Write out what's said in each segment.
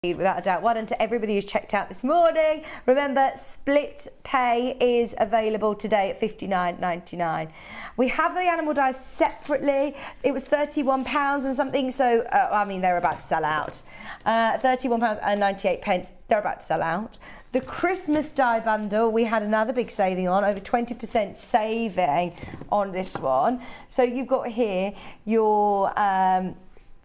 Without a doubt. Well done to everybody who's checked out this morning. Remember, split pay is available today at £59.99. We have the animal dies separately. It was £31 and something, so I mean they're about to sell out. £31.98. They're about to sell out. The Christmas die bundle, we had another big saving on, over 20% saving on this one. So you've got here your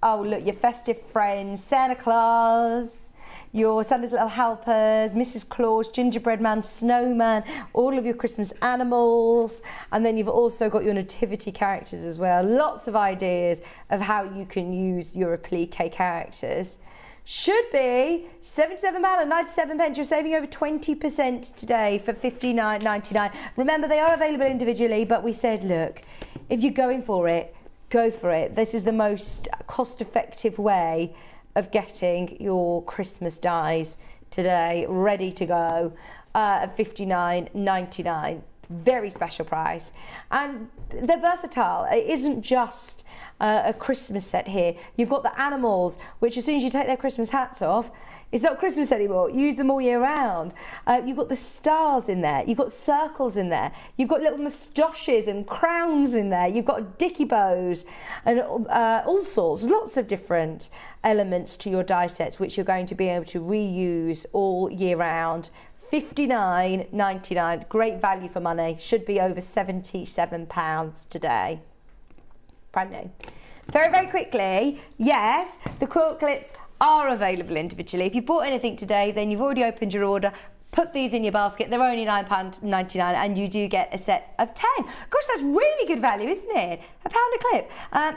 oh look, your festive friends, Santa Claus, your Santa's Little Helpers, Mrs. Claus, Gingerbread Man, Snowman, all of your Christmas animals, and then you've also got your nativity characters as well. Lots of ideas of how you can use your applique characters. Should be £77.97. You're saving over 20% today for £59.99. Remember, they are available individually, but we said, look, if you're going for it, go for it. This is the most cost-effective way of getting your Christmas dies today, ready to go at £59.99. Very special price. And they're versatile. It isn't just a Christmas set here. You've got the animals, which as soon as you take their Christmas hats off, it's not Christmas anymore. Use them all year round. You've got the stars in there. You've got circles in there. You've got little moustaches and crowns in there. You've got dicky bows and all sorts, lots of different elements to your die sets, which you're going to be able to reuse all year round. £59.99, great value for money. Should be over £77 today. Brand new. Very, very quickly, yes, the quilt clips are available individually. If you've bought anything today, then you've already opened your order. Put these in your basket. They're only £9.99 and you do get a set of 10. Gosh, that's really good value, isn't it? £1 a clip.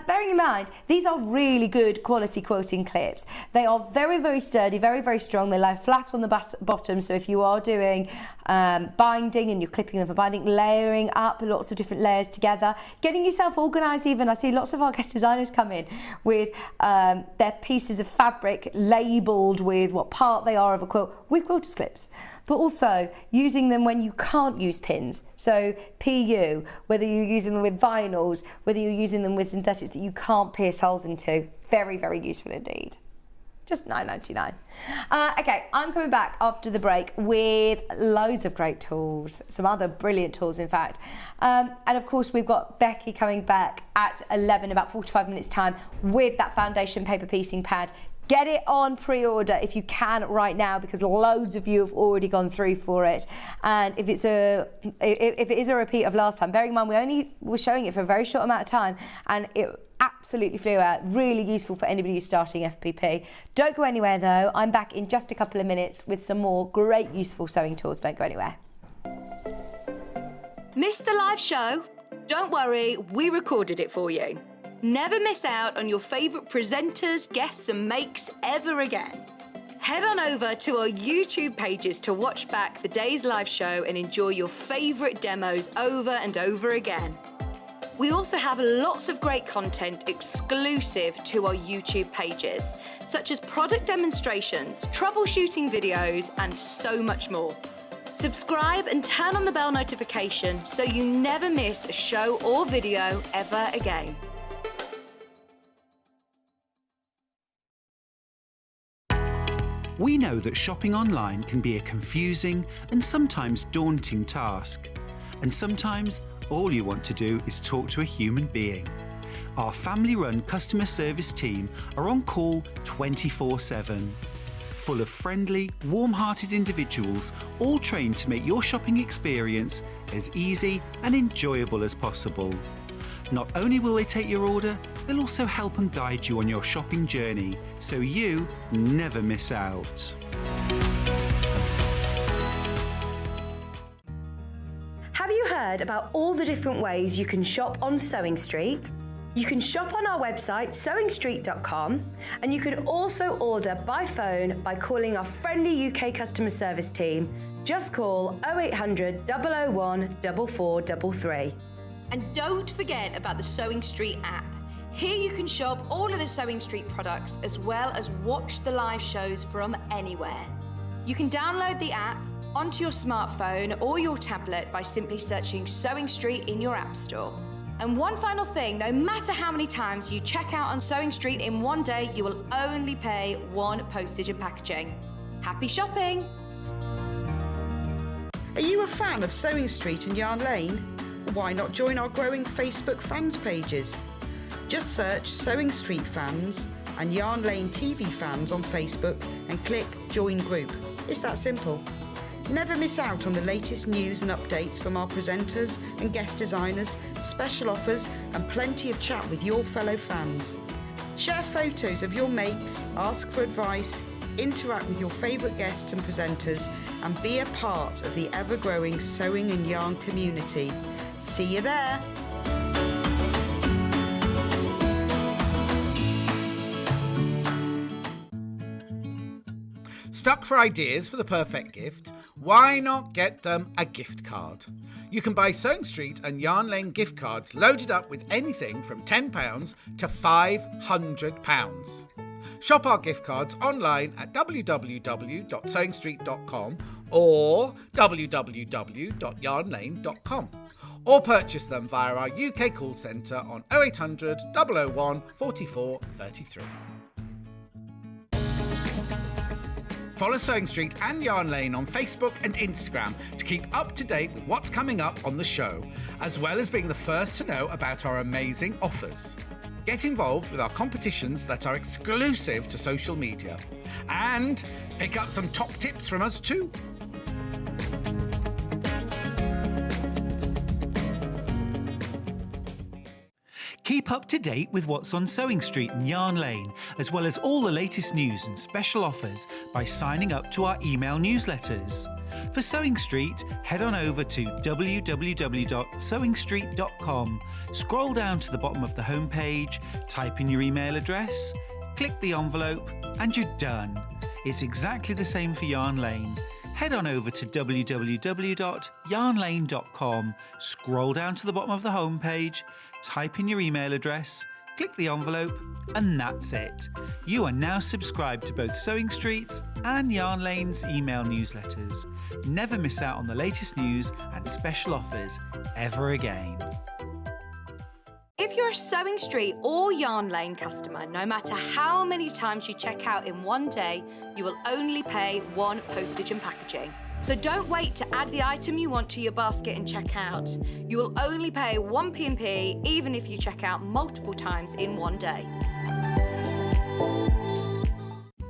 Bearing in mind, these are really good quality quilting clips. They are very, very sturdy, very, very strong. They lie flat on the bottom, so if you are doing binding and you're clipping them for binding, layering up lots of different layers together, getting yourself organised even. I see lots of our guest designers come in with their pieces of fabric labelled with what part they are of a quilt with quilter's clips. But also using them when you can't use pins. So PU, whether you're using them with vinyls, whether you're using them with synthetics that you can't pierce holes into. Very, very useful indeed. Just £9.99. Okay, I'm coming back after the break with loads of great tools, some other brilliant tools in fact. And of course we've got Becky coming back at 11, about 45 minutes time, with that foundation paper piecing pad. Get it on pre-order if you can right now, because loads of you have already gone through for it. And if it is a repeat of last time, bearing in mind we only were showing it for a very short amount of time and it absolutely flew out. Really useful for anybody who's starting FPP. Don't go anywhere though. I'm back in just a couple of minutes with some more great useful sewing tools. Don't go anywhere. Missed the live show? Don't worry, we recorded it for you. Never miss out on your favourite presenters, guests and makes ever again. Head on over to our YouTube pages to watch back the day's live show and enjoy your favourite demos over and over again. We also have lots of great content exclusive to our YouTube pages, such as product demonstrations, troubleshooting videos and so much more. Subscribe and turn on the bell notification so you never miss a show or video ever again. We know that shopping online can be a confusing and sometimes daunting task. And sometimes all you want to do is talk to a human being. Our family-run customer service team are on call 24/7. Full of friendly, warm-hearted individuals, all trained to make your shopping experience as easy and enjoyable as possible. Not only will they take your order, they'll also help and guide you on your shopping journey, so you never miss out. Have you heard about all the different ways you can shop on Sewing Street? You can shop on our website, sewingstreet.com, and you can also order by phone by calling our friendly UK customer service team. Just call 0800 001 4433. And don't forget about the Sewing Street app. Here you can shop all of the Sewing Street products as well as watch the live shows from anywhere. You can download the app onto your smartphone or your tablet by simply searching Sewing Street in your app store. And one final thing, no matter how many times you check out on Sewing Street in one day, you will only pay one postage and packaging. Happy shopping! Are you a fan of Sewing Street and Yarn Lane? Why not join our growing Facebook fans pages? Just search Sewing Street Fans and Yarn Lane TV Fans on Facebook and click Join Group. It's that simple. Never miss out on the latest news and updates from our presenters and guest designers, special offers and plenty of chat with your fellow fans. Share photos of your makes, ask for advice, interact with your favourite guests and presenters and be a part of the ever-growing sewing and yarn community. See you there! Stuck for ideas for the perfect gift? Why not get them a gift card? You can buy Sewing Street and Yarn Lane gift cards loaded up with anything from £10 to £500. Shop our gift cards online at www.sewingstreet.com or www.yarnlane.com, or purchase them via our UK call centre on 0800 001 44 33. Follow Sewing Street and Yarn Lane on Facebook and Instagram to keep up to date with what's coming up on the show, as well as being the first to know about our amazing offers. Get involved with our competitions that are exclusive to social media, and pick up some top tips from us too. Keep up to date with what's on Sewing Street and Yarn Lane, as well as all the latest news and special offers by signing up to our email newsletters. For Sewing Street, head on over to www.sewingstreet.com, scroll down to the bottom of the homepage, type in your email address, click the envelope, and you're done. It's exactly the same for Yarn Lane. Head on over to www.yarnlane.com, scroll down to the bottom of the homepage, type in your email address, click the envelope, and that's it. You are now subscribed to both Sewing Street's and Yarn Lane's email newsletters. Never miss out on the latest news and special offers ever again. If you're a Sewing Street or Yarn Lane customer, no matter how many times you check out in one day, you will only pay one postage and packaging. So don't wait to add the item you want to your basket and check out. You will only pay one P&P even if you check out multiple times in one day.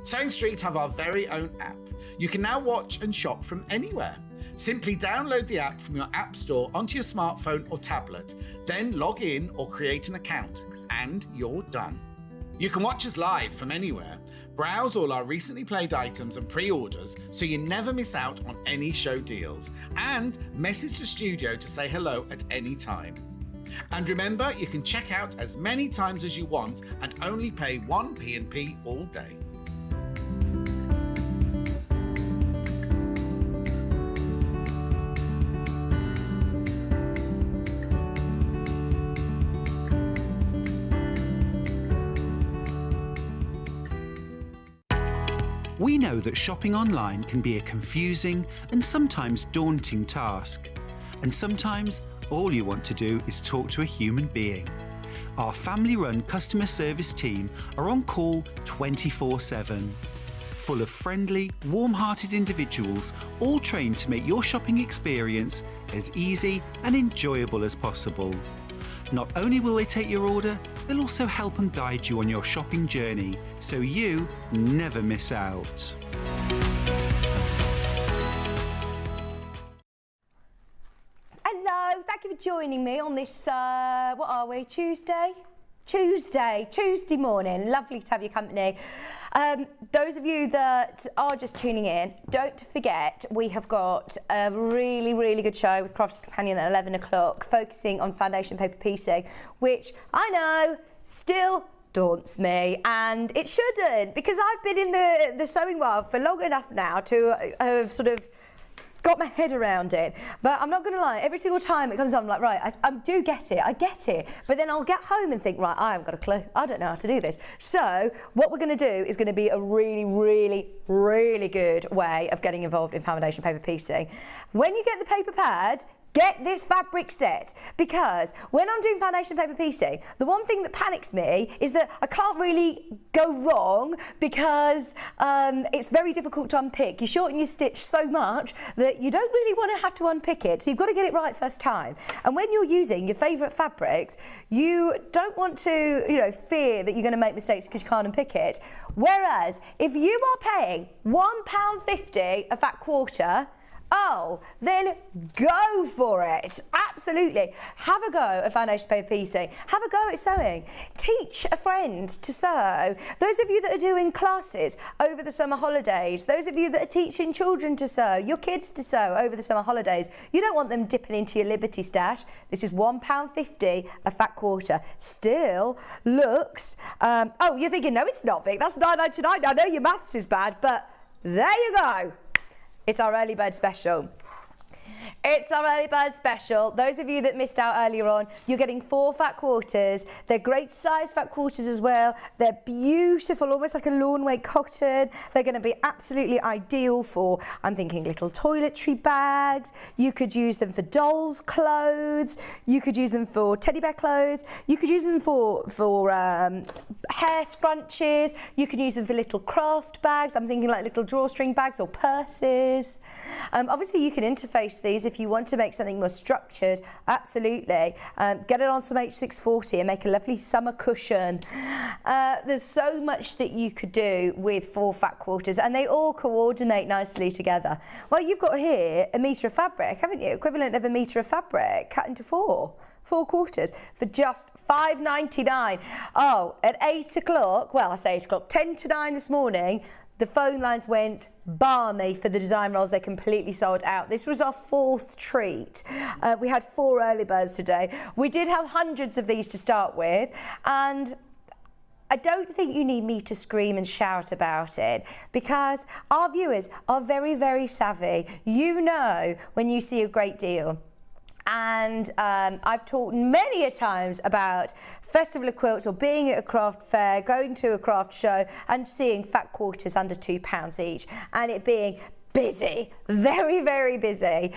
Sewing Street have our very own app. You can now watch and shop from anywhere. Simply download the app from your app store onto your smartphone or tablet, then log in or create an account, and you're done. You can watch us live from anywhere, browse all our recently played items and pre-orders so you never miss out on any show deals, and message the studio to say hello at any time. And remember, you can check out as many times as you want and only pay one P&P all day. We know that shopping online can be a confusing and sometimes daunting task. And sometimes all you want to do is talk to a human being. Our family-run customer service team are on call 24/7. Full of friendly, warm-hearted individuals, all trained to make your shopping experience as easy and enjoyable as possible. Not only will they take your order, they'll also help and guide you on your shopping journey, so you never miss out. Hello, thank you for joining me on this, what are we, Tuesday morning. Lovely to have your company. Those of you that are just tuning in, don't forget we have got a really, really good show with Crafter's Companion at 11 o'clock, focusing on foundation paper piecing, which I know still daunts me, and it shouldn't, because I've been in the sewing world for long enough now to have sort of got my head around it. But I'm not going to lie, every single time it comes up, I'm like, right, I do get it, I get it. But then I'll get home and think, right, I haven't got a clue. I don't know how to do this. So what we're going to do is going to be a really, really, really good way of getting involved in foundation paper piecing. When you get the paper pad, Get this fabric set, because when I'm doing foundation paper piecing, the one thing that panics me is that I can't really go wrong, because it's very difficult to unpick. You shorten your stitch so much that you don't really want to have to unpick it, so you've got to get it right first time. And when you're using your favourite fabrics, you don't want to, you know, fear that you're going to make mistakes because you can't unpick it. Whereas if you are paying £1.50 a fat quarter, oh, then go for it. Absolutely. Have a go at foundation paper piecing. Have a go at sewing. Teach a friend to sew. Those of you that are doing classes over the summer holidays, those of you that are teaching children to sew, your kids to sew over the summer holidays, you don't want them dipping into your Liberty stash. This is £1.50 a fat quarter. Still looks, oh, you're thinking, no, it's not, Vic. That's £9.99. I know your maths is bad, but there you go. It's our early bird special. It's our early bird special. Those of you that missed out earlier on, you're getting 4 fat quarters. They're great size fat quarters as well. They're beautiful, almost like a lawn weight cotton. They're going to be absolutely ideal for, I'm thinking, little toiletry bags. You could use them for dolls' clothes. You could use them for teddy bear clothes. You could use them for hair scrunchies. You can use them for little craft bags. I'm thinking like little drawstring bags or purses. Obviously, you can interface these if you want to make something more structured. Absolutely. Get it on some H640 and make a lovely summer cushion. There's so much that you could do with 4 fat quarters, and they all coordinate nicely together. Well, you've got here a metre of fabric, haven't you? Equivalent of a metre of fabric cut into 4 quarters for just £5.99. Oh, at 8 o'clock, well, I say 8 o'clock, 10 to 9 this morning, the phone lines went balmy for the design rolls. They completely sold out. This was our 4th treat. We had 4 early birds today. We did have hundreds of these to start with, and I don't think you need me to scream and shout about it, because our viewers are very, very savvy. You know when you see a great deal. And I've talked many a times about Festival of Quilts or being at a craft fair, going to a craft show and seeing fat quarters under £2 each, and it being busy, very, very busy.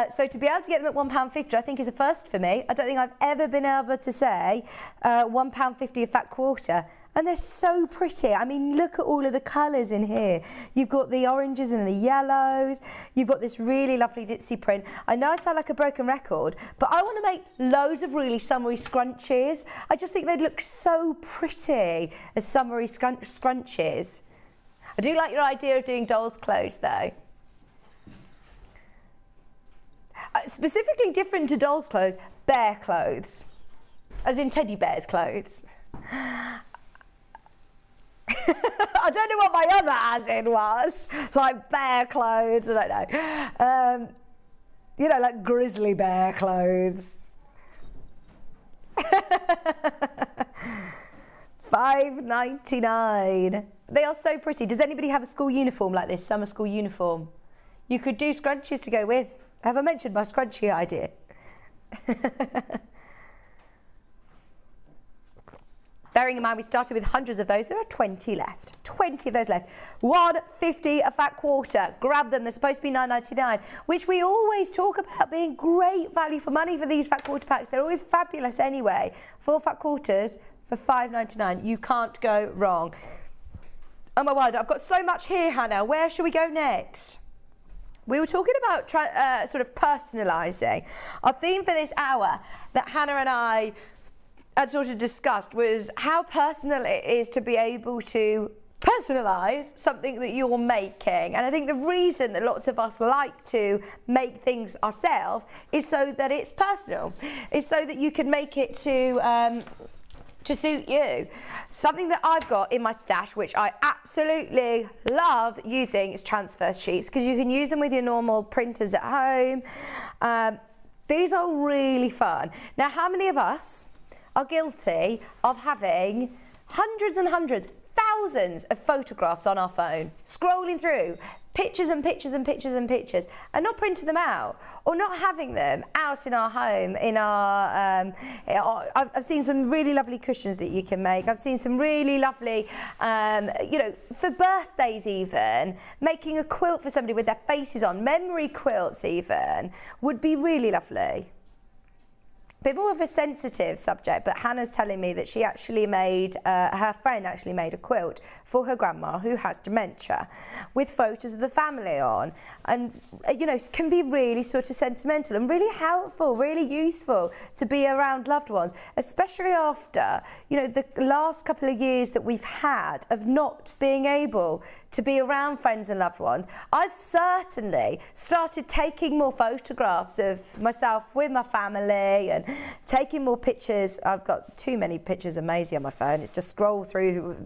So to be able to get them at £1.50, I think is a first for me. I don't think I've ever been able to say £1.50 a fat quarter. And they're so pretty. I mean, look at all of the colours in here. You've got the oranges and the yellows. You've got this really lovely ditzy print. I know I sound like a broken record, but I want to make loads of really summery scrunchies. I just think they'd look so pretty as summery scrunchies. I do like your idea of doing dolls' clothes, though. Specifically different to dolls' clothes, bear clothes, as in teddy bears' clothes. I don't know what my other as in was, like bear clothes, I don't know. You know, like grizzly bear clothes. £5.99. They are so pretty. Does anybody have a school uniform like this, summer school uniform? You could do scrunchies to go with. Have I mentioned my scrunchie idea? Bearing in mind we started with hundreds of those, there are 20 left. 20 of those left. £1.50 a fat quarter. Grab them, they're supposed to be £9.99, which we always talk about being great value for money for these fat quarter packs. They're always fabulous anyway. 4 fat quarters for £5.99. You can't go wrong. Oh my word, I've got so much here, Hannah. Where should we go next? We were talking about sort of personalising. Our theme for this hour that Hannah and I had sort of discussed was how personal it is to be able to personalise something that you're making. And I think the reason that lots of us like to make things ourselves is so that it's personal. It's so that you can make it to suit you. Something that I've got in my stash, which I absolutely love using, is transfer sheets, because you can use them with your normal printers at home. These are really fun. Now, how many of us are guilty of having hundreds and hundreds, thousands of photographs on our phone, scrolling through pictures and pictures and pictures and pictures, and not printing them out, or not having them out in our home, in our, I've seen some really lovely cushions that you can make. I've seen some really lovely, you know, for birthdays even, making a quilt for somebody with their faces on, memory quilts even, would be really lovely. A bit more of a sensitive subject, but Hannah's telling me that she actually made, her friend actually made a quilt for her grandma who has dementia with photos of the family on, and you know, it can be really sort of sentimental and really helpful, really useful to be around loved ones, especially after, you know, the last couple of years that we've had of not being able to be around friends and loved ones. I've certainly started taking more photographs of myself with my family and taking more pictures. I've got too many pictures of Maisie on my phone. It's just scroll through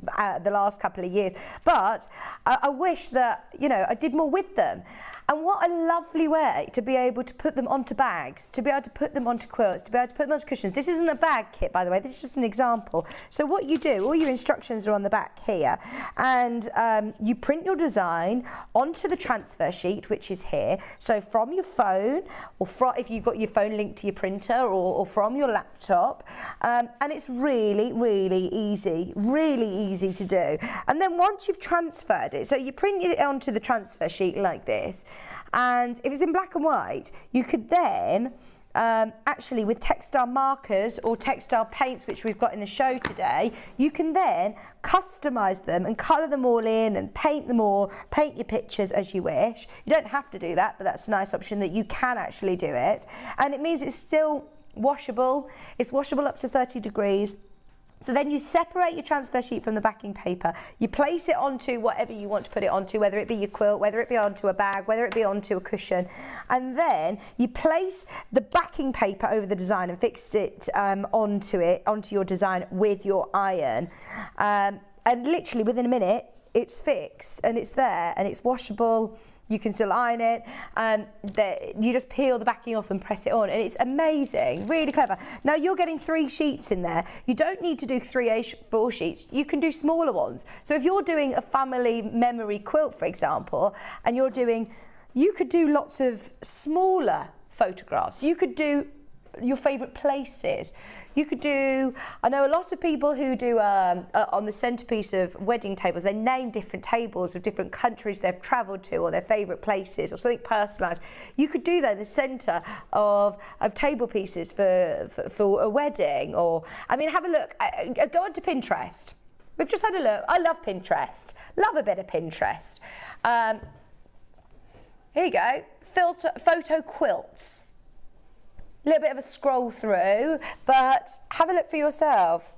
the last couple of years. But I wish that, you know, I did more with them. And what a lovely way to be able to put them onto bags, to be able to put them onto quilts, to be able to put them onto cushions. This isn't a bag kit, by the way. This is just an example. So what you do, all your instructions are on the back here. And you print your design onto the transfer sheet, which is here. So from your phone, or if you've got your phone linked to your printer, or from your laptop. And it's really, really easy to do. And then once you've transferred it, so you print it onto the transfer sheet like this. And if it's in black and white, you could then actually, with textile markers or textile paints, which we've got in the show today, you can then customise them and colour them all in and paint them all, paint your pictures as you wish. You don't have to do that, but that's a nice option that you can actually do it. And it means it's still washable. It's washable up to 30 degrees. So then you separate your transfer sheet from the backing paper, you place it onto whatever you want to put it onto, whether it be your quilt, whether it be onto a bag, whether it be onto a cushion, and then you place the backing paper over the design and fix it onto your design with your iron. And literally within a minute, it's fixed and it's there and it's washable. You can still iron it, you just peel the backing off and press it on, and it's amazing, really clever. Now you're getting 3 sheets in there. You don't need to do 3 A4 sheets, you can do smaller ones. So if you're doing a family memory quilt, for example, and you could do lots of smaller photographs. You could do your favourite places. You could do, I know a lot of people who do on the centrepiece of wedding tables, they name different tables of different countries they've travelled to or their favourite places or something personalised. You could do that in the centre of table pieces for a wedding, or, I mean, have a look, go onto Pinterest. We've just had a look. I love Pinterest, love a bit of Pinterest. Here you go, photo quilts. A little bit of a scroll through, but have a look for yourself.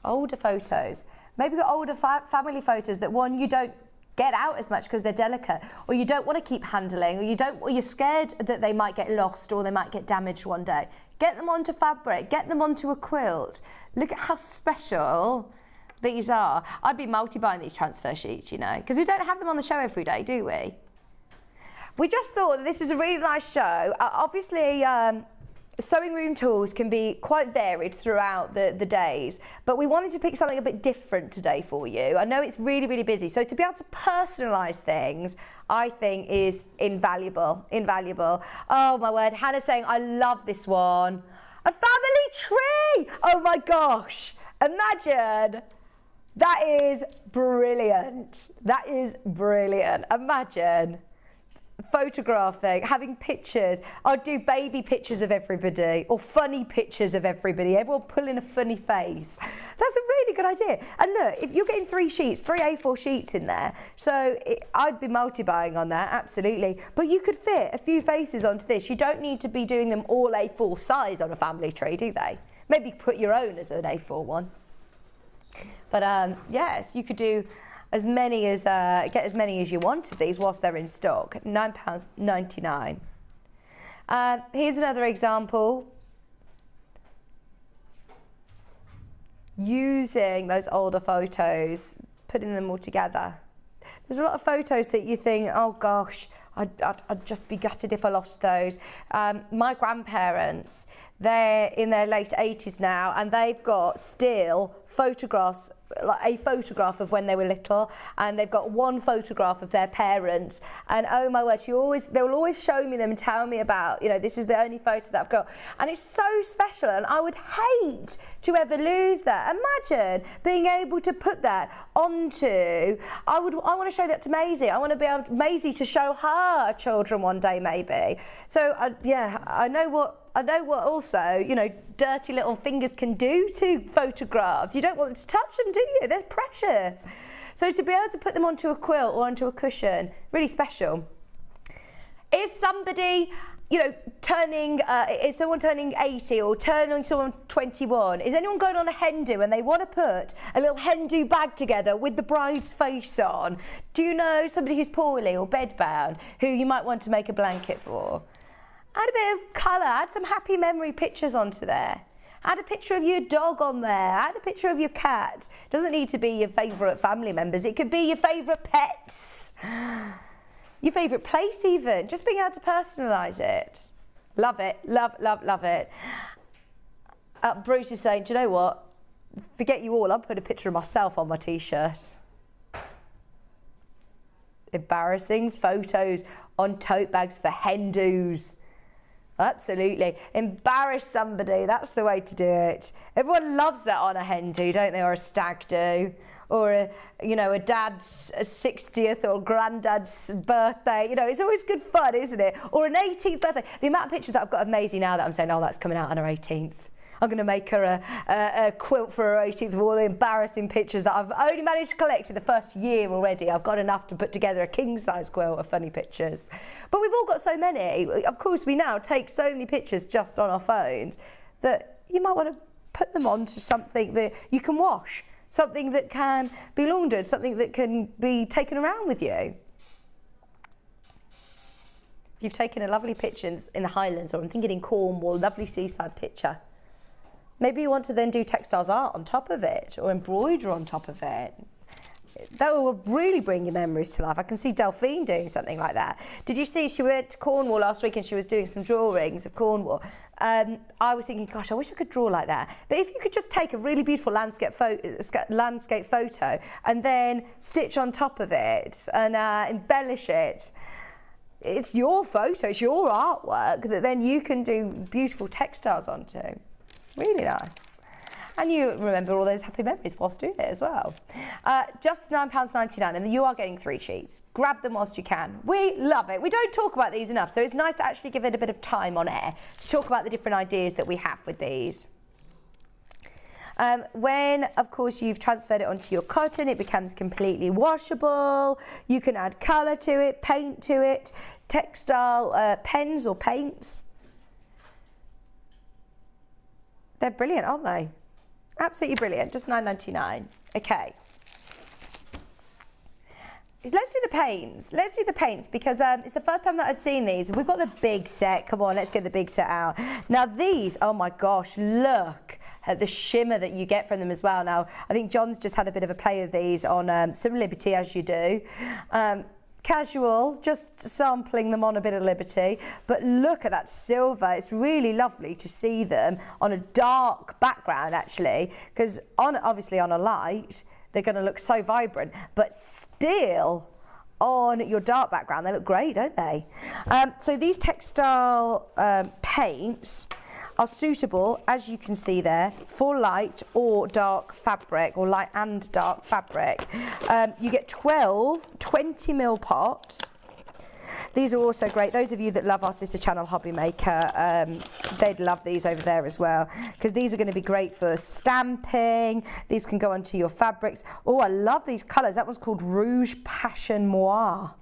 Older photos. Maybe got older family photos that, one, you don't get out as much because they're delicate, or you don't want to keep handling, or you're scared that they might get lost or they might get damaged one day. Get them onto fabric, get them onto a quilt. Look at how special these are. I'd be multi-buying these transfer sheets, you know, because we don't have them on the show every day, do we? We just thought that this was a really nice show. Obviously, sewing room tools can be quite varied throughout the days, but we wanted to pick something a bit different today for you. I know it's really, really busy, so to be able to personalise things, I think is invaluable. Oh my word, Hannah's saying, I love this one. A family tree! Oh my gosh, imagine. That is brilliant. Imagine. Photographing, having pictures. I'd do baby pictures of everybody or funny pictures of everybody, everyone pulling a funny face. That's a really good idea. And look, if you're getting 3 A4 sheets in there, so I'd be multi-buying on that, absolutely. But you could fit a few faces onto this. You don't need to be doing them all A4 size on a family tree, do they? Maybe put your own as an A4 one. But yes, you could do get as many as you want of these whilst they're in stock. £9.99. Here's another example. Using those older photos, putting them all together. There's a lot of photos that you think, oh gosh, I'd just be gutted if I lost those. My grandparents, they're in their late 80s now, and they've got still photographs like a photograph of when they were little, and they've got one photograph of their parents, and oh my word, they will always show me them and tell me about, you know, this is the only photo that I've got, and it's so special, and I would hate to ever lose that. Imagine being able to put that onto, I want to show that to Maisie. I want to be able Maisie to show her children one day maybe. So yeah, I know what also, you know, dirty little fingers can do to photographs. You don't want them to touch them, do you? They're precious. So to be able to put them onto a quilt or onto a cushion, really special. Is somebody, you know, is someone turning 80 or turning someone 21? Is anyone going on a hen do and they want to put a little hen do bag together with the bride's face on? Do you know somebody who's poorly or bedbound who you might want to make a blanket for? Add a bit of colour, add some happy memory pictures onto there. Add a picture of your dog on there, add a picture of your cat. It doesn't need to be your favourite family members, it could be your favourite pets. Your favourite place even, just being able to personalise it. Love it, love it. Bruce is saying, do you know what? Forget you all, I'm putting a picture of myself on my t-shirt. Embarrassing photos on tote bags for hen do's. Absolutely. Embarrass somebody, that's the way to do it. Everyone loves that on a hen do, don't they, or a stag do, or a dad's 60th or granddad's birthday. You know, it's always good fun, isn't it? Or an 18th birthday. The amount of pictures that I've got of Maisie now that I'm saying, oh, that's coming out on her 18th. I'm going to make her a quilt for her 18th of all the embarrassing pictures that I've only managed to collect in the first year already. I've got enough to put together a king-size quilt of funny pictures. But we've all got so many. Of course, we now take so many pictures just on our phones that you might want to put them onto something that you can wash, something that can be laundered, something that can be taken around with you. If you've taken a lovely picture in the Highlands, or I'm thinking in Cornwall, lovely seaside picture, maybe you want to then do textiles art on top of it, or embroider on top of it. That will really bring your memories to life. I can see Delphine doing something like that. Did you see she went to Cornwall last week and she was doing some drawings of Cornwall? I was thinking, gosh, I wish I could draw like that. But if you could just take a really beautiful landscape photo and then stitch on top of it and embellish it, it's your photo, it's your artwork that then you can do beautiful textiles onto. Really nice. And you remember all those happy memories whilst doing it as well. Just £9.99, and you are getting 3 sheets. Grab them whilst you can. We love it. We don't talk about these enough, so it's nice to actually give it a bit of time on air to talk about the different ideas that we have with these. When, of course, you've transferred it onto your cotton, it becomes completely washable. You can add colour to it, paint to it, textile pens or paints. They're brilliant, aren't they? Absolutely brilliant. Just £9.99. Okay. Let's do the paints. Let's do the paints because it's the first time that I've seen these. We've got the big set. Come on, let's get the big set out. Now these, oh my gosh, look at the shimmer that you get from them as well. Now, I think John's just had a bit of a play of these on some Liberty, as you do. Casual, just sampling them on a bit of Liberty, but look at that silver. It's really lovely to see them on a dark background actually, because obviously on a light they're going to look so vibrant, but still on your dark background they look great, don't they? So these textile paints are suitable, as you can see there, for light or dark fabric, or light and dark fabric. You get 12 20mm pots. These are also great. Those of you that love our sister channel Hobby Maker, they'd love these over there as well, because these are going to be great for stamping. These can go onto your fabrics. Oh, I love these colours. That one's called Rouge Passion Noir.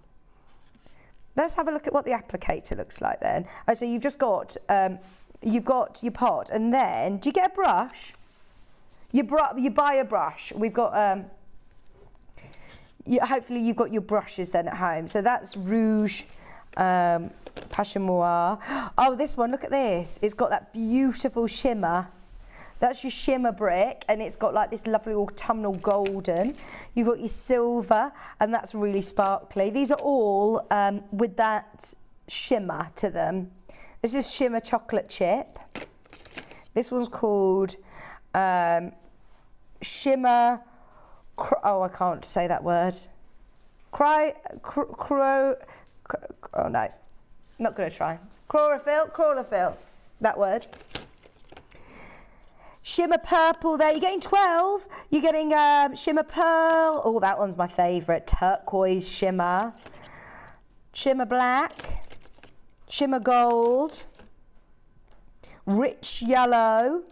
Let's have a look at what the applicator looks like then. Oh, so you've just got you've got your pot, and then do you get a brush? You buy a brush. We've got hopefully you've got your brushes then at home. So that's Rouge Passion Noir. Oh, this one, look at this. It's got that beautiful shimmer. That's your shimmer brick, and it's got like this lovely autumnal golden. You've got your silver, and that's really sparkly. These are all with that shimmer to them. This is Shimmer Chocolate Chip. This one's called Shimmer I can't say that word. Oh no, not going to try. Chlorophyll, that word. Shimmer purple there, you're getting 12. You're getting shimmer pearl. Oh, that one's my favourite. Turquoise shimmer. Shimmer black. Shimmer gold. Rich yellow.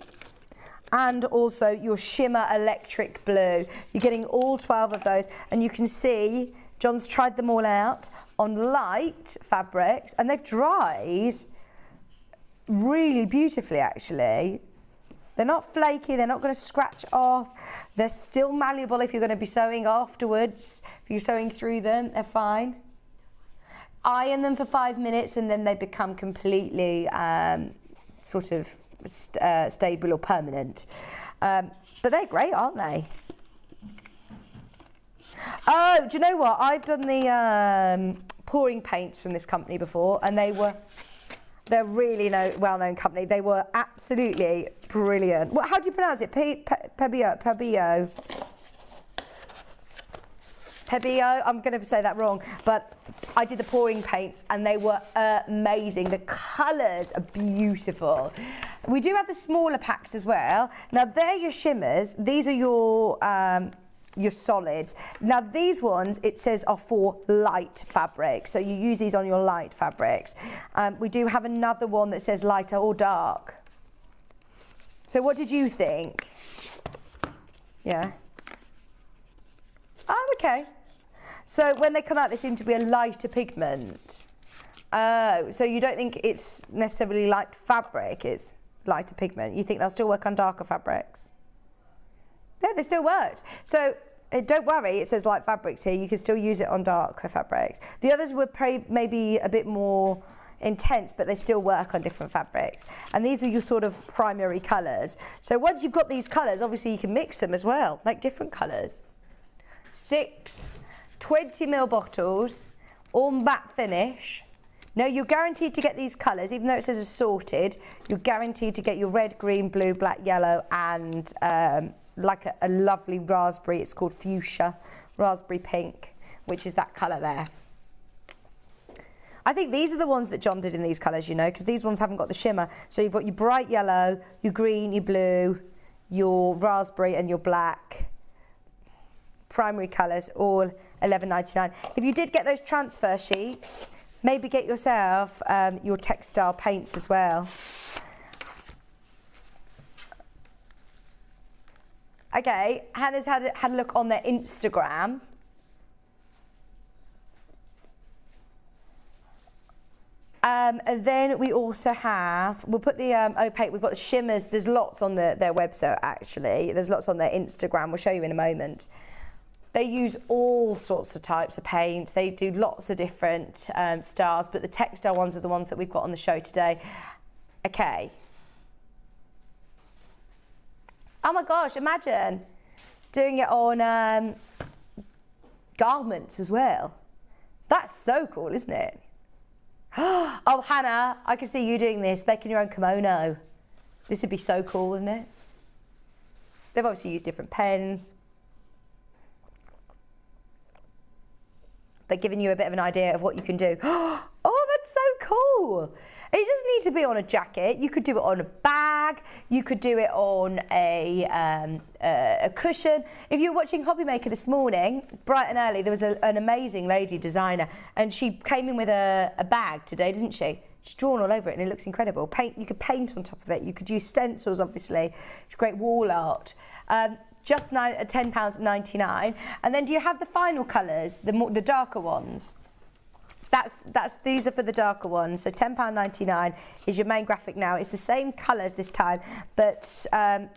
And also your shimmer electric blue. You're getting all 12 of those. And you can see John's tried them all out on light fabrics and they've dried really beautifully actually. They're not flaky, they're not going to scratch off. They're still malleable if you're going to be sewing afterwards. If you're sewing through them, they're fine. Iron them for 5 minutes and then they become completely sort of stable or permanent. But they're great, aren't they? Oh, do you know what? I've done the pouring paints from this company before and they're really well-known company. They were absolutely brilliant. How do you pronounce it? Pebio. I'm going to say that wrong, but I did the pouring paints and they were amazing. The colours are beautiful. We do have the smaller packs as well. Now they're your shimmers. These are your solids. Now these ones, it says, are for light fabrics. So you use these on your light fabrics. We do have another one that says lighter or dark. So what did you think? Yeah. Oh, okay. So when they come out, they seem to be a lighter pigment. Oh, so you don't think it's necessarily light fabric, it's lighter pigment. You think they'll still work on darker fabrics? Yeah, they still worked. So don't worry, it says light fabrics here. You can still use it on darker fabrics. The others were maybe a bit more intense, but they still work on different fabrics. And these are your sort of primary colours. So once you've got these colours, obviously you can mix them as well, make different colours. 6 20ml bottles, all matte finish. Now you're guaranteed to get these colours, even though it says assorted, you're guaranteed to get your red, green, blue, black, yellow, and like a lovely raspberry. It's called fuchsia, raspberry pink, which is that colour there. I think these are the ones that John did in these colours, you know, because these ones haven't got the shimmer. So you've got your bright yellow, your green, your blue, your raspberry and your black. Primary colours, all $11.99. If you did get those transfer sheets, maybe get yourself your textile paints as well. Okay, Hannah's had a look on their Instagram. And then we also have, we'll put the opaque, we've got the shimmers. There's lots on their website actually. There's lots on their Instagram. We'll show you in a moment. They use all sorts of types of paint. They do lots of different styles, but the textile ones are the ones that we've got on the show today. Okay. Oh my gosh, imagine doing it on garments as well. That's so cool, isn't it? Oh, Hannah, I can see you doing this, making your own kimono. This would be so cool, wouldn't it? They've obviously used different pens. They're giving you a bit of an idea of what you can do. Oh, that's so cool. And it doesn't need to be on a jacket. You could do it on a bag. You could do it on a cushion. If you were watching Hobby Maker this morning, bright and early, there was an amazing lady designer, and she came in with a bag today, didn't she? She's drawn all over it, and it looks incredible. You could paint on top of it. You could use stencils, obviously. It's great wall art. Just now at £10.99. And then do you have the final colours, the darker ones? These are for the darker ones. So £10.99 is your main graphic now. It's the same colours this time, but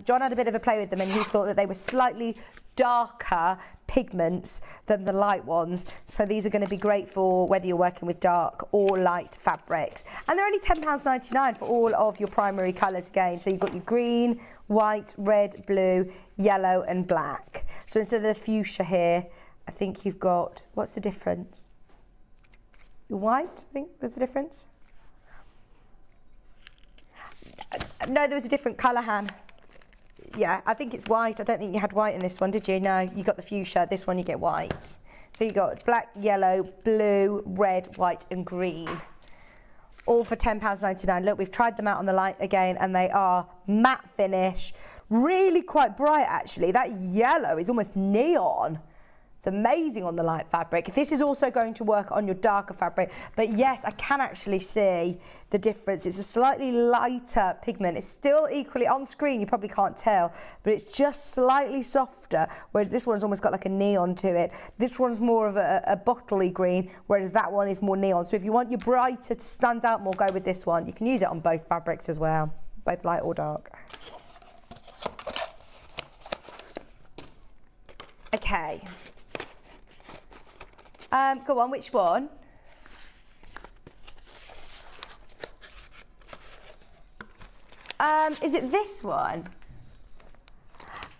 John had a bit of a play with them and he thought that they were slightly darker pigments than the light ones. So these are going to be great for whether you're working with dark or light fabrics. And they're only £10.99 for all of your primary colours again. So you've got your green, white, red, blue, yellow and black. So instead of the fuchsia here, I think you've got, what's the difference? Your white, I think, was the difference? No, there was a different colour, Han. yeah, I think it's white. I don't think you had white in this one, did you? No, you got the fuchsia. This one you get white. So you got black, yellow, blue, red, white and green. All for £10.99. Look, we've tried them out on the light again and they are matte finish. Really quite bright actually. That yellow is almost neon. It's amazing on the light fabric. This is also going to work on your darker fabric, but yes, I can actually see the difference. It's a slightly lighter pigment. It's still equally on screen, you probably can't tell, but it's just slightly softer, whereas this one's almost got like a neon to it. This one's more of a bottley green, whereas that one is more neon. So if you want your brighter to stand out more, go with this one. You can use it on both fabrics as well, both light or dark. Okay. Go on, which one? Is it this one?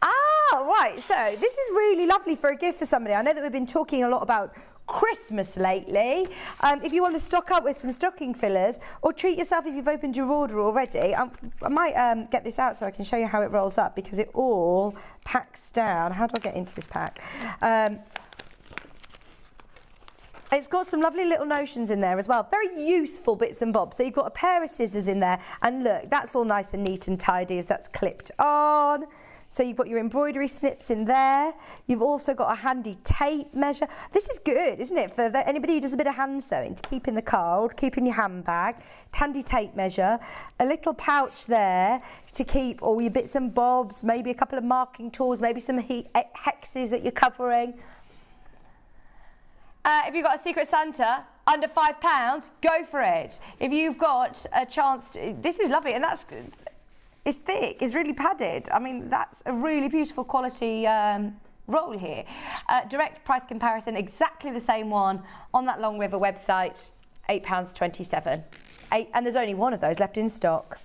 Ah, right, so this is really lovely for a gift for somebody. I know that we've been talking a lot about Christmas lately. If you want to stock up with some stocking fillers or treat yourself if you've opened your order already, I might get this out so I can show you how it rolls up because it all packs down. How do I get into this pack? It's got some lovely little notions in there as well. Very useful bits and bobs. So you've got a pair of scissors in there and look, that's all nice and neat and tidy as that's clipped on. So you've got your embroidery snips in there. You've also got a handy tape measure. This is good, isn't it? For anybody who does a bit of hand sewing, to keep in the card, keep in your handbag. Handy tape measure. A little pouch there to keep all your bits and bobs, maybe a couple of marking tools, maybe some hexes that you're covering. If you've got a Secret Santa under £5, go for it. If you've got a chance, this is lovely, and it's thick, it's really padded. I mean, that's a really beautiful quality roll here. Direct price comparison, exactly the same one on that Long River website, £8.27. And there's only one of those left in stock.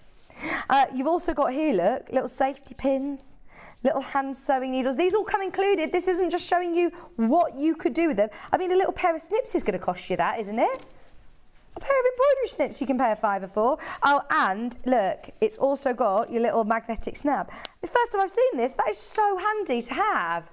You've also got here, look, little safety pins. Little hand sewing needles. These all come included. This isn't just showing you what you could do with them. I mean, a little pair of snips is going to cost you that, isn't it? A pair of embroidery snips you can pay a £5 for. Oh, and look, it's also got your little magnetic snap. The first time I've seen this, that is so handy to have.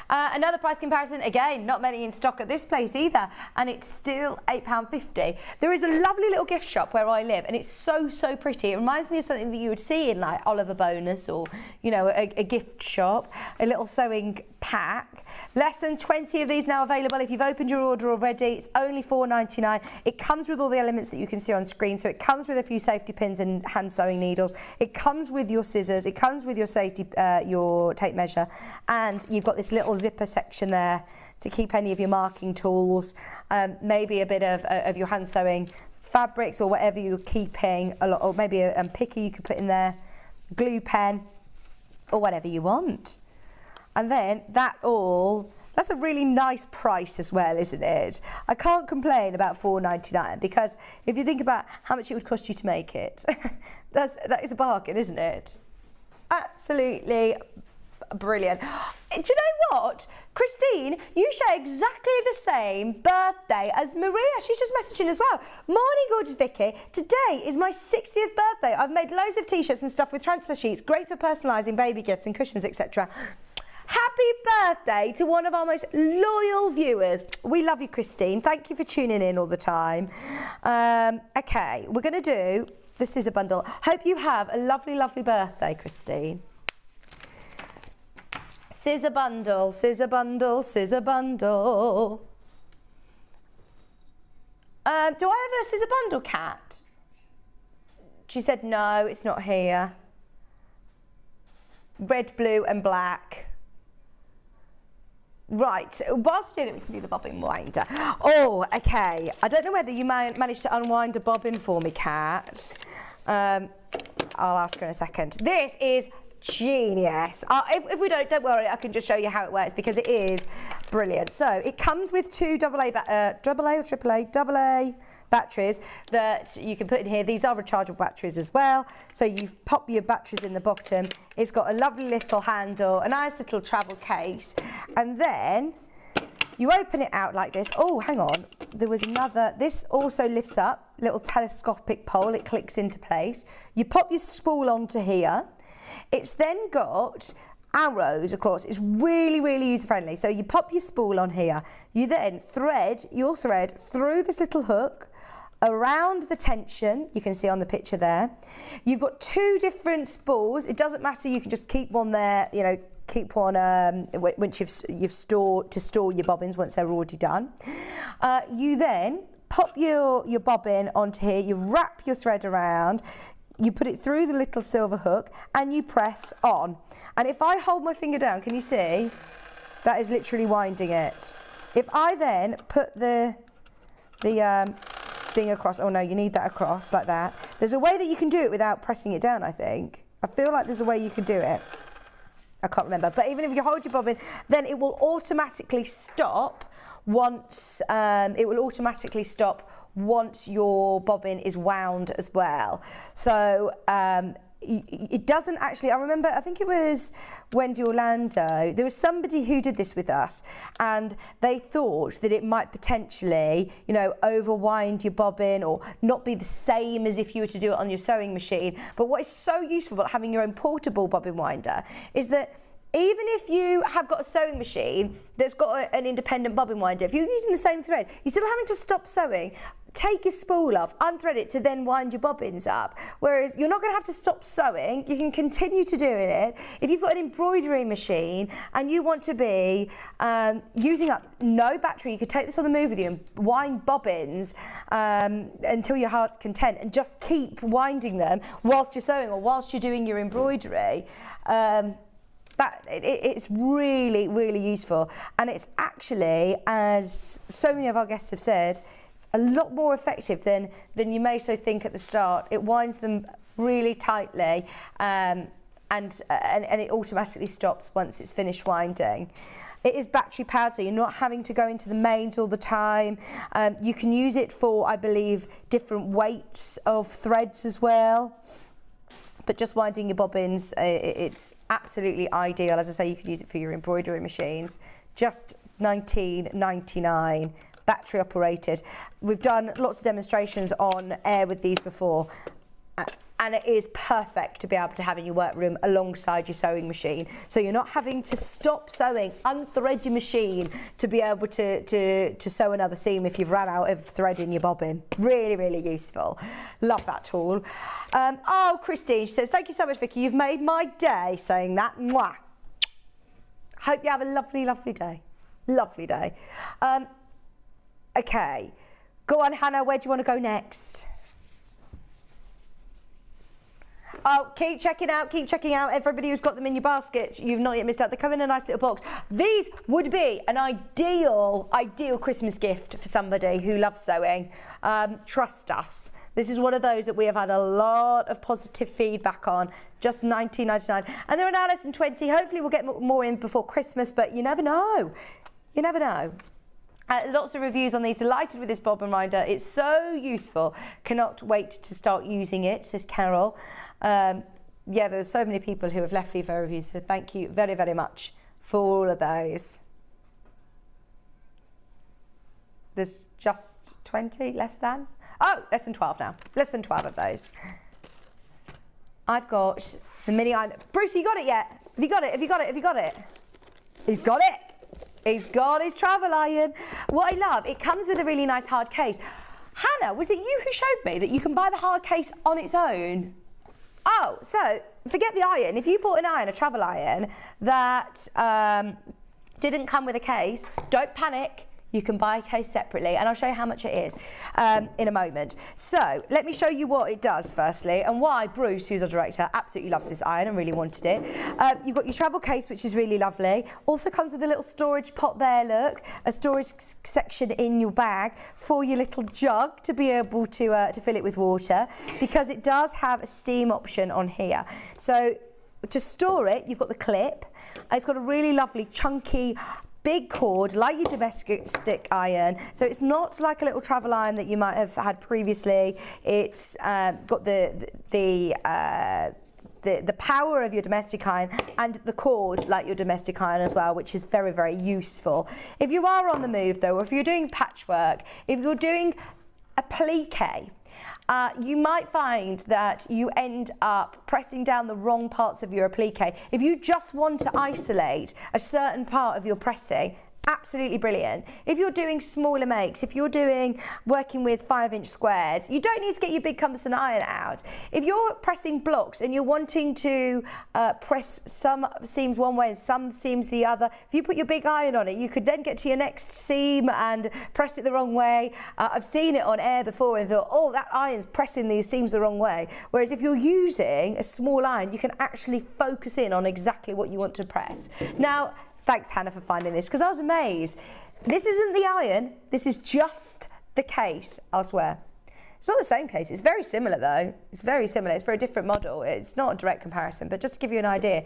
Another price comparison, again, not many in stock at this place either, and it's still £8.50. There is a lovely little gift shop where I live, and it's so, so pretty. It reminds me of something that you would see in like Oliver Bonus or, you know, a gift shop, a little sewing pack. Less than 20 of these now available. If you've opened your order already, it's only £4.99. It comes with all the elements that you can see on screen. So it comes with a few safety pins and hand sewing needles. It comes with your scissors. It comes with your your tape measure, and you've got this little zipper section there to keep any of your marking tools, maybe a bit of your hand sewing fabrics or whatever you're keeping, or maybe a picker you could put in there, glue pen, or whatever you want. And then that's a really nice price as well, isn't it? I can't complain about £4.99 because if you think about how much it would cost you to make it, that is a bargain, isn't it? Absolutely brilliant. Do you know what? Christine, you share exactly the same birthday as Maria. She's just messaging as well. Morning, gorgeous Vicky. Today is my 60th birthday. I've made loads of t-shirts and stuff with transfer sheets. Great for personalising baby gifts and cushions, etc. Happy birthday to one of our most loyal viewers. We love you, Christine. Thank you for tuning in all the time. Okay, we're going to do the scissor bundle. Hope you have a lovely, lovely birthday, Christine. Scissor bundle, scissor bundle, scissor bundle. Do I have a scissor bundle, Kat? She said no, it's not here. Red, blue and black. Right, whilst we're doing it, we can do the bobbin winder. Oh, okay. I don't know whether you managed to unwind a bobbin for me, Kat. I'll ask her in a second. This is genius. If we don't worry, I can just show you how it works because it is brilliant. So it comes with two AA batteries that you can put in here. These are rechargeable batteries as well. So you pop your batteries in the bottom. It's got a lovely little handle, a nice little travel case, and then you open it out like this. Oh, hang on. There was another. This also lifts up, little telescopic pole. It clicks into place. You pop your spool onto here. It's then got arrows across. It's really, really user friendly. So you pop your spool on here. You then thread your thread through this little hook around the tension. You can see on the picture there. You've got 2 different spools. It doesn't matter. You can just keep one there, you know, keep one once you've stored to store your bobbins once they're already done. You then pop your bobbin onto here. You wrap your thread around. You put it through the little silver hook and you press on. And if I hold my finger down, can you see? That is literally winding it. If I then put the thing across, oh no, you need that across like that. There's a way that you can do it without pressing it down, I think. I feel like there's a way you can do it. I can't remember. But even if you hold your bobbin, then it will automatically stop once once your bobbin is wound as well. So it doesn't actually, I remember, I think it was Wendy Orlando, there was somebody who did this with us and they thought that it might potentially, you know, overwind your bobbin or not be the same as if you were to do it on your sewing machine. But what is so useful about having your own portable bobbin winder is that even if you have got a sewing machine that's got an independent bobbin winder, if you're using the same thread, you're still having to stop sewing, take your spool off, unthread it to then wind your bobbins up. Whereas you're not going to have to stop sewing, you can continue to doing it. If you've got an embroidery machine and you want to be using up no battery, you could take this on the move with you and wind bobbins until your heart's content and just keep winding them whilst you're sewing or whilst you're doing your embroidery. It's really, really useful. And it's actually, as so many of our guests have said, it's a lot more effective than you may so think at the start. It winds them really tightly and it automatically stops once it's finished winding. It is battery powered, so you're not having to go into the mains all the time. You can use it for, I believe, different weights of threads as well. But just winding your bobbins, it's absolutely ideal. As I say, you can use it for your embroidery machines. Just $19.99, battery operated. We've done lots of demonstrations on air with these before. And it is perfect to be able to have in your workroom alongside your sewing machine. So you're not having to stop sewing, unthread your machine to be able to sew another seam if you've run out of thread in your bobbin. Really, really useful. Love that tool. Oh, Christine, she says, thank you so much, Vicky. You've made my day saying that. Mwah. Hope you have a lovely, lovely day. Lovely day. Okay. Go on, Hannah, where do you want to go next? Oh, keep checking out everybody who's got them in your basket. You've not yet missed out. They come in a nice little box. These would be an ideal Christmas gift for somebody who loves sewing. Trust us. This is one of those that we have had a lot of positive feedback on. Just $19.99. And they're now less than 20. Hopefully we'll get more in before Christmas, but you never know. You never know. Lots of reviews on these. Delighted with this bobbin winder. It's so useful. Cannot wait to start using it, says Carol. Yeah, there's so many people who have left Vivo reviews, so thank you very, very much for all of those. There's just 20, less than? Oh, less than 12 now. Less than 12 of those. I've got the mini iron. Bruce, you got it yet? Have you got it? Have you got it? Have you got it? He's got it. He's got his travel iron. What I love, it comes with a really nice hard case. Hannah, was it you who showed me that you can buy the hard case on its own? Oh, so forget the iron. If you bought an iron, a travel iron, that didn't come with a case, don't panic. You can buy a case separately, and I'll show you how much it is in a moment. So let me show you what it does firstly, and why Bruce, who's our director, absolutely loves this iron and really wanted it. You've got your travel case, which is really lovely. Also comes with a little storage pot there, look, a storage section in your bag for your little jug to be able to fill it with water, because it does have a steam option on here. So to store it, you've got the clip. It's got a really lovely chunky big cord like your domestic stick iron, so it's not like a little travel iron that you might have had previously. It's got the power of your domestic iron and the cord like your domestic iron as well, which is very, very useful. If you are on the move though, or if you're doing patchwork, if you're doing applique. You might find that you end up pressing down the wrong parts of your applique. If you just want to isolate a certain part of your pressing, absolutely brilliant. If you're doing smaller makes, if you're working with 5-inch squares, you don't need to get your big compass and iron out. If you're pressing blocks and you're wanting to press some seams one way and some seams the other, if you put your big iron on it, you could then get to your next seam and press it the wrong way. I've seen it on air before and thought, oh, that iron's pressing these seams the wrong way. Whereas if you're using a small iron, you can actually focus in on exactly what you want to press. Now, thanks, Hannah, for finding this, because I was amazed. This isn't the iron, this is just the case, I'll swear. It's not the same case, it's very similar though. It's very similar, it's for a different model. It's not a direct comparison, but just to give you an idea.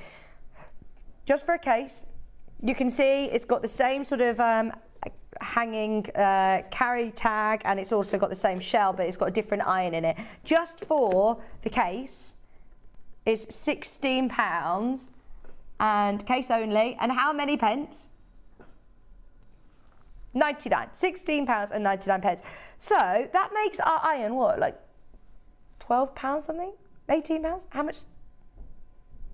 Just for a case, you can see it's got the same sort of hanging carry tag, and it's also got the same shell, but it's got a different iron in it. Just for the case, it's £16. And case only, and how many pence? 99, £16 and 99 pence. So that makes our iron what, like £12 something? £18? How much?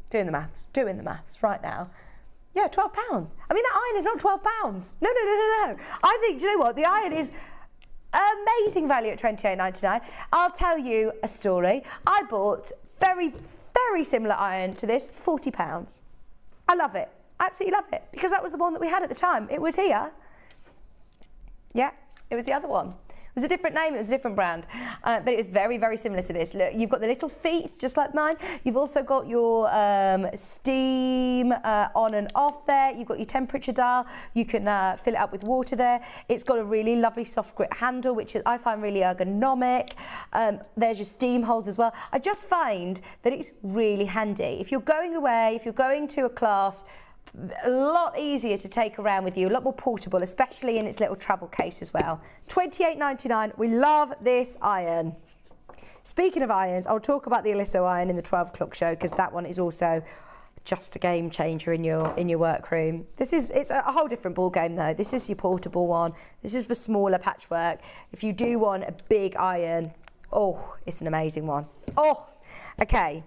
Doing the maths right now. Yeah, £12. I mean, that iron is not £12. No. I think, do you know what? The iron is amazing value at £28.99. I'll tell you a story. I bought very, very similar iron to this, £40. I love it. I absolutely love it because that was the one that we had at the time. It was here. Yeah, it was the other one. It was a different name, it was a different brand, but it is very, very similar to this. Look, you've got the little feet, just like mine. You've also got your steam on and off there. You've got your temperature dial. You can fill it up with water there. It's got a really lovely soft grip handle, which I find really ergonomic. There's your steam holes as well. I just find that it's really handy. If you're going away, if you're going to a class, a lot easier to take around with you, a lot more portable, especially in its little travel case as well. £28.99. We love this iron. Speaking of irons, I'll talk about the Aliso iron in the 12 o'clock show because that one is also just a game changer in your workroom. It's a whole different ball game though. This is your portable one. This is for smaller patchwork. If you do want a big iron, oh, it's an amazing one. Oh, okay.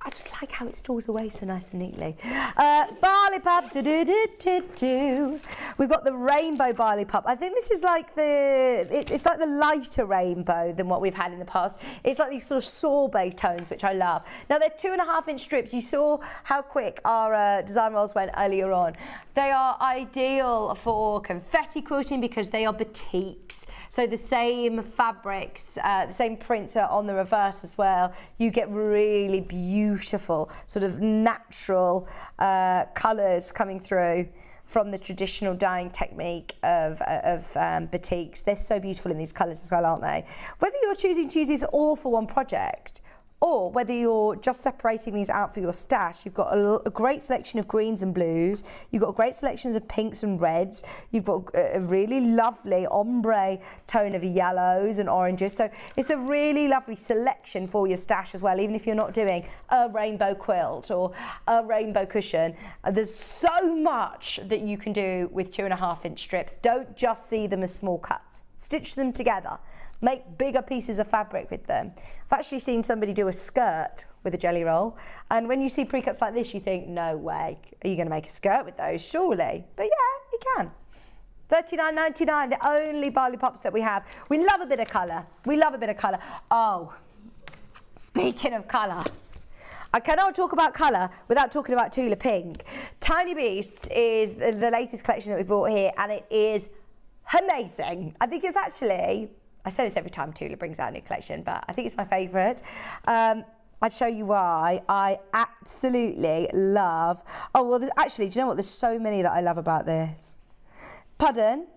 I just like how it stores away so nice and neatly. Barley Pop, do-do-do-do-do. We've got the rainbow Barley Pop. I think this is like it's like the lighter rainbow than what we've had in the past. It's like these sort of sorbet tones, which I love. Now they're 2.5-inch strips. You saw how quick our design rolls went earlier on. They are ideal for confetti quilting because they are batiks. So the same fabrics, the same prints are on the reverse as well. You get really beautiful, sort of natural colours coming through from the traditional dyeing technique of batiks. They're so beautiful in these colours as well, aren't they? Whether you're choosing to use these all for one project or whether you're just separating these out for your stash, you've got a great selection of greens and blues, you've got great selections of pinks and reds, you've got a really lovely ombre tone of yellows and oranges, so it's a really lovely selection for your stash as well, even if you're not doing a rainbow quilt or a rainbow cushion. There's so much that you can do with 2.5-inch strips. Don't just see them as small cuts. Stitch them together. Make bigger pieces of fabric with them. I've actually seen somebody do a skirt with a jelly roll, and when you see pre-cuts like this, you think, no way, are you going to make a skirt with those? Surely. But yeah, you can. $39.99, the only Barley Pops that we have. We love a bit of colour. We love a bit of colour. Oh, speaking of colour, I cannot talk about colour without talking about Tula Pink. Tiny Beasts is the latest collection that we bought here, and it is amazing. I think it's actually, I say this every time Tula brings out a new collection, but I think it's my favourite. I'd show you why. I absolutely love, oh, well, actually, do you know what? There's so many that I love about this. Pardon?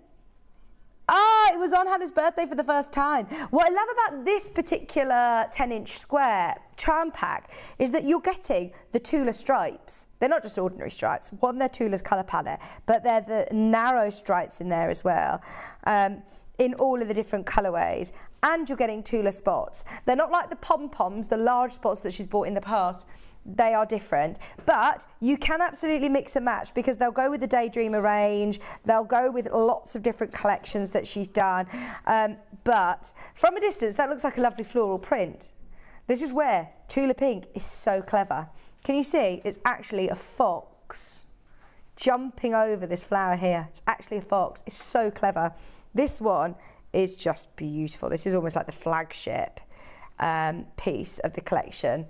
Ah, it was on Hannah's birthday for the first time. What I love about this particular 10-inch square charm pack is that you're getting the Tula stripes. They're not just ordinary stripes. One, they're Tula's colour palette, but they're the narrow stripes in there as well. In all of the different colourways, and you're getting Tula spots. They're not like the pom-poms, the large spots that she's bought in the past. they are different, but you can absolutely mix and match because they'll go with the Daydreamer range, they'll go with lots of different collections that she's done, but from a distance that looks like a lovely floral print. This is where Tulip Ink is so clever. Can you see? It's actually a fox jumping over this flower here. It's actually a fox. It's so clever. This one is just beautiful. This is almost like the flagship piece of the collection.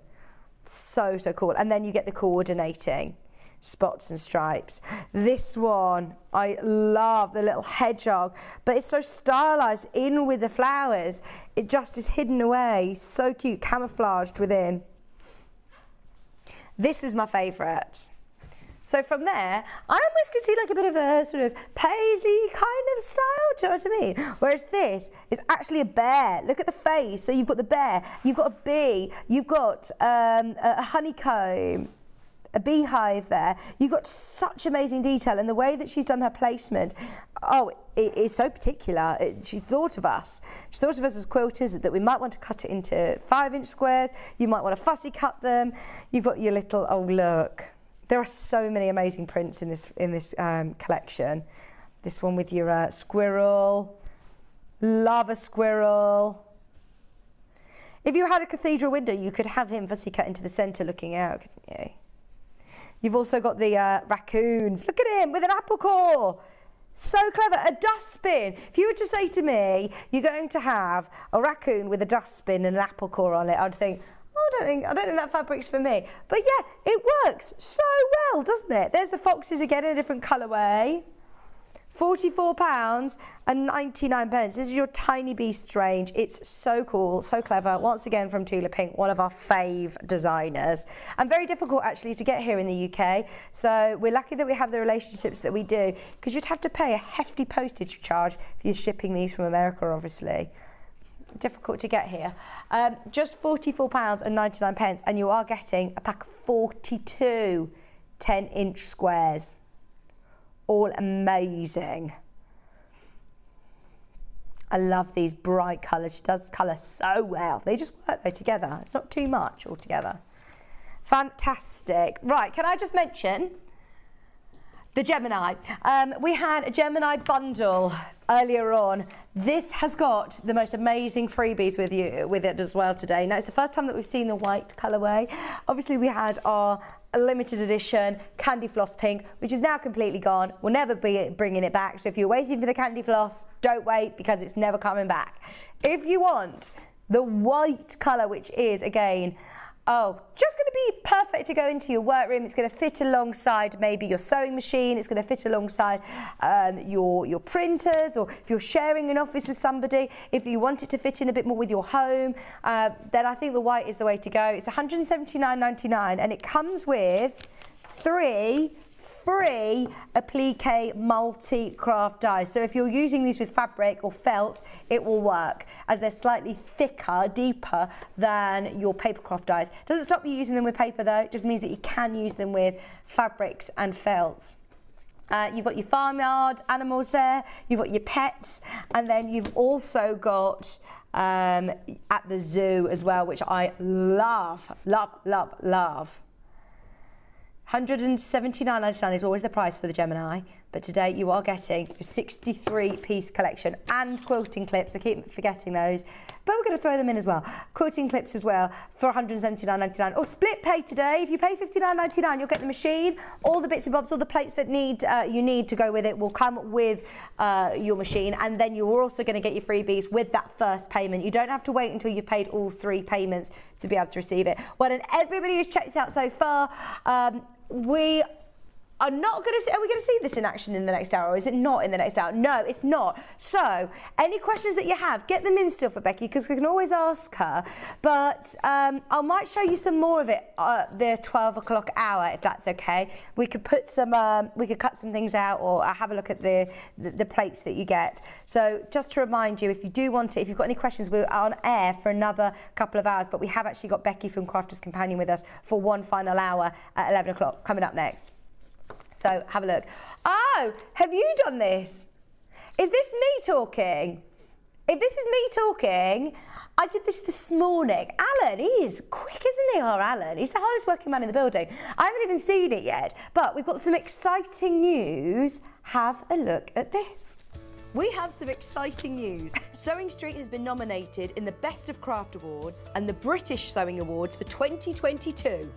So cool. And then you get the coordinating spots and stripes. This one, I love the little hedgehog, but it's so stylized in with the flowers. It just is hidden away. So cute, camouflaged within. This is my favorite. So from there, I almost could see like a bit of a sort of paisley kind of style, do you know what I mean? Whereas this is actually a bear. Look at the face. So you've got the bear, you've got a bee, you've got a honeycomb, a beehive there. You've got such amazing detail, and the way that she's done her placement, oh, it is so particular. She thought of us. She thought of us as quilters, that we might want to cut it into 5-inch squares. You might want to fussy cut them. You've got your little, oh look. There are so many amazing prints in this collection. This one with your squirrel, love a squirrel. If you had a cathedral window, you could have him fussy cut into the centre looking out, couldn't you? You've also got the raccoons. Look at him with an apple core. So clever, a dustbin. If you were to say to me, you're going to have a raccoon with a dustbin and an apple core on it, I'd think, I don't think that fabric's for me. But yeah, it works so well, doesn't it? There's the foxes again in a different colourway. £44 and 99 pence. This is your Tiny Beast range. It's so cool, so clever. Once again from Tulip Ink, one of our fave designers. And very difficult actually to get here in the UK. So we're lucky that we have the relationships that we do, because you'd have to pay a hefty postage charge if you're shipping these from America, obviously. Difficult to get here. Just £44 and 99 pence, and you are getting a pack of 42 10-inch squares. All amazing. I love these bright colours. She does colour so well. They just work though together. It's not too much altogether. Fantastic. Right, can I just mention the Gemini? We had a Gemini bundle earlier on. This has got the most amazing freebies with it as well today. Now, it's the first time that we've seen the white colourway. Obviously, we had our limited edition candy floss pink, which is now completely gone. We'll never be bringing it back. So if you're waiting for the candy floss, don't wait, because it's never coming back. If you want the white colour, which is, again, oh, just going to be perfect to go into your workroom. It's going to fit alongside maybe your sewing machine. It's going to fit alongside your printers, or if you're sharing an office with somebody, if you want it to fit in a bit more with your home, then I think the white is the way to go. It's £179.99, and it comes with 3 free applique multi-craft dies. So if you're using these with fabric or felt, it will work, as they're slightly thicker, deeper than your papercraft dies. Doesn't stop you using them with paper though, it just means that you can use them with fabrics and felts. You've got your farmyard animals there, you've got your pets, and then you've also got at the zoo as well, which I love, love, love, love. £179.99 is always the price for the Gemini, but today you are getting a 63-piece collection and quilting clips. I keep forgetting those, but we're going to throw them in as well. Quilting clips as well for £179.99, or split pay today. If you pay £59.99, you'll get the machine, all the bits and bobs, all the plates that you need to go with it will come with your machine, and then you're also going to get your freebies with that first payment. You don't have to wait until you've paid all 3 payments to be able to receive it. Well, and everybody who's checked it out so far, we are not going to see, are we going to see this in action in the next hour, or is it not in the next hour? No, it's not. So any questions that you have, get them in still for Becky, because we can always ask her. But I might show you some more of it the 12 o'clock hour, if that's okay. We could put some, we could cut some things out, or have a look at the plates that you get. So just to remind you, if you do want it, if you've got any questions, we're on air for another couple of hours, but we have actually got Becky from Crafter's Companion with us for one final hour at 11 o'clock coming up next. So have a look. Oh, have you done this? Is this me talking? If this is me talking, I did this morning. Alan, he is quick, isn't he, our Alan? He's the hardest working man in the building. I haven't even seen it yet, but we've got some exciting news. Have a look at this. We have some exciting news. Sewing Street has been nominated in the Best of Craft Awards and the British Sewing Awards for 2022.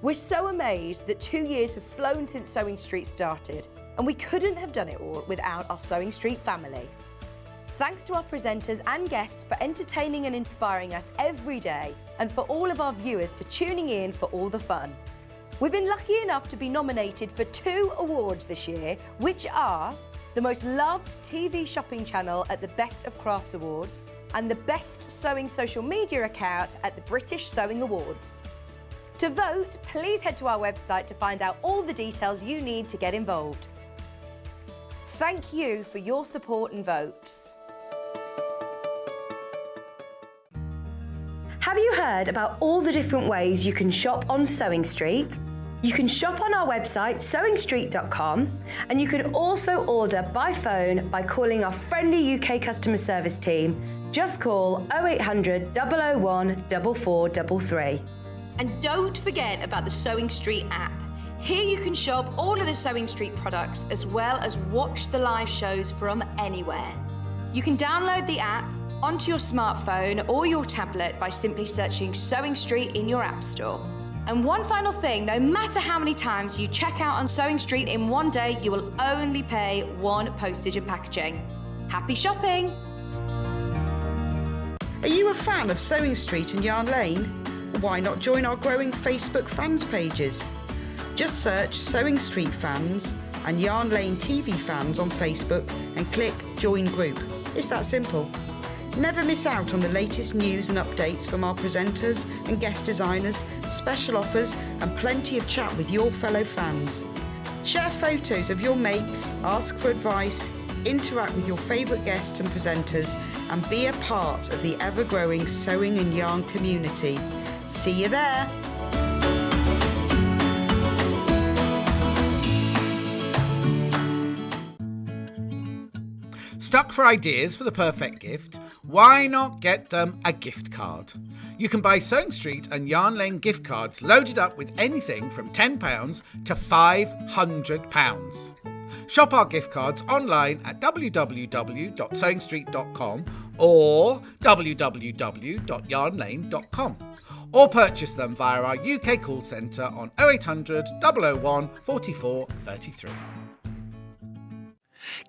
We're so amazed that 2 years have flown since Sewing Street started, and we couldn't have done it all without our Sewing Street family. Thanks to our presenters and guests for entertaining and inspiring us every day, and for all of our viewers for tuning in for all the fun. We've been lucky enough to be nominated for 2 awards this year, which are the most loved TV shopping channel at the Best of Crafts Awards and the best sewing social media account at the British Sewing Awards. To vote, please head to our website to find out all the details you need to get involved. Thank you for your support and votes. Have you heard about all the different ways you can shop on Sewing Street? You can shop on our website, sewingstreet.com, and you can also order by phone by calling our friendly UK customer service team. Just call 0800 001 4433. And don't forget about the Sewing Street app. Here you can shop all of the Sewing Street products as well as watch the live shows from anywhere. You can download the app onto your smartphone or your tablet by simply searching Sewing Street in your app store. And one final thing, no matter how many times you check out on Sewing Street in one day, you will only pay 1 postage and packaging. Happy shopping! Are you a fan of Sewing Street and Yarn Lane? Why not join our growing Facebook fans pages? Just search Sewing Street fans and Yarn Lane TV fans on Facebook and click Join Group. It's that simple. Never miss out on the latest news and updates from our presenters and guest designers, special offers and plenty of chat with your fellow fans. Share photos of your makes, ask for advice, interact with your favourite guests and presenters and be a part of the ever-growing sewing and yarn community. See you there! Stuck for ideas for the perfect gift? Why not get them a gift card? You can buy Sewing Street and Yarn Lane gift cards loaded up with anything from £10 to £500. Shop our gift cards online at www.sewingstreet.com or www.yarnlane.com, or purchase them via our UK call centre on 0800 001 44 33.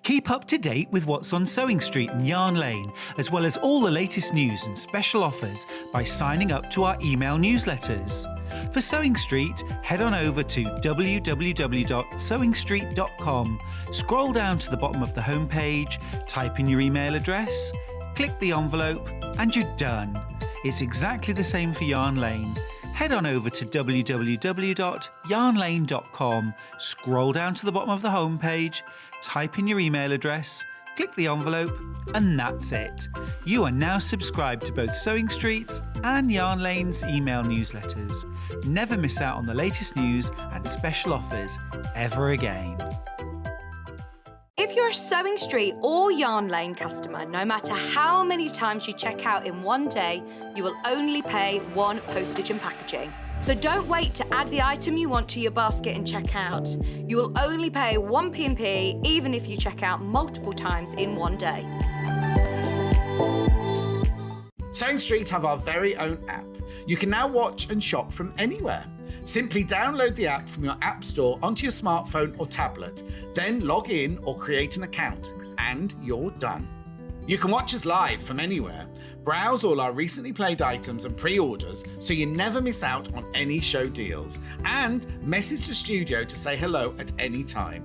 Keep up to date with what's on Sewing Street and Yarn Lane, as well as all the latest news and special offers by signing up to our email newsletters. For Sewing Street, head on over to www.sewingstreet.com, scroll down to the bottom of the homepage, type in your email address, click the envelope, and you're done. It's exactly the same for Yarn Lane. Head on over to www.yarnlane.com, scroll down to the bottom of the homepage, type in your email address, click the envelope, and that's it. You are now subscribed to both Sewing Street's and Yarn Lane's email newsletters. Never miss out on the latest news and special offers ever again. If you're a Sewing Street or Yarn Lane customer, no matter how many times you check out in one day, you will only pay 1 postage and packaging. So don't wait to add the item you want to your basket and check out. You will only pay 1 P&P even if you check out multiple times in one day. Sewing Street have our very own app. You can now watch and shop from anywhere. Simply download the app from your app store onto your smartphone or tablet, then log in or create an account, and you're done. You can watch us live from anywhere, browse all our recently played items and pre-orders so you never miss out on any show deals, and message the studio to say hello at any time.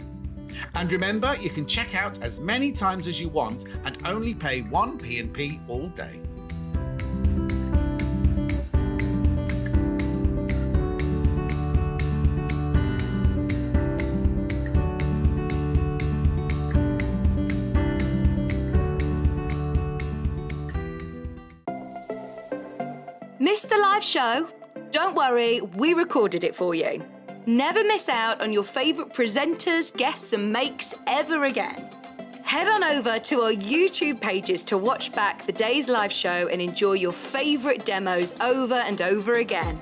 And remember, you can check out as many times as you want and only pay 1 P&P all day. Missed the live show? Don't worry, we recorded it for you. Never miss out on your favourite presenters, guests and makes ever again. Head on over to our YouTube pages to watch back the day's live show and enjoy your favourite demos over and over again.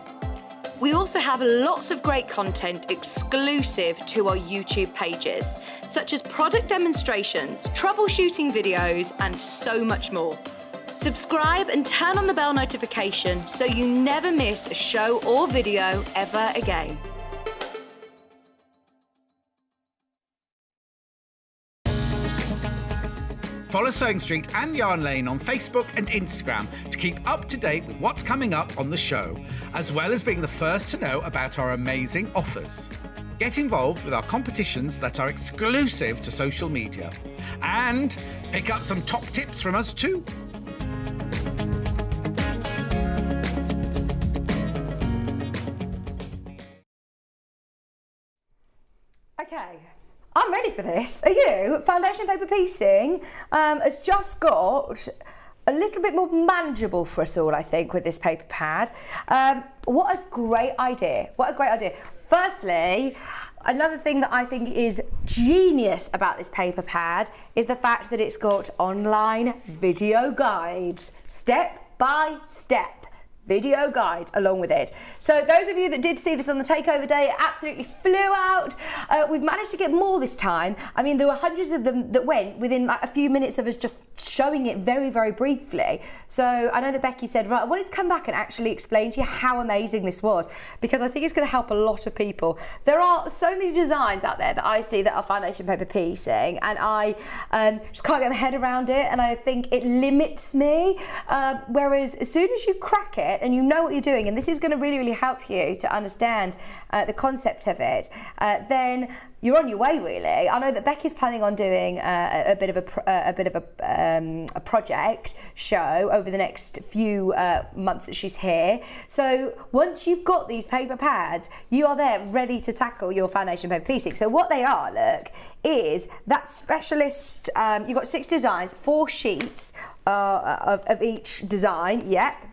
We also have lots of great content exclusive to our YouTube pages, such as product demonstrations, troubleshooting videos, and so much more. Subscribe and turn on the bell notification so you never miss a show or video ever again. Follow Sewing Street and Yarn Lane on Facebook and Instagram to keep up to date with what's coming up on the show, as well as being the first to know about our amazing offers. Get involved with our competitions that are exclusive to social media. And pick up some top tips from us too. Okay, I'm ready for this. Are you? Foundation paper piecing has just got a little bit more manageable for us all, I think, with this paper pad. What a great idea. What a great idea. Firstly, another thing that I think is genius about this paper pad is the fact that it's got online video guides, step by step. Video guides along with it. So those of you that did see this on the takeover day, it absolutely flew out. We've managed to get more this time. I mean, there were hundreds of them that went within like a few minutes of us just showing it very, very briefly. So I know that Becky said, right, I wanted to come back and actually explain to you how amazing this was, because I think it's going to help a lot of people. There are so many designs out there that I see that are foundation paper piecing, and I just can't get my head around it, and I think it limits me. Whereas as soon as you crack it, and you know what you're doing, and this is going to really, really help you to understand the concept of it, then you're on your way, really. I know that Becky's planning on doing a bit of a project show over the next few months that she's here. So once you've got these paper pads, you are there ready to tackle your foundation paper piecing. So what they are, look, is that specialist. You've got 6 designs, 4 sheets of each design. Yep.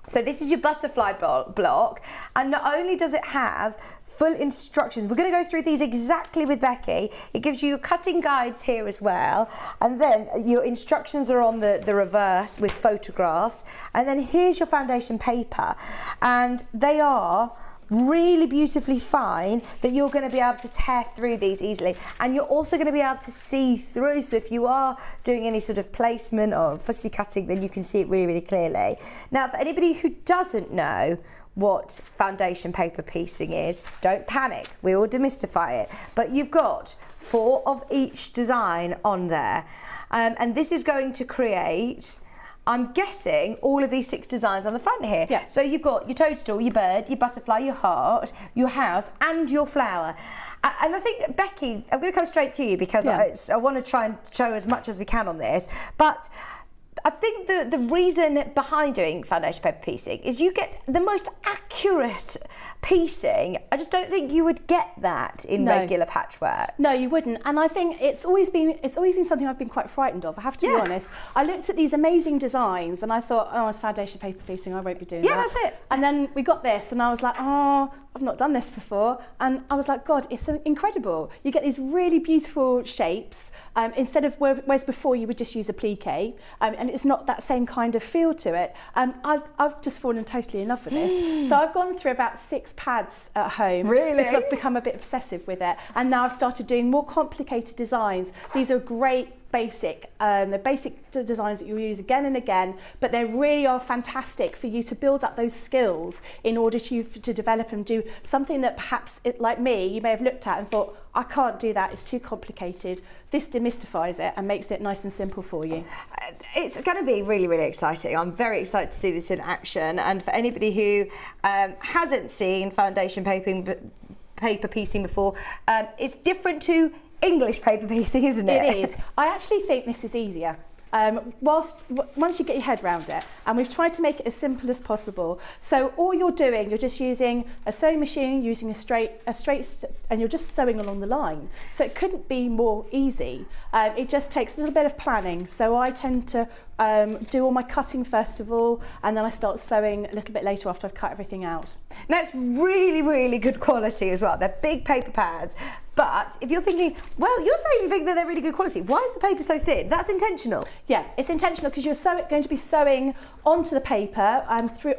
So this is your butterfly block, and not only does it have full instructions, we're going to go through these exactly with Becky. It gives you cutting guides here as well, and then your instructions are on the reverse with photographs, and then here's your foundation paper, and they are really beautifully fine that you're going to be able to tear through these easily, and you're also going to be able to see through, so if you are doing any sort of placement or fussy cutting, then you can see it really, really clearly. Now, for anybody who doesn't know what foundation paper piecing is, don't panic, we will demystify it, but you've got 4 of each design on there, and this is going to create, I'm guessing, all of these 6 designs on the front here. Yeah. So you've got your toadstool, your bird, your butterfly, your heart, your house, and your flower. And I think, Becky, I'm going to come straight to you because I want to try and show as much as we can on this. But I think the reason behind doing foundation paper piecing is you get the most accurate piecing. I just don't think you would get that in regular patchwork. No, you wouldn't. And I think it's always been something I've been quite frightened of, I have to be honest. I looked at these amazing designs and I thought, oh, it's foundation paper piecing, I won't be doing that. Yeah, that's it. And then we got this and I was like, oh, I've not done this before. And I was like, God, it's so incredible. You get these really beautiful shapes instead of whereas before you would just use a plique, and it's not that same kind of feel to it. I've just fallen totally in love with this. So I've gone through about 6 pads at home. Really? Because I've become a bit obsessive with it. And now I've started doing more complicated designs. These are great basic, the basic designs that you'll use again and again, but they really are fantastic for you to build up those skills in order to develop and do something that perhaps, like me, you may have looked at and thought, I can't do that, it's too complicated. This demystifies it and makes it nice and simple for you. It's going to be really, really exciting. I'm very excited to see this in action, and for anybody who hasn't seen foundation paper piecing before, it's different to English paper piecing, isn't it? It is. I actually think this is easier. Once you get your head around it, and we've tried to make it as simple as possible. So all you're doing, you're just using a sewing machine, using a straight, and you're just sewing along the line. So it couldn't be more easy. It just takes a little bit of planning. So I tend to do all my cutting first of all, and then I start sewing a little bit later after I've cut everything out. Now it's really, really good quality as well. They're big paper pads, But if you're thinking, well, you're saying you think that they're really good quality, why is the paper so thin? That's intentional. Yeah, it's intentional because you're going to be sewing onto the paper,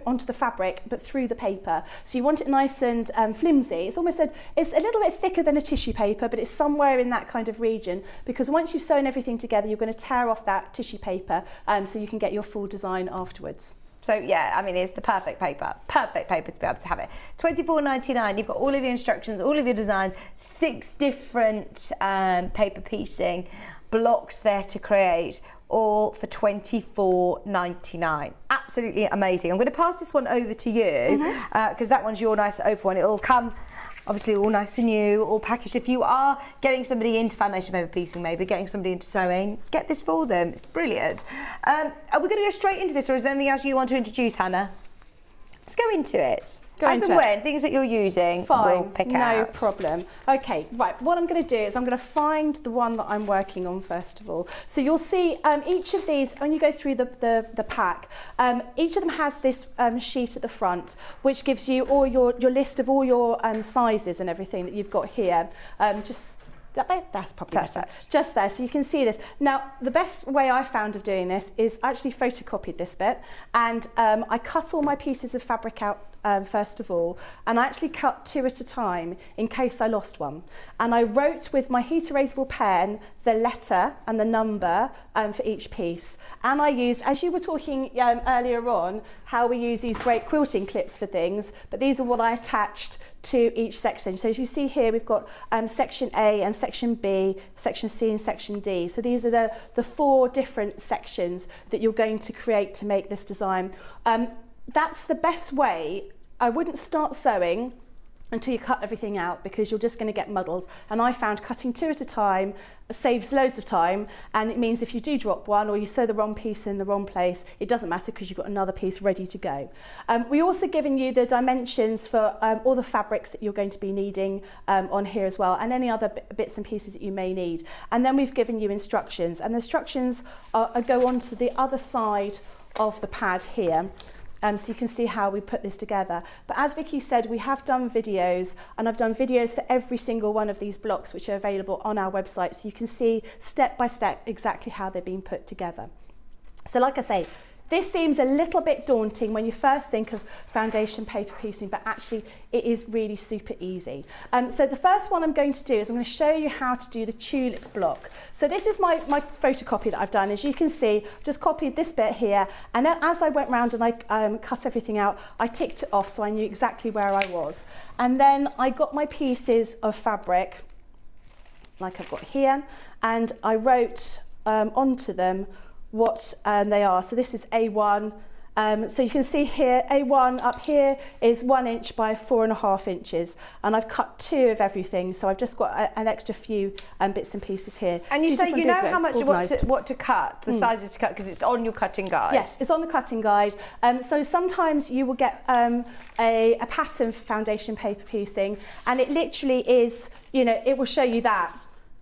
onto the fabric, but through the paper. So you want it nice and flimsy. It's almost it's a little bit thicker than a tissue paper, but it's somewhere in that kind of region, because once you've sewn everything together, you're going to tear off that tissue paper, so you can get your full design afterwards. So yeah, I mean, it's the perfect paper to be able to have it. £24.99, you've got all of your instructions, all of your designs, 6 different paper piecing blocks there to create, all for £24.99. Absolutely amazing. I'm going to pass this one over to you, because that one's your nice open one. It'll come obviously all nice and new, all packaged. If you are getting somebody into foundation paper piecing, maybe getting somebody into sewing, get this for them. It's brilliant. Are we going to go straight into this, or is there anything else you want to introduce, Hannah? Let's go into it. As and when things that you're using, we'll pick out. No problem. Okay, right. What I'm going to do is I'm going to find the one that I'm working on first of all. So you'll see each of these, when you go through the pack, each of them has this sheet at the front, which gives you all your list of all your sizes and everything that you've got here. That's probably better. Just there, so you can see this. Now, the best way I found of doing this is actually photocopied this bit, and I cut all my pieces of fabric out first of all, and I actually cut 2 at a time in case I lost one. And I wrote with my heat erasable pen the letter and the number for each piece. And I used, as you were talking earlier on, how we use these great quilting clips for things, but these are what I attached to each section. So as you see here, we've got section A and section B, section C and section D. So these are the 4 different sections that you're going to create to make this design. That's the best way. I wouldn't start sewing until you cut everything out, because you're just going to get muddled. And I found cutting 2 at a time saves loads of time, and it means if you do drop one or you sew the wrong piece in the wrong place, it doesn't matter because you've got another piece ready to go. We also given you the dimensions for all the fabrics that you're going to be needing on here as well, and any other bits and pieces that you may need. And then we've given you instructions, and the instructions go on to the other side of the pad here. So you can see how we put this together. But as Vicky said, we have done videos, and I've done videos for every single one of these blocks, which are available on our website, so you can see step by step exactly how they're being put together. So like I say, this seems a little bit daunting when you first think of foundation paper piecing, but actually it is really super easy. So the first one I'm going to do is I'm going to show you how to do the tulip block. So this is my photocopy that I've done. As you can see, just copied this bit here, and then as I went round and I cut everything out, I ticked it off so I knew exactly where I was. And then I got my pieces of fabric, like I've got here, and I wrote onto them what they are. So this is A1. So you can see here, A1 up here is 1 inch by 4.5 inches, and I've cut 2 of everything, so I've just got an extra few bits and pieces here. And you say you know how much what to cut, the sizes to cut, because it's on your cutting guide. Yes, it's on the cutting guide. So sometimes you will get a pattern for foundation paper piecing, and it literally is, you know, it will show you that,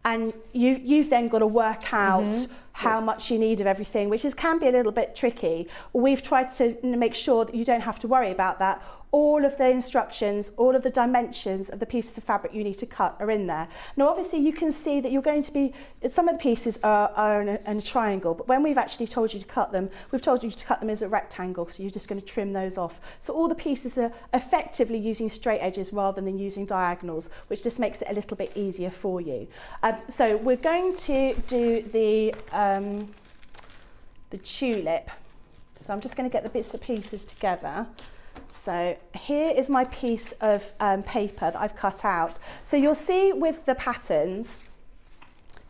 and you've then got to work out how much you need of everything, which can be a little bit tricky. We've tried to make sure that you don't have to worry about that. All of the instructions, all of the dimensions of the pieces of fabric you need to cut are in there. Now, obviously, you can see that you're going to be, some of the pieces are in a triangle, but when we've actually told you to cut them, we've told you to cut them as a rectangle, so you're just going to trim those off. So all the pieces are effectively using straight edges rather than using diagonals, which just makes it a little bit easier for you. So we're going to do the tulip. So I'm just going to get the bits and pieces together. So here is my piece of paper that I've cut out. So you'll see with the patterns,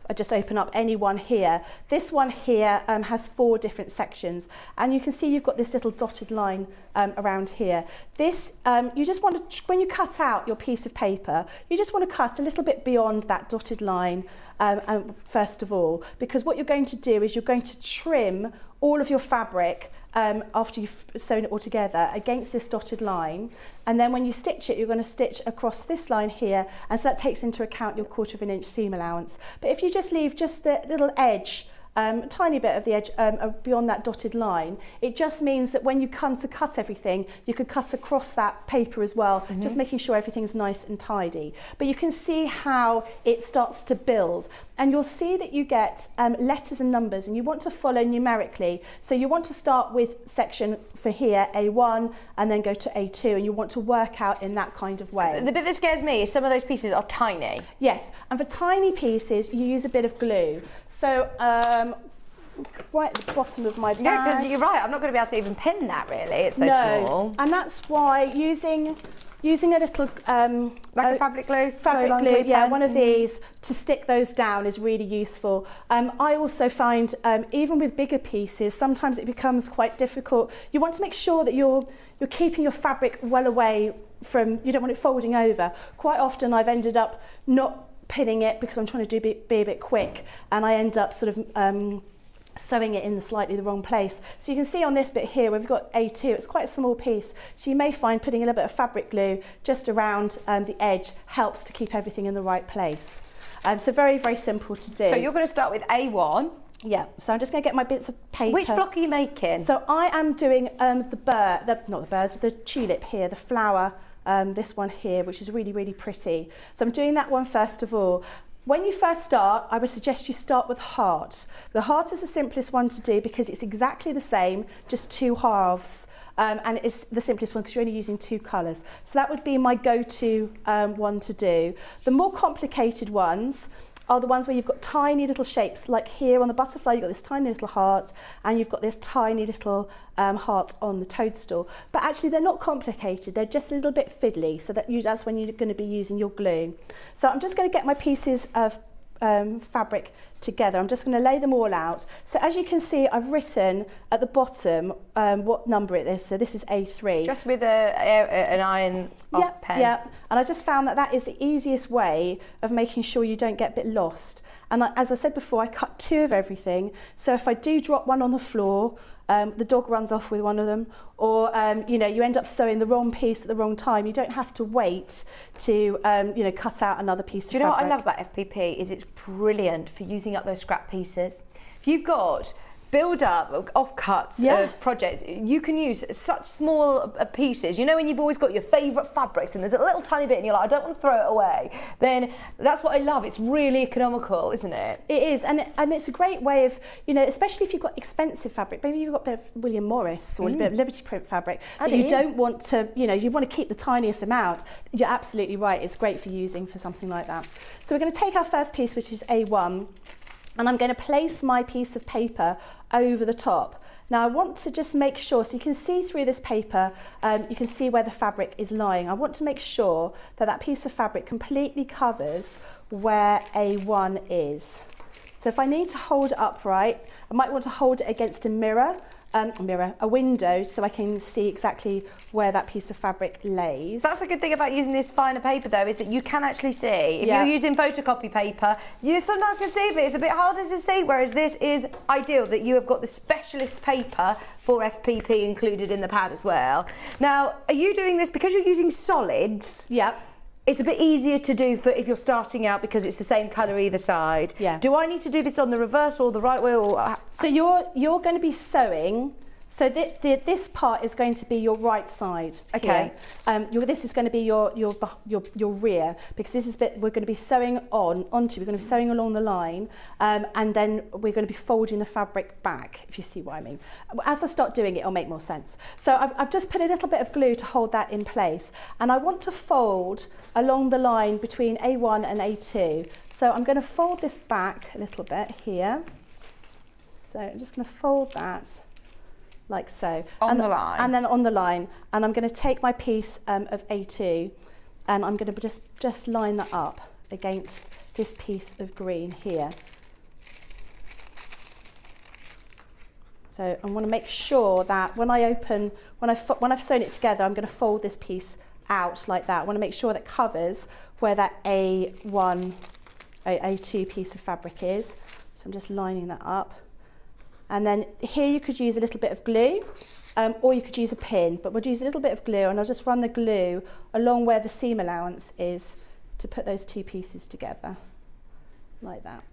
I just open up any one here. This one here has 4 different sections, and you can see you've got this little dotted line around here. This, you just want to, when you cut out your piece of paper, you just want to cut a little bit beyond that dotted line first of all, because what you're going to do is you're going to trim all of your fabric after you've sewn it all together against this dotted line, and then when you stitch it, you're going to stitch across this line here, and so that takes into account your 1/4 inch seam allowance. But if you just leave just the little edge a tiny bit of the edge beyond that dotted line, it just means that when you come to cut everything, you could cut across that paper as well, just making sure everything's nice and tidy. But you can see how it starts to build, and you'll see that you get letters and numbers, and you want to follow numerically. So you want to start with section for here, A1, and then go to A2, and you want to work out in that kind of way. The bit that scares me is some of those pieces are tiny. Yes, and for tiny pieces, you use a bit of glue. So right at the bottom of my bag. Yeah, because you're right, I'm not going to be able to even pin that really, it's so small. And that's why using a little like a fabric glue, fabric glue, yeah, one of these to stick those down is really useful. I also find even with bigger pieces, sometimes it becomes quite difficult. You want to make sure that you're keeping your fabric well away from, you don't want it folding over. Quite often I've ended up not pinning it because I'm trying to be a bit quick, and I end up sort of sewing it in the wrong place. So you can see on this bit here, we've got A2, it's quite a small piece. So you may find putting a little bit of fabric glue just around the edge helps to keep everything in the right place. So very, very simple to do. So you're going to start with A1. Yeah, so I'm just going to get my bits of paper. Which block are you making? So I am doing the tulip here, the flower, this one here, which is really, really pretty. So I'm doing that one first of all. When you first start, I would suggest you start with heart. The heart is the simplest one to do because it's exactly the same, just two halves. And it's the simplest one because you're only using two colours. So that would be my go-to one to do. The more complicated ones are the ones where you've got tiny little shapes, like here on the butterfly you've got this tiny little heart, and you've got this tiny little heart on the toadstool. But actually they're not complicated, they're just a little bit fiddly, so that's when you're going to be using your glue. So I'm just going to get my pieces of fabric together. I'm just going to lay them all out. So as you can see, I've written at the bottom what number it is. So this is A3. Just with an iron off pen. Yeah, and I just found that is the easiest way of making sure you don't get a bit lost. And as I said before, I cut two of everything. So if I do drop one on the floor, the dog runs off with one of them, or you end up sewing the wrong piece at the wrong time. You don't have to wait to cut out another piece of fabric. Do you know what I love about FPP is it's brilliant for using up those scrap pieces. If you've got build up offcuts of projects, you can use such small pieces. You know, when you've always got your favourite fabrics and there's a little tiny bit and you're like, I don't want to throw it away, then that's what I love. It's really economical, isn't it? It is, and it's a great way of, especially if you've got expensive fabric, maybe you've got a bit of William Morris or a bit of Liberty print fabric, but you don't want to, you want to keep the tiniest amount. You're absolutely right, it's great for using for something like that. So we're going to take our first piece, which is A1, and I'm going to place my piece of paper over the top. Now I want to just make sure, so you can see through this paper, you can see where the fabric is lying. I want to make sure that piece of fabric completely covers where A1 is. So if I need to hold it upright, I might want to hold it against a a window, so I can see exactly where that piece of fabric lays. That's a good thing about using this finer paper though, is that you can actually see. If you're using photocopy paper, you sometimes can see, but it's a bit harder to see, whereas this is ideal that you have got the specialist paper for FPP included in the pad as well. Now, are you doing this because you're using solids? Yep. It's a bit easier to do for if you're starting out because it's the same colour either side. Yeah. Do I need to do this on the reverse or the right way? Or so you're going to be sewing. So this part is going to be your right side. Okay. This is going to be your rear, because this is bit we're going to be sewing onto. We're going to be sewing along the line, and then we're going to be folding the fabric back. If you see what I mean. As I start doing it, it'll make more sense. So I've just put a little bit of glue to hold that in place, and I want to fold along the line between A1 and A2. So I'm going to fold this back a little bit here. So I'm just going to fold that like so. On the line. And then on the line. And I'm going to take my piece of A2 and I'm going to just line that up against this piece of green here. So I want to make sure that when I've sewn it together, I'm going to fold this piece out like that. I want to make sure that covers where that A2 piece of fabric is. So I'm just lining that up. And then here you could use a little bit of glue, or you could use a pin, but we'll use a little bit of glue, and I'll just run the glue along where the seam allowance is to put those two pieces together, like that.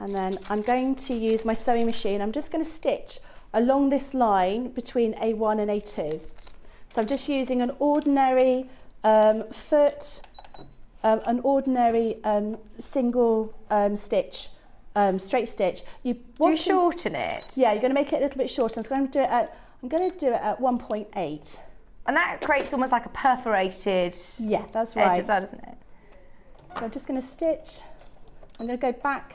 And then I'm going to use my sewing machine. I'm just going to stitch along this line between A1 and A2. So I'm just using an ordinary foot, an ordinary single stitch, straight stitch. Do you shorten it? Yeah, you're going to make it a little bit shorter. So I'm going to do it at 1.8. And that creates almost like a perforated yeah, that's right. edge as well, doesn't it? So I'm just going to stitch. I'm going to go back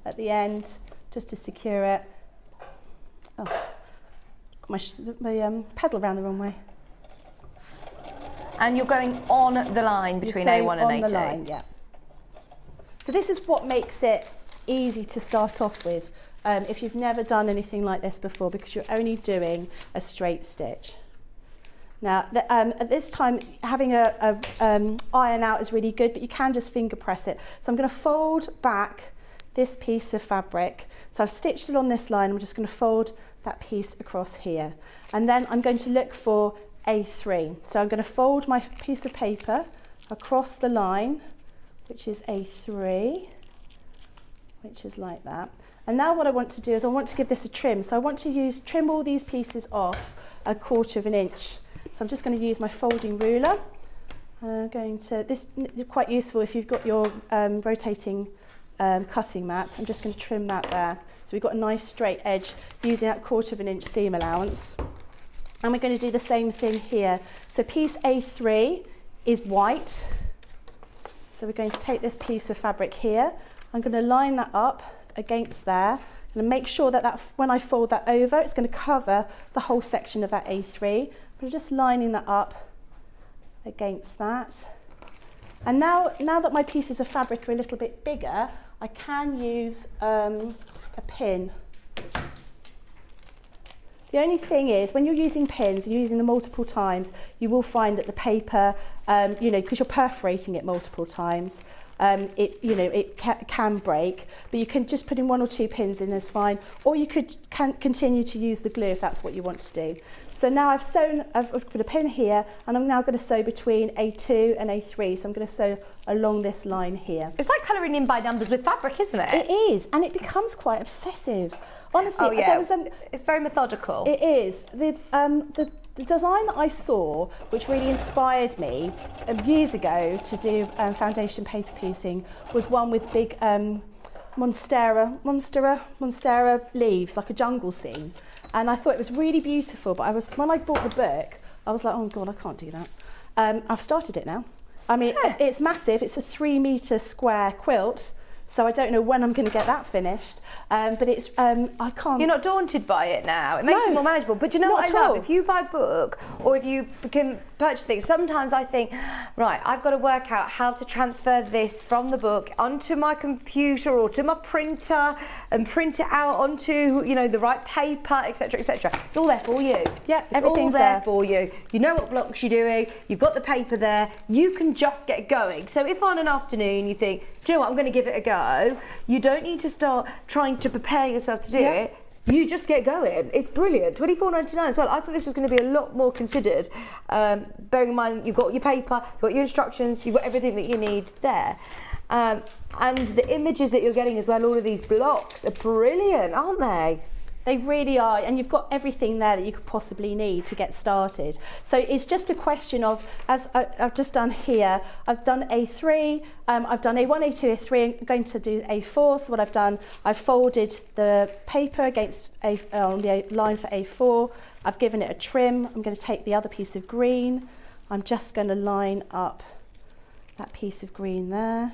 at the end just to secure it. Oh, got my pedal around the wrong way. And you're going on the line between A1 and A2. On the line, yeah. So this is what makes it easy to start off with if you've never done anything like this before, because you're only doing a straight stitch. Now, at this time, having a iron out is really good, but you can just finger press it. So I'm going to fold back this piece of fabric. So I've stitched it on this line. I'm just going to fold that piece across here. And then I'm going to look for A3. So I'm going to fold my piece of paper across the line, which is A3, which is like that. And now what I want to do is I want to give this a trim. So I want to trim all these pieces off 1/4 of an inch. So I'm just going to use my folding ruler. This is quite useful if you've got your rotating cutting mat. I'm just going to trim that there. So we've got a nice straight edge using that 1/4 of an inch seam allowance. And we're going to do the same thing here. So piece A3 is white. So we're going to take this piece of fabric here. I'm going to line that up against there. I'm going to make sure that when I fold that over, it's going to cover the whole section of that A3. But just lining that up against that. And now that my pieces of fabric are a little bit bigger, I can use a pin. The only thing is, when you're using pins, you're using them multiple times, you will find that the paper, because you're perforating it multiple times, it can break, but you can just put in 1 or 2 pins in, that's fine. Or you can continue to use the glue if that's what you want to do. So now I've put a pin here, and I'm now going to sew between A2 and A3. So I'm going to sew along this line here. It's like colouring in by numbers with fabric, isn't it? It is, and it becomes quite obsessive. Honestly, oh yeah, it's very methodical. It is. The design that I saw, which really inspired me years ago to do foundation paper piecing, was one with big monstera leaves, like a jungle scene. And I thought it was really beautiful, but when I bought the book, I was like, oh God, I can't do that. I've started it now. I mean, it's massive. It's a 3-metre square quilt. So I don't know when I'm going to get that finished, but it's, I can't... You're not daunted by it now. It makes it more manageable. But you know what I love? If you buy a book or if you can purchase things, sometimes I think, right, I've got to work out how to transfer this from the book onto my computer or to my printer and print it out onto, the right paper, etc., etc. It's all there for you. Yeah, it's all there for you. You know what blocks you're doing. You've got the paper there. You can just get going. So if on an afternoon you think, do you know what, I'm going to give it a go, you don't need to start trying to prepare yourself to do it. You just get going. It's brilliant. $24.99 as well. I thought this was going to be a lot more considered. Bearing in mind, you've got your paper, you've got your instructions, you've got everything that you need there. And the images that you're getting as well, all of these blocks are brilliant, aren't they? They really are, and you've got everything there that you could possibly need to get started. So it's just a question of, as I've just done here, I've done A3, I've done A1, A2, A3, I'm going to do A4. So what I've done, I've folded the paper against on the line for A4, I've given it a trim. I'm going to take the other piece of green, I'm just going to line up that piece of green there.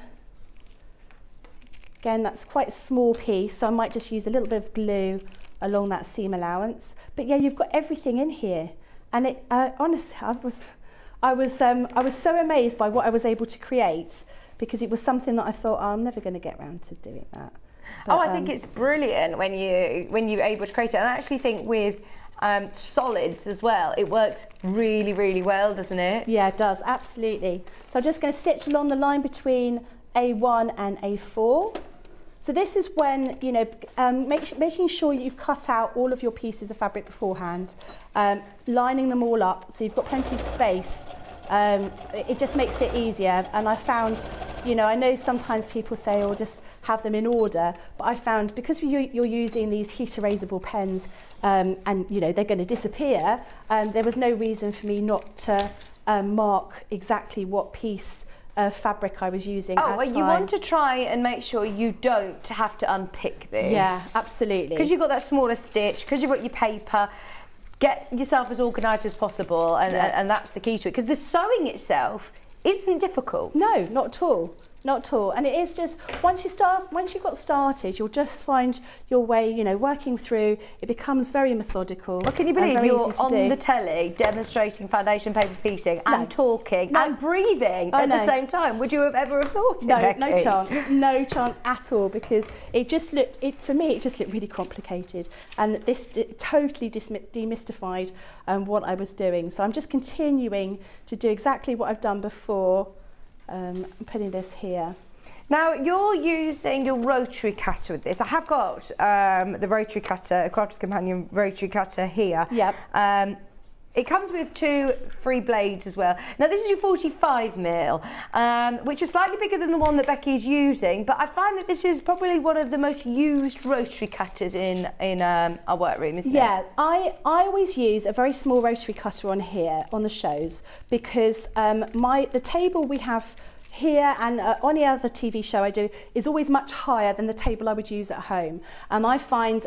Again, that's quite a small piece, so I might just use a little bit of glue along that seam allowance. But yeah, you've got everything in here, and it honestly, I was so amazed by what I was able to create, because it was something that I thought, oh, I'm never going to get around to doing that. But, I think it's brilliant when you're able to create it, and I actually think with solids as well, it works really, really well, doesn't it? Yeah, it does, absolutely. So I'm just going to stitch along the line between A1 and A4. So this is when, making sure you've cut out all of your pieces of fabric beforehand, lining them all up so you've got plenty of space it just makes it easier. And I found, you know, I know sometimes people say, oh, just have them in order, but I found because you're using these heat erasable pens and, you know, they're going to disappear, there was no reason for me not to mark exactly what piece of fabric I was using. Oh, well, you want to try and make sure you don't have to unpick this. Yeah, absolutely. Because you've got that smaller stitch, because you've got your paper. Get yourself as organised as possible, and that's the key to it. Because the sewing itself isn't difficult. No, not at all. Not at all. And it is just, once you've got started, you'll just find your way, you know, working through. It becomes very methodical. Well, can you believe you're on the telly demonstrating foundation paper piecing and talking and breathing at the same time? Would you have ever thought it, Becky? No chance. No chance at all, because it just looked, for me, it just looked really complicated. And this totally demystified what I was doing. So I'm just continuing to do exactly what I've done before. I'm putting this here. Now you're using your rotary cutter with this. I have got the rotary cutter, a Crafter's Companion rotary cutter here. Yep. It comes with 2 free blades as well. Now this is your 45mm, which is slightly bigger than the one that Becky's using, but I find that this is probably one of the most used rotary cutters in our workroom, isn't it? Yeah, I always use a very small rotary cutter on here, on the shows, because the table we have here and on any other TV show I do is always much higher than the table I would use at home. And I find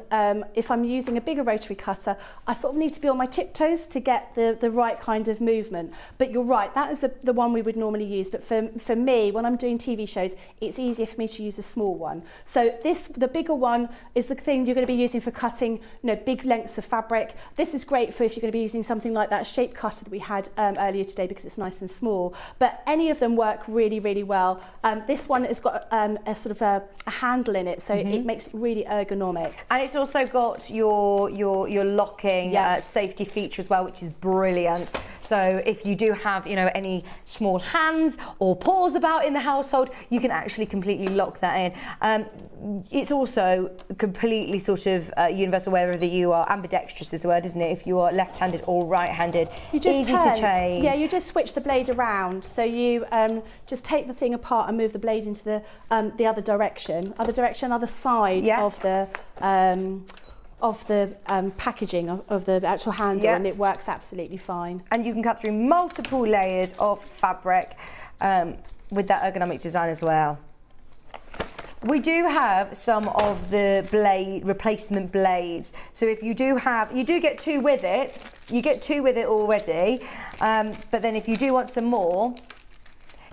if I'm using a bigger rotary cutter, I sort of need to be on my tiptoes to get the right kind of movement. But you're right, that is the one we would normally use. But for me, when I'm doing TV shows, it's easier for me to use a small one. So the bigger one is the thing you're going to be using for cutting, you know, big lengths of fabric. This is great for if you're going to be using something like that shape cutter that we had earlier today, because it's nice and small. But any of them work really well. This one has got a sort of a handle in it, so it makes it really ergonomic. And it's also got your locking safety feature as well, which is brilliant. So if you do have, you know, any small hands or paws about in the household, you can actually completely lock that in. It's also completely sort of universal, whether you are ambidextrous is the word, isn't it? If you are left-handed or right-handed, easy to change. Yeah, you just switch the blade around. So you just take the thing apart and move the blade into the other direction, other side of the packaging of the actual handle, and it works absolutely fine. And you can cut through multiple layers of fabric with that ergonomic design as well. We do have some of the replacement blades. So if you do get 2 with it. You get 2 with it already. But then if you do want some more,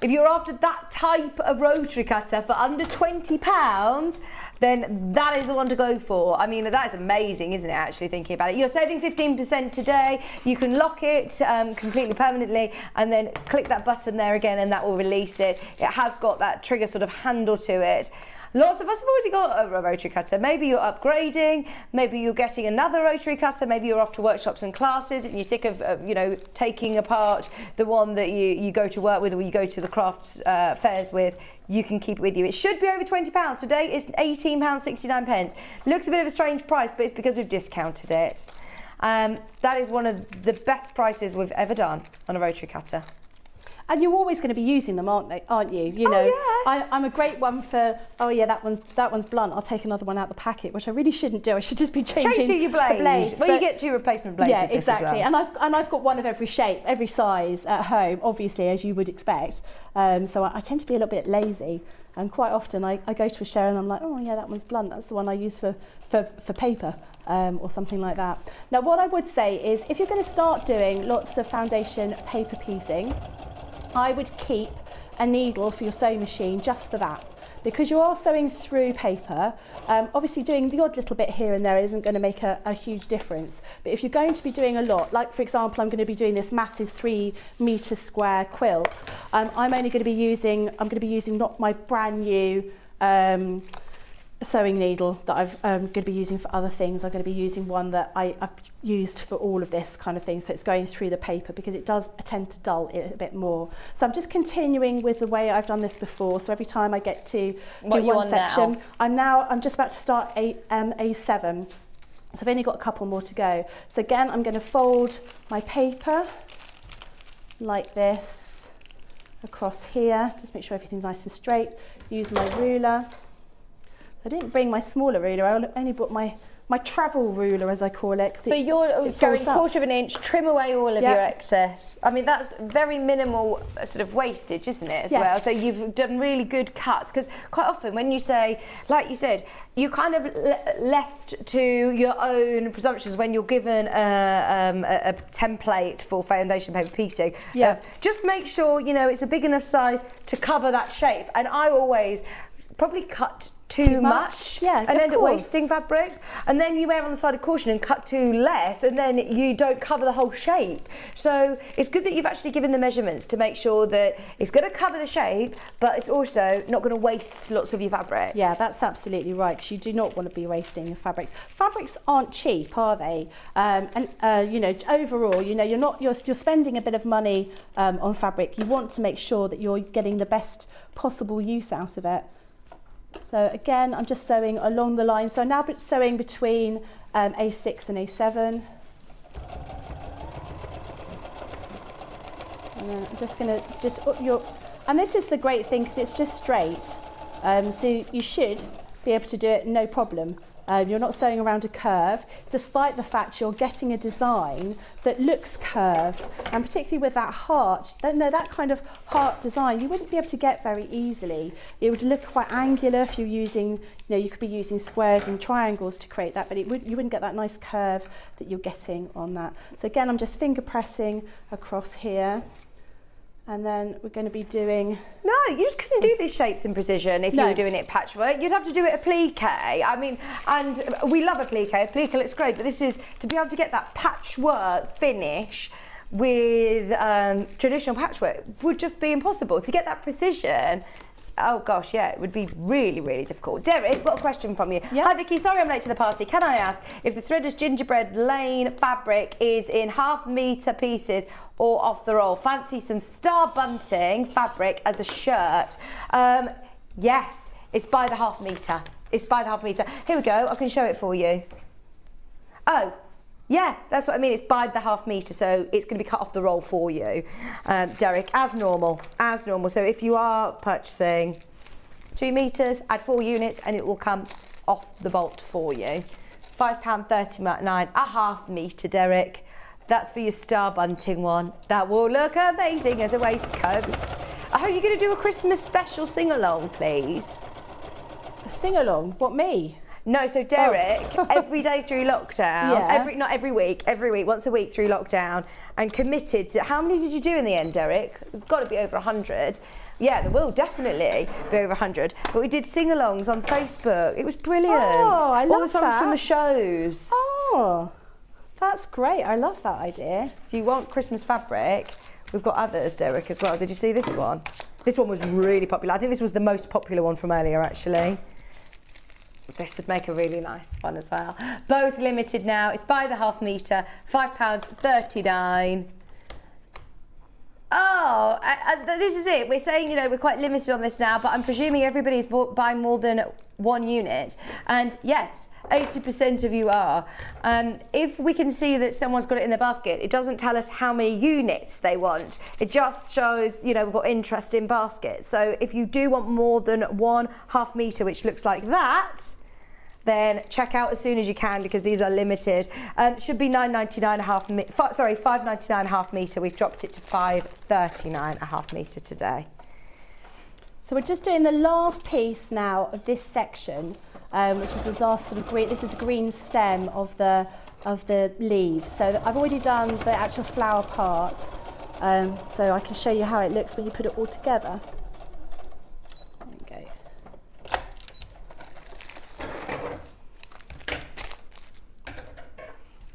if you're after that type of rotary cutter for under £20, then that is the one to go for. I mean, that is amazing, isn't it, actually, thinking about it? You're saving 15% today. You can lock it completely permanently and then click that button there again and that will release it. It has got that trigger sort of handle to it. Lots of us have already got a rotary cutter. Maybe you're upgrading, maybe you're getting another rotary cutter, maybe you're off to workshops and classes and you're sick of you know, taking apart the one that you go to work with or you go to the crafts fairs with. You can keep it with you. It should be over £20. Today it's £18.69. Looks a bit of a strange price, but it's because we've discounted it. That is one of the best prices we've ever done on a rotary cutter. And you're always going to be using them, aren't you? You know, I'm a great one for, oh yeah, that one's blunt. I'll take another one out the packet, which I really shouldn't do. I should just be changing your blades. Well, you get 2 replacement blades. Yeah, with this exactly. as well. And I've got one of every shape, every size at home, obviously, as you would expect. So I tend to be a little bit lazy. And quite often I go to a show and I'm like, oh yeah, that one's blunt. That's the one I use for paper. Or something like that. Now, what I would say is, if you're going to start doing lots of foundation paper piecing, I would keep a needle for your sewing machine just for that, because you are sewing through paper. Obviously doing the odd little bit here and there isn't going to make a huge difference, but if you're going to be doing a lot, like for example I'm going to be doing this massive 3-metre square quilt, I'm going to be using not my brand new sewing needle that I'm going to be using for other things. I'm going to be using one that I've used for all of this kind of thing, so it's going through the paper because it does tend to dull it a bit more. So I'm just continuing with the way I've done this before. So every time I get to do one section, I'm just about to start A7. So I've only got a couple more to go. So again, I'm going to fold my paper like this across here. Just make sure everything's nice and straight. Use my ruler. I didn't bring my smaller ruler, I only brought my travel ruler, as I call it. So you're going 1/4 of an inch, trim away all of your excess. I mean, that's very minimal sort of wastage, isn't it, as well? So you've done really good cuts, because quite often when you say, like you said, you kind of left to your own presumptions when you're given a template for foundation paper piecing. Just make sure, you know, it's a big enough size to cover that shape. And I always probably cut too much and end up wasting fabrics, and then you err on the side of caution and cut too less, and then you don't cover the whole shape. So it's good that you've actually given the measurements to make sure that it's going to cover the shape, but it's also not going to waste lots of your fabric. Yeah, that's absolutely right, because you do not want to be wasting your fabrics. Fabrics aren't cheap, are they? You know, overall, you know, you're spending a bit of money on fabric. You want to make sure that you're getting the best possible use out of it. So again, I'm just sewing along the line. So I'm now sewing between A6 and A7. And then I'm just going to and this is the great thing, because it's just straight. So you should be able to do it no problem. You're not sewing around a curve, despite the fact you're getting a design that looks curved, and particularly with that heart, that kind of heart design, you wouldn't be able to get very easily. It would look quite angular if you're using, you know, you could be using squares and triangles to create that, but you wouldn't get that nice curve that you're getting on that. So again, I'm just finger pressing across here. And then we're going to be doing... No, you just couldn't do these shapes in precision if you were doing it patchwork. You'd have to do it applique. I mean, and we love applique. Applique looks great, but this is to be able to get that patchwork finish with traditional patchwork would just be impossible. To get that precision, oh gosh, yeah, it would be really, really difficult. Derek, got a question from you. Hi Vicky, sorry I'm late to the party. Can I ask if the Threaders Gingerbread Lane fabric is in 1/2 metre pieces or off the roll? Fancy some star bunting fabric as a shirt. Yes, it's by the 1/2 metre. It's by the 1/2 metre. Here we go, I can show it for you. Oh. Yeah, that's what I mean. It's by the 1/2 metre, so it's going to be cut off the roll for you, Derek, as normal, as normal. So if you are purchasing 2 metres, add 4 units, and it will come off the bolt for you. £5.39, 1/2 metre, Derek. That's for your star bunting one. That will look amazing as a waistcoat. I hope you're going to do a Christmas special sing-along, please. A sing-along? What, me? No, so Derek, every day through lockdown, not every week, once a week through lockdown, and committed to, how many did you do in the end, Derek? It's got to be over 100. Yeah, there will definitely be over 100. But we did sing-alongs on Facebook. It was brilliant. Oh, I love all the songs from the shows. Oh, that's great. I love that idea. If you want Christmas fabric, we've got others, Derek, as well. Did you see this one? This one was really popular. I think this was the most popular one from earlier, actually. This would make a really nice one as well. Both limited now. It's by the 1/2 metre, £5.39. Oh, this is it. We're saying, you know, we're quite limited on this now, but I'm presuming everybody's buying more than 1 unit. And yes, 80% of you are. If we can see that someone's got it in their basket, it doesn't tell us how many units they want. It just shows, you know, we've got interest in baskets. So if you do want more than 1/2 metre, which looks like that, then check out as soon as you can, because these are limited. Should be £5.99 1/2 metre. We've dropped it to £5.39 1/2 metre today. So we're just doing the last piece now of this section, which is the last sort of green. This is the green stem of the leaves. So I've already done the actual flower part, so I can show you how it looks when you put it all together. There we go.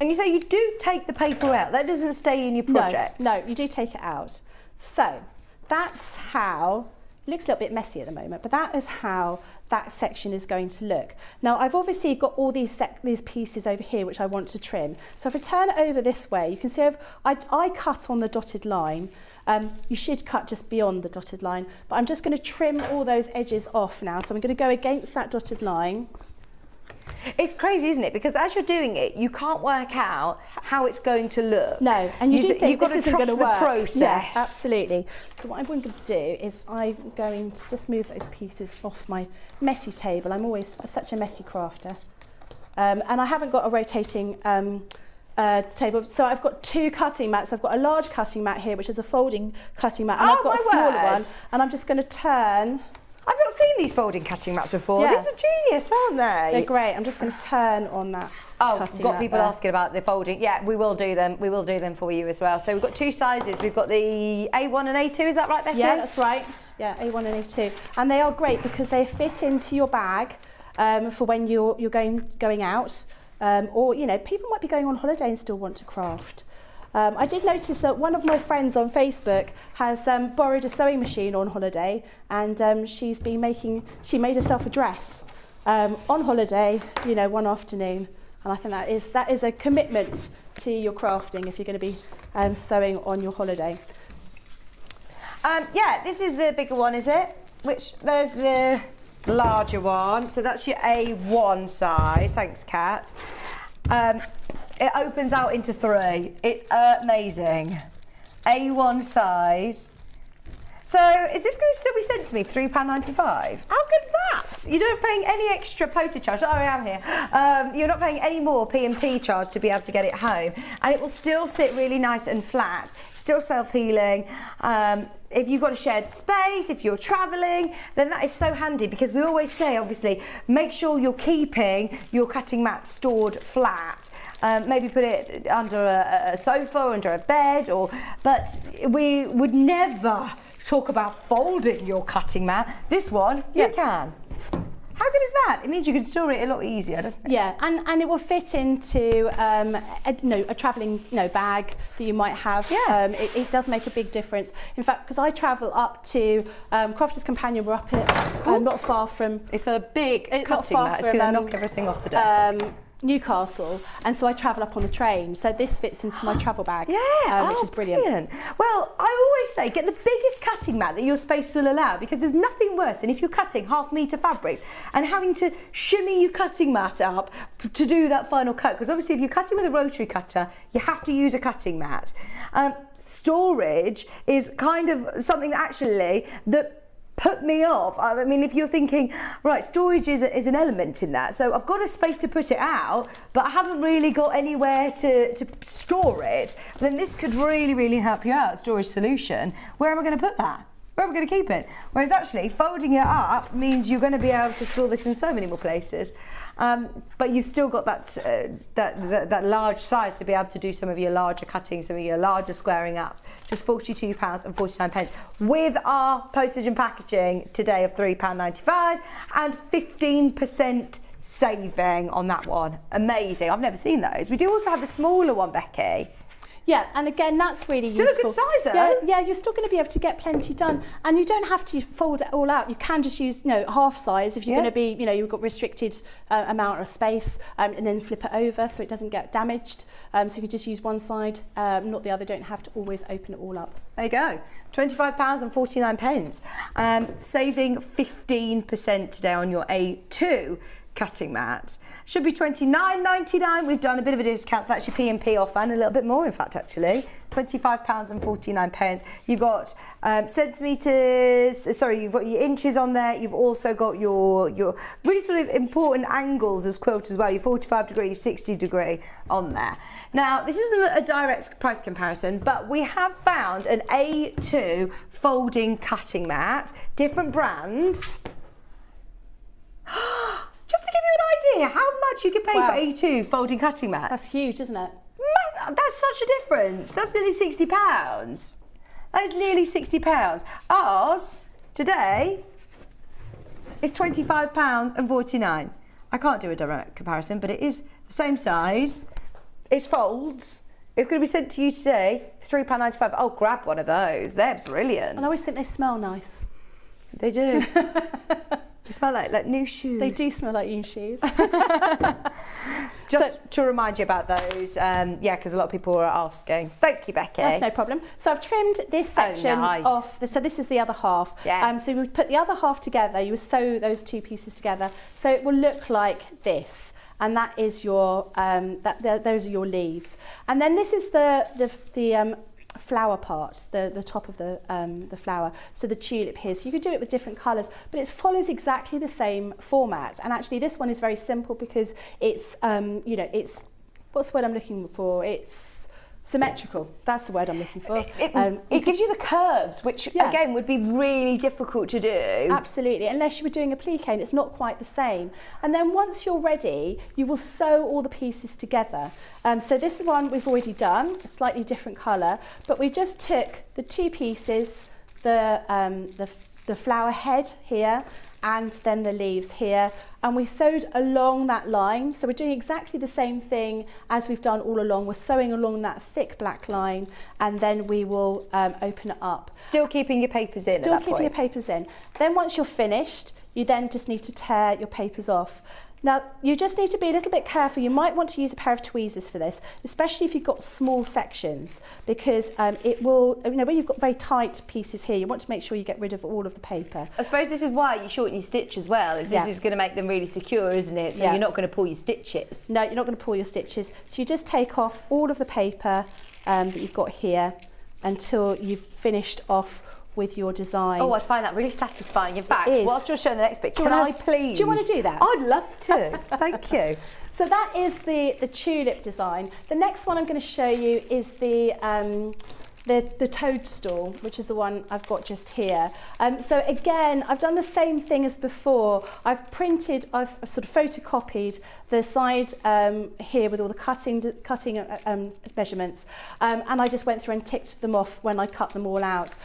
And you say you do take the paper out. That doesn't stay in your project. No, you do take it out. So that's how, it looks a little bit messy at the moment, but that is how that section is going to look. Now I've obviously got all these pieces over here which I want to trim. So if I turn it over this way, you can see I cut on the dotted line. You should cut just beyond the dotted line, but I'm just going to trim all those edges off now. So I'm going to go against that dotted line. It's crazy, isn't it? Because as you're doing it, you can't work out how it's going to look. No, and you do think you've got this to isn't trust going the to work. process. Yeah, absolutely. So what I'm going to do is I'm going to just move those pieces off my messy table. I'm always such a messy crafter. And I haven't got a rotating table. So I've got 2 cutting mats. I've got a large cutting mat here, which is a folding cutting mat, and I've got a smaller one. And I'm just going to turn. I've not seen these folding cutting mats before. Yeah. These are genius, aren't they? They're great. I'm just going to turn on that. We've got people asking about the folding. Yeah, we will do them. We will do them for you as well. So we've got 2 sizes. We've got the A1 and A2. Is that right, Becky? Yeah, that's right. Yeah, A1 and A2, and they are great because they fit into your bag for when you're going out, or people might be going on holiday and still want to craft. I did notice that one of my friends on Facebook has borrowed a sewing machine on holiday, and she made herself a dress on holiday, one afternoon. And I think that is a commitment to your crafting if you're going to be sewing on your holiday. Yeah, this is the bigger one, is it? There's the larger one. So that's your A1 size. Thanks, Kat. It opens out into 3. It's amazing. A1 size. So is this going to still be sent to me for £3.95? How good's that? You're not paying any extra postage charge. Oh, I am here. You're not paying any more P&P charge to be able to get it home. And it will still sit really nice and flat. Still self-healing. If you've got a shared space, if you're travelling, then that is so handy, because we always say, obviously, make sure you're keeping your cutting mat stored flat. Maybe put it under a sofa, under a bed, but we would never talk about folding your cutting mat. This one, you can. How good is that? It means you can store it a lot easier, doesn't it? Yeah, and it will fit into a travelling bag that you might have. Yeah. It does make a big difference. In fact, because I travel up to Crafter's Companion, we're up here, not far from. It's a big cutting mat. It's going to knock everything off the desk. Newcastle, and so I travel up on the train, so this fits into my travel bag, which is brilliant. Well, I always say get the biggest cutting mat that your space will allow, because there's nothing worse than if you're cutting half-metre fabrics and having to shimmy your cutting mat up to do that final cut, because obviously if you're cutting with a rotary cutter, you have to use a cutting mat. Storage is kind of something that put me off. I mean, if you're thinking, right, storage is an element in that. So I've got a space to put it out, but I haven't really got anywhere to store it. Then this could really, really help you out, storage solution. Where am I going to put that? Where am I going to keep it? Whereas actually, folding it up means you're going to be able to store this in so many more places. But you've still got that large size to be able to do some of your larger cutting, some of your larger squaring up. Just £42.49 with our postage and packaging today of £3.95 and 15% saving on that one. Amazing. I've never seen those. We do also have the smaller one, Becky. Yeah, and again, that's really still useful. Still a good size though. Yeah, you're still going to be able to get plenty done, and you don't have to fold it all out. You can just use, half size if you're going to be, you've got restricted amount of space, and then flip it over so it doesn't get damaged. So you can just use one side, not the other. Don't have to always open it all up. There you go. £25.49. Saving 15% today on your A2 cutting mat. Should be £29.99. We've done a bit of a discount, so that's your P&P offer, and a little bit more in fact actually. £25.49. You've got centimetres, you've got your inches on there. You've also got your really sort of important angles as quilt as well, your 45 degree, 60 degree on there. Now, this isn't a direct price comparison, but we have found an A2 folding cutting mat, different brand. Just to give you an idea how much you could pay for A2 folding cutting mats. That's huge, isn't it? That's such a difference. That's nearly £60. That is nearly £60. Ours today is £25.49. I can't do a direct comparison, but it is the same size. It folds. It's going to be sent to you today for £3.95. Oh, grab one of those. They're brilliant. And I always think they smell nice. They do. They smell like new shoes. They do smell like new shoes. Just to remind you about those. Yeah, because a lot of people are asking. Thank you, Becky. That's no problem. So I've trimmed this section off. So this is the other half. Yeah. So we put the other half together. You would sew those two pieces together, so it will look like this. And that is your those are your leaves. And then this is the flower part, the top of the flower, so the tulip here. So you could do it with different colours, but it follows exactly the same format. And actually this one is very simple because it's you know, it's, what's the word I'm looking for, it's symmetrical. That's the word I'm looking for. It gives you the curves, which again would be really difficult to do. Absolutely, unless you were doing a plique, and it's not quite the same. And then once you're ready, you will sew all the pieces together. So this one we've already done, a slightly different colour, but we just took the two pieces, the flower head here, and then the leaves here, and we sewed along that line. So we're doing exactly the same thing as we've done all along. We're sewing along that thick black line, and then we will open it up. Still keeping your papers in. Still keeping your papers in. Then once you're finished, you then just need to tear your papers off. Now, you just need to be a little bit careful. You might want to use a pair of tweezers for this, especially if you've got small sections, because it will, you know, when you've got very tight pieces here, you want to make sure you get rid of all of the paper. I suppose this is why you shorten your stitch as well. This is going to make them really secure, isn't it? So you're not going to pull your stitches. No, you're not going to pull your stitches. So you just take off all of the paper that you've got here until you've finished off with your design. Oh, I find that really satisfying. In fact, whilst you're showing the next bit, can I please? Do you want to do that? I'd love to. Thank you. So that is the tulip design. The next one I'm going to show you is the toadstool, which is the one I've got just here. So again, I've done the same thing as before. I've sort of photocopied the side here with all the cutting measurements, and I just went through and ticked them off when I cut them all out.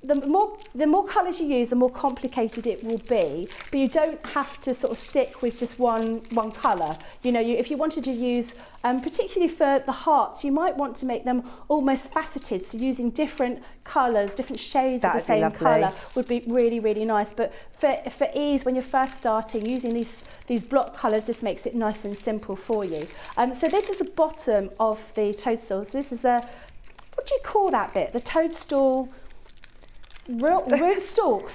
The more colours you use, the more complicated it will be, but you don't have to sort of stick with just one colour. You know, if you wanted to use, particularly for the hearts, you might want to make them almost faceted, so using different colours, different shades of the same colour would be really, really nice. But for ease, when you're first starting, using these block colours just makes it nice and simple for you. So this is the bottom of the toadstool. So this is what do you call that bit? The toadstool. Root stalk.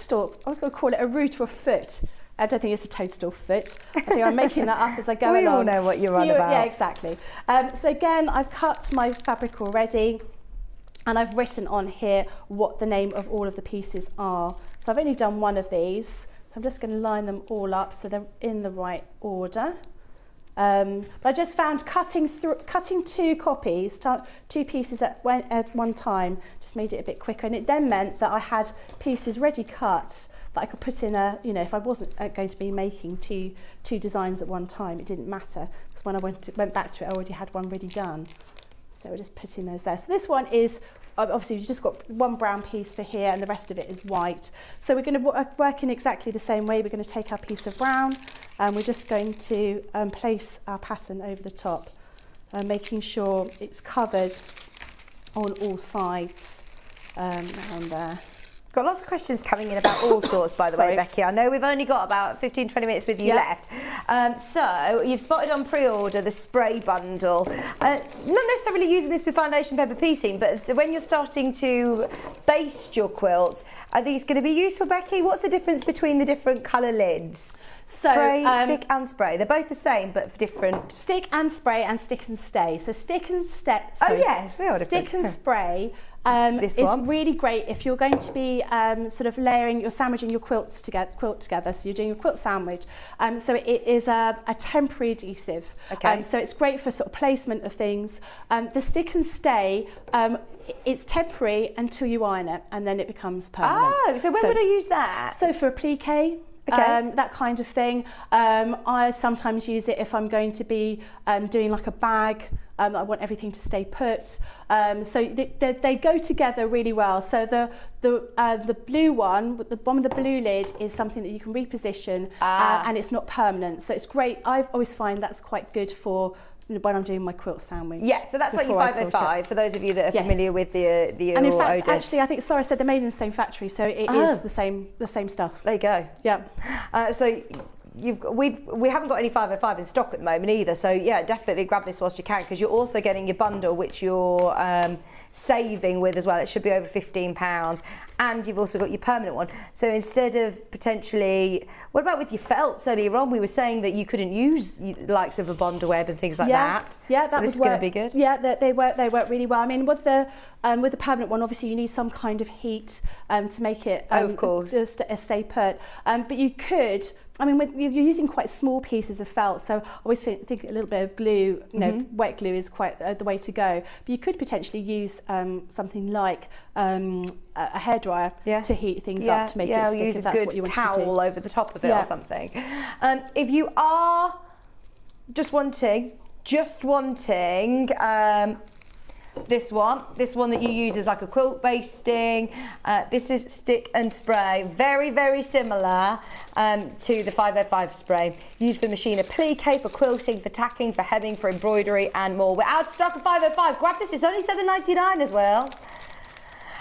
I was going to call it a root or a foot. I don't think it's a toadstool foot. I think I'm making that up as I go along. We all know what you're on about. Yeah, exactly. So again, I've cut my fabric already, and I've written on here what the name of all of the pieces are. So I've only done one of these, so I'm just going to line them all up so they're in the right order. But I just found cutting two copies, two pieces at one time, just made it a bit quicker, and it then meant that I had pieces ready cut that I could put in you know, if I wasn't going to be making two designs at one time, it didn't matter, because when I went back to it, I already had one ready done. So we're just putting those there. So this one is, obviously you've just got one brown piece for here, and the rest of it is white. So we're going to work in exactly the same way. We're going to take our piece of brown, and we're just going to place our pattern over the top, making sure it's covered on all sides around there. Got lots of questions coming in about all sorts, by the way, Becky. I know we've only got about 15-20 minutes with you left. So you've spotted on pre-order the spray bundle. Not necessarily using this with foundation paper piecing, but when you're starting to baste your quilts, are these going to be useful, Becky? What's the difference between the different colour lids? So, spray, stick and spray. They're both the same, but for different. Stick and spray and stick and stay. So stick and stay. Oh yes, they are different. Stick and spray. It's really great if you're going to be sort of you're sandwiching your quilt together, so you're doing a quilt sandwich. So it is a temporary adhesive. Okay. So it's great for sort of placement of things. The stick and stay, it's temporary until you iron it, and then it becomes permanent. Oh, so when would I use that? So for a plique. Okay. That kind of thing. I sometimes use it if I'm going to be doing like a bag. I want everything to stay put. So they go together really well. So the blue one, the one with the blue lid, is something that you can reposition, and it's not permanent. So it's great. I always find that's quite good for when I'm doing my quilt sandwich. Yeah, so that's like your 505 for those of you that are familiar with the and in fact, actually, I think Sarah said they're made in the same factory, so it is the same stuff. There you go. Yeah. So we haven't got any 505 in stock at the moment either, so yeah, definitely grab this whilst you can, because you're also getting your bundle, which you're saving with as well. It should be over £15, and you've also got your permanent one. So instead of potentially, what about with your felts earlier on? We were saying that you couldn't use the likes of a Bond web and things like that. Yeah, so this is going to be good. Yeah, they work really well. I mean, with the permanent one, obviously you need some kind of heat to make it of course just stay put. But you could, I mean, you're using quite small pieces of felt, so I always think a little bit of glue, you know, wet glue is quite the way to go. But you could potentially use something like a hairdryer to heat things up to make it stick, use if a that's what you good want to do. towel over the top of it or something. If you are just wanting this one that you use is like a quilt basting. This is stick and spray, very, very similar to the 505 spray. Used for machine applique, for quilting, for tacking, for hemming, for embroidery and more. We're out of stock of 505. Grab this, it's only $7.99 as well.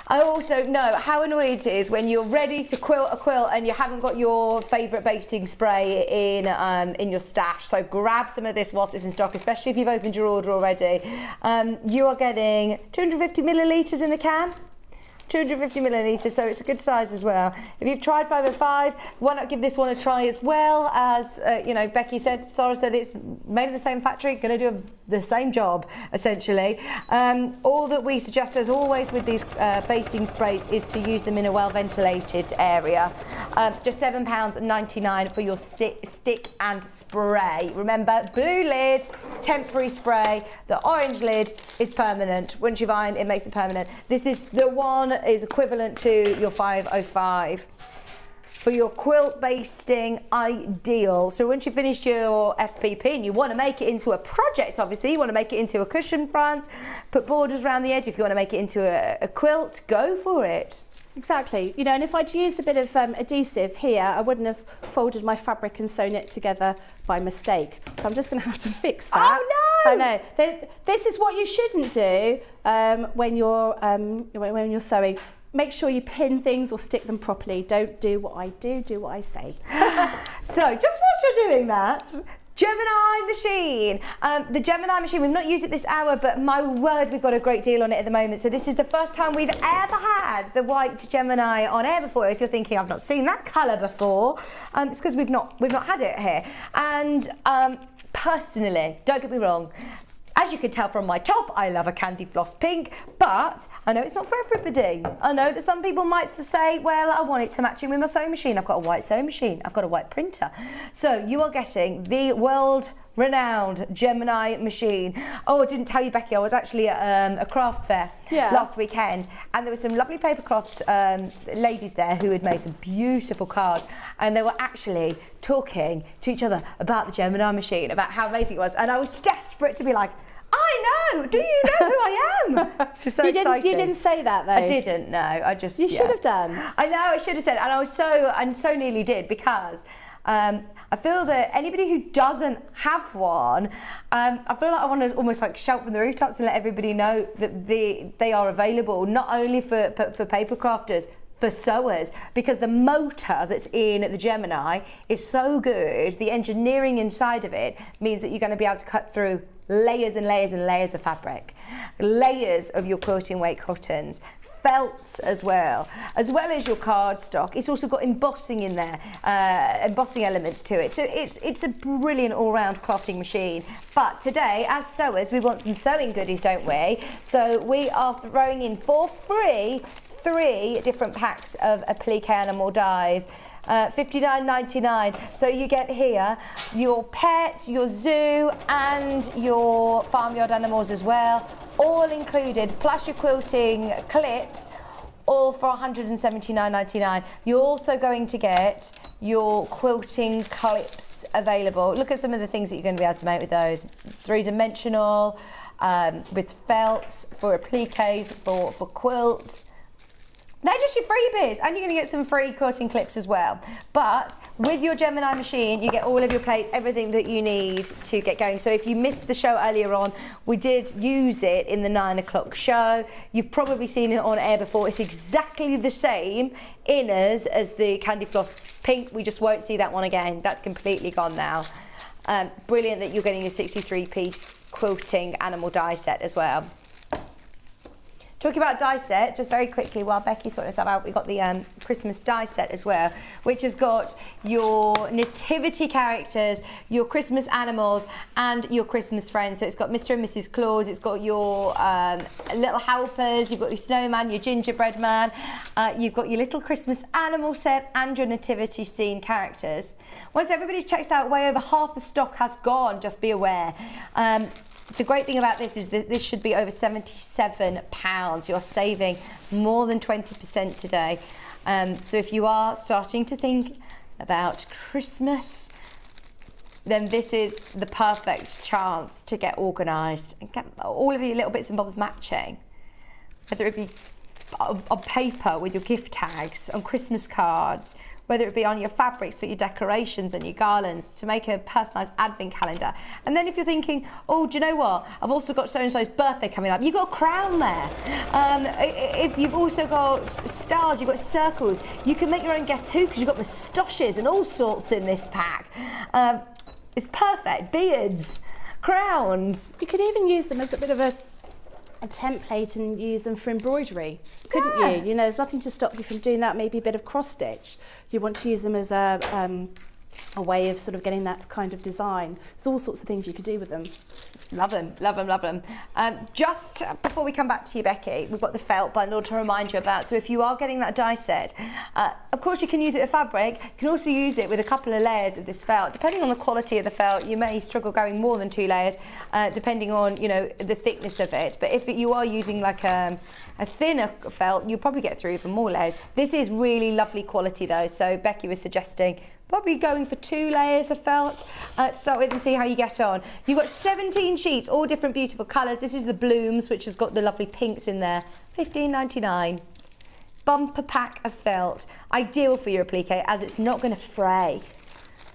I also know how annoying it is when you're ready to quilt a quilt and you haven't got your favourite basting spray in your stash. So grab some of this whilst it's in stock, especially if you've opened your order already. You are getting 250 millilitres in the can. 250 millilitres, so it's a good size as well. If you've tried 505, why not give this one a try as well? As you know, Becky said, Sarah said, it's made in the same factory, going to do the same job essentially. All that we suggest, as always with these basting sprays, is to use them in a well ventilated area. Just £7.99 for your stick and spray. Remember, blue lid, temporary spray. The orange lid is permanent. Once you've ironed, it makes it permanent. This is the one is equivalent to your 505 for your quilt basting, ideal. So once you finish your FPP and you want to make it into a project, obviously you want to make it into a cushion front, put borders around the edge. If you want to make it into a quilt, go for it. Exactly, you know, and if I'd used a bit of adhesive here, I wouldn't have folded my fabric and sewn it together by mistake. So I'm just going to have to fix that. Oh no! I know. This is what you shouldn't do when you're sewing. Make sure you pin things or stick them properly. Don't do what I do what I say. So just whilst you're doing that, Gemini machine. The Gemini machine, we've not used it this hour, but my word, we've got a great deal on it at the moment. So this is the first time we've ever had the white Gemini on air before. If you're thinking, I've not seen that colour before, it's because we've not had it here. And personally, don't get me wrong, as you can tell from my top, I love a candy floss pink, but I know it's not for everybody. I know that some people might say, well, I want it to match in with my sewing machine. I've got a white sewing machine. I've got a white printer. So you are getting the world-renowned Gemini machine. Oh, I didn't tell you, Becky, I was actually at a craft fair last weekend, and there were some lovely paper craft ladies there who had made some beautiful cards, and they were actually talking to each other about the Gemini machine, about how amazing it was, and I was desperate to be like, I know, do you know who I am? This is so exciting. You didn't say that though. I didn't, no, I just... You should have done. I know, I should have said, and so nearly did, because I feel that anybody who doesn't have one, I feel like I want to almost like shout from the rooftops and let everybody know that they are available, not only for paper crafters, for sewers, because the motor that's in the Gemini is so good. The engineering inside of it means that you're going to be able to cut through layers and layers and layers of fabric, layers of your quilting weight cottons, felts as well as your cardstock. It's also got embossing in there, embossing elements to it. So it's a brilliant all-round crafting machine. But today, as sewers, we want some sewing goodies, don't we? So we are throwing in for free 3 different packs of applique animal dyes. $59.99. So you get here your pets, your zoo and your farmyard animals as well, all included, plus your quilting clips, all for $179.99. You're also going to get your quilting clips available. Look at some of the things that you're going to be able to make with those. 3-dimensional, with felts, for appliques, for quilts. They're just your freebies, and you're going to get some free quilting clips as well. But with your Gemini machine, you get all of your plates, everything that you need to get going. So if you missed the show earlier on, we did use it in the 9 o'clock show. You've probably seen it on air before. It's exactly the same inners as the Candy Floss Pink. We just won't see that one again. That's completely gone now. Brilliant that you're getting a 63-piece quilting animal die set as well. Talking about die set, just very quickly while Becky sorted us out, we've got the Christmas die set as well, which has got your nativity characters, your Christmas animals, and your Christmas friends. So it's got Mr. and Mrs. Claus, it's got your little helpers, you've got your snowman, your gingerbread man, you've got your little Christmas animal set, and your nativity scene characters. Once everybody checks out, way over half the stock has gone, just be aware. The great thing about this is that this should be over £77. You're saving more than 20% today. So if you are starting to think about Christmas, then this is the perfect chance to get organised and get all of your little bits and bobs matching. Whether it be on paper with your gift tags, on Christmas cards, whether it be on your fabrics for your decorations and your garlands, to make a personalised advent calendar. And then if you're thinking, oh, do you know what? I've also got so-and-so's birthday coming up. You've got a crown there. If you've also got stars, you've got circles. You can make your own Guess Who because you've got moustaches and all sorts in this pack. It's perfect. Beards, crowns. You could even use them as a bit of a template and use them for embroidery, couldn't you? You know, there's nothing to stop you from doing that. Maybe a bit of cross stitch. You want to use them as a way of sort of getting that kind of design. There's all sorts of things you could do with them. Love them, love them, love them. Just before we come back to you, Becky, we've got the felt bundle to remind you about. So if you are getting that die set, of course you can use it with fabric. You can also use it with a couple of layers of this felt. Depending on the quality of the felt, you may struggle going more than 2 layers, depending on, you know, the thickness of it. But if you are using like a thinner felt, you'll probably get through even more layers. This is really lovely quality though. So Becky was suggesting probably going for 2 layers of felt to start with and see how you get on. You've got 17 sheets, all different beautiful colours. This is the Blooms, which has got the lovely pinks in there. £15.99. Bumper pack of felt. Ideal for your applique as it's not going to fray.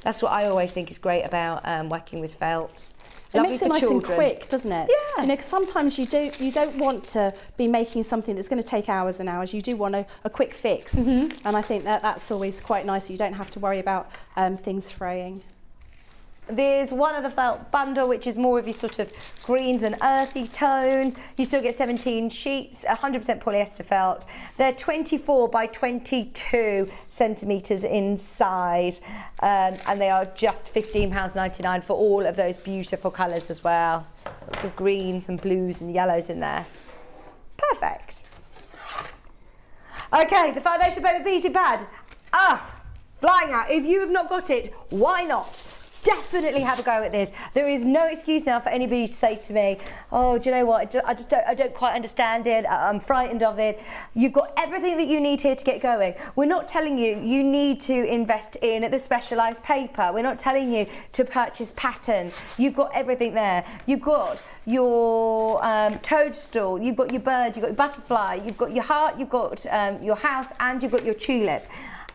That's what I always think is great about working with felt. It makes it nice and quick, doesn't it? Yeah. You know, 'cause sometimes you don't want to be making something that's going to take hours and hours. You do want a quick fix, and I think that's always quite nice. You don't have to worry about things fraying. There's one of the felt bundle, which is more of your sort of greens and earthy tones. You still get 17 sheets, 100% polyester felt. They're 24 by 22 centimetres in size, and they are just £15.99 for all of those beautiful colours as well. Lots of greens and blues and yellows in there. Perfect. Okay, the Foundation Paper Peasy Pad. Flying out. If you have not got it, why not? Definitely have a go at this. There is no excuse now for anybody to say to me, oh, do you know what, I don't quite understand it, I'm frightened of it. You've got everything that you need here to get going. We're not telling you you need to invest in the Personalise paper. We're not telling you to purchase patterns. You've got everything there. You've got your toadstool, you've got your bird, you've got your butterfly, you've got your heart, you've got your house, and you've got your tulip.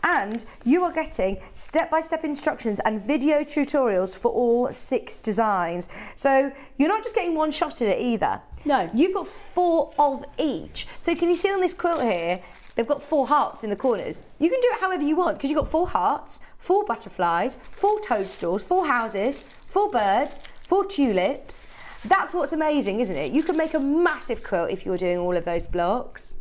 And you are getting step-by-step instructions and video tutorials for all 6 designs. So you're not just getting one shot at it either. No. You've got 4 of each. So can you see on this quilt here, they've got 4 hearts in the corners. You can do it however you want because you've got 4 hearts, 4 butterflies, 4 toadstools, 4 houses, 4 birds, 4 tulips. That's what's amazing, isn't it? You can make a massive quilt if you're doing all of those blocks.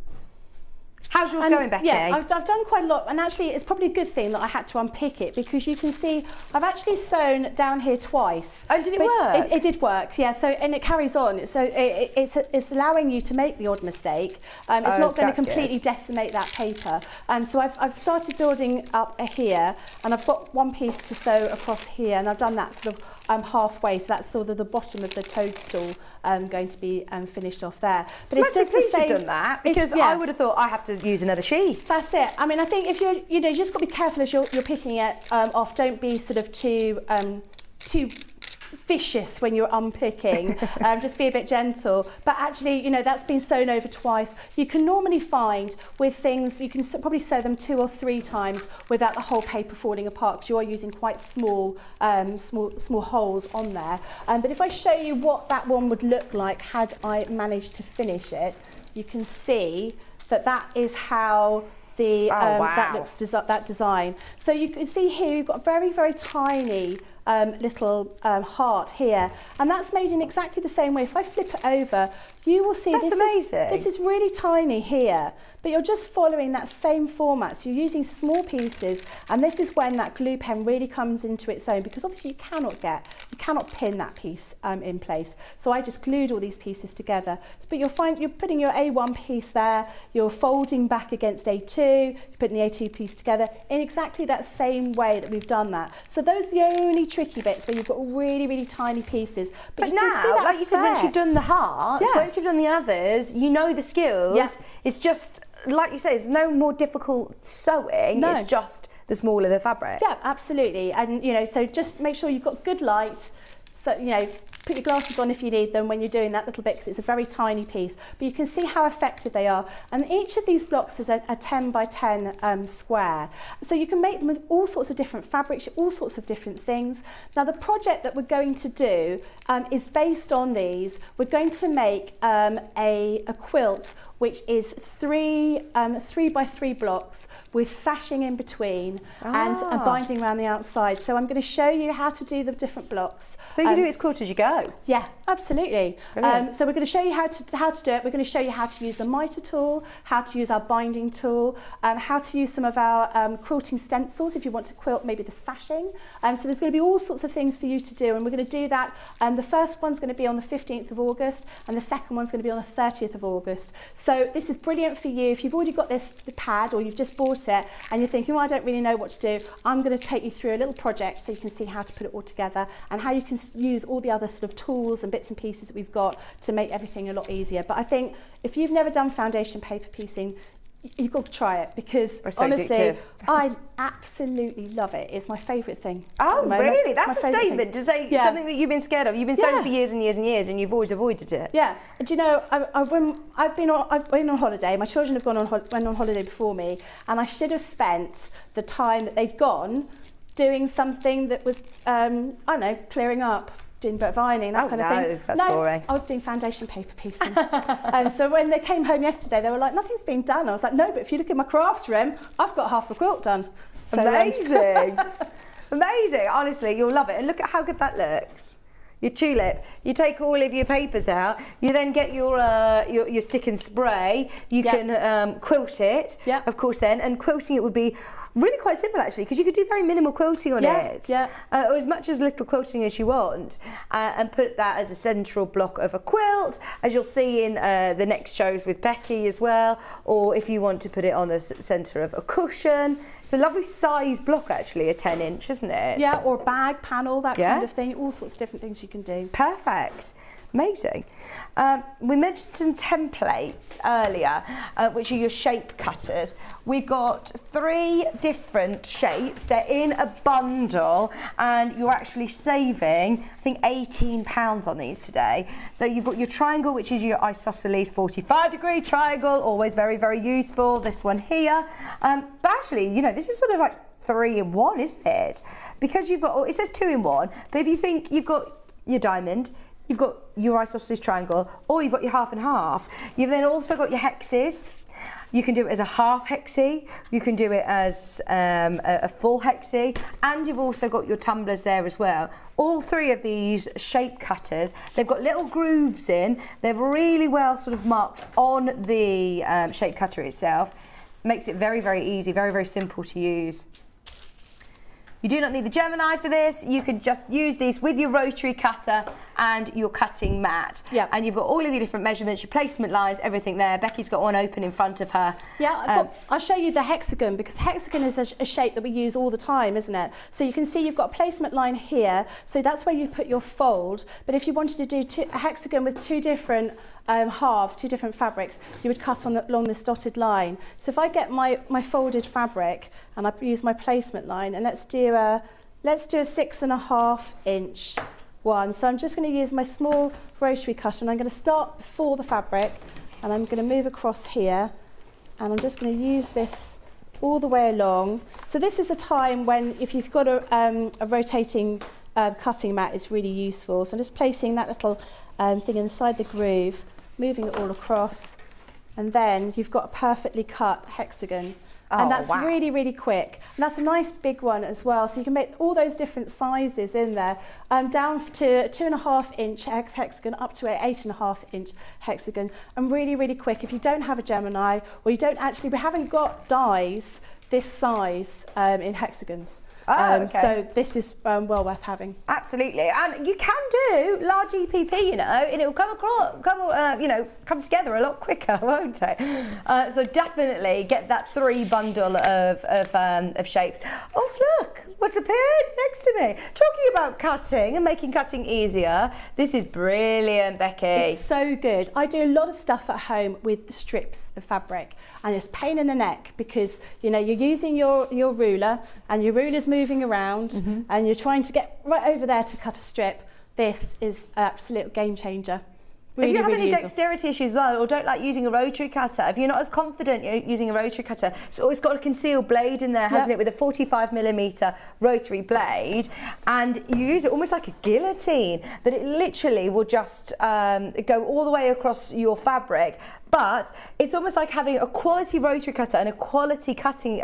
How's yours going, Becky? Yeah, I've done quite a lot, and actually it's probably a good thing that I had to unpick it because you can see I've actually sewn down here twice. Oh, did it work? It did work, yeah. So and it carries on. So it's allowing you to make the odd mistake. It's not going to completely decimate that paper. And so I've started building up here, and I've got one piece to sew across here, and I've done that sort of halfway. So that's sort of the bottom of the toadstool going to be finished off there. But it's just the same. You've done that because I would have thought I have to use another sheet. That's it. I mean, I think if you just got to be careful as you're picking it off. Don't be sort of too vicious when you're unpicking. Just be a bit gentle. But actually, you know, that's been sewn over twice. You can normally find with things, you can probably sew them 2 or 3 times without the whole paper falling apart, because you are using quite small holes on there. But if I show you what that one would look like had I managed to finish it, you can see that that is how the that looks that design. So you can see here you've got a very, very tiny little heart here, and that's made in exactly the same way. If I flip it over, you will see that's amazing. This is really tiny here, but you're just following that same format. So you're using small pieces, and this is when that glue pen really comes into its own, because obviously you cannot pin that piece in place. So I just glued all these pieces together. But you're putting your A1 piece there, you're folding back against A2, you're putting the A2 piece together in exactly that same way that we've done that. So those are the only tricky bits where you've got really, really tiny pieces. But you now, can see that like you said, once you've done the heart, once you've done the others, you know the skills. Yeah. It's just, like you say, it's no more difficult sewing. No. It's just the smaller the fabric. Yeah, absolutely. And, you know, so just make sure you've got good light. So, you know, put your glasses on if you need them when you're doing that little bit, because it's a very tiny piece. But you can see how effective they are. And each of these blocks is a 10 by 10 square. So you can make them with all sorts of different fabrics, all sorts of different things. Now, the project that we're going to do is based on these. We're going to make a quilt which is 3 by 3 blocks with sashing in between and a binding around the outside. So I'm going to show you how to do the different blocks. So you can do it as quilt as you go. Yeah, absolutely. So we're going to show you how to do it. We're going to show you how to use the mitre tool, how to use our binding tool, how to use some of our quilting stencils if you want to quilt maybe the sashing. So there's going to be all sorts of things for you to do, and we're going to do that. The first one's going to be on the 15th of August, and the second one's going to be on the 30th of August. So this is brilliant for you if you've already got the pad, or you've just bought it and you're thinking, well, I don't really know what to do. I'm going to take you through a little project so you can see how to put it all together and how you can use all the other sort of tools and bits and pieces that we've got to make everything a lot easier. But I think if you've never done foundation paper piecing, you've got to try it, because so honestly, addictive. I absolutely love it. It's my favourite thing. Oh, really? That's My a favourite statement thing. to say something that you've been scared of. You've been sewing for years and years and years, and you've always avoided it. Yeah. And do you know, I've been on holiday. My children have went on holiday before me, and I should have spent the time that they'd gone doing something that was, I don't know, clearing up, doing a bit of ironing, that kind of thing. That's boring. I was doing foundation paper piecing. And so when they came home yesterday, they were like, nothing's been done. I was like, no, but if you look at my craft room, I've got half a quilt done. So, amazing. Amazing. Honestly, you'll love it. And look at how good that looks. Your tulip. You take all of your papers out. You then get your stick and spray. You can quilt it, of course. Then, and quilting it would be really quite simple actually, because you could do very minimal quilting on it, or as much as little quilting as you want, and put that as a central block of a quilt, as you'll see in the next shows with Becky as well. Or if you want to put it on the centre of a cushion. It's a lovely size block actually, a 10-inch, isn't it? Yeah, or a bag panel, that kind of thing. All sorts of different things you can do. Perfect. Amazing. We mentioned some templates earlier, which are your shape cutters. We've got 3 different shapes. They're in a bundle, and you're actually saving, I think, £18 on these today. So you've got your triangle, which is your isosceles 45-degree triangle, always very, very useful. This one here. But actually, you know, this is sort of like 3 in 1, isn't it? Because you've got, it says 2 in 1, but if you think you've got your diamond, you've got your isosceles triangle, or you've got your half and half. You've then also got your hexes. You can do it as a half hexie, you can do it as a full hexie, and you've also got your tumblers there as well. All 3 of these shape cutters, they've got little grooves in. They're really well sort of marked on the shape cutter itself. Makes it very, very easy, very, very simple to use. You do not need the Gemini for this. You can just use these with your rotary cutter and your cutting mat. Yeah. And you've got all of your different measurements, your placement lines, everything there. Becky's got one open in front of her. Yeah, I'll show you the hexagon, because hexagon is a shape that we use all the time, isn't it? So you can see you've got a placement line here. So that's where you put your fold. But if you wanted to do a hexagon with 2 different halves, 2 different fabrics, you would cut along this dotted line. So if I get my folded fabric and I use my placement line, and let's do a 6.5 inch one. So I'm just going to use my small rotary cutter, and I'm going to start before the fabric, and I'm going to move across here, and I'm just going to use this all the way along. So this is a time when, if you've got a rotating cutting mat, it's really useful. So I'm just placing that little thing inside the groove, moving it all across, and then you've got a perfectly cut hexagon. And that's really, really quick. And that's a nice big one as well. So you can make all those different sizes in there, down to a 2.5 inch hexagon up to an 8.5 inch hexagon. And really, really quick. If you don't have a Gemini, or you don't actually, we haven't got dies this size in hexagons. Okay. So this is well worth having. Absolutely, and you can do large EPP, you know, and it will come together a lot quicker, won't it? So definitely get that 3 bundle of shapes. Oh look, what's appeared next to me? Talking about cutting and making cutting easier. This is brilliant, Becky. It's so good. I do a lot of stuff at home with strips of fabric, and it's a pain in the neck because you know you're using your ruler and your ruler's moving around and you're trying to get right over there to cut a strip. This is an absolute game changer. Really, if you have really any useful. dexterity issues as well, or don't like using a rotary cutter, if you're not as confident using a rotary cutter, so it's got a concealed blade in there, hasn't it, with a 45mm rotary blade, and you use it almost like a guillotine, that it literally will just go all the way across your fabric. But it's almost like having a quality rotary cutter and a quality cutting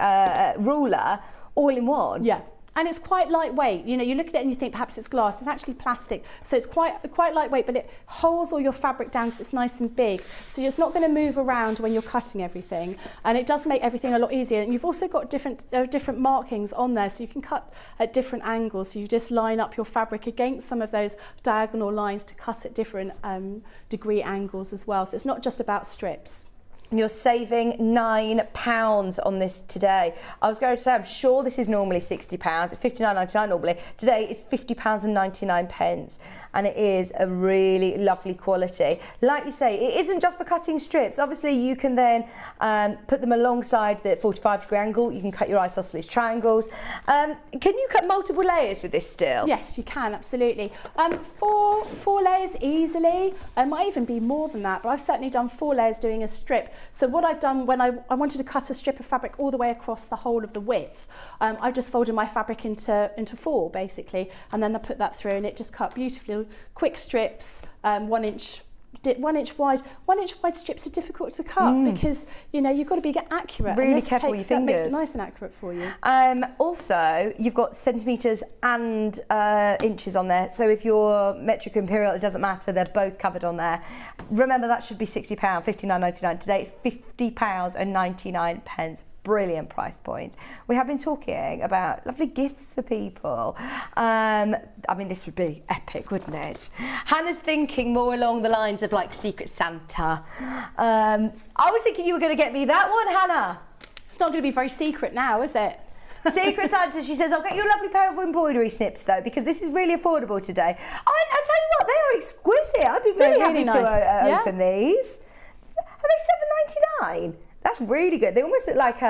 ruler all in one. Yeah. And it's quite lightweight. You know, you look at it and you think perhaps it's glass. It's actually plastic. So it's quite lightweight, but it holds all your fabric down because it's nice and big. So it's not going to move around when you're cutting everything. And it does make everything a lot easier. And you've also got different markings on there, so you can cut at different angles. So you just line up your fabric against some of those diagonal lines to cut at different degree angles as well. So it's not just about strips. You're saving £9 on this today. I was going to say, I'm sure this is normally £60. It's £59.99 normally. Today it's £50.99, and it is a really lovely quality. Like you say, it isn't just for cutting strips. Obviously, you can then put them alongside the 45-degree angle. You can cut your isosceles triangles. Can you cut multiple layers with this still? Yes, you can, absolutely. Four layers easily. It might even be more than that, but I've certainly done 4 layers doing a strip. So what I've done when I wanted to cut a strip of fabric all the way across the whole of the width, I've just folded my fabric into 4 basically, and then I put that through, and it just cut beautifully. Quick strips, 1 inch wide. 1 inch wide strips are difficult to cut because you know you've got to be accurate. Really careful with your fingers. That makes it nice and accurate for you. Also, you've got centimetres and inches on there. So if you're metric or imperial, it doesn't matter. They're both covered on there. Remember, that should be £60, £59.99. Today it's £50.99. Brilliant price point. We have been talking about lovely gifts for people. I mean, this would be epic, wouldn't it? Hannah's thinking more along the lines of like Secret Santa. I was thinking you were going to get me that one, Hannah. It's not going to be very secret now, is it? Secret Santa, she says, I'll get you a lovely pair of embroidery snips though, because this is really affordable today. I tell you what, they are exquisite. I'd be really happy to open these. Are they £7.99? That's really good. They almost look like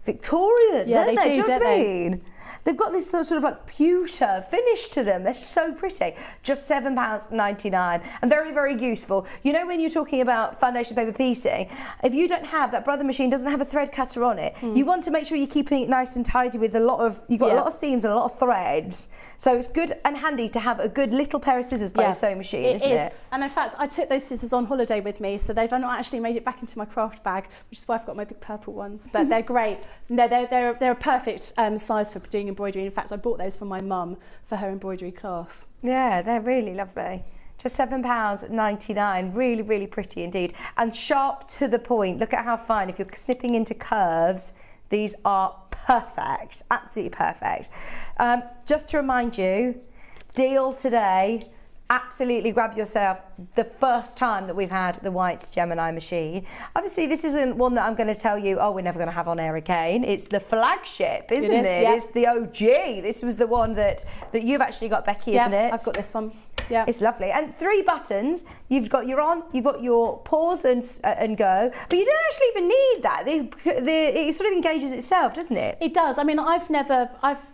Victorian, don't they? Do you know what I mean? They've got this sort of like pewter finish to them. They're so pretty. Just £7.99 and very, very useful. You know, when you're talking about foundation paper piecing, if you don't have, that Brother machine doesn't have a thread cutter on it, you want to make sure you're keeping it nice and tidy with a lot of, you've got a lot of seams and a lot of threads. So it's good and handy to have a good little pair of scissors by your sewing machine, isn't it? And in fact, I took those scissors on holiday with me, so they've not actually made it back into my craft bag, which is why I've got my big purple ones. But they're great. No, they're a perfect size for doing embroidery. In fact, I bought those for my mum for her embroidery class. Yeah, they're really lovely. Just £7.99. Really, really pretty indeed. And sharp to the point. Look at how fine. If you're snipping into curves, these are perfect. Absolutely perfect. Just to remind you, deal today. Absolutely grab yourself the first time that we've had the white Gemini machine. Obviously, this isn't one that I'm going to tell you, oh, we're never going to have on air again. It's the flagship, isn't it? Yeah. It's the OG. This was the one that you've actually got, Becky, isn't it? I've got this one. Yeah. It's lovely. And 3 buttons. You've got your on, you've got your pause and go, but you don't actually even need that. It sort of engages itself, doesn't it? It does. I mean, I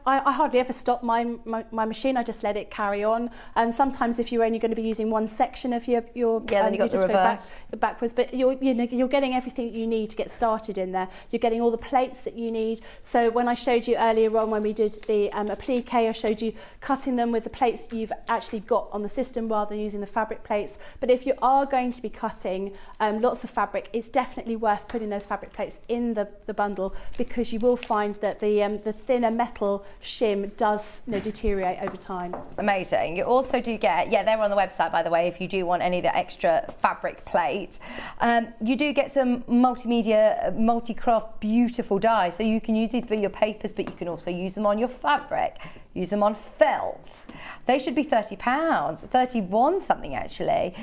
hardly ever stop my machine. I just let it carry on. And sometimes if you're only going to be using one section of your then you got the reverse. Backwards, but you're getting everything you need to get started in there. You're getting all the plates that you need. So when I showed you earlier on when we did the applique, I showed you cutting them with the plates you've actually got on the system rather than using the fabric plates. But if you are going to be cutting lots of fabric, it's definitely worth putting those fabric plates in the bundle, because you will find that the thinner metal shim does deteriorate over time. Amazing. You also do get, they're on the website, by the way, if you do want any of the extra fabric plates. You do get some multimedia, multi-craft, beautiful dyes. So you can use these for your papers, but you can also use them on your fabric, use them on felt. They should be £30, 31 something actually.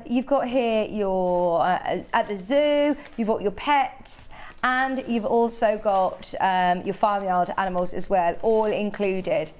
You've got here your, at the zoo, you've got your pets, and you've also got your farmyard animals as well, all included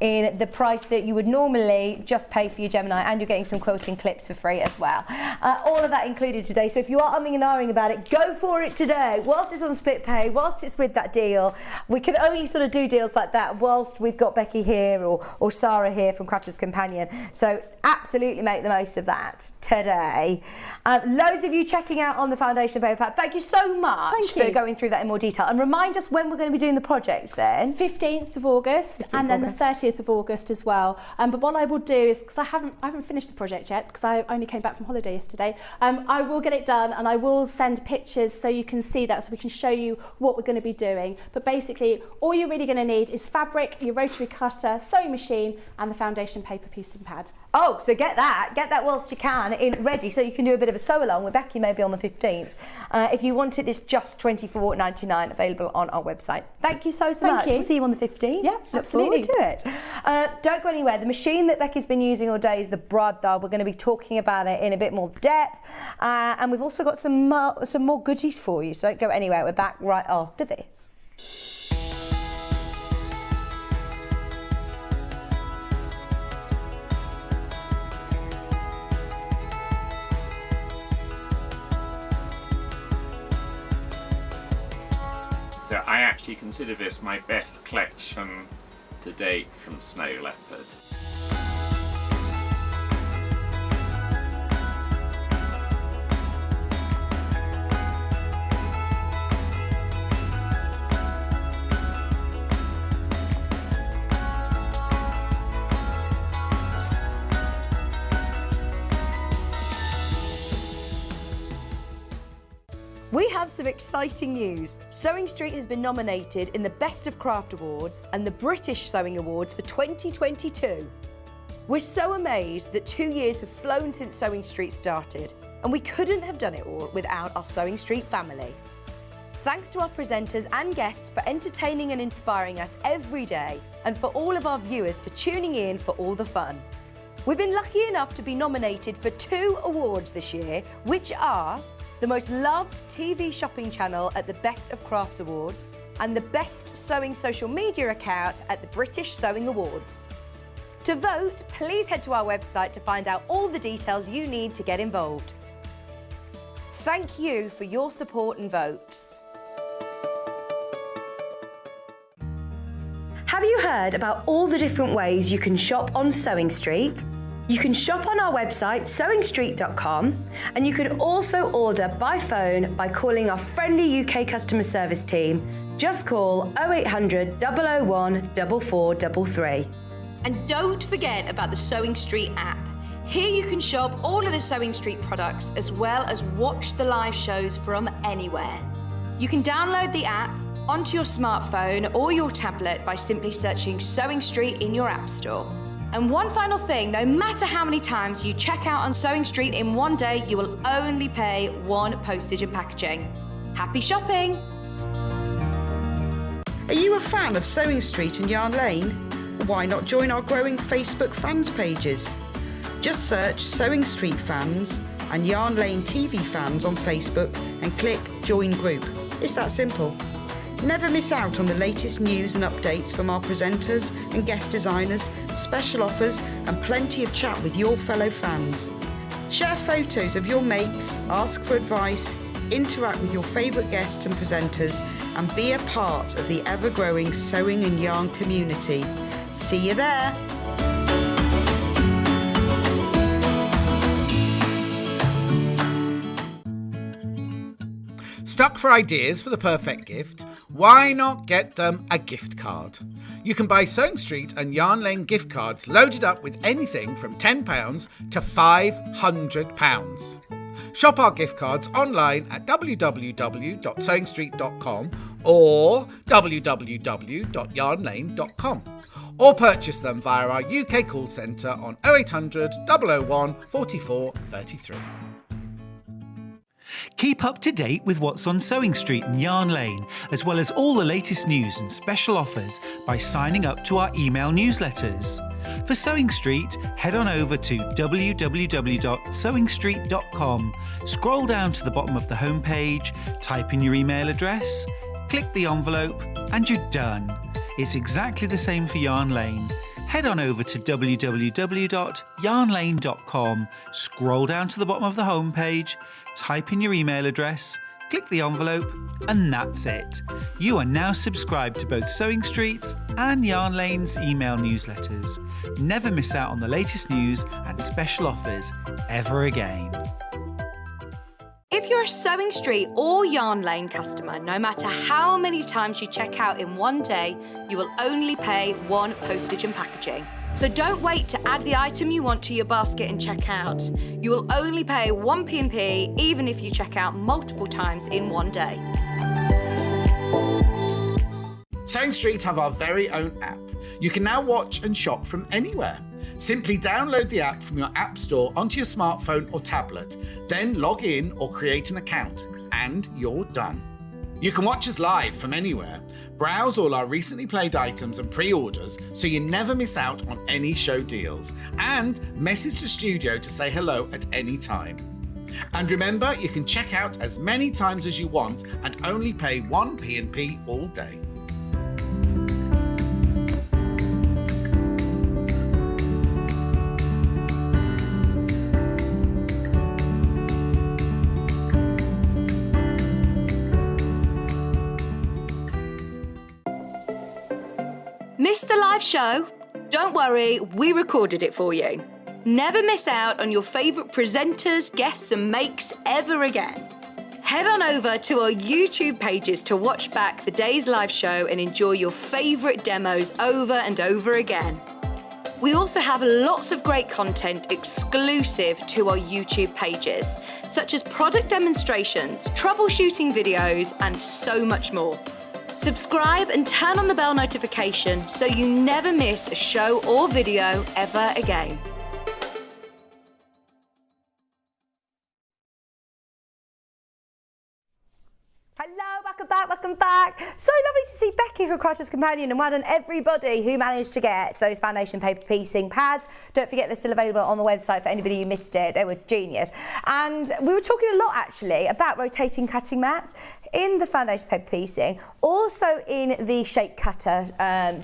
in the price that you would normally just pay for your Gemini, and you're getting some quilting clips for free as well. All of that included today. So if you are umming and ahhing about it, go for it today. Whilst it's on split pay, whilst it's with that deal, we can only sort of do deals like that whilst we've got Becky here or Sarah here from Crafter's Companion. So absolutely make the most of that today. Loads of you checking out on the foundation paper pack. Thank you so much for going through that in more detail. And remind us when we're going to be doing the project then. 15th of August, and then the 30th of August as well. But what I will do is, because I haven't finished the project yet, because I only came back from holiday yesterday, I will get it done, and I will send pictures so you can see that, so we can show you what we're going to be doing. But basically, all you're really going to need is fabric, your rotary cutter, sewing machine, and the foundation paper piece and pad. Oh, so get that whilst you can ready, so you can do a bit of a sew along with Becky maybe on the 15th. If you want it, it's just $24.99 available on our website. Thank you so much. We'll see you on the 15th. Yeah, Look forward to it. Don't go anywhere. The machine that Becky's been using all day is the Brother. We're going to be talking about it in a bit more depth, and we've also got some more goodies for you. So don't go anywhere. We're back right after this. So I actually consider this my best collection to date from Snow Leopard. We have some exciting news. Sewing Street has been nominated in the Best of Craft Awards and the British Sewing Awards for 2022. We're so amazed that 2 years have flown since Sewing Street started, and we couldn't have done it all without our Sewing Street family. Thanks to our presenters and guests for entertaining and inspiring us every day, and for all of our viewers for tuning in for all the fun. We've been lucky enough to be nominated for 2 awards this year, which are the most loved TV shopping channel at the Best of Crafts Awards and the best sewing social media account at the British Sewing Awards. To vote, please head to our website to find out all the details you need to get involved. Thank you for your support and votes. Have you heard about all the different ways you can shop on Sewing Street? You can shop on our website, sewingstreet.com, and you can also order by phone by calling our friendly UK customer service team. Just call 0800 001 4433. And don't forget about the Sewing Street app. Here you can shop all of the Sewing Street products as well as watch the live shows from anywhere. You can download the app onto your smartphone or your tablet by simply searching Sewing Street in your app store. And one final thing, no matter how many times you check out on Sewing Street in one day, you will only pay 1 postage and packaging. Happy shopping! Are you a fan of Sewing Street and Yarn Lane? Why not join our growing Facebook fans pages? Just search Sewing Street Fans and Yarn Lane TV Fans on Facebook and click Join Group. It's that simple. Never miss out on the latest news and updates from our presenters and guest designers, special offers and plenty of chat with your fellow fans. Share photos of your makes, ask for advice, interact with your favourite guests and presenters and be a part of the ever-growing sewing and yarn community. See you there! Stuck for ideas for the perfect gift? Why not get them a gift card? You can buy Sewing Street and Yarn Lane gift cards loaded up with anything from £10 to £500. Shop our gift cards online at www.sewingstreet.com or www.yarnlane.com, or purchase them via our UK call centre on 0800 001 44 33. Keep up to date with what's on Sewing Street and Yarn Lane, as well as all the latest news and special offers by signing up to our email newsletters. For Sewing Street, head on over to www.sewingstreet.com, scroll down to the bottom of the homepage, type in your email address, click the envelope, and you're done. It's exactly the same for Yarn Lane. Head on over to www.yarnlane.com, scroll down to the bottom of the homepage, type in your email address, click the envelope, and that's it. You are now subscribed to both Sewing Street's and Yarn Lane's email newsletters. Never miss out on the latest news and special offers ever again. If you're a Sewing Street or Yarn Lane customer, no matter how many times you check out in one day, you will only pay one postage and packaging. So don't wait to add the item you want to your basket and check out. You will only pay one P&P even if you check out multiple times in one day. Sewing Street have our very own app. You can now watch and shop from anywhere. Simply download the app from your app store onto your smartphone or tablet, then log in or create an account, and you're done. You can watch us live from anywhere, browse all our recently played items and pre-orders so you never miss out on any show deals, and message the studio to say hello at any time. And remember, you can check out as many times as you want and only pay one P&P all day. Missed the live show? Don't worry, we recorded it for you. Never miss out on your favourite presenters, guests and makes ever again. Head on over to our YouTube pages to watch back the day's live show and enjoy your favourite demos over and over again. We also have lots of great content exclusive to our YouTube pages, such as product demonstrations, troubleshooting videos, and so much more. Subscribe and turn on the bell notification so you never miss a show or video ever again. Hello, welcome back. So lovely to see Becky from Crafter's Companion, and well done everybody who managed to get those foundation paper piecing pads. Don't forget they're still available on the website for anybody who missed it. They were genius. And we were talking a lot actually about rotating cutting mats in the foundation paper piecing, also in the shape cutter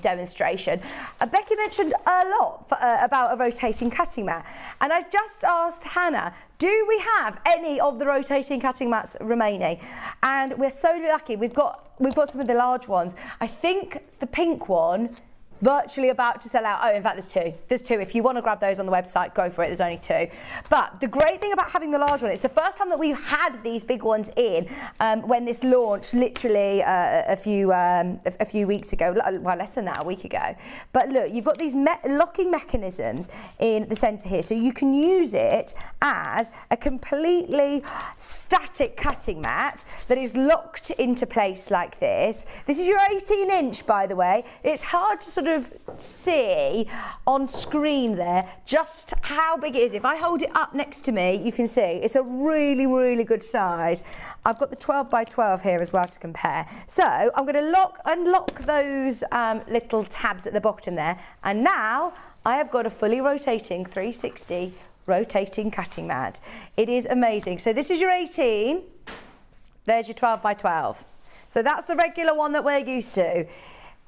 demonstration. Becky mentioned a lot about a rotating cutting mat, and I just asked Hannah, do we have any of the rotating cutting mats remaining? And we're so lucky, we've got some of the large ones. I think the pink one virtually about to sell out. Oh, in fact, there's two. If you want to grab those on the website, go for it. There's only two. But the great thing about having the large one, it's the first time that we've had these big ones in when this launched literally a few weeks ago, well, less than that, a week ago. But look, you've got these locking mechanisms in the centre here, so you can use it as a completely static cutting mat that is locked into place like this. This is your 18-inch, by the way. It's hard to sort of see on screen there just how big it is. If I hold it up next to me, you can see it's a really, really good size. I've got the 12 by 12 here as well to compare. So I'm going to unlock those little tabs at the bottom there, and now I have got a fully rotating 360 rotating cutting mat. It is amazing. So this is your 18, there's your 12 by 12. So that's the regular one that we're used to.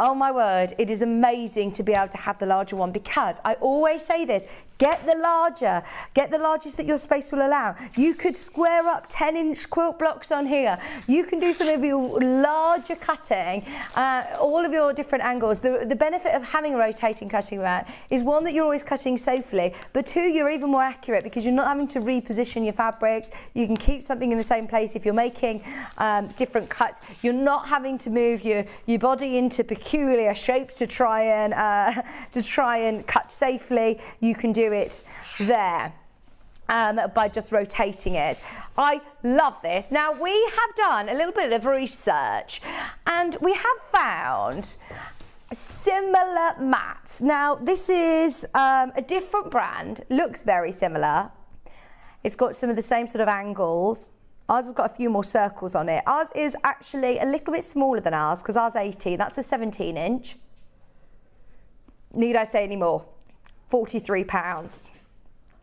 Oh my word, it is amazing to be able to have the larger one, because I always say this, get the largest that your space will allow. You could square up 10-inch quilt blocks on here. You can do some of your larger cutting, all of your different angles. The benefit of having a rotating cutting mat is, one, that you're always cutting safely, but two, you're even more accurate because you're not having to reposition your fabrics. You can keep something in the same place. If you're making different cuts, you're not having to move your body into peculiar shapes to try and cut safely. You can do it there by just rotating it. I love this. Now, we have done a little bit of research and we have found similar mats. Now, this is a different brand, looks very similar. It's got some of the same sort of angles. Ours has got a few more circles on it. Ours is actually a little bit smaller than ours, because ours is 18, that's a 17-inch. Need I say any more? £43.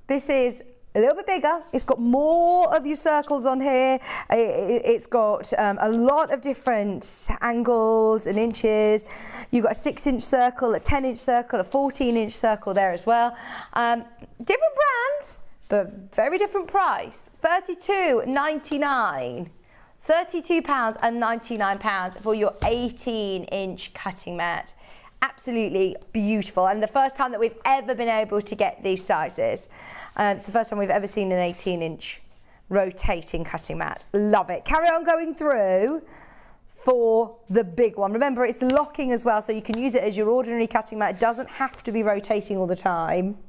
This is a little bit bigger. It's got more of your circles on here. It's got a lot of different angles and inches. You've got a 6-inch circle, a 10-inch circle, a 14-inch circle there as well. Different brand, but very different price. £32.99. £32.99 for your 18-inch cutting mat. Absolutely beautiful, and the first time that we've ever been able to get these sizes. It's the first time we've ever seen an 18-inch rotating cutting mat. Love it. Carry on going through for the big one. Remember, it's locking as well, so you can use it as your ordinary cutting mat. It doesn't have to be rotating all the time,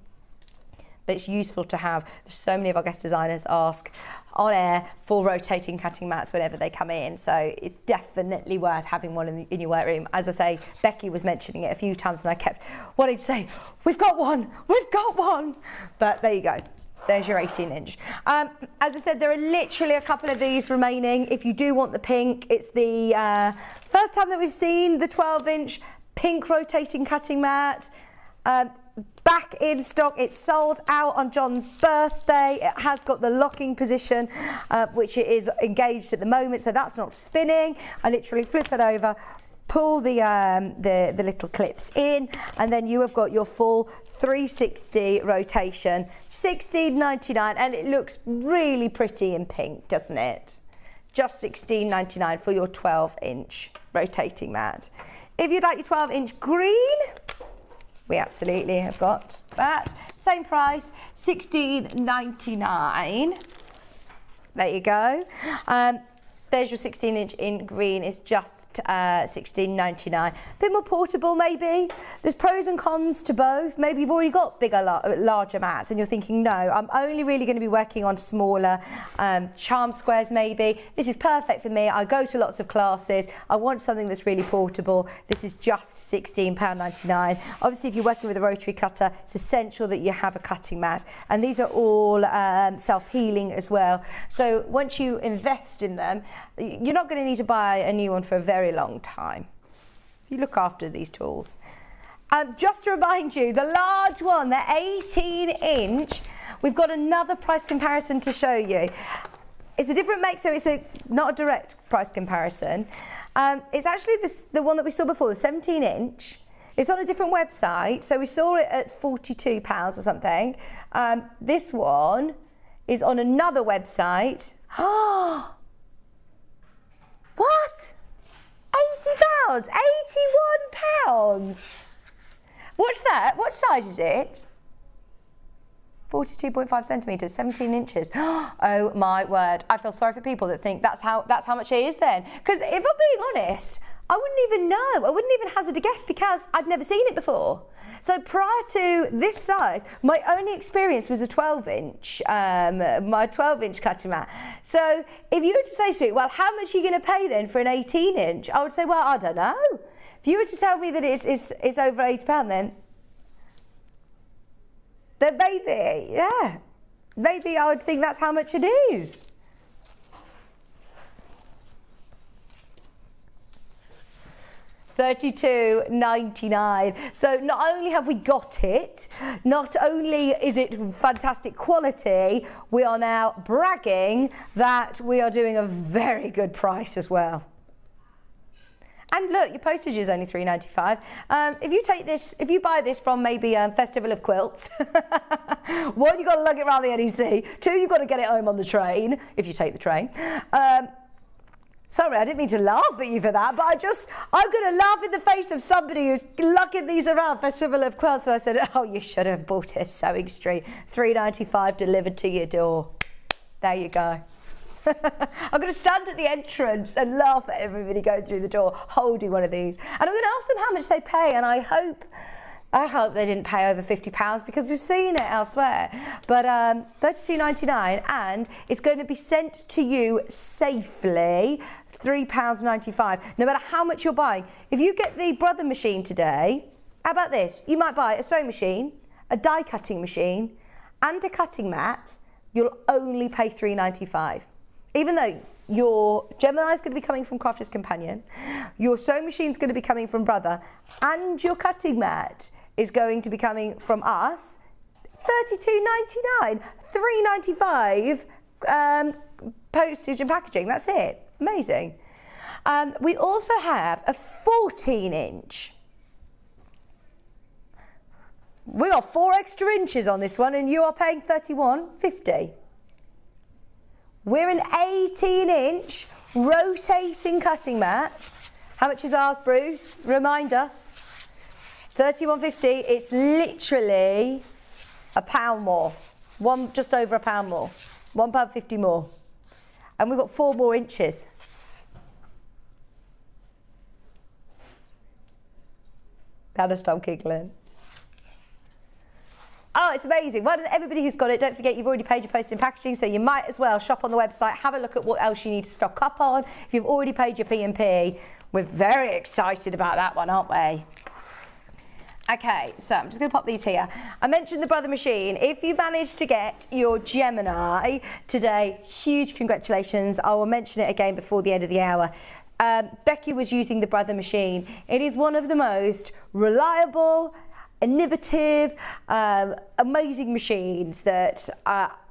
but it's useful to have. So many of our guest designers ask on air for rotating cutting mats whenever they come in, so it's definitely worth having one in your workroom. As I say, Becky was mentioning it a few times and I kept wanting to say, we've got one, but there you go. There's your 18-inch. As I said, there are literally a couple of these remaining. If you do want the pink, it's the first time that we've seen the 12-inch pink rotating cutting mat. Back in stock. It's sold out on John's birthday. It has got the locking position, which it is engaged at the moment, so that's not spinning. I literally flip it over, pull the little clips in, and then you have got your full 360 rotation. £16.99, and it looks really pretty in pink, doesn't it? Just £16.99 for your 12-inch rotating mat. If you'd like your 12-inch green, we absolutely have got that. Same price, £16.99. There you go. There's your 16-inch in green. It's just £16.99. A bit more portable, maybe. There's pros and cons to both. Maybe you've already got bigger, larger mats, and you're thinking, no, I'm only really going to be working on smaller charm squares, maybe. This is perfect for me. I go to lots of classes. I want something that's really portable. This is just £16.99. Obviously, if you're working with a rotary cutter, it's essential that you have a cutting mat. And these are all self-healing as well. So once you invest in them, you're not going to need to buy a new one for a very long time. You look after these tools. Just to remind you, the large one, the 18-inch, we've got another price comparison to show you. It's a different make, so it's not a direct price comparison. It's actually the one that we saw before, the 17-inch. It's on a different website, so we saw it at £42 or something. This one is on another website. What? £80? £81? What's that? What size is it? 42.5 centimetres, 17 inches. Oh my word. I feel sorry for people that think that's how much it is then. Because if I'm being honest, I wouldn't even know. I wouldn't even hazard a guess because I'd never seen it before. So prior to this size, my only experience was a 12-inch, my 12-inch cutting mat. So if you were to say to me, well, how much are you going to pay then for an 18-inch? I would say, well, I don't know. If you were to tell me that it's over £80, then maybe, yeah, maybe I would think that's how much it is. £32.99. So not only have we got it, not only is it fantastic quality, we are now bragging that we are doing a very good price as well. And look, your postage is only £3.95. If you buy this from maybe Festival of Quilts, one, you've got to lug it around the NEC. Two, you've got to get it home on the train, if you take the train. Sorry, I didn't mean to laugh at you for that, but I'm going to laugh in the face of somebody who's lugging these around Festival of Quilts. And I said, oh, you should have bought it Sewing Street. £3.95 delivered to your door. There you go. I'm going to stand at the entrance and laugh at everybody going through the door holding one of these. And I'm going to ask them how much they pay, and I hope they didn't pay over £50 because we've seen it elsewhere. But £32.99, and it's going to be sent to you safely, £3.95, no matter how much you're buying. If you get the Brother machine today, how about this? You might buy a sewing machine, a die cutting machine, and a cutting mat. You'll only pay £3.95. Even though your Gemini is going to be coming from Crafter's Companion, your sewing machine is going to be coming from Brother, and your cutting mat is going to be coming from us, $32.99, $3.95 postage and packaging. That's it. Amazing. We also have a 14-inch. We got 4 extra inches on this one, and you are paying $31.50. We're an 18-inch rotating cutting mat. How much is ours, Bruce? Remind us. $31.50. It's literally £1 more. Just over £1 more. £1.50 more. And we've got 4 more inches. Hannah, stop giggling. Oh, it's amazing. Well done, everybody who's got it. Don't forget, you've already paid your postage and packaging, so you might as well shop on the website, have a look at what else you need to stock up on. If you've already paid your P&P, we're very excited about that one, aren't we? Okay, so I'm just going to pop these here. I mentioned the Brother machine. If you managed to get your Gemini today, huge congratulations. I will mention it again before the end of the hour. Becky was using the Brother machine. It is one of the most reliable, innovative, amazing machines that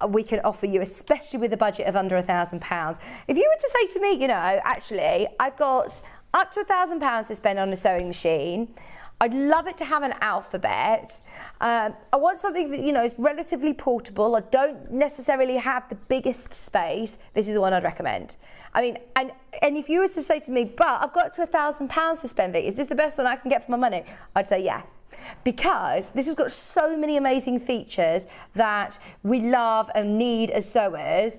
we can offer you, especially with a budget of under £1,000. If you were to say to me, you know, actually, I've got up to £1,000 to spend on a sewing machine, I'd love it to have an alphabet. I want something that, you know, is relatively portable. I don't necessarily have the biggest space. This is the one I'd recommend. I mean, and if you were to say to me, but I've got to £1,000 to spend, Vic, is this the best one I can get for my money? I'd say, yeah. Because this has got so many amazing features that we love and need as sewers.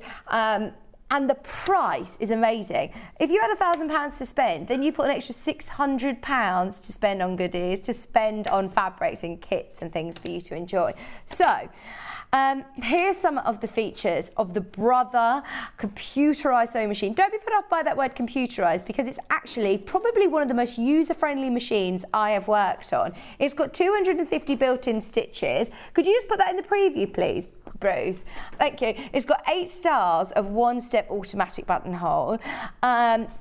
And the price is amazing. If you had £1,000 to spend, then you've got an extra £600 to spend on goodies, to spend on fabrics and kits and things for you to enjoy. So, here's some of the features of the Brother computerised sewing machine. Don't be put off by that word computerised, because it's actually probably one of the most user-friendly machines I have worked on. It's got 250 built-in stitches. Could you just put that in the preview, please, Bruce? Thank you. It's got 8 stars of one-step automatic buttonhole.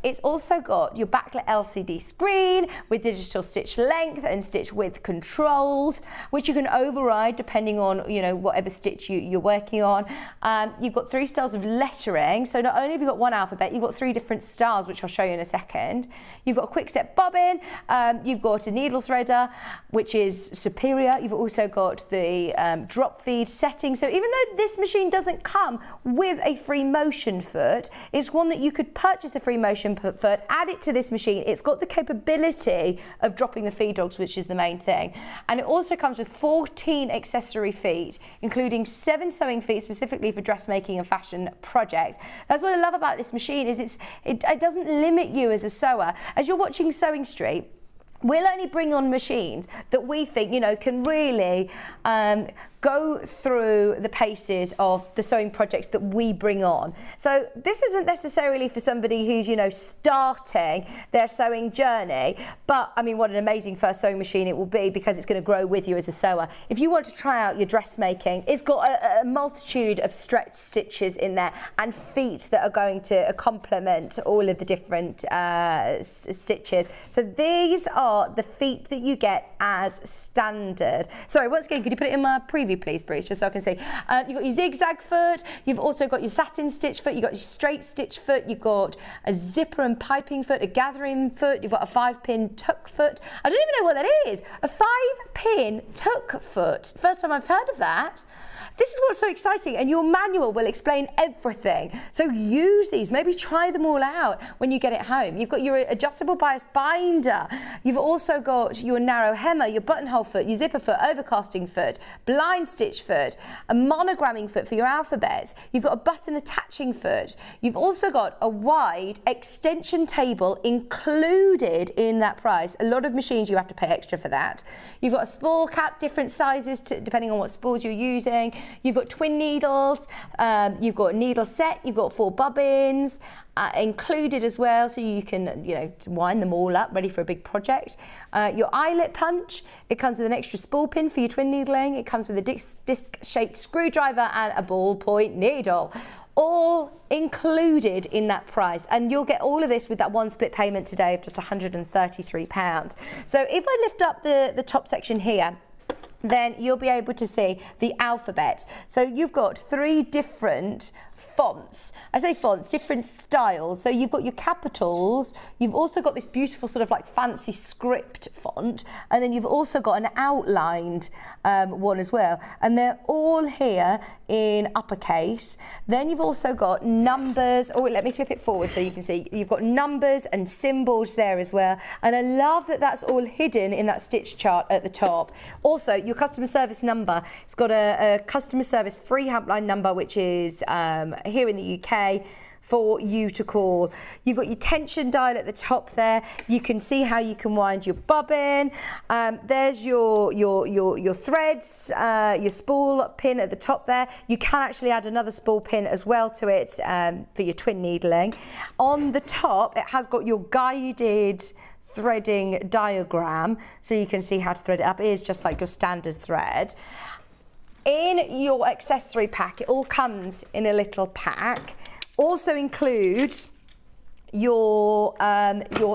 It's also got your backlit LCD screen with digital stitch length and stitch width controls, which you can override depending on, you know, whatever stitch you're working on. You've got 3 styles of lettering, so not only have you got one alphabet, you've got 3 different styles, which I'll show you in a second. You've got a quick step bobbin, you've got a needle threader, which is superior. You've also got the drop feed setting. So even though this machine doesn't come with a free motion foot, it's one that you could purchase a free motion foot, add it to this machine. It's got the capability of dropping the feed dogs, which is the main thing. And it also comes with 14 accessory feet, including 7 sewing feet specifically for dressmaking and fashion projects. That's what I love about this machine, is it doesn't limit you as a sewer. As you're watching Sewing Street, we'll only bring on machines that we think, you know, can really go through the paces of the sewing projects that we bring on. So this isn't necessarily for somebody who's, you know, starting their sewing journey, but I mean, what an amazing first sewing machine it will be, because it's going to grow with you as a sewer. If you want to try out your dressmaking, it's got a multitude of stretch stitches in there and feet that are going to complement all of the different stitches. So these are the feet that you get as standard. Sorry, once again, could you put it in my preview, you please, Bruce, just so I can see. You've got your zigzag foot, you've also got your satin stitch foot, you've got your straight stitch foot, you've got a zipper and piping foot, a gathering foot, you've got a 5-pin tuck foot. I don't even know what that is. A 5-pin tuck foot. First time I've heard of that. This is what's so exciting, and your manual will explain everything. So use these, maybe try them all out when you get it home. You've got your adjustable bias binder. You've also got your narrow hemmer, your buttonhole foot, your zipper foot, overcasting foot, blind stitch foot, a monogramming foot for your alphabets. You've got a button attaching foot. You've also got a wide extension table included in that price. A lot of machines you have to pay extra for that. You've got a spool cap, different sizes depending on what spools you're using. You've got twin needles, you've got a needle set, you've got 4 bobbins included as well, so you can, you know, wind them all up, ready for a big project. Your eyelet punch, it comes with an extra spool pin for your twin needling. It comes with a disc-shaped screwdriver and a ballpoint needle. All included in that price, and you'll get all of this with that one split payment today of just £133. So if I lift up the top section here, then you'll be able to see the alphabet. So you've got 3 different fonts. I say fonts, different styles. So you've got your capitals, you've also got this beautiful sort of like fancy script font, and then you've also got an outlined one as well. And they're all here in uppercase. Then you've also got numbers. Oh, let me flip it forward so you can see. You've got numbers and symbols there as well. And I love that that's all hidden in that stitch chart at the top. Also, your customer service number, it's got a customer service free helpline number, which is here in the UK for you to call. You've got your tension dial at the top there. You can see how you can wind your bobbin. There's your threads, your spool pin at the top there. You can actually add another spool pin as well to it for your twin needling. On the top, it has got your guided threading diagram, so you can see how to thread it up. It is just like your standard thread. In your accessory pack, it all comes in a little pack. Also includes your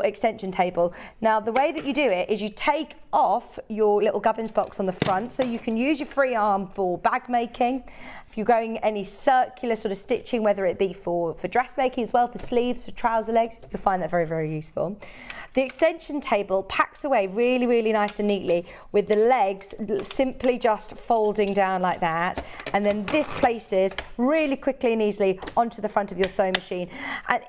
extension table. Now, the way that you do it is you take off your little gubbins box on the front, so you can use your free arm for bag making. If you're going any circular sort of stitching, whether it be for dressmaking as well, for sleeves, for trouser legs, you'll find that very, very useful. The extension table packs away really, really nice and neatly with the legs simply just folding down like that. And then this places really quickly and easily onto the front of your sewing machine. And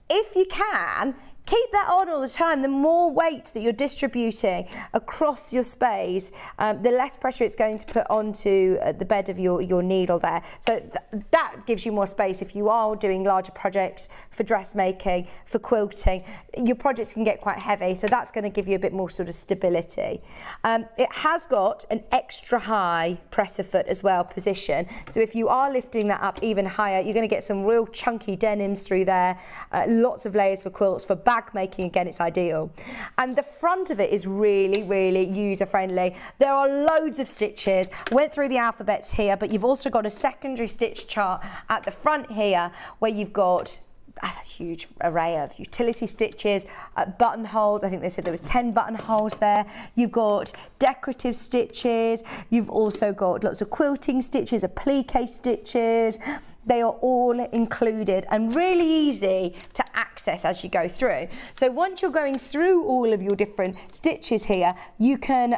if you can, keep that on all the time. The more weight that you're distributing across your space, the less pressure it's going to put onto the bed of your needle there. So that gives you more space if you are doing larger projects for dressmaking, for quilting. Your projects can get quite heavy, so that's going to give you a bit more sort of stability. It has got an extra high presser foot as well position. So if you are lifting that up even higher, you're going to get some real chunky denims through there. Lots of layers for quilts, for bag making, again, it's ideal. And the front of it is really, really user friendly. There are loads of stitches. I went through the alphabets here, but you've also got a secondary stitch chart at the front here where you've got a huge array of utility stitches, buttonholes. I think they said there was 10 buttonholes there. You've got decorative stitches. You've also got lots of quilting stitches, applique stitches. They are all included and really easy to access as you go through. So once you're going through all of your different stitches here, you can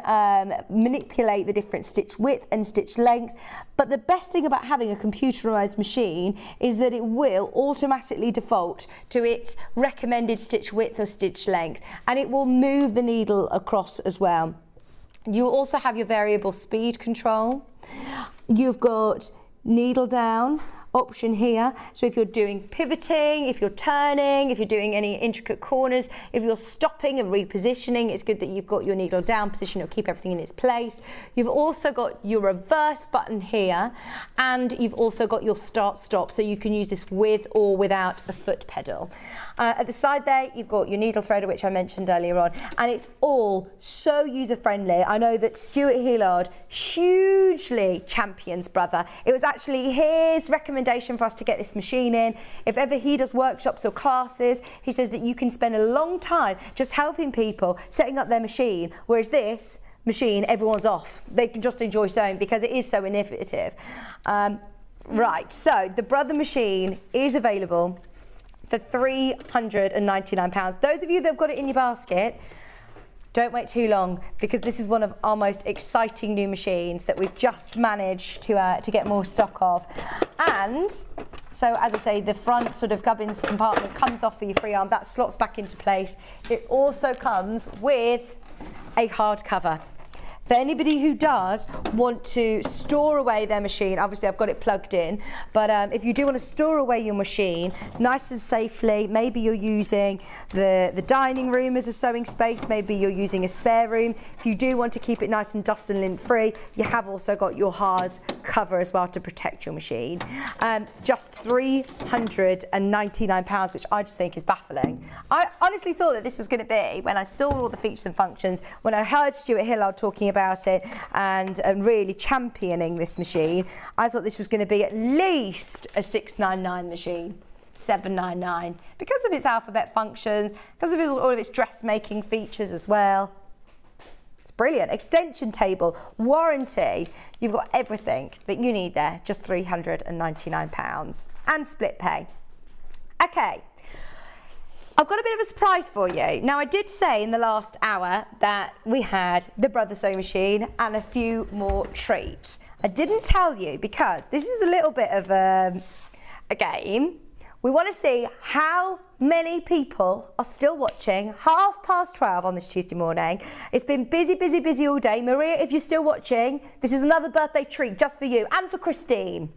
manipulate the different stitch width and stitch length. But the best thing about having a computerized machine is that it will automatically default to its recommended stitch width or stitch length, and it will move the needle across as well. You also have your variable speed control. You've got needle down option here. So if you're doing pivoting, if you're turning, if you're doing any intricate corners, if you're stopping and repositioning, it's good that you've got your needle down position. It'll keep everything in its place. You've also got your reverse button here, and you've also got your start stop, so you can use this with or without a foot pedal. At the side there, you've got your needle threader, which I mentioned earlier on, and it's all so user-friendly. I know that Stuart Hillard hugely champions Brother. It was actually his recommendation for us to get this machine in. If ever he does workshops or classes, he says that you can spend a long time just helping people setting up their machine, whereas this machine, everyone's off. They can just enjoy sewing because it is so innovative. Right, so the Brother machine is available for £399. Those of you that have got it in your basket, don't wait too long, because this is one of our most exciting new machines that we've just managed to get more stock of. And so, as I say, the front sort of gubbins compartment comes off for your free arm. That slots back into place. It also comes with a hardcover. For anybody who does want to store away their machine, obviously I've got it plugged in, but if you do want to store away your machine nice and safely, maybe you're using the dining room as a sewing space, maybe you're using a spare room. If you do want to keep it nice and dust and lint free, you have also got your hard cover as well to protect your machine. Just £399, which I just think is baffling. I honestly thought that this was going to be, when I saw all the features and functions, when I heard Stuart Hillard talking about it and really championing this machine, I thought this was going to be at least a £699 machine, £799, because of its alphabet functions, because of all of its dressmaking features as well. It's brilliant. Extension table, warranty, you've got everything that you need there, just £399, and split pay. Okay. I've got a bit of a surprise for you. Now, I did say in the last hour that we had the Brother sewing machine and a few more treats. I didn't tell you because this is a little bit of a game. We want to see how many people are still watching 12:30 on this Tuesday morning. It's been busy, busy, busy all day. Maria, if you're still watching, this is another birthday treat just for you and for Christine.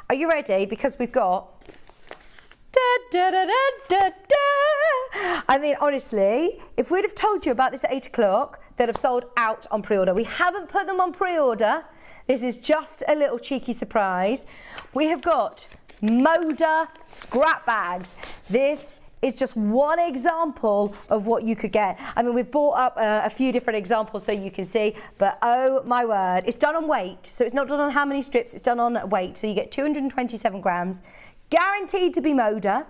Are you ready? Because we've got... I mean, honestly, if we'd have told you about this at 8 o'clock, they'd have sold out on pre-order. We haven't put them on pre-order. This is just a little cheeky surprise. We have got Moda scrap bags. This is just one example of what you could get. I mean, we've brought up a few different examples so you can see, but oh my word, it's done on weight. So it's not done on how many strips, it's done on weight. So you get 227 grams. Guaranteed to be Moda,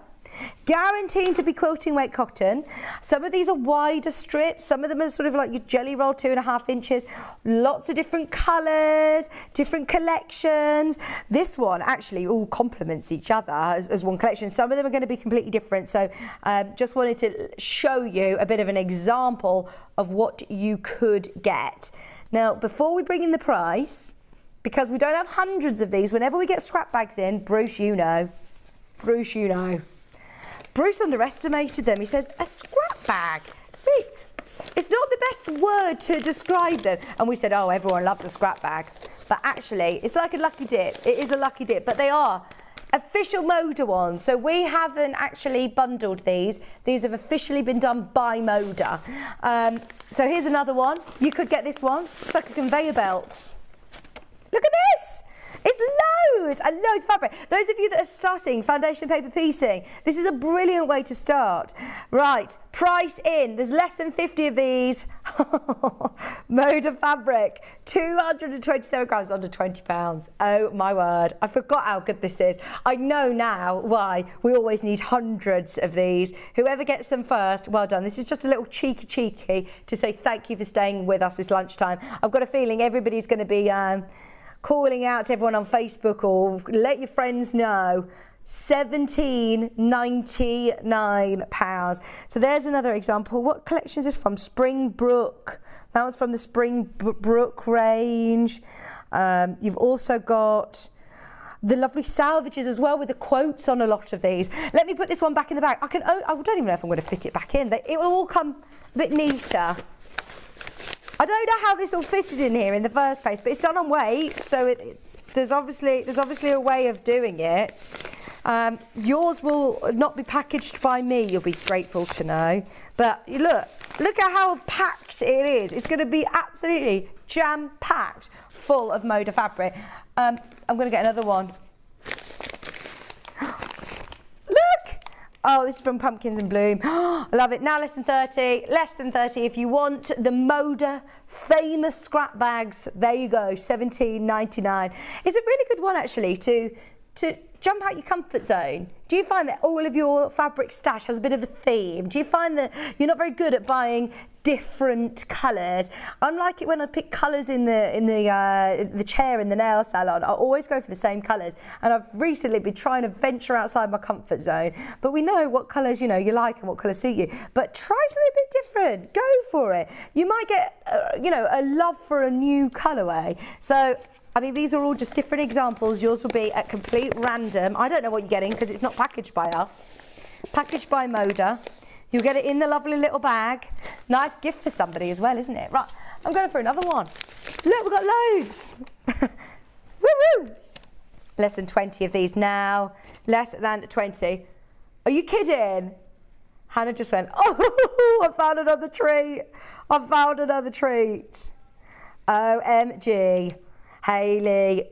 guaranteed to be quilting weight cotton. Some of these are wider strips, some of them are sort of like your jelly roll, 2.5 inches. Lots of different colours, different collections. This one actually all complements each other as one collection. Some of them are going to be completely different. So just wanted to show you a bit of an example of what you could get. Now, before we bring in the price, because we don't have hundreds of these, whenever we get scrap bags in, Bruce, you know. Bruce, you know. Bruce underestimated them. He says, a scrap bag? It's not the best word to describe them. And we said, oh, everyone loves a scrap bag. But actually, it's like a lucky dip. It is a lucky dip, but they are official Moda ones. So we haven't actually bundled these. These have officially been done by Moda. So here's another one. You could get this one. It's like a conveyor belt. Look at this. It's loads and loads of fabric. Those of you that are starting foundation paper piecing, this is a brilliant way to start. Right, price in. There's less than 50 of these. Moda fabric, 227 grams, under £20. Oh my word, I forgot how good this is. I know now why we always need hundreds of these. Whoever gets them first, well done. This is just a little cheeky to say thank you for staying with us this lunchtime. I've got a feeling everybody's going to be calling out to everyone on Facebook, or let your friends know. £17.99. So there's another example. What collection is this from? Springbrook. That one's from the Springbrook range. You've also got the lovely salvages as well with the quotes on a lot of these. Let me put this one back in the bag. I don't even know if I'm going to fit it back in. It will all come a bit neater. I don't know how this all fitted in here in the first place, but it's done on weight, so there's obviously a way of doing it. Yours will not be packaged by me, you'll be grateful to know. But look at how packed it is. It's going to be absolutely jam-packed full of Moda fabric. I'm going to get another one. Oh, this is from Pumpkins and Bloom. I love it. Now less than 30. Less than 30. If you want the Moda famous scrap bags, there you go, £17.99. It's a really good one actually to jump out your comfort zone. Do you find that all of your fabric stash has a bit of a theme? Do you find that you're not very good at buying different colours? I'm like it when I pick colours in the chair in the nail salon. I always go for the same colours, and I've recently been trying to venture outside my comfort zone. But we know what colours you like and what colours suit you. But try something a bit different. Go for it. You might get a love for a new colourway. So I mean, these are all just different examples. Yours will be at complete random. I don't know what you're getting because it's not packaged by us. Packaged by Moda. You'll get it in the lovely little bag. Nice gift for somebody as well, isn't it? Right, I'm going for another one. Look, we've got loads. Woo-woo. Less than 20 of these now. Less than 20. Are you kidding? Hannah just went, oh, I found another treat. I found another treat. OMG. Hayley.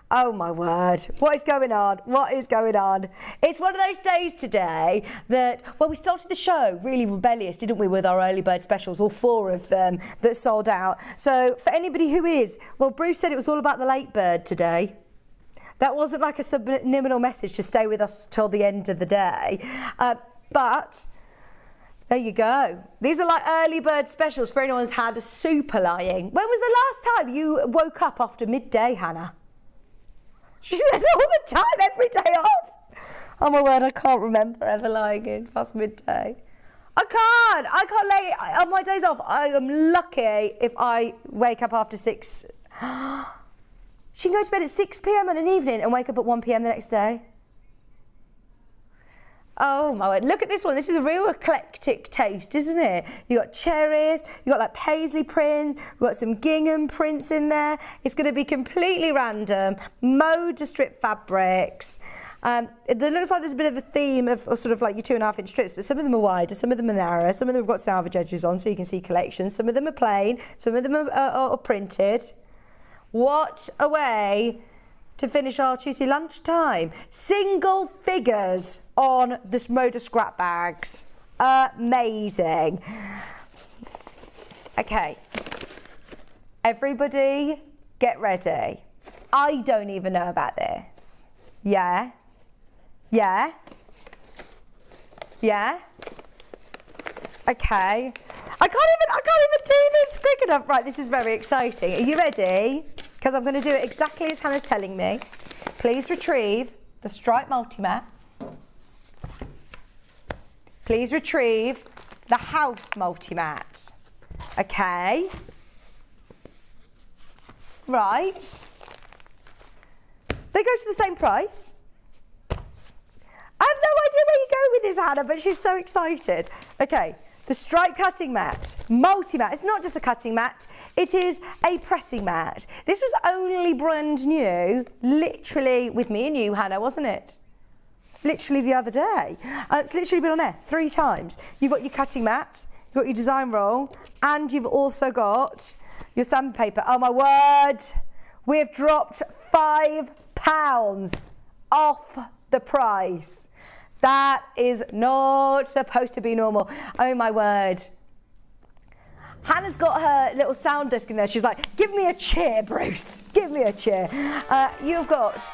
Oh my word, what is going on? What is going on? It's one of those days today that, well, we started the show really rebellious, didn't we, with our early bird specials, all 4 of them that sold out. So for anybody who is, well, Bruce said it was all about the late bird today. That wasn't like a subliminal message to stay with us till the end of the day. But there you go. These are like early bird specials for anyone who's had a super lying. When was the last time you woke up after midday, Hannah? She says all the time, every day off. Oh my word, I can't remember ever lying in past midday. I can't lay on my days off. I am lucky if I wake up after 6. She can go to bed at 6 p.m. in an evening and wake up at 1 p.m. the next day. Oh my word, look at this one. This is a real eclectic taste, isn't it? You got cherries, you got like paisley prints, we've got some gingham prints in there. It's going to be completely random. Moda strip fabrics. It looks like there's a bit of a theme of sort of like your 2.5 inch strips, but some of them are wider, some of them are narrower, some of them have got salvage edges on so you can see collections. Some of them are plain, some of them are printed. What a way to finish our Tuesday lunchtime. Single figures on this Moda scrap bags. Amazing. Okay. Everybody get ready. I don't even know about this. Yeah? Yeah? Yeah? Okay. I can't even do this quick enough. Right, this is very exciting. Are you ready? Because I'm going to do it exactly as Hannah's telling me. Please retrieve the stripe multi-mat. Please retrieve the house multi-mat. Okay. Right. They go to the same price. I have no idea where you're going with this, Hannah, but she's so excited. Okay. The stripe cutting mat, multi-mat. It's not just a cutting mat, it is a pressing mat. This was only brand new, literally with me and you, Hannah, wasn't it? Literally the other day. It's literally been on air 3 times. You've got your cutting mat, you've got your design roll, and you've also got your sandpaper. Oh my word, we have dropped £5 off the price. That is not supposed to be normal. Oh my word. Hannah's got her little sound disc in there. She's like, give me a cheer, Bruce. Give me a cheer. You've got,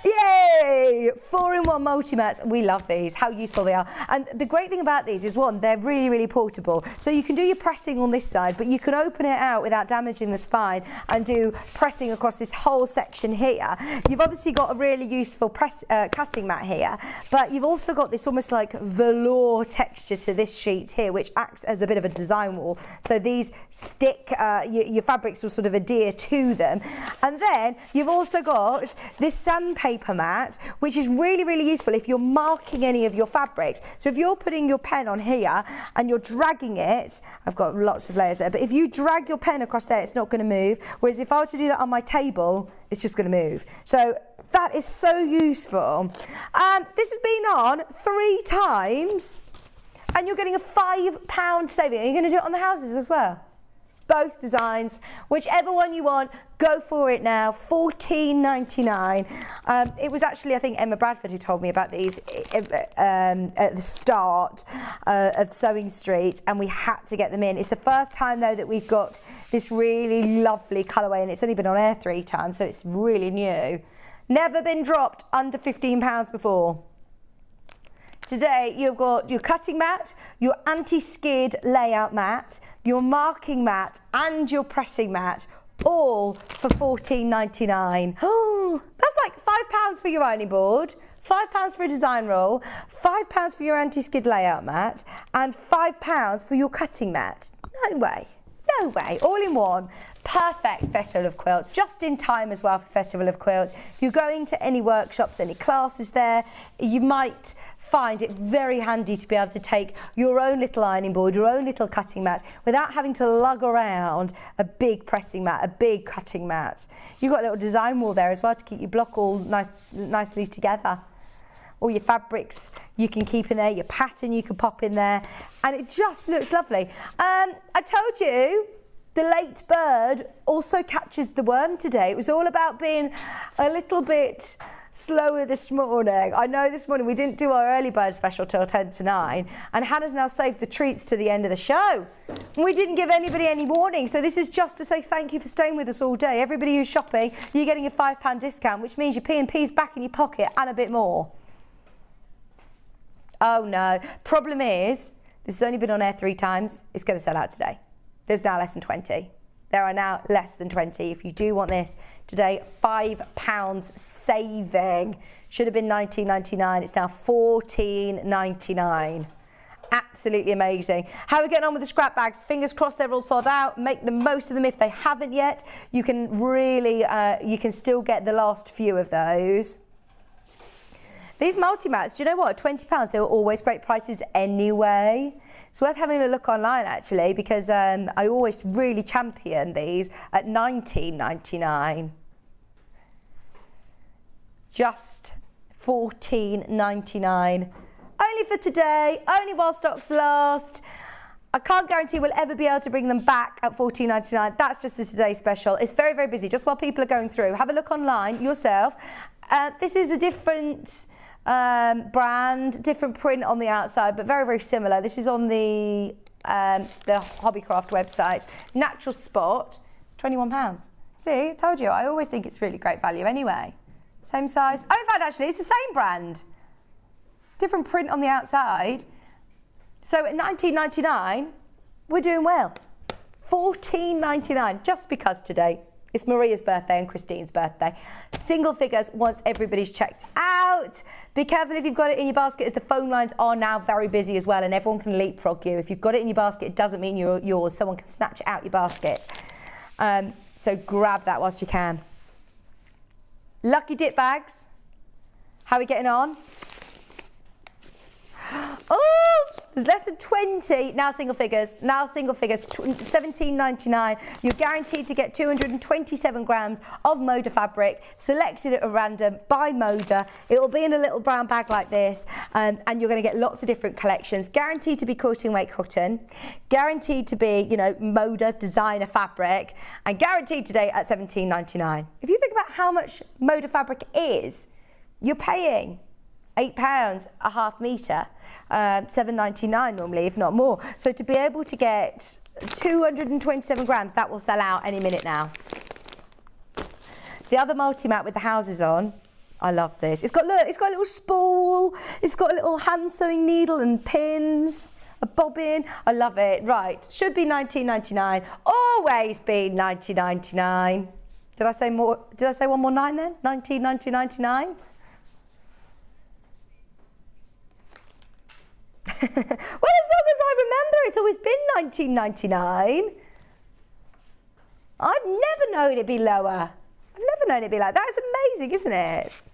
yay, 4-in-1 multi-mats. We love these, how useful they are. And the great thing about these is, one, they're really, really portable. So you can do your pressing on this side, but you can open it out without damaging the spine and do pressing across this whole section here. You've obviously got a really useful cutting mat here, but you've also got this almost like velour texture to this sheet here, which acts as a bit of a design wall. So these stick, your fabrics will sort of adhere to them. And then you've also got this sandpaper mat, which is really, really useful if you're marking any of your fabrics. So if you're putting your pen on here and you're dragging it, I've got lots of layers there, but if you drag your pen across there, it's not going to move. Whereas if I were to do that on my table, it's just going to move. So that is so useful. This has been on 3 times and you're getting a £5 saving. Are you going to do it on the houses as well? Both designs, whichever one you want, go for it now. $14.99. It was actually, I think, Emma Bradford who told me about these at the start of Sewing Street, and we had to get them in. It's the first time, though, that we've got this really lovely colourway, and it's only been on air 3 times, so it's really new. Never been dropped under £15 before. Today you've got your cutting mat, your anti-skid layout mat, your marking mat and your pressing mat, all for $14.99. Oh, that's like £5 for your ironing board, £5 for a design roll, £5 for your anti-skid layout mat and £5 for your cutting mat. No way. No way, all in one. Perfect Festival of Quilts, just in time as well for Festival of Quilts. If you're going to any workshops, any classes there, you might find it very handy to be able to take your own little ironing board, your own little cutting mat, without having to lug around a big pressing mat, a big cutting mat. You've got a little design wall there as well to keep your block all nicely together. All your fabrics you can keep in there, your pattern you can pop in there, and it just looks lovely. I told you the late bird also catches the worm today. It was all about being a little bit slower this morning. I know this morning we didn't do our early bird special till 10 to 9, and Hannah's now saved the treats to the end of the show. We didn't give anybody any warning, so this is just to say thank you for staying with us all day. Everybody who's shopping, you're getting a £5 discount, which means your P&P's back in your pocket and a bit more. Oh no, problem is, this has only been on air 3 times, it's going to sell out today. There's now less than 20. There are now less than 20. If you do want this today, £5 saving. Should have been $19.99, it's now $14.99. Absolutely amazing. How are we getting on with the scrap bags? Fingers crossed they're all sold out. Make the most of them if they haven't yet. You can really, you can still get the last few of those. These multi-mats, do you know what, £20, they were always great prices anyway. It's worth having a look online actually, because I always really champion these at $19.99. Just $14.99. Only for today, only while stocks last. I can't guarantee we'll ever be able to bring them back at $14.99. That's just a today special. It's very, very busy, just while people are going through. Have a look online yourself. This is a different brand, different print on the outside, but very, very similar. This is on the Hobbycraft website. Natural Spot, £21. See, I told you, I always think it's really great value anyway. Same size. Oh, in fact, actually, it's the same brand. Different print on the outside. So at $19.99, we're doing well. $14.99, just because today it's Maria's birthday and Christine's birthday. Single figures once everybody's checked out. Be careful if you've got it in your basket, as the phone lines are now very busy as well, and everyone can leapfrog you. If you've got it in your basket, it doesn't mean you're yours. Someone can snatch it out your basket. So grab that whilst you can. Lucky dip bags. How are we getting on? Oh, there's less than 20, now single figures, $17.99. You're guaranteed to get 227 grams of Moda fabric, selected at random by Moda. It will be in a little brown bag like this, and you're going to get lots of different collections. Guaranteed to be quilting weight cotton, guaranteed to be, you know, Moda designer fabric, and guaranteed today at $17.99. If you think about how much Moda fabric is, you're paying £8 a half metre, $7.99 normally, if not more. So to be able to get 227 grams, that will sell out any minute now. The other multi-mat with the houses on, I love this. It's got, look, it's got a little spool, it's got a little hand sewing needle and pins, a bobbin. I love it. Right, should be $19.99, always be $19.99. Did I say more? Did I say one more 9 then? $19.99. Well, as long as I remember, it's always been $19.99. I've never known it be lower. I've never known it be like that. It's amazing, isn't it?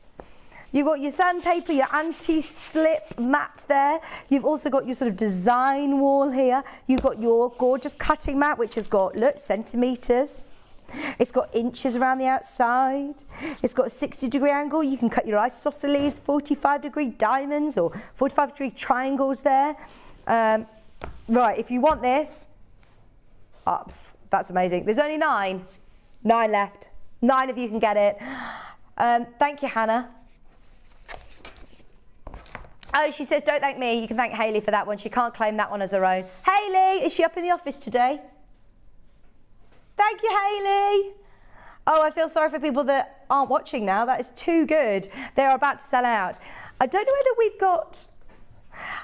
You've got your sandpaper, your anti-slip mat there. You've also got your sort of design wall here. You've got your gorgeous cutting mat, which has got, look, centimetres. It's got inches around the outside. It's got a 60-degree angle. You can cut your isosceles, 45-degree diamonds or 45-degree triangles there. Right, if you want this, that's amazing. There's only 9 left. 9 of you can get it. Thank you, Hannah. Oh, she says, don't thank me. You can thank Hayley for that one. She can't claim that one as her own. Hayley, is she up in the office today? Thank you, Hayley. Oh, I feel sorry for people that aren't watching now. That is too good. They are about to sell out. I don't know whether we've got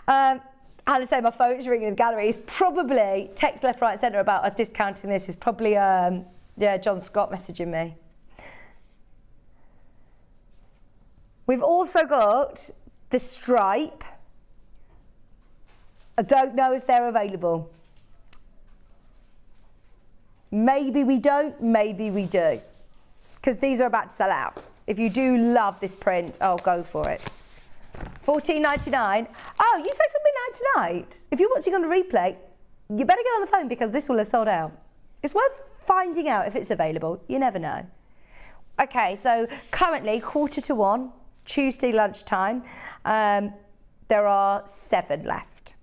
Hannah said my phone's ringing in the gallery. It's probably text left, right, centre about us discounting this. Is probably John Scott messaging me. We've also got the stripe. I don't know if they're available. Maybe we don't, maybe we do. Because these are about to sell out. If you do love this print, I'll go for it. $14.99. Oh, you say something tonight. If you're watching on a replay, you better get on the phone because this will have sold out. It's worth finding out if it's available. You never know. Okay, so currently 1:45, Tuesday lunchtime. There are 7 left.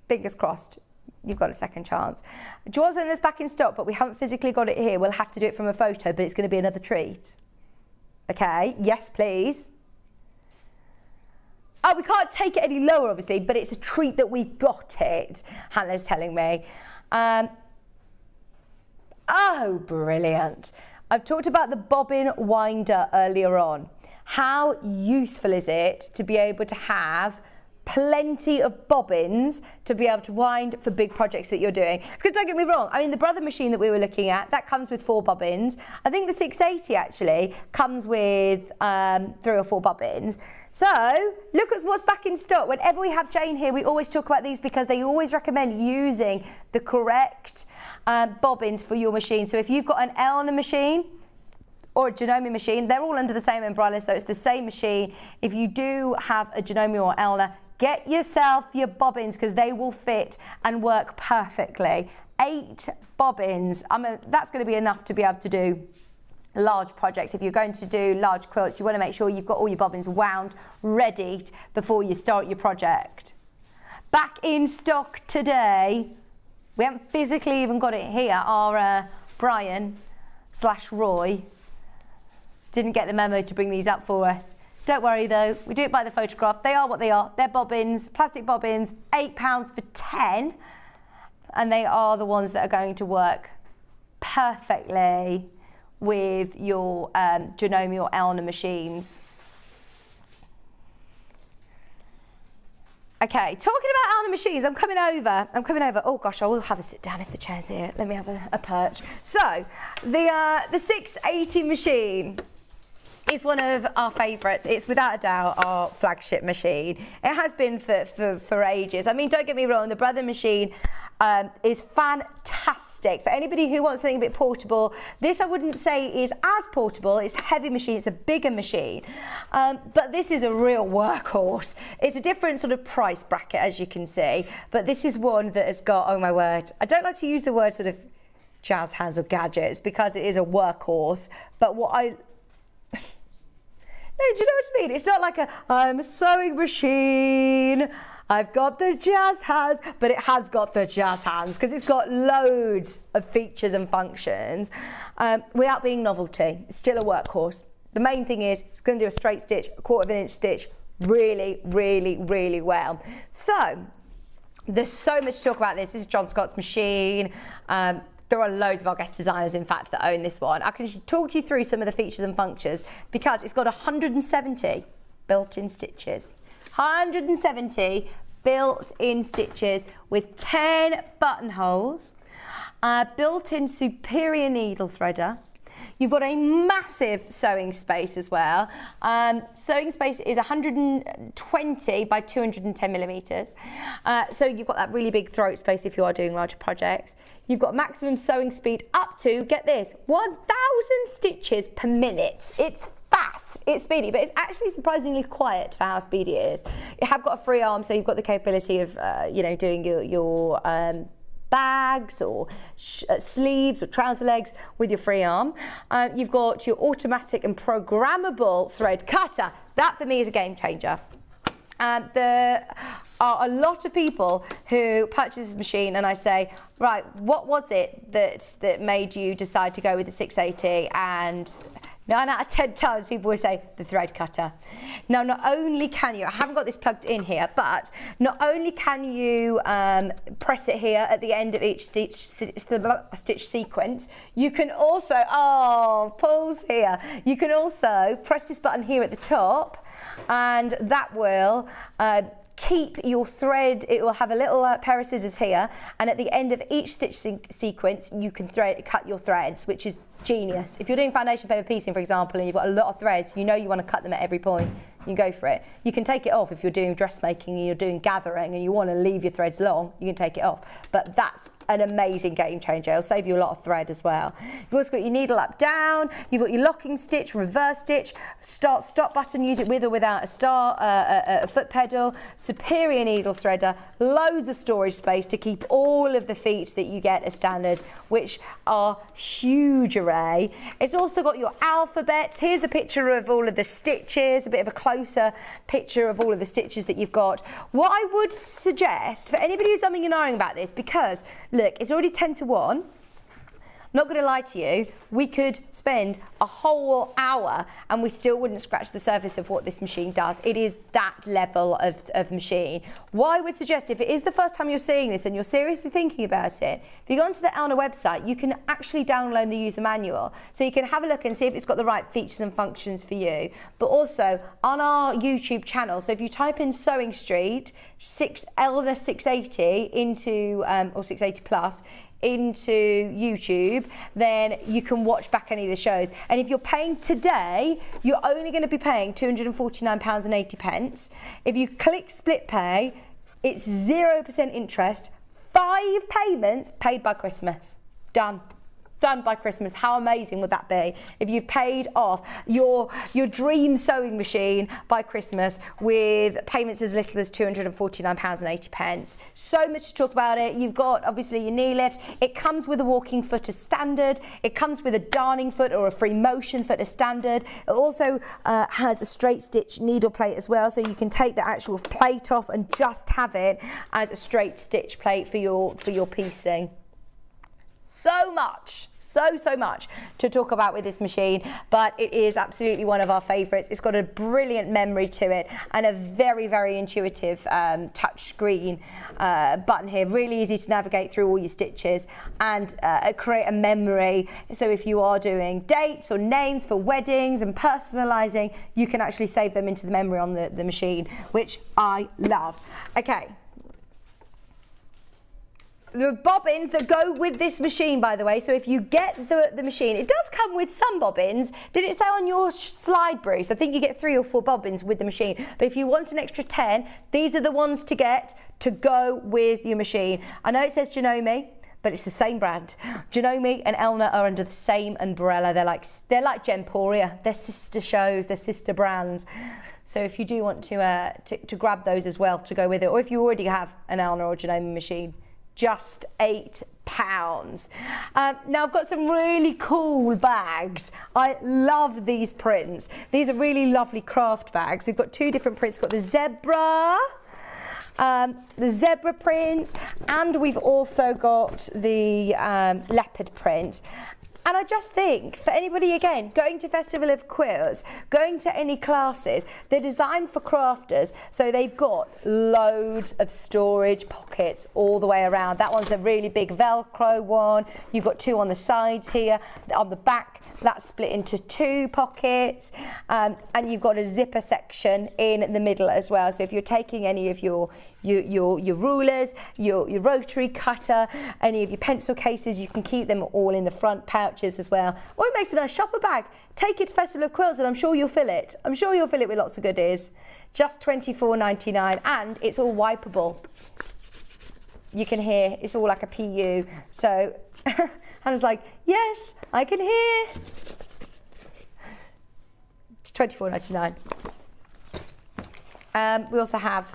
Fingers crossed. You've got a second chance. Jocelyn is back in stock, but we haven't physically got it here. We'll have to do it from a photo, but it's going to be another treat. Okay, yes, please. Oh, we can't take it any lower, obviously, but it's a treat that we got it, Hannah's telling me. Oh, brilliant. I've talked about the bobbin winder earlier on. How useful is it to be able to have plenty of bobbins to be able to wind for big projects that you're doing? Because don't get me wrong, I mean, the Brother machine that we were looking at, that comes with 4 bobbins. I think the 680 actually comes with 3 or 4 bobbins. So look at what's back in stock. Whenever we have Jane here, we always talk about these because they always recommend using the correct bobbins for your machine. So if you've got an Elna machine or a Janome machine, they're all under the same umbrella, so it's the same machine. If you do have a Janome or Elna, get yourself your bobbins because they will fit and work perfectly. 8 bobbins, that's going to be enough to be able to do large projects. If you're going to do large quilts, you want to make sure you've got all your bobbins wound ready before you start your project. Back in stock today, we haven't physically even got it here. Our Brian/Roy didn't get the memo to bring these up for us. Don't worry though, we do it by the photograph. They are what they are. They're bobbins, plastic bobbins, £8 for 10. And they are the ones that are going to work perfectly with your Janome or Elna machines. Okay, talking about Elna machines, I'm coming over. Oh gosh, I will have a sit down if the chair's here. Let me have a perch. So, the 680 machine is one of our favourites. It's without a doubt our flagship machine. It has been for ages. I mean, don't get me wrong, the Brother machine is fantastic. For anybody who wants something a bit portable, this I wouldn't say is as portable. It's a heavy machine, it's a bigger machine. But this is a real workhorse. It's a different sort of price bracket, as you can see. But this is one that has got, oh my word, I don't like to use the word sort of jazz hands or gadgets because it is a workhorse. But what I... No, do you know what I mean? It's not like I'm a sewing machine, I've got the jazz hands, but it has got the jazz hands because it's got loads of features and functions without being novelty. It's still a workhorse. The main thing is it's going to do a straight stitch, a 1/4 inch stitch really, really, really well. So there's so much to talk about this. This is John Scott's machine. There are loads of our guest designers, in fact, that own this one. I can talk you through some of the features and functions because it's got 170 built-in stitches. 170 built-in stitches with 10 buttonholes, built-in superior needle threader. You've got a massive sewing space as well. Sewing space is 120 by 210 millimetres. So you've got that really big throat space if you are doing larger projects. You've got maximum sewing speed up to, get this, 1,000 stitches per minute. It's fast, it's speedy, but it's actually surprisingly quiet for how speedy it is. You have got a free arm, so you've got the capability of, doing your bags or sleeves or trouser legs with your free arm. You've got your automatic and programmable thread cutter. That for me is a game changer. There are a lot of people who purchase this machine and I say, right, what was it that made you decide to go with the 680? And 9 out of 10 times people will say the thread cutter. Now, not only can you, I haven't got this plugged in here, but not only can you press it here at the end of each stitch sequence, you can also, Paul's here, you can also press this button here at the top and that will keep your thread. It will have a little pair of scissors here, and at the end of each stitch sequence you can cut your threads, which is genius. If you're doing foundation paper piecing, for example, and you've got a lot of threads, you know you want to cut them at every point, you can go for it. You can take it off if you're doing dressmaking and you're doing gathering and you want to leave your threads long, you can take it off. But that's an amazing game changer. It'll save you a lot of thread as well. You've also got your needle up down, you've got your locking stitch, reverse stitch, start stop button, use it with or without a foot pedal, superior needle threader, loads of storage space to keep all of the feet that you get as standard, which are huge array. It's also got your alphabets. Here's a picture of all of the stitches, a bit of a closer picture of all of the stitches that you've got. What I would suggest for anybody who's umming and ahhing about this, because look, it's already 10 to 1. I'm not going to lie to you, we could spend a whole hour and we still wouldn't scratch the surface of what this machine does. It is that level of machine. What I would suggest, if it is the first time you're seeing this and you're seriously thinking about it, if you go onto the Elna website, you can actually download the user manual. So you can have a look and see if it's got the right features and functions for you. But also on our YouTube channel, so if you type in Sewing Street, Elna 680 into, or 680 plus, into YouTube, then you can watch back any of the shows. And if you're paying today, you're only going to be paying £249.80. If you click split pay, it's 0% interest, 5 payments paid by Christmas. Done by Christmas. How amazing would that be if you've paid off your dream sewing machine by Christmas with payments as little as £249.80. So much to talk about it. You've got obviously your knee lift. It comes with a walking foot as standard. It comes with a darning foot or a free motion foot as standard. It also has a straight stitch needle plate as well, so you can take the actual plate off and just have it as a straight stitch plate for your piecing. So much to talk about with this machine, but it is absolutely one of our favourites. It's got a brilliant memory to it and a very, very intuitive touch screen button here. Really easy to navigate through all your stitches and create a memory. So if you are doing dates or names for weddings and personalising, you can actually save them into the memory on the machine, which I love. Okay. The bobbins that go with this machine, by the way, so if you get the machine, it does come with some bobbins. Did it say on your slide, Bruce? I think you get 3 or 4 bobbins with the machine. But if you want an extra 10, these are the ones to get to go with your machine. I know it says Janome, but it's the same brand. Janome and Elna are under the same umbrella. They're like Gemporia. They're sister shows, they're sister brands. So if you do want to grab those as well to go with it, or if you already have an Elna or Janome machine, just £8. Now I've got some really cool bags. I love these prints. These are really lovely craft bags. We've got 2 different prints. We've got the zebra prints, and we've also got the leopard print. And I just think, for anybody, again, going to Festival of Quilts, going to any classes, they're designed for crafters, so they've got loads of storage pockets all the way around. That one's a really big Velcro one. You've got 2 on the sides here. On the back, that's split into 2 pockets, and you've got a zipper section in the middle as well. So if you're taking any of your rulers, your rotary cutter, any of your pencil cases, you can keep them all in the front pouches as well. Or it makes a nice shopper bag. Take it to Festival of Quilts and I'm sure you'll fill it. I'm sure you'll fill it with lots of goodies. Just £24.99, and it's all wipeable. You can hear it's all like a PU. So Hannah's like, yes, I can hear. It's £24.99. We also have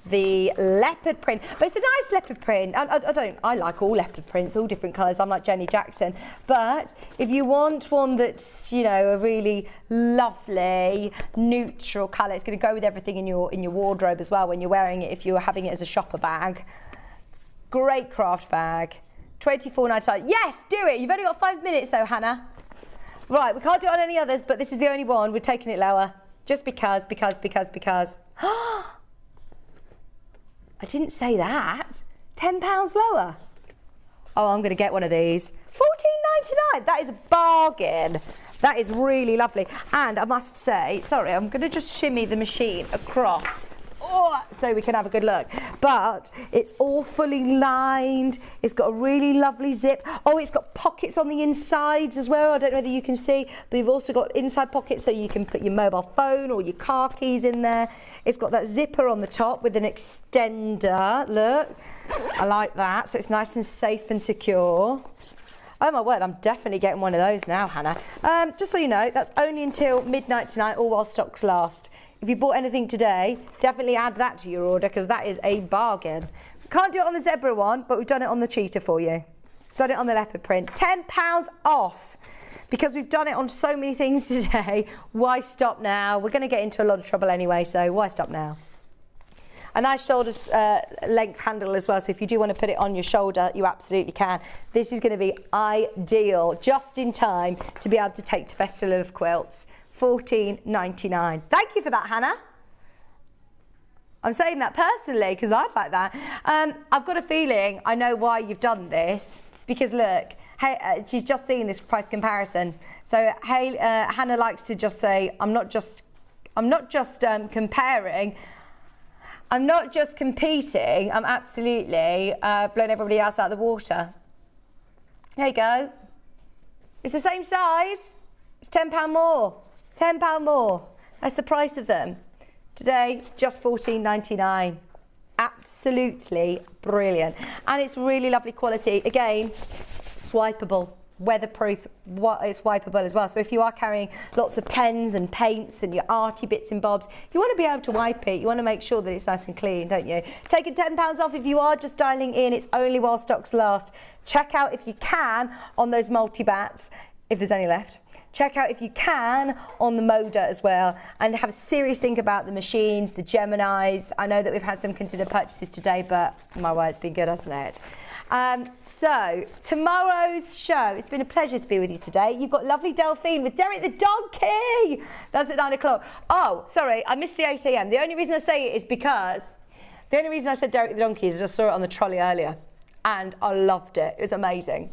the leopard print, but it's a nice leopard print. I like all leopard prints, all different colours. I'm like Jenny Jackson. But if you want one that's, you know, a really lovely neutral colour, it's going to go with everything in your wardrobe as well when you're wearing it. If you're having it as a shopper bag, great craft bag. £24.99. Yes, do it. You've only got 5 minutes though, Hannah. Right, we can't do it on any others, but this is the only one. We're taking it lower. Just because. I didn't say that. £10 lower. Oh, I'm going to get one of these. £14.99. That is a bargain. That is really lovely. And I must say, sorry, I'm going to just shimmy the machine across. Oh, so we can have a good look. But it's all fully lined. It's got a really lovely zip. Oh, it's got pockets on the insides as well. I don't know whether you can see, but you've also got inside pockets so you can put your mobile phone or your car keys in there. It's got that zipper on the top with an extender. Look, I like that. So it's nice and safe and secure. Oh my word, I'm definitely getting one of those now, Hannah. Just so you know, that's only until midnight tonight or while stocks last. If you bought anything today, definitely add that to your order because that is a bargain. We can't do it on the zebra one, but we've done it on the cheetah for you. Done it on the leopard print. £10 off. Because we've done it on so many things today, why stop now? We're going to get into a lot of trouble anyway, so why stop now? A nice shoulder length handle as well, so if you do want to put it on your shoulder, you absolutely can. This is going to be ideal, just in time to be able to take to Festival of Quilts. $14.99. Thank you for that, Hannah. I'm saying that personally because I'd like that. I've got a feeling I know why you've done this, because look, hey, she's just seeing this price comparison. So hey, Hannah likes to just say, I'm not just comparing. I'm not just competing. I'm absolutely blowing everybody else out of the water. There you go. It's the same size. It's £10 more. £10 more. That's the price of them. Today, just $14.99. Absolutely brilliant. And it's really lovely quality. Again, it's wipeable, weatherproof, it's wipeable as well. So if you are carrying lots of pens and paints and your arty bits and bobs, you want to be able to wipe it. You want to make sure that it's nice and clean, don't you? Taking £10 off if you are just dialing in. It's only while stocks last. Check out if you can on those multi-bats, if there's any left. Check out if you can on the Moda as well, and have a serious think about the machines, the Geminis. I know that we've had some considered purchases today, but my word, it's been good, hasn't it? So tomorrow's show, it's been a pleasure to be with you today. You've got lovely Delphine with Derek the Donkey. That's at 9 o'clock. Oh, sorry, I missed the 8 a.m. The only reason I say it is because, the only reason I said Derek the Donkey is I saw it on the trolley earlier and I loved it. It was amazing.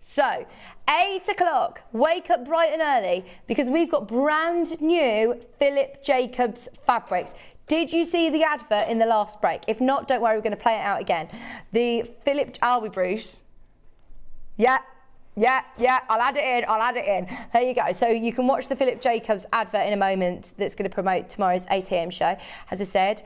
So, 8 o'clock, wake up bright and early because we've got brand new Philip Jacobs fabrics. Did you see the advert in the last break? If not, don't worry, we're going to play it out again. The Philip, are we, Bruce? Yeah, I'll add it in. There you go. So you can watch the Philip Jacobs advert in a moment that's going to promote tomorrow's 8 a.m. show. As I said,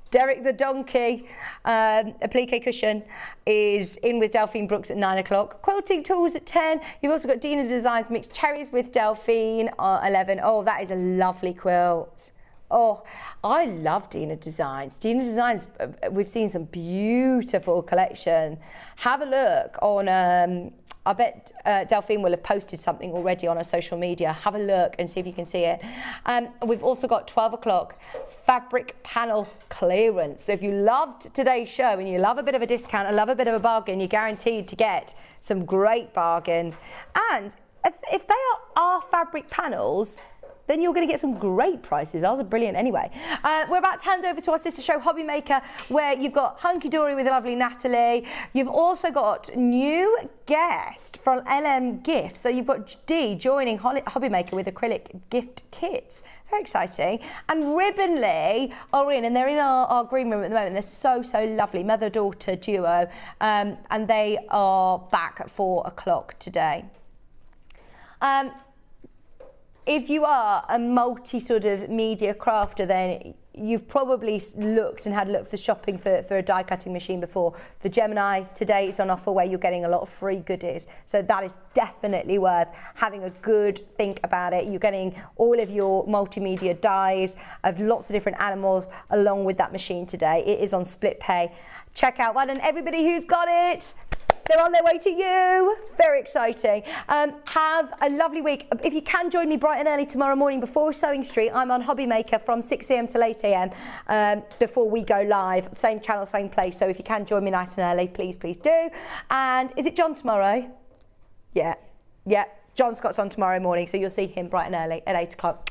Derek the Donkey applique cushion is in with Delphine Brooks at 9 o'clock. Quilting tools at 10. You've also got Dina Designs mixed cherries with Delphine at 11. Oh, that is a lovely quilt. Oh, I love Dina Designs. Dina Designs, we've seen some beautiful collection. Have a look on, I bet Delphine will have posted something already on her social media. Have a look and see if you can see it. We've also got 12 o'clock fabric panel clearance. So if you loved today's show and you love a bit of a discount and love a bit of a bargain, you're guaranteed to get some great bargains. And if they are fabric panels, then you're going to get some great prices. Ours are brilliant anyway. We're about to hand over to our sister show, Hobby Maker, where you've got Hunky Dory with the lovely Natalie. You've also got new guest from LM Gifts. So you've got Dee joining Hobby Maker with acrylic gift kits. Very exciting. And Ribbonly are in, and they're in our green room at the moment. They're so, so lovely. Mother-daughter duo. And they are back at 4 o'clock today. If you are a multi sort of media crafter, then you've probably looked and had a look for shopping for a die cutting machine before. The Gemini today is on offer where you're getting a lot of free goodies. So that is definitely worth having a good think about it. You're getting all of your multimedia dies of lots of different animals along with that machine today. It is on split pay. Check out one and everybody who's got it. They're on their way to you. Very exciting. Have a lovely week. If you can join me bright and early tomorrow morning before Sewing Street, I'm on Hobby Maker from 6 a.m. till 8 a.m. Before we go live. Same channel, same place. So if you can join me nice and early, please, please do. And is it John tomorrow? Yeah. John Scott's on tomorrow morning, so you'll see him bright and early at 8 o'clock.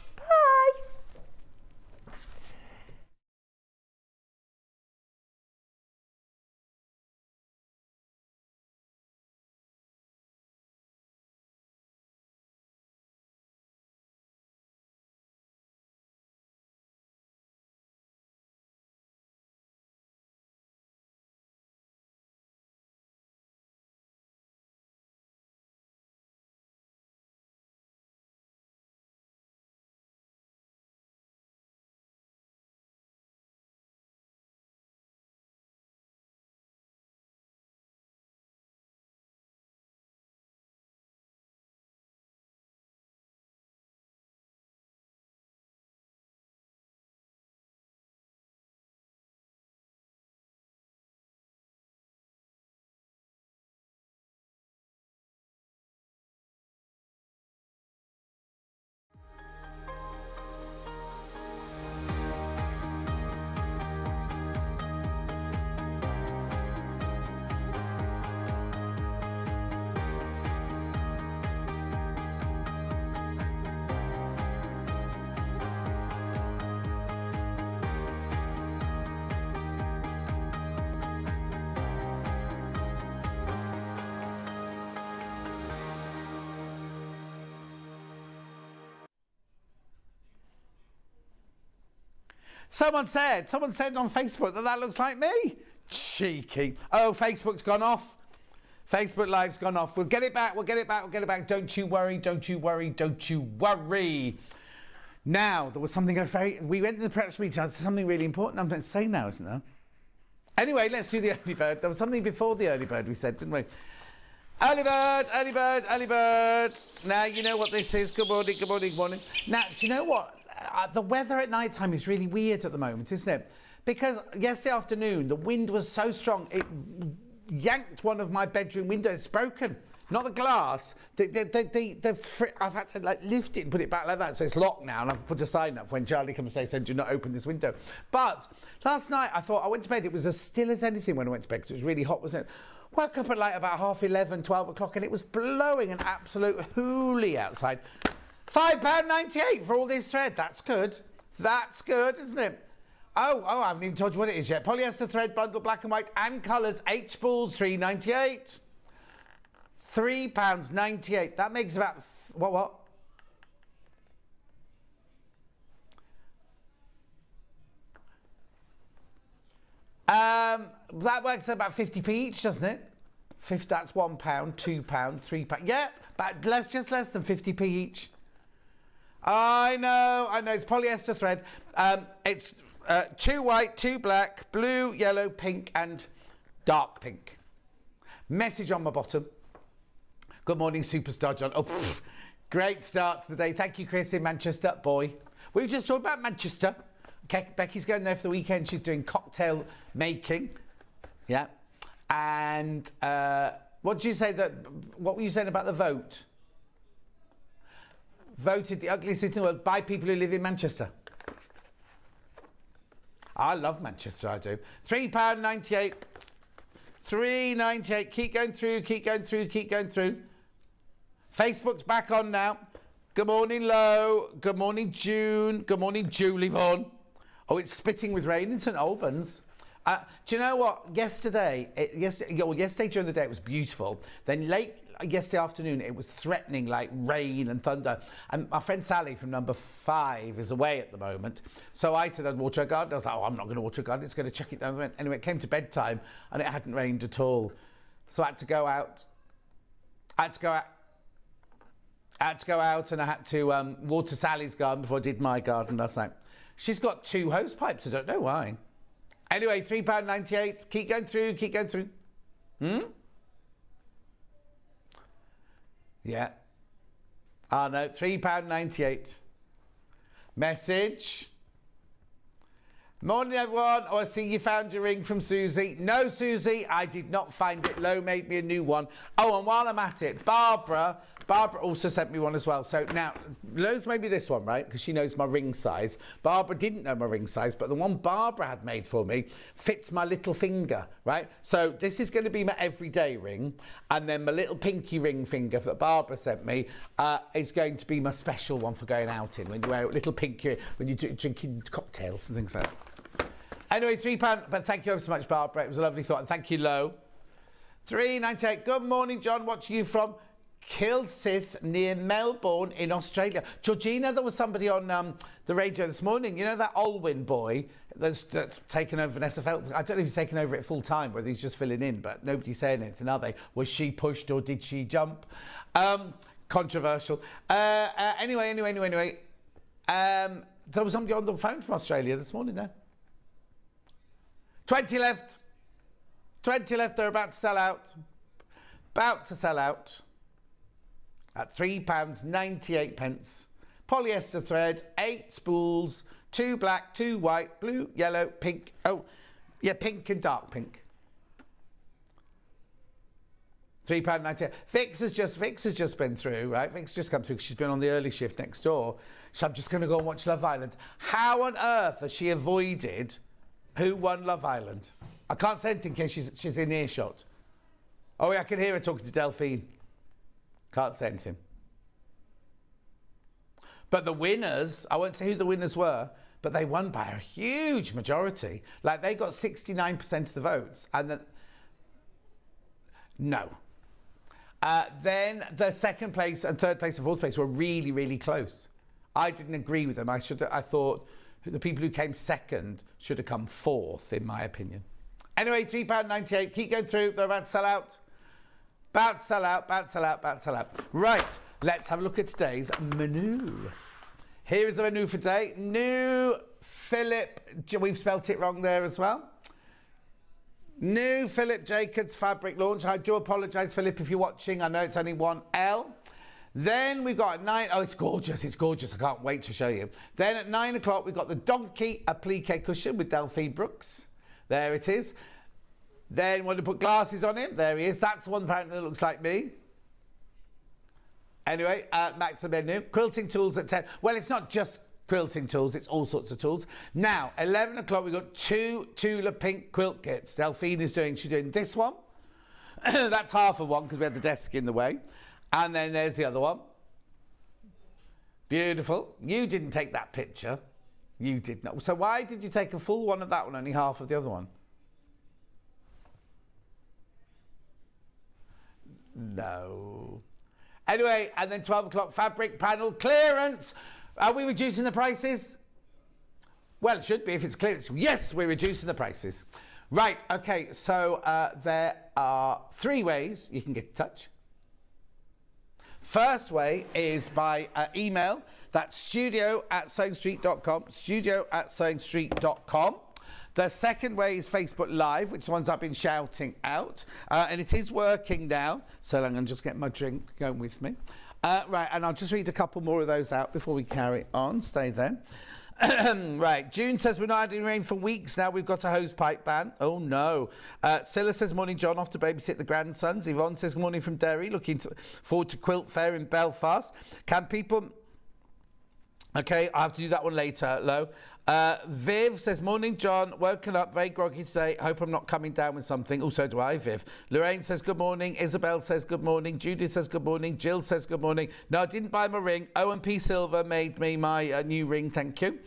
Someone said on Facebook that looks like me. Cheeky. Oh, Facebook's gone off. Facebook Live's gone off. We'll get it back. Don't you worry. Now, there was something we went to the press meeting. There's something really important I'm going to say now, isn't there? Anyway, let's do the early bird. There was something before the early bird we said, didn't we? Early bird. Now, you know what this is. Good morning. Now, do you know what? The weather at night time is really weird at the moment, isn't it? Because yesterday afternoon, the wind was so strong, it yanked one of my bedroom windows. It's broken. Not the glass. I've had to lift it and put it back like that, so it's locked now, and I've put a sign up when Charlie comes and says, do not open this window. But last night, I went to bed, it was as still as anything when I went to bed, because it was really hot, wasn't it? Woke up at about 11:30, 12 o'clock, and it was blowing an absolute hoolie outside. £5.98 for all this thread. That's good, isn't it? Oh, I haven't even told you what it is yet. Polyester thread bundle, black and white, and colours, 8 spools, £3.98. £3.98. That makes about what? That works at about 50p each, doesn't it? That's £1, £2, £3. Yeah, but just less than 50p each. I know. It's polyester thread. It's 2 white, 2 black, blue, yellow, pink, and dark pink. Message on my bottom. Good morning, superstar John. Oh, great start to the day. Thank you, Chris, in Manchester. Boy, we just talked about Manchester. Okay, Becky's going there for the weekend. She's doing cocktail making. Yeah. And what were you saying about the vote? Voted the ugliest city in the world by people who live in Manchester. I love Manchester, I do. £3.98. £3.98. Keep going through. Facebook's back on now. Good morning, Lo. Good morning, June. Good morning, Julie Vaughan. Oh, it's spitting with rain in St Albans. Do you know what? Yesterday during the day it was beautiful. Then late yesterday afternoon it was threatening, like rain and thunder. And my friend Sally from number 5 is away at the moment. So I said I'd water her garden. I was like, I'm not going to water her garden. It's going to chuck it down. Anyway, it came to bedtime and it hadn't rained at all. So I had to go out. and I had to water Sally's garden before I did my garden last night. She's got 2 hose pipes. I don't know why. Anyway, £3.98. Keep going through. Yeah. Oh, no, £3.98. Message. Morning, everyone. Oh, I see you found your ring from Susie. No, Susie, I did not find it. Lo made me a new one. Oh, and while I'm at it, Barbara also sent me one as well. So now, Lo's maybe this one, right? Because she knows my ring size. Barbara didn't know my ring size, but the one Barbara had made for me fits my little finger, right? So this is going to be my everyday ring. And then my little pinky ring finger that Barbara sent me is going to be my special one for going out in. When you wear a little pinky, when you're drinking cocktails and things like that. Anyway, £3, but thank you ever so much, Barbara. It was a lovely thought. And thank you, Lo. £3.98. Good morning, John. Watching you from Kilsyth near Melbourne in Australia. Georgina, there was somebody on the radio this morning. You know that Olwyn boy that's taken over Vanessa Feltz? I don't know if he's taken over it full time, whether he's just filling in, but nobody's saying anything, are they? Was she pushed or did she jump? Controversial. Anyway. There was somebody on the phone from Australia this morning there. 20 left. 20 left. They're about to sell out. At £3.98. Polyester thread, 8 spools, 2 black, 2 white, blue, yellow, pink. Oh, yeah, pink and dark pink. £3.98. Vix has just been through, right? Vix just come through because she's been on the early shift next door. So I'm just going to go and watch Love Island. How on earth has she avoided who won Love Island? I can't say anything in case she's in earshot. Oh, yeah, I can hear her talking to Delphine. Can't say anything. But the winners, I won't say who the winners were, but they won by a huge majority. Like, they got 69% of the votes. And then, no. Then the second place and third place and fourth place were really, really close. I didn't agree with them. I thought The people who came second should have come fourth, in my opinion. Anyway, £3.98. Keep going through. They're about to sell out. About to sell out, about to sell out, about to sell out. Right, let's have a look at today's menu. Here is the menu for today. New Philip, we've spelt it wrong there as well. New Philip Jacobs fabric launch. I do apologise, Philip, if you're watching. I know it's only 1L. Then we've got at 9, oh, it's gorgeous, I can't wait to show you. Then at 9 o'clock, we've got the Donkey applique cushion with Delphine Brooks. There it is. Then want to put glasses on him. There he is. That's the one apparently that looks like me. Anyway, back to the menu. Quilting tools at 10. Well, it's not just quilting tools, it's all sorts of tools. Now, 11 o'clock, we've got 2 Tula pink quilt kits. Delphine is doing, she's doing this one. That's half of one because we had the desk in the way. And then there's the other one. Beautiful. You didn't take that picture. You did not. So why did you take a full one of that one, only half of the other one? No. Anyway, and then 12 o'clock, fabric panel clearance. Are we reducing the prices? Well, it should be if it's clearance. Yes, we're reducing the prices. Right, okay, so there are 3 ways you can get in touch. First way is by email. That's studio@sewingstreet.com, studio@sewingstreet.com. The second way is Facebook Live, which is the ones I've been shouting out. And it is working now. So I'm going to just get my drink going with me. Right, and I'll just read a couple more of those out before we carry on. Stay there. Right, June says we're not having rain for weeks now. We've got a hose pipe ban. Oh no. Scylla says morning John, off to babysit the grandsons. Yvonne says morning from Derry, looking forward to Quilt Fair in Belfast. Can people... Okay, I have to do that one later, Lo. Viv says morning John, woken up very groggy today. Hope I'm not coming down with something. Also do I, Viv. Lorraine says good morning. Isabel says good morning. Judith says good morning. Jill says good morning. No, I didn't buy my ring. O&P Silver made me my new ring, thank you.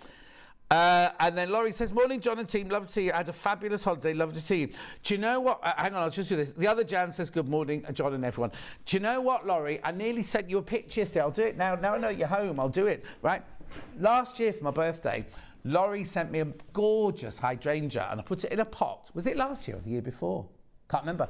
And then Laurie says, morning, John and team. Love to see you. I had a fabulous holiday. Love to see you. Do you know what? Hang on, I'll just do this. The other Jan says, good morning, John and everyone. Do you know what, Laurie? I nearly sent you a picture yesterday. I'll do it now. Now I know you're home. I'll do it, right? Last year for my birthday, Laurie sent me a gorgeous hydrangea and I put it in a pot. Was it last year or the year before? Can't remember.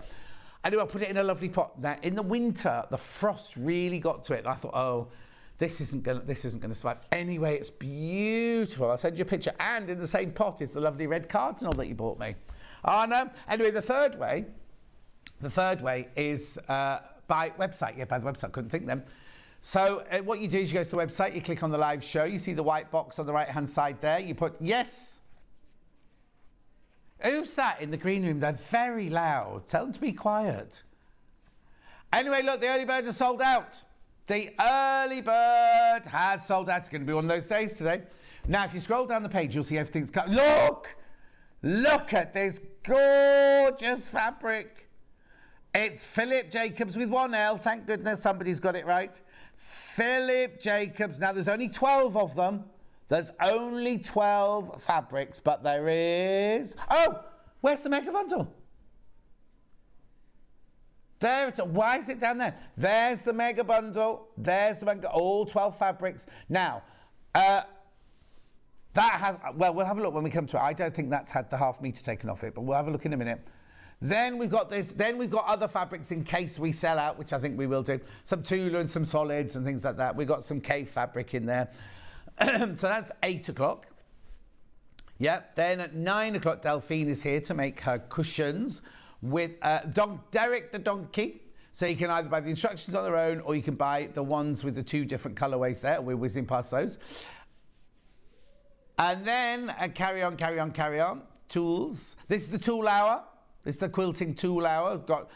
Anyway, I put it in a lovely pot. Now, in the winter, the frost really got to it. And I thought, oh, this isn't gonna survive. Anyway, it's beautiful. I'll send you a picture. And in the same pot is the lovely red cardinal that you bought me. Oh, no. Anyway, the third way is by website. Yeah, by the website. Couldn't think then. So what you do is you go to the website, you click on the live show, you see the white box on the right-hand side there. You put yes. Who's that in the green room? They're very loud. Tell them to be quiet. Anyway, look, the early bird has sold out. The early bird has sold out. It's going to be one of those days today. Now, if you scroll down the page, you'll see everything's cut. Look at this gorgeous fabric. It's Philip Jacobs with 1L. Thank goodness somebody's got it right. Philip Jacobs. Now, there's only 12 of them. There's only 12 fabrics, but there is... Oh, where's the mega bundle? There it is. Why is it down there? There's the mega bundle. There's the mega... All 12 fabrics. Now, that has... Well, we'll have a look when we come to it. I don't think that's had the half metre taken off it, but we'll have a look in a minute. Then we've got this. Then we've got other fabrics in case we sell out, which I think we will do. Some Tula and some solids and things like that. We've got some cave fabric in there. So that's 8 o'clock. Yep. Then at 9 o'clock, Delphine is here to make her cushions with Derek the donkey. So you can either buy the instructions on their own or you can buy the ones with the 2 different colourways there. We're whizzing past those. And then carry on. Tools. This is the tool hour. This is the quilting tool hour. We've got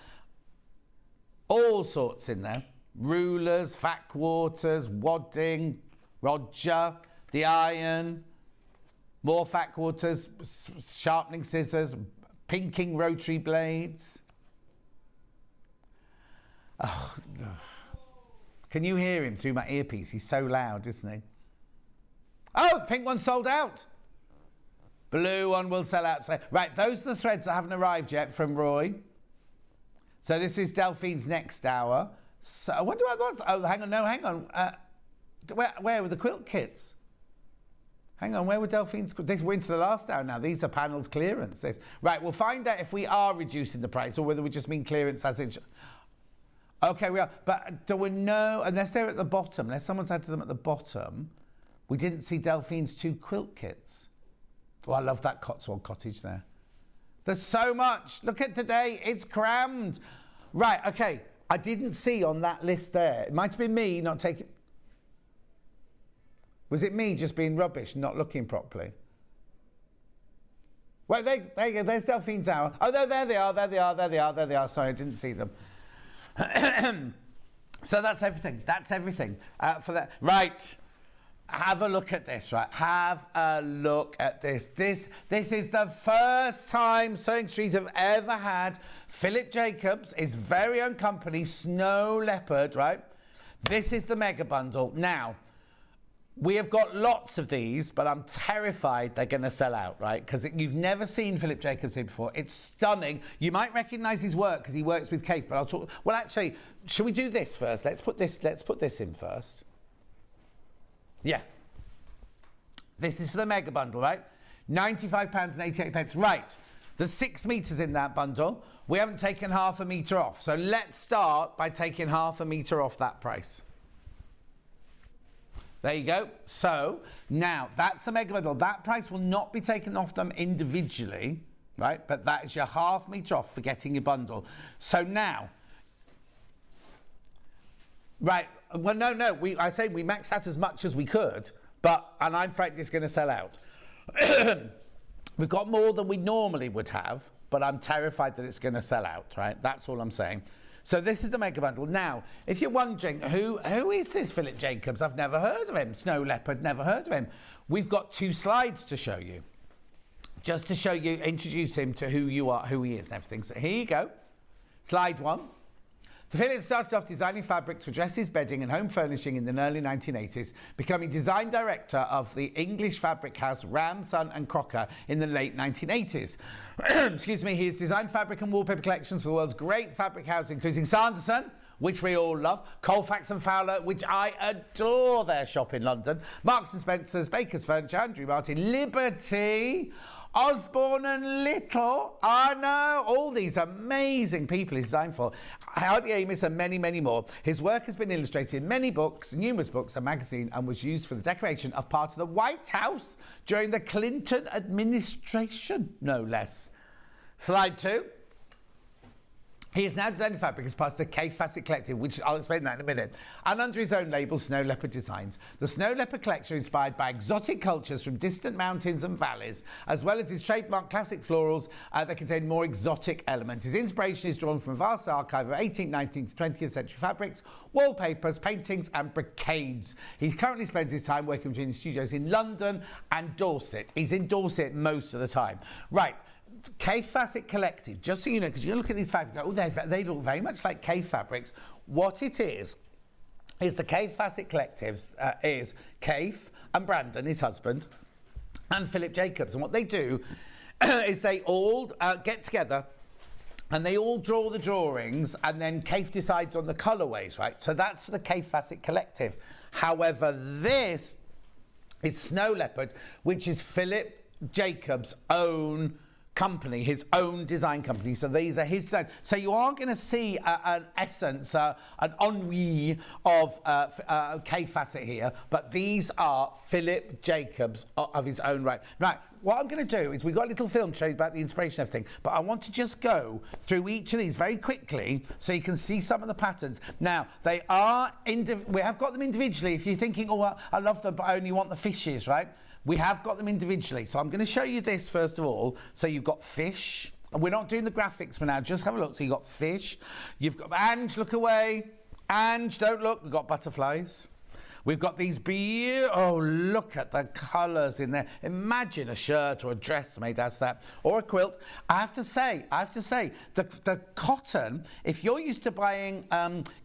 all sorts in there. Rulers, fat quarters, wadding, Roger, the iron, more fat quarters, sharpening scissors, pinking rotary blades. Oh, can you hear him through my earpiece? He's so loud, isn't he? Oh, the pink one sold out. Blue one will sell out. So, right, those are the threads that haven't arrived yet from Roy. So this is Delphine's next hour. So I wonder what that was. Oh, hang on. Where were the quilt kits? Hang on, where were Delphine's? We're into the last hour now. These are panels clearance. Right, we'll find out if we are reducing the price or whether we just mean clearance as in... Okay, we are. But there were no... Unless they're at the bottom, unless someone's added them at the bottom, we didn't see Delphine's 2 quilt kits. Oh, I love that Cotswold cottage there. There's so much. Look at today. It's crammed. Right, okay. I didn't see on that list there. It might have been me not taking... Was it me just being rubbish, not looking properly? Well, there you go. There's Delphine's Hour. Oh, there they are. There they are. There they are. There they are. Sorry, I didn't see them. So that's everything. That's everything for that. Right. Have a look at this, right? Have a look at this. This is the first time Sewing Street have ever had Philip Jacobs, his very own company, Snow Leopard, right? This is the mega bundle. Now, we have got lots of these, but I'm terrified they're going to sell out, right? Because you've never seen Philip Jacobs here before. It's stunning. You might recognise his work because he works with Kate, but I'll talk... Well, actually, should we do this first? Let's put this in first. Yeah. This is for the mega bundle, right? £95.88. Right. There's 6 metres in that bundle. We haven't taken half a metre off. So let's start by taking half a metre off that price. There you go. So now that's the mega bundle. That price will not be taken off them individually, right? But that is your half metre off for getting your bundle. So now, right? Well, no. I say we maxed out as much as we could, and I'm frightened it's going to sell out. We've got more than we normally would have, but I'm terrified that it's going to sell out, right? That's all I'm saying. So this is the mega bundle. Now, if you're wondering, who is this Philip Jacobs? I've never heard of him. Snow Leopard, never heard of him. We've got 2 slides to show you. Just to show you, introduce him to who you are, who he is and everything. So here you go. Slide 1. The Philip started off designing fabrics for dresses, bedding and home furnishing in the early 1980s, becoming design director of the English fabric house Ram, Son and Crocker in the late 1980s. Excuse me, he has designed fabric and wallpaper collections for the world's great fabric houses, including Sanderson, which we all love, Colfax and Fowler, which I adore their shop in London, Marks and Spencer's, Baker's Furniture, Andrew Martin, Liberty, Osborne and Little. I know, all these amazing people he's designed for. Hardy Amis and many, many more. His work has been illustrated in many books, numerous books and magazines, and was used for the decoration of part of the White House during the Clinton administration, no less. Slide 2. He is now designing fabric as part of the K Facet Collective, which I'll explain that in a minute, and under his own label, Snow Leopard Designs. The Snow Leopard collection are inspired by exotic cultures from distant mountains and valleys, as well as his trademark classic florals that contain more exotic elements. His inspiration is drawn from a vast archive of 18th, 19th, 20th century fabrics, wallpapers, paintings and brocades. He currently spends his time working between his studios in London and Dorset. He's in Dorset most of the time. Right. K Facet Collective, just so you know, because you're going to look at these fabrics, oh, they look very much like K fabrics. What it is the K Facet Collectives is Kaif and Brandon, his husband, and Philip Jacobs. And what they do is they all get together and they all draw the drawings, and then Kaif decides on the colourways, right? So that's for the K Facet Collective. However, this is Snow Leopard, which is Philip Jacobs' own company, his own design company. So these are his design. So you are going to see an essence, an ennui of K Facet here, but these are Philip Jacobs of his own right. Right, what I'm going to do is we've got a little film to show you about the inspiration and everything, but I want to just go through each of these very quickly so you can see some of the patterns. Now, they are, we have got them individually. If you're thinking, oh, I love them, but I only want the fishes, right? We have got them individually. So I'm going to show you this first of all. So you've got fish. And we're not doing the graphics for now. Just have a look. So you've got fish. You've got... Ange, look away. Ange, don't look. We've got butterflies. We've got these oh, look at the colours in there. Imagine a shirt or a dress made out of that, or a quilt. I have to say, the cotton, if you're used to buying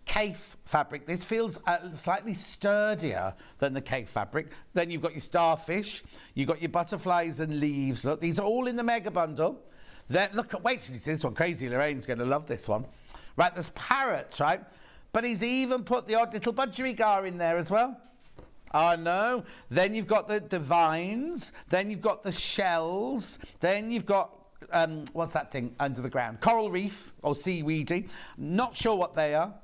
Kaif fabric, this feels slightly sturdier than the Kaif fabric. Then you've got your starfish, you've got your butterflies and leaves. Look, these are all in the mega bundle. Then, look, wait till you see this one. Crazy Lorraine's going to love this one. Right, there's parrots, right? But he's even put the odd little budgerigar in there as well. I know. Then you've got the vines. Then you've got the shells. Then you've got, what's that thing under the ground? Coral reef or seaweedy. Not sure what they are.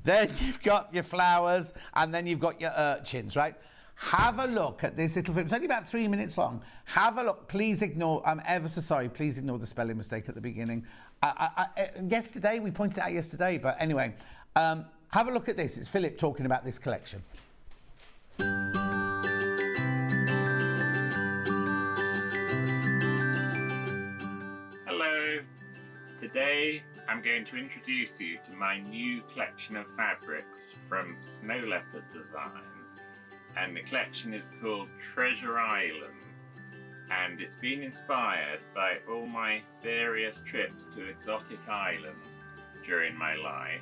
Then you've got your flowers, and then you've got your urchins, right? Have a look at this little film. It's only about 3 minutes long. Have a look. Please ignore, I'm ever so sorry, please ignore the spelling mistake at the beginning. Yesterday, we pointed it out yesterday, but anyway, have a look at this. It's Philip talking about this collection. Hello. Today I'm going to introduce you to my new collection of fabrics from Snow Leopard Designs, and the collection is called Treasure Island, and it's been inspired by all my various trips to exotic islands during my life,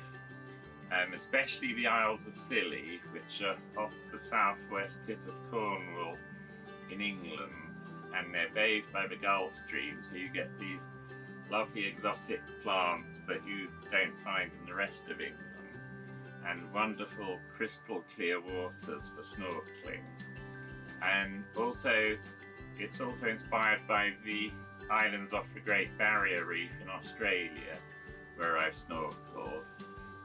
especially the Isles of Scilly, which are off the southwest tip of Cornwall in England, and they're bathed by the Gulf Stream, so you get these lovely exotic plants that you don't find in the rest of England, and wonderful crystal clear waters for snorkeling. And also, it's also inspired by the islands off the Great Barrier Reef in Australia, where I've snorkeled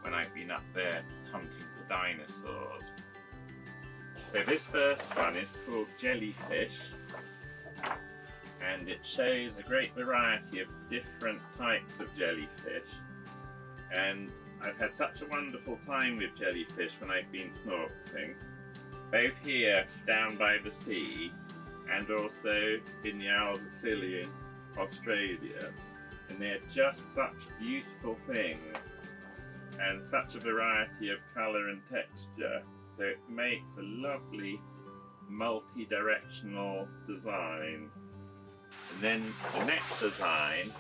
when I've been up there hunting for dinosaurs. So this first one is called Jellyfish, and it shows a great variety of different types of jellyfish, and I've had such a wonderful time with jellyfish when I've been snorkeling, both here down by the sea and also in the Isles of Scilly in Australia, and they're just such beautiful things and such a variety of colour and texture, so it makes a lovely multi-directional design. And then the next design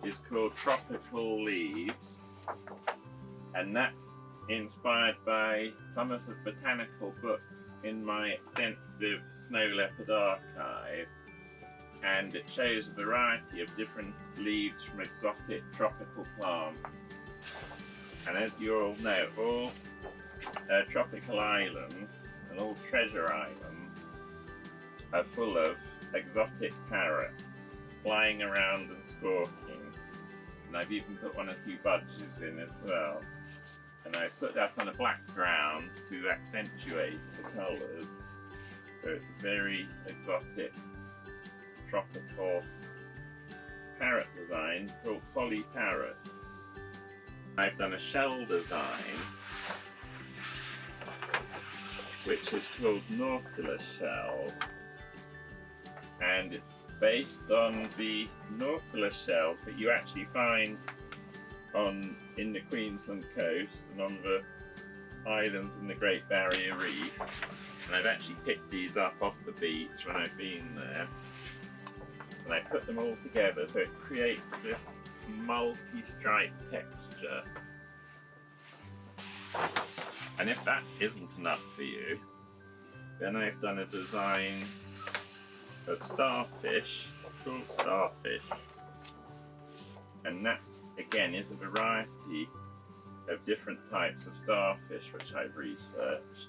is called Tropical Leaves, and that's inspired by some of the botanical books in my extensive Snow Leopard archive, and it shows a variety of different leaves from exotic tropical plants. And as you all know, all tropical islands and all treasure islands are full of exotic parrots flying around and squawking, and I've even put one or two budgies in as well, and I put that on a black ground to accentuate the colours, so it's a very exotic tropical parrot design called Polly Parrots. I've done a shell design which is called Nautilus Shells, and it's based on the nautilus shells that you actually find in the Queensland coast and on the islands in the Great Barrier Reef. And I've actually picked these up off the beach when I've been there, and I put them all together so it creates this multi-striped texture. And if that isn't enough for you, then I've done a design of starfish called Starfish, and that again is a variety of different types of starfish which I've researched,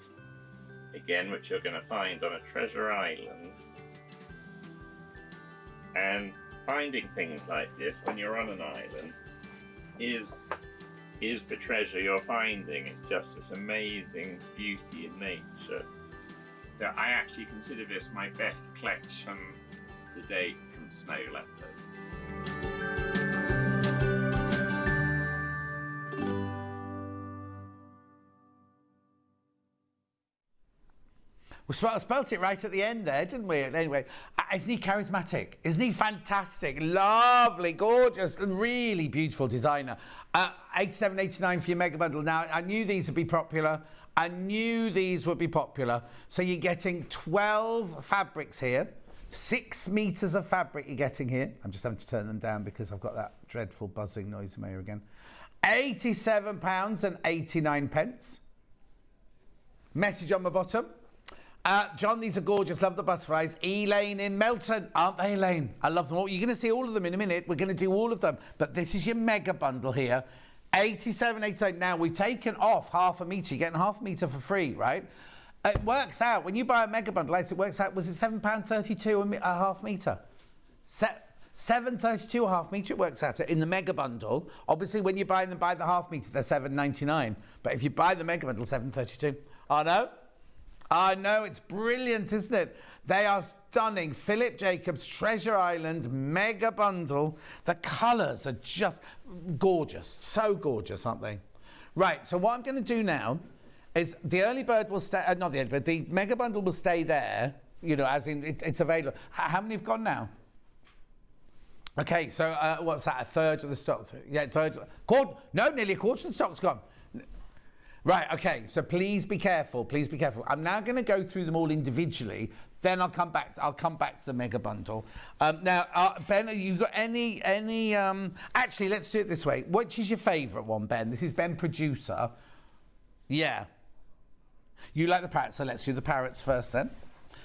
again which you're going to find on a treasure island. And finding things like this when you're on an island is the treasure you're finding. It's just this amazing beauty in nature. So I actually consider this my best collection to date from Snow Leopard. We spelt it right at the end there, didn't we? Anyway, isn't he charismatic? Isn't he fantastic? Lovely, gorgeous, and really beautiful designer. $87.89 for your mega bundle. Now, I knew these would be popular. I knew these would be popular. So you're getting 12 fabrics here. 6 meters of fabric you're getting here. I'm just having to turn them down because I've got that dreadful buzzing noise in my ear again. £87.89. Message on the bottom. John, these are gorgeous. Love the butterflies. Elaine in Melton. Aren't they, Elaine? I love them all. You're going to see all of them in a minute. We're going to do all of them. But this is your mega bundle here. $87.89. Now, we've taken off half a metre. You're getting half a metre for free, right? It works out, when you buy a mega bundle, it works out, was it £7.32 a half metre? £7.32 a half metre it works out in the mega bundle. Obviously, when you buy them by the half metre, they're £7.99. But if you buy the mega bundle, £7.32. I know, it's brilliant, isn't it? They are stunning. Philip Jacobs, Treasure Island, mega bundle. The colours are just gorgeous. So gorgeous, aren't they? Right, so what I'm going to do now is the early bird will stay, not the early bird, the mega bundle will stay there, you know, as in it's available. How many have gone now? Okay, so what's that, a third of the stock? Yeah, nearly a quarter of the stock's gone. Right, okay, so please be careful, please be careful. I'm now going to go through them all individually, then I'll come back to the mega bundle. Now, Ben, have you got any actually, let's do it this way. Which is your favourite one, Ben? This is Ben, producer. Yeah. You like the parrots, so let's do the parrots first then.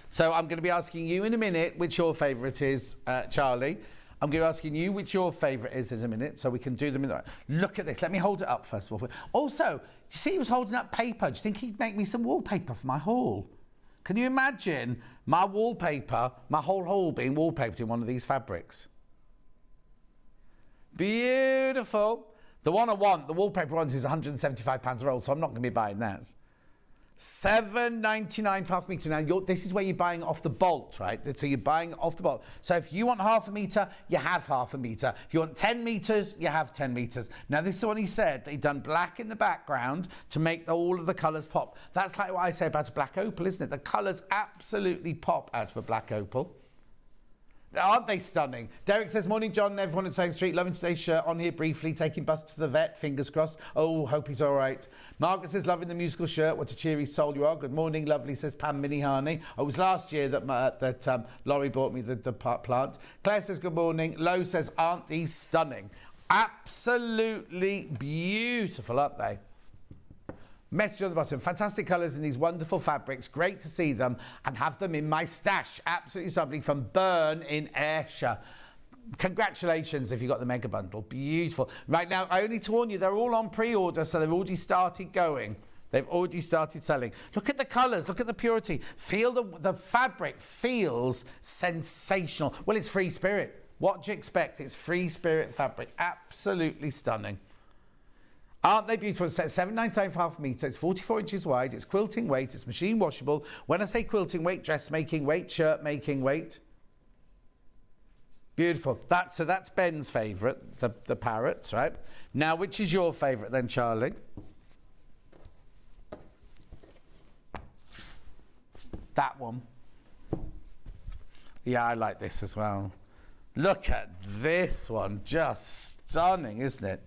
So I'm going to be asking you in a minute which your favourite is, Charlie. I'm going to be asking you which your favourite is in a minute, so we can do them in the right. Look at this. Let me hold it up first of all. Also, do you see he was holding up paper? Do you think he'd make me some wallpaper for my hall? Can you imagine my wallpaper, my whole hall being wallpapered in one of these fabrics? Beautiful. The one I want, the wallpaper ones, is £175 a roll, so I'm not going to be buying that. £7.99 for half a metre. Now, this is where you're buying off the bolt, right? So you're buying off the bolt. So if you want half a metre, you have half a metre. If you want 10 metres, you have 10 metres. Now, this is what he said. They've done black in the background to make all of the colours pop. That's like what I say about a black opal, isn't it? The colours absolutely pop out of a black opal. Aren't they stunning? Derek says, morning, John and everyone at Sewing Street. Loving today's shirt. On here briefly, taking Bus to the vet. Fingers crossed. Oh, hope he's all right. Margaret says, loving the musical shirt. What a cheery soul you are. Good morning, lovely, says Pam Minihani. Oh, it was last year that Laurie bought me the plant. Claire says, good morning. Lo says, aren't these stunning? Absolutely beautiful, aren't they? Message on the bottom. Fantastic colours in these wonderful fabrics. Great to see them and have them in my stash. Absolutely something from Burn in Ayrshire. Congratulations if you got the mega bundle. Beautiful. Right now, I only to warn you, they're all on pre-order, so they've already started going. They've already started selling. Look at the colours. Look at the purity. Feel the fabric feels sensational. Well, it's Free Spirit. What do you expect? It's Free Spirit fabric. Absolutely stunning. Aren't they beautiful? It's £7.99 for half a metre. It's 44 inches wide. It's quilting weight. It's machine washable. When I say quilting weight, dressmaking weight, shirt making weight. Beautiful. So that's Ben's favourite, the parrots, right? Now, which is your favourite then, Charlie? That one. Yeah, I like this as well. Look at this one. Just stunning, isn't it?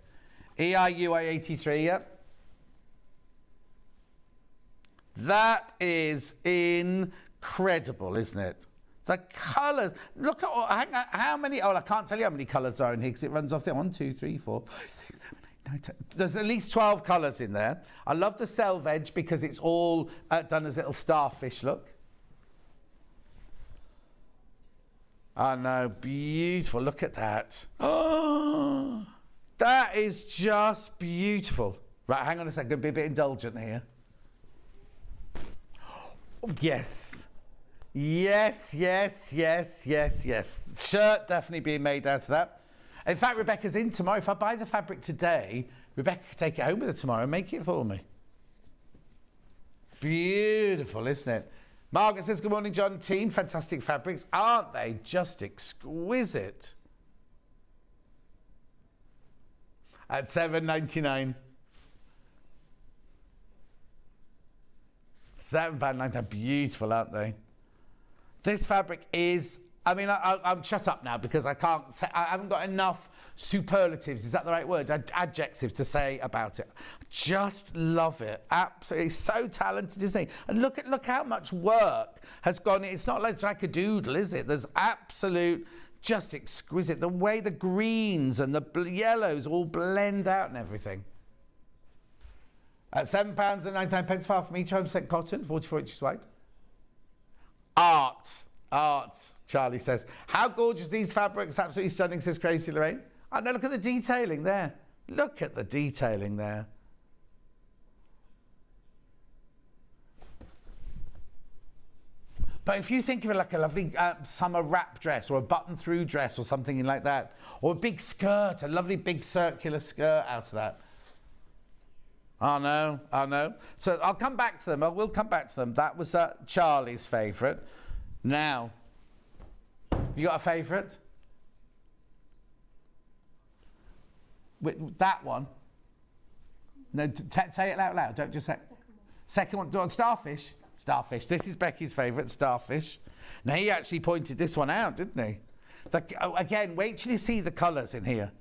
EIUI 83, yep. That is incredible, isn't it? The colours. Look at how many. Oh, I can't tell you how many colours are in here because it runs off there. 1, 2, 3, 4, 5, 6, 7, 8, 9, 10. There's at least 12 colours in there. I love the selvage because it's all done as little starfish look. I know, beautiful. Look at that. Oh. That is just beautiful. Right, hang on a second. Be a bit indulgent here. Yes. Yes, yes, yes, yes, yes. Shirt definitely being made out of that. In fact, Rebecca's in tomorrow. If I buy the fabric today, Rebecca could take it home with her tomorrow and make it for me. Beautiful, isn't it? Margaret says, good morning, John team. Fantastic fabrics. Aren't they just exquisite? At £7.99. £7.99. Beautiful, aren't they? This fabric is, I mean, I'm shut up now because I haven't got enough superlatives, is that the right word? Adjectives to say about it. Just love it. Absolutely. He's so talented, isn't he? And look how much work has gone in. It's not like a doodle, is it? There's absolute, just exquisite. The way the greens and the yellows all blend out and everything. At £7.99 for half a metre, 100% cotton, 44 inches wide. Art, Charlie says. How gorgeous these fabrics, absolutely stunning, says Crazy Lorraine. Oh no, look at the detailing there. Look at the detailing there. But if you think of it like a lovely summer wrap dress or a button-through dress or something like that, or a big skirt, a lovely big circular skirt out of that. I know. So I'll come back to them. I will come back to them. That was Charlie's favourite. Now, you got a favourite? That one? No, say it out loud. Don't just say. Second one, Starfish. Starfish. This is Becky's favourite, Starfish. Now, he actually pointed this one out, didn't he? Again, wait till you see the colours in here.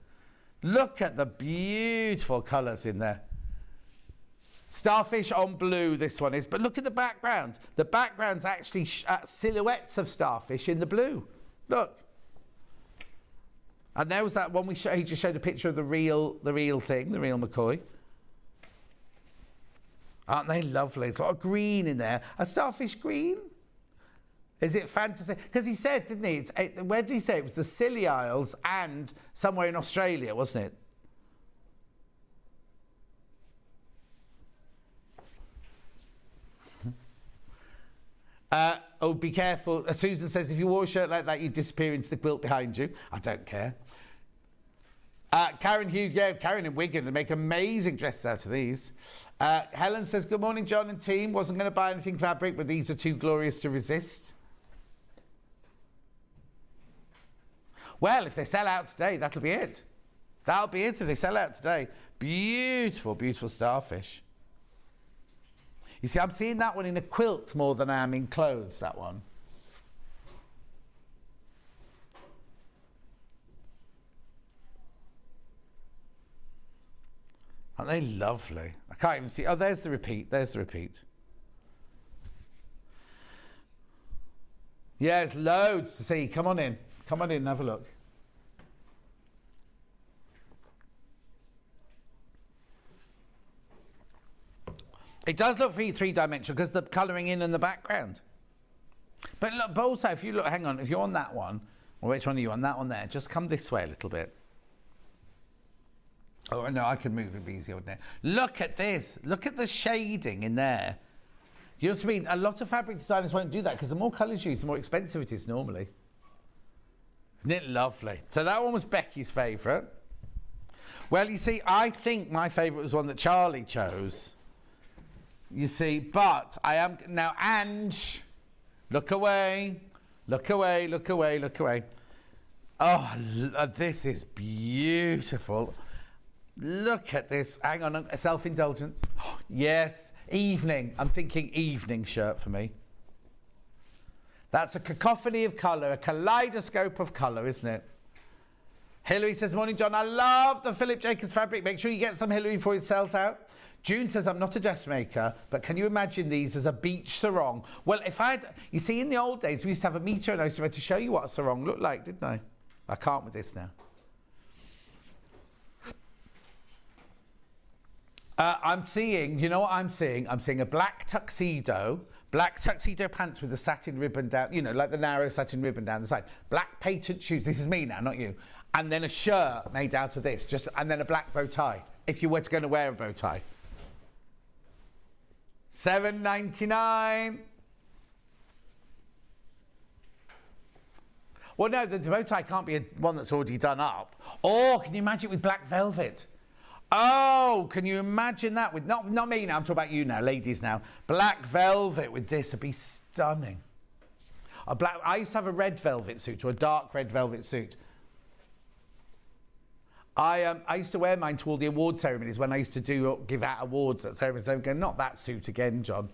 Look at the beautiful colours in there. Starfish on blue, this one is. But look at the background. The background's actually silhouettes of starfish in the blue. Look. And there was that one he just showed a picture of the real thing, the real McCoy. Aren't they lovely? It's got a green in there. A starfish green? Is it fantasy? Because he said, didn't he? Where did he say? It was the Scilly Isles and somewhere in Australia, wasn't it? Oh, be careful. Susan says, if you wore a shirt like that, you'd disappear into the quilt behind you. I don't care. Karen Hughes, yeah, Karen in Wigan would make amazing dresses out of these. Helen says, good morning, John and team. Wasn't going to buy anything fabric, but these are too glorious to resist. Well, if they sell out today, that'll be it. That'll be it if they sell out today. Beautiful, beautiful starfish. You see, I'm seeing that one in a quilt more than I am in clothes, that one. Aren't they lovely? I can't even see. Oh, there's the repeat. There's the repeat. Yeah, there's loads to see. Come on in. Come on in and have a look. It does look three-dimensional because the colouring in and the background. But look, but also, if you look, hang on, if you're on that one, or which one are you on? That one there. Just come this way a little bit. Oh, no, I could move it easier, wouldn't it? Look at this. Look at the shading in there. You know what I mean? A lot of fabric designers won't do that because the more colours used, the more expensive it is normally. Isn't it lovely? So that one was Becky's favourite. Well, you see, I think my favourite was one that Charlie chose. You see, but I am... Now, Ange, look away. Look away, look away, look away. Oh, this is beautiful. Look at this. Hang on, self-indulgence. Oh, yes, evening. I'm thinking evening shirt for me. That's a cacophony of colour, a kaleidoscope of colour, isn't it? Hilary says, morning, John. I love the Philip Jacobs fabric. Make sure you get some, Hilary, before it sells out. June says, I'm not a dressmaker, but can you imagine these as a beach sarong? Well, if I had... You see, in the old days, we used to have a metre and I used to be able to show you what a sarong looked like, didn't I? I can't with this now. I'm seeing, you know what I'm seeing? I'm seeing a black tuxedo pants with a satin ribbon down, you know, like the narrow satin ribbon down the side. Black patent shoes, this is me now, not you. And then a shirt made out of this, and then a black bow tie, if you were going to wear a bow tie. $7.99. Well, no, the bow tie can't be one that's already done up. Or can you imagine it with black velvet? Oh, can you imagine that with not me now? I'm talking about you now, ladies now. Black velvet with this would be stunning. I used to have a red velvet suit, or a dark red velvet suit. I used to wear mine to all the award ceremonies when I used to give out awards at ceremonies. They would go, not that suit again, John.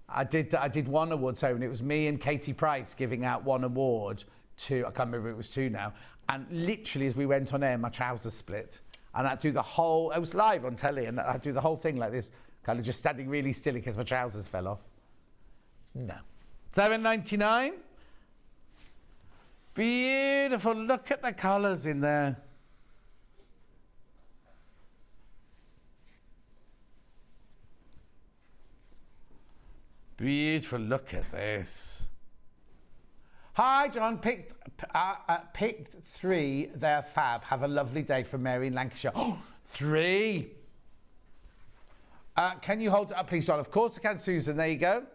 I did one award ceremony. It was me and Katie Price giving out one award to, I can't remember, it was two now. And literally, as we went on air, my trousers split. And I'd do the whole, it was live on telly, and I'd do the whole thing like this, kind of just standing really still in case my trousers fell off. No. $7.99. Beautiful. Look at the colours in there. Beautiful. Look at this. Hi, John. Picked 3. They're fab. Have a lovely day from Mary in Lancashire. Oh, 3. Can you hold it up, please, John? Of course I can, Susan. There you go.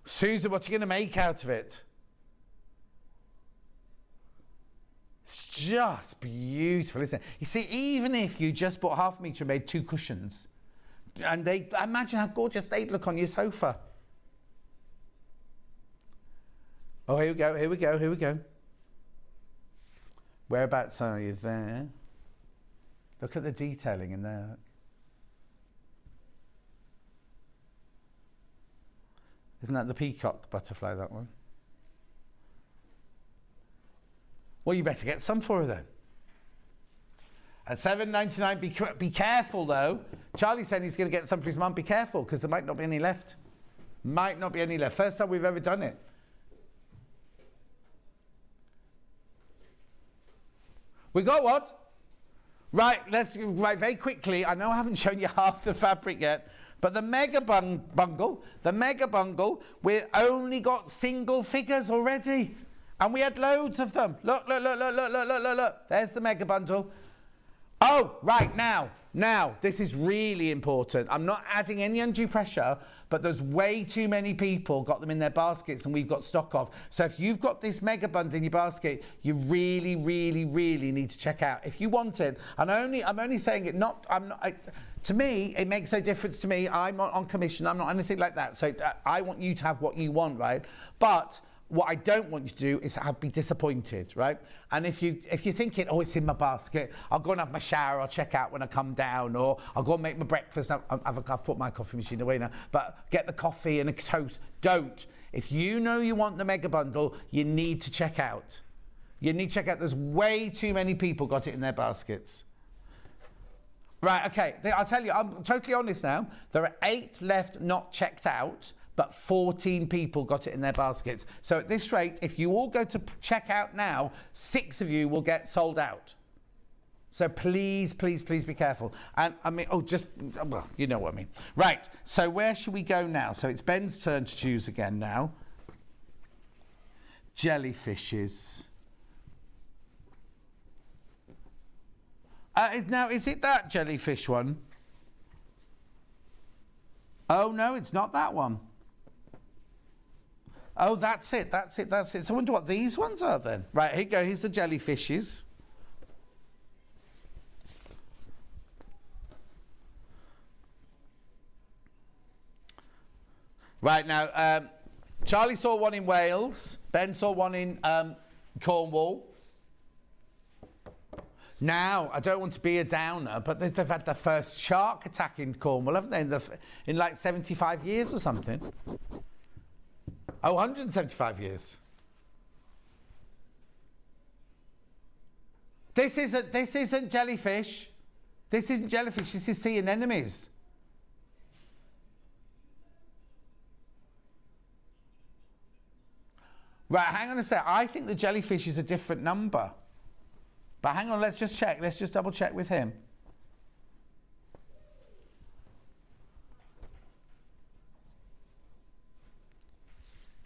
Susan, what are you going to make out of it? It's just beautiful, isn't it? You see, even if you just bought half a metre and made 2 cushions, and imagine how gorgeous they'd look on your sofa. Oh, here we go, here we go, here we go. Whereabouts are you there? Look at the detailing in there. Isn't that the peacock butterfly, that one? Well, you better get some for her then. At $7.99, be careful though. Charlie said he's going to get some for his mum. Be careful, because there might not be any left. Might not be any left. First time we've ever done it. We got what? Right, very quickly. I know I haven't shown you half the fabric yet, but the mega bundle, we've only got single figures already. And we had loads of them. Look. There's the mega bundle. Oh, right, now, this is really important. I'm not adding any undue pressure, but there's way too many people got them in their baskets and we've got stock of. So if you've got this mega bundle in your basket, you really, really, really need to check out. If you want it, and I'm only saying it, to me, it makes no difference to me. I'm not on commission, I'm not anything like that. So I want you to have what you want, right? But what I don't want you to do is be disappointed, right? And if you're thinking, oh, it's in my basket, I'll go and have my shower, I'll check out when I come down, or I'll go and make my breakfast. I've put my coffee machine away now, but get the coffee and a toast. Don't. If you know you want the mega bundle, you need to check out. You need to check out. There's way too many people got it in their baskets. Right, okay, I'll tell you, I'm totally honest now. There are 8 left not checked out, but 14 people got it in their baskets. So at this rate, if you all go to check out now, 6 of you will get sold out. So please, please, please be careful. And I mean, well, you know what I mean. Right, so where should we go now? So it's Ben's turn to choose again now. Jellyfishes. Now, is it that jellyfish one? Oh, no, it's not that one. Oh, that's it. So I wonder what these ones are then. Right, here you go. Here's the jellyfishes. Right, now, Charlie saw one in Wales. Ben saw one in Cornwall. Now, I don't want to be a downer, but they've had the first shark attack in Cornwall, haven't they, in like 75 years or something? Oh, 175 years. This isn't jellyfish. This isn't jellyfish. This is sea anemones. Right, hang on a sec. I think the jellyfish is a different number. But hang on, let's just check. Let's just double check with him.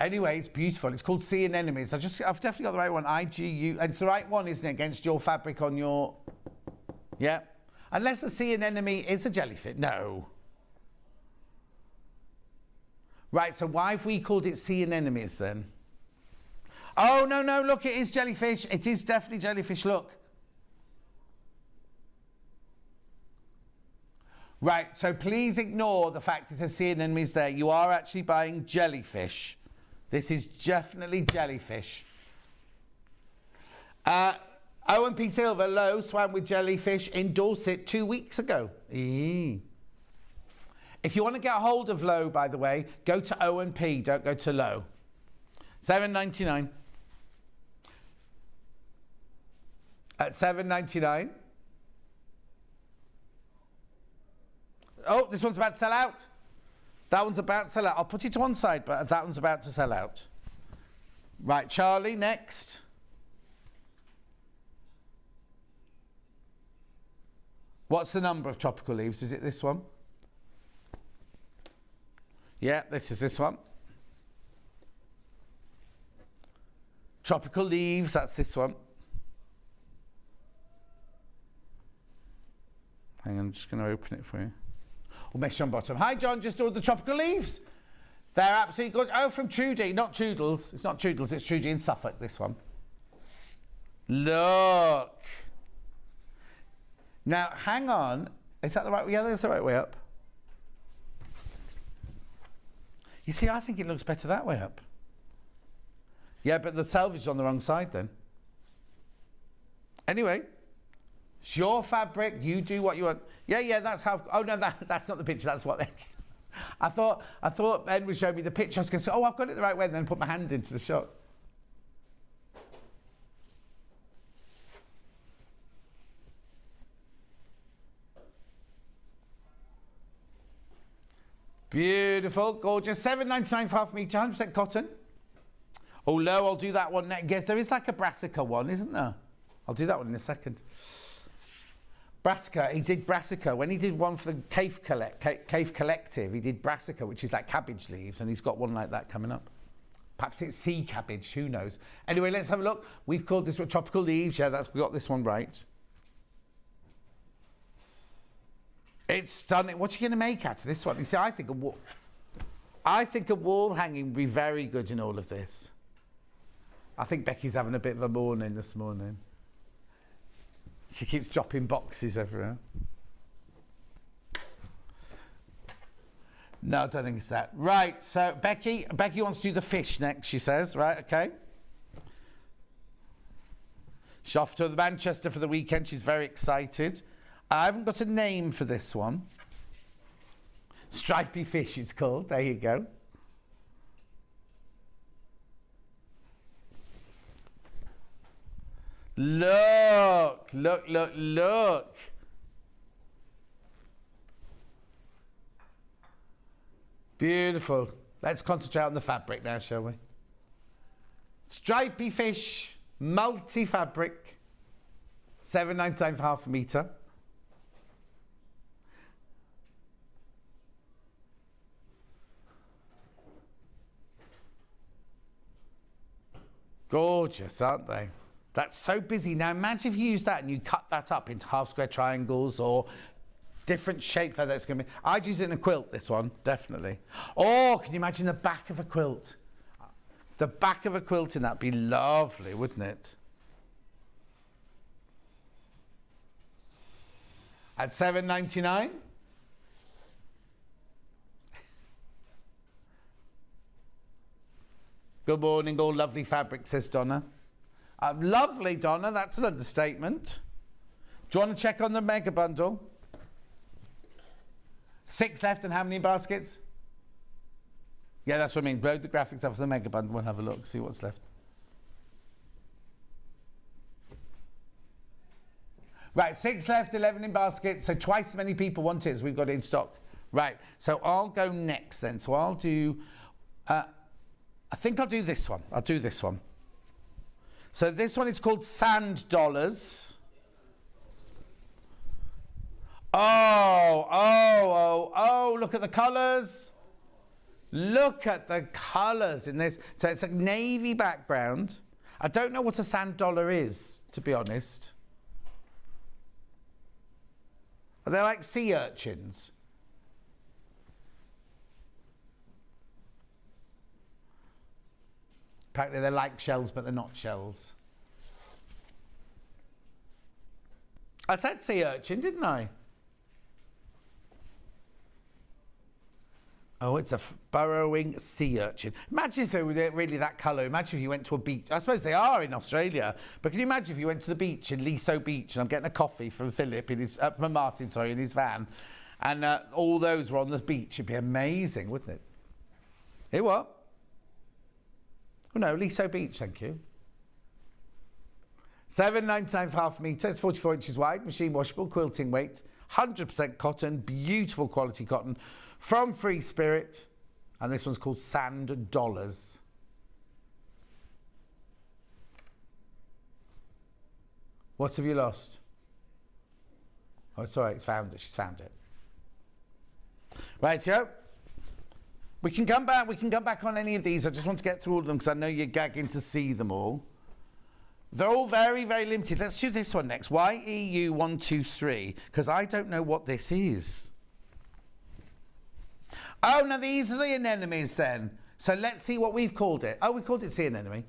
Anyway, it's beautiful. It's called Sea Anemones. I've definitely got the right one. IGU. And it's the right one, isn't it, against your fabric on your... Yeah. Unless a sea anemone is a jellyfish. No. Right, so why have we called it sea anemones then? Oh, no, look, it is jellyfish. It is definitely jellyfish, look. Right, so please ignore the fact it says sea anemones there. You are actually buying jellyfish. This is definitely jellyfish. O&P Silver, Low swam with jellyfish in Dorset 2 weeks ago. Eee. If you want to get hold of Low, by the way, go to O&P, don't go to Low. $7.99. At $7.99. Oh, this one's about to sell out. That one's about to sell out. I'll put it to one side, but that one's about to sell out. Right, Charlie, next. What's the number of tropical leaves? Is it this one? Yeah, this is this one. Tropical leaves, that's this one. I'm just going to open it for you. Oh, message on bottom. Hi, John, just ordered the tropical leaves. They're absolutely good. Oh, from Trudy, not Toodles. It's not Toodles, it's Trudy in Suffolk, this one. Look. Now, hang on. Is that the right way? Yeah, that's the right way up. You see, I think it looks better that way up. Yeah, but the selvage is on the wrong side then. Anyway, it's your fabric. You do what you want. Yeah, that's how. Oh no, that's not the picture. That's what. I thought Ben would show me the picture. I was going to say, oh, I've got it the right way, and then put my hand into the shot. Beautiful, gorgeous. $7.99 for half a metre, 100% cotton. Oh, no, I'll do that one next. Yes, there is like a brassica one, isn't there? I'll do that one in a second. Brassica, he did brassica. When he did one for the Cave Collective, he did brassica, which is like cabbage leaves, and he's got one like that coming up. Perhaps it's sea cabbage, who knows? Anyway, let's have a look. We've called this one tropical leaves. Yeah, we got this one right. It's stunning. What are you going to make out of this one? You see, I think a wall hanging would be very good in all of this. I think Becky's having a bit of a morning this morning. She keeps dropping boxes everywhere. No, I don't think it's that. Right, so Becky wants to do the fish next, she says. Right, okay. She's off to Manchester for the weekend. She's very excited. I haven't got a name for this one. Stripy fish, it's called. There you go. Look. Beautiful. Let's concentrate on the fabric now, shall we? Stripy fish, multi-fabric, $7.99 for half a metre. Gorgeous, aren't they? That's so busy. Now imagine if you use that and you cut that up into half square triangles or different shape that it's going to be. I'd use it in a quilt, this one, definitely. Oh, can you imagine the back of a quilt? The back of a quilt in that would be lovely, wouldn't it? At $7.99. Good morning, all lovely fabric, says Donna. Lovely, Donna, that's an understatement. Do you want to check on the mega bundle? 6 left and how many baskets? Yeah, that's what I mean. Load the graphics up for the mega bundle. We'll have a look, see what's left. Right, 6 left, 11 in baskets. So twice as many people want it as we've got in stock. Right, so I'll go next then. So I'll do... I think I'll do this one. I'll do this one. So this one is called Sand Dollars. Oh, look at the colours. Look at the colours in this. So it's a navy background. I don't know what a sand dollar is, to be honest. Are they like sea urchins? Apparently they're like shells, but they're not shells. I said sea urchin, didn't I? Oh, it's a burrowing sea urchin. Imagine if they were really that colour. Imagine if you went to a beach. I suppose they are in Australia. But can you imagine if you went to the beach in Liso Beach and I'm getting a coffee from Philip, from Martin, in his van, and all those were on the beach. It'd be amazing, wouldn't it? Hey, what? Oh no, Liso Beach, thank you. $7.99 for half a metre. It's 44 inches wide, machine washable, quilting weight, 100% cotton, beautiful quality cotton from Free Spirit. And this one's called Sand Dollars. What have you lost? Oh, it's all right, it's found it. She's found it. Right, yo. We can come back on any of these. I just want to get through all of them because I know you're gagging to see them all. They're all very, very limited. Let's do this one next. YEU123, because I don't know what this is. Oh, no, these are the anemones then. So let's see what we've called it. Oh, we called it sea anemone.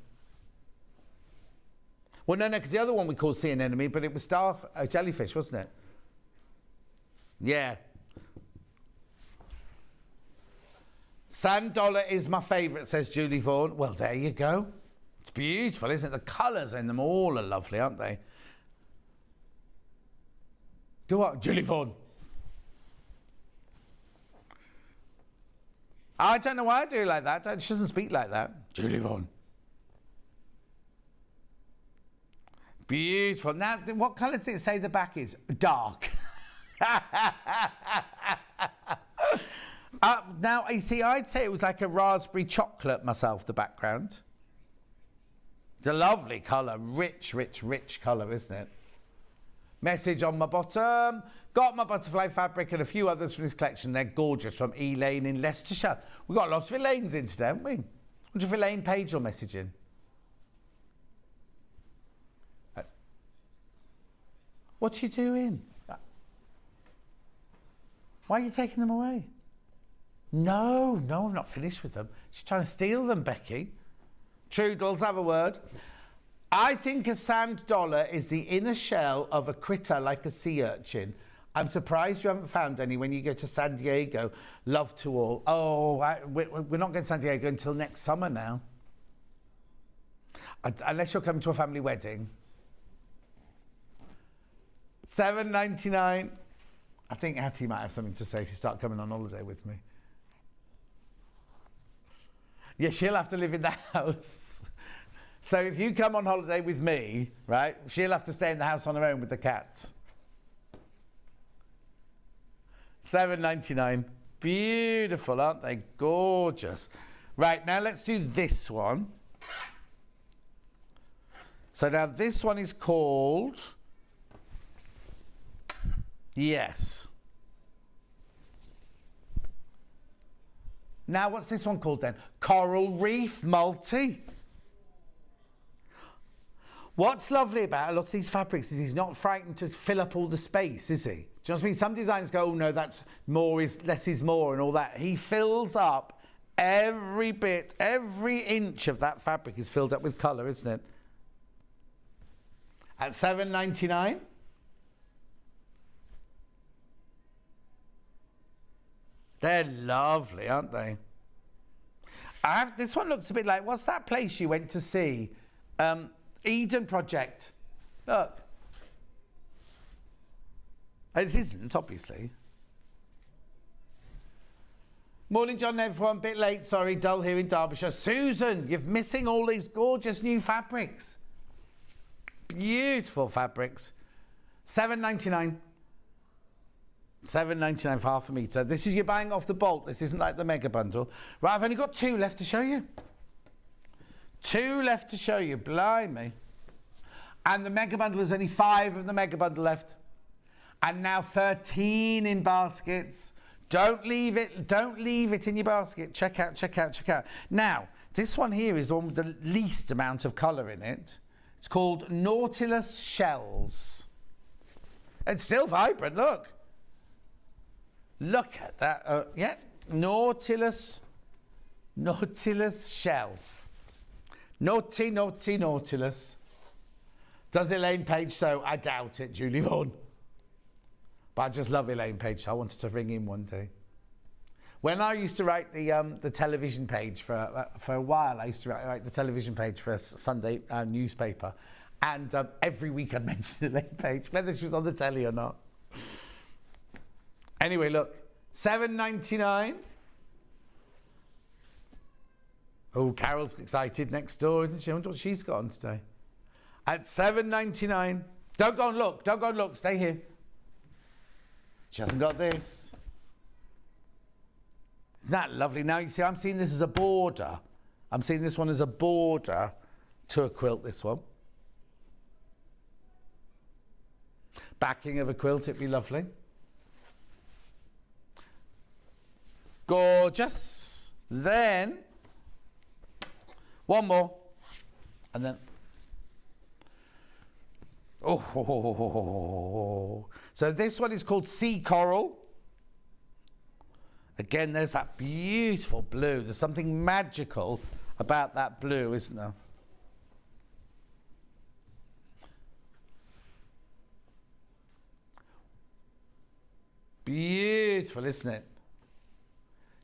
Well, no, because the other one we called sea anemone, but it was jellyfish, wasn't it? Yeah. Sand dollar is my favourite, says Julie Vaughan. Well, there you go. It's beautiful, isn't it? The colours in them all are lovely, aren't they? Do what? Julie Vaughan. I don't know why I do it like that. She doesn't speak like that. Julie Vaughan. Beautiful. Now, what colour does it say the back is? Dark. Now, you see, I'd say it was like a raspberry chocolate myself, the background. It's a lovely colour. Rich, rich, rich colour, isn't it? Message on my bottom. Got my butterfly fabric and a few others from this collection. They're gorgeous from Elaine in Leicestershire. We've got lots of Elaines in today, haven't we? I wonder if Elaine Page will message in. What are you doing? Why are you taking them away? No, I'm not finished with them. She's trying to steal them, Becky. Trudels, have a word. I think a sand dollar is the inner shell of a critter like a sea urchin. I'm surprised you haven't found any when you go to San Diego. Love to all. Oh, we're not going to San Diego until next summer now. Unless you're coming to a family wedding. $7.99. I think Hattie might have something to say if you start coming on holiday with me. Yeah, she'll have to live in the house. So if you come on holiday with me, right, she'll have to stay in the house on her own with the cats. $7.99. Beautiful, aren't they? Gorgeous. Right, now let's do this one. So now this one is called... Yes. Now, what's this one called then? Coral Reef Multi. What's lovely about a lot of these fabrics is he's not frightened to fill up all the space, is he? Do you know what I mean? Some designers go, oh no, that's more is less is more and all that. He fills up every bit, every inch of that fabric is filled up with colour, isn't it? At $7.99. They're lovely, aren't they? This one looks a bit like, what's that place you went to see? Eden Project. Look. It isn't, obviously. Morning, John, everyone. Bit late, sorry. Dull here in Derbyshire. Susan, you're missing all these gorgeous new fabrics. Beautiful fabrics. $7.99. $7.99 for half a metre. This is you're buying off the bolt. This isn't like the mega bundle. Right, I've only got 2 left to show you. 2 left to show you. Blimey. And the mega bundle is only 5 of the mega bundle left. And now 13 in baskets. Don't leave it. Don't leave it in your basket. Check out, check out, check out. Now, this one here is the one with the least amount of colour in it. It's called Nautilus Shells. It's still vibrant, look. Look at that. Yeah, Nautilus shell. Naughty, naughty, Nautilus. Does Elaine Page so? I doubt it, Julie Vaughan. But I just love Elaine Page, so I wanted to ring in one day. When I used to write the television page for a while, I used to write the television page for a Sunday newspaper, and every week I'd mention Elaine Page, whether she was on the telly or not. Anyway, look, $7.99. Oh, Carol's excited next door, isn't she? I wonder what she's got on today. At $7.99. Don't go and look. Don't go and look. Stay here. She hasn't got this. Isn't that lovely? Now, you see, I'm seeing this as a border. I'm seeing this one as a border to a quilt, this one. Backing of a quilt, it'd be lovely. Gorgeous. Then, one more. And then, Oh, so this one is called Sea Coral. Again, there's that beautiful blue. There's something magical about that blue, isn't there? Beautiful, isn't it?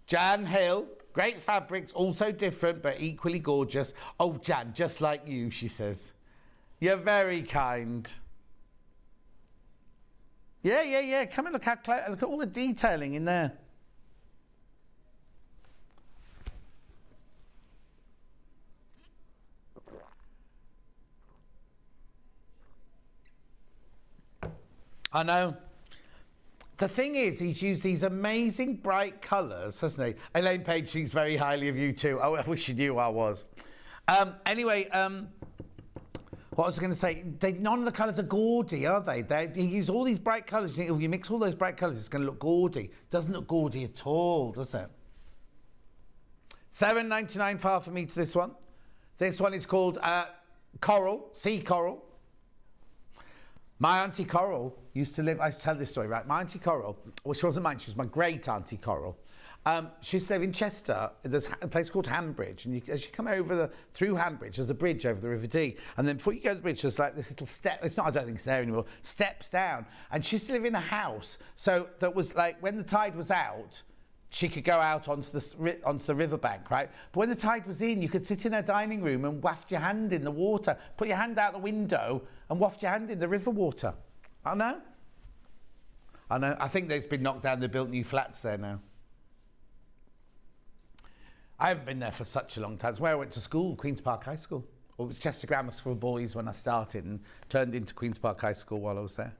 Jan Hill, great fabrics, also different but equally gorgeous. Oh, Jan, just like you, she says. You're very kind. Yeah. Come and look how look at all the detailing in there. I know. The thing is, he's used these amazing bright colours, hasn't he? Elaine Page thinks very highly of you too. Oh, I wish you knew I was. Anyway, what was I going to say? None of the colours are gaudy, are they? He used all these bright colours. You think, if you mix all those bright colours, it's going to look gaudy. Doesn't look gaudy at all, does it? $7.99 for half a metre, this one. This one is called Coral, Sea Coral. My Auntie Coral used to live, I used to tell this story, right? My Auntie Coral, well, she wasn't mine, she was my great Auntie Coral. She used to live in Chester. There's a place called Hanbridge, and as you come over through Hanbridge, there's a bridge over the River Dee, and then before you go to the bridge, there's like this little step. It's not, I don't think it's there anymore. Steps down, and she used to live in a house, so that was like when the tide was out, she could go out onto the riverbank, right? But when the tide was in, you could sit in her dining room and waft your hand in the water, put your hand out the window, and waft your hand in the river water. I know. I think they've been knocked down. They built new flats there now. I haven't been there for such a long time. It's where I went to school, Queen's Park High School. Well, it was Chester Grammar School boys when I started and turned into Queen's Park High School while I was there.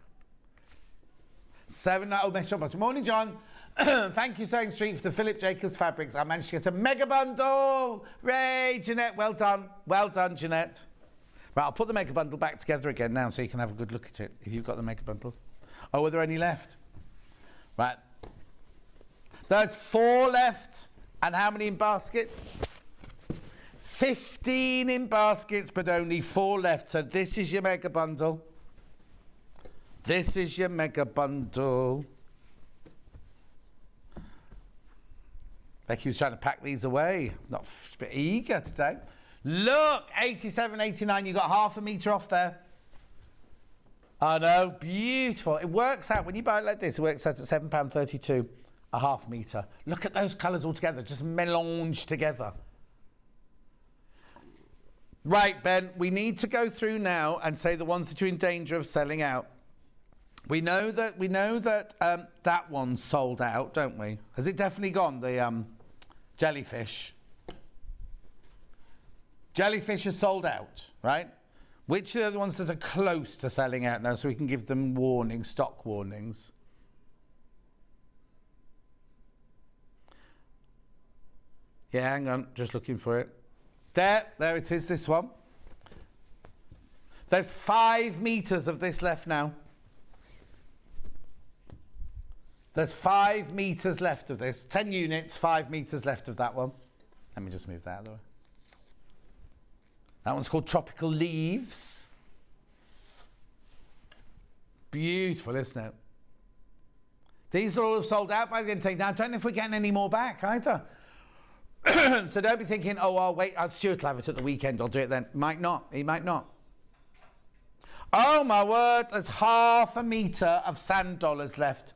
Morning, John. Thank you, Sewing Street, for the Philip Jacobs fabrics. I managed to get a mega bundle. Ray, Jeanette, well done. Well done, Jeanette. Right, I'll put the mega bundle back together again now so you can have a good look at it, if you've got the mega bundle. Oh, are there any left? Right. There's 4 left. And how many in baskets? 15 in baskets, but only 4 left. So this is your mega bundle. This is your mega bundle. Becky was trying to pack these away. Not a bit eager today. Look, 87.89. You got half a metre off there. I know, beautiful. It works out when you buy it like this. It works out at £7.32 a half metre. Look at those colours all together, just melange together. Right, Ben, we need to go through now and say the ones that are in danger of selling out. We know that that one's sold out, don't we? Has it definitely gone, the jellyfish? Jellyfish is sold out, right? Which are the ones that are close to selling out now so we can give them warnings, stock warnings? Yeah, hang on, just looking for it. There it is, this one. There's 5 metres of this left now. There's 5 metres left of this. 10 units, 5 metres left of that one. Let me just move that out of the way. That one's called Tropical Leaves. Beautiful, isn't it? These are all sold out by the end of the day. Now, I don't know if we're getting any more back either. So don't be thinking, oh, I'll wait. Stuart will have it at the weekend. I'll do it then. Might not. He might not. Oh, my word. There's half a metre of sand dollars left.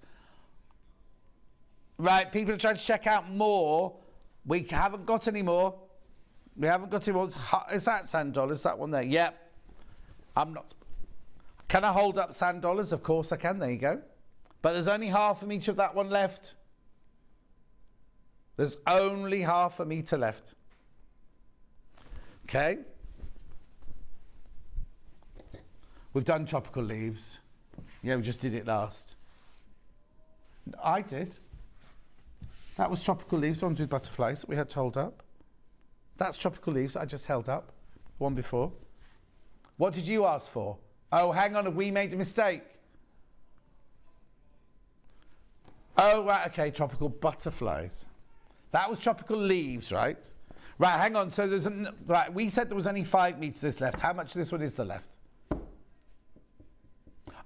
Right, people are trying to check out more. We haven't got any more. We haven't got any more. Is that sand dollars? That one there? Yep. I'm not. Can I hold up sand dollars? Of course I can. There you go. But there's only half a metre of that one left. There's only half a metre left. Okay. We've done Tropical Leaves. Yeah, we just did it last. I did. That was Tropical Leaves, the one with butterflies that we had to hold up. That's Tropical Leaves that I just held up. The one before. What did you ask for? Oh, hang on, have we made a mistake? Oh, right, okay, Tropical Butterflies. That was Tropical Leaves, right? Right, hang on, so right, we said there was only 5 metres this left. How much of this one is there left?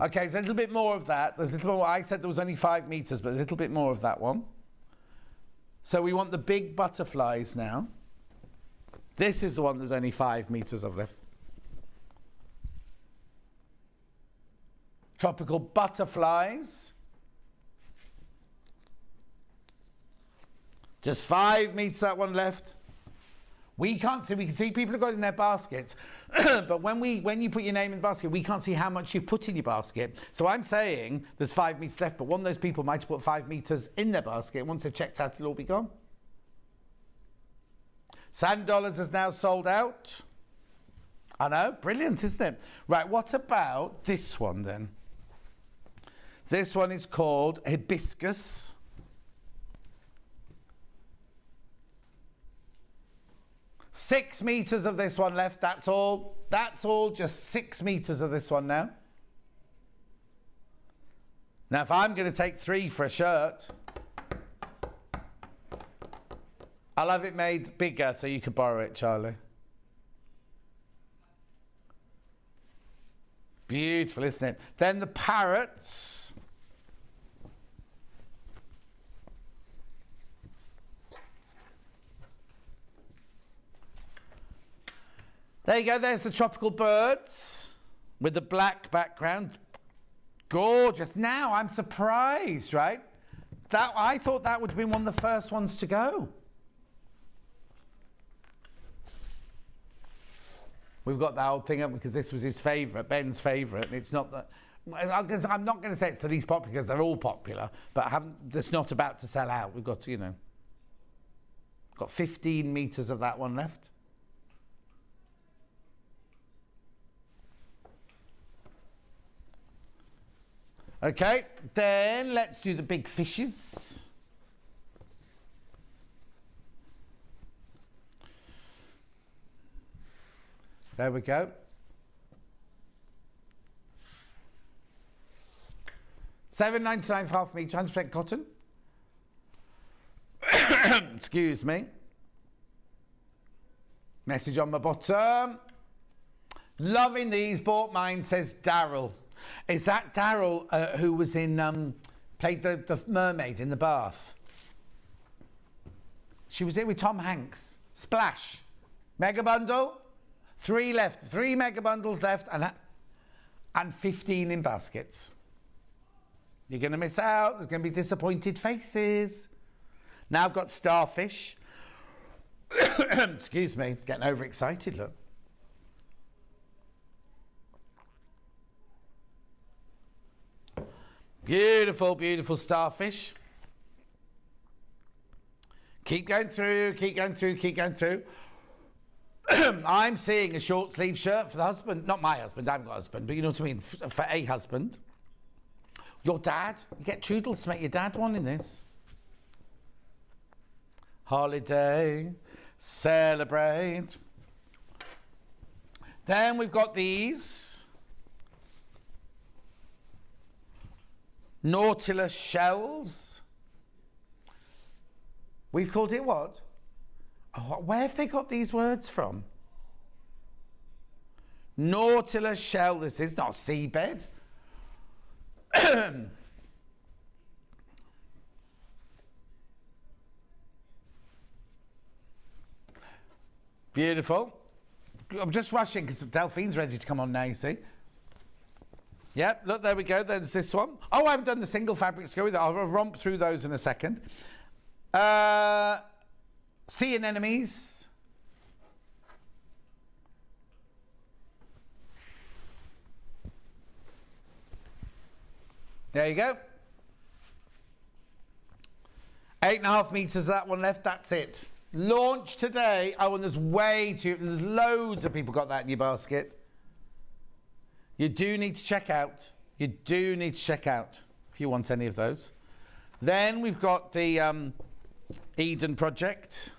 Okay, there's a little bit more of that. There's a little more. I said there was only 5 meters, but a little bit more of that one. So we want the big butterflies now. This is the one there's only 5 meters of left. Tropical butterflies. Just 5 meters, that one left. We can't see, we can see people have got it in their baskets, but when you put your name in the basket, we can't see how much you've put in your basket. So I'm saying there's 5 meters left, but one of those people might have put 5 meters in their basket. Once they've checked out, it'll all be gone. Sand Dollars is now sold out. I know, brilliant, isn't it? Right, what about this one then? This one is called Hibiscus. Six meters of this one left, that's all. That's all, just 6 meters of this one now. Now, if I'm going to take 3 for a shirt, I'll have it made bigger so you could borrow it, Charlie. Beautiful, isn't it? Then the parrots. There you go, there's the tropical birds with the black background. Gorgeous. Now I'm surprised, right? I thought that would have been one of the first ones to go. We've got that old thing up because this was his favourite, Ben's favourite, and it's not that. I'm not going to say it's the least popular because they're all popular, but it's not about to sell out. We've got, got 15 meters of that one left. Okay, then let's do the big fishes. There we go. $7.99 for half meter, 100% cotton. Excuse me. Message on my bottom. Loving these, bought mine, says Daryl. Is that Daryl who was in, played the mermaid in the bath? She was in with Tom Hanks. Splash. Mega bundle. 3 left. 3 mega bundles left and 15 in baskets. You're going to miss out. There's going to be disappointed faces. Now I've got starfish. Excuse me. Getting overexcited, look. Beautiful, beautiful starfish. Keep going through, keep going through, keep going through. I'm seeing a short sleeve shirt for the husband. Not my husband, I haven't got a husband, but you know what I mean, for a husband. Your dad, you get Toodles to make your dad one in this. Holiday, celebrate. Then we've got these. Nautilus shells. We've called it what? Oh, where have they got these words from? Nautilus shell. This is not seabed. Beautiful. I'm just rushing because Delphine's ready to come on now, you see. Yep, look, there we go. There's this one. Oh, I haven't done the single fabrics. Go with that. I'll romp through those in a second. Sea anemones. There you go. 8.5 meters, that one left. That's it. Launch today. Oh, and there's loads of people got that in your basket. You do need to check out. You do need to check out if you want any of those. Then we've got the Eden Project.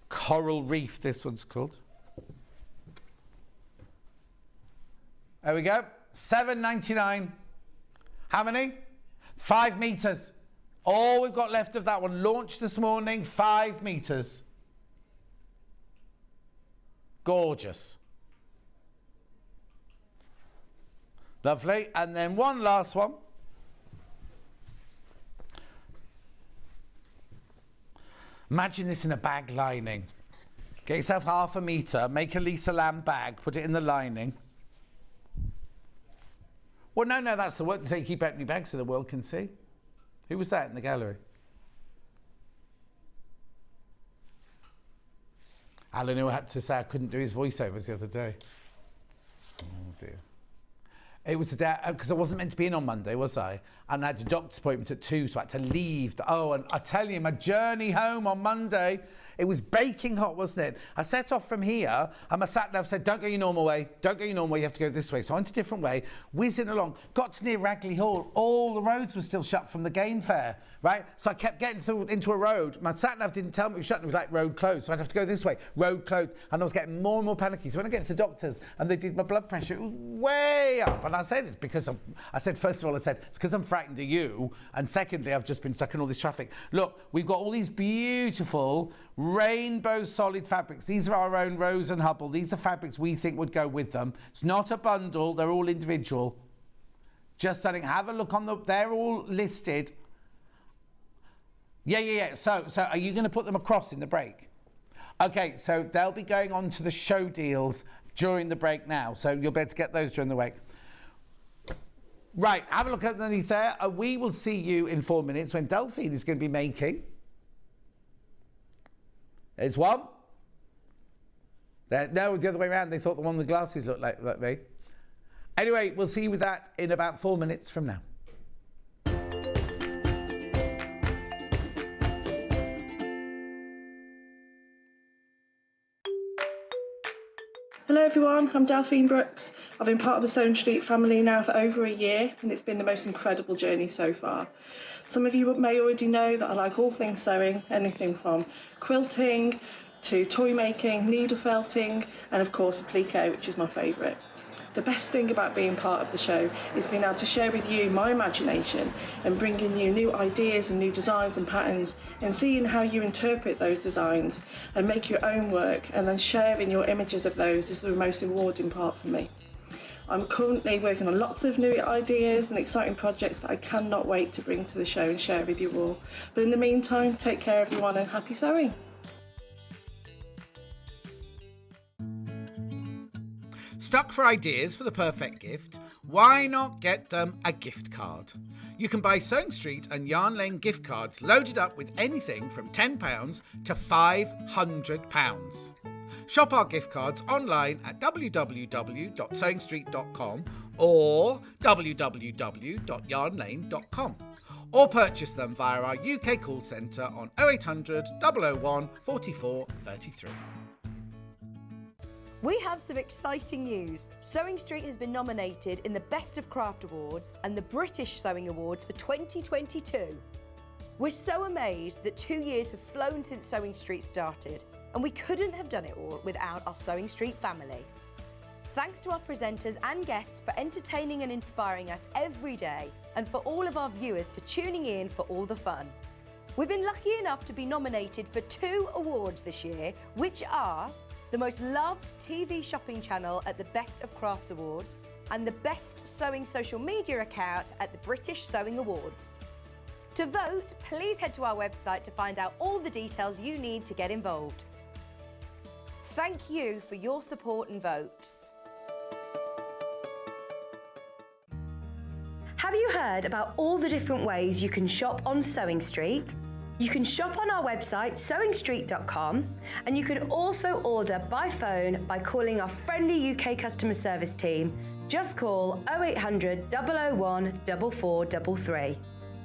Coral Reef, this one's called. There we go. $7.99. How many? 5 meters. All we've got left of that one. Launched this morning, 5 meters. Gorgeous. Lovely. And then one last one. Imagine this in a bag lining. Get yourself 1/2 metre, make a Lisa Lamb bag, put it in the lining. Well, no, that's the work. So you keep opening bags so the world can see. Who was that in the gallery? Alan, who had to say I couldn't do his voiceovers the other day. Oh, dear. It was the day, because I wasn't meant to be in on Monday, was I? And I had a doctor's appointment at 2, so I had to leave. And I tell you, my journey home on Monday, it was baking hot, wasn't it? I set off from here, and my sat-nav said, don't go your normal way. Don't go your normal way, you have to go this way. So I went a different way, whizzing along, got to near Ragley Hall. All the roads were still shut from the game fair, right? So I kept getting into a road. My sat-nav didn't tell me it was shut, it was like road closed. So I'd have to go this way, road closed. And I was getting more and more panicky. So when I get to the doctors, and they did my blood pressure, it was way up. And I said it's because first of all, it's because I'm frightened of you. And secondly, I've just been stuck in all this traffic. Look, we've got all these beautiful rainbow solid fabrics. These are our own Rose and Hubble. These are fabrics we think would go with them. It's not a bundle, they're all individual. Just stunning. Have a look on they're all listed. Yeah. So are you going to put them across in the break? Okay, so they'll be going on to the show deals during the break now. So you'll be able to get those during the week. Right, have a look underneath there. We will see you in 4 minutes when Delphine is going to be making. There's one. No, the other way around. They thought the one with the glasses looked like me. Anyway, we'll see you with that in about 4 minutes from now. Hello everyone, I'm Delphine Brooks. I've been part of the Sewing Street family now for over a year, and it's been the most incredible journey so far. Some of you may already know that I like all things sewing, anything from quilting to toy making, needle felting, and of course applique, which is my favourite. The best thing about being part of the show is being able to share with you my imagination and bringing you new ideas and new designs and patterns, and seeing how you interpret those designs and make your own work, and then sharing your images of those is the most rewarding part for me. I'm currently working on lots of new ideas and exciting projects that I cannot wait to bring to the show and share with you all. But in the meantime, take care everyone and happy sewing. Stuck for ideas for the perfect gift? Why not get them a gift card? You can buy Sewing Street and Yarn Lane gift cards loaded up with anything from £10 to £500. Shop our gift cards online at www.sewingstreet.com or www.yarnlane.com, or purchase them via our UK call centre on 0800 001 44 33. We have some exciting news. Sewing Street has been nominated in the Best of Craft Awards and the British Sewing Awards for 2022. We're so amazed that 2 years have flown since Sewing Street started, and we couldn't have done it all without our Sewing Street family. Thanks to our presenters and guests for entertaining and inspiring us every day, and for all of our viewers for tuning in for all the fun. We've been lucky enough to be nominated for 2 awards this year, which are the most loved TV shopping channel at the Best of Crafts Awards and the best sewing social media account at the British Sewing Awards. To vote, please head to our website to find out all the details you need to get involved. Thank you for your support and votes. Have you heard about all the different ways you can shop on Sewing Street? You can shop on our website, sewingstreet.com, and you can also order by phone by calling our friendly UK customer service team. Just call 0800 001 4433.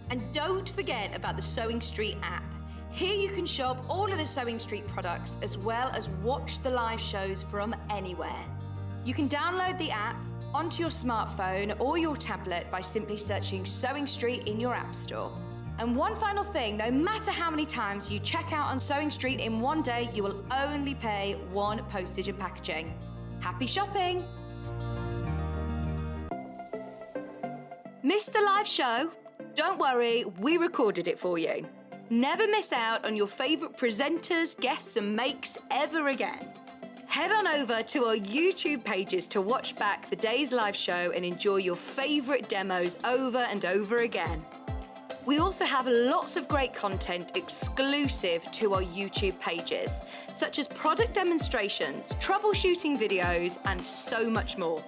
And don't forget about the Sewing Street app. Here you can shop all of the Sewing Street products as well as watch the live shows from anywhere. You can download the app onto your smartphone or your tablet by simply searching Sewing Street in your app store. And one final thing, no matter how many times you check out on Sewing Street in one day, you will only pay 1 postage and packaging. Happy shopping! Missed the live show? Don't worry, we recorded it for you. Never miss out on your favourite presenters, guests and makes ever again. Head on over to our YouTube pages to watch back the day's live show and enjoy your favourite demos over and over again. We also have lots of great content exclusive to our YouTube pages, such as product demonstrations, troubleshooting videos, and so much more.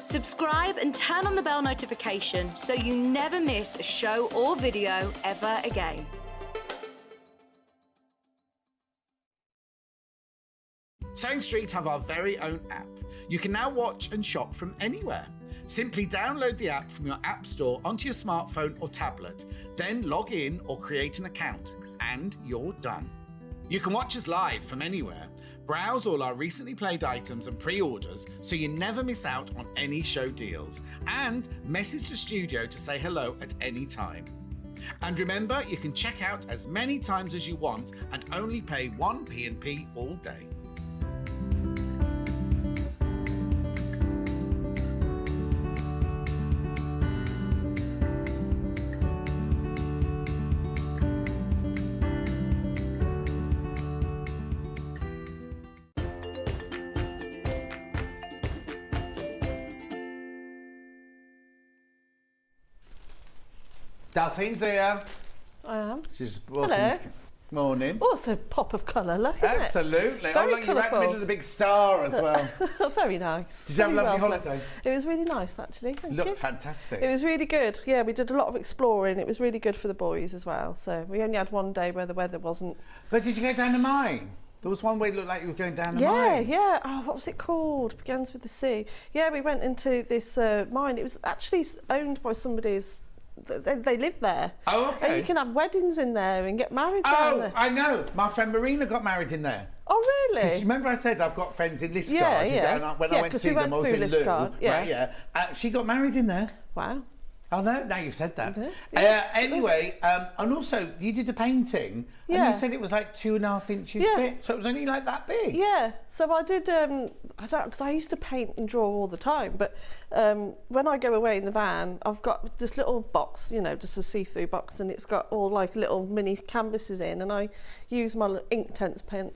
Subscribe and turn on the bell notification so you never miss a show or video ever again. Sewing Street have our very own app. You can now watch and shop from anywhere. Simply download the app from your app store onto your smartphone or tablet, then log in or create an account, and you're done. You can watch us live from anywhere, browse all our recently played items and pre-orders so you never miss out on any show deals, and message the studio to say hello at any time. And remember, you can check out as many times as you want and only pay 1 P&P all day. Delphine's here. I am. She's walking. Hello. Morning. Oh, it's a pop of colour, look, isn't it? Absolutely. Very look, you're right in the colourful. middle of the big star as well. Very nice. Did you have a Very lovely well done. holiday? It was really nice, actually. Thank you. Looked fantastic. It was really good. Yeah, we did a lot of exploring. It was really good for the boys as well. So we only had one day where the weather wasn't. But did you go down the mine? There was one way it looked like you were going down the Yeah, mine. yeah. Oh, what was it called? Begins with the C. Yeah, we went into this mine. It was actually owned by somebody's. They live there. Oh, okay. And you can have weddings in there and get married down Oh, there. I know. My friend Marina got married in there. Oh, 'Cause really? remember I said I've got friends in Liscard? Yeah, yeah. And when Yeah, I went to 'cause see we them, went I was through in Lou. Liscard, yeah. Right, yeah. She got married in there. Wow. Oh no, now you've said that. Yeah. Anyway, and also you did a painting, and Yeah. you said it was like 2.5 inches Yeah. big, so it was only like that big. Yeah, so I did, because I used to paint and draw all the time, but when I go away in the van, I've got this little box, you know, just a see-through box, and it's got all like little mini canvases in, and I use my ink tense pen,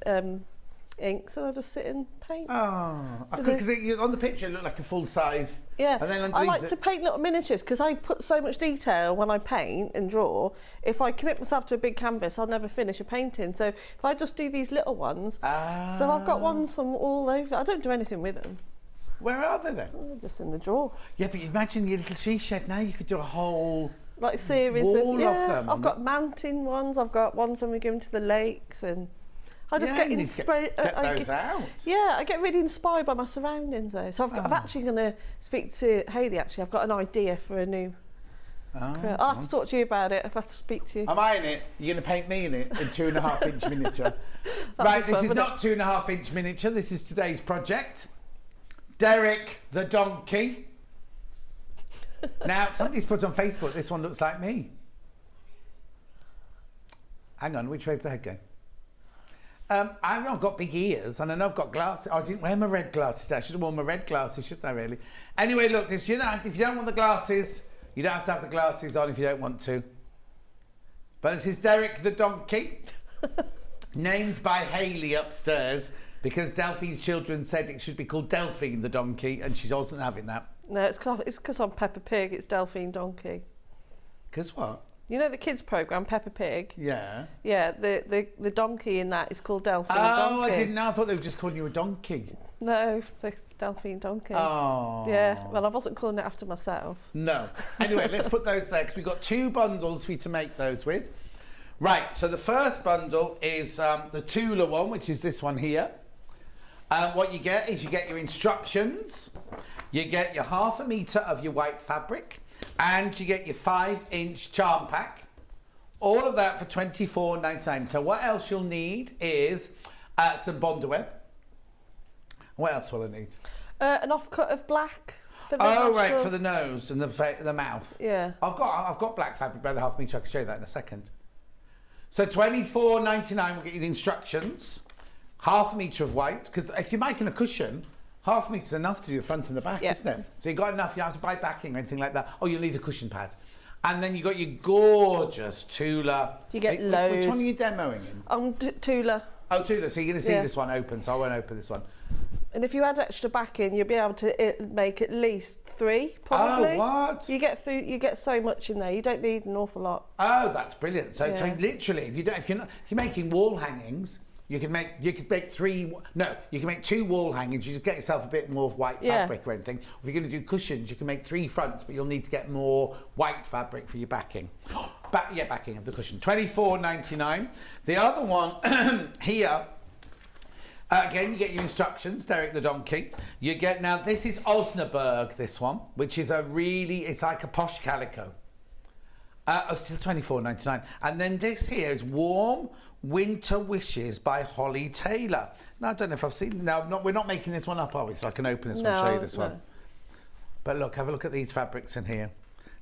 inks, and I just sit and paint. Oh, because on the picture it looked like a full size. Yeah, And then I underneath like it- to paint little miniatures because I put so much detail when I paint and draw. If I commit myself to a big canvas, I'll never finish a painting. So if I just do these little ones, so I've got ones from all over. I don't do anything with them. Where are they then? They're just in the drawer. Yeah, but imagine your little she shed now. You could do a whole. Like series Wall of of them. I've got mountain ones. I've got ones when we go into the lakes, and I just Yeah, get you need to inspired. get those out. Yeah, I get really inspired by my surroundings though. So I'm actually going to speak to Hayley. Actually, I've got an idea for a new. I'll have to talk to you about it if I have to speak to you. Am I in it? You're going to paint me in it in 2.5 inch miniature. be Right, fun, this is wouldn't not 2.5 inch miniature. This is today's project. Derek the donkey. Now, somebody's put on Facebook, this one looks like me. Hang on, which way did the head go? I've not got big ears, and I know I've got glasses. I didn't wear my red glasses today. I should have worn my red glasses, shouldn't I, really? Anyway, look, if you don't want the glasses, you don't have to have the glasses on if you don't want to. But this is Derek the donkey, named by Hayley upstairs, because Delphine's children said it should be called Delphine the donkey, and she wasn't having that. No, it's because I'm Peppa Pig. It's Delphine Donkey. Because what? You know the kids program Peppa Pig? Yeah. Yeah, the donkey in that is called Delphine Oh, Donkey. I didn't know. I thought they were just calling you a donkey. No, it's Delphine Donkey. Oh. Yeah, well, I wasn't calling it after myself. No. Anyway, let's put those there because we've got 2 bundles for you to make those with. Right, so the first bundle is the Tula one, which is this one here. What you get is you get your instructions, you get your 1/2 metre of your white fabric, and you get your 5-inch charm pack. All of that for $24.99. So what else you'll need is some Bondaweb. What else will I need? An offcut of black. For the Oh, right, nostril. for the nose and the mouth. Yeah. I've got black fabric by the 1/2 metre. I can show you that in a second. So $24.99 will get you the instructions. 1/2 metre of white, because if you're making a cushion, 1/2 metre is enough to do the front and the back, Yeah. isn't it? So you've got enough. You don't have to buy backing or anything like that. Oh, you'll need a cushion pad. And then you got your gorgeous Tula. You get Which loads. one are you demoing in? Tula. Oh, Tula. So you're going to see Yeah. this one open, so I won't open this one. And if you add extra backing, you'll be able to make at least 3, probably. Oh, what? You get so much in there. You don't need an awful lot. Oh, that's brilliant. So, Yeah. so literally, if you're making wall hangings, you can make 2 wall hangings. You just get yourself a bit more white fabric or anything. If you're going to do cushions, you can make 3 fronts, but you'll need to get more white fabric for your backing. Backing of the cushion. $24.99. The other one here. Again, you get your instructions, Derek the Donkey. You get, now this is Osnaburg, this one, which is it's like a posh calico. Still $24.99. And then this here is Warm Winter Wishes by Holly Taylor. Now, I don't know if I've seen, we're not making this one up, are we? So I can open this one and show you this one. But look, have a look at these fabrics in here.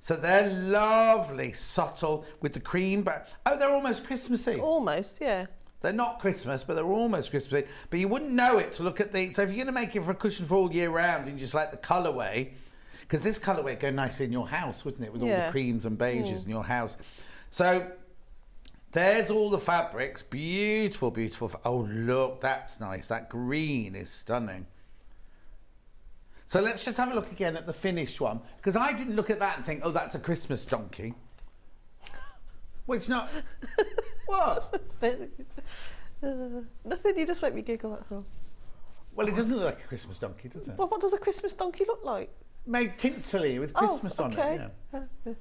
So they're lovely, subtle, with the cream, but, they're almost Christmassy. Almost, yeah. They're not Christmas, but they're almost Christmassy. But you wouldn't know it to look at the... So if you're going to make it for a cushion for all year round and you just like the colourway, because this colourway would go nicely in your house, wouldn't it? With all the creams and beiges in your house. So there's all the fabrics. Beautiful, beautiful. Oh, look, that's nice. That green is stunning. So let's just have a look again at the finished one. Because I didn't look at that and think, oh, that's a Christmas donkey. Well, it's not. What? Nothing, you just make me giggle, that's all. Well, it doesn't look like a Christmas donkey, does it? Well, what does a Christmas donkey look like? Made tinsely with Christmas on it. Yeah.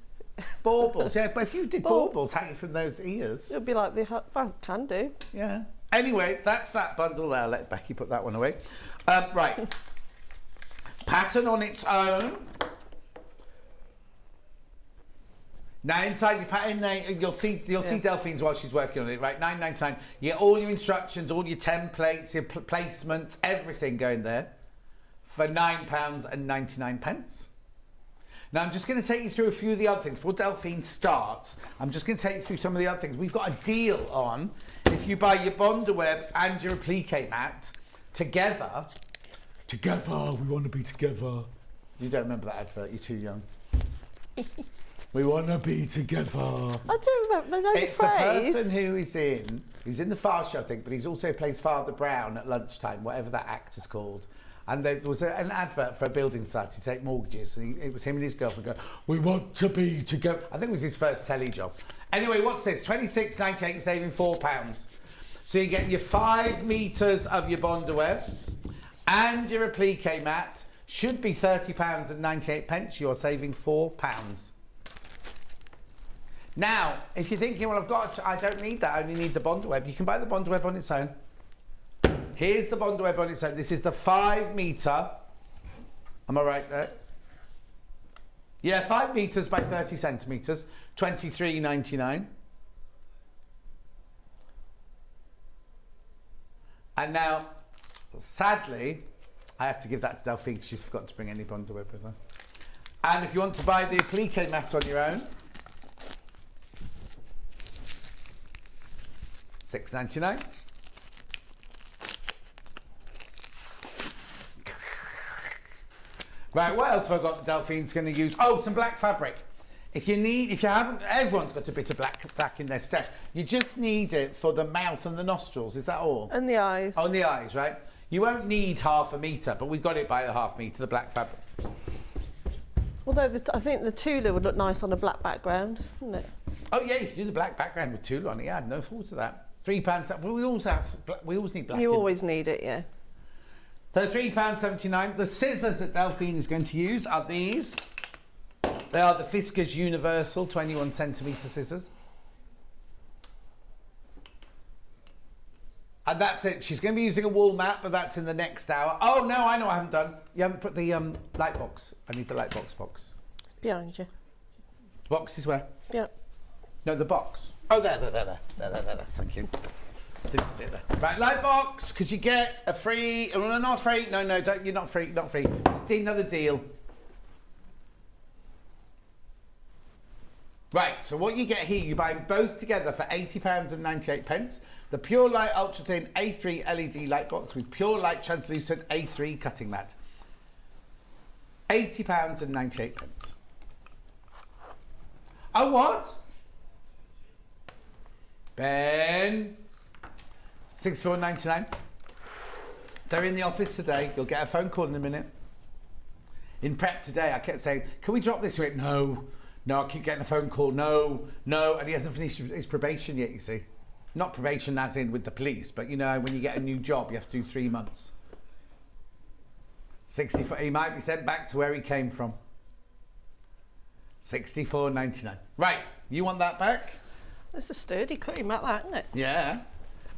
Baubles, yeah. But if you did baubles hanging from those ears. It'll be like well, can do. Yeah. Anyway, that's that bundle there. Let Becky put that one away. Right. Pattern on its own. Now inside your pattern, you'll see Delphine's while she's working on it, right? $9.99. You get all your instructions, all your templates, your placements, everything going there for £9.99. Now I'm just going to take you through a few of the other things. Before Delphine starts, I'm just going to take you through some of the other things. We've got a deal on if you buy your Bondaweb and your applique mat together. Together, we want to be together. You don't remember that advert, you're too young. We want to be together. I do remember the It's phrase. the person who's in the Fast Show, I think, but he's also plays Father Brown at lunchtime, whatever that actor's called. And there was an advert for a building site to take mortgages, and it was him and his girlfriend going, we want to be together. I think it was his first telly job. Anyway, what's this? $26.98, you're saving £4. So you get your 5 metres of your Bondaweb and your applique mat. Should be £30.98. You're saving £4. Now, if you're thinking, well, I don't need that, I only need the Bondaweb, you can buy the Bondaweb on its own. Here's the Bondaweb on its own. This is the 5 metre. Am I right there? Yeah, 5 metres by 30 centimetres, $23.99. And now, sadly, I have to give that to Delphine because she's forgotten to bring any Bondaweb with her. And if you want to buy the applique mat on your own, $6.99. Right, what else have I got Delphine's going to use? Oh, some black fabric. If you haven't, everyone's got a bit of black in their stash. You just need it for the mouth and the nostrils, is that all? And the eyes. Oh, and the eyes, right? You won't need ½ metre, but we've got it by the ½ metre, the black fabric. Although I think the Tula would look nice on a black background, wouldn't it? Oh yeah, you can do the black background with Tula on it. Yeah, I had no thought of that. £3. Well, we always need black. You always need it, yeah. So £3.79. The scissors that Delphine is going to use are these. They are the Vickys Universal 21 centimetre scissors. And that's it. She's going to be using a wall mat, but that's in the next hour. Oh, no, I know I haven't done. You haven't put the light box. I need the light box. It's behind you. The box is where? Yeah. No, the box. Oh, there. Thank you. Didn't see it there. Right, light box, because you get a free... Oh, no, not free. No, don't. You're not free. Not free. It's another deal. Right, so what you get here, you buy them both together for £80.98. The Pure Light Ultra Thin A3 LED light box with Pure Light Translucent A3 cutting mat. £80.98. Oh, what? Ben, $64.99. They're in the office today. You'll get a phone call in a minute. In prep today, I kept saying, can we drop this? He went, no, I keep getting a phone call, no. And he hasn't finished his probation yet, you see. Not probation as in with the police, but you know, when you get a new job, you have to do 3 months. 64, he might be sent back to where he came from. 64.99. Right, you want that back? It's a sturdy cutting mat, that, isn't it? Yeah.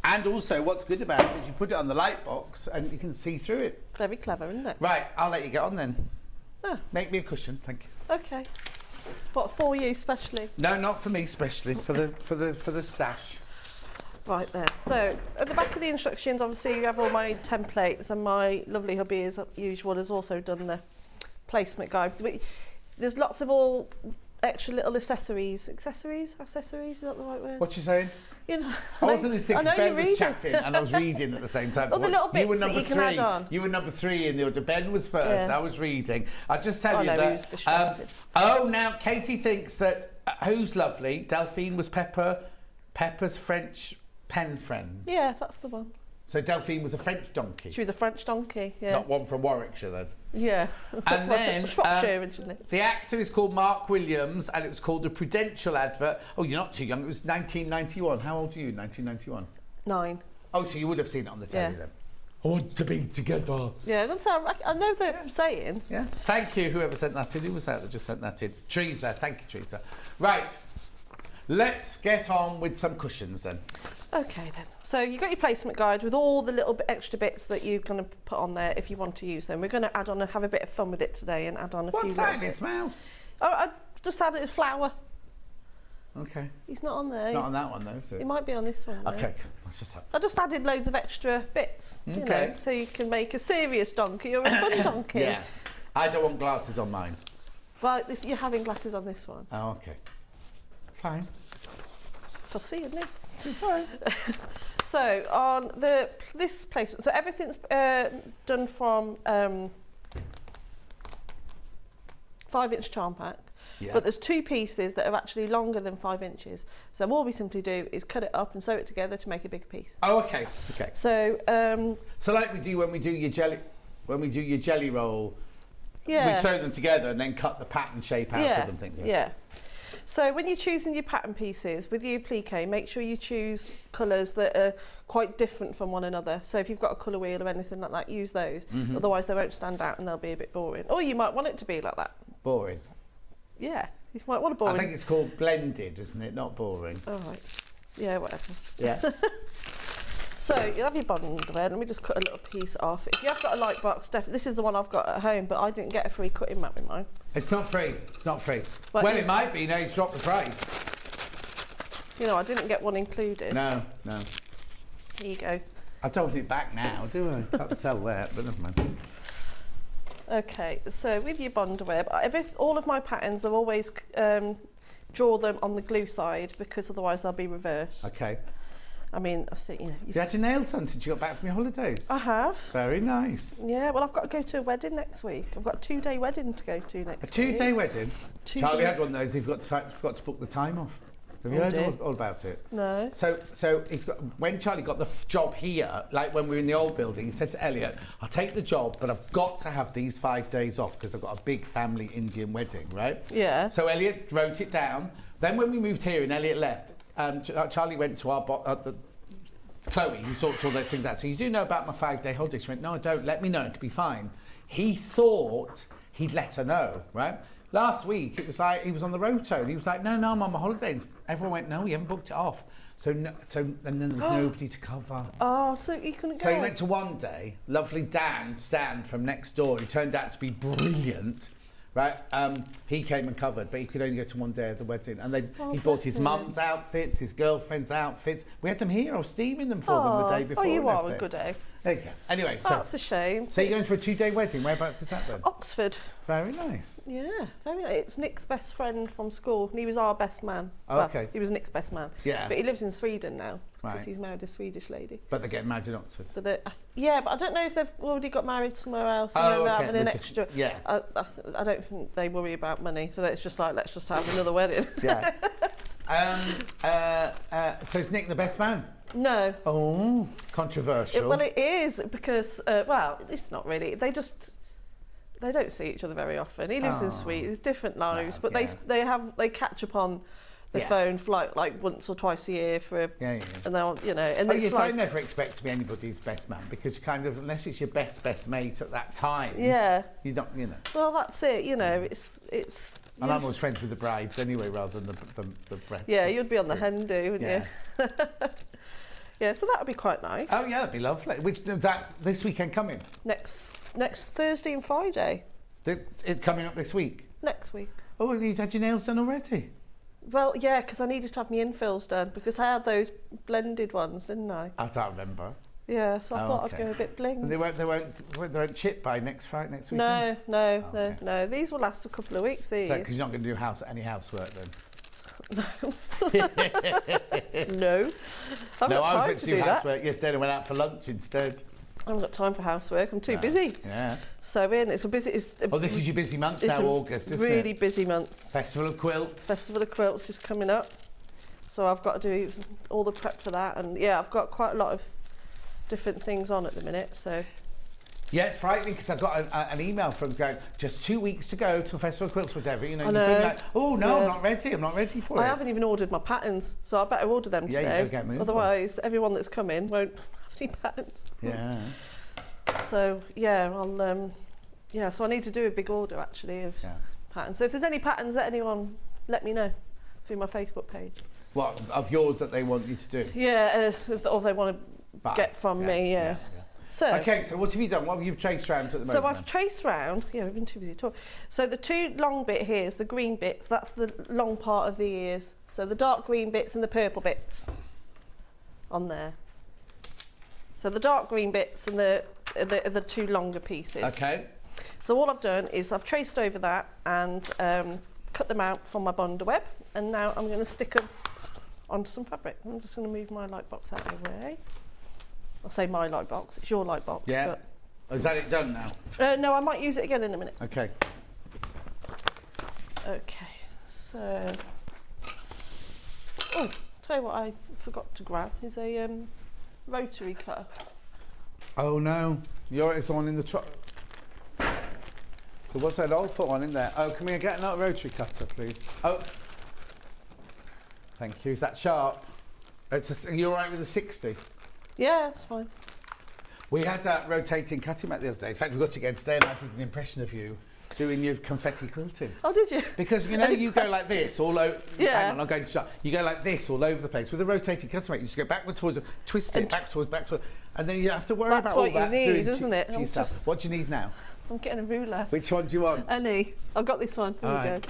And also, what's good about it is you put it on the light box and you can see through it. Very clever, isn't it? Right, I'll let you get on then. Oh. Make me a cushion, thank you. Okay. What for you, specially? No, not for me, specially for the stash. Right there. So at the back of the instructions, obviously you have all my templates, and my lovely hubby, as usual, has also done the placement guide. There's lots of all extra little accessories. Accessories? Is that the right word? What you saying? You know, I wasn't listening. I know Ben you're was reading. chatting and I was reading at the same time. All the little bits you were that number you can 3. add on. You were number 3 in the order. Ben was first. Yeah. I was reading. I'll just tell you no, he that. was distracted. Now Katie thinks that who's lovely? Delphine was Pepper's French pen friend. Yeah, that's the one. So Delphine was a French donkey. She was a French donkey. Yeah. Not one from Warwickshire then. Yeah. And then Shropshire originally. the actor is called Mark Williams, and it was called the Prudential advert. Oh, you're not too young. It was 1991. How old are you? 1991. 9. Oh, so you would have seen it on the telly then. I want to be together. Yeah, I know the saying. Yeah. Thank you, whoever sent that in. Who was that just sent that in? Teresa. Thank you, Teresa. Right. Let's get on with some cushions then. Okay then. So you got your placement guide with all the little extra bits that you're going to put on there if you want to use them. We're going to add on and have a bit of fun with it today and add on a few. What's that in its mouth? Oh, I just added flour. Okay. He's not on there. Not on that one though, is it? He might be on this one. Though. Okay. Let's just have. I just added loads of extra bits. You know, so you can make a serious donkey or a fun donkey. Yeah. I don't want glasses on mine. Well, you're having glasses on this one. Oh, okay. Fine. Fussy, isn't it? It's fine. So on this placement, so everything's done from 5-inch charm pack. Yeah. But there's 2 pieces that are actually longer than 5 inches. So all we simply do is cut it up and sew it together to make a bigger piece. Oh, okay. Okay. So So like we do when we do your jelly roll, yeah. we sew them together and then cut the pattern shape out of them. Things. Yeah. So when you're choosing your pattern pieces with your applique, make sure you choose colours that are quite different from one another. So if you've got a colour wheel or anything like that, use those. Mm-hmm. Otherwise they won't stand out and they'll be a bit boring. Or you might want it to be like that. Boring. Yeah, you might want a boring. I think it's called blended, isn't it? Not boring. All right. Yeah, whatever. Yeah. So you'll have your bundle there. Let me just cut a little piece off. If you have got a light box, this is the one I've got at home, but I didn't get a free cutting mat with mine. It's not free. It's not free. But well, it might be. Now he's dropped the price. You know, I didn't get one included. No. Here you go. I don't want it back now, do I? Can't sell that, but never mind. Okay, so with your bond web, all of my patterns, they'll always draw them on the glue side because otherwise they'll be reversed. Okay. I mean, I think, you know... You had your nails done since you got back from your holidays? I have. Very nice. Yeah, well, I've got to go to a wedding next week. I've got a 2-day wedding to go to next week. A 2-day wedding? 2 Charlie day. had one of those. He forgot to book the time off. Have you heard all about it? No. So when Charlie got the job here, like when we were in the old building, he said to Elliot, I'll take the job, but I've got to have these 5 days off because I've got a big family Indian wedding, right? Yeah. So Elliot wrote it down. Then when we moved here and Elliot left, Charlie went to Chloe, who sorts all those things out. So you do know about my 5-day holiday? She went, no, I don't. Let me know. It'll be fine. He thought he'd let her know, right? Last week, it was like he was on the roto and he was like, no, I'm on my holiday. And everyone went, no, you haven't booked it off. And then there was nobody to cover. Oh, so he couldn't go? So he went to one day, lovely Stan from next door, who turned out to be brilliant, right? He came and covered, but he could only go to one day of the wedding. And he bought his mum's outfits, his girlfriend's outfits. We had them here. I was steaming them for them the day before. Oh, you I are left a good egg. There you go. Anyway, That's a shame. So you're going for a 2-day wedding. Whereabouts is that then? Oxford. Very nice. Yeah, very nice. It's Nick's best friend from school. And he was our best man. Oh, well, okay. He was Nick's best man. Yeah. But he lives in Sweden now because Right. he's married a Swedish lady. But they're getting married in Oxford. But but I don't know if they've already got married somewhere else and then they're having an extra. Yeah. I don't think they worry about money, so it's just like, let's just have another wedding. Yeah. So is Nick the best man? No. Oh, controversial. Well, it is because, well, it's not really. They don't see each other very often. He lives in Sweden. It's different lives, but they catch up on the phone for like once or twice a year for and they'll and But it's you like, never expect to be anybody's best man because you kind of unless it's your best mate at that time. Yeah. You don't. Well, that's it. It's. And I'm always friends with the brides anyway, rather than the bread. Yeah, you'd be on the hen do, wouldn't you? Yeah, so that would be quite nice. Oh yeah, that'd be lovely. Which this weekend coming? Next Thursday and Friday. It's coming up this week. Next week. Oh, you've had your nails done already? Well, yeah, because I needed to have my infills done because I had those blended ones, didn't I? I don't remember. Yeah, so I thought I'd go a bit bling. And they won't chip by next weekend? No. These will last a couple of weeks. These. So, because you're not going to do any housework then? No. I've No, got I was time meant to to do do that. housework yesterday and went out for lunch instead. I haven't got time for housework. I'm too busy. Yeah. So it's a busy. This is your busy month now, August, isn't it? Really busy month. Festival of Quilts. Festival of Quilts is coming up, so I've got to do all the prep for that, and yeah, I've got quite a lot of different things on at the minute. So. Yeah, it's frightening because I got an email from going, just 2 weeks to go till Festival of Quilts, whatever. You know, you've been like, oh no, I'm not ready. I'm not ready for it. I haven't even ordered my patterns, so I better order them today. Yeah, you gotta get moving. Otherwise, everyone that's coming won't have any patterns. Yeah. So yeah, so I need to do a big order actually of patterns. So if there's any patterns that anyone, let me know through my Facebook page. What of yours that they want you to do? Yeah, or they want to get from me. Yeah. So okay, so what have you done? What have you traced round at the moment? So I've traced round. Yeah, we've been too busy talking. So the two long bit here is the green bits. That's the long part of the ears. So the dark green bits and the purple bits on there. So the dark green bits and the two longer pieces. Okay. So all I've done is I've traced over that and cut them out from my bundle web, and now I'm going to stick them onto some fabric. I'm just going to move my light box out of the way. I'll say my light box, it's your light box. Yeah. But is that it done now? no, I might use it again in a minute. Okay. Okay, so... Oh, tell you what I forgot to grab is a rotary cutter. Oh no, it's on in the truck. So what's that old foot one in there? Oh, can we get another rotary cutter, please? Oh. Thank you. Is that sharp? You're all right with the 60? Yeah, that's fine. We had that rotating cutting mat the other day. In fact, we got it again today and I did an impression of you doing your confetti quilting. Oh, did you? Because, you go like this all over... Yeah. Hang on, I'm going to start. You go like this all over the place. With a rotating cutting mat, you just go backwards, forwards, twist it, back towards, and then you have to worry about all that. That's what you need, isn't it? To yourself. What do you need now? I'm getting a ruler. Which one do you want? Any. I've got this one. Here we go.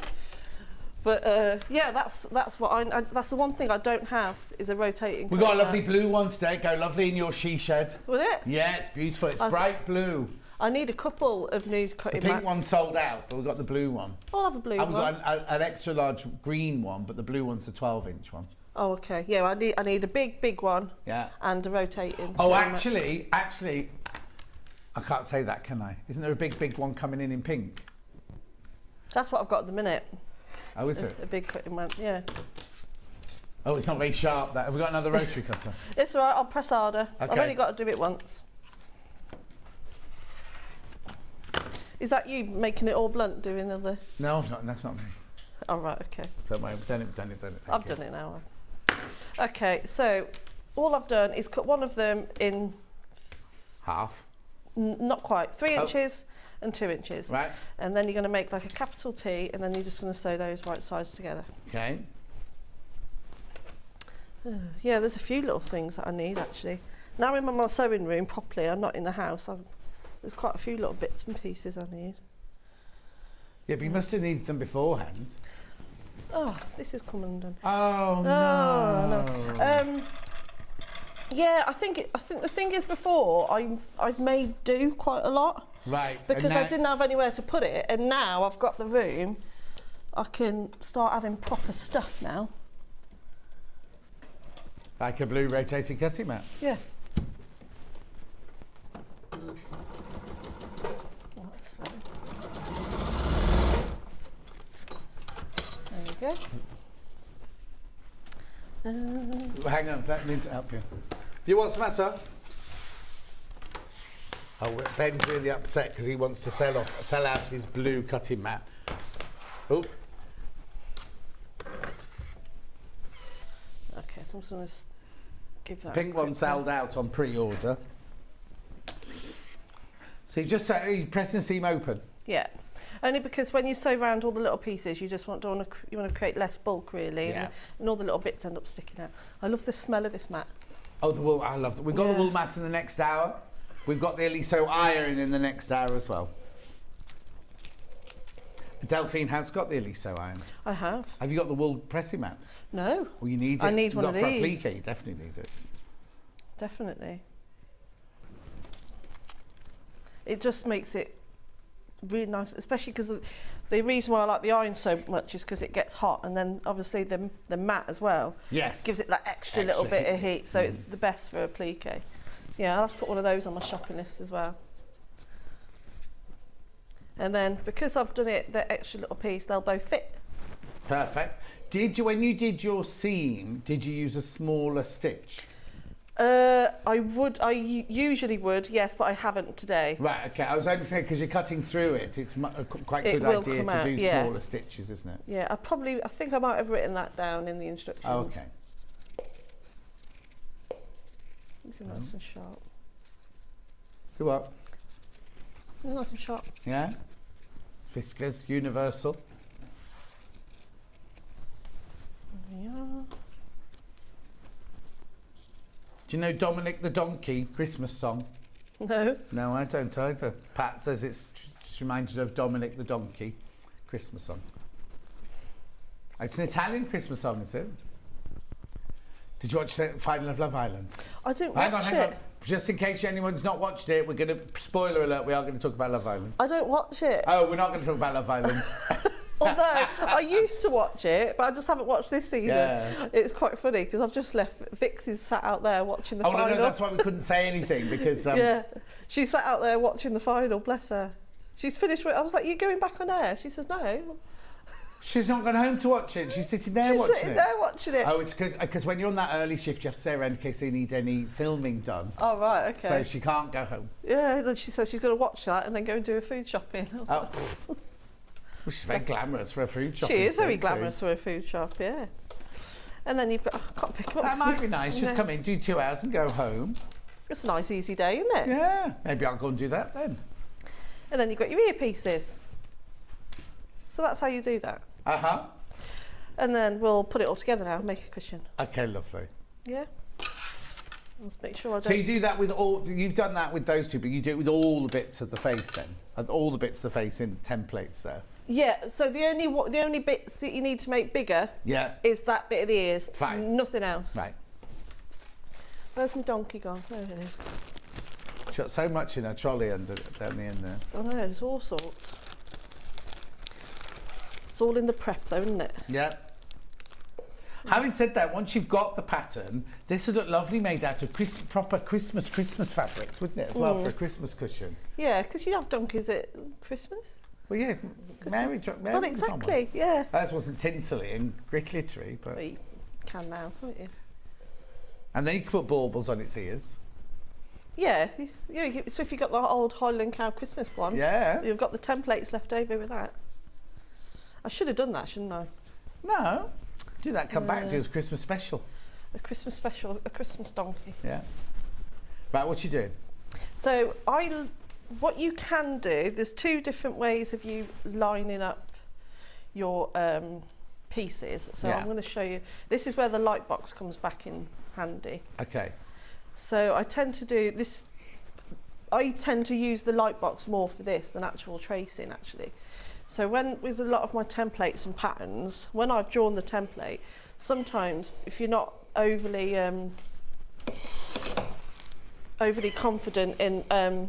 But yeah, that's what that's the one thing I don't have is a rotating. We got a lovely blue one today. Go lovely in your she shed. Will it? Yeah, it's beautiful. It's bright blue. I need a couple of nude cutting mats. The pink mats. one's sold out, but we've got the blue one. I'll have a blue one. We've got an extra large green one, but the blue one's the 12-inch one. Oh, okay. Yeah, I need a big one. Yeah. And a rotating. Oh, actually, I can't say that, can I? Isn't there a big one coming in pink? That's what I've got at the minute. Oh, is it? A big cutting one, yeah. Oh, it's not very sharp, that. Have we got another rotary cutter? It's all right, I'll press harder. Okay. I've only got to do it once. Is that you making it all blunt, doing the... No, that's not me. Oh, right, okay. Don't worry, I've done it. I've done it now. Okay, so all I've done is cut one of them in... Half? Not quite. 3 inches and 2 inches. Right. And then you're going to make like a capital T, and then you're just going to sew those right sides together. Okay. Yeah, there's a few little things that I need actually. Now I'm in my sewing room properly, I'm not in the house. There's quite a few little bits and pieces I need. Yeah, but you must have needed them beforehand. Oh, this is come undone. Oh, no. Yeah, I think the thing is before I've made do quite a lot. Right. Because I didn't have anywhere to put it, and now I've got the room. I can start having proper stuff now. Like a blue rotating cutting mat. Yeah. There we go. Hang on, let me help you. Do you want some matter? Oh, Ben's really upset because he wants to sell out of his blue cutting mat. Oh. Okay, so I'm just going to give that. Pink one sold out on pre-order. So you just you pressing the seam open. Yeah, only because when you sew around all the little pieces, you just want to create less bulk really, Yeah. and all the little bits end up sticking out. I love the smell of this mat. Oh, the wool! I love that. We've got the wool mat in the next hour. We've got the Eliso iron in the next hour as well. Delphine has got the Eliso iron. I have. Have you got the wool pressing mat? No. Well, you need it. I need one of For a these. plique, you definitely need it. Definitely. It just makes it really nice, especially because the reason why I like the iron so much is because it gets hot, and then obviously the mat as well. Yes. Gives it that extra little bit of heat, so it's the best for a plique. Yeah, I'll have to put one of those on my shopping list as well. And then because I've done it, the extra little piece, they'll both fit. Perfect. Did you, when you did your seam, did you use a smaller stitch? I usually would, yes, but I haven't today. Right, okay. I was only saying because you're cutting through it, it's a quite good will idea come to out, do yeah. smaller stitches, isn't it? Yeah, I think I might have written that down in the instructions. Oh, okay. These are nice and sharp. Do what? They're nice and sharp. Yeah? Fiskars, universal. Yeah. Do you know Dominic the Donkey Christmas song? No. No, I don't either. Pat says it's reminded of Dominic the Donkey Christmas song. It's an Italian Christmas song, is it? Did you watch the final of Love Island? I didn't Hang watch on. it. Just in case anyone's not watched it, we're going to, spoiler alert, we are going to talk about Love Island. I don't watch it. Oh, we're not going to talk about Love Island. Although I used to watch it, but I just haven't watched this season. Yeah. It's quite funny because I've just left. Vickys sat out there watching the final. No, that's why we couldn't say anything because... yeah, she sat out there watching the final, bless her. She's finished with, I was like, you going back on air? She says, no. She's not gone home to watch it. She's sitting there watching it. She's sitting there watching it. Oh, it's because when you're on that early shift, you have to stay around in case they need any filming done. Oh, right, okay. So she can't go home. Yeah, then she says she's going to watch that and then go and do her food shopping. I was like, Well, she's very glamorous for a food shop. she is very glamorous for a food shop, yeah. And then you've got, I can't pick up. That might be nice. Just come in, do 2 hours and go home. It's a nice, easy day, isn't it? Yeah, maybe I'll go and do that then. And then you've got your earpieces. So that's how you do that. Uh-huh. And then we'll put it all together now and make a cushion. Okay, lovely. Yeah. Let's make sure I don't... So you do that with all, you've done that with those two, but you do it with all the bits of the face then? All the bits of the face in templates there? Yeah, so the only bits that you need to make bigger is that bit of the ears. Fine. Nothing else. Right. Where's my donkey gone? There it is. She's got so much in her trolley down the end there. I know, there's all sorts. It's all in the prep though, isn't it? Yeah. Having said that, once you've got the pattern, this would look lovely made out of proper Christmas fabrics, wouldn't it, as well, for a Christmas cushion? Yeah, because you have donkeys at Christmas. Well, yeah, Mary Well, exactly, yeah. That wasn't tinselly and glittery, but... Well, you can now, can't you? And then you can put baubles on its ears. Yeah, so if you've got the old Highland Cow Christmas one, you've got the templates left over with that. I should have done that, shouldn't I? No. Do that, come back, do a Christmas special. A Christmas special, a Christmas donkey. Yeah. Right, what you doing? So what you can do, there's two different ways of you lining up your pieces. So I'm going to show you. This is where the light box comes back in handy. Okay. So I tend to do this. I tend to use the light box more for this than actual tracing, actually. So with a lot of my templates and patterns, when I've drawn the template, sometimes if you're not overly confident in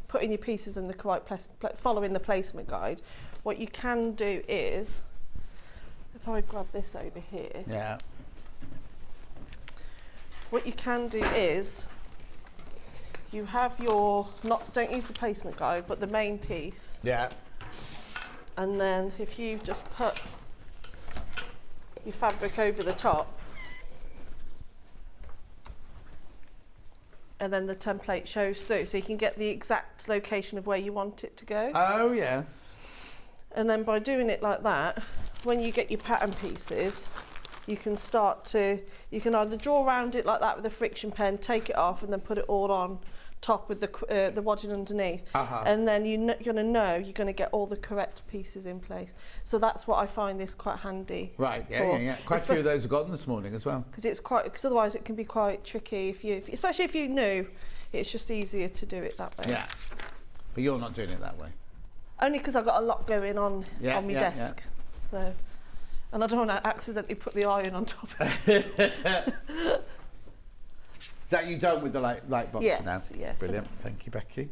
putting your pieces in the correct place, following the placement guide, what you can do is, if I grab this over here, what you can do is, you have your, don't use the placement guide, but the main piece. Yeah. And then if you just put your fabric over the top, and then the template shows through, so you can get the exact location of where you want it to go. Oh, yeah. And then by doing it like that, when you get your pattern pieces, you can either draw around it like that with a friction pen, take it off, and then put it all on top with the wadding underneath. And then you're going to get all the correct pieces in place. So that's what I find this quite handy. Right, yeah. Quite a few of those I've gotten this morning as well. Because otherwise it can be quite tricky, especially if you're new. It's just easier to do it that way. Yeah, but you're not doing it that way. Only because I've got a lot going on my desk. So, and I don't want to accidentally put the iron on top of it. Is that you done with the light box yes, now? Yeah. Brilliant. Thank you, Becky.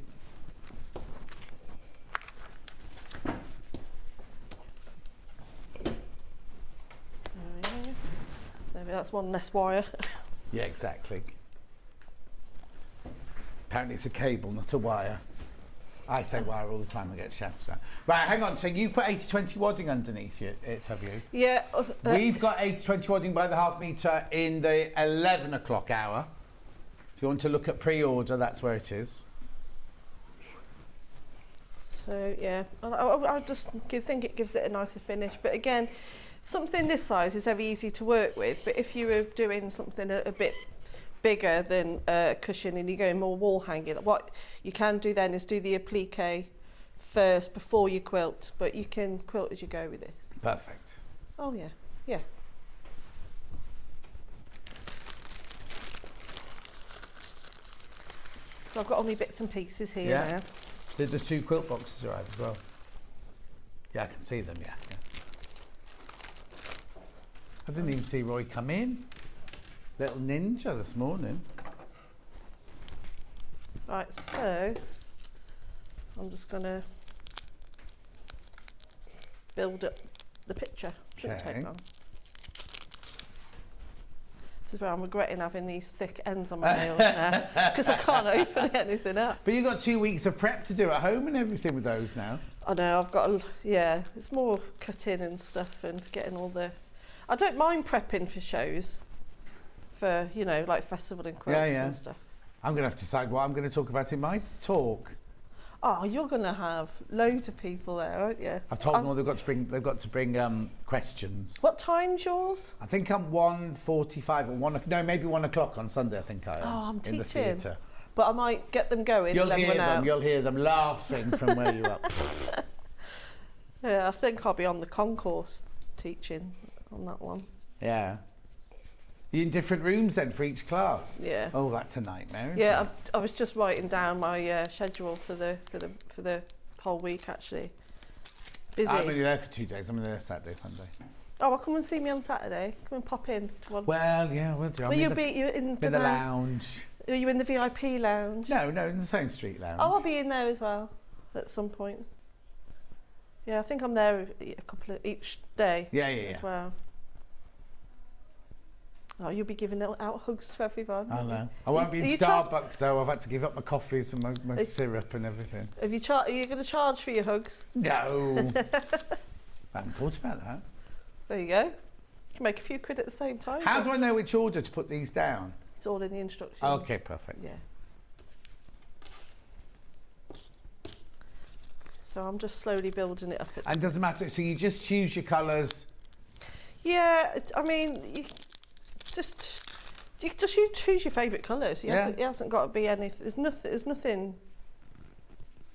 Maybe that's one less wire. Yeah, exactly. Apparently it's a cable, not a wire. I say wire all the time, I get shouted at. Right, hang on. So you've put 80-20 wadding underneath it, have you? Yeah. We've got 80-20 wadding by the half metre in the 11 o'clock hour. If you want to look at pre-order, that's where it is. So, yeah. I just think it gives it a nicer finish. But again, something this size is very easy to work with. But if you were doing something a bit bigger than a cushion and you're going more wall hanging, what you can do then is do the applique first before you quilt, but you can quilt as you go with this. Perfect. Oh yeah, yeah. So I've got all my bits and pieces here now. Did the 2 quilt boxes arrive as well? Yeah, I can see them, yeah. I didn't even see Roy come in. Little ninja this morning. Right, so I'm just going to build up the picture. Shouldn't take long. This is where I'm regretting having these thick ends on my nails now, because I can't open anything up. But you've got 2 weeks of prep to do at home and everything with those now. I know, I've got, it's more cutting and stuff and getting all the... I don't mind prepping for shows, for, like festival and quilts and stuff. I'm going to have to decide what I'm going to talk about in my talk. Oh, you're going to have loads of people there, aren't you? I've told them all they've got to bring questions. What time's yours? I think I'm 1:45 or maybe 1 o'clock on Sunday. I think I am. Oh, I'm in the teaching. theatre. But I might get them going. You'll hear them laughing from where you're up. Yeah, I think I'll be on the concourse teaching on that one. Yeah. Are you in different rooms then for each class? Yeah. Oh, that's a nightmare. Yeah, I was just writing down my schedule for the whole week actually. Busy. I'm only there for 2 days. I'm there Saturday, Sunday. Oh, well, come and see me on Saturday. Come and pop in. Well, yeah, we'll do. Will you be in the lounge? Are you in the VIP lounge? No, in the Sewing Street lounge. Oh, I'll be in there as well at some point. Yeah, I think I'm there a couple of each day. Yeah. As well. Oh, you'll be giving out hugs to everyone. I know. I won't be in Starbucks though. I've had to give up my coffees and my syrup and everything. Are you going to charge for your hugs? No. I haven't thought about that. There you go. You can make a few quid at the same time. How do I know which order to put these down? It's all in the instructions. Okay, perfect. Yeah. So I'm just slowly building it up. And doesn't matter. So you just choose your colours. Yeah, I mean, you choose your favourite colours. It hasn't got to be anything.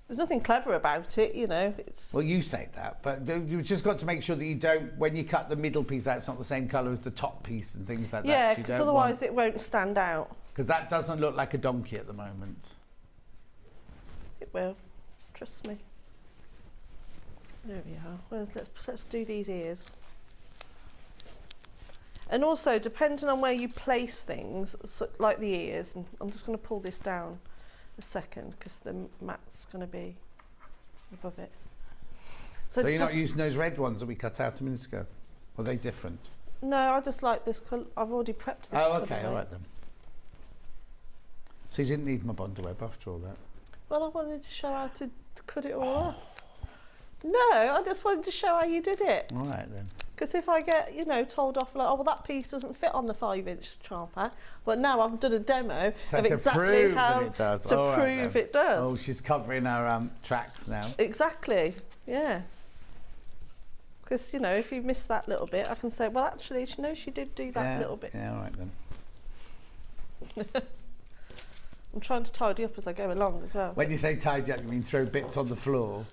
There's nothing clever about it, It's Well, you say that, but you've just got to make sure that you don't, when you cut the middle piece out, it's not the same colour as the top piece and things like that. Yeah, because otherwise it won't stand out. Because that doesn't look like a donkey at the moment. It will. Trust me. There we are. Well, let's do these ears. And also, depending on where you place things, like the ears, and I'm just going to pull this down a second because the mat's going to be above it. So you're not using those red ones that we cut out a minute ago? Or are they different? No, I just like this colour. I've already prepped this colour. Oh, okay, all right then. So you didn't need my bundle web after all that? Well, I wanted to show how to cut it all off. No, I just wanted to show how you did it. All right then. because if I get, you know, told off like, oh, well, that piece doesn't fit on the 5-inch charper, but now I've done a demo So of to exactly prove how that it does. to All right, prove then. it does. Oh, she's covering her tracks now. Exactly, yeah. Because, you know, if you miss that little bit, I can say, well, actually, no, she did do that little bit. Yeah, all right then. I'm trying to tidy up as I go along as well. When you say tidy up, you mean throw bits on the floor?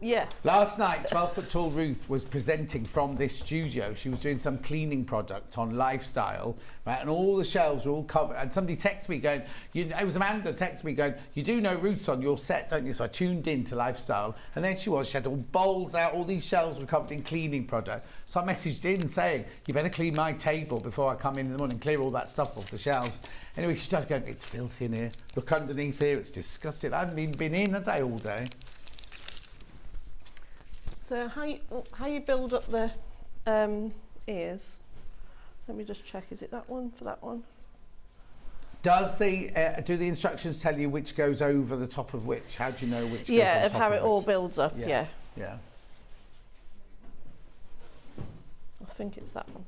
Yeah. Last night, 12-foot tall Ruth was presenting from this studio. She was doing some cleaning product on lifestyle, right? And all the shelves were all covered. And somebody texted me going, it was Amanda texted me going, you do know Ruth's on your set, don't you? So I tuned in to lifestyle. And there she was. She had all bowls out. All these shelves were covered in cleaning product. So I messaged in saying, you better clean my table before I come in the morning, clear all that stuff off the shelves. Anyway, she started going, it's filthy in here. Look underneath here, it's disgusting. I haven't even been in a day all day. So how you build up the ears? Let me just check. Is it that one for that one? Does do the instructions tell you which goes over the top of which? How do you know which? Yeah, goes on of top how it all which? builds up. Yeah. Yeah. I think it's that one.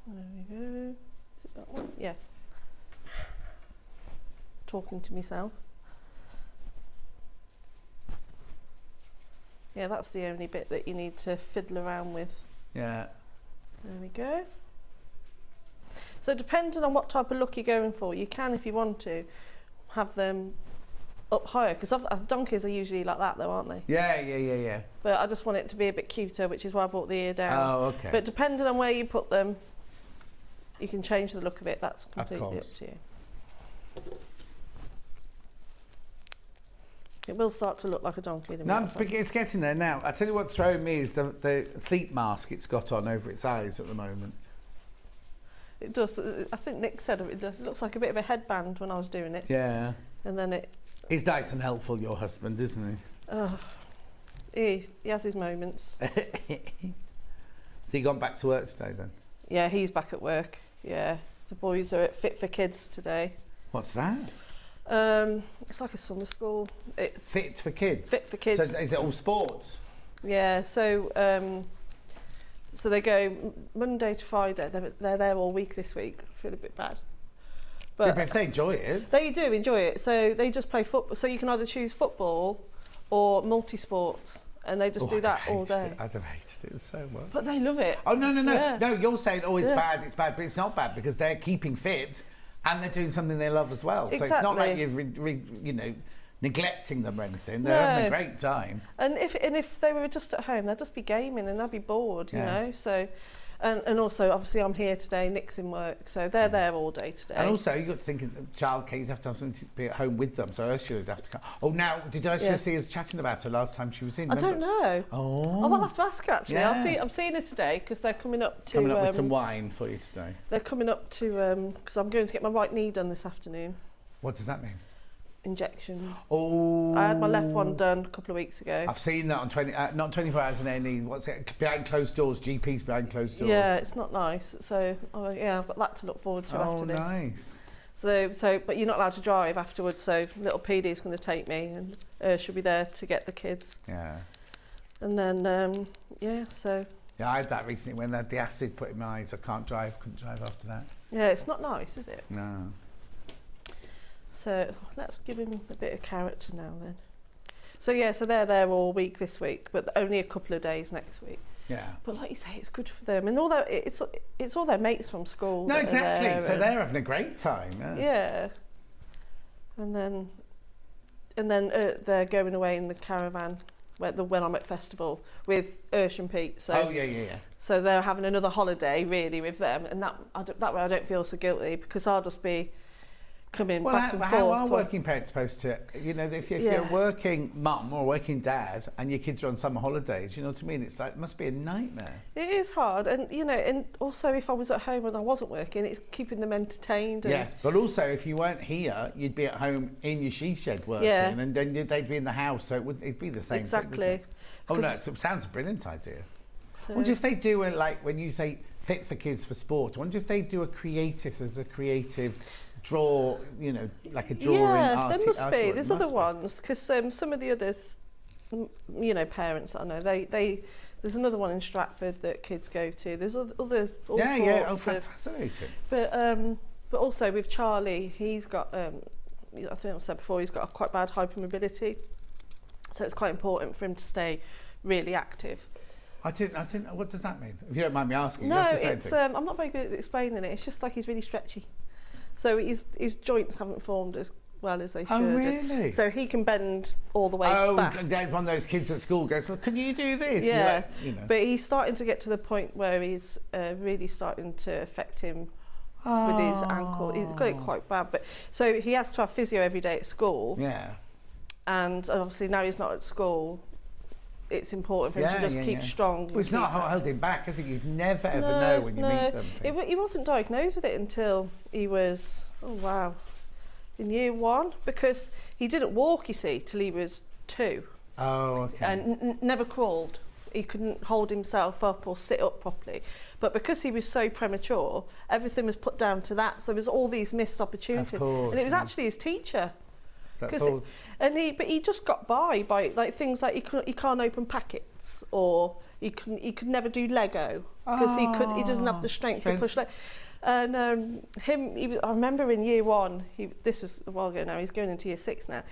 There we go. Is it that one? Yeah. Talking to myself. Yeah, that's the only bit that you need to fiddle around with. Yeah. There we go. So depending on what type of look you're going for, you can, if you want to, have them up higher, because donkeys are usually like that though, aren't they? Yeah. But I just want it to be a bit cuter, which is why I brought the ear down. Oh, okay. But depending on where you put them, you can change the look of it. That's completely course. up to you. It will start to look like a donkey. in a No, minute. it's getting there now. I tell you what's throwing me is the sleep mask it's got on over its eyes at the moment. It does. I think Nick said it looks like a bit of a headband when I was doing it. Yeah. And then it. He's nice and helpful, your husband, isn't He has his moments. he? Has he gone back to work today then? Yeah, he's back at work. Yeah, the boys are at Fit for Kids today. What's that? It's like a summer school. It's Fit for Kids? Fit for Kids. So is it all sports? Yeah, so they go Monday to Friday. They're there all week this week. I feel a bit bad. But if they enjoy it. They do enjoy it. So they just play football. So you can either choose football or multi-sports. And they just do that all day. I'd have hated it so much. But they love it. Oh, no. Yeah. No, you're saying, oh, it's bad, but it's not bad because they're keeping fit and they're doing something they love as well. Exactly. So it's not like you're, neglecting them or anything. They're having a great time. And if they were just at home, they'd just be gaming and they'd be bored, you know. So, and also obviously I'm here today. Nick's in work, so they're there all day today. And also you got to think of childcare. You'd have to have something to be at home with them. So Ursula would have to come. Oh, now did Ursula see us chatting about her last time she was in? I don't know. Oh, I'll have to ask her actually. Yeah. I'm seeing her today because they're coming up to. Coming up with some wine for you today. They're coming up to because I'm going to get my right knee done this afternoon. What does that mean? Injections. Oh, I had my left one done a couple of weeks ago. I've seen that on not 24 hours in A&E. What's it? Behind closed doors. GPs behind closed doors. Yeah, it's not nice. So I've got that to look forward to after this. Oh, nice. So, but you're not allowed to drive afterwards. So little PD's going to take me, and she'll be there to get the kids. Yeah. And then so. Yeah, I had that recently when I had the acid put in my eyes. I couldn't drive after that. Yeah, it's not nice, is it? No. So let's give him a bit of character now then. So yeah, so they're there all week this week, but only a couple of days next week. Yeah. But like you say, it's good for them, and although it's all their mates from school. No, that are exactly. there, So they're having a great time. Yeah. And then they're going away in the caravan when I'm at festival with Ursh and Pete. So yeah. So they're having another holiday really with them, and that way I don't feel so guilty because I'll just be coming back and forth. How are working parents supposed to, if you're a working mum or a working dad and your kids are on summer holidays, you know what I mean? It's like, it must be a nightmare. It is hard, and and also if I was at home and I wasn't working, it's keeping them entertained. And but also if you weren't here, you'd be at home in your she shed working, and then they'd be in the house, so it'd be the same exactly. thing. Oh no, it sounds a brilliant idea. So, I wonder if they do when you say Fit for Kids for sport, I wonder if they do a creative draw, like a drawing. Yeah, there must be. artwork. There's other ones because some of the others you know, parents that I know, they there's another one in Stratford that kids go to. There's all sorts of, fascinating. But also with Charlie, he's got I think I said before, he's got a quite bad hypermobility, so it's quite important for him to stay really active. I didn't. What does that mean? If you don't mind me asking. No, it's I'm not very good at explaining it. It's just like he's really stretchy, so his joints haven't formed as well as they should. Oh, really? So he can bend all the way back. Oh, there's one of those kids at school goes, well, can you do this? Yeah, like, you know. But he's starting to get to the point where he's really starting to affect him with his ankle. He's got it quite bad. But so he has to have physio every day at school. Yeah. And obviously now he's not at school, it's important for him to just keep strong. Well, it's not holding back. I think you'd never ever know when you meet them. He wasn't diagnosed with it until he was, in year 1, because he didn't walk, you see, till he was 2. Oh, okay. And never crawled. He couldn't hold himself up or sit up properly. But because he was so premature, everything was put down to that. So there was all these missed opportunities. Of course, and it was actually his teacher. But he just got by like things like he can't open packets, or he could never do Lego because he doesn't have the strength to push. And I remember in year 1, this was a while ago now, he's going into year 6 now,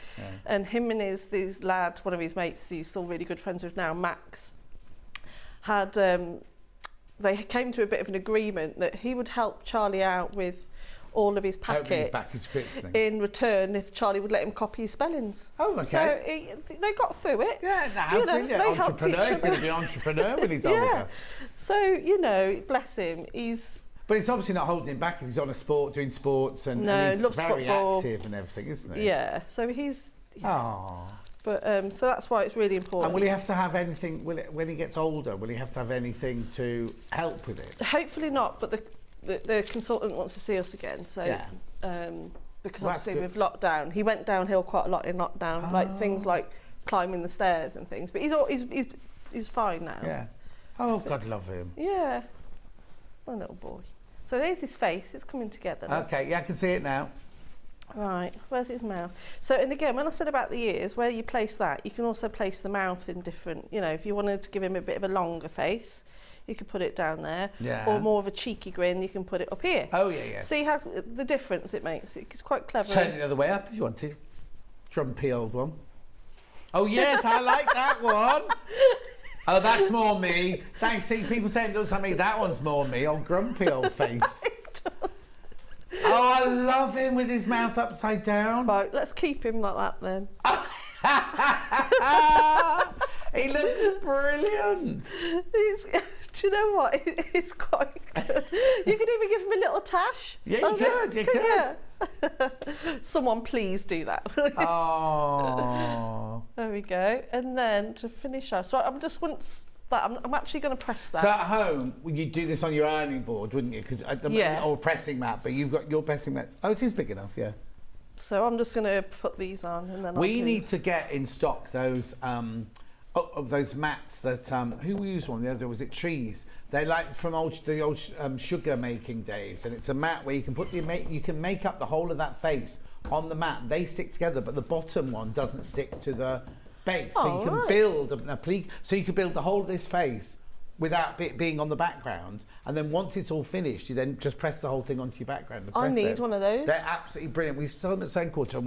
and him and this lad, one of his mates he's still really good friends with now, Max, had they came to a bit of an agreement that he would help Charlie out with all of his packets in return if Charlie would let him copy his spellings. Oh, okay. So they got through it. Yeah, how brilliant. They helped each other. He's going to be an entrepreneur when he's older. So, bless him, But it's obviously not holding him back if he's on a sport, doing sports, and he's loves very football. active and everything, isn't he? Yeah, so he's... Oh. But so that's why it's really important. And will he have to have anything, when he gets older, will he have to have anything to help with it? Hopefully not, but the consultant wants to see us again, so... because obviously with lockdown, he went downhill quite a lot in lockdown, like things like climbing the stairs and things, but he's fine now. Yeah. Oh, God love him. Yeah. My little boy. So there's his face, it's coming together. Okay, yeah, I can see it now. Right, where's his mouth? So, and again, when I said about the ears, where you place that, you can also place the mouth in different, if you wanted to give him a bit of a longer face, you could put it down there. Yeah. Or more of a cheeky grin, you can put it up here. Oh, yeah. See how the difference it makes? It's quite clever. Turn it the other way up if you want to. Grumpy old one. Oh, yes, I like that one. Oh, that's more me. Thanks. See, people saying it looks like me. That one's more me. Old grumpy old face. Oh, I love him with his mouth upside down. Right, let's keep him like that then. He looks brilliant. Do you know what? It's quite good. You could even give him a little tash. Yeah, you could. Yeah. Someone please do that. Oh. There we go. And then to finish off, so I'm just once that I'm actually going to press that. So at home, you'd do this on your ironing board, wouldn't you? Or pressing mat, but you've got your pressing mat. Oh, it is big enough, yeah. So I'm just going to put these on, and then we need to get in stock those those mats that who used one the other day, was it Trees? They like from the old sugar making days, and it's a mat where you can put you can make up the whole of that face on the mat. They stick together, but the bottom one doesn't stick to the base, so you can build a pleat. So you can build the whole of this face without it being on the background, and then once it's all finished, you then just press the whole thing onto your background. I need one of those. They're absolutely brilliant. We've sold them at St. Quarter.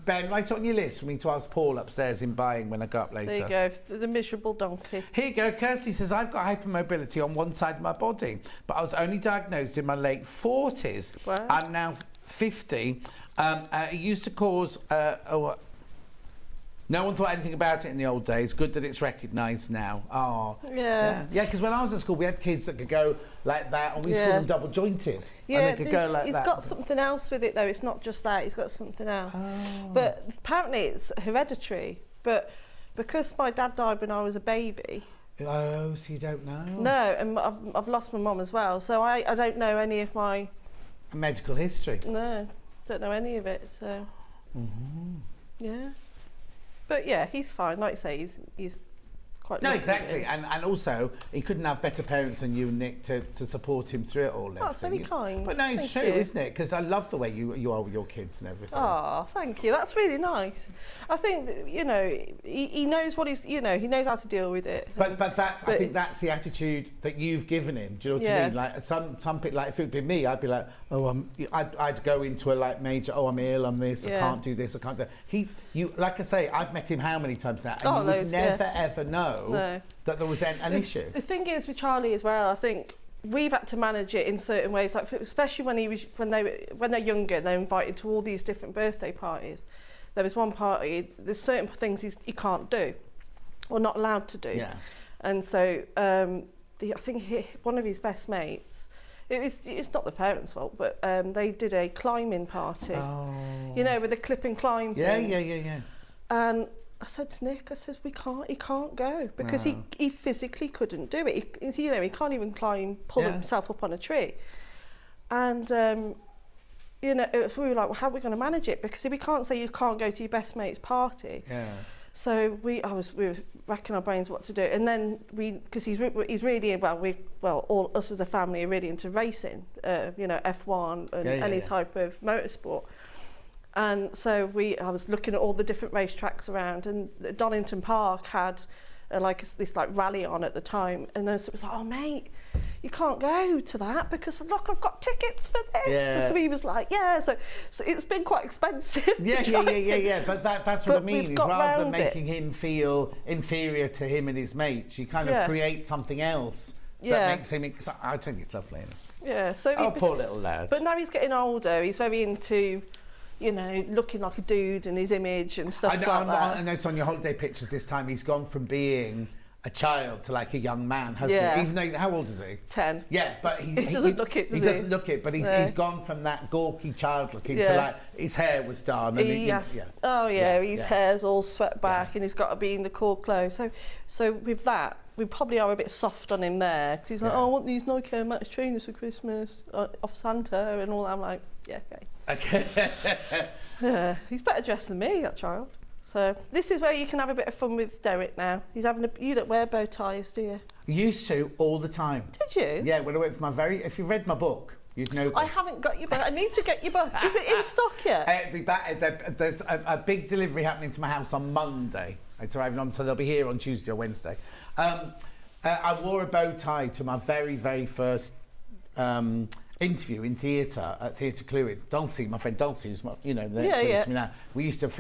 Ben, write on your list for me to ask Paul upstairs in buying when I go up later. There you go, the miserable donkey. Here you go. Kirsty says, I've got hypermobility on one side of my body, but I was only diagnosed in my late 40s. Wow. I'm now 50. It used to cause... no one thought anything about it in the old days. Good that it's recognised now. Oh, yeah. Yeah, because when I was at school, we had kids that could go like that, and we used to call them double jointed. Yeah, and they could go like he's that. got something else with it though. It's not just that. He's got something else. Oh. But apparently it's hereditary. But because my dad died when I was a baby. Oh, so you don't know? No, and I've lost my mum as well. So I don't know any of my medical history. No, don't know any of it. So yeah. But yeah, he's fine. Like I say, he's quite No, lucky, exactly. really. And also, he couldn't have better parents than you and Nick to support him through it all. and That's everything. very kind. But no, it's Thank true, you. isn't it? Because I love the way you are with your kids and everything. Oh, thank you. That's really nice. I think that, you know, he knows what he's, you know, he knows how to deal with it. But that's, I But think it's- that's the attitude that you've given him. Do you know what I Yeah. mean? Like some people, like if it would be me, I'd be like, oh, I'd go into a like major, oh, I'm ill, I'm this, I Yeah. can't do this, I can't do. You, like I say, I've met him how many times now, and Oh, you would loads, never yeah. ever know No. that there was an issue. The thing is with Charlie as well, I think we've had to manage it in certain ways, like especially when they're younger, they're invited to all these different birthday parties. There was one party, there's certain things he can't do or not allowed to do. Yeah. And so I think one of his best mates, it's not the parents' fault, but they did a climbing party. Oh. You know, with the clip and climb Yeah, things. yeah. And I said to Nick, I said, he can't go because he physically couldn't do it. He can't even pull himself up on a tree. And, you know, we were like, well, how are we going to manage it? Because we can't say you can't go to your best mate's party. Yeah. So we were racking our brains what to do. And then because he's really, all us as a family are really into racing, you know, F1 and any type of motorsport. And so I was looking at all the different racetracks around, and Donington Park had this rally on at the time, and then it was like, oh mate, you can't go to that because look, I've got tickets for this. Yeah. So he was like, yeah. So it's been quite expensive. Yeah. But that's what I mean. we've Is got rather than round it. making him feel inferior to him and his mates, you kind of Yeah. create something else Yeah. that makes him. I think it's lovely. Isn't it? Yeah. So Oh, poor little lad. But now he's getting older. He's very into, you know, looking like a dude and his image and stuff like that. I noticed on your holiday pictures this time he's gone from being a child to like a young man, hasn't he? Even though, how old is he? 10. Yeah, but he doesn't look it, does he he? doesn't look it, but he's gone from that gawky child looking to Yeah. like his hair was done. And His hair's all swept back and he's got to be in the cool clothes. So with that, we probably are a bit soft on him there because he's like, oh, I want these Nike Air Max trainers for Christmas off Santa and all that. I'm like, yeah, okay. Yeah, he's better dressed than me, that child. So this is where you can have a bit of fun with Derek now. He's having you don't wear bow ties, do you? Used to all the time. Did you? Yeah, when I went for if you read my book, you'd know. I haven't got your book. I need to get your book. Is it in stock yet? It'll be back. There's a big delivery happening to my house on Monday. It's arriving on, so they'll be here on Tuesday or Wednesday. I wore a bow tie to my very, very first interview in theatre at Theatre Clwyd. Dulcie, my friend Dulcie, who's to me now. We used to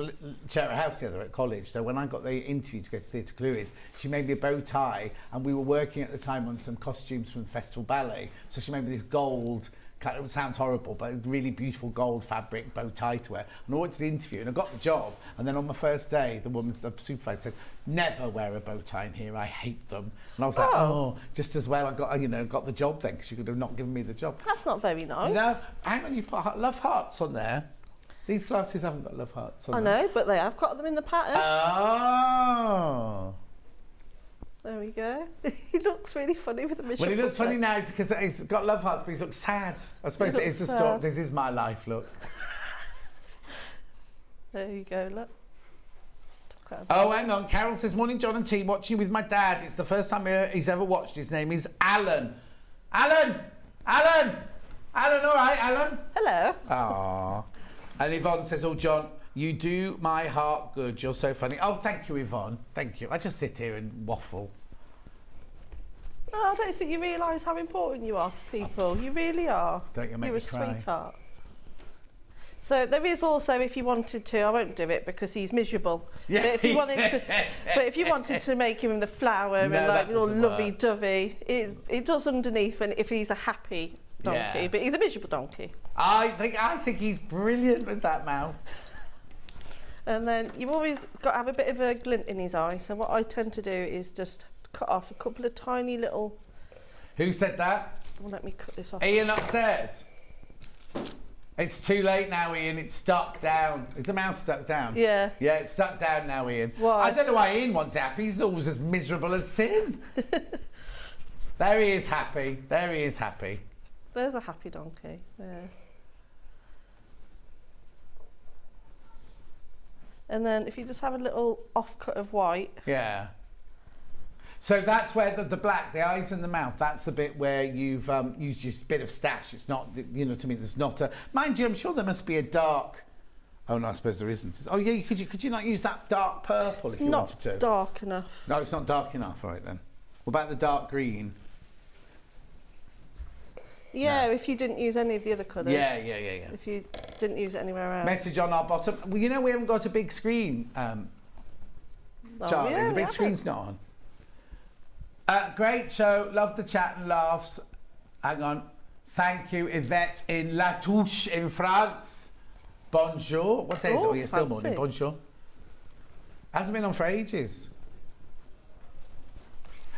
share a house together at college. So when I got the interview to go to Theatre Clwyd, she made me a bow tie, and we were working at the time on some costumes from the Festival Ballet. So she made me this gold. It sounds horrible, but a really beautiful gold fabric bow tie to wear. And I went to the interview and I got the job. And then on my first day, the supervisor said, "Never wear a bow tie in here. I hate them." And I was like, "Oh, just as well I got the job then, because you could have not given me the job." That's not very nice. No, hang on, you put love hearts on there. These glasses haven't got love hearts on I them. know, but they have got them in the pattern. Oh. There we go. He looks really funny with the miserable. Well, he looks funny now because he's got love hearts, but he looks sad. I suppose it is the story. This is my life, look. There you go, look. Oh, hang on. Carol says, "Morning, John and T. Watching with my dad. It's the first time he's ever watched. His name is Alan. Alan! Alan! Alan, all right, Alan?" Hello. Aww. And Yvonne says, "Oh, John, you do my heart good. You're so funny." Oh, thank you, Yvonne. Thank you. I just sit here and waffle. Oh, I don't think you realise how important you are to people. You really are. Don't you make You're me a cry. sweetheart. So there is also, if you wanted to, I won't do it because he's miserable. Yeah. But if you wanted to make him the flower No, and that like all doesn't lovey-dovey, it does underneath. And if he's a happy donkey, Yeah. but he's a miserable donkey. I think he's brilliant with that mouth. And then you've always got to have a bit of a glint in his eye. So what I tend to do is just cut off a couple of tiny little. Who said that? Well, let me cut this off. Ian upstairs. It's too late now, Ian. It's stuck down. Is the mouth stuck down? Yeah. Yeah, it's stuck down now, Ian. Why? I don't know why Ian wants happy. He's always as miserable as sin. There he is happy. There he is happy. There's a happy donkey. Yeah. And then if you just have a little off cut of white. Yeah. So that's where the black, the eyes and the mouth, that's the bit where you've used just a bit of stash. It's not, you know what I mean, there's not a... Mind you, I'm sure there must be a dark... Oh, no, I suppose there isn't. Oh, yeah, could you not use that dark purple if you wanted to? It's not dark enough. No, it's not dark enough. All right, then. What about the dark green? Yeah, if you didn't use any of the other colours. Yeah. If you didn't use it anywhere else. Message on our bottom. Well, you know, we haven't got a big screen, Charlie. yeah, The big screen's not on. Great show. Love the chat and laughs. Hang on. Thank you, Yvette in La Touche in France. Bonjour. What day is it? Oh, yeah, still morning. Bonjour. Hasn't been on for ages.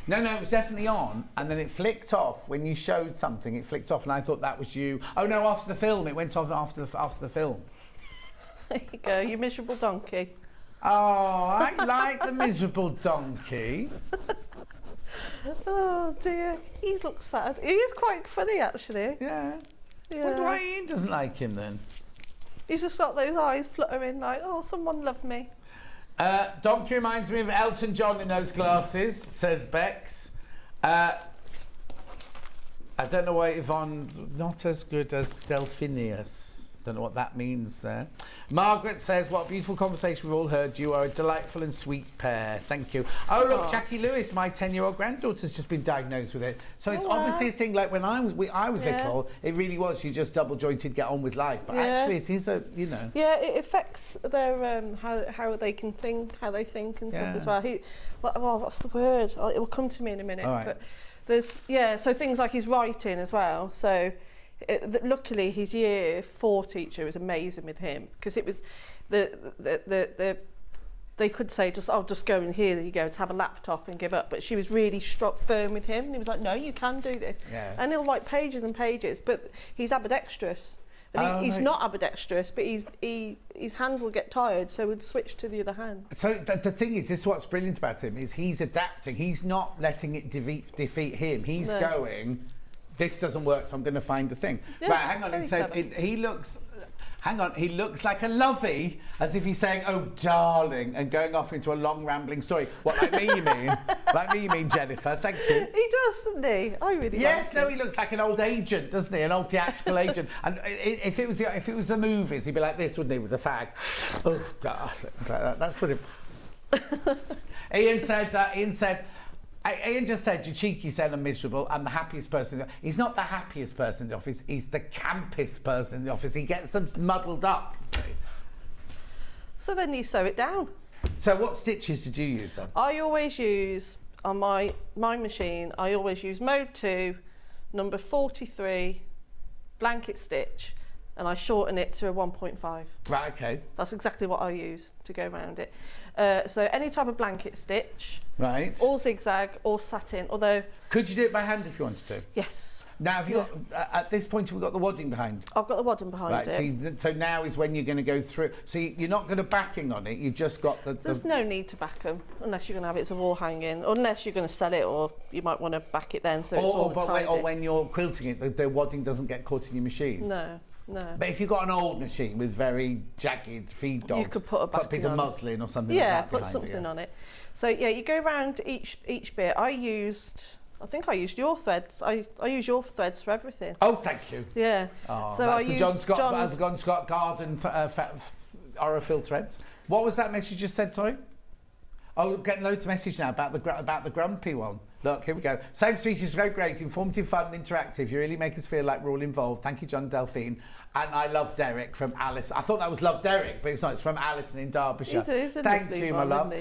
No, it was definitely on, and then it flicked off when you showed something. It flicked off, and I thought that was you. Oh no, after the film, it went off after the film. There you go, you miserable donkey. Oh, I like the miserable donkey. Oh dear, he looks sad. He is quite funny actually. Yeah. Wonder why Ian doesn't like him then. He's just got those eyes fluttering like, oh, someone love me. Donkey reminds me of Elton John in those glasses, says Bex. I don't know why Yvonne, not as good as Delphinius. Don't know what that means there. Margaret says, what a beautiful conversation we've all heard. You are a delightful and sweet pair. Thank you. Oh, look, Jackie Lewis, my 10-year-old granddaughter's just been diagnosed with it. So it's obviously a thing like when I was little, it really was. You just double jointed, get on with life. But actually it is a, you know. Yeah, it affects their, how they can think, how they think and stuff as well. What's the word? It will come to me in a minute. Right. But there's, so things like his writing as well. So luckily his year 4 teacher was amazing with him, because it was they could say just go in here, there you go, to have a laptop and give up, but she was really firm with him, and he was like, no, you can do this. And he'll write pages and pages, but he's ambidextrous. And he's not ambidextrous, but his hand will get tired, so we'd switch to the other hand. So the thing is, this is what's brilliant about him, is he's adapting. He's not letting it defeat him. He's going, this doesn't work, so I'm going to find the thing. Yeah, right, hang on. He looks like a lovey, as if he's saying, oh, darling, and going off into a long, rambling story. What, like me, you mean? Like me, you mean, Jennifer? Thank you. He does, doesn't he? I really like him. He looks like an old agent, doesn't he? An old theatrical agent. And if it was the movies, he'd be like this, wouldn't he, with the fag? Oh, darling. Like that. That's what it... Ian just said, you cheeky said I'm miserable. I'm the happiest person in the office. He's not the happiest person in the office. He's the campest person in the office. He gets them muddled up. So then you sew it down. So what stitches did you use then? I always use, on my machine, I always use mode 2, number 43, blanket stitch, and I shorten it to a 1.5. Right, okay. That's exactly what I use to go around it. So any type of blanket stitch. Right. Or zigzag or satin, although... Could you do it by hand if you wanted to? Yes. Now, have you got, at this point, have we got the wadding behind? I've got the wadding behind it. So now is when you're going to go through... So you're not going to backing on it, you've just got the... There's no need to back them, unless you're going to have it as a wall hanging, unless you're going to sell it, or you might want to back it then, so it's all tidy. Or when you're quilting it, the wadding doesn't get caught in your machine. No. No. But if you've got an old machine with very jagged feed dogs, you could put a bit of muslin or something like that. Yeah, put something on it. So yeah, you go around each bit. I think I used your threads. I use your threads for everything. Oh, thank you. Yeah. Oh, so that's the John Scott Garden Aurifil threads. What was that message you just said, sorry? Oh, getting loads of messages now about the grumpy one. Look, here we go. Same Street is so great, informative, fun, and interactive. You really make us feel like we're all involved. Thank you, John and Delphine. And I love Derek from Alice. I thought that was Love Derek, but it's not. It's from Alison in Derbyshire. Thank you, my love.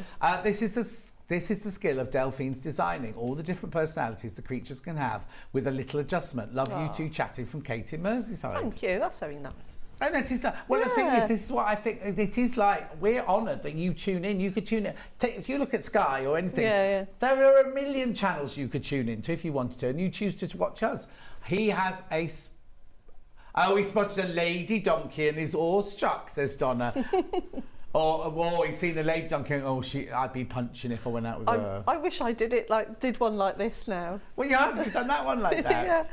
This is the skill of Delphine's designing all the different personalities the creatures can have with a little adjustment. Love you two chatting from Kate in Merseyside. Thank you. That's very nice. And it is that. Well, the thing is, this is what I think. It is like, we're honoured that you tune in. You could tune in. If you look at Sky or anything, there are a million channels you could tune into if you wanted to, and you choose to watch us. He has a... Oh, he spotted a lady donkey and is awestruck, says Donna. Or he's seen a lady dunking. Oh, I'd be punching if I went out with her. I wish I did one like this now. Well, you have. You've done that one like that. Yeah.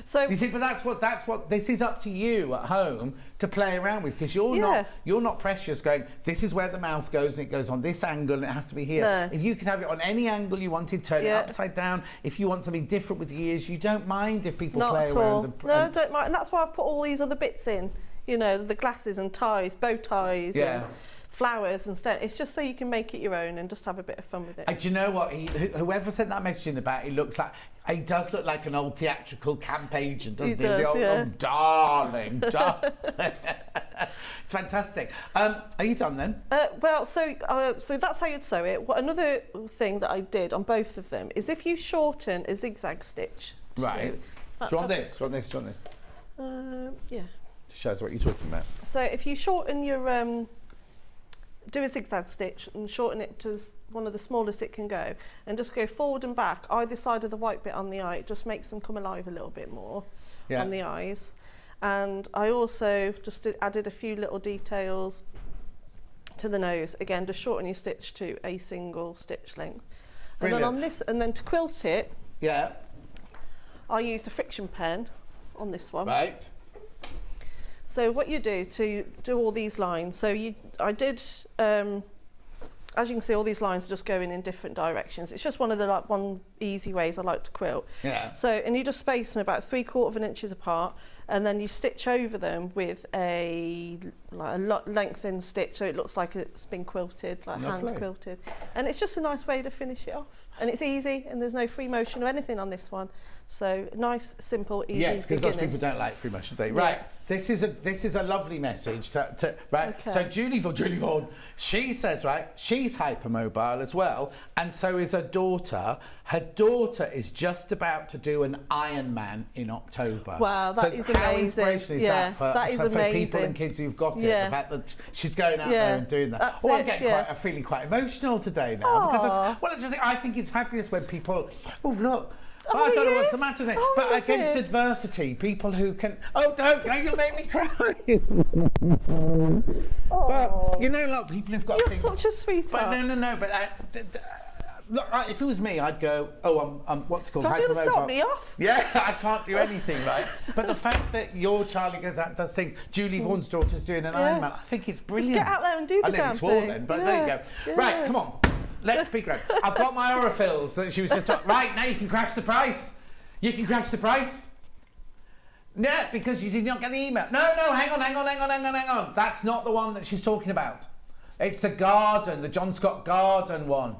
So you see, but that's what this is up to you at home to play around with, because you're not precious. Going, this is where the mouth goes, and it goes on this angle, and it has to be here. No. If you can have it on any angle you wanted, turn it upside down. If you want something different with the ears, you don't mind if people play around. No, don't mind. And that's why I've put all these other bits in. You know, the glasses and ties, bow ties. And flowers and stuff. It's just so you can make it your own and just have a bit of fun with it. Do you know what? Whoever sent that message in about, he does look like an old theatrical camp agent, doesn't he? Oh, darling. It's fantastic. Are you done then? So that's how you'd sew it. Another thing that I did on both of them is if you shorten a zigzag stitch. Right. Do you want this? Yeah. Shows what you're talking about. So if you shorten your do a zigzag stitch and shorten it to one of the smallest it can go, and just go forward and back either side of the white bit on the eye. It just makes them come alive a little bit more on the eyes. And I also just added a few little details to the nose. Again, just shorten your stitch to a single stitch length. Brilliant. And then on this, and then to quilt it, I used a friction pen on this one. Right. So what you do to do all these lines, so I did, as you can see, all these lines are just going in different directions. It's just one of the one easy ways I like to quilt. Yeah. So, and you just space them about 3/4 inches apart, and then you stitch over them with a lengthened stitch, so it looks like it's been quilted, like hand quilted. And it's just a nice way to finish it off. And it's easy, and there's no free motion or anything on this one. So nice, simple, easy. Yes, because most people don't like free motion, do they? Right. This is a lovely message to right. Okay. So Julie Vaughan, she says, right, she's hypermobile as well, and so is her daughter. Her daughter is just about to do an Ironman in October. Wow, that is amazing. How inspirational is that for people and kids who've got it? The fact that she's going out there and doing that. I'm getting feeling quite emotional today now because I think it's fabulous when people. Oh look. I don't know what's the matter with it. But against adversity, people who can. Oh, don't! You'll make me cry. But you know, like people who've got. You're such a sweetheart. But no. But look, if it was me, I'd go. Oh, I'm what's it called? Can't you stop me off? Yeah, I can't do anything, right? But the fact that your Charlie goes out and does things, Julie Vaughan's daughter's doing an Ironman. I think it's brilliant. Just get out there and do the damn thing. Then, but there you go. Yeah. Right, come on. Let's be great. I've got my Orifils that she was just talking. Right, now you can crash the price. You can crash the price. Yeah, because you did not get the email. No, hang on. That's not the one that she's talking about. It's the garden, the John Scott Garden one.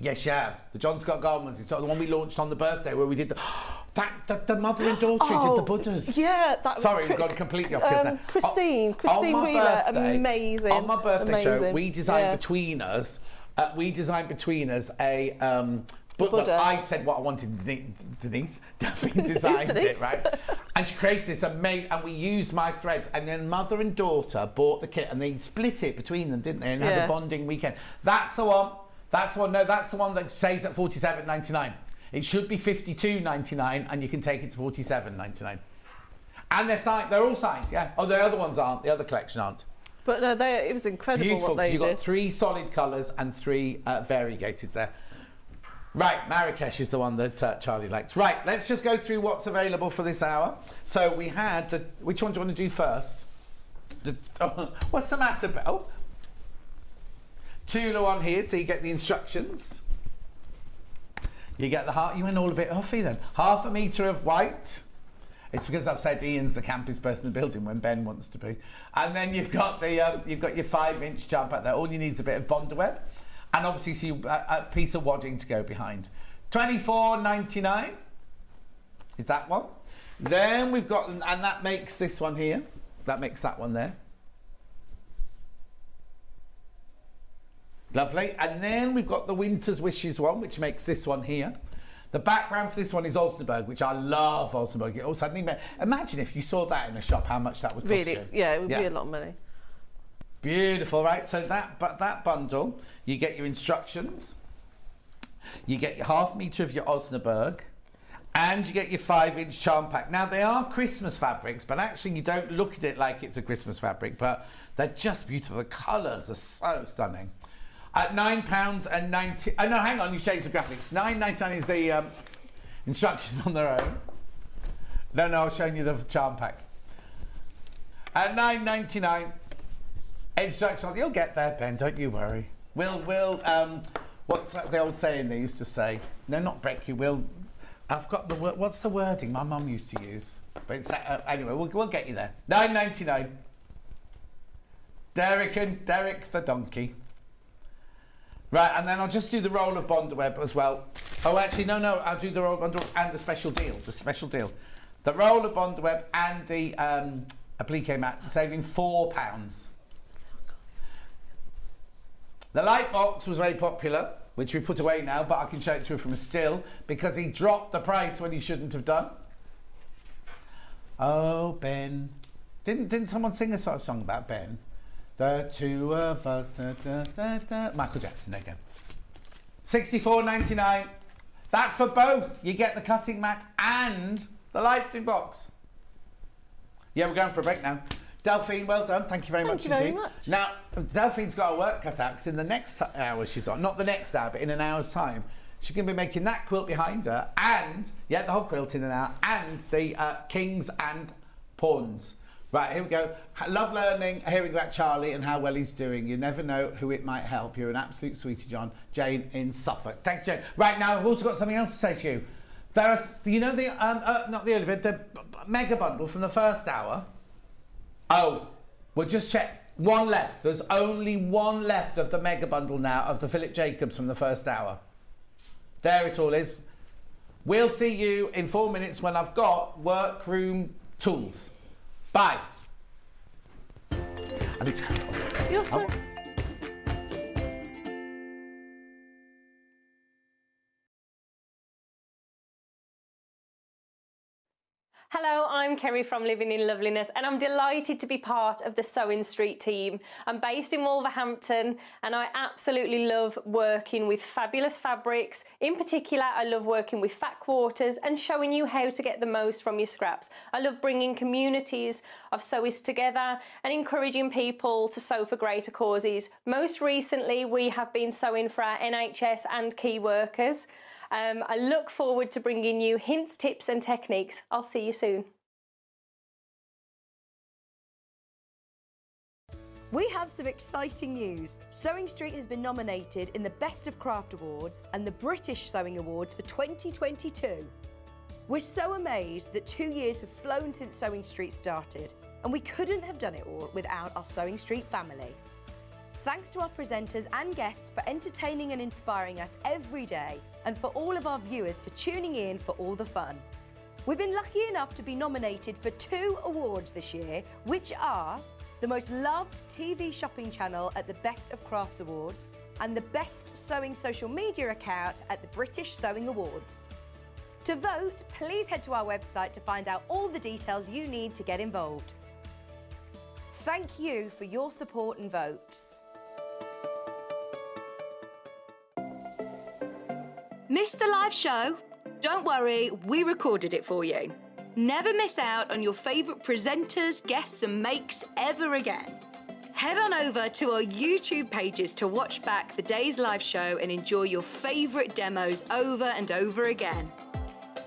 Yes, you have. The John Scott Garden one. It's the one we launched on the birthday where we did the mother and daughter who did the Buddhas. Yeah, Sorry, we've gone completely off kilter. Christine Wheeler, birthday, amazing. On my birthday show, we designed between us a book. Well, I said what I wanted. Denise designed it, right? And she created this amazing. And we used my threads. And then mother and daughter bought the kit, and they split it between them, didn't they? And had a bonding weekend. That's the one. No, that's the one that stays at $47.99. It should be $52.99, and you can take it to $47.99. And they're signed. They're all signed. Yeah. Oh, the other ones aren't. The other collection aren't. But no, it was incredible. Beautiful. What they you've did. got 3 solid colours and 3 variegated there. Right, Marrakesh is the one that Charlie likes. Right, let's just go through what's available for this hour. So we had which one do you want to do first? What's the matter? Tula on here, so you get the instructions. You get the heart. You went all a bit huffy then. 1/2 metre of white. It's because I've said Ian's the campiest person in the building when Ben wants to be. And then you've got your 5-inch jump out there. All you need is a bit of Bonder web. And obviously a piece of wadding to go behind. $24.99 is that one. Then we've got, and that makes this one here. That makes that one there. Lovely. And then we've got the Winter's Wishes one, which makes this one here. The background for this one is Osnaburg, which I love Osnaburg. It all suddenly imagine if you saw that in a shop, how much that would cost you. Yeah, it would be a lot of money. Beautiful, right? So that bundle, you get your instructions, you get your 1/2 metre of your Osnaburg, And you get your 5-inch charm pack. Now, they are Christmas fabrics, but actually you don't look at it like it's a Christmas fabric, but they're just beautiful. The colours are so stunning. At £9.90... Oh, no, hang on, you've changed the graphics. £9.99 is the instructions on their own. No, I was showing you the charm pack. At £9.99, instructions. You'll get there, Ben, don't you worry. We'll what's the old saying they used to say? No, not Becky, I've got the word. What's the wording my mum used to use? But it's, anyway, we'll get you there. £9.99. Derek the donkey. Right, and then I'll just do the roll of Bondweb as well. Oh, actually, no, I'll do the roll of Bondweb and the special deal. The roll of Bondweb and the applique mat, saving £4. The light box was very popular, which we put away now, but I can show it to you from a still, because he dropped the price when he shouldn't have done. Oh, Ben. Didn't someone sing a sort of song about Ben? The two of us, da, da, da, da. Michael Jackson, there you go. $64.99. That's for both. You get the cutting mat and the lighting box. Yeah, we're going for a break now. Delphine, well done. Thank you very much indeed. Thank you very much. Now, Delphine's got her work cut out because in the next hour she's on, not the next hour, but in an hour's time, she's going to be making that quilt behind her and, yeah, the whole quilt in an hour, and the kings and pawns. Right, here we go. Love learning, hearing about Charlie and how well he's doing. You never know who it might help. You're an absolute sweetie, John. Jane in Suffolk. Thanks, Jane. Right, now I've also got something else to say to you. Do you know the, not the early bit, the mega bundle from the first hour? Oh, we'll just check. One left. There's only one left of the mega bundle now of the Philip Jacobs from the first hour. There it all is. We'll see you in 4 minutes when I've got workroom tools. Bye. I need to... You're so... Hello, I'm Kerry from Living in Loveliness and I'm delighted to be part of the Sewing Street team. I'm based in Wolverhampton and I absolutely love working with fabulous fabrics. In particular, I love working with fat quarters and showing you how to get the most from your scraps. I love bringing communities of sewists together and encouraging people to sew for greater causes. Most recently, we have been sewing for our NHS and key workers. I look forward to bringing you hints, tips and techniques. I'll see you soon. We have some exciting news. Sewing Street has been nominated in the Best of Craft Awards and the British Sewing Awards for 2022. We're so amazed that 2 years have flown since Sewing Street started, and we couldn't have done it all without our Sewing Street family. Thanks to our presenters and guests for entertaining and inspiring us every day, and for all of our viewers for tuning in for all the fun. We've been lucky enough to be nominated for 2 awards this year, which are the most loved TV shopping channel at the Best of Crafts Awards and the best sewing social media account at the British Sewing Awards. To vote, please head to our website to find out all the details you need to get involved. Thank you for your support and votes. Missed the live show? Don't worry, we recorded it for you. Never miss out on your favourite presenters, guests and makes ever again. Head on over to our YouTube pages to watch back the day's live show and enjoy your favourite demos over and over again.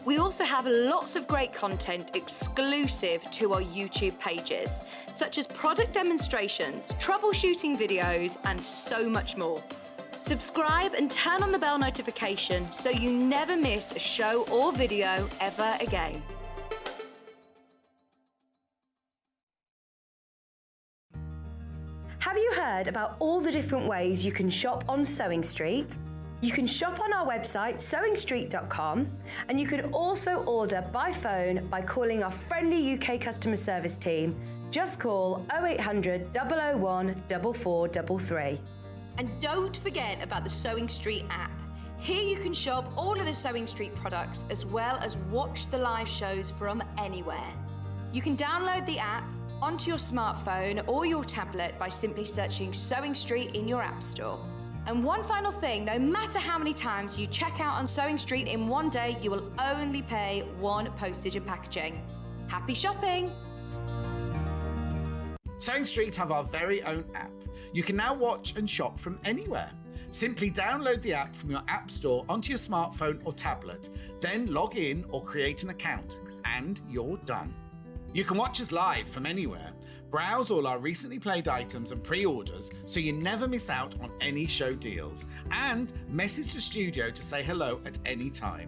We also have lots of great content exclusive to our YouTube pages, such as product demonstrations, troubleshooting videos, and so much more. Subscribe and turn on the bell notification so you never miss a show or video ever again. Have you heard about all the different ways you can shop on Sewing Street? You can shop on our website sewingstreet.com, and you can also order by phone by calling our friendly UK customer service team. Just call 0800 001 4433. And don't forget about the Sewing Street app. Here you can shop all of the Sewing Street products as well as watch the live shows from anywhere. You can download the app onto your smartphone or your tablet by simply searching Sewing Street in your app store. And one final thing, no matter how many times you check out on Sewing Street in one day, you will only pay 1 postage and packaging. Happy shopping! Sewing Street have our very own app. You can now watch and shop from anywhere. Simply download the app from your app store onto your smartphone or tablet, then log in or create an account, and you're done. You can watch us live from anywhere, browse all our recently played items and pre-orders so you never miss out on any show deals, and message the studio to say hello at any time.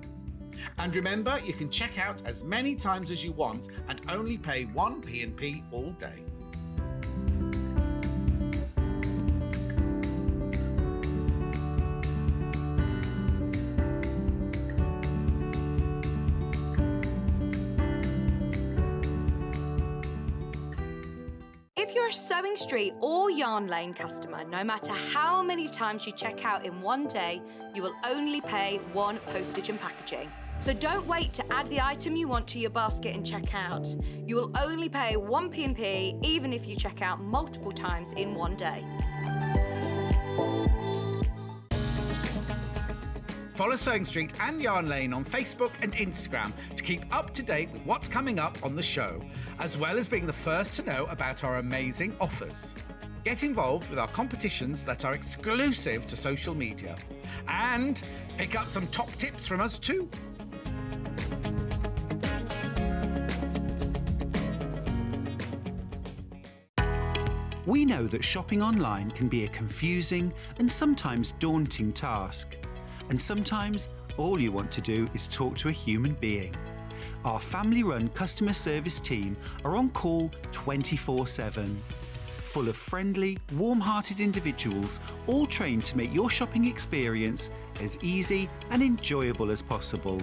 And remember, you can check out as many times as you want and only pay 1 P&P all day. If you're a Sewing Street or Yarn Lane customer, no matter how many times you check out in one day, you will only pay 1 postage and packaging. So don't wait to add the item you want to your basket and check out. You will only pay 1 P&P even if you check out multiple times in one day. Follow Sewing Street and Yarn Lane on Facebook and Instagram to keep up to date with what's coming up on the show, as well as being the first to know about our amazing offers. Get involved with our competitions that are exclusive to social media, and pick up some top tips from us too. We know that shopping online can be a confusing and sometimes daunting task. And sometimes all you want to do is talk to a human being. Our family-run customer service team are on call 24/7. Full of friendly, warm-hearted individuals, all trained to make your shopping experience as easy and enjoyable as possible.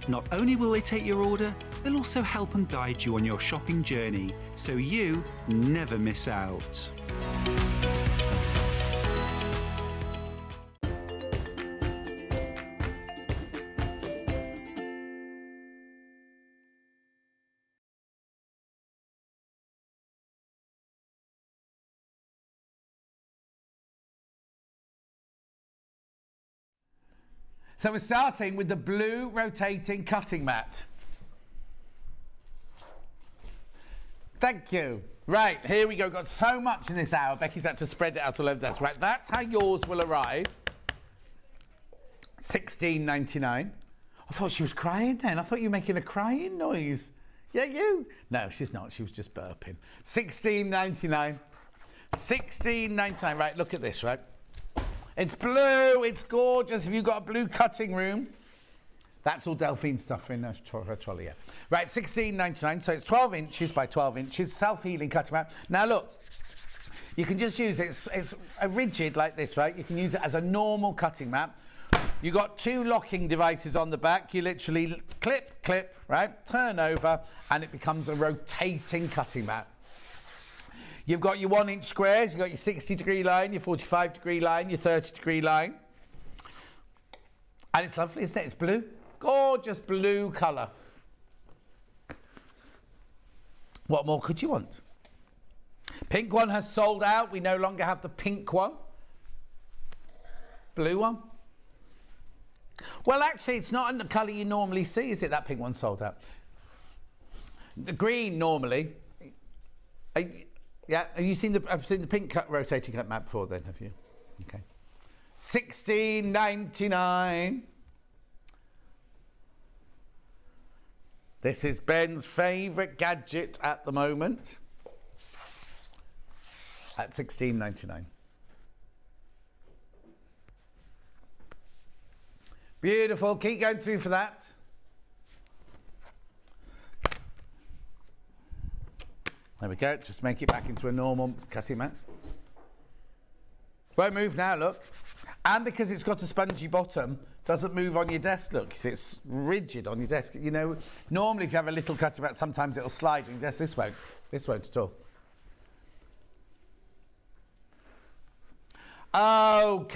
Not only will they take your order, they'll also help and guide you on your shopping journey, so you never miss out. So we're starting with the blue rotating cutting mat. Thank you. Right, here we go. Got so much in this hour. Becky's had to spread it out all over the desk. Right, that's how yours will arrive. $16.99. I thought she was crying then. I thought you were making a crying noise. Yeah, you? No, she's not. She was just burping. $16.99. $16.99. Right, look at this, right? It's blue, it's gorgeous. Have you got a blue cutting room? That's all Delphine stuff in her trolley, yeah. Right, $16.99, so it's 12 inches by 12 inches, self-healing cutting mat. Now look, you can just use it, it's a rigid like this, right? You can use it as a normal cutting mat. You've got 2 locking devices on the back. You literally clip, right? Turn over, and it becomes a rotating cutting mat. You've got your 1-inch squares, you've got your 60-degree line, your 45-degree line, your 30-degree line. And it's lovely, isn't it? It's blue. Gorgeous blue colour. What more could you want? Pink one has sold out. We no longer have the pink one. Blue one. Well, actually, it's not in the colour you normally see, is it? That pink one sold out. The green, normally. Yeah, have you seen the? I've seen the pink rotating cut mat before. Then have you? Okay. $16.99. This is Ben's favourite gadget at the moment. At $16.99. Beautiful. Keep going through for that. There we go, just make it back into a normal cutting mat. Won't move now, look. And because it's got a spongy bottom, doesn't move on your desk, look. It's rigid on your desk. You know, normally if you have a little cutting mat, sometimes it'll slide on your desk. This won't at all. Oh,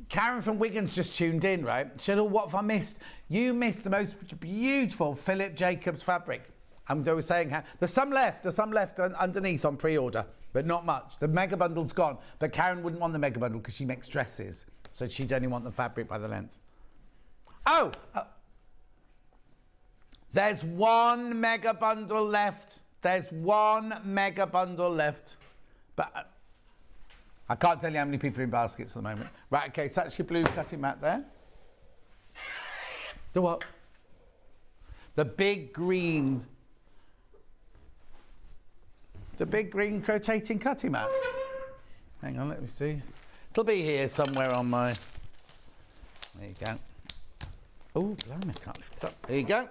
Karen from Wigan's just tuned in, right? She said, oh, what have I missed? You missed the most beautiful Philip Jacobs fabric. I'm saying there's some left. Underneath on pre-order, but not much. The mega bundle's gone, but Karen wouldn't want the mega bundle because she makes dresses, so she'd only want the fabric by the length. Oh, there's one mega bundle left. There's one mega bundle left, but I can't tell you how many people are in baskets at the moment. Right, okay, so that's your blue cutting mat there. The what? The big green rotating cutting mat. Hang on, let me see. It'll be here somewhere on my... There you go. Oh, blimey, can't lift it up. There you go.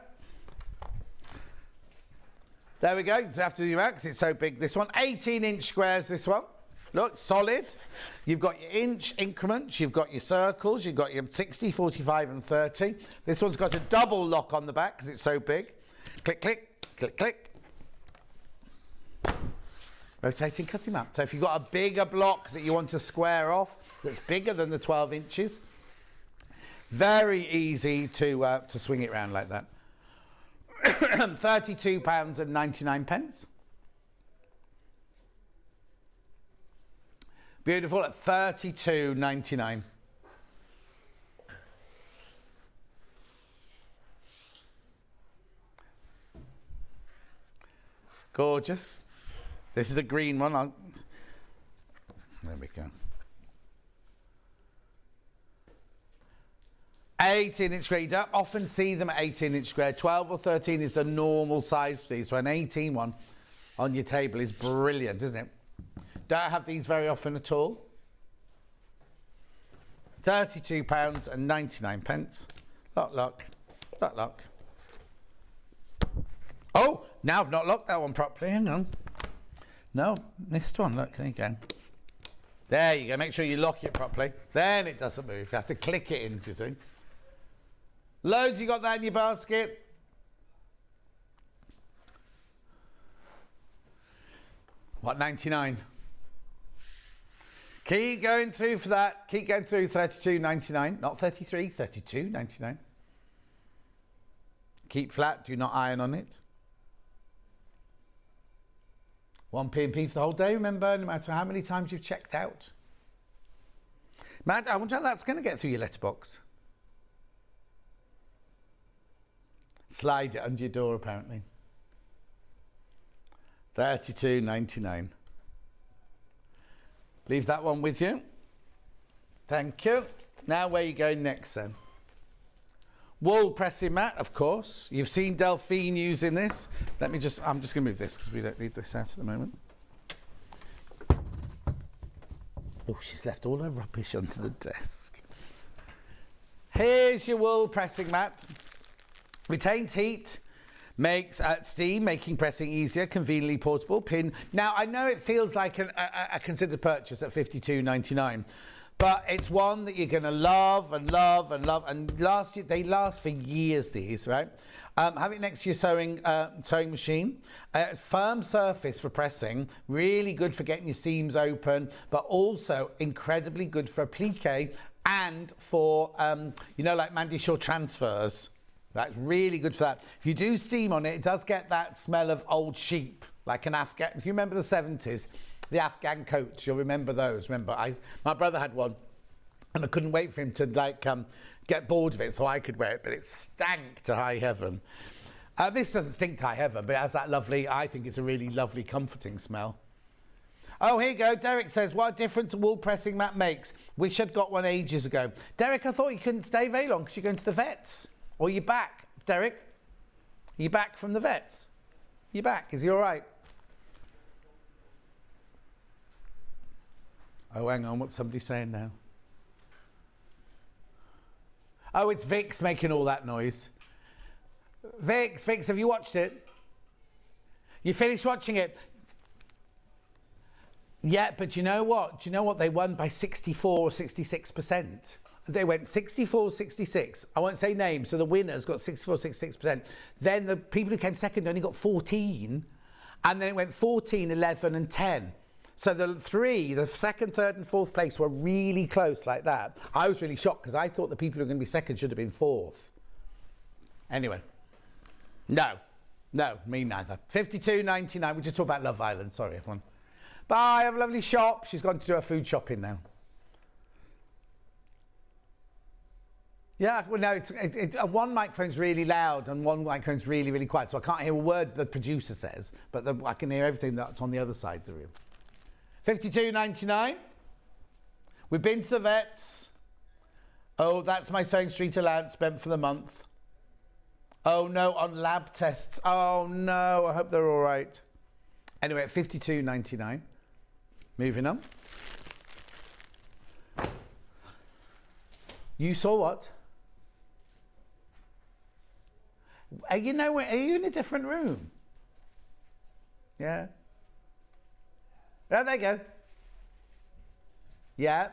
There we go. You have to do that because it's so big, this one. 18-inch squares, this one. Look, solid. You've got your inch increments, you've got your circles, you've got your 60, 45 and 30. This one's got a double lock on the back because it's so big. Click, click, click, click. Rotating cutting mat. So if you've got a bigger block that you want to square off that's bigger than the 12 inches, very easy to swing it around like that. £32.99. Beautiful at £32.99. Gorgeous. This is a green one. There we go. 18-inch square. You don't often see them at 18-inch square. 12 or 13 is the normal size for these. So an 18 one on your table is brilliant, isn't it? Don't have these very often at all. £32.99. Lock. Oh, now I've not locked that one properly. Hang on. No, missed one. Look, there you go. There you go. Make sure you lock it properly. Then it doesn't move. You have to click it into the thing. Loads, you got that in your basket? What, 99? Keep going through for that. Keep going through. 32.99, not 33, 32.99. Keep flat, do not iron on it. 1p&p for the whole day, remember, no matter how many times you've checked out. Matt, I wonder how that's going to get through your letterbox. Slide it under your door, apparently. 32.99. Leave that one with you. Thank you. Now where are you going next then? Wool pressing mat, of course. You've seen Delphine using this. I'm just going to move this because we don't need this out at the moment. Oh, she's left all her rubbish onto the desk. Here's your wool pressing mat. Retains heat, makes steam, making pressing easier, conveniently portable. Pin. Now, I know it feels like a considered purchase at £52.99, but it's one that you're going to love and love and love. And they last for years, these, right? Have it next to your sewing machine. Firm surface for pressing, really good for getting your seams open, but also incredibly good for applique and for, like Mandy Shaw transfers. That's really good for that. If you do steam on it, it does get that smell of old sheep, like an Afghan. If you remember the 70s, the Afghan coats, you'll remember those. Remember, my brother had one, and I couldn't wait for him to get bored of it so I could wear it, but it stank to high heaven. This doesn't stink to high heaven, but it has that lovely, I think it's a really lovely, comforting smell. Oh, here you go. Derek says, what a difference a wool pressing mat makes. Wish I'd got one ages ago. Derek, I thought you couldn't stay very long because you're going to the vets. Or you're back, Derek? Are you back from the vets? You're back. Is he all right? Oh, hang on. What's somebody saying now? Oh, it's Vix making all that noise. Vix, have you watched it? You finished watching it? Yeah, but you know what? Do you know what? They won by 64 or 66%. They went 64, 66. I won't say names. So the winners got 64, 66%. Then the people who came second only got 14. And then it went 14, 11 and 10. So the second, third and fourth place were really close like that. I was really shocked because I thought the people who were going to be second should have been fourth. Anyway. No. No, me neither. £52.99. We just talked about Love Island. Sorry, everyone. Bye. Have a lovely shop. She's gone to do her food shopping now. Yeah, well, no, one microphone's really loud and one microphone's really, really quiet, so I can't hear a word the producer says, but I can hear everything that's on the other side of the room. £52.99. We've been to the vets. Oh, that's my Sewing Street allowance spent for the month. Oh, no, on lab tests. Oh, no, I hope they're all right. Anyway, at £52.99. Moving on. You saw what? Are you in a different room? Yeah. Oh, there you go. Yeah.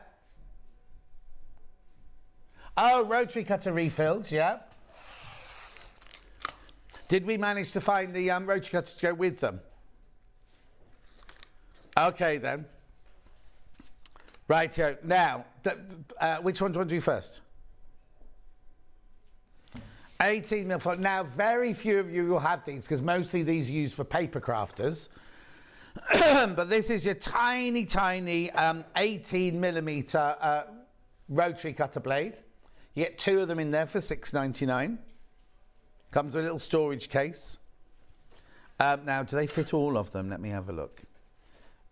Oh, rotary cutter refills, yeah. Did we manage to find the rotary cutters to go with them? Okay, then. Rightio. Now, which one do you want to do first? 18mm. Now, very few of you will have these because mostly these are used for paper crafters. But this is your tiny, tiny 18mm rotary cutter blade. You get 2 of them in there for £6.99. Comes with a little storage case. Now, do they fit all of them? Let me have a look.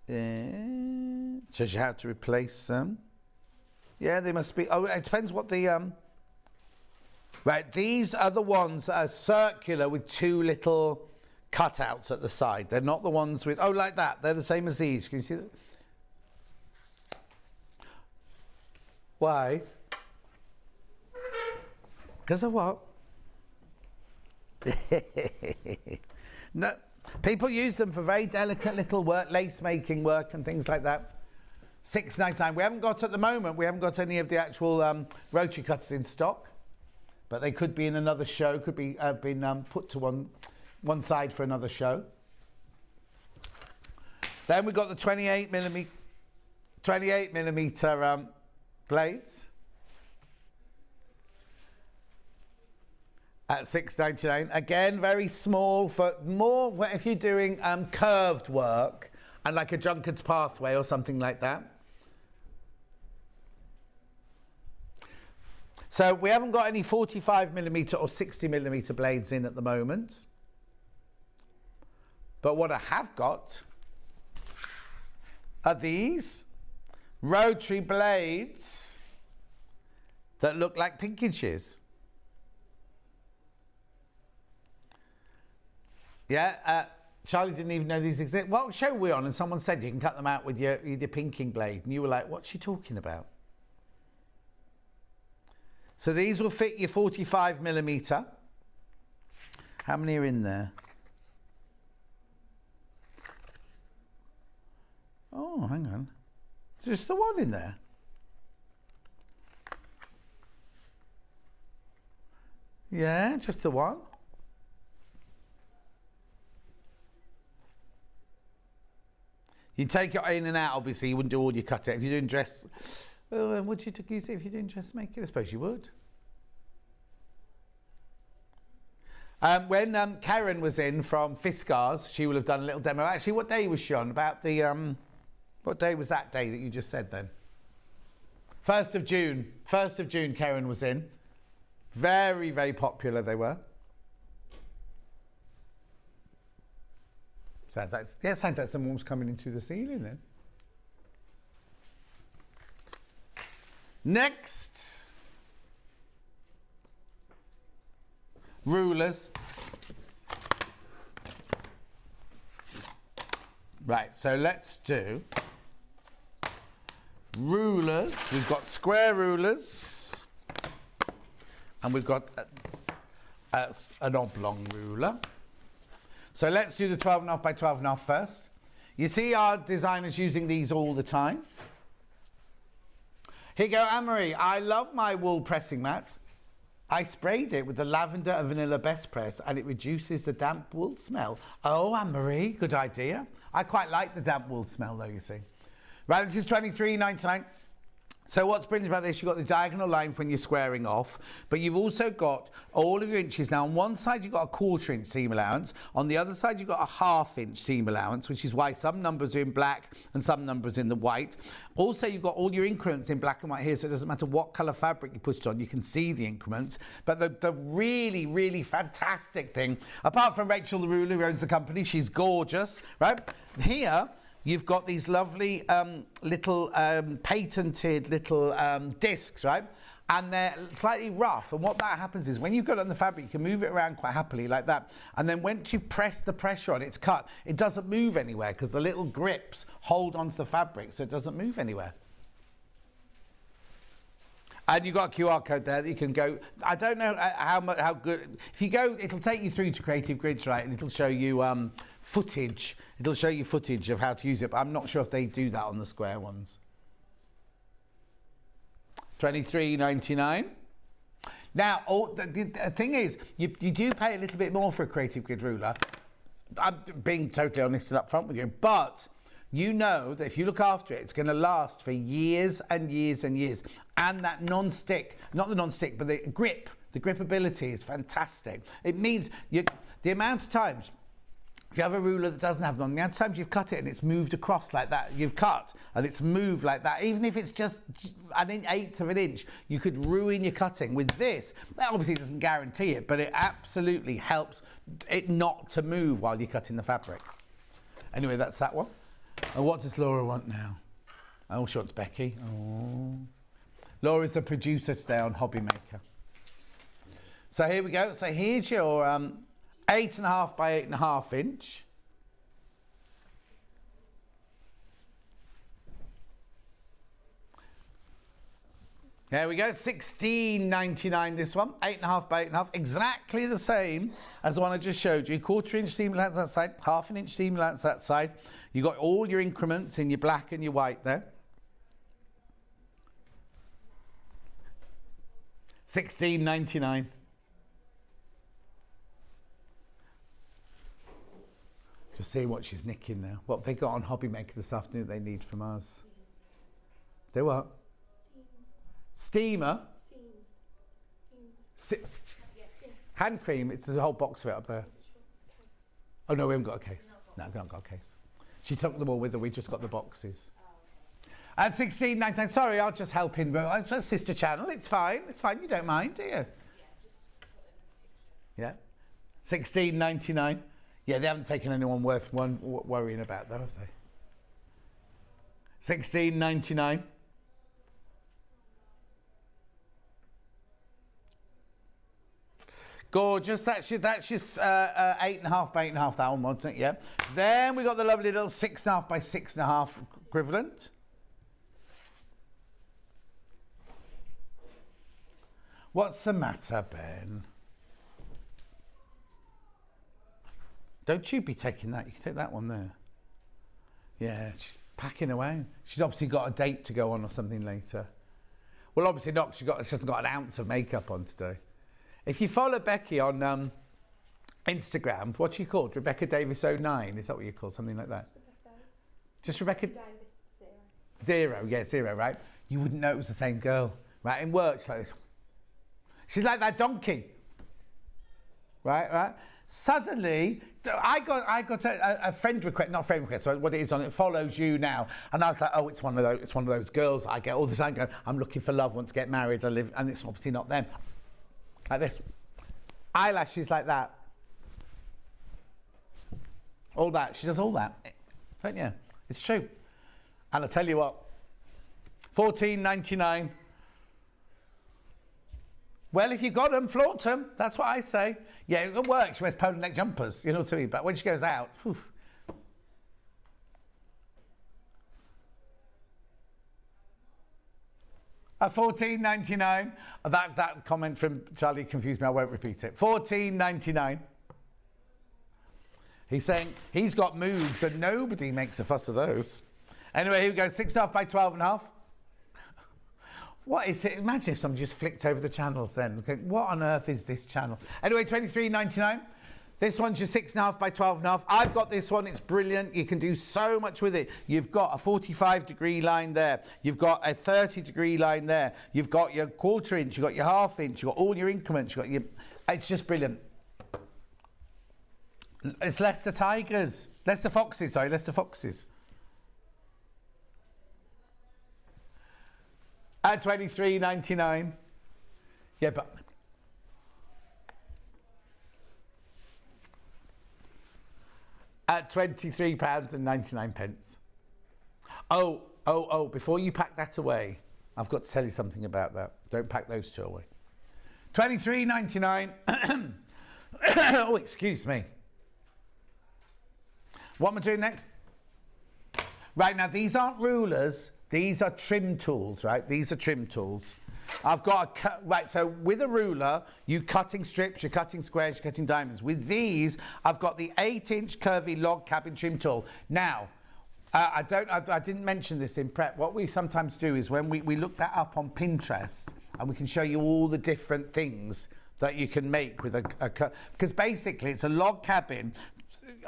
Shows you how to replace them. Yeah, they must be. Oh, it depends what the... Right, these are the ones that are circular with 2 little cutouts at the side. They're not the ones with... Oh, like that. They're the same as these. Can you see that? Why? Because of what? No, people use them for very delicate little work, lace making work and things like that. £6.99. We haven't got at the moment. We haven't got any of the actual rotary cutters in stock, but they could be in another show. Could be been put to one side for another show. Then we've got the 28mm blades. At £6.99. Again, very small for more if you're doing curved work and like a drunkard's pathway or something like that. So we haven't got any 45mm or 60mm blades in at the moment. But what I have got are these rotary blades that look like pinking shears. Yeah, Charlie didn't even know these exist. What show were we on? And someone said you can cut them out with your pinking blade. And you were like, what's she talking about? So these will fit your 45mm. How many are in there? Oh, hang on. There's just the one in there. Yeah, just the one. You take it in and out, obviously, you wouldn't do all your cut out. If you're doing dress, would you use it if you're doing dressmaking? I suppose you would. When Karen was in from Fiskars, she will have done a little demo. Actually, what day was she on? About the, what day was that day that you just said then? 1st of June. 1st of June, Karen was in. Very, very popular they were. Sounds like someone was coming into the ceiling then. Next. Rulers. Right, so let's do rulers. We've got square rulers. And we've got an oblong ruler. So let's do the 12.5 by 12.5 first. You see our designers using these all the time. Here you go, Anne-Marie. I love my wool pressing mat. I sprayed it with the lavender and vanilla best press and it reduces the damp wool smell. Oh, Anne-Marie, good idea. I quite like the damp wool smell though, you see. Right, this is £23.99. So what's brilliant about this, you've got the diagonal line when you're squaring off, but you've also got all of your inches. Now, on one side, you've got a 1/4 inch seam allowance. On the other side, you've got a 1/2 inch seam allowance, which is why some numbers are in black and some numbers in the white. Also, you've got all your increments in black and white here, so it doesn't matter what colour fabric you put it on, you can see the increments. But the really, really fantastic thing, apart from Rachel the ruler who owns the company, she's gorgeous, right? Here, you've got these lovely little patented little discs, right? And they're slightly rough. And what that happens is when you've got it on the fabric, you can move it around quite happily like that. And then once you press the pressure on it's cut, it doesn't move anywhere because the little grips hold onto the fabric, so it doesn't move anywhere. And you've got a QR code there that you can go. I don't know how good. If you go, it'll take you through to Creative Grids, right? And it'll show you footage. It'll show you footage of how to use it, but I'm not sure if they do that on the square ones. $23.99. Now, the thing is, you do pay a little bit more for a Creative Grid ruler. I'm being totally honest and upfront with you, but you know that if you look after it, it's going to last for years and years and years. And that non-stick, not the non-stick, but the gripability is fantastic. It means the amount of times, if you have a ruler that doesn't have the amount of times you've cut it and it's moved across like that, you've cut and it's moved like that, even if it's just an 1/8 of an inch, you could ruin your cutting. With this, that obviously doesn't guarantee it, but it absolutely helps it not to move while you're cutting the fabric. Anyway, that's that one. And what does Laura want now? Oh, she wants Becky. Oh. Laura's the producer today on Hobby Maker. So here we go. So here's your 8.5 by 8.5 inch. There we go, $16.99 this one, 8.5 by 8.5, exactly the same as the one I just showed you. 1/4 inch seam allowance that side, 1/2 inch seam allowance that side. You got all your increments in your black and your white there. $16.99. Just seeing what she's nicking now. What have they got on Hobby Maker this afternoon they need from us? They what? Steamer? Hand cream, it's the whole box of it up there. Oh no, we haven't got a case. No, we haven't got a case. She took them all with her, we just got the boxes. And $16.99, sorry, I'll just help in. It's a sister channel, it's fine, you don't mind, do you? Yeah. $16.99. Yeah, they haven't taken anyone worth worrying about though, have they? $16.99. Gorgeous. That's your 8.5 by 8.5. That one, wasn't it? Yeah. Then we got the lovely little 6.5 by 6.5 equivalent. What's the matter, Ben? Don't you be taking that. You can take that one there. Yeah, she's packing away. She's obviously got a date to go on or something later. Well, obviously not. She hasn't got an ounce of makeup on today. If you follow Becky on Instagram, what's she called? Rebecca Davis 09? Is that what you're called? Something like that? Just Rebecca? Davis 0. Yeah, 0, right? You wouldn't know it was the same girl, right? In work, she's like this. She's like that donkey, right? Suddenly, I got a friend request, not friend request, so what it is on it, follows you now. And I was like, oh, it's one of those girls I get all the time going, I'm looking for love, want to get married, I live, and it's obviously not them. Like this. Eyelashes like that. All that. She does all that. Don't you? It's true. And I tell you what, $14.99. Well, if you got them, flaunt them. That's what I say. Yeah, it works. She wears polo neck jumpers, you know what I mean? But when she goes out, whew. $14.99. That comment from Charlie confused me. I won't repeat it. $14.99. He's saying he's got moves and nobody makes a fuss of those. Anyway, here we go. 6.5 by 12.5. What is it? Imagine if somebody just flicked over the channels then. Okay, what on earth is this channel? Anyway, $23.99. This one's your 6.5 by 12.5. I've got this one. It's brilliant. You can do so much with it. You've got a 45-degree line there. You've got a 30-degree line there. You've got your 1/4 inch. You've got your 1/2 inch. You've got all your increments. You've got your... It's just brilliant. It's Leicester Tigers. Leicester Foxes, sorry. Leicester Foxes. At £23.99. Yeah, but... At £23.99. Oh, before you pack that away, I've got to tell you something about that. Don't pack those two away. £23.99. Oh, excuse me. What am I doing next? Right, now these aren't rulers. These are trim tools, right? These are trim tools. I've got a right, so with a ruler, you're cutting strips, you're cutting squares, you're cutting diamonds. With these, I've got the 8-inch curvy log cabin trim tool. Now, I didn't mention this in prep. What we sometimes do is when we look that up on Pinterest, and we can show you all the different things that you can make with because basically it's a log cabin.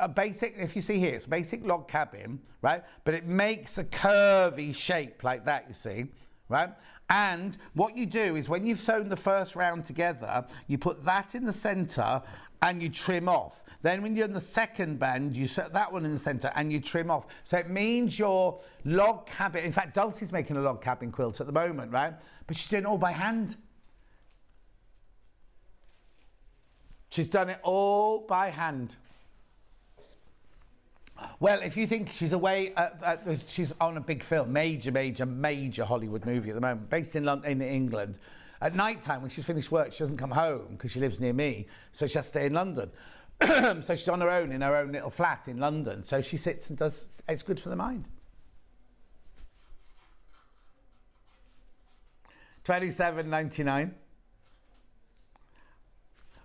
If you see here, it's a basic log cabin, right? But it makes a curvy shape like that, you see, right? And what you do is when you've sewn the first round together, you put that in the center and you trim off. Then when you're in the second band, you set that one in the center and you trim off. So it means your log cabin, in fact, Dulcie's making a log cabin quilt at the moment, right? But she's doing it all by hand. She's done it all by hand. Well, if you think she's away, she's on a big film, major Hollywood movie at the moment, based in London, in England. At night time, when she's finished work, she doesn't come home because she lives near me, so she has to stay in London. So she's on her own in her own little flat in London. So she sits and does. It's good for the mind. £27.99.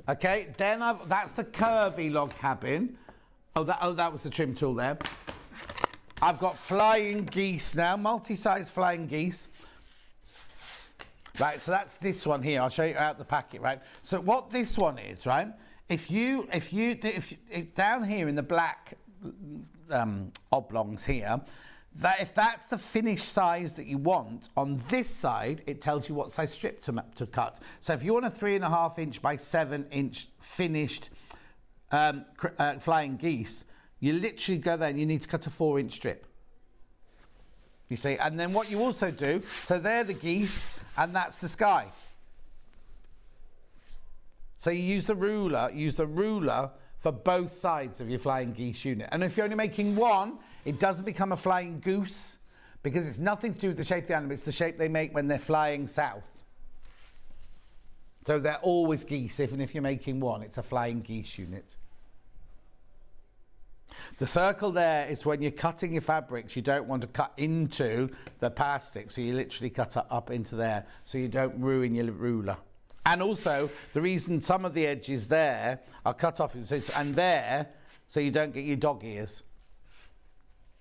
Okay, then that's the curvy log cabin. Oh, that was the trim tool there. I've got flying geese now, multi-size flying geese. Right, so that's this one here. I'll show you out the packet, right? So what this one is, right? If down here in the black oblongs here, if that's the finished size that you want, on this side, it tells you what size strip to cut. So if you want a 3.5 inch by 7 inch finished flying geese, you literally go there and you need to cut a 4-inch strip. You see, and then what you also do, so they're the geese and that's the sky. So you use the ruler for both sides of your flying geese unit. And if you're only making one, it doesn't become a flying goose because it's nothing to do with the shape of the animal, it's the shape they make when they're flying south. So they're always geese, even if you're making one, it's a flying geese unit. The circle there is when you're cutting your fabrics, you don't want to cut into the plastic, so you literally cut it up into there so you don't ruin your ruler. And also, the reason some of the edges there are cut off and there, so you don't get your dog ears.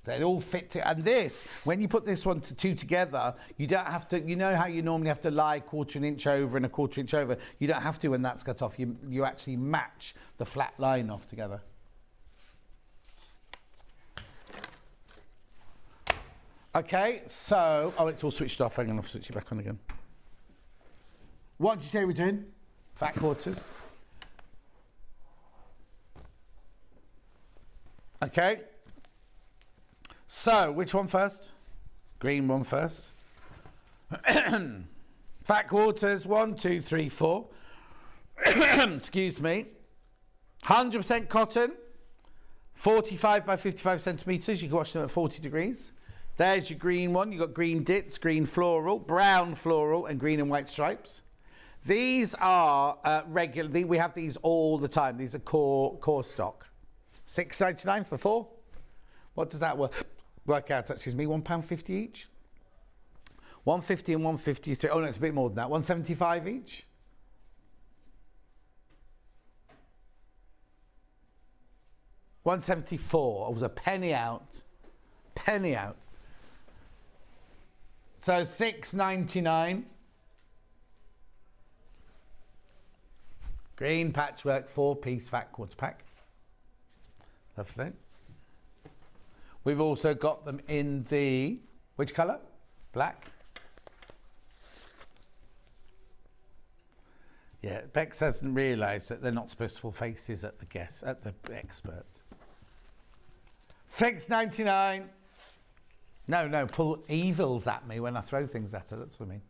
They all fit and this, when you put this one two together, you don't have to, you know how you normally have to lie 1/4 inch over and a 1/4 inch over? You don't have to when that's cut off. You actually match the flat line off together. Okay, so, it's all switched off. I'm going to switch it back on again. What did you say we're doing? Fat quarters. Okay. So, which one first? Green one first. Fat quarters, 1, 2, 3, 4. Excuse me. 100% cotton, 45 by 55 centimetres. You can wash them at 40 degrees. There's your green one. You've got green dits, green floral, brown floral, and green and white stripes. These are regular. We have these all the time. These are core stock. £6.99 for 4. What does that work out? Excuse me, £1.50 each. 150 and 150 is 3. Oh no, it's a bit more than that. 175 each. £1.74. It was a penny out. Penny out. So £6.99. Green patchwork 4-piece fat quarter pack. Lovely. We've also got them in the, which colour? Black. Yeah, Bex hasn't realised that they're not supposed to pull faces at the guests, at the experts. $6.99. No, pull evils at me when I throw things at her, that's what I mean.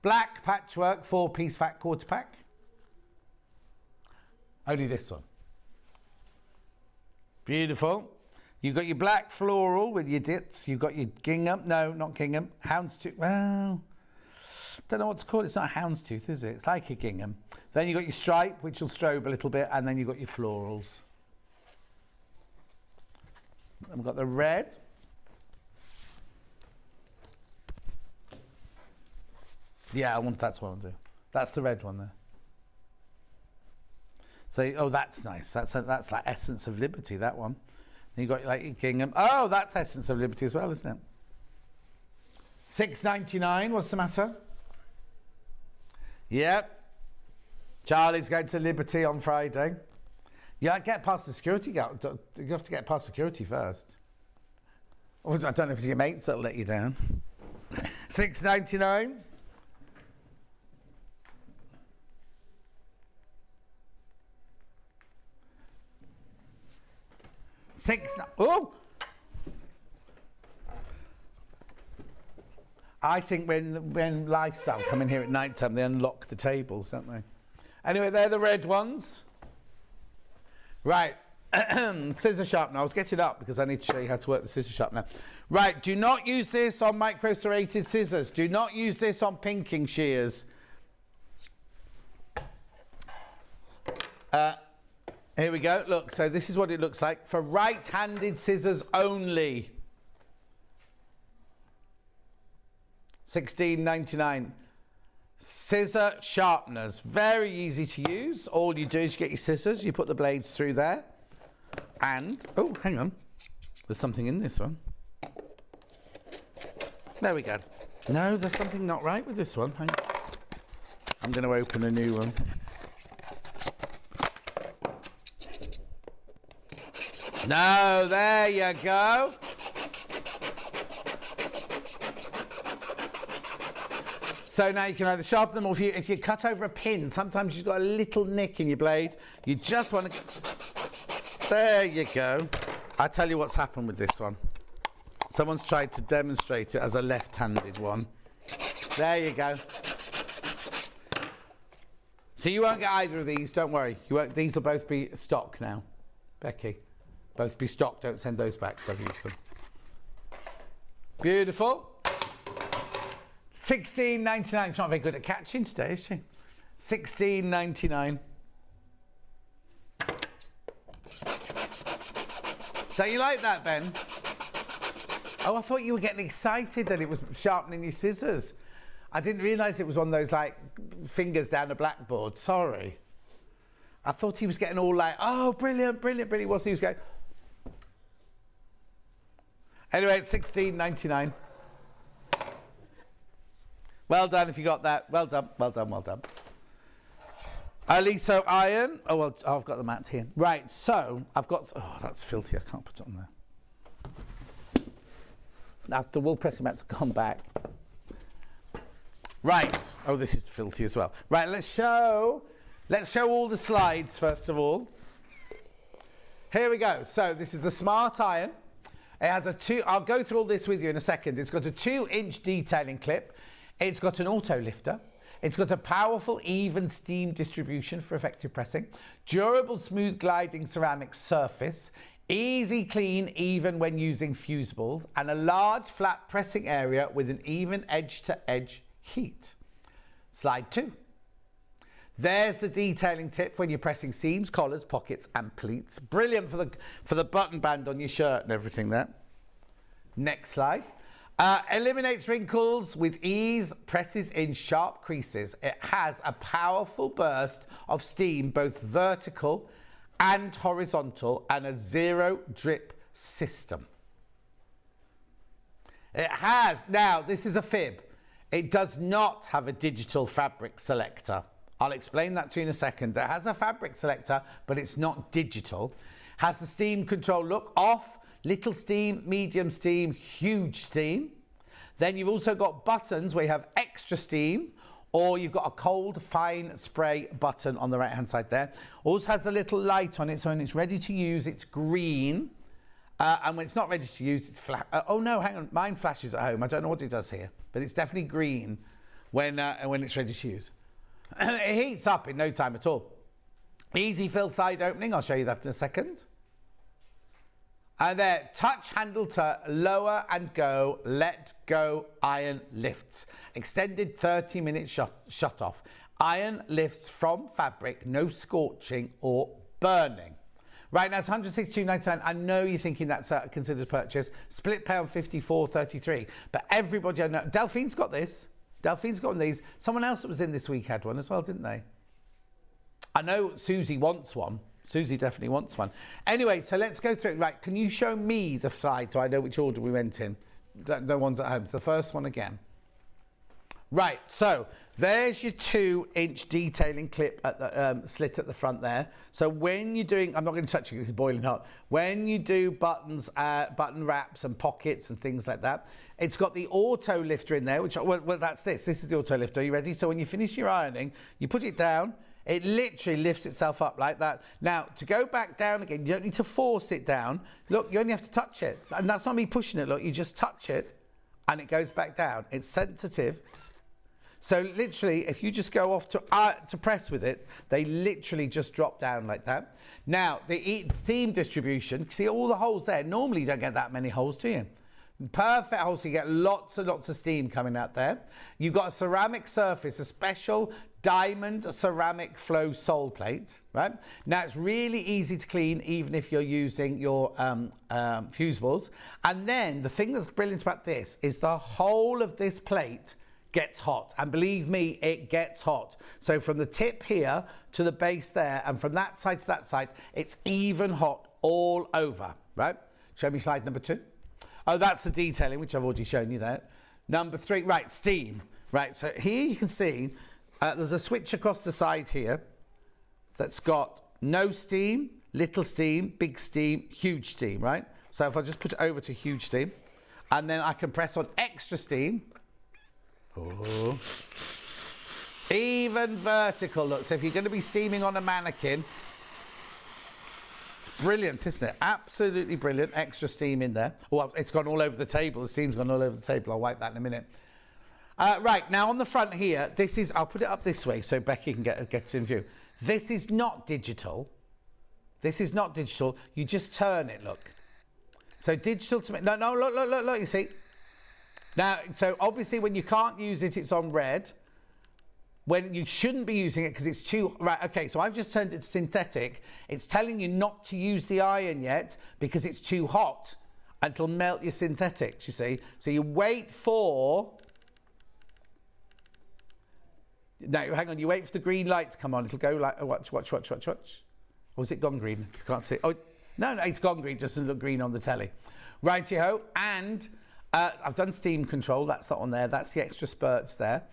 Black patchwork, 4-piece fat quarter pack. Only this one. Beautiful. You've got your black floral with your dits. You've got your gingham. No, not gingham. Houndstooth. Well, don't know what to call it. It's not a houndstooth, is it? It's like a gingham. Then you've got your stripe, which will strobe a little bit, and then you've got your florals. And we've got the red. Yeah, that's what I'll do. That's the red one there. So, oh, that's nice. That's like Essence of Liberty, that one. Then you got like your gingham. Oh, that's Essence of Liberty as well, isn't it? $6.99. What's the matter? Yep. Charlie's going to Liberty on Friday. Yeah, get past the security guard. You have to get past security first. I don't know if it's your mates that'll let you down. $6.99. Oh! I think when Lifestyle come in here at night time, they unlock the tables, don't they? Anyway, they're the red ones. Right. Scissor sharpener. I was getting up because I need to show you how to work the scissor sharpener. Right. Do not use this on micro serrated scissors. Do not use this on pinking shears. Here we go. Look, so this is what it looks like for right-handed scissors only. $16.99. Scissor sharpeners. Very easy to use. All you do is you get your scissors, you put the blades through there, and, oh, hang on. There's something in this one. There we go. No, there's something not right with this one. Hang on. I'm going to open a new one. No, there you go. So now you can either sharpen them, or if you cut over a pin, sometimes you've got a little nick in your blade. You just want to... There you go. I'll tell you what's happened with this one. Someone's tried to demonstrate it as a left-handed one. There you go. So you won't get either of these, don't worry. These will both be stock now. Becky. Both be stock, don't send those back because I've used them. Beautiful. $16.99. She's not very good at catching today, is she? $16.99. So you like that, Ben? Oh, I thought you were getting excited that it was sharpening your scissors. I didn't realise it was one of those, like, fingers down a blackboard. Sorry. I thought he was getting all like, oh, brilliant, brilliant, brilliant. What's he was going... Anyway, it's $16.99. Well done if you got that. Well done, well done, well done. Aliso iron. Oh, well, I've got the mat here. Right, so I've got... Oh, that's filthy. I can't put it on there. Now, the wool pressing mat's gone back. Right. Oh, this is filthy as well. Right, let's show all the slides, first of all. Here we go. So this is the Smart Iron. It has I'll go through all this with you in a second. It's got a 2-inch detailing clip. It's got an auto lifter. It's got a powerful, even steam distribution for effective pressing. Durable, smooth gliding ceramic surface. Easy clean, even when using fusibles. And a large, flat pressing area with an even edge-to-edge heat. Slide 2. There's the detailing tip when you're pressing seams, collars, pockets and pleats. Brilliant for the button band on your shirt and everything there. Next slide. Eliminates wrinkles with ease, presses in sharp creases. It has a powerful burst of steam, both vertical and horizontal, and a zero drip system. It has, now this is a fib, it does not have a digital fabric selector. I'll explain that to you in a second. It has a fabric selector, but it's not digital. Has the steam control look off, little steam, medium steam, huge steam. Then you've also got buttons where you have extra steam, or you've got a cold fine spray button on the right hand side there. Also has the little light on it, so when it's ready to use, it's green. And when it's not ready to use, it's flat. Oh no, hang on, mine flashes at home. I don't know what it does here, but it's definitely green when it's ready to use. It heats up in no time at all. Easy fill side opening, I'll show you that in a second. And there, touch handle to lower and go, let go, iron lifts. Extended 30-minute shut off. Iron lifts from fabric, no scorching or burning. Right, now it's $162.99. I know you're thinking that's a considered purchase. Split pay on $54.33. But everybody I know, Delphine's got this. Delphine's got one of these. Someone else that was in this week had one as well, didn't they? I know Susie wants one. Susie definitely wants one. Anyway, so let's go through it. Right, can you show me the side so I know which order we went in? No one's at home. So the first one again. Right, so there's your 2-inch detailing clip at the slit at the front there. So when you're doing, I'm not going to touch it because it's boiling hot. When you do buttons, button wraps and pockets and things like that, it's got the auto lifter in there, which, well that's this. This is the auto lifter. Are you ready? So when you finish your ironing, you put it down. It literally lifts itself up like that. Now, to go back down again, you don't need to force it down. Look, you only have to touch it. And that's not me pushing it. Look, you just touch it and it goes back down. It's sensitive. So literally, if you just go off to press with it, they literally just drop down like that. Now, the steam distribution, see all the holes there? Normally you don't get that many holes, do you? Perfect holes, so you get lots and lots of steam coming out there. You've got a ceramic surface, a special diamond ceramic flow sole plate, right? Now it's really easy to clean even if you're using your fusibles. And then the thing that's brilliant about this is the whole of this plate gets hot, and believe me, it gets hot. So from the tip here to the base there, and from that side to that side, it's even hot all over, right? Show me slide number 2. Oh, that's the detailing, which I've already shown you there. Number 3, right, steam. Right, so here you can see there's a switch across the side here that's got no steam, little steam, big steam, huge steam, right? So if I just put it over to huge steam, and then I can press on extra steam. Oh. Even vertical, look. So if you're going to be steaming on a mannequin, it's brilliant, isn't it? Absolutely brilliant. Extra steam in there. Oh, it's gone all over the table. The steam's gone all over the table. I'll wipe that in a minute. Right, now on the front here, this is, I'll put it up this way so Becky can get it in view. This is not digital. This is not digital. You just turn it, look. So digital to me, no, look, you see. Now, so obviously when you can't use it, it's on red. When you shouldn't be using it because it's too, right, okay, so I've just turned it to synthetic. It's telling you not to use the iron yet because it's too hot and it'll melt your synthetics, you see. So you wait for, no, hang on, you wait for the green light to come on. It'll go like, oh, watch. Oh, has it gone green? You can't see. Oh, no, it's gone green, just doesn't look green on the telly. Righty-ho, and I've done steam control, that's that one there, that's the extra spurts there.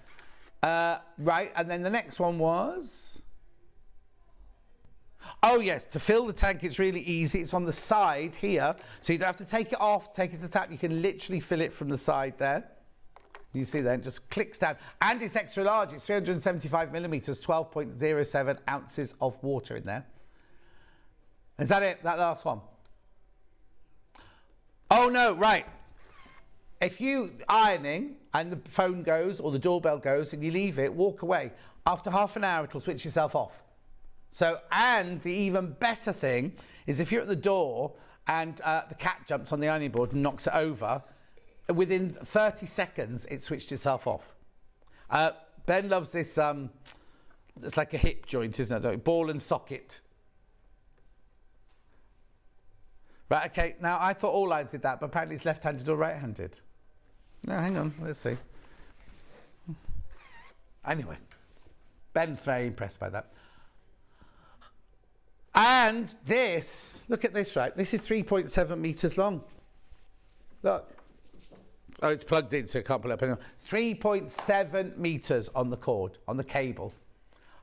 Right, and then the next one was, oh yes, to fill the tank it's really easy, it's on the side here, so you don't have to take it off, take it to the tap, you can literally fill it from the side there. You see there, it just clicks down, and it's extra large, it's 375 millimeters, 12.07 ounces of water in there. Is that it, that last one? Oh no, right. If you ironing and the phone goes or the doorbell goes and you leave it, walk away. After half an hour, it'll switch itself off. So, and the even better thing is if you're at the door and the cat jumps on the ironing board and knocks it over, within 30 seconds, it switched itself off. Ben loves this, it's like a hip joint, isn't it? Ball and socket. Right, okay, now I thought all irons did that, but apparently it's left-handed or right-handed. No, hang on, let's see. Anyway, Ben's very impressed by that. And this, look at this, right? This is 3.7 metres long. Look. Oh, it's plugged in, so I can't pull it up. 3.7 metres on the cord, on the cable.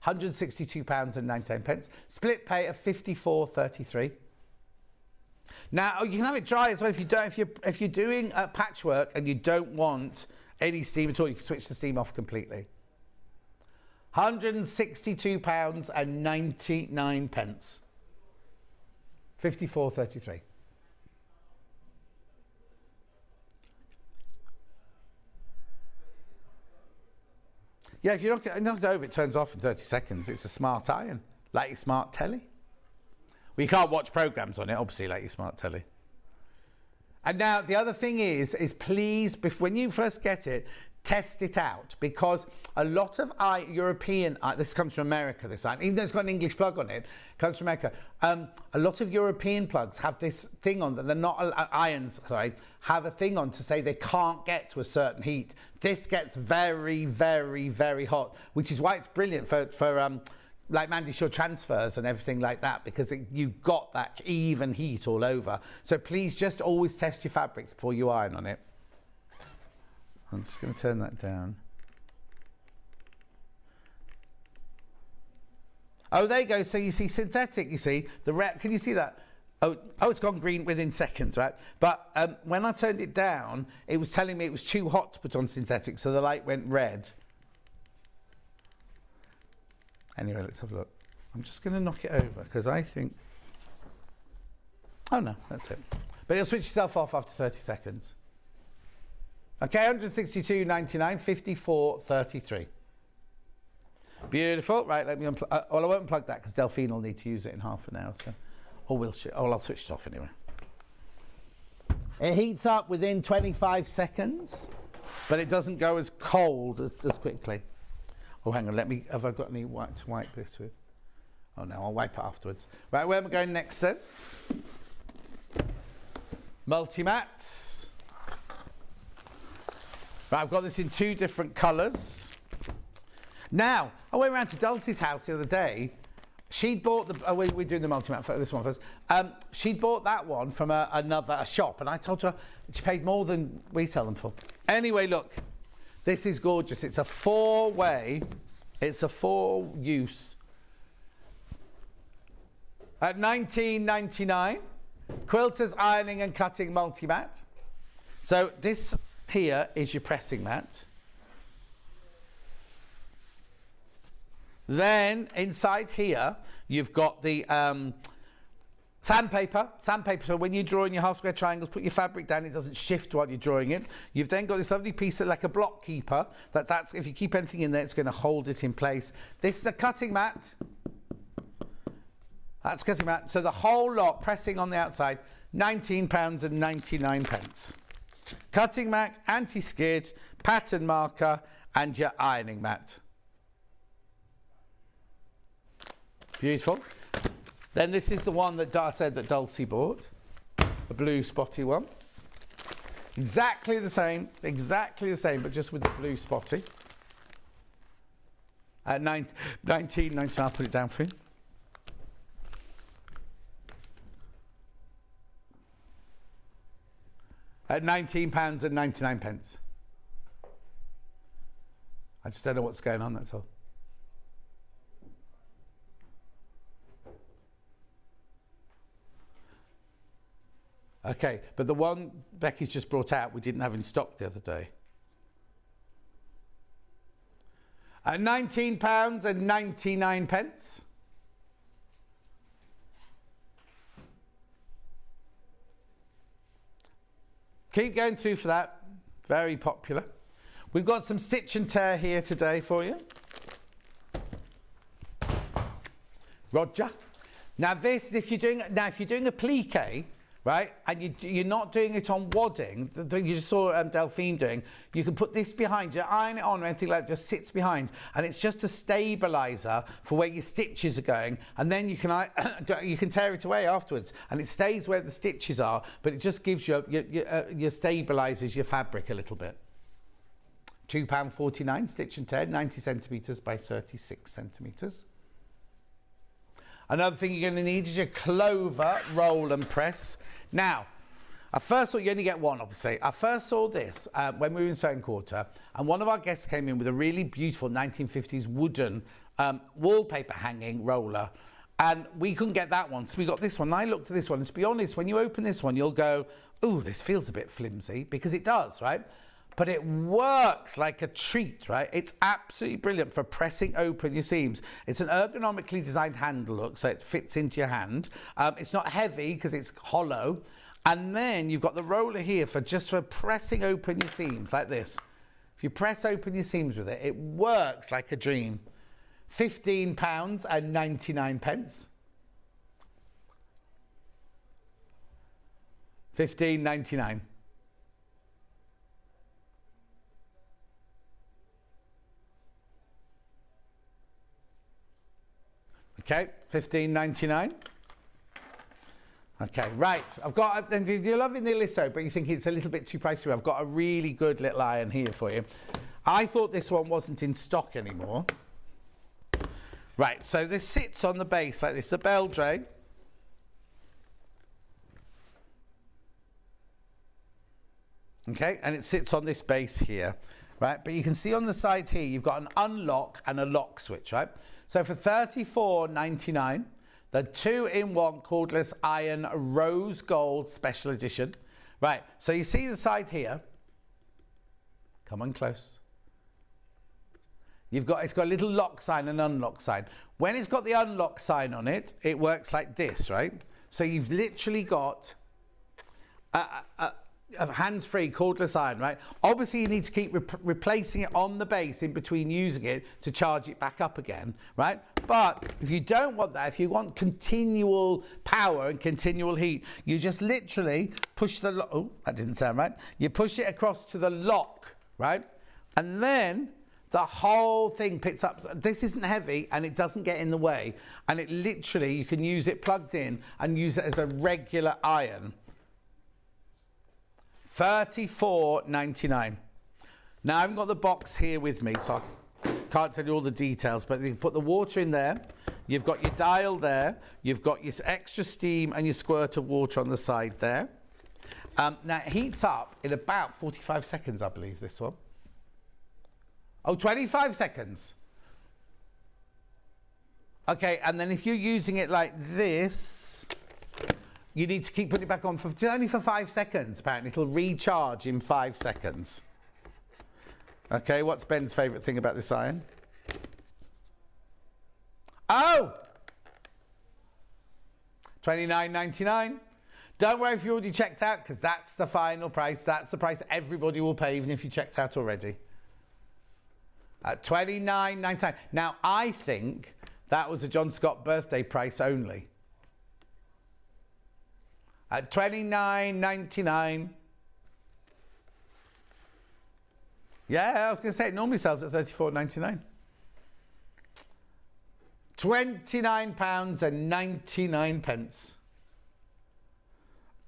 £162.19. Split pay of £54.33. Now you can have it dry as well if you don't. If you're doing patchwork and you don't want any steam at all, you can switch the steam off completely. £162 and 99 pence. 54.33. Yeah, if you knock it over, it turns off in 30 seconds. It's a smart iron, like your smart telly. Well, you can't watch programs on it, obviously, like your smart telly. And now the other thing is please, when you first get it, test it out, because a lot of European, this comes from America, this iron, even though it's got an English plug on it, comes from America. A lot of European plugs have this thing on that they're not irons, sorry, have a thing on to say they can't get to a certain heat. This gets very, very, very hot, which is why it's brilliant for like Mandy Shaw transfers and everything like that, because you've got that even heat all over. So please just always test your fabrics before you iron on it. I'm just going to turn that down. Oh, there you go. So you see synthetic, you see. Can you see that? Oh, it's gone green within seconds, right? But when I turned it down, it was telling me it was too hot to put on synthetic, so the light went red. Anyway, let's have a look. I'm just going to knock it over, because I think... Oh, no, that's it. But it'll switch itself off after 30 seconds. Okay, 162.99, 54.33. Beautiful. Right, let me unplug. Well, I won't unplug that because Delphine will need to use it in half an hour. So, I'll switch it off anyway. It heats up within 25 seconds, but it doesn't go as cold as quickly. Oh, hang on. Have I got any white to wipe this with? Oh no, I'll wipe it afterwards. Right, where am I going next then? Multi-mats. Right, I've got this in 2 different colours. Now, I went round to Dulcie's house the other day. She'd bought we're doing the multi-mat for this one first. She'd bought that one from a shop, and I told her she paid more than we sell them for. Anyway, look, this is gorgeous. It's a 4-way, it's a 4-use. At £19.99, Quilter's ironing and cutting multi-mat. So this here is your pressing mat. Then inside here, you've got the sandpaper. So when you're drawing your half square triangles, put your fabric down, it doesn't shift while you're drawing it. You've then got this lovely piece of like a block keeper. That's if you keep anything in there, it's going to hold it in place. This is a cutting mat. That's cutting mat. So the whole lot pressing on the outside, £19.99. Cutting mat, anti-skid, pattern marker, and your ironing mat. Beautiful. Then this is the one that I said that Dulcie bought, the blue spotty one. Exactly the same, but just with the blue spotty. At £19.99, I'll put it down for you. At £19.99. I just don't know what's going on, that's all. Okay, but the one Becky's just brought out, we didn't have in stock the other day. At £19.99. Keep going through for that. Very popular. We've got some stitch and tear here today for you. Roger. Now this, if you're doing a plique, right, and you're not doing it on wadding, you just saw Delphine doing, you can put this behind you, iron it on or anything like that, just sits behind, and it's just a stabiliser for where your stitches are going, and then you can tear it away afterwards, and it stays where the stitches are, but it just gives you your stabilises your fabric a little bit. £2.49 stitch and tear, 90 centimetres by 36 centimetres. Another thing you're going to need is your clover roll and press. Now, I first saw, you only get one obviously. I first saw this when we were in Sewing Quarter, and one of our guests came in with a really beautiful 1950s wooden wallpaper hanging roller, And we couldn't get that one, so we got this one. And I looked at this one, and to be honest, when you open this one, you'll go, ooh, this feels a bit flimsy, because it does, right? But it works like a treat, right? It's absolutely brilliant for pressing open your seams. It's an ergonomically designed handle look, so it fits into your hand. It's not heavy because it's hollow. And then you've got the roller here for just for pressing open your seams like this. If you press open your seams with it, it works like a dream. £15.99. £15.99. Okay, £15.99. Okay, right. I've got, and you're loving the Lisso, but you think it's a little bit too pricey. I've got a really good little iron here for you. I thought this one wasn't in stock anymore. Right, so this sits on the base like this, a bell tray. Okay, and it sits on this base here, right? But you can see on the side here, you've got an unlock and a lock switch, right? So for $34.99, the 2-in-1 cordless iron rose gold special edition. Right, so you see the side here. Come on close. It's got a little lock sign and unlock sign. When it's got the unlock sign on it, it works like this, right? So you've literally got a hands-free cordless iron, right? Obviously you need to keep replacing it on the base in between using it to charge it back up again, right? But if you don't want that, if you want continual power and continual heat, you just literally push the oh, that didn't sound right. You push it across to the lock, right? And then the whole thing picks up. This isn't heavy and it doesn't get in the way. And it literally, you can use it plugged in and use it as a regular iron. $34.99. Now I haven't got the box here with me, so I can't tell you all the details, but you put the water in there, you've got your dial there, you've got your extra steam and your squirt of water on the side there. Now it heats up in about 45 seconds, I believe, this one. Oh, 25 seconds. Okay, and then if you're using it like this, you need to keep putting it back on for only for 5 seconds, apparently. It'll recharge in 5 seconds. Okay, what's Ben's favourite thing about this iron? Oh! $29.99. Don't worry if you already checked out, because that's the final price. That's the price everybody will pay, even if you checked out already. At $29.99. Now, I think that was a John Scott birthday price only. At $29.99. Yeah, I was going to say, it normally sells at $34.99. £29.99.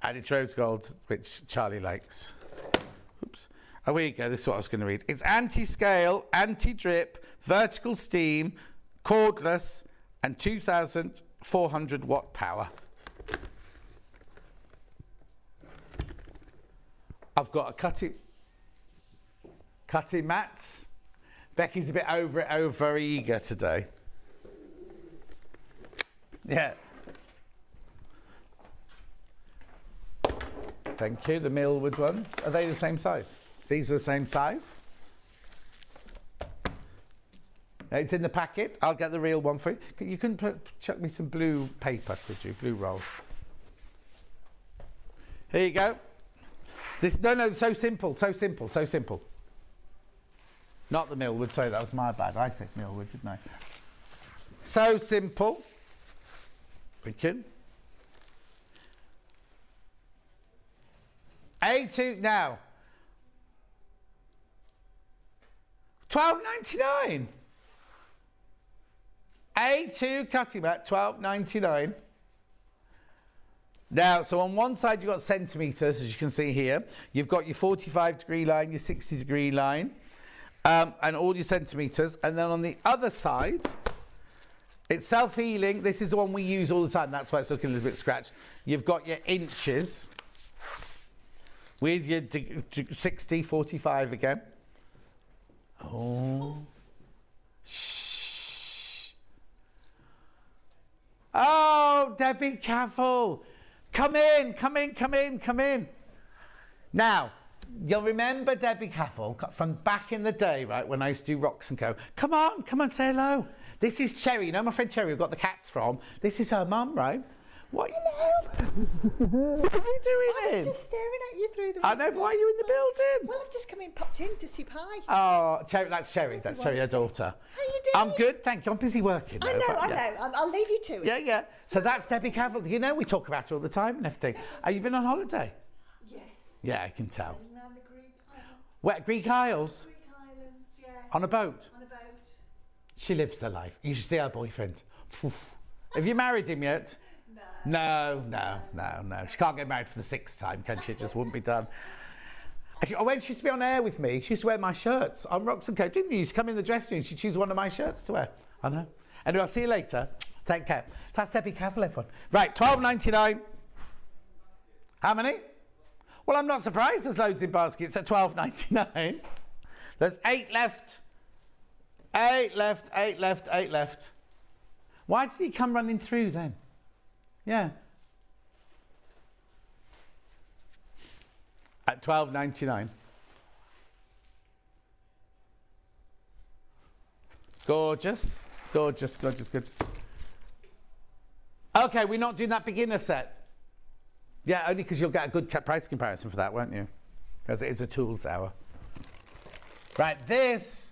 And it's rose gold, which Charlie likes. Oops. Oh, here you go. This is what I was going to read. It's anti-scale, anti-drip, vertical steam, cordless, and 2,400 watt power. I've got a cutting mats. Becky's a bit over eager today. Yeah. Thank you. The Millwood ones. Are they the same size? These are the same size. It's in the packet. I'll get the real one for you. You can chuck me some blue paper, could you? Blue roll. Here you go. No, so simple, so simple, so simple. Not the Millwood, sorry, that was my bad. I said Millwood, didn't I? So simple. Wicked. A2 now. $12.99. A2 cutting mat, $12.99. Now, so on one side you've got centimetres, as you can see here. You've got your 45-degree line, your 60-degree line, and all your centimetres. And then on the other side, it's self-healing. This is the one we use all the time. That's why it's looking a little bit scratched. You've got your inches with your 60, 45 again. Oh. Shh. Oh, Debbie Cavill. Come in, come in, come in, come in. Now, you'll remember Debbie Cavill from back in the day, right, when I used to do Rocks and Co. Come on, say hello. This is Cherry. You know my friend Cherry, who got the cats from? This is her mum, right? What? Hello. What are you doing in? I'm just staring at you through the window. I know, but why are you in the building? Well, I've just come in, popped in to see Pie. Oh, Cherry, that's Cherry, her daughter. How you doing? I'm good, thank you. I'm busy working, though. I know. I'll leave you to it. Yeah, yeah. So that's Debbie Cavill. You know, we talk about her all the time and everything. Have you been on holiday? Yes. Yeah, I can tell. Around the Greek Islands. Where, Greek Isles? Greek Islands, yeah. On a boat? On a boat. She lives the life. You should see her boyfriend. Have you married him yet? No. She can't get married for the 6th time, can she? It just wouldn't be done. Actually, when she used to be on air with me, she used to wear my shirts on Rocks and Co, didn't you? You used to come in the dressing room, she'd choose one of my shirts to wear. I know. Anyway, I'll see you later. Take care. That's Debbie Cavill, everyone. Right, $12.99. How many? Well, I'm not surprised there's loads in baskets at $12.99. There's 8 left. 8 left, 8 left, 8 left. Why did he come running through then? Yeah. At $12.99. Gorgeous. Gorgeous, gorgeous, gorgeous. Okay, we're not doing that beginner set. Yeah, only because you'll get a good price comparison for that, won't you? Because it is a tools hour. Right, this,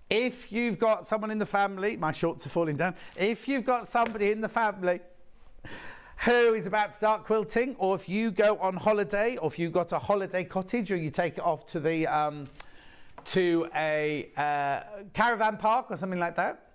if you've got someone in the family, my shorts are falling down. If you've got somebody in the family who is about to start quilting, or if you go on holiday, or if you've got a holiday cottage, or you take it off to the to a caravan park or something like that.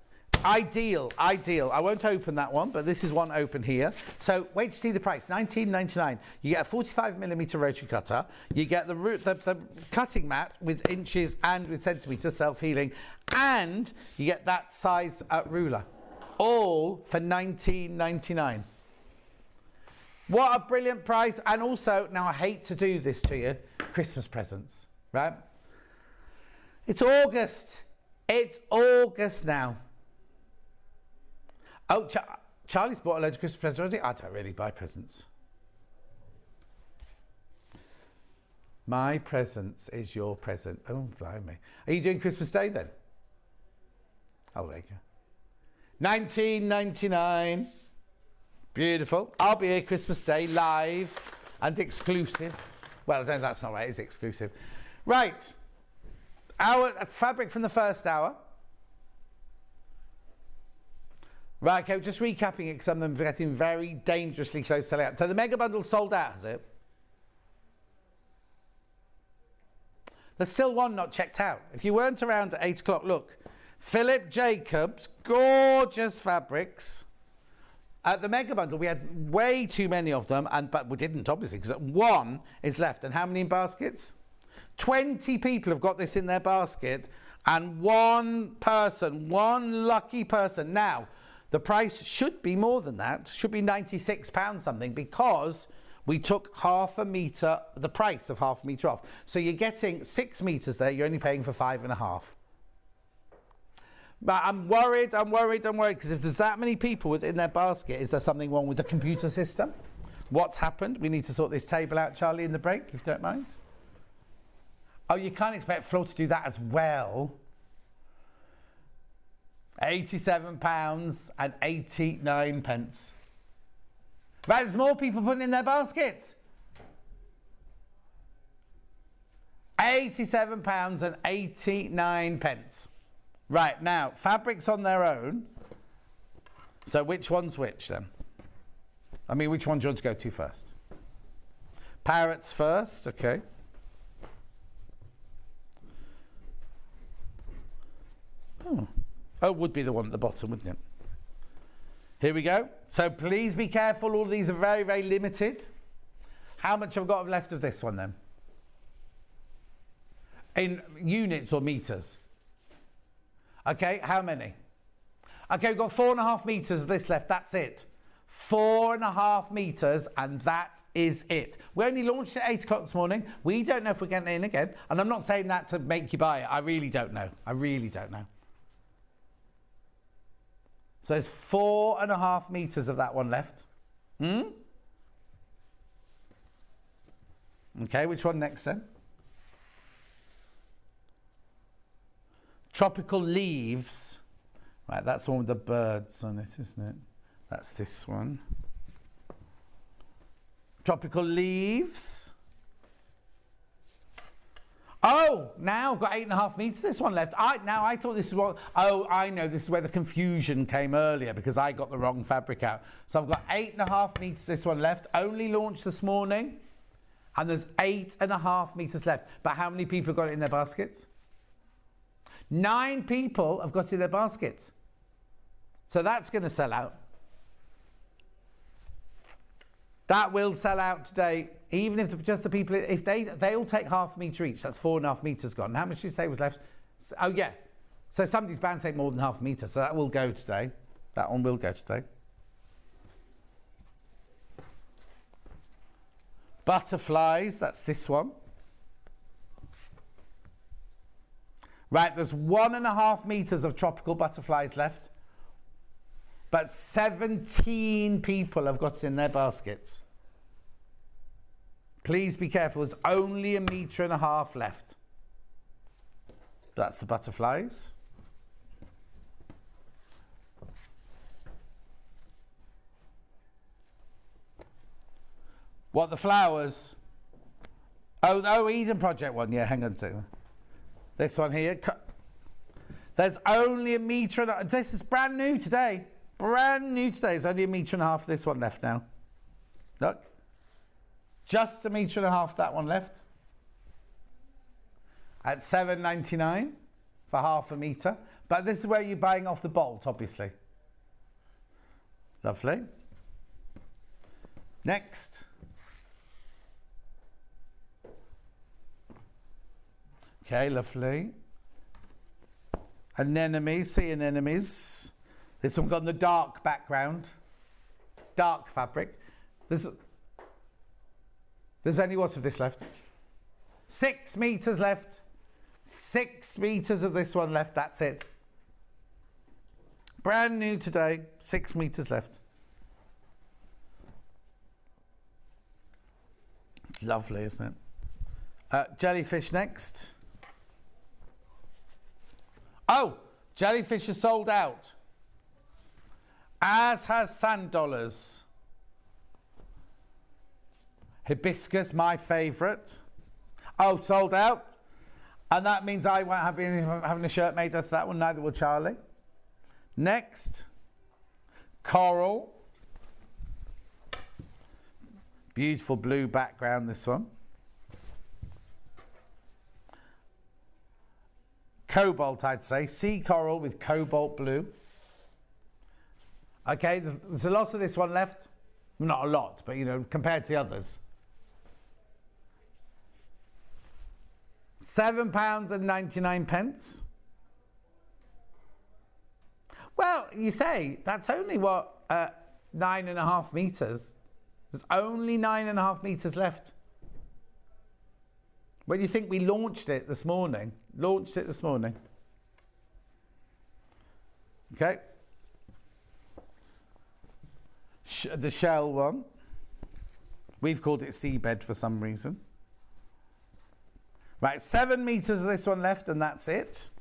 Ideal. I won't open that one, but this is one open here. So wait to see the price, $19.99. You get a 45mm rotary cutter. You get the cutting mat with inches and with centimetres, self-healing, and you get that size ruler, all for $19.99. What a brilliant price. And also, now I hate to do this to you, Christmas presents, right? It's August. It's August now. Oh, Charlie's bought a load of Christmas presents already. I don't really buy presents. My presents is your present. Oh, blimey. Are you doing Christmas Day then? Oh, there you go. $19.99. Beautiful. I'll be here Christmas Day live and exclusive. Well, no, that's not right. It's exclusive. Right. Our fabric from the first hour. Right, okay, just recapping it because some of them are getting very dangerously close to selling out. So the mega bundle sold out, has it? There's still one not checked out. If you weren't around at 8 o'clock, look. Philip Jacobs, gorgeous fabrics. At the mega bundle, we had way too many of them, but we didn't, obviously, because one is left. And how many in baskets? 20 people have got this in their basket, and one person, one lucky person. Now, the price should be more than that, should be £96 something, because we took half a metre, the price of half a metre off. So you're getting 6 metres there, you're only paying for 5.5. But I'm worried, because if there's that many people within their basket, is there something wrong with the computer system? What's happened? We need to sort this table out, Charlie, in the break, if you don't mind. Oh, you can't expect Flo to do that as well. £87.89. Right, there's more people putting in their baskets. £87.89. Right, now, fabrics on their own. So which one's which then? I mean, which one do you want to go to first? Parrots first, okay. Oh, would be the one at the bottom, wouldn't it? Here we go. So please be careful. All of these are very, very limited. How much have I got left of this one then? In units or meters? Okay, how many? Okay, we've got 4.5 meters of this left. That's it. 4.5 meters, and that is it. We only launched at 8 o'clock this morning. We don't know if we're getting in again. And I'm not saying that to make you buy it. I really don't know. I really don't know. So there's 4.5 meters of that one left. Okay, which one next then? Tropical Leaves. Right, that's the one with the birds on it, isn't it? That's this one. Tropical Leaves. Oh, now I've got 8.5 meters. This one left. I thought this is what. Oh, I know. This is where the confusion came earlier because I got the wrong fabric out. So I've got 8.5 meters. This one left. Only launched this morning, and there's 8.5 meters left. But how many people have got it in their baskets? 9 people have got it in their baskets. So that's going to sell out. That will sell out today, even if just the people, if they all take half a metre each, that's 4.5 metres gone. How much did you say was left? Oh, yeah. So somebody's bound to take more than half a metre, so that will go today. That one will go today. Butterflies, that's this one. Right, there's 1.5 metres of tropical butterflies left. But 17 people have got it in their baskets. Please be careful, there's only 1.5 meters left. That's the butterflies. What, the flowers? Oh, Eden Project one, yeah, hang on a second. This one here. There's only 1 meter, this is brand new today. Brand new today. There's only 1.5 meters of this one left now. Look. Just 1.5 meters that one left. At $7.99 for half a metre. But this is where you're buying off the bolt, obviously. Lovely. Next. Okay, lovely. Anemones, sea anemones. This one's on the dark background. Dark fabric. There's only what of this left? 6 meters left. 6 meters of this one left, that's it. Brand new today, 6 meters left. Lovely, isn't it? Jellyfish next. Oh, jellyfish is sold out. As has sand dollars. Hibiscus, my favourite. Oh, sold out. And that means I won't have having a shirt made out of that one, neither will Charlie. Next, coral. Beautiful blue background, this one. Cobalt, I'd say. Sea coral with cobalt blue. Okay, there's a lot of this one left. Not a lot, but you know, compared to the others. £7.99. Well, you say that's only what 9.5 meters. There's only 9.5 meters left. When you think we launched it this morning? Okay. The shell one. We've called it seabed for some reason. Right, 7 meters of this one left, and that's it.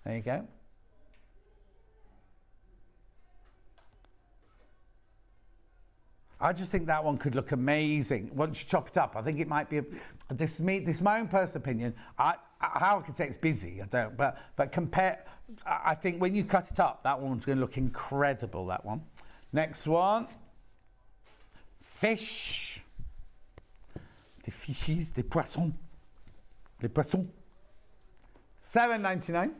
There you go. I just think that one could look amazing once you chop it up. I think it might be. This is my own personal opinion. How I can say it's busy, I don't. But compare. I think when you cut it up, that one's going to look incredible. That one. Next one. Fish. Des fishes, des poissons. Les poissons. $7.99.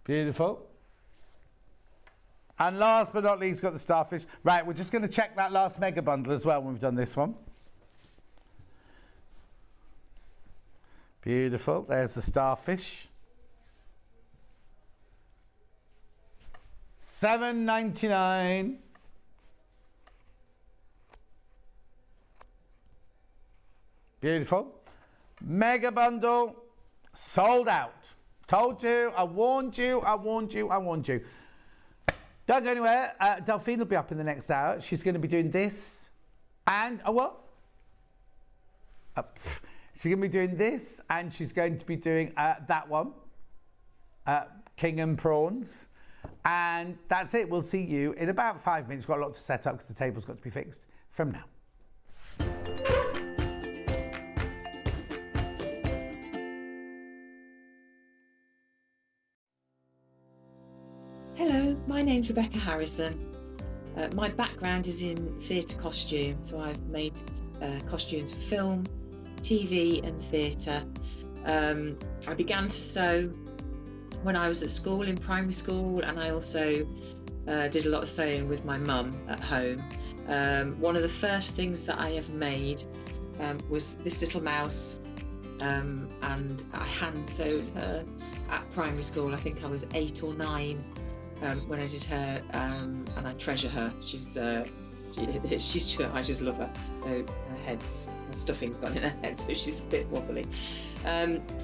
Beautiful. And last but not least, got the starfish. Right, we're just going to check that last mega bundle as well when we've done this one. Beautiful. There's the starfish. $7.99. Beautiful. Mega bundle, sold out. Told you, I warned you, I warned you, I warned you. Don't go anywhere. Delphine will be up in the next hour. She's going to be doing this and, what? She's going to be doing this and she's going to be doing that one, King and Prawns. And that's it. We'll see you in about 5 minutes. We've got a lot to set up because the table's got to be fixed from now. Hello, my name's Rebecca Harrison. My background is in theatre costume, so I've made costumes for film, TV and theatre. I began to sew when I was at school, in primary school, and I also did a lot of sewing with my mum at home. One of the first things that I ever made was this little mouse, and I hand sewed her at primary school. I think I was 8 or 9 when I did her, and I treasure her. She's I just love her. Her head's, her stuffing's gone in her head, so she's a bit wobbly.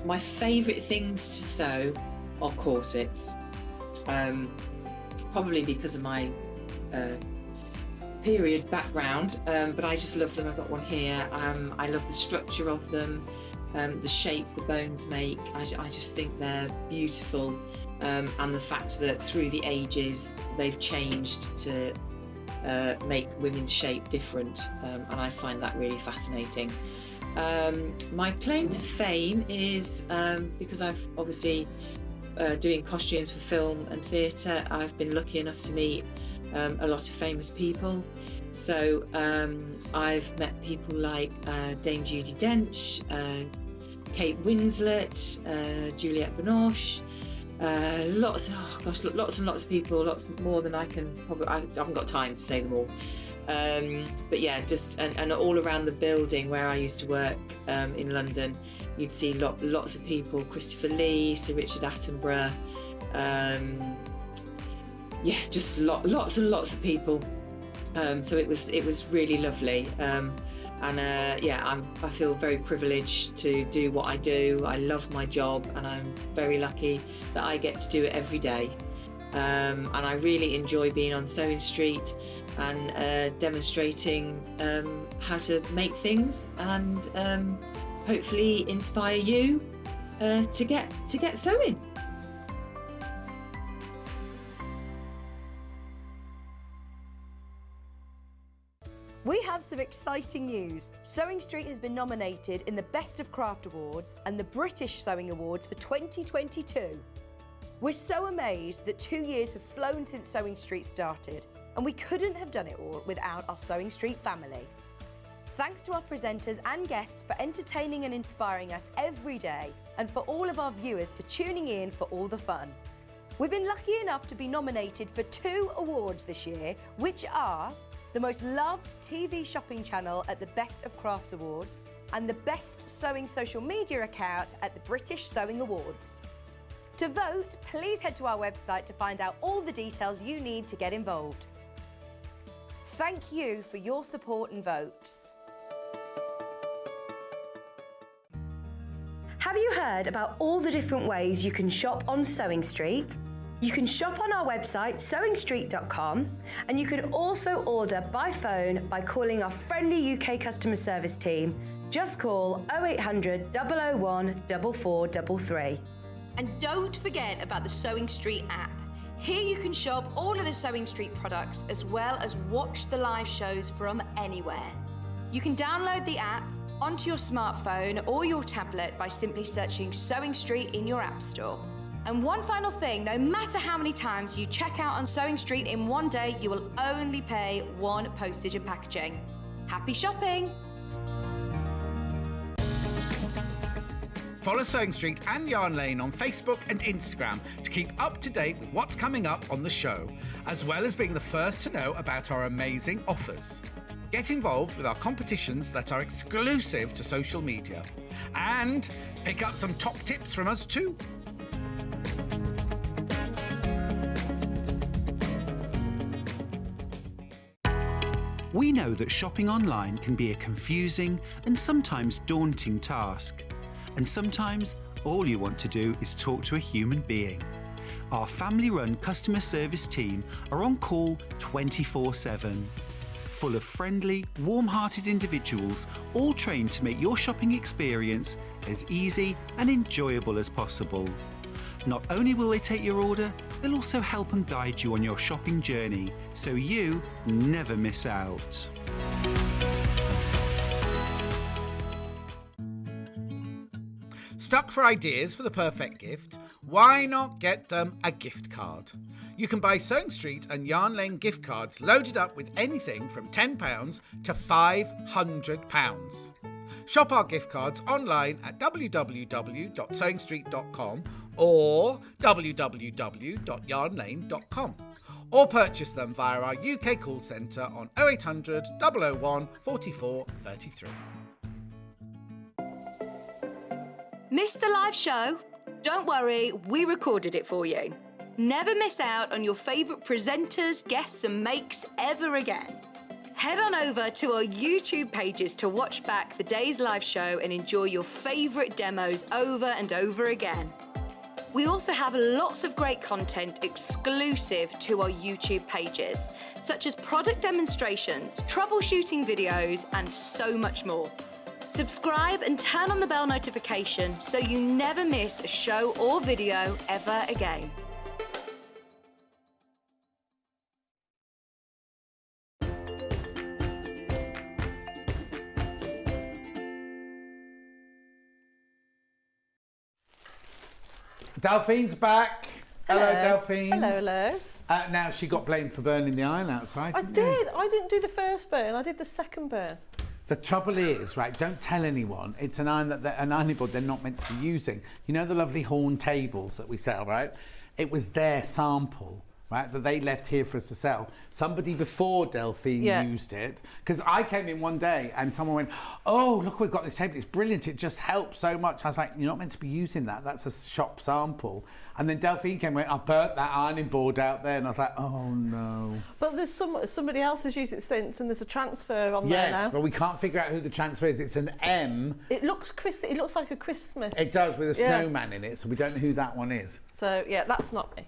My favourite things to sew are corsets, probably because of my period background, but I just love them. I've got one here. I love the structure of them, the shape the bones make. I just think they're beautiful, and the fact that through the ages they've changed to make women's shape different, and I find that really fascinating. My claim to fame is because I've obviously doing costumes for film and theatre, I've been lucky enough to meet a lot of famous people. So I've met people like Dame Judi Dench, Kate Winslet, Juliette Binoche, lots and lots of people, lots more than I can probably, I haven't got time to say them all. But yeah, just and all around the building where I used to work in London, you'd see lots of people: Christopher Lee, Sir Richard Attenborough, yeah, just lots and lots of people. So it was really lovely, yeah, I feel very privileged to do what I do. I love my job, and I'm very lucky that I get to do it every day. And I really enjoy being on Sewing Street and demonstrating how to make things, and hopefully inspire you to get sewing. We have some exciting news. Sewing Street has been nominated in the Best of Craft Awards and the British Sewing Awards for 2022. We're so amazed that 2 years have flown since Sewing Street started, and we couldn't have done it all without our Sewing Street family. Thanks to our presenters and guests for entertaining and inspiring us every day, and for all of our viewers for tuning in for all the fun. We've been lucky enough to be nominated for 2 awards this year, which are the most loved TV shopping channel at the Best of Crafts Awards and the best sewing social media account at the British Sewing Awards. To vote, please head to our website to find out all the details you need to get involved. Thank you for your support and votes. Have you heard about all the different ways you can shop on Sewing Street? You can shop on our website, sewingstreet.com, and you can also order by phone by calling our friendly UK customer service team. Just call 0800 001 4433. And don't forget about the Sewing Street app. Here you can shop all of the Sewing Street products as well as watch the live shows from anywhere. You can download the app onto your smartphone or your tablet by simply searching Sewing Street in your app store. And one final thing, no matter how many times you check out on Sewing Street in one day, you will only pay 1 postage and packaging. Happy shopping! Follow Sewing Street and Yarn Lane on Facebook and Instagram to keep up to date with what's coming up on the show, as well as being the first to know about our amazing offers. Get involved with our competitions that are exclusive to social media, and pick up some top tips from us too. We know that shopping online can be a confusing and sometimes daunting task. and sometimes all you want to do is talk to a human being. Our family-run customer service team are on call 24/7. Full of friendly, warm-hearted individuals, all trained to make your shopping experience as easy and enjoyable as possible. Not only will they take your order, they'll also help and guide you on your shopping journey, so you never miss out. Stuck for ideas for the perfect gift? Why not get them a gift card? You can buy Sewing Street and Yarn Lane gift cards loaded up with anything from £10 to £500. Shop our gift cards online at www.sewingstreet.com or www.yarnlane.com, or purchase them via our UK call centre on 0800 001 44 33. Missed the live show? Don't worry, we recorded it for you. Never miss out on your favourite presenters, guests and makes ever again. Head on over to our YouTube pages to watch back the day's live show and enjoy your favourite demos over and over again. We also have lots of great content exclusive to our YouTube pages, such as product demonstrations, troubleshooting videos, and so much more. Subscribe and turn on the bell notification so you never miss a show or video ever again. Delphine's back. Hello, Delphine. Hello, hello. Now she got blamed for burning the iron outside. I did. I didn't do the first burn. I did the second burn. The trouble is, right, don't tell anyone, it's an iron an ironing board they're not meant to be using. You know the lovely horn tables that we sell, right? It was their sample, right, that they left here for us to sell. Somebody before Delphine used it, because I came in one day and someone went, oh, look, we've got this table, it's brilliant, it just helps so much. I was like, you're not meant to be using that, that's a shop sample. And then Delphine came and went, I burnt that ironing board out there, and I was like, oh no. But there's somebody else has used it since, and there's a transfer on there now. Yes, but we can't figure out who the transfer is. It's an M. It looks like a Christmas. It does, with a snowman in it, so we don't know who that one is. So yeah, that's not me.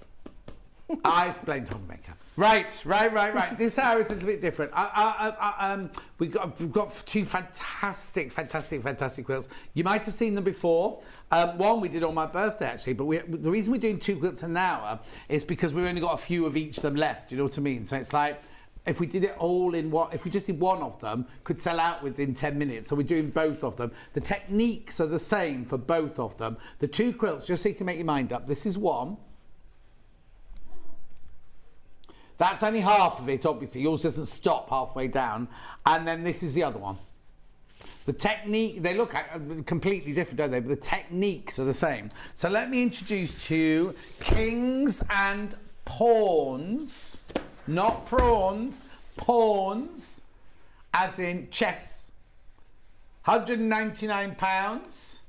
I blame Tom Maker. Right. This hour is a little bit different. We've got two fantastic quilts. You might have seen them before. One we did on my birthday actually, but the reason we're doing two quilts an hour is because we've only got a few of each of them left. You know what I mean? So it's like, if we did it all in one, if we just did one of them, could sell out within 10 minutes. So we're doing both of them. The techniques are the same for both of them. The two quilts, just so you can make your mind up, this is one. That's only half of it, obviously. Yours doesn't stop halfway down. And then this is the other one. The technique, they look completely different, don't they? But the techniques are the same. So let me introduce to you kings and pawns, not prawns, pawns, as in chess. £199.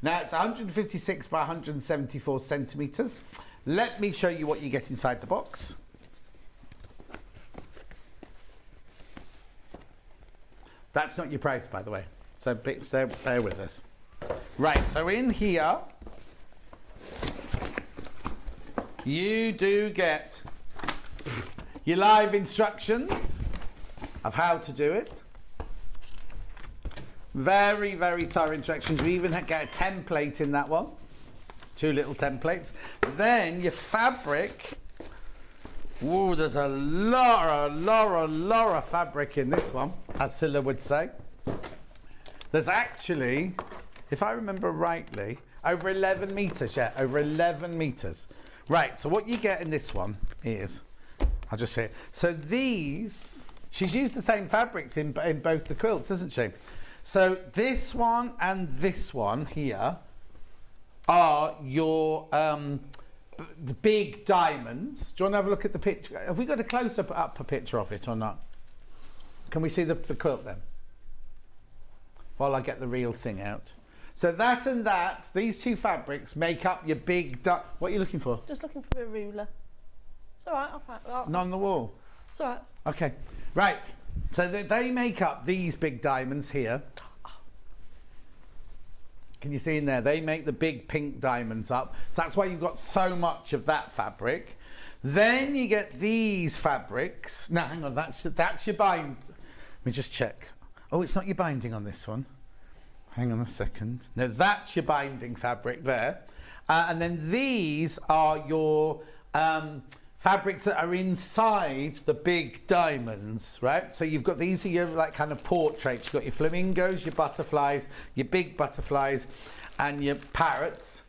Now it's 156 by 174 centimetres. Let me show you what you get inside the box. That's not your price, by the way. So bear with us. Right, so in here, you do get your live instructions of how to do it. Very thorough instructions. We even get a template in that one. 2 little templates. Then your fabric. Ooh, there's a lot of fabric in this one, as Scylla would say. There's actually, if I remember rightly, over 11 metres, over 11 metres. Right, so what you get in this one is, I'll just show you. So these, she's used the same fabrics in both the quilts, hasn't she? So this one and this one here are your, the big diamonds. Do you want to have a look at the picture? Have we got a close-up a picture of it or not? Can we see the quilt then? While I get the real thing out. So that and that, these two fabrics make up your big what are you looking for? Just looking for a ruler. It's all right. Not on the wall? It's all right. Okay. Right. So they make up these big diamonds here. Can you see in there? They make the big pink diamonds up. So that's why you've got so much of that fabric. Then you get these fabrics. Now, hang on, that's your bind. Let me just check. Oh, it's not your binding on this one. Hang on a second. No, that's your binding fabric there. And then these are your fabrics that are inside the big diamonds, right? So you've got, these are your like kind of portraits. You've got your flamingos, your butterflies, your big butterflies, and your parrots.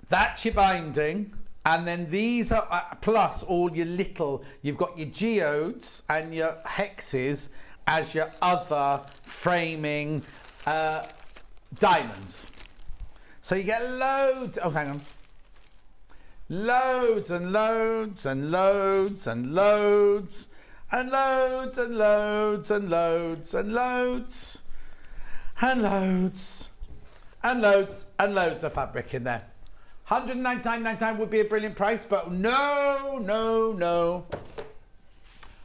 That's your binding. And then these are, plus all your little, you've got your geodes and your hexes as your other framing diamonds. So you get loads, oh hang on. Loads and loads and loads and loads and loads and loads and loads and loads and loads and loads and loads of fabric in there. £199.99 would be a brilliant price, but no, no, no.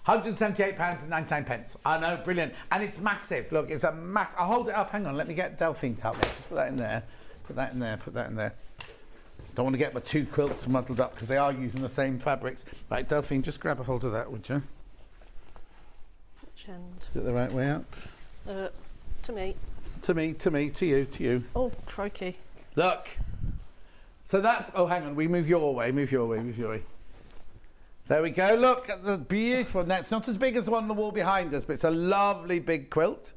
£178.99. I know, brilliant. And it's massive. Look, it's a massive. I'll hold it up. Hang on, let me get Delphine to help me. Just put that in there. Put that in there. Put that in there. Don't want to get my two quilts muddled up because they are using the same fabrics. Right, Delphine, just grab a hold of that, would you? Which end? Is it the right way up? To me. To me, to me, to you, to you. Oh, crikey. Look. So that's, oh, hang on, we move your way, move your way, move your way. There we go, look at the beautiful, now it's not as big as the one on the wall behind us, but it's a lovely big quilt.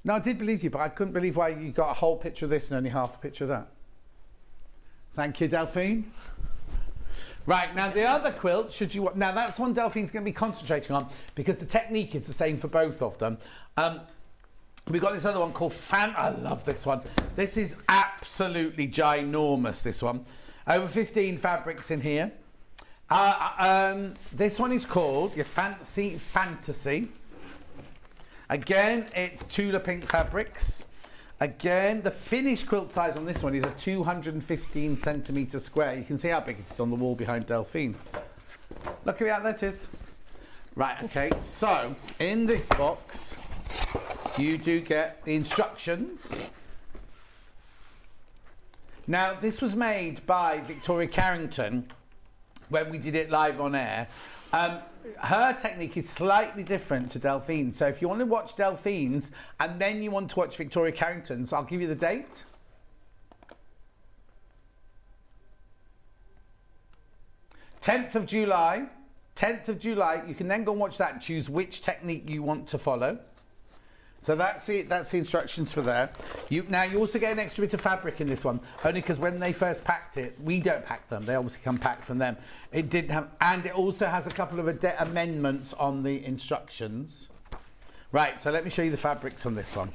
No, I did believe you, but I couldn't believe why you got a whole picture of this and only half a picture of that. Thank you, Delphine. Right, now the other quilt, should you want, now that's one Delphine's going to be concentrating on because the technique is the same for both of them. We've got this other one called I love this one. This is absolutely ginormous, this one. Over 15 fabrics in here. This one is called your Fantasy. Again, it's Tula Pink fabrics. Again, the finished quilt size on this one is a 215 centimetre square. You can see how big it is on the wall behind Delphine. Look at how that is. Right, okay, so in this box, you do get the instructions. Now, this was made by Victoria Carrington when we did it live on air. Her technique is slightly different to Delphine's. So if you want to watch Delphine's and then you want to watch Victoria Carrington's, I'll give you the date. 10th of July. 10th of July. You can then go and watch that and choose which technique you want to follow. So that's the instructions for there. Now you also get an extra bit of fabric in this one, only because when they first packed it, we don't pack them. They obviously come packed from them. It didn't have, and it also has a couple of amendments on the instructions. Right, so let me show you the fabrics on this one.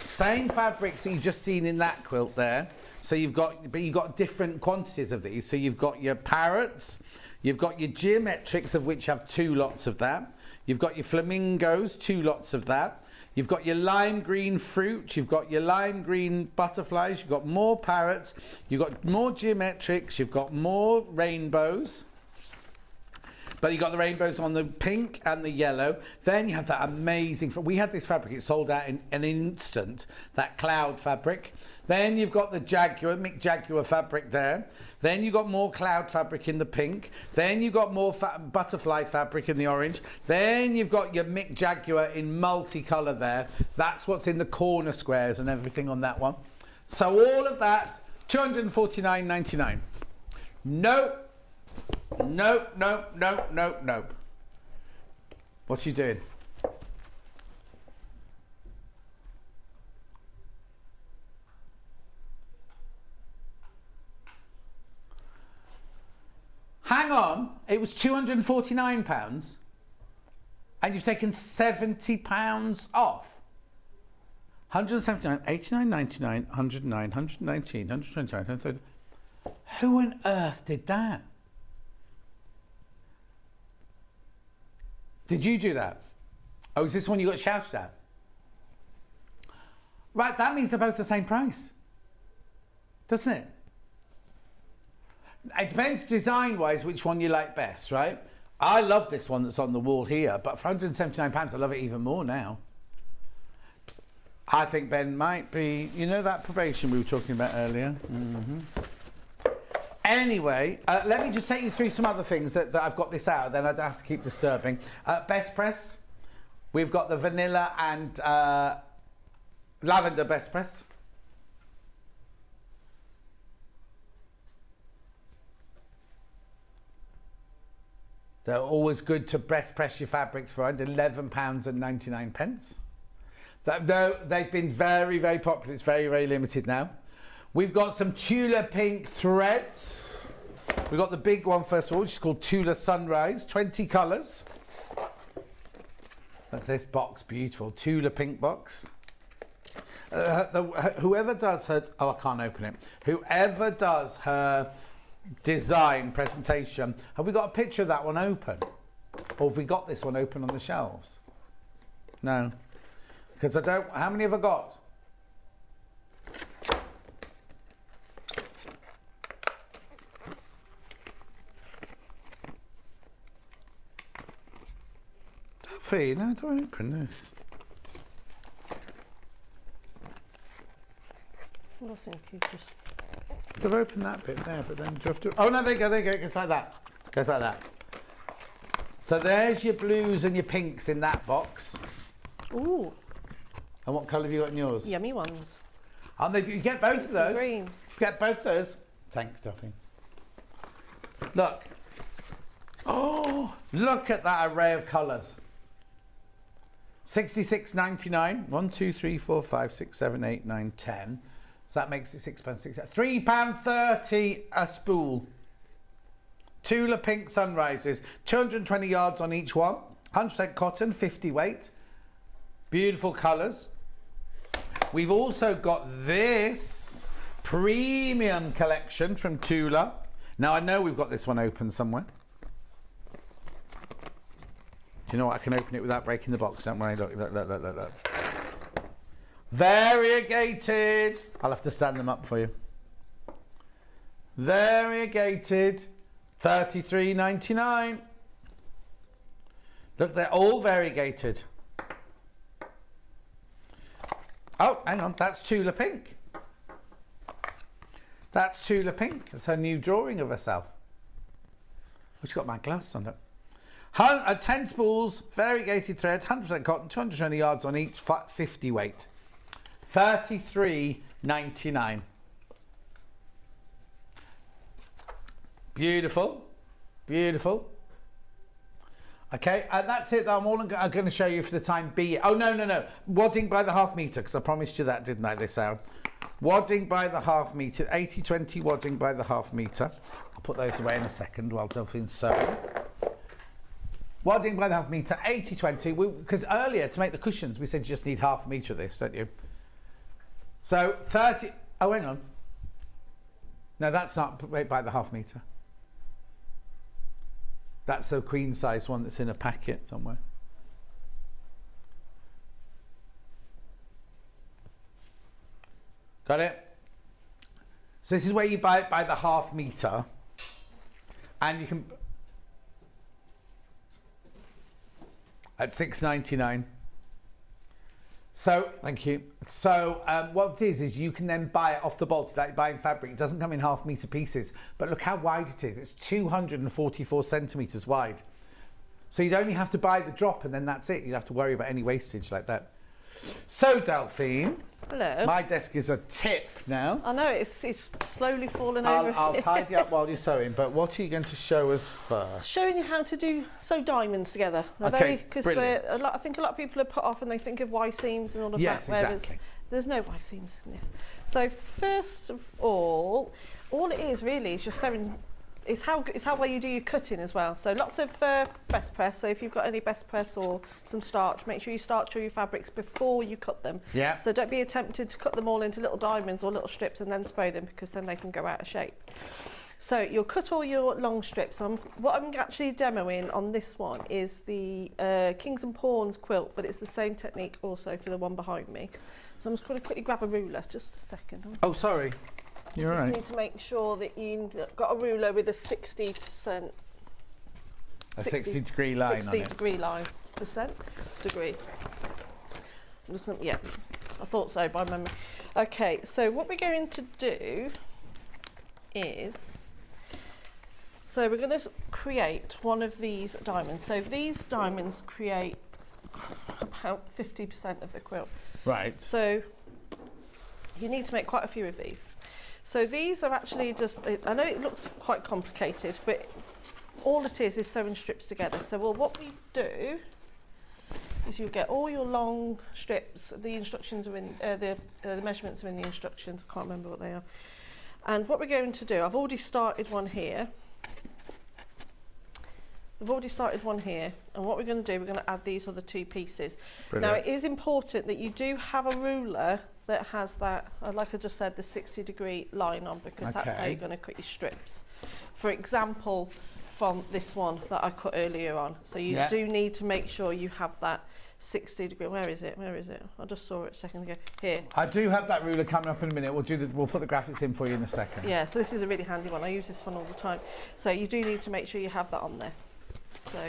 Same fabrics that you've just seen in that quilt there. So you've got different quantities of these. So you've got your parrots, you've got your geometrics, of which have 2 lots of that. You've got your flamingos, 2 lots of that. You've got your lime green fruit. You've got your lime green butterflies. You've got more parrots. You've got more geometrics. You've got more rainbows. But you've got the rainbows on the pink and the yellow. Then you have that amazing, we had this fabric, it sold out in an instant, that cloud fabric. Then you've got the Mick Jaguar fabric there. Then you've got more cloud fabric in the pink. Then you've got more butterfly fabric in the orange. Then you've got your Mick Jaguar in multicolour there. That's what's in the corner squares and everything on that one. So all of that, £249.99. Nope. Nope, nope, nope, nope, nope. What's she doing? Hang on, it was £249 and you've taken £70 off. 179, 89.99, 109, 119, 129, 130. Who on earth did that? Did you do that? Oh, is this one you got shouted at? Right, that means they're both the same price, doesn't it? It depends design-wise which one you like best, right? I love this one that's on the wall here, but for £179, I love it even more now. I think Ben might be, you know, that probation we were talking about earlier? Anyway, let me just take you through some other things that I've got this out, then I don't have to keep disturbing. Best press. We've got the vanilla and lavender best press. They're always good to best press your fabrics for around £11.99. They've been very, very popular. It's very, very limited now. We've got some Tula pink threads. We've got the big one first of all, which is called Tula Sunrise, 20 colours. Look at this box, beautiful. Tula pink box. Whoever does her, oh, I can't open it. Whoever does her design presentation, have we got a picture of that one open? Or have we got this one open on the shelves? No. Because I don't, how many have I got? Delphine, no, don't open this. Well, I think you just... I've opened that bit there, but then do you have to... Oh, no, there you go, it goes like that. It goes like that. So there's your blues and your pinks in that box. Ooh. And what colour have you got in yours? Yummy ones. And you get both of those. Greens. You get both those. Thanks, Duffy. Look. Oh, look at that array of colours. $66.99. 1, 2, 3, 4, 5, 6, 7, 8, 9, 10. So that makes it £6.60. £3.30 a spool. Tula pink sunrises. 220 yards on each one. 100% cotton, 50 weight. Beautiful colours. We've also got this premium collection from Tula. Now I know we've got this one open somewhere. Do you know what? I can open it without breaking the box. Don't worry. Look. Variegated. I'll have to stand them up for you. Variegated. $33.99. Look, they're all variegated. Oh, hang on. That's Tula pink. That's Tula pink. It's her new drawing of herself. She's got my glass on it. 10 spools, variegated thread, 100% cotton, 220 yards on each, 50 weight. $33.99. Beautiful. Beautiful. Okay, and that's it. I'm going to show you for the time being. Oh, no. Wadding by the half metre, because I promised you that, didn't I, this hour? Wadding by the half metre, 80-20 wadding by the half metre. I'll put those away in a second while Delphine's sewing. Wadding by the half metre, 80-20, because earlier, to make the cushions, we said you just need half a metre of this, don't you? So 30, oh, hang on. No, that's not by the half metre. That's the queen size one that's in a packet somewhere. Got it? So this is where you buy it by the half metre. And you can... at $6.99. So, thank you. So, what it is you can then buy it off the bolt. It's like buying fabric. It doesn't come in half metre pieces. But look how wide it is. It's 244 centimetres wide. So you'd only have to buy the drop and then that's it. You'd have to worry about any wastage like that. So, Delphine. Hello. My desk is a tip now. I know, it's slowly falling over. I'll tidy up while you're sewing, but what are you going to show us first? Showing you how to sew diamonds together. Okay, because I think a lot of people are put off and they think of Y seams and all of that, whereas there's no Y seams in this. So first of all it is really is just sewing. It's how well you do your cutting as well. So lots of best press. So if you've got any best press or some starch, make sure you starch all your fabrics before you cut them. Yeah. So don't be tempted to cut them all into little diamonds or little strips and then spray them, because then they can go out of shape. So you'll cut all your long strips. What I'm actually demoing on this one is the Kings and Pawns quilt, but it's the same technique also for the one behind me. So I'm just going to quickly grab a ruler, just a second. Oh, sorry. You're right. You need to make sure that you've got a ruler with a 60%. A 60-degree line on it. 60-degree line. Degree. Yeah, I thought so by memory. Okay, so what we're going to do is, so we're going to create one of these diamonds. So these diamonds create about 50% of the quilt. Right. So you need to make quite a few of these. So these are actually just, I know it looks quite complicated, but all it is sewing strips together. So what we do is you get all your long strips. The instructions are in, the measurements are in the instructions. I can't remember what they are. And what we're going to do, I've already started one here. And what what we're going to do, we're going to add these other two pieces. Brilliant. Now, it is important that you do have a ruler that has that, like I just said, the 60-degree line on, because that's how you're going to cut your strips. For example, from this one that I cut earlier on. So you do need to make sure you have that 60-degree. Where is it? I just saw it a second ago. Here. I do have that ruler coming up in a minute. We'll put the graphics in for you in a second. Yeah, so this is a really handy one. I use this one all the time. So you do need to make sure you have that on there. So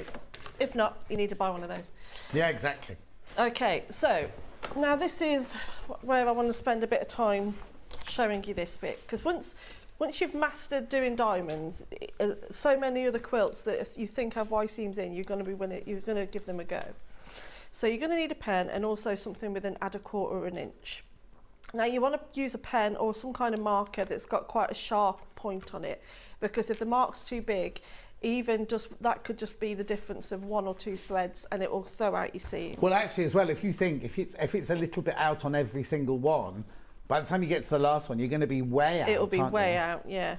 if not, you need to buy one of those. Yeah, exactly. Okay, so now this is where I want to spend a bit of time showing you this bit, because once you've mastered doing diamonds, so many other quilts that if you think have Y seams in, you're going to give them a go. So you're going to need a pen and also something with an add a quarter of an inch. Now you want to use a pen or some kind of marker that's got quite a sharp point on it, because if the mark's too big, even just that could just be the difference of 1 or 2 threads, and it will throw out your seams. Well, actually, as well, if you think if it's a little bit out on every single one, by the time you get to the last one, you're going to be way out. It'll be way out, yeah.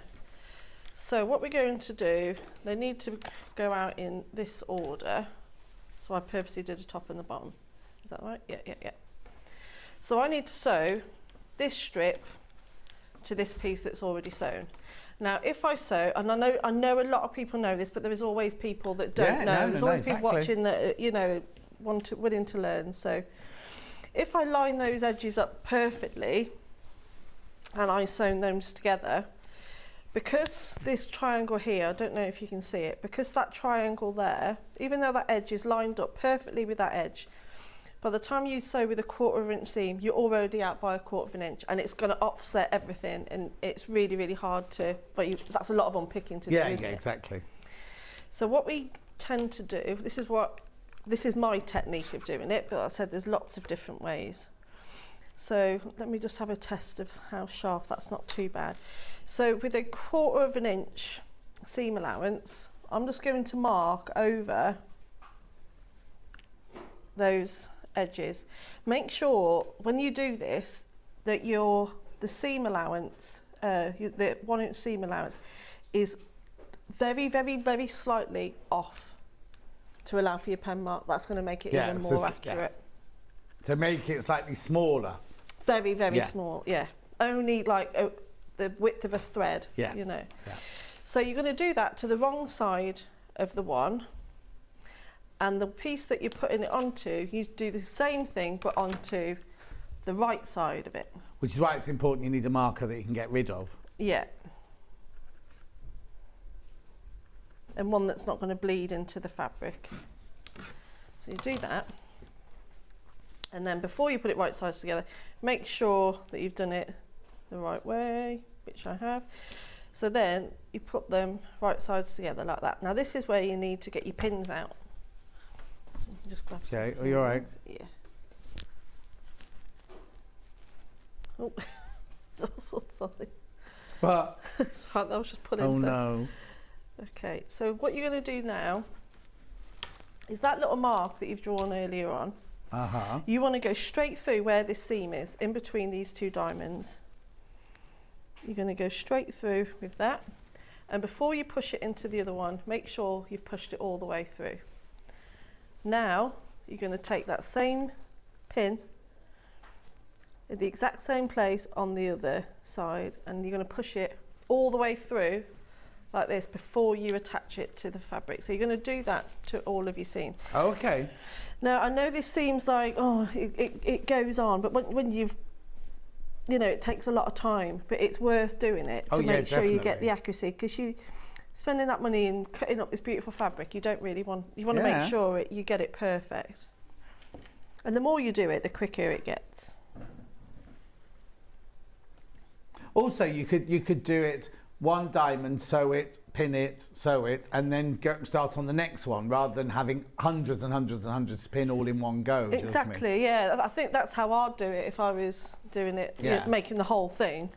So what we're going to do, they need to go out in this order. So I purposely did the top and the bottom. Is that right? Yeah. So I need to sew this strip to this piece that's already sewn. Now, if I sew, and I know a lot of people know this, but there is always people that don't know. There's always people watching that, willing to learn. So if I line those edges up perfectly, and I sewn those together, because this triangle here, I don't know if you can see it, because that triangle there, even though that edge is lined up perfectly with that edge, by the time you sew with a 1/4 inch seam, you're already out by a 1/4 inch, and it's going to offset everything, and it's really, really hard to, that's a lot of unpicking to do, isn't it? Yeah, exactly. So what we tend to do, this is my technique of doing it, but I said there's lots of different ways. So let me just have a test of how sharp. That's not too bad. So with a 1/4 inch seam allowance, I'm just going to mark over those edges. Make sure when you do this that the seam allowance, the 1 inch seam allowance, is very, very, very slightly off to allow for your pen mark. That's going to make it even more accurate. To make it slightly smaller. Very, very small, yeah. Only like the width of a thread, you know. Yeah. So you're going to do that to the wrong side of the one, and the piece that you're putting it onto, you do the same thing but onto the right side of it. Which is why it's important you need a marker that you can get rid of. Yeah. And one that's not going to bleed into the fabric. So you do that. And then before you put it right sides together, make sure that you've done it the right way, which I have. So then you put them right sides together like that. Now this is where you need to get your pins out. Just grab some. Okay, are you all right? Yeah. Oh, there's all sorts of things. But I was just putting. Oh no. Okay, so what you're going to do now is that little mark that you've drawn earlier on. You want to go straight through where this seam is, in between these two diamonds. You're going to go straight through with that, and before you push it into the other one, make sure you've pushed it all the way through. Now you're going to take that same pin at the exact same place on the other side, and you're going to push it all the way through like this before you attach it to the fabric. So you're going to do that to all of your seams. Okay. Now I know this seems like, oh, it goes on, but when you've, it takes a lot of time, but it's worth doing it to make sure you get the accuracy, because spending that money and cutting up this beautiful fabric, you don't really want, you want to Yeah. make sure you get it perfect. And the more you do it, the quicker it gets. Also, you could do it one diamond, sew it, pin it, sew it, and then start on the next one, rather than having hundreds and hundreds and hundreds to pin all in one go. Do you know what I mean? Exactly, yeah. I think that's how I'd do it if I was doing it, you know, Yeah. making the whole thing.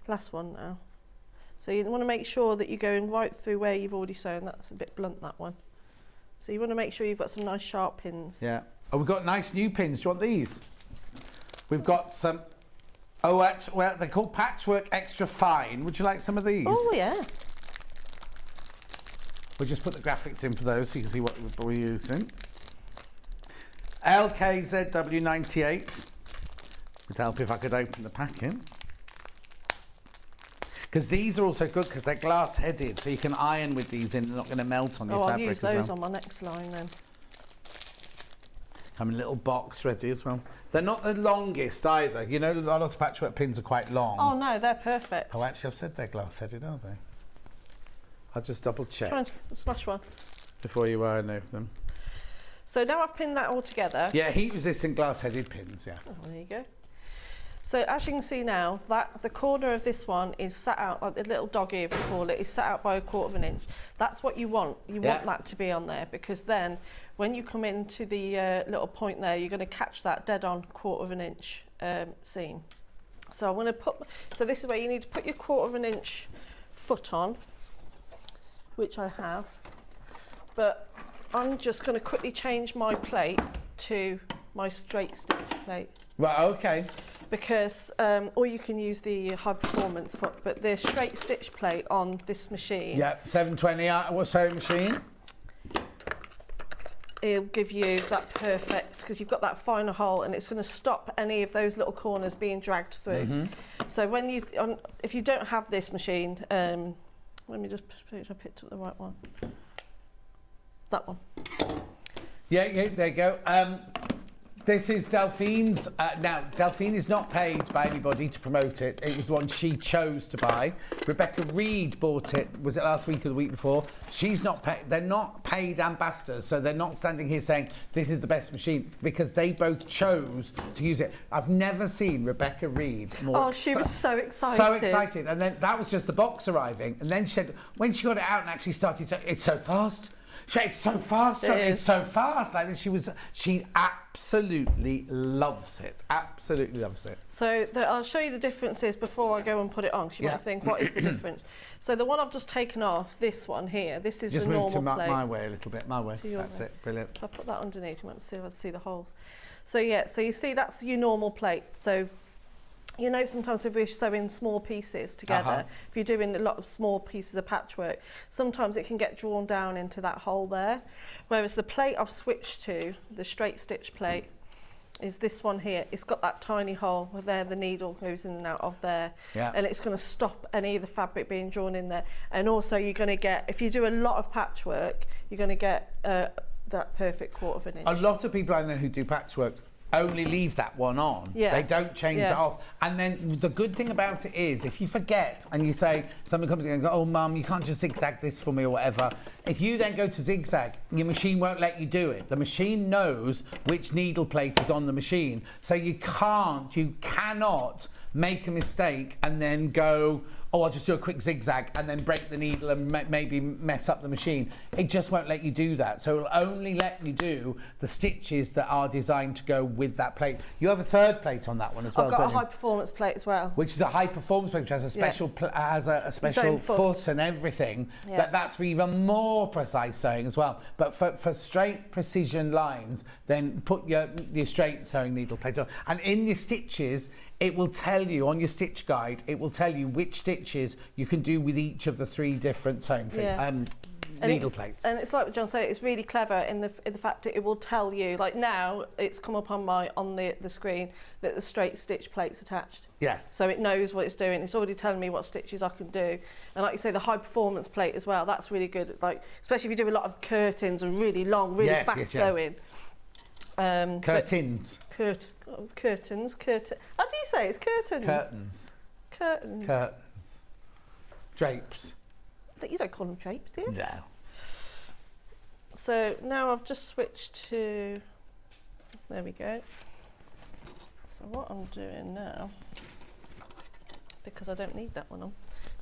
Last one now. So you want to make sure that you're going right through where you've already sewn. That's a bit blunt, that one. So you want to make sure you've got some nice sharp pins. Yeah. Oh, we've got nice new pins. Do you want these? We've got some. Oh, actually, well, they're called Patchwork Extra Fine. Would you like some of these? Oh, yeah. We'll just put the graphics in for those so you can see what we're using. LKZW98. Would help if I could open the packing. Because these are also good because they're glass headed, so you can iron with these in. They're not going to melt on your I'll fabric use as those well. on my next line then. Come in a little box ready as well. They're not the longest either. You know, a lot of patchwork pins are quite long. Oh, no, they're perfect. Oh, actually, I've said they're glass headed, aren't they? I'll just double check Try and smash one. before you iron over them. So now I've pinned that all together. Yeah, heat resistant glass headed pins, yeah. Oh, there you go. So as you can see now, that the corner of this one is sat out, like the little dog ear we call it, is sat out by 1/4 inch. That's what you want. You want that to be on there, because then when you come into the little point there, you're going to catch that dead on 1/4 inch seam. So I want to put, so this is where you need to put your 1/4 inch foot on, which I have, but I'm just going to quickly change my plate to my straight stitch plate. Right, okay. Because, or you can use the high performance foot, but the straight stitch plate on this machine, Yeah, 720 sewing machine. it'll give you that perfect, because you've got that finer hole and it's going to stop any of those little corners being dragged through. So when you, if you don't have this machine, let me just make sure I picked up the right one. That one. Yeah, there you go. This is Delphine's. Now, Delphine is not paid by anybody to promote it. It was one she chose to buy. Rebecca Reed bought it. Was it last week or the week before? She's not paid. They're not paid ambassadors, so they're not standing here saying this is the best machine. It's because they both chose to use it. I've never seen Rebecca Reed more. Oh, she was so excited. So excited. And then that was just the box arriving. And then she said, when she got it out and actually started, it's so fast. It's so fast. It's so fast. Like this, she absolutely loves it. Absolutely loves it. So I'll show you the differences before I go and put it on, because you might think, what is the difference? So the one I've just taken off, this one here, this is Just the move normal to plate. my way a little bit. My way. To your That's way. it. Brilliant. If I put that underneath, you might see if I see the holes. So yeah, so you see that's your normal plate. So you know, sometimes if we're sewing small pieces together, if you're doing a lot of small pieces of patchwork, sometimes it can get drawn down into that hole there. Whereas the plate I've switched to, the straight stitch plate, is this one here. It's got that tiny hole where there the needle goes in and out of there. Yeah. And it's going to stop any of the fabric being drawn in there. And also you're going to get, if you do a lot of patchwork, you're going to get that perfect 1/4 inch. A lot of people I know who do patchwork only leave that one on. Yeah. They don't change that off. And then the good thing about it is, if you forget and you say, someone comes in and goes, oh, Mum, you can't just zigzag this for me or whatever. If you then go to zigzag, your machine won't let you do it. The machine knows which needle plate is on the machine. So you cannot make a mistake and then go, oh, I'll just do a quick zigzag and then break the needle and maybe mess up the machine. It just won't let you do that. So it'll only let you do the stitches that are designed to go with that plate. You have a third plate on that one as well, I've got don't a you? high performance plate as well. Which is a high performance plate, which has a special, a special foot and everything. Yeah. That's for even more precise sewing as well. But for straight precision lines, then put your straight sewing needle plate on. And in your stitches, it will tell you on your stitch guide, it will tell you which stitches you can do with each of the 3 different sewing needle plates. And it's like what John said, it's really clever in the fact that it will tell you, like now it's come up on the screen that the straight stitch plate's attached. Yeah. So it knows what it's doing. It's already telling me what stitches I can do. And like you say, the high performance plate as well, that's really good. Like, especially if you do a lot of curtains and really long, really fast sewing. Curtains. Curtains. How do you say it's curtains? Curtains. Curtains. Curtains. Drapes. You don't call them drapes, do you? No. So now I've just switched to, there we go. So what I'm doing now, because I don't need that one on,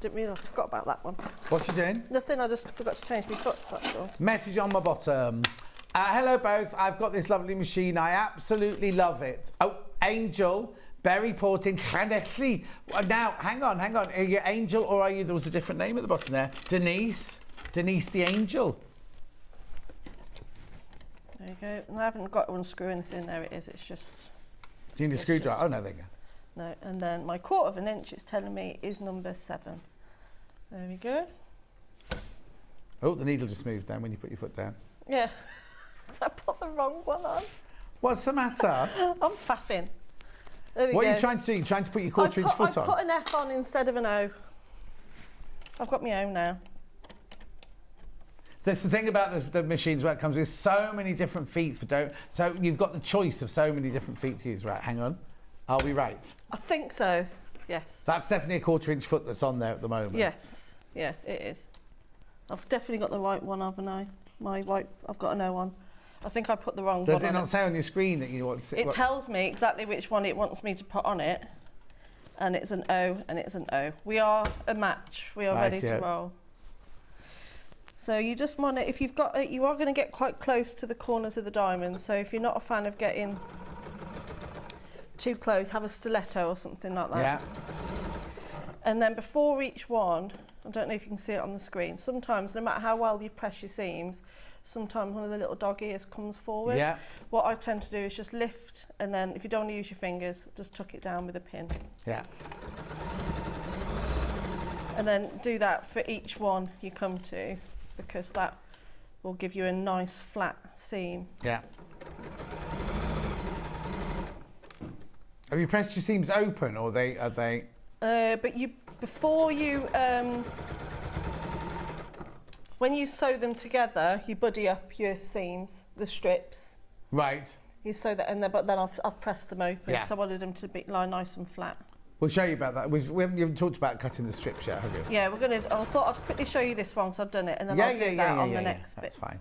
didn't realise, I forgot about that one. What you doing? Nothing, I just forgot to change my foot, that's all. Message on my bottom. Hello both, I've got this lovely machine, I absolutely love it. Oh, Angel, Berry Porting, Llanelli. Now, hang on. Are you Angel or are you, there was a different name at the bottom there, Denise the Angel. There you go, and I haven't got to unscrew anything, there it is, it's just... Do you need a screwdriver? Oh no, there you go. No, and then my 1/4 inch, it's telling me, is number 7. There we go. Oh, the needle just moved down when you put your foot down. Yeah, I put the wrong one on. What's the matter? I'm faffing. There we What go. are you trying to do? You're trying to put your 1/4 inch foot on? I put an F on instead of an O. I've got my own now. That's the thing about the machines where it comes with so many different feet for don't. So you've got the choice of so many different feet to use. Right, hang on. Are we right? I think so, yes. That's definitely a 1/4 inch foot that's on there at the moment. Yes, yeah, it is. I've definitely got the right one, haven't I? My white, I've got an O on. I think I put the wrong one on. Does it not say on your screen that you want to... It tells me exactly which one it wants me to put on it. And it's an O and it's an O. We are a match. We are ready to roll. So you just want to, if you've got it, you are going to get quite close to the corners of the diamond. So if you're not a fan of getting too close, have a stiletto or something like that. Yeah. And then before each one, I don't know if you can see it on the screen, sometimes no matter how well you press your seams, sometimes one of the little dog ears comes forward. Yeah. What I tend to do is just lift, and then if you don't want to use your fingers, just tuck it down with a pin. Yeah. And then do that for each one you come to, because that will give you a nice flat seam. Yeah. Have you pressed your seams open, or are they? But you, before you, when you sew them together, you buddy up your seams, the strips. Right. You sew that, but then I've pressed them open, Yeah. so I wanted them to lie nice and flat. We'll show you about that. We haven't talked about cutting the strips yet, have you? Yeah, we're gonna. I thought I'd quickly show you this one because I've done it, and then I'll do that on the next bit. That's fine.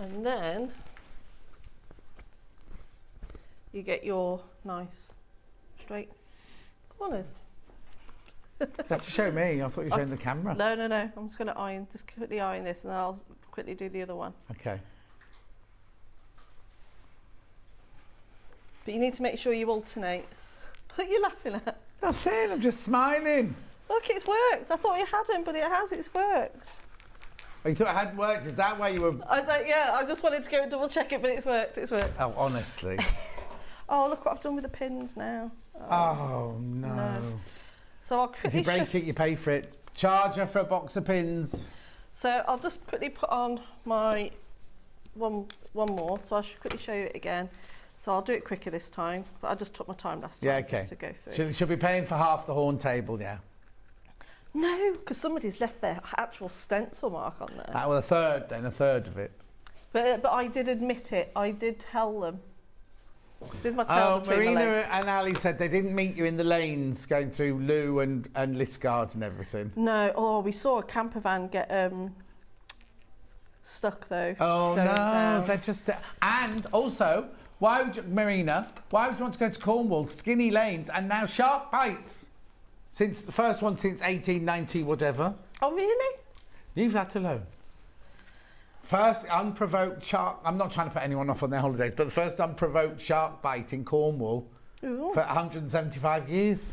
And then you get your nice straight corners. That's to show me. I thought you were showing the camera. No. I'm just going to just quickly iron this, and then I'll quickly do the other one. Okay. But you need to make sure you alternate. What are you laughing at? Nothing. I'm just smiling. Look, it's worked. I thought you hadn't, but it has. It's worked. Oh, you thought it hadn't worked? Is that why you were... Yeah, I just wanted to go and double check it, but it's worked. It's worked. Oh, honestly. Oh, look what I've done with the pins now. Oh, no. So I'll quickly... If you break it, you pay for it. Charger for a box of pins. So I'll just quickly put on my one more. So I should quickly show you it again. So I'll do it quicker this time, but I just took my time last time just to go through. She'll be paying for half the horn table, yeah? No, because somebody's left their actual stencil mark on there. Well, a third of it. But I did admit it. I did tell them. With my tail between Marina my legs. and Ali said they didn't meet you in the lanes going through Lou and Liscard and everything. No, we saw a camper van get stuck though. Oh going no, down. they're just... And also, Marina, why would you want to go to Cornwall? Skinny lanes and now shark bites. Since the first one since 1890, whatever. Oh really? Leave that alone. First unprovoked shark... I'm not trying to put anyone off on their holidays, but the first unprovoked shark bite in Cornwall for 175 years.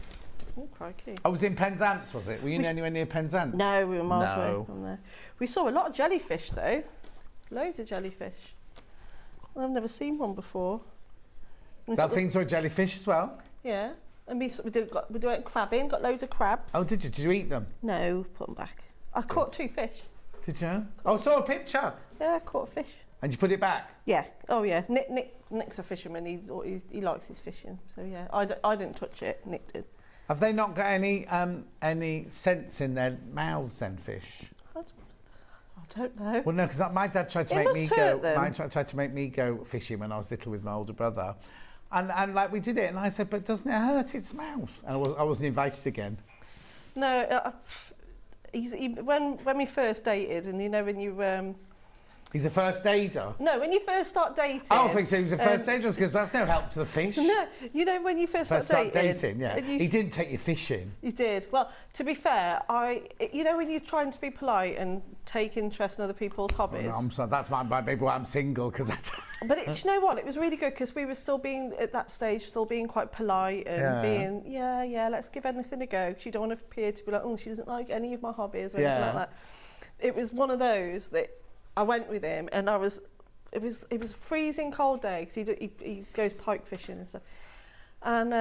Oh, crikey. I was in Penzance, was it? Were you anywhere near Penzance? No, we were miles away from there. We saw a lot of jellyfish though. Loads of jellyfish. I've never seen one before. That thing to a jellyfish as well? Yeah. And we went crabbing, got loads of crabs. Oh, did you? Did you eat them? No, put them back. I caught 2 fish. Did you? I saw a picture. Yeah, I caught a fish. And you put it back? Yeah. Oh, yeah. Nick's a fisherman. He likes his fishing. So, yeah. I didn't touch it. Nick did. Have they not got any scents in their mouths then, fish? I don't know. Well, no, because my dad tried to It make must me hurt go. them. My dad tried to make me go fishing when I was little with my older brother, And like we did it, and I said, but doesn't it hurt its mouth? And I wasn't invited again. No, when we first dated, and you know when you He's a first aider. no, when you first start dating. Oh, I think so. He was a first aider because that's no help to the fish. No, you know when you first start dating. Yeah. He didn't take you fishing. You did. Well, to be fair, you know when you're trying to be polite and take interest in other people's hobbies. Oh, no, I'm sorry. That's maybe why I'm single because that's. But do you know what? It was really good because we were still being at that stage, still being quite polite and being, yeah, let's give anything a go. Because you don't want to appear to be like, oh, she doesn't like any of my hobbies or anything like that. It was one of those that I went with him, and it was a freezing cold day because he goes pike fishing and stuff, and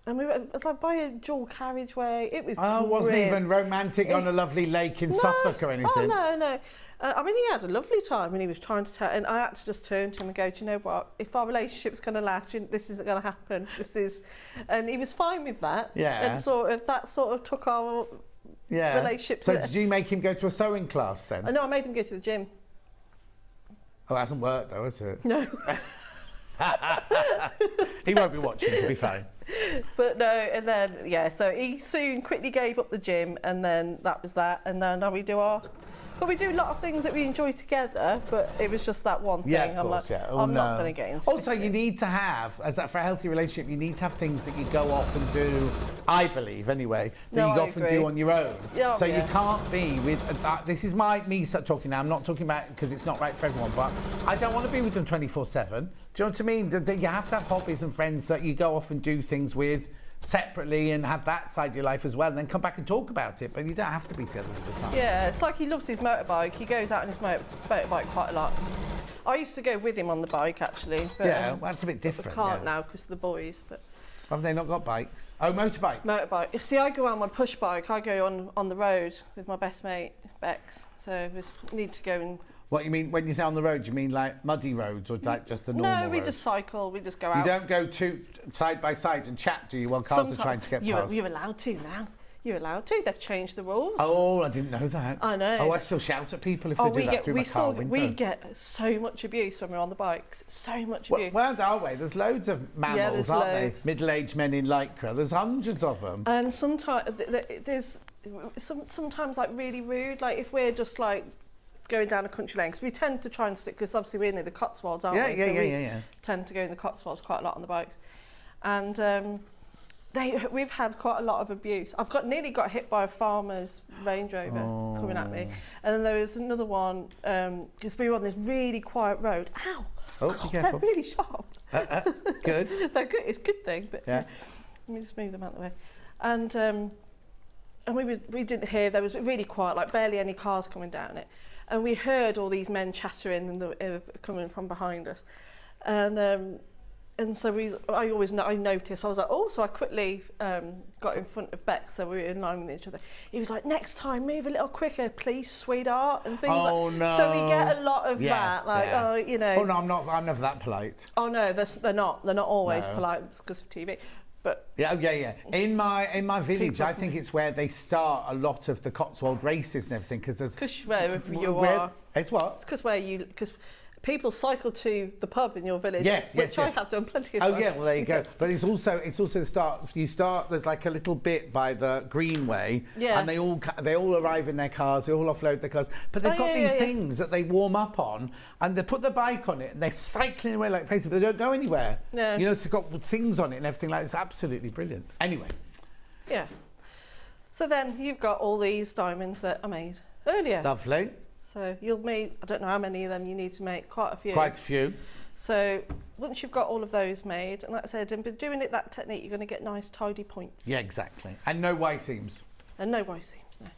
we were, it was like by a dual carriageway. It was. Oh, it wasn't even romantic on a lovely lake in Suffolk or anything. Oh no. I mean, he had a lovely time, and he was trying to tell. And I had to just turn to him and go, "Do you know what? If our relationship's going to last, this isn't going to happen. This is," and he was fine with that. Yeah. And that sort of took our relationship. So did you make him go to a sewing class then? No, I made him go to the gym. Oh, it hasn't worked though, has it? No. He won't be watching, he'll be fine. But no, and then, so he soon quickly gave up the gym, and then that was that, and then now we do but we do a lot of things that we enjoy together, but it was just that one thing. Yeah, of course, I'm not going to get into Also, you need to have, for a healthy relationship, you need to have things that you go off and do, I believe anyway, that you go off and do on your own. You can't be with, this is me talking now, I'm not talking about because it's not right for everyone, but I don't want to be with them 24/7. Do you know what I mean? You have to have hobbies and friends that you go off and do things with separately and have that side of your life as well, and then come back and talk about it, but you don't have to be together all the time. Yeah, it's like he loves his motorbike. He goes out on his motorbike quite a lot. I used to go with him on the bike actually, but well, that's a bit different. I can't now because of the boys, but have they not got bikes? Oh, motorbike. See, I go on my push bike. I go on the road with my best mate Bex, so we need to go and. What you mean when you say on the road? You mean like muddy roads or like just the normal No, we road? just cycle. We just go out. You don't go side by side and chat, do you? While cars are trying to get past. You're allowed to now. You're allowed to. They've changed the rules. Oh, I didn't know that. I know. Oh, I still shout at people if they do that through my car window. We get so much abuse when we're on the bikes. So much abuse. Where are we? There's loads of mammals, aren't there? Middle-aged men in lycra. There's hundreds of them. And sometimes there's sometimes like really rude. Like if we're just like going down a country lane, because we tend to try and stick, because obviously we're near the Cotswolds, aren't we? Yeah. Tend to go in the Cotswolds quite a lot on the bikes, and we've had quite a lot of abuse. I've nearly got hit by a farmer's Range Rover coming at me, and then there was another one because we were on this really quiet road. Ow! Oh, God, be they're really sharp. Good. They're good. It's a good thing, but let me just move them out of the way, and we didn't hear. There was really quiet, like barely any cars coming down it. And we heard all these men chattering and coming from behind us, and so I noticed. I was like, oh, so I quickly got in front of Bex, so we were in line with each other. He was like, next time, move a little quicker, please, sweetheart, and things like. No. So we get a lot of that, like, oh, you know. Oh no, I'm never that polite. Oh no, they're not always polite because of TV. But yeah. In my village, I think it's where they start a lot of the Cotswold races and everything, because wherever you are. It's what? It's because people cycle to the pub in your village, yes, I have done plenty of times. Oh yeah, well there you go. But it's also the start. You start. There's like a little bit by the Greenway, and they all arrive in their cars. They all offload their cars, but they've got these things that they warm up on, and they put the bike on it, and they're cycling away like crazy. But they don't go anywhere. Yeah. You know, it's got things on it and everything like that. It's absolutely brilliant. Anyway. Yeah. So then you've got all these diamonds that I made earlier. Lovely. So you'll make, I don't know how many of them you need to make, quite a few. Quite a few. So once you've got all of those made, and like I said, and by doing it that technique, you're going to get nice tidy points. Yeah, exactly. And no Y seams. And no Y seams, no.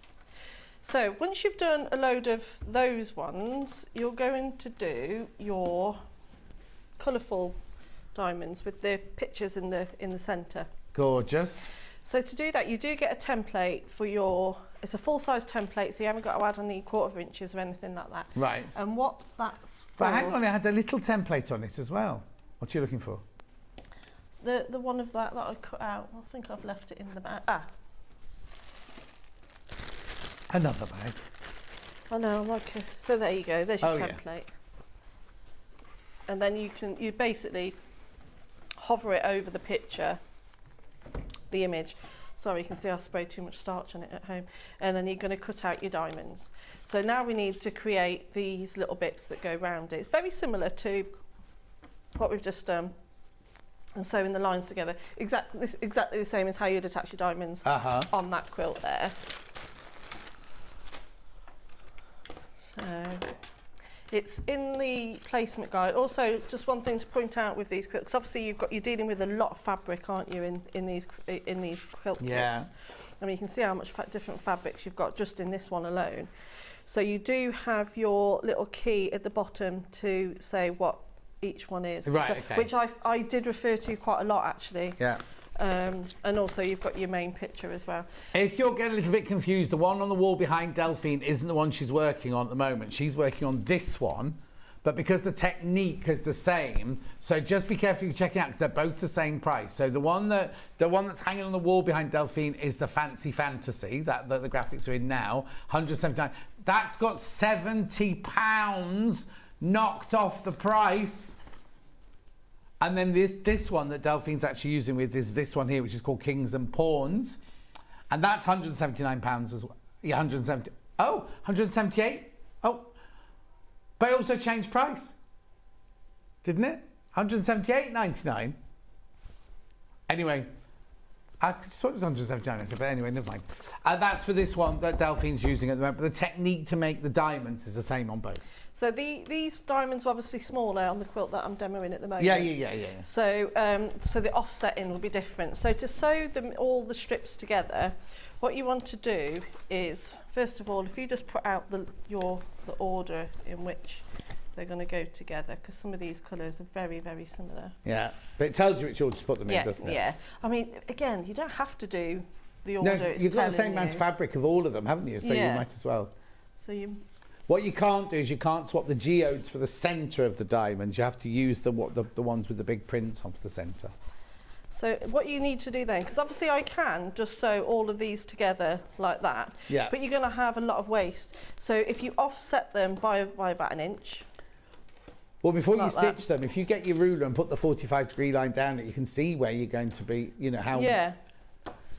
So once you've done a load of those ones, you're going to do your colourful diamonds with the pictures in the centre. Gorgeous. So to do that, you do get a template for your. It's a full-size template, so you haven't got to add any 1/4 inches or anything like that. Right. And what that's for... But hang on, it had a little template on it as well. What are you looking for? The one of that I cut out. I think I've left it in the bag. Another bag. I know, like so there you go, there's your template. And then you basically hover it over the picture, the image. Sorry, you can see I sprayed too much starch on it at home. And then you're going to cut out your diamonds. So now we need to create these little bits that go around it. It's very similar to what we've just done. And sewing the lines together. Exactly the same as how you'd attach your diamonds on that quilt there. So it's in the placement guide. Also, just one thing to point out with these quilts, obviously you're dealing with a lot of fabric, aren't you, in these quilt quilts? I mean, you can see how much different fabrics you've got just in this one alone. So you do have your little key at the bottom to say what each one is, right? So, okay. Which I did refer to quite a lot actually. Yeah. And also you've got your main picture as well. If you're getting a little bit confused, the one on the wall behind Delphine isn't the one she's working on at the moment. She's working on this one, but because the technique is the same, so just be careful you check it out because they're both the same price. So the one that's hanging on the wall behind Delphine is the Fancy Fantasy that the graphics are in now, 179. That's got £70 knocked off the price. And then this one that Delphine's actually using with is this one here, which is called Kings and Pawns. And that's £179 as well. Yeah, 170. Oh, 178. Oh, but it also changed price, didn't it? 178.99. Anyway, I thought it was 179, but anyway, never mind. That's for this one that Delphine's using at the moment. But the technique to make the diamonds is the same on both. So these diamonds are obviously smaller on the quilt that I'm demoing at the moment. Yeah. So so the offsetting will be different. So to sew all the strips together, what you want to do is, first of all, if you just put out the order in which they're going to go together, because some of these colours are very, very similar. Yeah, but it tells you which order to put them in, doesn't it? Yeah. I mean, again, you don't have to do the order. No, you've got the same amount of fabric of all of them, haven't you? So you might as well. So you. What you can't do is you can't swap the geodes for the centre of the diamonds. You have to use the ones with the big prints on for the centre. So what you need to do then, because obviously I can just sew all of these together like that, but you're going to have a lot of waste. So if you offset them by about an inch. Well, before you stitch them, if you get your ruler and put the 45-degree line down it, you can see where you're going to be, you know, how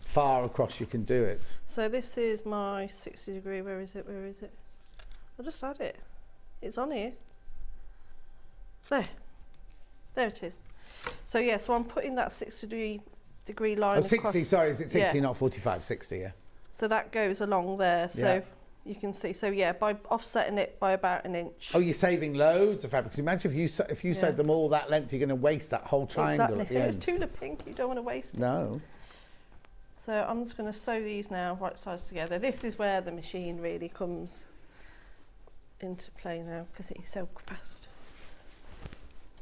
far across you can do it. So this is my 60 degree, where is it? I'll just add it. It's on here. There it is. So yeah, so I'm putting that 60 degree line across. 60, sorry, is it 60, not 45, 60, yeah. So that goes along there, so you can see. So yeah, by offsetting it by about an inch. Oh, you're saving loads of fabric. Imagine if you sewed them all that length, you're going to waste that whole triangle at the end. It's tulip pink, you don't want to waste it. No. So I'm just going to sew these now right sides together. This is where the machine really comes into play now, because it is so fast.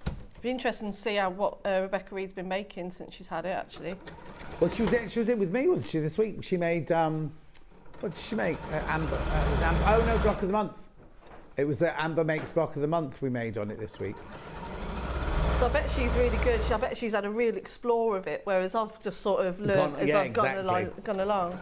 It'd be interesting to see what Rebecca Reed's been making since she's had it, actually. Well, she was in with me, wasn't she, this week? She made, what did she make? Amber, oh no, Block of the Month. It was the Amber Makes Block of the Month we made on it this week. So I bet she's really good. I bet she's had a real explore of it, whereas I've just sort of learned as I've gone along.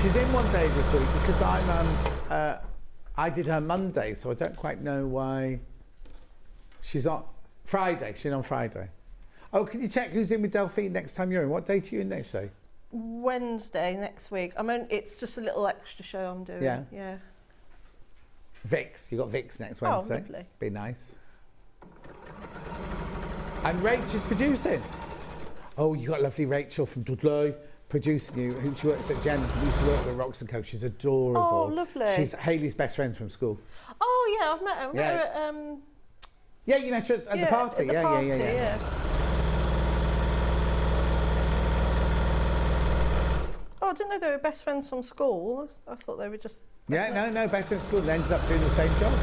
She's in one day this week because I did her Monday, so I don't quite know why she's on Friday. She's in on Friday. Oh, can you check who's in with Delphine next time you're in? What date are you in next day? Wednesday next week. It's just a little extra show I'm doing. Yeah. Vix, you got Vix next Wednesday. Oh, lovely. Be nice. And Rach is producing. Oh, you got lovely Rachel from Dudley producing you, who she works at Jen's and used to work with Rox & Co. She's adorable. Oh, lovely. She's Hayley's best friend from school. Oh, yeah, I've met her. Met her at, yeah, you met her at the party. At the party, yeah. Oh, I didn't know they were best friends from school. I thought they were just... No, best friends from school. They ended up doing the same job.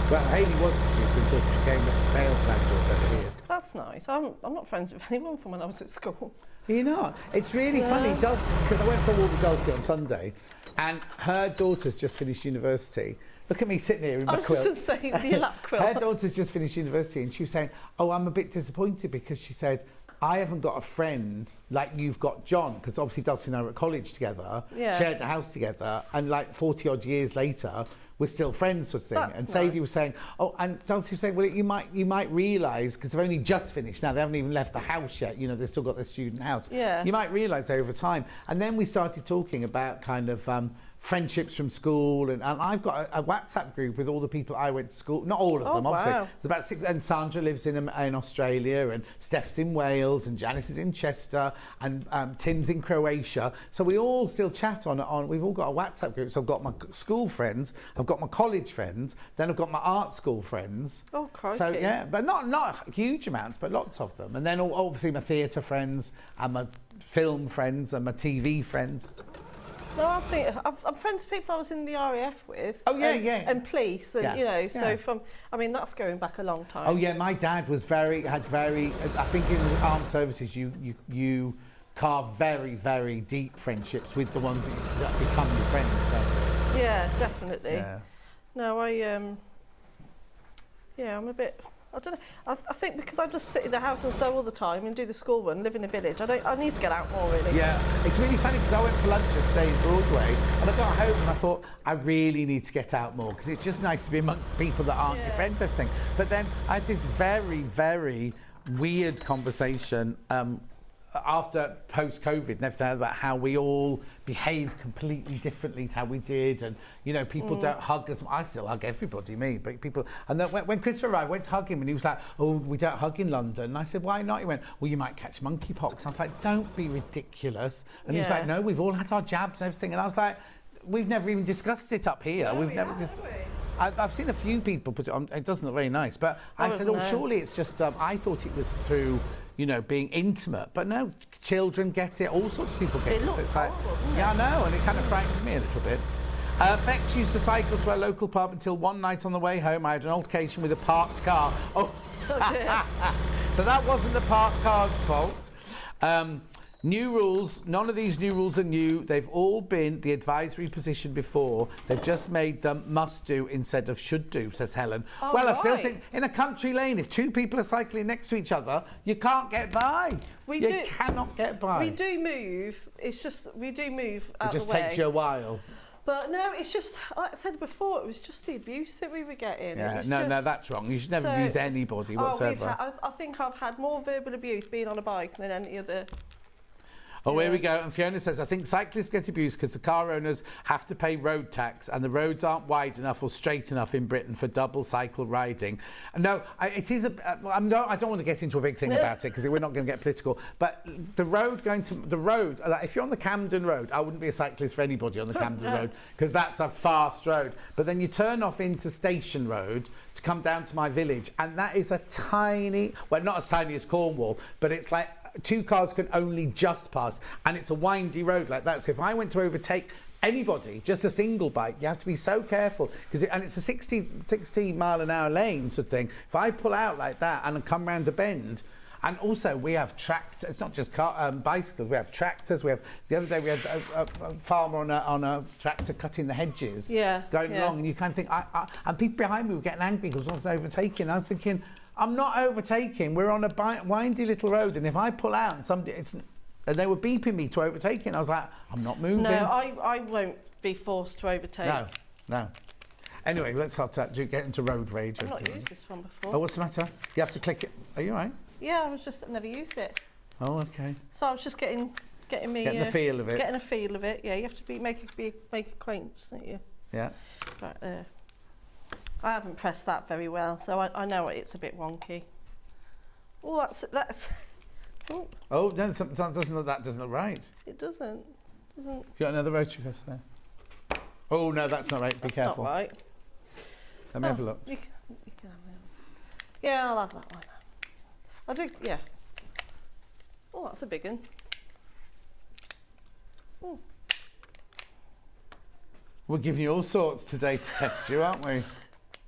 Well, Hayley was producing until she became a sales manager over here. That's nice. I'm not friends with anyone from when I was at school. You're not? It's really funny, because I went for a walk with Dulcie on Sunday, and her daughter's just finished university. Look at me sitting here in my quilt. I was just going to say, the lap quilt. Her daughter's just finished university, and she was saying, oh, I'm a bit disappointed because she said, I haven't got a friend like you've got John, because obviously Dulcie and I were at college together, shared a house together, and like 40 odd years later, we're still friends, sort of thing. That's and Sadie nice. was saying, oh, and Dulcie was saying, well, you might realise, because they've only just finished now, they haven't even left the house yet, you know, they've still got their student house. Yeah. You might realise over time. And then we started talking about kind of friendships from school, and I've got a WhatsApp group with all the people I went to school, not all of them, obviously. Wow. There's about 6, and Sandra lives in Australia, and Steph's in Wales, and Janice is in Chester, and Tim's in Croatia. So we all still chat on. We've all got a WhatsApp group. So I've got my school friends, I've got my college friends, then I've got my art school friends. Oh, crikey. So yeah, but not huge amounts, but lots of them. And then obviously my theatre friends, and my film friends, and my TV friends. No, I think I'm friends with people I was in the RAF with. Oh, yeah, yeah. And police, and you know, so yeah. I mean, that's going back a long time. Oh yeah, my dad was I think in the armed services you carve very, very deep friendships with the ones that become your friends. So. Yeah, definitely. Yeah. No, I'm a bit, I don't know, I think because I just sit in the house and sew all the time and do the school run, live in a village, I need to get out more, really. Yeah, it's really funny because I went for lunch yesterday in Broadway, and I got home and I thought, I really need to get out more, because it's just nice to be amongst people that aren't your friends, everything. But then I had this very, very weird conversation after post-COVID and everything about how we all behave completely differently to how we did, and you know, people don't hug as I still hug everybody, but people. And then when Christopher arrived, I went to hug him, and he was like, "Oh, we don't hug in London." And I said, "Why not?" He went, "Well, you might catch monkeypox." I was like, "Don't be ridiculous." And he was like, "No, we've all had our jabs and everything." And I was like, "We've never even discussed it up here. No, we've never just." I've seen a few people put it on. It doesn't look very nice, but I said, "Oh, surely it's just." I thought it was through, you know, being intimate, but no, children get it, all sorts of people get it. Looks so it's horrible, doesn't yeah, I know, and it kind of frightened me a little bit. Bex used to cycle to our local pub until one night on the way home I had an altercation with a parked car. Oh, so that wasn't the parked car's fault. New rules, none of these new rules are new. They've all been the advisory position before. They've just made them must do instead of should do, says Helen. Oh, well, right. I still think in a country lane, if two people are cycling next to each other, you can't get by. You cannot get by. We do move, it's just, we do move out It the way. just takes you a while. But no, it's just, like I said before, it was just the abuse that we were getting. Yeah, no, that's wrong. You should never abuse anybody whatsoever. I think I've had more verbal abuse being on a bike than any other. Oh, here we go. And Fiona says, I think cyclists get abused because the car owners have to pay road tax and the roads aren't wide enough or straight enough in Britain for double cycle riding. No, it is I don't want to get into a big thing about it because we're not going to get political. But the road if you're on the Camden Road, I wouldn't be a cyclist for anybody on the Camden Road because that's a fast road. But then you turn off into Station Road to come down to my village, and that is a tiny, well, not as tiny as Cornwall, but it's like two cars can only just pass, and it's a windy road like that. So if I went to overtake anybody, just a single bike, you have to be so careful because it's a 60 mile an hour lane sort of thing. If I pull out like that and come round a bend, and also we have tractors, it's not just bicycles, we have tractors. The other day we had a farmer on a tractor cutting the hedges, going along, and you kind of think, and people behind me were getting angry because I was overtaking. I was thinking, I'm not overtaking. We're on a windy little road, and if I pull out, and they were beeping me to overtake, and I was like, I'm not moving. No, I won't be forced to overtake. No. Anyway, let's start to get into road rage. I've not used this one before. Oh, what's the matter? You have to click it. Are you all right? Yeah, I've never used it. Oh, okay. So I was just getting the feel of it. Getting a feel of it. Yeah, you have to make acquaintance, don't you? Yeah. Right there. I haven't pressed that very well, so I know it's a bit wonky. Oh, that's. Oh. Oh, no, that doesn't look right. It doesn't. You got another rotary coaster there? Oh no, that's not right. Be careful. Not right. Let me have a look. You can have that. Yeah, I'll have that one. I do. Yeah. Oh, that's a big one. Oh. We're giving you all sorts today to test you, aren't we?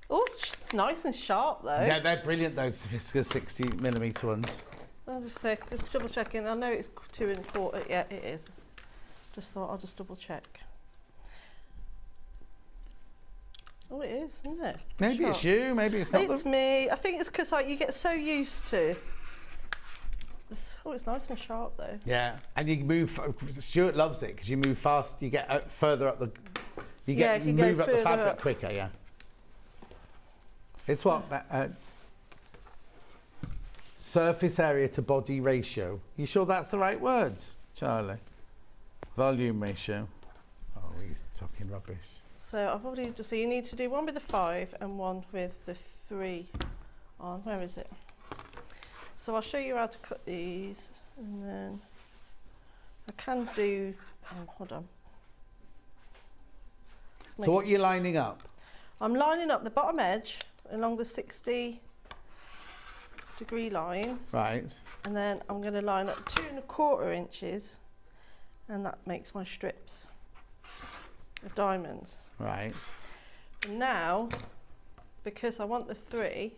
Oh, it's nice and sharp though. Yeah, they're brilliant, those 60mm ones. I'll just double checking. I know it's 2 1/4. Yeah, it is. Just thought I'll just double check. Oh, it is, isn't it? Maybe it's you. Maybe it's not. It's me. I think it's because you get so used to. Oh, it's nice and sharp though. Yeah, and you move. Stuart loves it because you move fast. You get further up the. You get if you move go up the fabric further up. quicker. Yeah. It's what surface area to body ratio. You sure that's the right words, Charlie? Volume ratio. Oh, he's talking rubbish. So I've already so you need to do one with the 5 and one with the 3 on. Where is it? So I'll show you how to cut these, and then I can do. Oh, hold on. So what are you lining up? I'm lining up the bottom edge along the 60-degree line. Right. And then I'm going to line up 2 1/4 inches, and that makes my strips of diamonds. Right. And now, because I want the 3,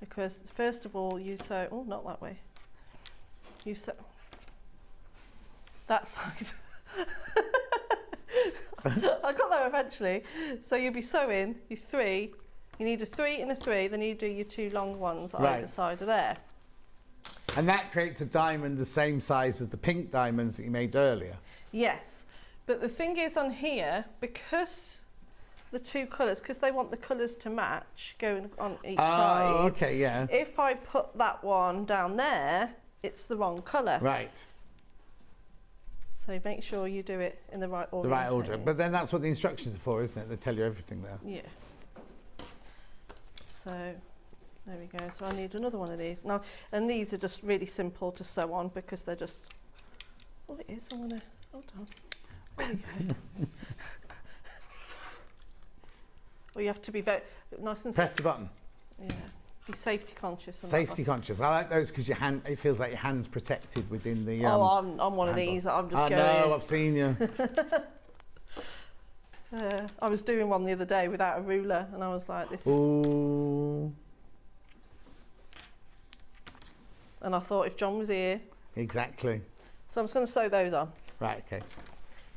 because first of all you sew, oh, not that way, you sew that side. I got there eventually. So you'll be sewing your 3, you need a 3 and a 3, then you do your 2 long ones either side of there. And that creates a diamond the same size as the pink diamonds that you made earlier. Yes, but the thing is on here, because the 2 colours, because they want the colours to match going on each side. Oh, okay, yeah. If I put that one down there, it's the wrong colour. Right. So make sure you do it in the right order. The right order. But then that's what the instructions are for, isn't it? They tell you everything there. Yeah. So there we go. So I need another one of these. Now, and these are just really simple to sew on because they're just, oh, it is. I'm going to, hold on. There we go. Well, you have to be very nice and press the button. Yeah. Be safety conscious. Safety conscious. I like those because your hand. It feels like your hand's protected within the. Oh, I'm one of these. I'm just going. I know. I've seen you. I was doing one the other day without a ruler, and I was like, "This is." Ooh. And I thought if John was here. Exactly. So I'm just going to sew those on. Right. Okay.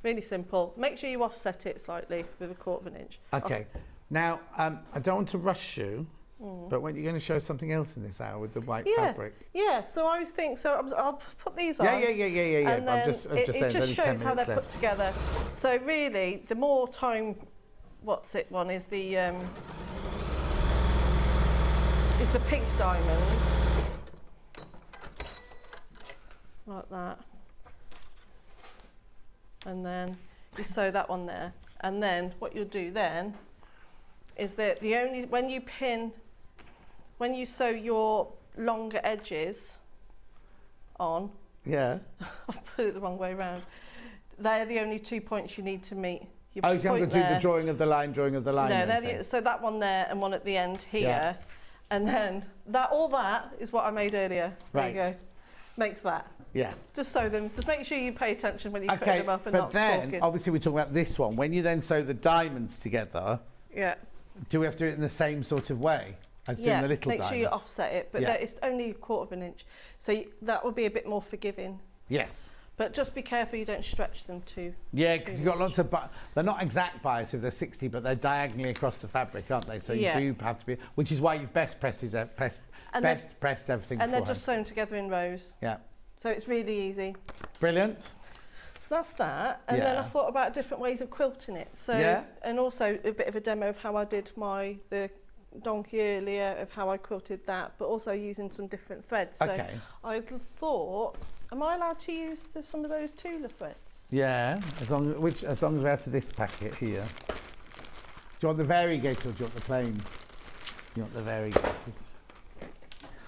Really simple. Make sure you offset it slightly with 1/4 inch. Okay. Now, I don't want to rush you, but when you're going to show something else in this hour with the white fabric. Yeah, so I always think, so I'll put these on. Yeah. And then I'm just saying, it just shows how they're left. put together. So really, the more time, one is the pink diamonds. Like that. And then you sew that one there. And then what you'll do then is that when you sew your longer edges on, yeah, I've put it the wrong way around, they're the only 2 points you need to meet. You so I'm going to do the drawing of the line. No, so that one there and one at the end here. And then all that is what I made earlier. There you go. Makes that. Yeah. Just sew them. Just make sure you pay attention when you cut them up and not then, talking. obviously we're talking about this one. When you then sew the diamonds together, do we have to do it in the same sort of way as doing the little diamonds? Make sure you offset it, but it's only 1/4 inch. So that will be a bit more forgiving. Yes. But just be careful you don't stretch them too. Yeah, because you've got lots of, they're not exact bias if they're 60, but they're diagonally across the fabric, aren't they? So you do have to be, which is why you've best pressed everything And beforehand. they're just sewn together in rows. Yeah. So it's really easy. Brilliant. So that's that. And then I thought about different ways of quilting it. So and also a bit of a demo of how I did the donkey earlier, of how I quilted that, but also using some different threads. So I thought, am I allowed to use some of those Tula threads? Yeah, as long as we're out of this packet here. Do you want the variegated or do you want the plains? You want the variegated.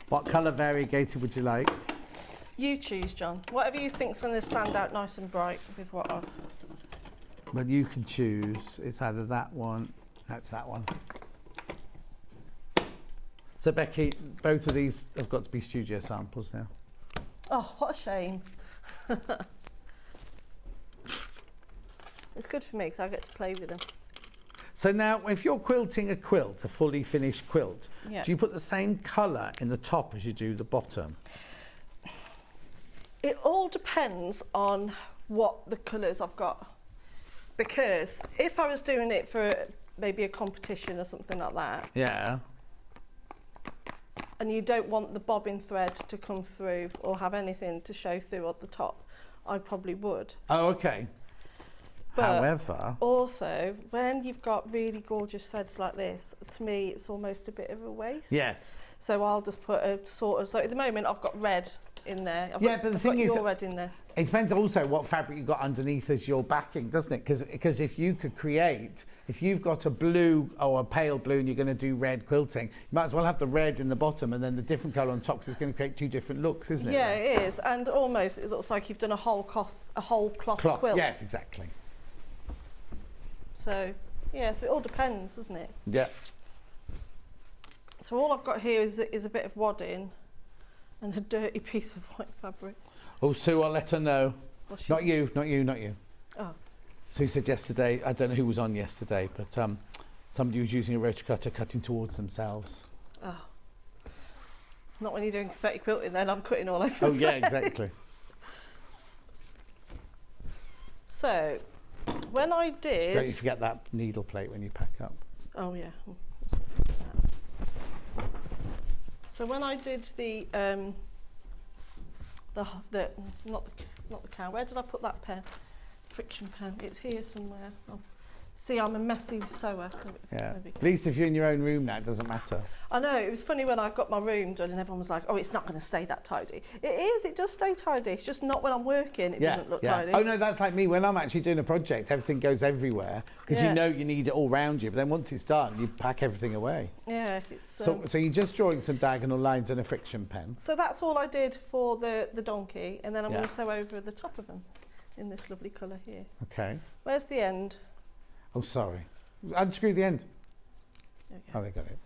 What colour variegated would you like? You choose, John. Whatever you think's going to stand out nice and bright with what I've... Well, you can choose. It's either that one, that's that one. So, Becky, both of these have got to be studio samples now. Oh, what a shame. It's good for me because I get to play with them. So now, if you're quilting a quilt, a fully finished quilt, do you put the same colour in the top as you do the bottom? It all depends on what the colours I've got. Because if I was doing it for maybe a competition or something like that. Yeah. and you don't want the bobbin thread to come through or have anything to show through at the top, I probably would. Oh, okay. But however, also, when you've got really gorgeous threads like this, to me, it's almost a bit of a waste. yes. So I'll just put a sort of, so at the moment I've got red in there. Yeah, but the thing is, your red in there. It depends also what fabric you've got underneath as your backing, doesn't it? Because if you could create, if you've got a blue or a pale blue and you're going to do red quilting, you might as well have the red in the bottom and then the different colour on top, because it's going to create two different looks, isn't it? Yeah, it is. And almost it looks like you've done a whole cloth quilt. Yes, exactly. So, yeah, so it all depends, doesn't it? Yeah. So all I've got here is a bit of wadding and a dirty piece of white fabric. Oh, Sue, I'll let her know. Not you. Oh. Sue said yesterday, I don't know who was on yesterday, but somebody was using a rotary cutter cutting towards themselves. Oh. Not when you're doing confetti quilting then, I'm cutting all over Oh, the yeah, place. exactly. So, when I did... Don't you forget that needle plate when you pack up. Oh, yeah. So when I did the not the cow. Where did I put that pen? Friction pen. It's here somewhere. Oh. See, I'm a messy sewer. Yeah. At least if you're in your own room now, it doesn't matter. I know, it was funny when I got my room done and everyone was like, oh, it's not going to stay that tidy. It is, it does stay tidy. It's just not when I'm working, it doesn't look tidy. Oh, no, that's like me. When I'm actually doing a project, everything goes everywhere because you know you need it all round you. But then once it's done, you pack everything away. Yeah. It's, so you're just drawing some diagonal lines and a friction pen. So that's all I did for the donkey. And then I'm going to sew over the top of them in this lovely colour here. Okay. Where's the end? Oh, sorry. Unscrew the end. Okay. Oh, they got it.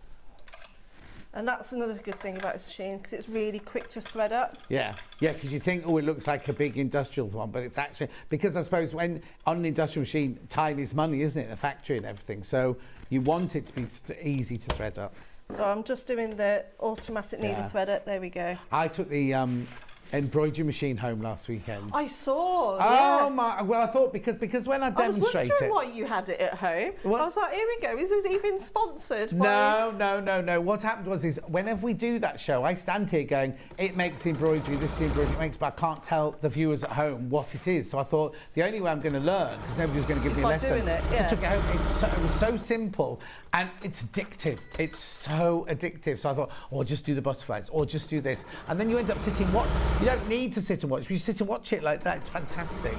And that's another good thing about this machine, because it's really quick to thread up. Yeah, because you think, oh, it looks like a big industrial one, but it's actually, because I suppose when on an industrial machine, time is money, isn't it? A factory and everything. So you want it to be easy to thread up. So I'm just doing the automatic needle threader. There we go. I took the embroidery machine home last weekend. I saw. Oh my! Well, I thought because when I demonstrate I was wondering why you had it at home. What? I was like, here we go. Is this even sponsored? No. What happened was whenever we do that show, I stand here going, it makes embroidery, this is embroidery, it makes, but I can't tell the viewers at home what it is. So I thought the only way I'm going to learn, because nobody was going to give me a lesson, doing it, so I took it home. It was so simple and it's addictive. It's so addictive. So I thought, just do the butterflies, or just do this, and then you end up sitting. You don't need to sit and watch, but you sit and watch it like that. It's fantastic.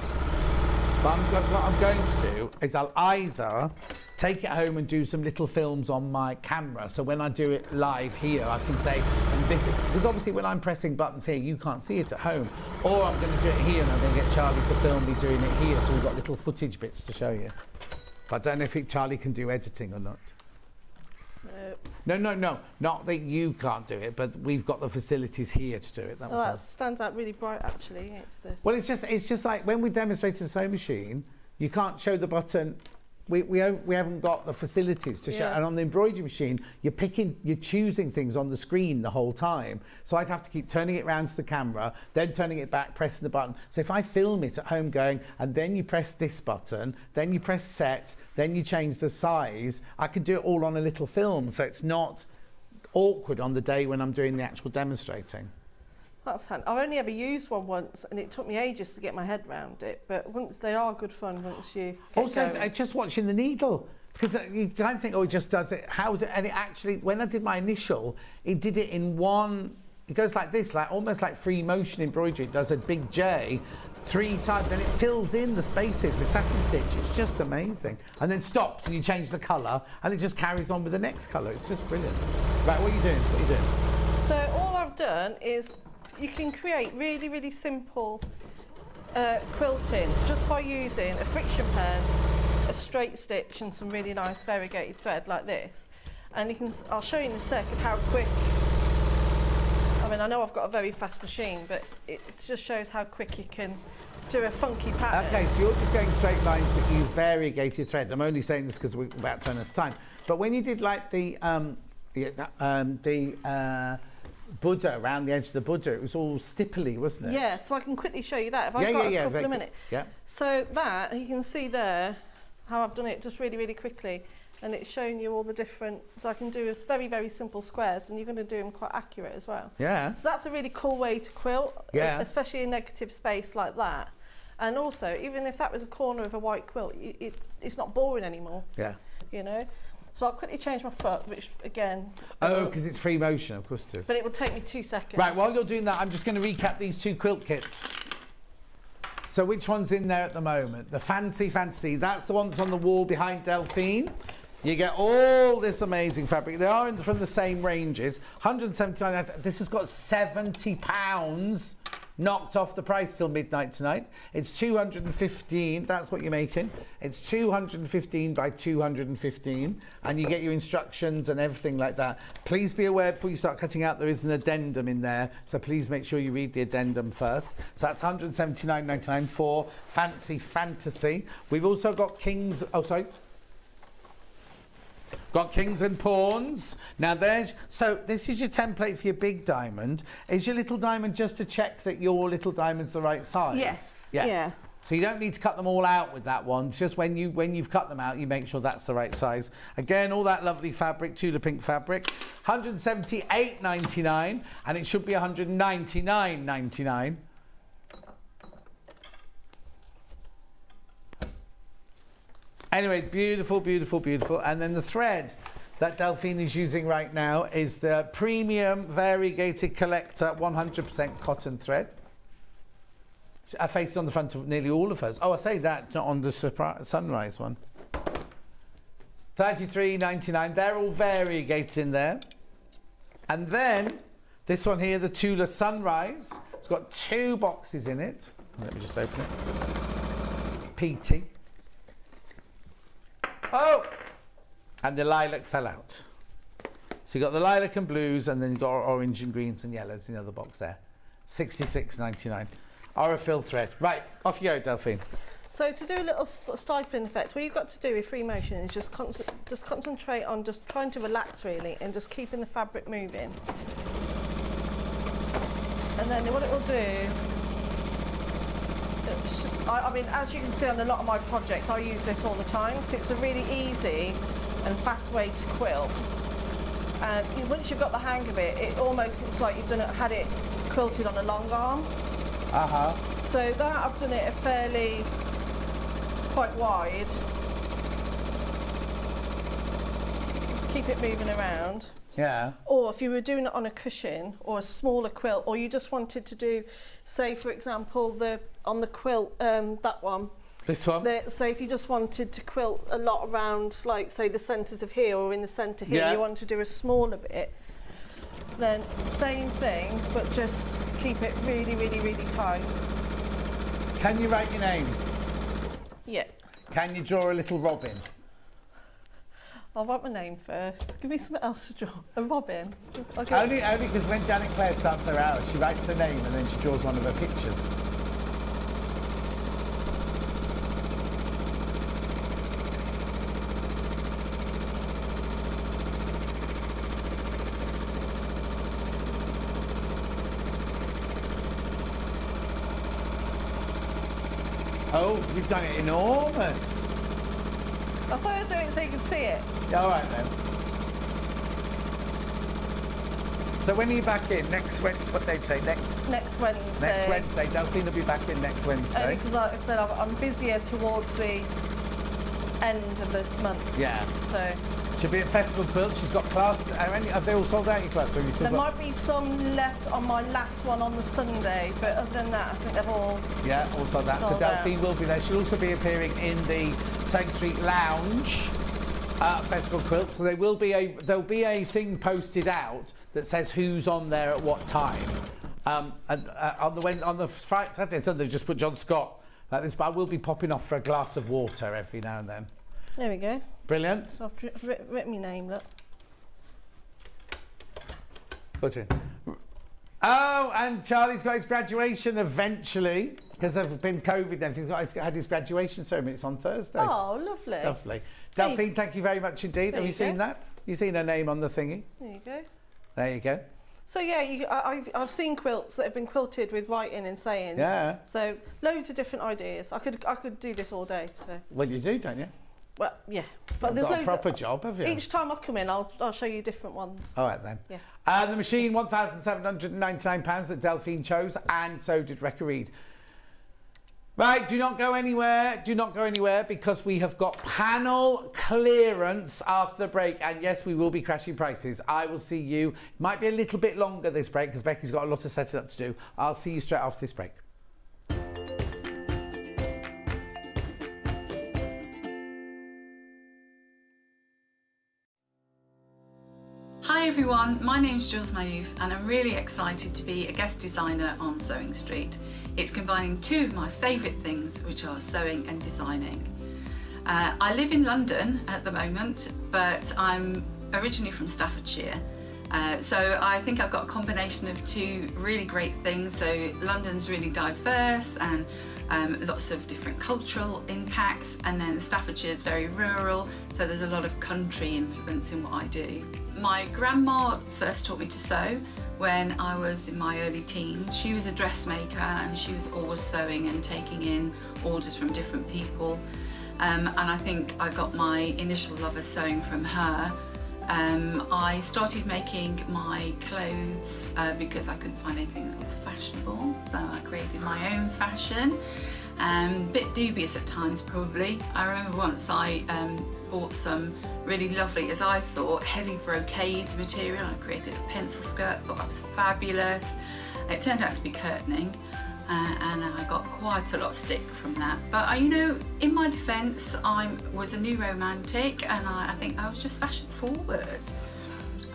But what I'm going to do is I'll either take it home and do some little films on my camera, so when I do it live here, I can say, and this, because obviously when I'm pressing buttons here, you can't see it at home. Or I'm going to do it here, and I'm going to get Charlie to film me doing it here, so we've got little footage bits to show you. But I don't know if Charlie can do editing or not. No, not that you can't do it, but we've got the facilities here to do it. That stands out really bright, actually. Well, it's just like when we demonstrated the sewing machine, you can't show the button. We haven't got the facilities to show. And on the embroidery machine, you're choosing things on the screen the whole time. So I'd have to keep turning it round to the camera, then turning it back, pressing the button. So if I film it at home going, and then you press this button, then you press set, then you change the size, I could do it all on a little film, so it's not awkward on the day when I'm doing the actual demonstrating. That's handy. I've only ever used one once, and it took me ages to get my head around it. But once they are good fun once you get going. Just watching the needle, because you kind of think, it just does it. How is it? And it actually, when I did my initial, it did it in one. It goes like this, like almost like free motion embroidery. It does a big J 3 times, then it fills in the spaces with satin stitch. It's just amazing. And then stops, and you change the colour, and it just carries on with the next colour. It's just brilliant. Right, what are you doing? So all I've done is, you can create really, really simple quilting just by using a friction pen, a straight stitch, and some really nice variegated thread like this. And I'll show you in a sec of how quick. I mean, I know I've got a very fast machine, but it just shows how quick you can do a funky pattern. Okay, so you're just going straight lines that use variegated threads. I'm only saying this because we're about to run out of time. But when you did like the Buddha around the edge of the Buddha, it was all stipply, wasn't it? Yeah, so I can quickly show you that if I've got a couple of minutes. Yeah. So that, you can see there how I've done it just really, really quickly. and it's showing you all the different, so I can do this very, very simple squares, and you're going to do them quite accurate as well. Yeah. So that's a really cool way to quilt, Yeah. especially in negative space like that. And also, even if that was a corner of a white quilt, it's not boring anymore. Yeah. You know? So I'll quickly change my foot, which again... Oh, because it's free motion, of course it is. But it will take me 2 seconds. Right, while you're doing that, I'm just going to recap these 2 quilt kits. So which one's in there at the moment? The Fancy, that's the one that's on the wall behind Delphine. You get all this amazing fabric. They are from the same ranges. 179, this has got £70 knocked off the price till midnight tonight. It's 215, that's what you're making. It's 215 by 215, and you get your instructions and everything like that. Please be aware before you start cutting out, there is an addendum in there, so please make sure you read the addendum first. So that's 179.99 for Fantasy. We've also got Kings, got Kings and Pawns. Now so this is your template for your big diamond. Is your little diamond just to check that your little diamond's the right size? Yes. Yeah. So you don't need to cut them all out with that one. It's just when you've cut them out, you make sure that's the right size. Again, all that lovely fabric, Tula pink fabric, 178.99, and it should be 199.99. Anyway, beautiful, beautiful, beautiful. And then the thread that Delphine is using right now is the premium variegated collector 100% cotton thread. I faced on the front of nearly all of hers. Oh, I say that, not on the Sunrise one. 33.99. They're all variegated in there. And then this one here, the Tula Sunrise. It's got 2 boxes in it. Let me just open it. PT. Oh! And the lilac fell out. So you got the lilac and blues, and then you've got orange and greens and yellows in the other box there. 66.99. Aurifil thread. Right, off you go, Delphine. So to do a little stipling effect, what you've got to do with free motion is just concentrate on just trying to relax really, and just keeping the fabric moving. And then what it will do, it's just, I mean, as you can see on a lot of my projects, I use this all the time, because it's a really easy and fast way to quilt. And once you've got the hang of it, it almost looks like you've had it quilted on a long arm. So that I've done it quite wide. Just keep it moving around. Yeah. Or if you were doing it on a cushion or a smaller quilt, or you just wanted to do, say for example, on the quilt, that one. This one? Say if you just wanted to quilt a lot around, like say the centres of here or in the centre here, you want to do a smaller bit, then same thing, but just keep it really, really, really tight. Can you write your name? Yeah. Can you draw a little robin? I'll write my name first. Give me something else to draw. A robin. Only because when Janet Clare starts her hours, she writes her name and then she draws one of her pictures. Oh, you've done it enormous. I thought I was doing it so you could see it. Yeah, all right then. So when are you back in? Next Wednesday? What day say? Next Wednesday. Next Wednesday. Delphine will be back in next Wednesday. Only because, like I said, I'm busier towards the end of this month. Yeah. So. She'll be at Festival Quilt. She's got classes. Have they all sold out your classes? There might be some left on my last one on the Sunday, but other than that, I think they've all all sold out. So Delphine will be there. She'll also be appearing in the Same Street Lounge at Festival Quilt. So there'll be a thing posted out that says who's on there at what time. And on the Friday, Saturday, and Sunday, they've just put John Scott like this. But I will be popping off for a glass of water every now and then. There we go. Brilliant. So I've written my name, look. Put in. Oh, and Charlie's got his graduation eventually, because there's been COVID and everything. He's had his graduation ceremony. It's on Thursday. Oh, lovely. Lovely. Delphine, thank you very much indeed. Have you seen that? You've seen her name on the thingy? There you go. There you go. So yeah, I've seen quilts that have been quilted with writing and sayings. Yeah. So loads of different ideas. I could do this all day. So. Well, you do, don't you? Well, yeah. But You've there's got a loads proper job, have you? Each time I come in, I'll show you different ones. All right then. Yeah. The machine, £1,799 that Delphine chose, and so did Rebecca Reed. Right, do not go anywhere. Do not go anywhere, because we have got panel clearance after the break. And yes, we will be crashing prices. I will see you. It might be a little bit longer this break, because Becky's got a lot of setting up to do. I'll see you straight after this break. Hi everyone, my name's Jules Mayouf and I'm really excited to be a guest designer on Sewing Street. It's combining two of my favourite things, which are sewing and designing. I live in London at the moment, but I'm originally from Staffordshire. So I think I've got a combination of two really great things. So London's really diverse and lots of different cultural impacts, and then Staffordshire is very rural, so there's a lot of country influence in what I do. My grandma first taught me to sew when I was in my early teens. She was a dressmaker and she was always sewing and taking in orders from different people. And I think I got my initial love of sewing from her. I started making my clothes because I couldn't find anything that was fashionable, so I created my own fashion. Bit dubious at times probably. I remember once I bought some really lovely, as I thought, heavy brocade material. I created a pencil skirt, thought that was fabulous. It turned out to be curtaining. And I got quite a lot of stick from that. But you know, in my defence, I was a new romantic, and I think I was just fashion forward.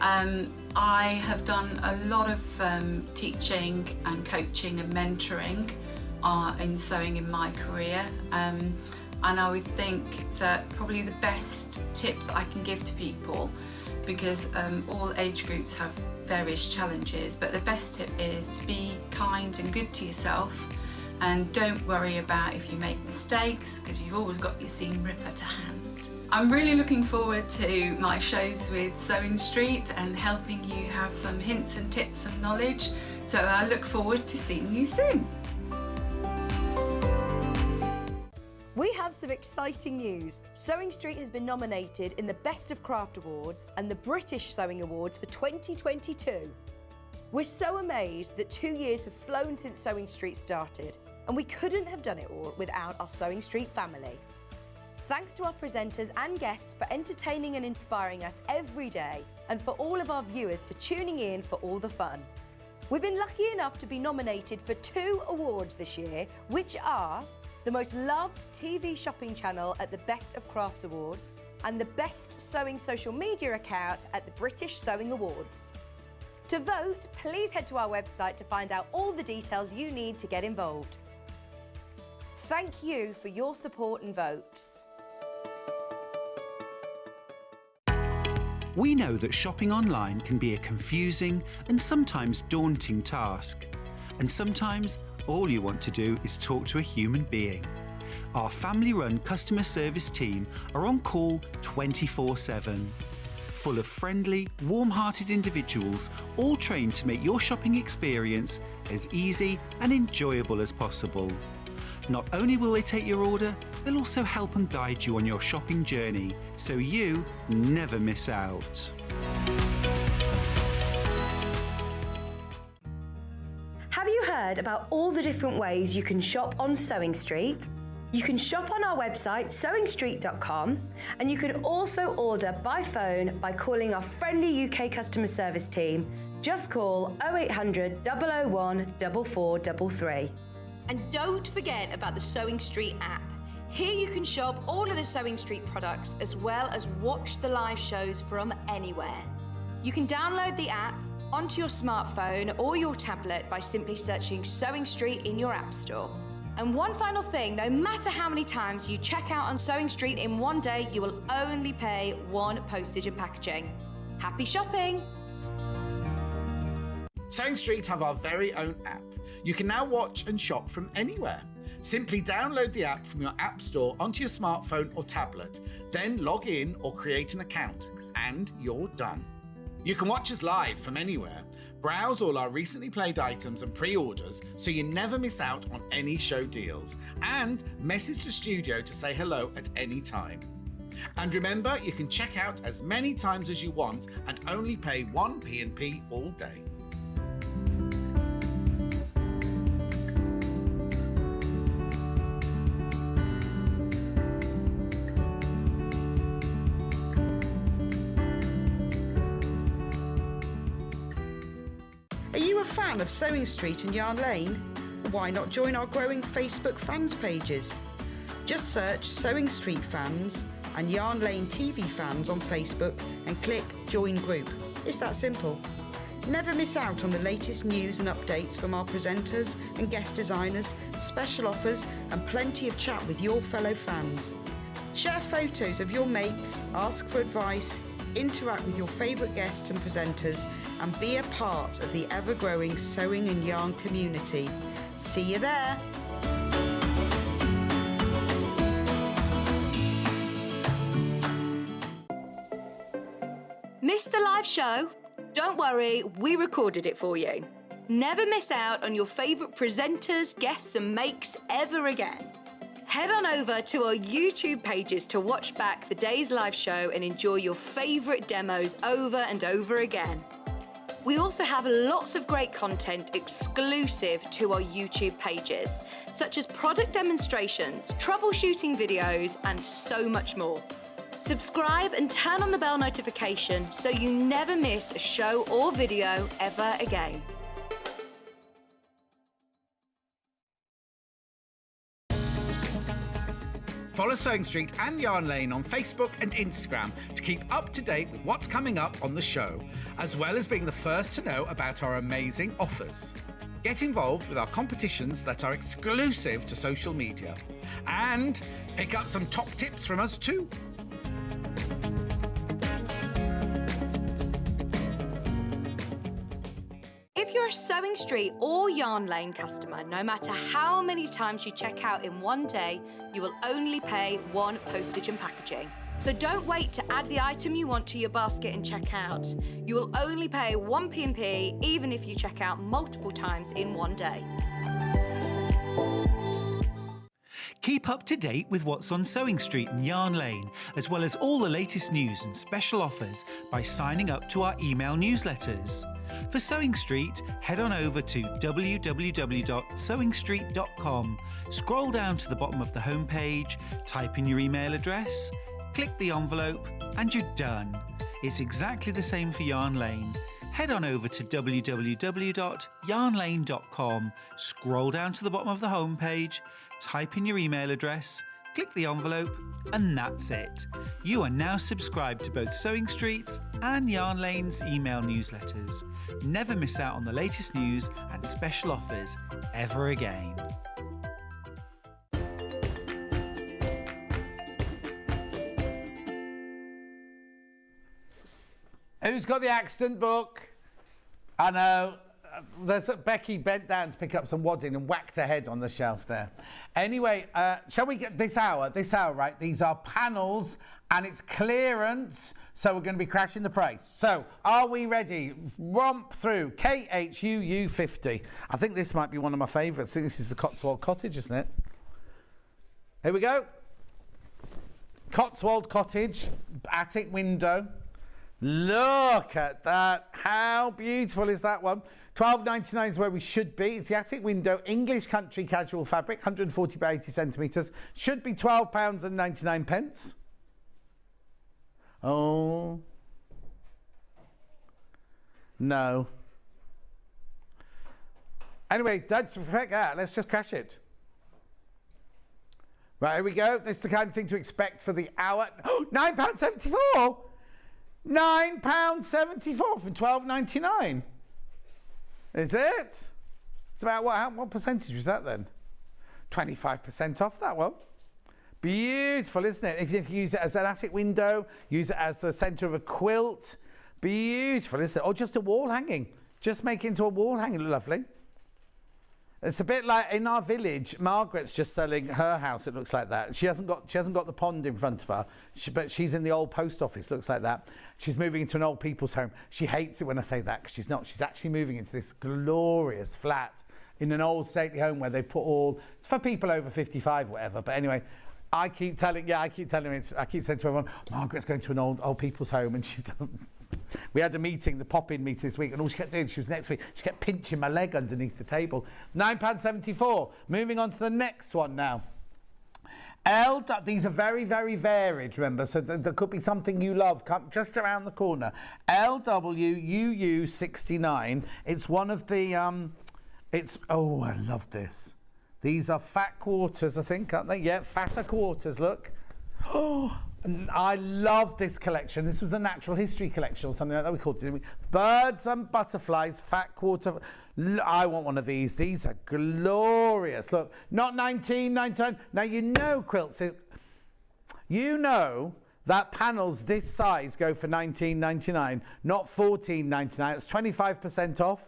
I have done a lot of teaching and coaching and mentoring in sewing in my career, and I would think that probably the best tip that I can give to people, because all age groups have various challenges, but the best tip is to be kind and good to yourself, and don't worry about if you make mistakes, because you've always got your seam ripper to hand. I'm really looking forward to my shows with Sewing Street and helping you have some hints and tips and knowledge, so I look forward to seeing you soon. We have some exciting news. Sewing Street has been nominated in the Best of Craft Awards and the British Sewing Awards for 2022. We're so amazed that 2 years have flown since Sewing Street started, and we couldn't have done it all without our Sewing Street family. Thanks to our presenters and guests for entertaining and inspiring us every day, and for all of our viewers for tuning in for all the fun. We've been lucky enough to be nominated for 2 awards this year, which are the most loved TV shopping channel at the Best of Crafts Awards and the best sewing social media account at the British Sewing Awards. To vote, please head to our website to find out all the details you need to get involved. Thank you for your support and votes. We know that shopping online can be a confusing and sometimes daunting task. And sometimes all you want to do is talk to a human being. Our family-run customer service team are on call 24/7. Full of friendly, warm-hearted individuals, all trained to make your shopping experience as easy and enjoyable as possible. Not only will they take your order, they'll also help and guide you on your shopping journey, so you never miss out. Have you heard about all the different ways you can shop on Sewing Street? You can shop on our website sewingstreet.com, and you can also order by phone by calling our friendly UK customer service team. Just call 0800 001 4433. And don't forget about the Sewing Street app. Here you can shop all of the Sewing Street products as well as watch the live shows from anywhere. You can download the app onto your smartphone or your tablet by simply searching Sewing Street in your app store. And one final thing, no matter how many times you check out on Sewing Street in one day, you will only pay 1 postage and packaging. Happy shopping! Sewing Street have our very own app. You can now watch and shop from anywhere. Simply download the app from your app store onto your smartphone or tablet, then log in or create an account, and you're done. You can watch us live from anywhere, browse all our recently played items and pre-orders so you never miss out on any show deals, and message the studio to say hello at any time. And remember, you can check out as many times as you want and only pay 1p&p all day. Are you a fan of Sewing Street and Yarn Lane? Why not join our growing Facebook fans pages? Just search Sewing Street Fans and Yarn Lane TV Fans on Facebook and click Join Group. It's that simple. Never miss out on the latest news and updates from our presenters and guest designers, special offers and plenty of chat with your fellow fans. Share photos of your makes, ask for advice, interact with your favourite guests and presenters and be a part of the ever-growing sewing and yarn community. See you there! Missed the live show? Don't worry, we recorded it for you. Never miss out on your favourite presenters, guests and makes ever again. Head on over to our YouTube pages to watch back the day's live show and enjoy your favourite demos over and over again. We also have lots of great content exclusive to our YouTube pages, such as product demonstrations, troubleshooting videos, and so much more. Subscribe and turn on the bell notification so you never miss a show or video ever again. Follow Sewing Street and Yarn Lane on Facebook and Instagram to keep up to date with what's coming up on the show, as well as being the first to know about our amazing offers. Get involved with our competitions that are exclusive to social media. And pick up some top tips from us too. If you're a Sewing Street or Yarn Lane customer, no matter how many times you check out in one day, you will only pay one postage and packaging. So don't wait to add the item you want to your basket and check out. You will only pay 1p&p even if you check out multiple times in one day. Keep up to date with what's on Sewing Street and Yarn Lane, as well as all the latest news and special offers by signing up to our email newsletters. For Sewing Street, head on over to www.sewingstreet.com, scroll down to the bottom of the homepage, type in your email address, click the envelope, and you're done. It's exactly the same for Yarn Lane. Head on over to www.yarnlane.com, scroll down to the bottom of the homepage, type in your email address, click the envelope, and that's it. You are now subscribed to both Sewing Street's and Yarn Lane's email newsletters. Never miss out on the latest news and special offers ever again. Who's got the accident book? I know. There's Becky bent down to pick up some wadding and whacked her head on the shelf there. Anyway, shall we get this hour, right? These are panels and it's clearance, so we're going to be crashing the price. So, are we ready? Romp through KHUU 50. I think this might be one of my favourites. I think this is the Cotswold Cottage, isn't it? Here we go. Cotswold Cottage, attic window. Look at that. How beautiful is that one? £12.99 is where we should be. It's the attic window, English country casual fabric, 140 by 80 centimetres. Should be £12.99. Oh. No. Anyway, don't forget that. Let's just crash it. Right, here we go. This is the kind of thing to expect for the hour. Oh, £9.74! £9.74 from £12.99. Is it? It's about what percentage was that then? 25% off that one. Beautiful, isn't it? If you use it as an attic window, use it as the centre of a quilt. Beautiful, isn't it? Or just a wall hanging. Just make it into a wall hanging. Lovely. It's a bit like in our village, Margaret's just selling her house, it looks like that. She hasn't got the pond in front of her, but she's in the old post office, looks like that. She's moving into an old people's home. She hates it when I say that, because she's not. She's actually moving into this glorious flat in an old stately home where they put all, it's for people over 55 or whatever, but anyway, I keep telling him, I keep saying to everyone, Margaret's going to an old people's home and she doesn't. We had a meeting, the pop-in meeting this week, and all she kept doing, she was next week, she kept pinching my leg underneath the table. £9.74. Moving on to the next one now. These are very, very varied, remember, so there could be something you love just around the corner. LWUU69. It's one of the, oh, I love this. These are fat quarters, I think, aren't they? Yeah, fatter quarters, look. Oh, and I love this collection. This was the Natural History collection or something like that we called it, didn't we? Birds and butterflies, fat quarter. I want one of these. These are glorious. Look, not $19.99. Now, you know, quilts, you know that panels this size go for $19.99, not $14.99. It's 25% off.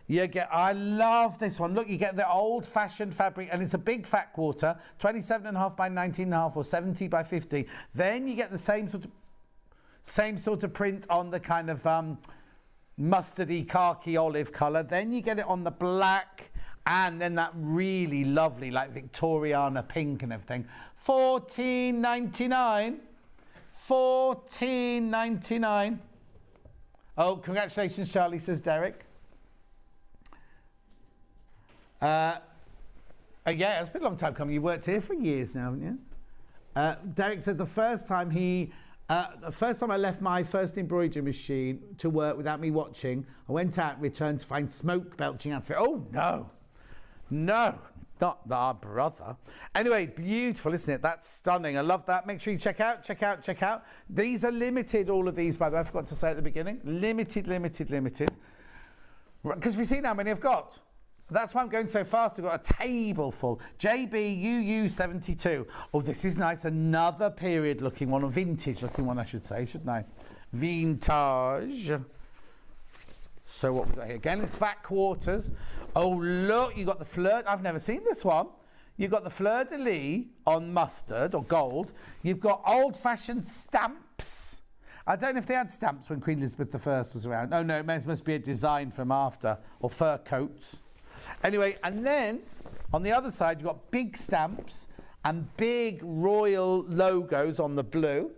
I love this one. Look, you get the old-fashioned fabric, and it's a big fat quarter, 27.5 by 19.5 or 70 by 50. Then you get the same sort of print on the kind of mustardy, khaki, olive colour. Then you get it on the black, and then that really lovely, like Victoriana pink and everything. $14.99. $14.99. Oh, congratulations, Charlie, says Derek. Yeah, it's been a long time coming. You worked here for years now, haven't you? Derek said the first time I left my first embroidery machine to work without me watching, I went out and returned to find smoke belching out of it. Oh, no, not our brother. Anyway, beautiful, isn't it? That's stunning. I love that. Make sure you check out. These are limited, all of these, by the way. I forgot to say at the beginning. Limited. Because we've seen how many I've got. That's why I'm going so fast. I've got a table full. JBUU72. Oh, this is nice. Another period-looking one, or vintage-looking one, I should say, shouldn't I? Vintage. So what we've got here again, it's fat quarters. Oh, look, you got the fleur. I've never seen this one. You've got the fleur-de-lis on mustard or gold. You've got old-fashioned stamps. I don't know if they had stamps when Queen Elizabeth I was around. Oh, no, it must be a design from after, or fur coats. Anyway, and then on the other side, you've got big stamps and big royal logos on the blue.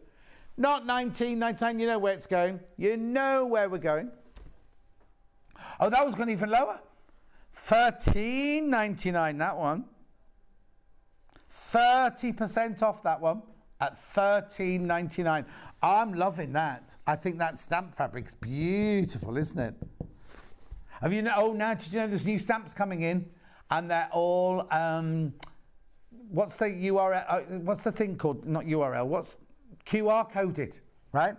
Not $19.99, you know where it's going. You know where we're going. Oh, that one's gone even lower. $13.99, that one. 30% off that one at $13.99. I'm loving that. I think that stamp fabric's beautiful, isn't it? Have you now did you know there's new stamps coming in, and they're all what's the URL? What's the thing called? Not URL. What's QR coded, right?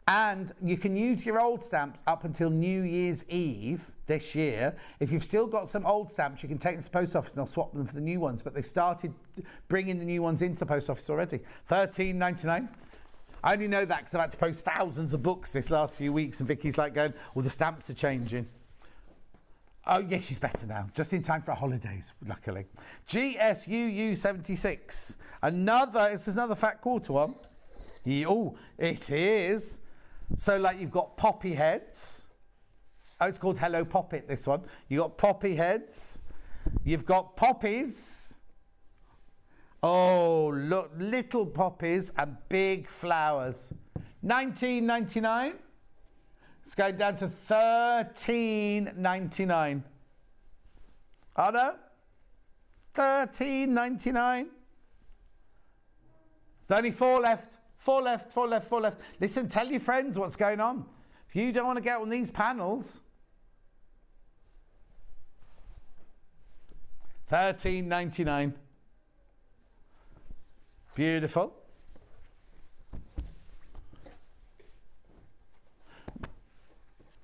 And you can use your old stamps up until New Year's Eve this year. If you've still got some old stamps, you can take them to the post office and they'll swap them for the new ones. But they've started bringing the new ones into the post office already. $13.99. I only know that because I've had to post thousands of books this last few weeks, and Vicky's like going, well, the stamps are changing. Oh, yes, she's better now. Just in time for our holidays, luckily. GSUU76. It's another fat quarter one. Oh, it is. So, like, you've got poppy heads. Oh, it's called Hello Poppet, this one. You've got poppy heads. You've got poppies. Oh, look, little poppies and big flowers. $19.99. It's going down to $13.99. Oh no? $13.99. There's only four left. Four left. Listen, tell your friends what's going on. If you don't want to get on these panels, $13.99. Beautiful.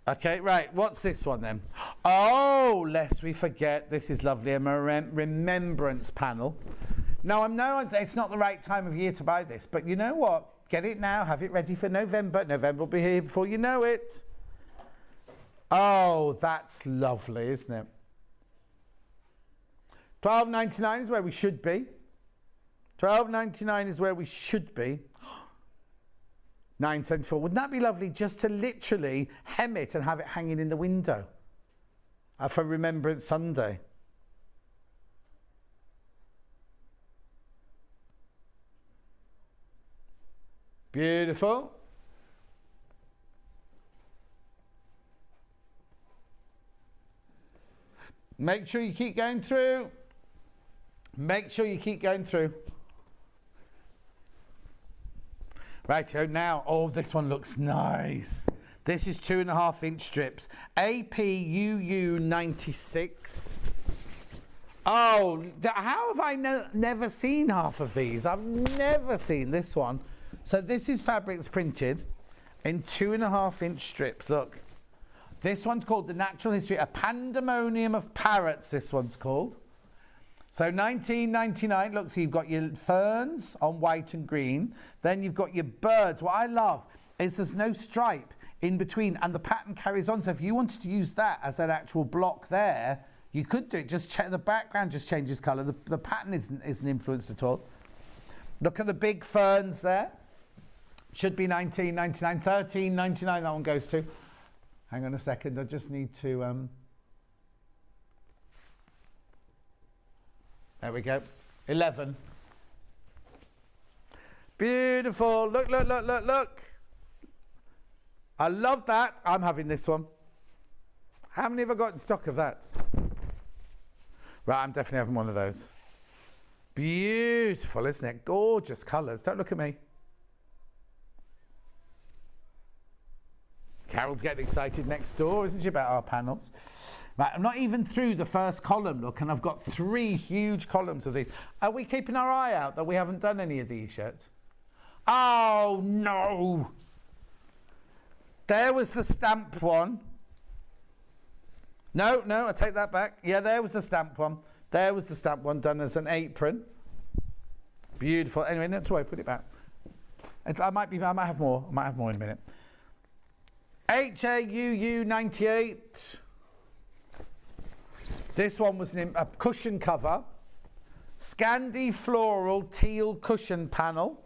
Okay, right, what's this one then? Oh, lest we forget, this is lovely, a remembrance panel. Now, I know it's not the right time of year to buy this, but you know what? Get it now, have it ready for November. November will be here before you know it. Oh, that's lovely, isn't it? $12.99 is where we should be. $12.99 is where we should be. $9.74. Wouldn't that be lovely just to literally hem it and have it hanging in the window for Remembrance Sunday? Beautiful. Make sure you keep going through. Make sure you keep going through. Rightio, now, oh, this one looks nice. This is 2.5-inch strips. APUU 96. Oh, how have I never seen half of these? I've never seen this one. So this is fabrics printed in 2.5-inch strips. Look, this one's called The Natural History, a Pandemonium of Parrots, this one's called. So $19.99, look, so you've got your ferns on white and green. Then you've got your birds. What I love is there's no stripe in between and the pattern carries on. So if you wanted to use that as an actual block there, you could do it. Just check the background, just changes colour. The pattern isn't influenced at all. Look at the big ferns there. Should be $19.99, $13.99 that one goes to. Hang on a second, I just need to... There we go. 11. Beautiful. Look, look, look, look, look. I love that. I'm having this one. How many have I got in stock of that? Right, I'm definitely having one of those. Beautiful, isn't it? Gorgeous colours. Don't look at me. Carol's getting excited next door, isn't she, about our panels? Right, I'm not even through the first column, look, and I've got 3 huge columns of these. Are we keeping our eye out that we haven't done any of these yet? Oh, no. There was the stamp one. No, I take that back. Yeah, there was the stamp one. There was the stamp one done as an apron. Beautiful. Anyway, not to worry, put it back. I might have more. I might have more in a minute. HAUU 98. This one was a cushion cover. Scandi floral teal cushion panel.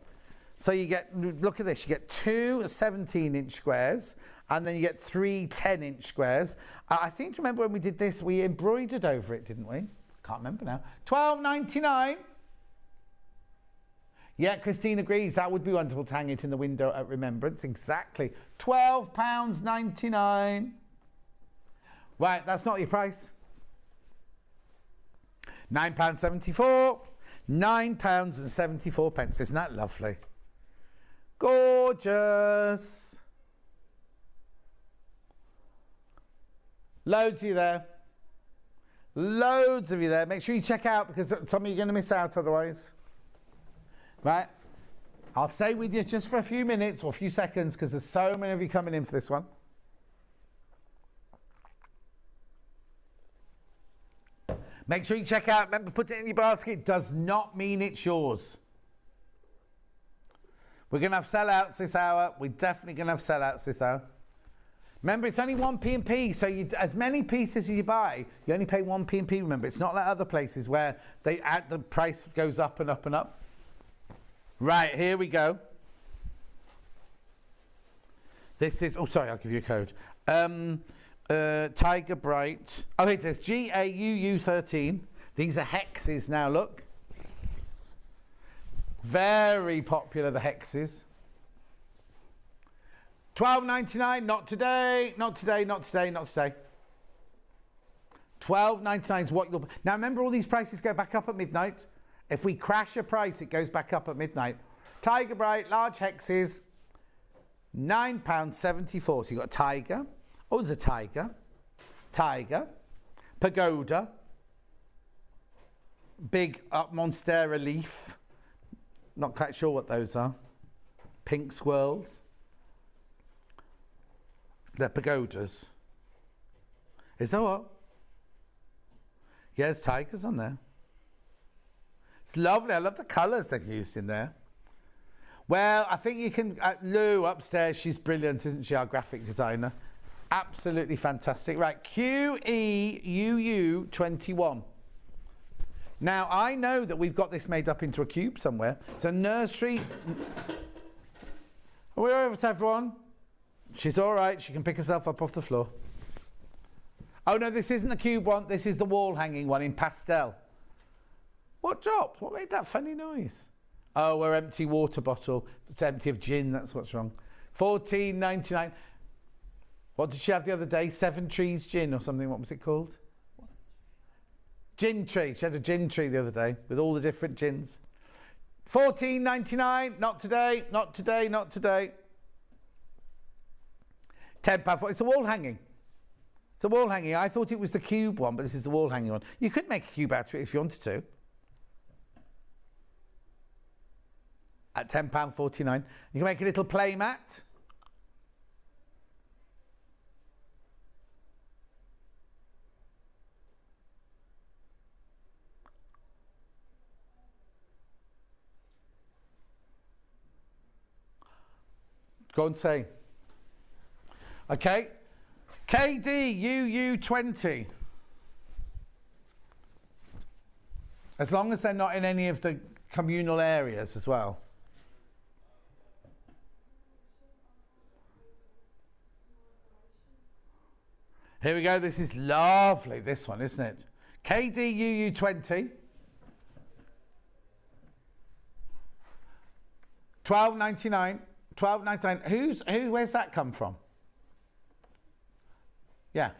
So you get, look at this, you get 2 17-inch squares and then you get 3 10-inch squares. I think to remember when we did this, we embroidered over it, didn't we? Can't remember now. $12.99. Yeah, Christine agrees. That would be wonderful to hang it in the window at Remembrance. Exactly. £12.99. Right, that's not your price. £9.74. £9.74. Isn't that lovely? Gorgeous. Loads of you there. Loads of you there. Make sure you check out because some of you are going to miss out otherwise. Right, I'll stay with you just for a few minutes or a few seconds because there's so many of you coming in for this one. Make sure you check out, remember, put it in your basket. Does not mean it's yours. We're going to have sellouts this hour. We're definitely going to have sellouts this hour. Remember, it's only 1p&p, so as many pieces as you buy, you only pay 1p&p. Remember, it's not like other places where they add the price goes up and up and up. Right, here we go. This is, oh, sorry, I'll give you a code. Tiger Bright. Oh, it says GAUU 13. These are hexes now, look. Very popular, the hexes. $12.99, not today, not today, not today, not today. $12.99 is what you'll... Now, remember, all these prices go back up at midnight. If we crash a price, it goes back up at midnight. Tiger Bright, large hexes, £9.74. So you've got a tiger. Oh, there's a tiger. Tiger. Pagoda. Big Monstera leaf. Not quite sure what those are. Pink swirls. They're pagodas. Is that what? Yeah, there's tigers on there. It's lovely. I love the colours they've used in there. Well, I think you can... Lou upstairs, she's brilliant, isn't she, our graphic designer? Absolutely fantastic. Right, QEUU 21. Now, I know that we've got this made up into a cube somewhere. It's a nursery... Are we over to everyone? She's all right. She can pick herself up off the floor. Oh, no, this isn't the cube one. This is the wall-hanging one in pastel. What dropped? What made that funny noise? Oh, we're empty water bottle. It's empty of gin, that's what's wrong. $14.99. What did she have the other day? 7 Trees Gin or something, what was it called? Gin tree. She had a gin tree the other day with all the different gins. $14.99. Not today, not today, not today. £10. It's a wall hanging. It's a wall hanging. I thought it was the cube one, but this is the wall hanging one. You could make a cube out of it if you wanted to. At £10.49. You can make a little play mat. Go and say. Okay. KDUU20. As long as they're not in any of the communal areas as well. Here we go. This is lovely, this one, isn't it? KDUU20. $12.99. $12.99. Where's that come from? Yeah.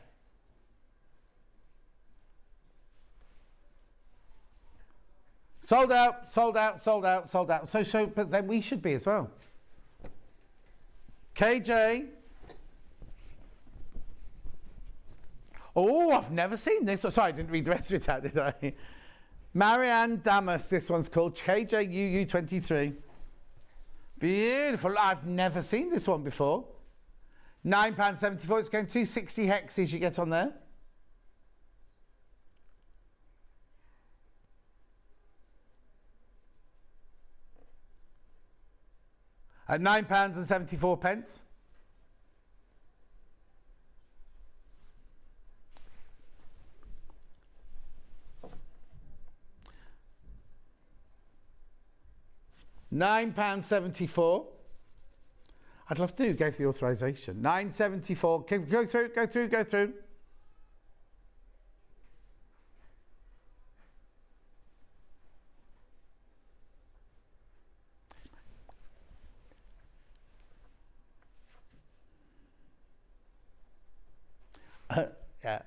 Sold out, sold out, sold out, sold out. So, but then we should be as well. KJ. Oh, I've never seen this. Oh, sorry, I didn't read the rest of it out, did I? Marianne Damas, this one's called KJUU23. Beautiful. I've never seen this one before. £9.74. It's going to 60 hexes you get on there. At £9.74. £9.74. I'd love to go for the authorization. £9.74. Go through, go through, go through. Yeah.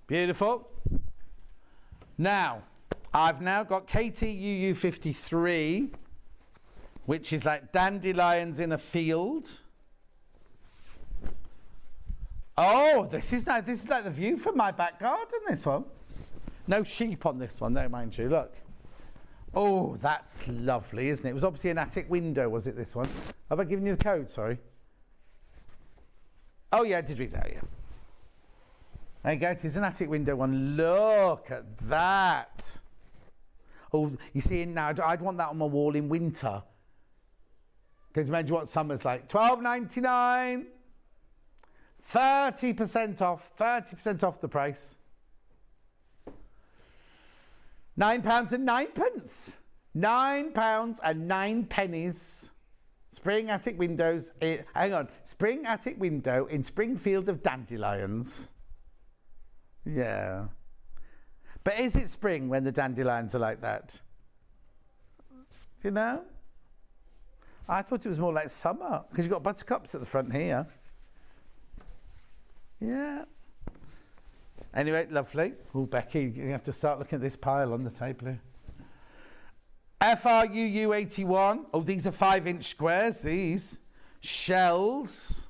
Beautiful. Now, I've now got KTUU53, which is like dandelions in a field. Oh, this is like the view from my back garden, this one. No sheep on this one, though, mind you, look. Oh, that's lovely, isn't it? It was obviously an attic window, was it, this one? Have I given you the code, sorry? Oh, yeah, I did read that, yeah. There you go, it is an attic window one. Look at that. Oh, you see, now I'd want that on my wall in winter. Can you imagine what summer's like? $12.99. 30% off. 30% off the price. £9.09. £9.09. Spring attic windows. Hang on. Spring attic window in Springfield of dandelions. Yeah. But is it spring when the dandelions are like that? Do you know? I thought it was more like summer because you've got buttercups at the front here. Yeah. Anyway, lovely. Oh, Becky, you have to start looking at this pile on the table here. FRUU81. Oh, these are 5-inch squares, these. Shells.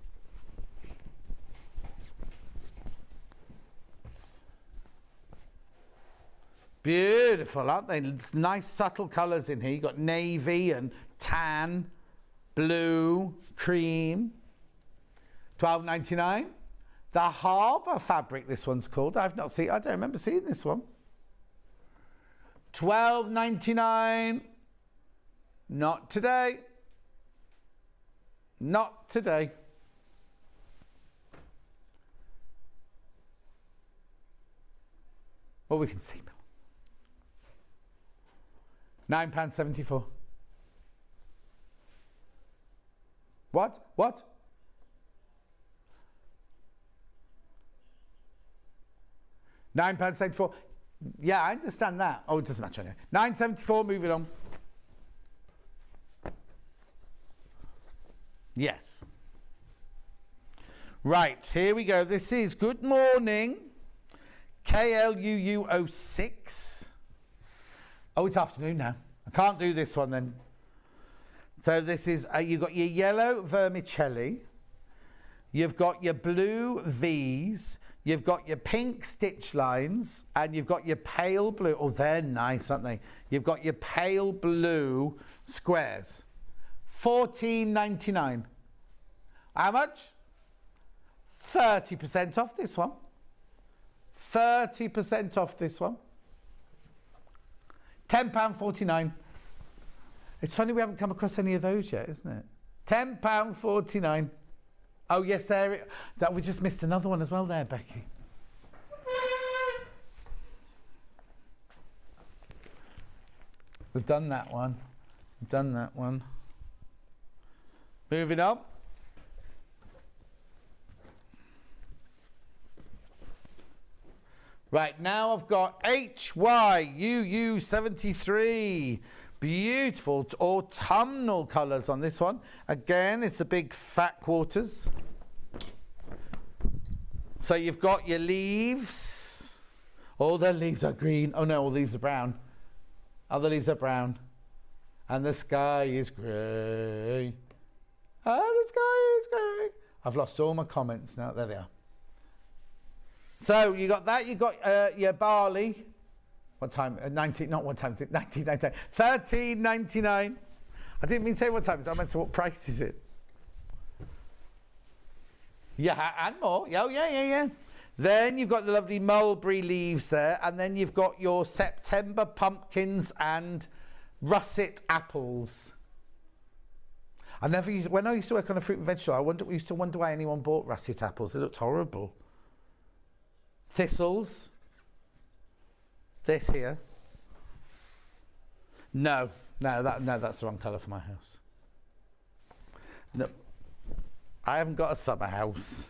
Beautiful, aren't they? Nice subtle colours in here. You've got navy and tan, blue, cream. $12.99. The Harbour fabric, this one's called. I don't remember seeing this one. $12.99. Not today. Not today. Well, we can see. £9.74. What? What? £9.74. Yeah, I understand that. Oh, it doesn't matter anyway. £9.74, moving on. Yes. Right, here we go. This is Good Morning, KLUU06. Oh, it's afternoon now. I can't do this one then. So this is, you've got your yellow vermicelli, you've got your blue V's, you've got your pink stitch lines, and you've got your pale blue. Oh, they're nice, aren't they? You've got your pale blue squares. $14.99. How much? 30% off this one. 30% off this one. £10.49. It's funny we haven't come across any of those yet, isn't it? £10.49. Oh yes, there. That we just missed another one as well there, Becky. We've done that one. We've done that one. Moving on. Right, now I've got HYUU73. Beautiful autumnal colours on this one. Again, it's the big fat quarters. So you've got your leaves. All the leaves are green. Oh no, all the leaves are brown. Other leaves are brown. And the sky is grey. Oh, the sky is grey. I've lost all my comments now. There they are. So you got that. You got your barley. What time? 19. Not what time is it? 19.99. 13.99. I didn't mean to say what time is it. I meant to say what price is it. Yeah, and more. Oh, yeah. Then you've got the lovely mulberry leaves there, and then you've got your September pumpkins and russet apples. When I used to work on a fruit and vegetable, we used to wonder why anyone bought russet apples. They looked horrible. Thistles. This here. No, that's the wrong colour for my house. No, I haven't got a summer house.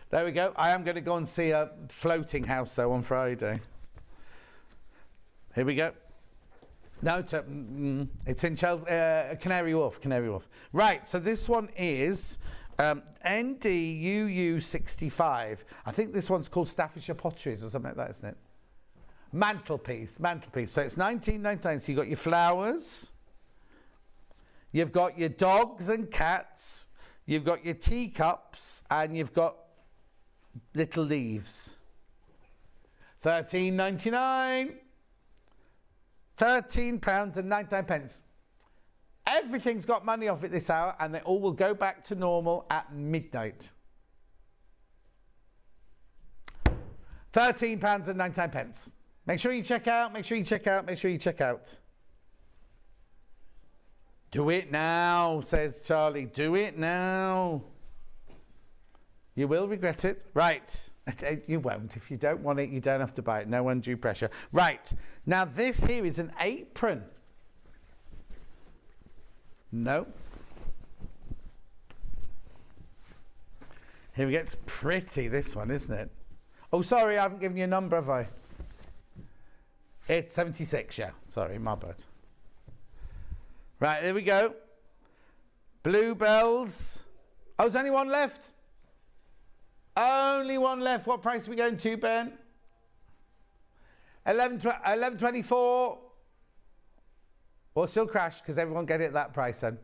There we go. I am going to go and see a floating house though on Friday. Here we go. No, it's in Canary Wharf. Right, so this one is NDUU65. I think this one's called Staffordshire Potteries or something like that, isn't it? Mantelpiece. So it's £19.99. So you've got your flowers. You've got your dogs and cats. You've got your teacups. And you've got little leaves. £13.99. £13.99. Everything's got money off it this hour, and they all will go back to normal at midnight. £13.99. Make sure you check out. Do it now, says Charlie. Do it now. You will regret it. Right. You won't. If you don't want it, you don't have to buy it. No undue pressure. Right. Now, this here is an apron. No. Here we go. It's pretty, this one, isn't it? Oh, sorry, I haven't given you a number, have I? It's 76, yeah. Sorry, my bad. Right, here we go. Bluebells. Oh, there's only one left. Only one left. What price are we going to, Ben? 11.24. Or still crash because everyone get it at that price then.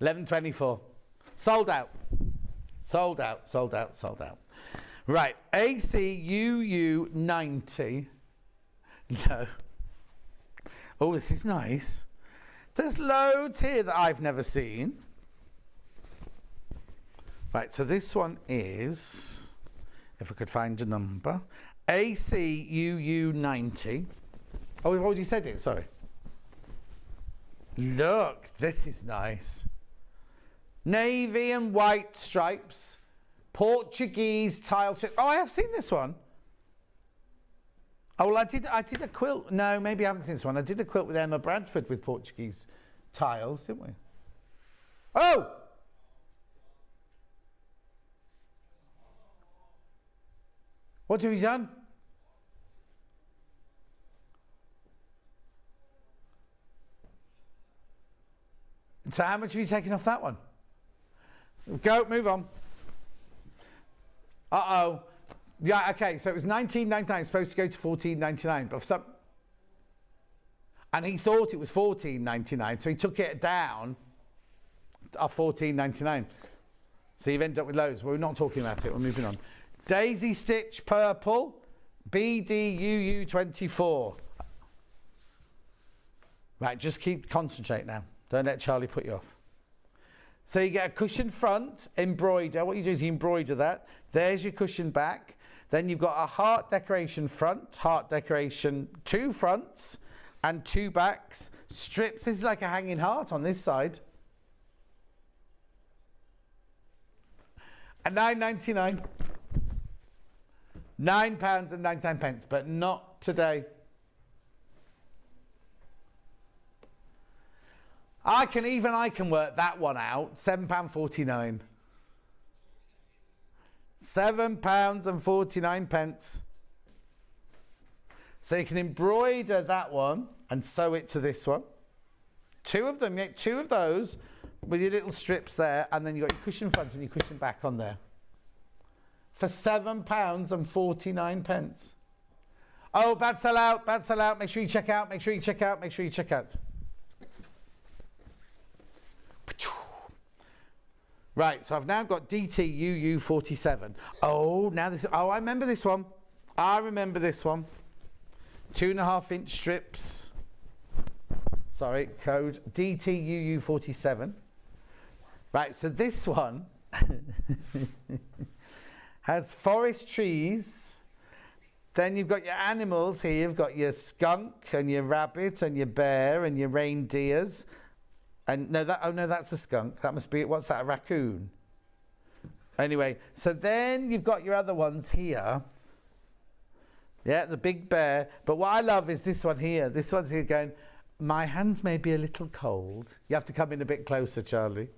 11.24. Sold out. Right. ACUU90. No. Oh, this is nice. There's loads here that I've never seen. Right, so this one is, if I could find a number, ACUU90. Oh, we've already said it, sorry. Look, this is nice. Navy and white stripes. Portuguese tile. Oh, I have seen this one. Oh, well, I did a quilt. No, maybe I haven't seen this one. I did a quilt with Emma Bradford with Portuguese tiles, didn't we? Oh! What have you done? So how much have you taken off that one? Go, move on. Uh-oh. Yeah, okay, so it was $19.99, supposed to go to $14.99, but for some... And he thought it was $14.99, so he took it down of $14.99. So you've ended up with loads. We're not talking about it, we're moving on. Daisy Stitch Purple, BDUU24. Right, just concentrate now. Don't let Charlie put you off. So you get a cushion front, embroider. What you do is you embroider that. There's your cushion back. Then you've got a heart decoration front, heart decoration, 2 fronts and 2 backs. Strips. This is like a hanging heart on this side. And £9.99. £9.99, but not today. I can work that one out. £7.49. £7.49. So you can embroider that one and sew it to this one. 2 of them, 2 of those with your little strips there, and then you've got your cushion front and your cushion back on there. For £7.49. Oh, bad sell out, bad sell out. Make sure you check out, make sure you check out, make sure you check out. Right, so I've now got DTUU47. Oh, now this, oh, I remember this one. I remember this one. 2.5-inch strips. Sorry, code DTUU47. Right, so this one has forest trees. Then you've got your animals here. You've got your skunk and your rabbit and your bear and your reindeers. And no, that, oh no, that's a skunk. That must be, what's that, a raccoon? Anyway, so then you've got your other ones here. Yeah, the big bear. But what I love is this one here. This one's here going, my hands may be a little cold. You have to come in a bit closer, Charlie.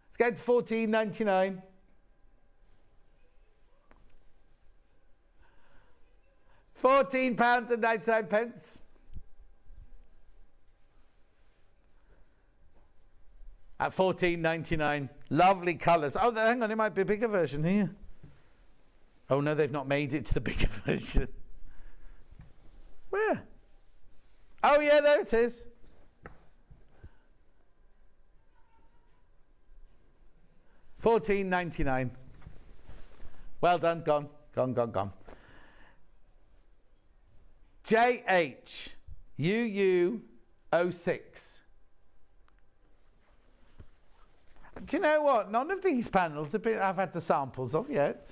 It's going to £14.99. £14.99. At $14.99. Lovely colours. Oh, hang on, it might be a bigger version here. Oh no, they've not made it to the bigger version. Where? Oh yeah, there it is. $14.99. Well done, gone, gone, gone, gone. JHUU06. Do you know what? None of these panels I've had the samples of yet.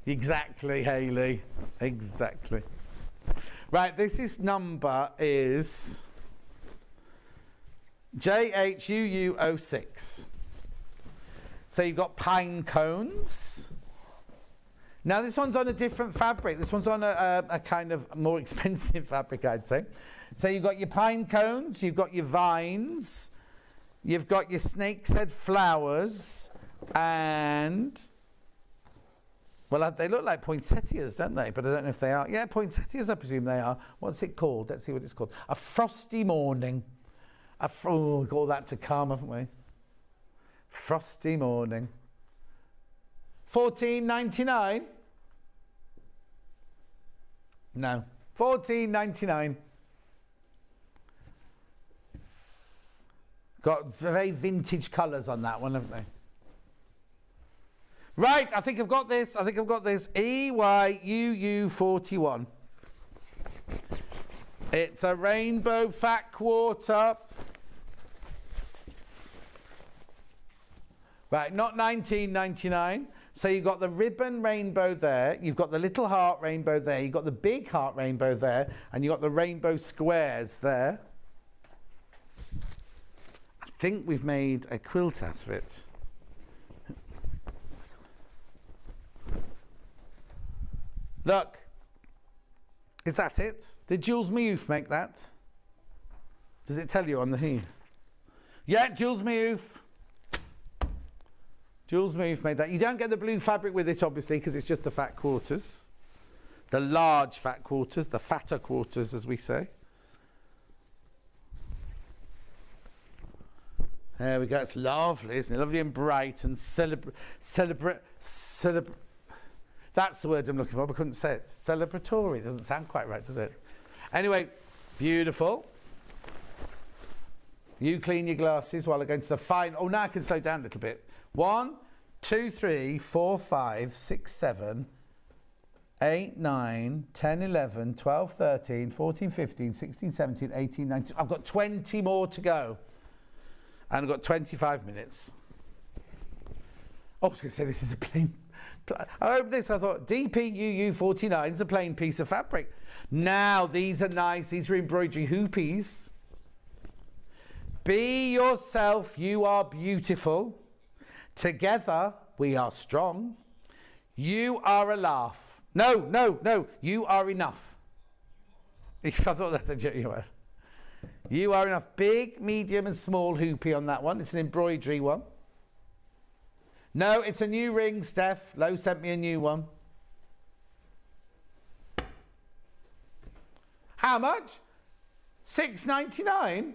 Exactly, Hayley. Exactly. Right, this number is JHUU06. So you've got pine cones. Now this one's on a different fabric. This one's on a kind of more expensive fabric, I'd say. So you've got your pine cones, you've got your vines, you've got your snake's head flowers, and, well, they look like poinsettias, don't they? But I don't know if they are. Yeah, poinsettias, I presume they are. What's it called? Let's see what it's called. A frosty morning. Oh, we call that to come, haven't we? Frosty morning. $14.99? No. $14.99. Got very vintage colours on that one, haven't they? Right, I think I've got this. I think I've got this. EYUU41. It's a rainbow fat quarter. Right, not $19.99. So you've got the ribbon rainbow there, you've got the little heart rainbow there, you've got the big heart rainbow there, and you've got the rainbow squares there. I think we've made a quilt out of it. Look, is that it? Did Jules Miouf make that? Does it tell you on the here? Yeah, Jules Miouf. Jules Miouf made that. You don't get the blue fabric with it, obviously, because it's just the fat quarters. The large fat quarters, the fatter quarters, as we say. There we go. It's lovely, isn't it? Lovely and bright and celebrate. That's the word I'm looking for, but I couldn't say it. Celebratory. Doesn't sound quite right, does it? Anyway, beautiful. You clean your glasses while I go into the fine. Oh, now I can slow down a little bit. 1, 2, 3, 4, 5, 6, 7, 8, 9, 10, 11, 12, 13, 14, 15, 16, 17, 18, 19. I've got 20 more to go. And I've got 25 minutes. Oh, I was going to say this is a plain... I opened this, I thought, DPUU49 is a plain piece of fabric. Now, these are nice. These are embroidery hoopies. Be yourself. You are beautiful. Together, we are strong. You are a laugh. No, no, no. You are enough. I thought that's a joke. You are enough. Big, medium and small hoopie on that one. It's an embroidery one. No, it's a new ring, Steph. Lo sent me a new one. How much? $6.99?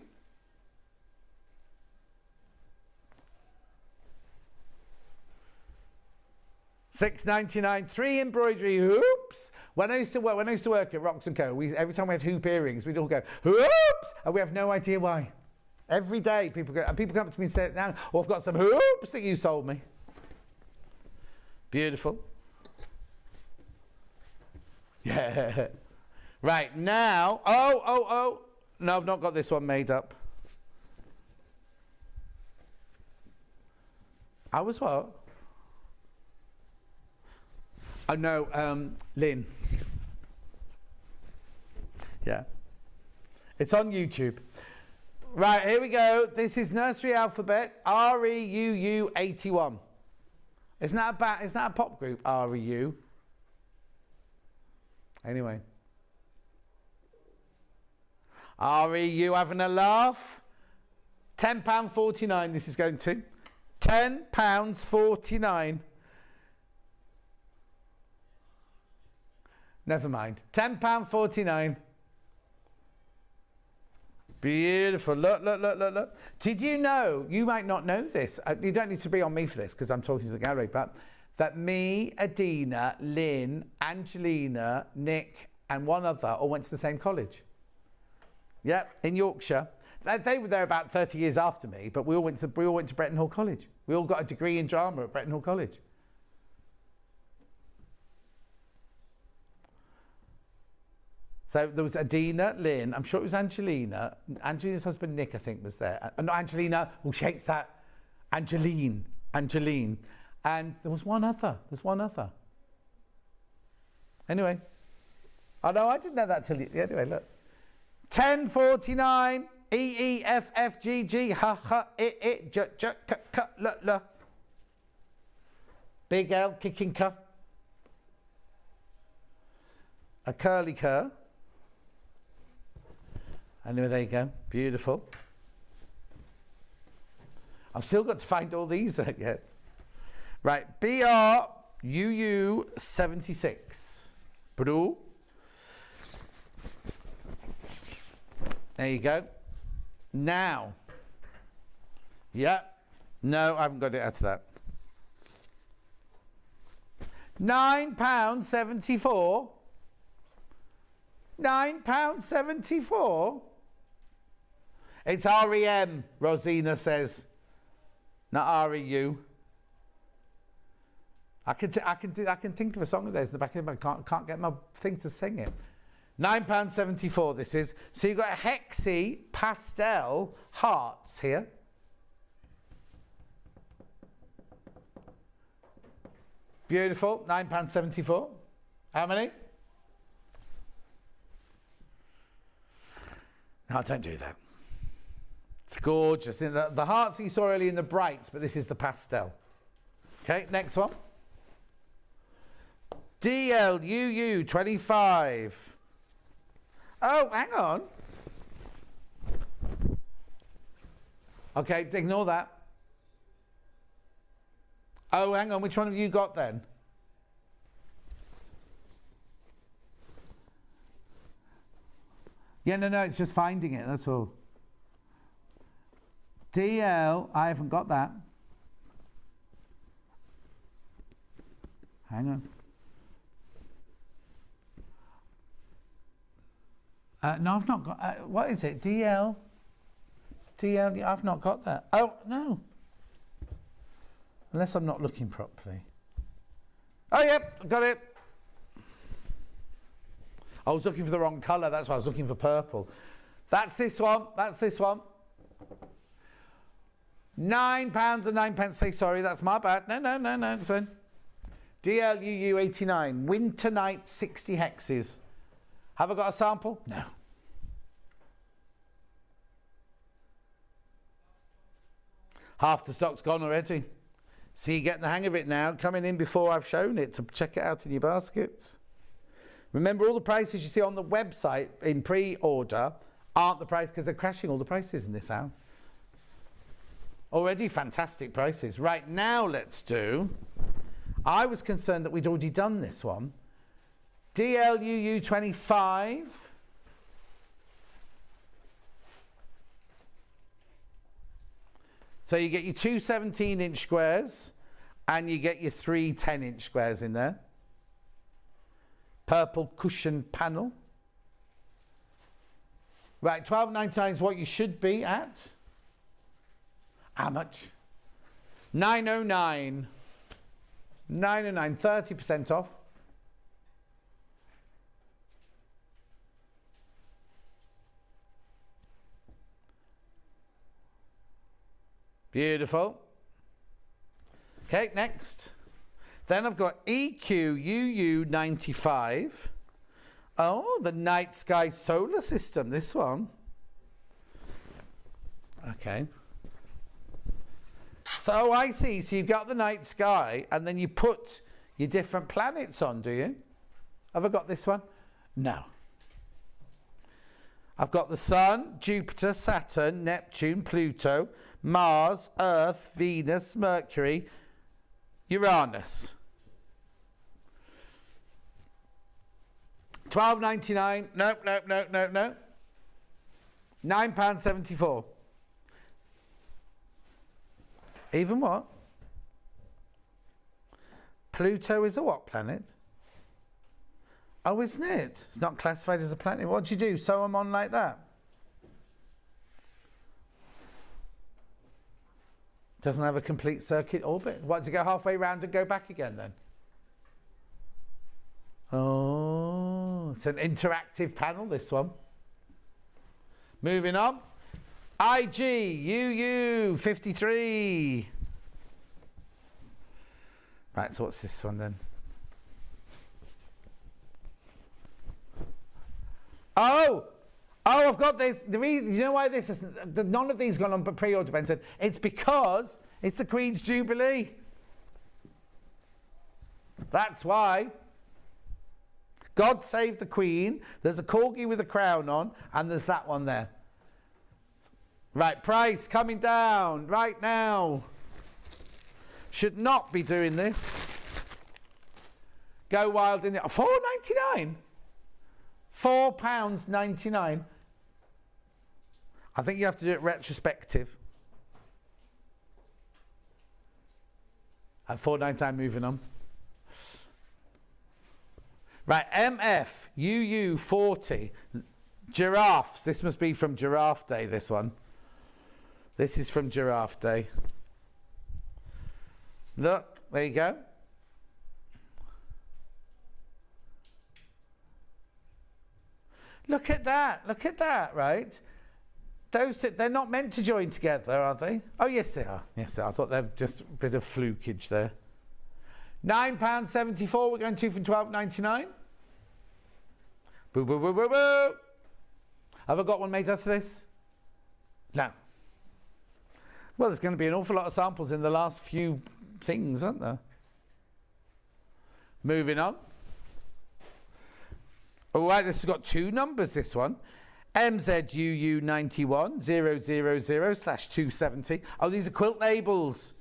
$6.99. 3 embroidery hoops. When I used to work at Rocks & Co, every time we had hoop earrings, we'd all go, hoops! And we have no idea why. Every day, people come up to me and say, now, oh, I've got some hoops that you sold me. Beautiful. Yeah. Right, now, oh. No, I've not got this one made up. I was what? Oh, no, Lynn. Yeah. It's on YouTube. Right, here we go. This is Nursery Alphabet, REUU81. Isn't that a pop group, REU? Anyway. REU having a laugh. £10.49 this is going to. £10.49. Never mind. £10.49. Beautiful. Look. Did you know, you might not know this, you don't need to be on me for this because I'm talking to the gallery, but that me, Adina, Lynn, Angelina, Nick and one other all went to the same college. Yep, in Yorkshire. They were there about 30 years after me, but we all went to Bretton Hall College. We all got a degree in drama at Bretton Hall College. So there was Adina, Lynn, I'm sure it was Angelina. Angelina's husband Nick, I think, was there. Not Angelina, oh, she hates that. Angeline. And there was one other. Anyway. Oh, no, I didn't know that till... Anyway, look. $10.49. EEFFGG. Ha, ha, it, j, j, k, k, l. Big L, kicking ka. A curly cur. Anyway, there you go. Beautiful. I've still got to find all these yet. Right, BRUU76. Bru. There you go. Now. Yep. No, I haven't got it out of that. £9.74. £9.74. It's REM, Rosina says. Not REU. I can think of a song of theirs in the back of my head. Can't get my thing to sing it. £9.74 this is. So you've got a hexy pastel hearts here. Beautiful. £9.74. How many? No, don't do that. It's gorgeous. The hearts you saw earlier in the brights, but this is the pastel. Okay, next one. DLUU25. Oh, hang on. Okay, ignore that. Oh, hang on. Which one have you got then? Yeah, no, it's just finding it, that's all. DL, I haven't got that. Hang on. No, I've not got. What is it? DL. DL. I've not got that. Oh no. Unless I'm not looking properly. Oh yep, got it. I was looking for the wrong colour. That's why I was looking for purple. That's this one. That's this one. £9.09. Say sorry. That's my bad. No. It's fine. DLUU 89. Winter Night 60 hexes. Have I got a sample? No. Half the stock's gone already. So you're getting the hang of it now, coming in before I've shown it to check it out in your baskets. Remember, all the prices you see on the website in pre-order aren't the price because they're crashing all the prices in this hour. Already fantastic prices. Right now, let's do... I was concerned that we'd already done this one. DLUU 25. So you get your two 17-inch squares and you get your three 10-inch squares in there. Purple cushion panel. Right, £12.99 is what you should be at. How much? £9.09. £9.09, 30% off. Beautiful. Okay, next. Then I've got EQUU 95. Oh, the Night Sky Solar System, this one. Okay. So I see, so you've got the night sky and then you put your different planets on, do you? Have I got this one? No. I've got the Sun, Jupiter, Saturn, Neptune, Pluto, Mars, Earth, Venus, Mercury, Uranus. £12.99. No. £9.74. Even what? Pluto is a what planet? Oh, isn't it? It's not classified as a planet. What do you do? Sew them on like that? Doesn't have a complete circuit orbit. What, to go halfway round and go back again then? Oh, it's an interactive panel, this one. Moving on. IGUU 53. Right, so what's this one then? Oh, I've got this. The reason, you know why this is, none of these gone on pre-order, Benson. It's because it's the Queen's Jubilee. That's why. God save the Queen. There's a corgi with a crown on, and there's that one there. Right, price coming down right now. Should not be doing this. Go wild in the £4.99. £4.99. I think you have to do it retrospective. At £4.99, moving on. Right, MF UU 40. Giraffes. This must be from Giraffe Day, this one. This is from Giraffe Day. Look, there you go. Look at that, right? Those two, they're not meant to join together, are they? Oh, yes, they are. Yes, they are. I thought they're just a bit of flukage there. £9.74, we're going to from £12.99. Boo, boo, boo, boo, boo. Have I got one made out of this? No. Well, there's going to be an awful lot of samples in the last few things, aren't there? Moving on. All right, this has got two numbers, this one. MZUU 91 000/270. Oh, these are quilt labels.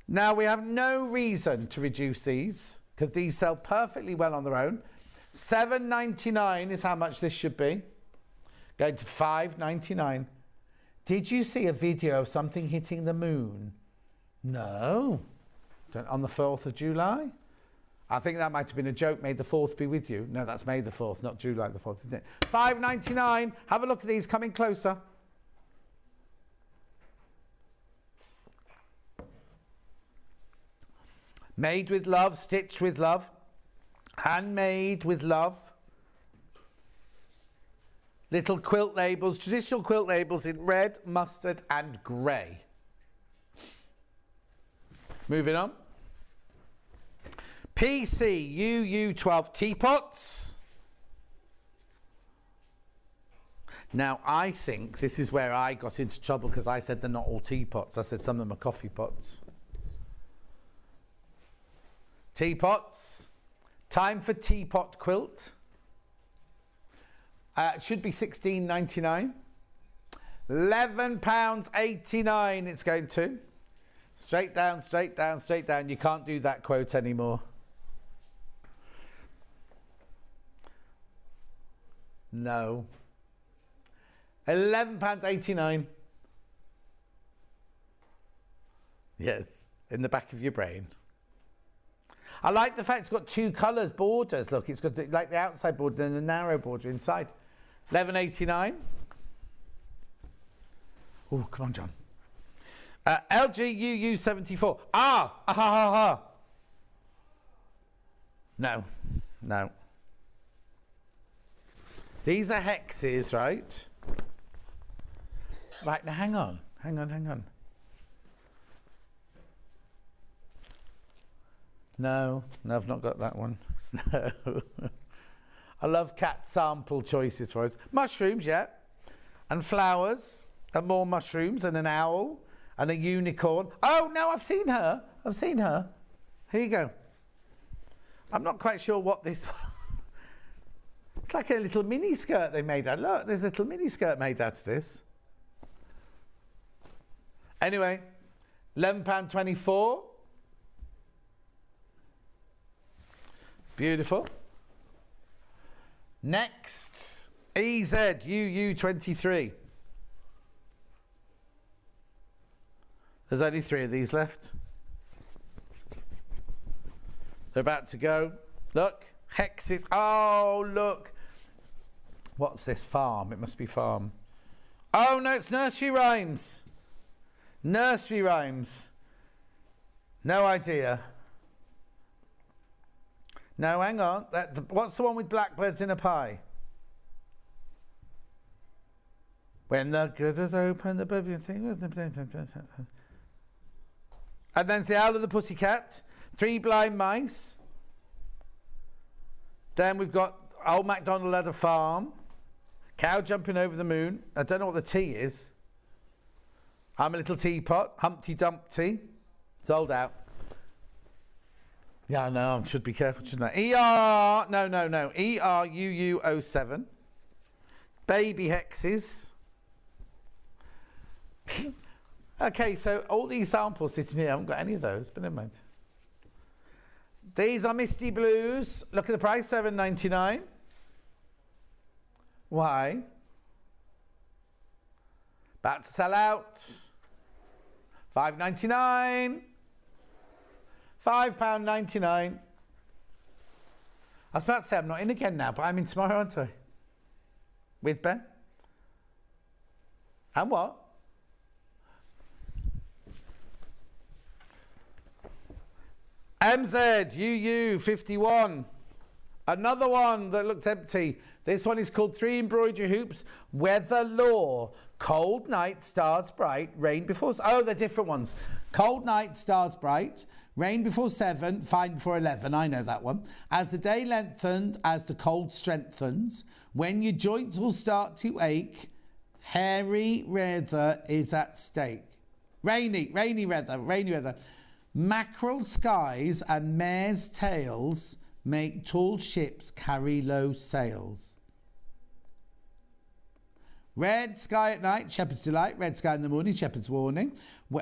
Now, we have no reason to reduce these because these sell perfectly well on their own. £7.99 is how much this should be. Going to £5.99. Did you see a video of something hitting the moon? No. On the 4th of July? I think that might have been a joke. May the 4th be with you. No, that's May the 4th, not July the 4th, isn't it? $5.99. Have a look at these coming closer. Made with love, stitched with love, handmade with love. Little quilt labels, traditional quilt labels in red, mustard and grey. Moving on. PC UU12 teapots. Now, I think this is where I got into trouble because I said they're not all teapots. I said some of them are coffee pots. Teapots. Time for teapot quilt. It should be $16.99. £11.89 it's going to. Straight down, straight down, straight down. You can't do that quote anymore. No. £11.89. Yes, in the back of your brain. I like the fact it's got two colours, borders. Look, it's got like the outside border and the narrow border inside. $11.89. Oh, come on, John. LGUU74. No, no. These are hexes, right? Right, now hang on. Hang on. No, I've not got that one. No. I love cat sample choices for us. Mushrooms, yeah. And flowers. And more mushrooms. And an owl. And a unicorn. Oh, no, I've seen her. Here you go. I'm not quite sure what this was. It's like a little mini skirt they made out. Look, there's a little mini skirt made out of this. Anyway, £11.24. Beautiful. Next, EZUU23. There's only 3 of these left. They're about to go. Look, hexes. Oh, look. What's this? Farm. It must be farm. Oh, no, it's nursery rhymes. Nursery rhymes. No idea. No, hang on. What's the one with blackbirds in a pie? When the gutters open, the baby sing. And then the Owl of the Pussycat. 3 Blind Mice. Then we've got Old MacDonald at a Farm. Cow Jumping Over the Moon. I don't know what the T is. I'm a Little Teapot. Humpty Dumpty. Sold out. Yeah, I know. I should be careful, shouldn't I? No. ERUU07. Baby hexes. Okay, so all these samples sitting here, I haven't got any of those, but never mind. These are Misty Blues. Look at the price, $7.99. Why? About to sell out. $5.99. £5.99. I was about to say I'm not in again now, but I'm in tomorrow, aren't I? With Ben. And what? MZUU51. Another one that looked empty. This one is called 3 Embroidery Hoops. Weather Law. Cold night, stars bright, rain before... Oh, they're different ones. Cold night, stars bright, rain before 7, fine before 11. I know that one. As the day lengthened, as the cold strengthens, when your joints will start to ache, hairy weather is at stake. Rainy weather. Mackerel skies and mare's tails make tall ships carry low sails. Red sky at night, shepherd's delight. Red sky in the morning, shepherd's warning.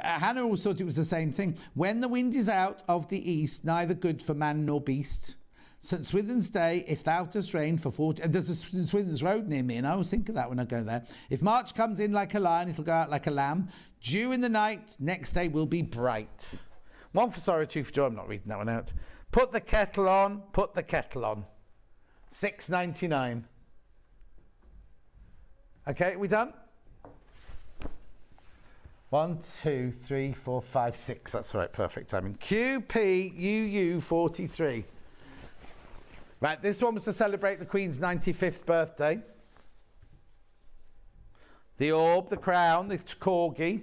Hannah always thought it was the same thing. When the wind is out of the east, neither good for man nor beast. St Swithin's Day, if thou dost reign for 40... there's a St Swithin's Road near me, and I always think of that when I go there. If March comes in like a lion, it'll go out like a lamb. Dew in the night, next day will be bright. One for sorrow, two for joy. I'm not reading that one out. Put the kettle on, put the kettle on. £6.99. Okay, we done? 1, 2, 3, 4, 5, 6. That's all right, perfect timing. QPUU43. Right, this one was to celebrate the Queen's 95th birthday. The orb, the crown, the corgi.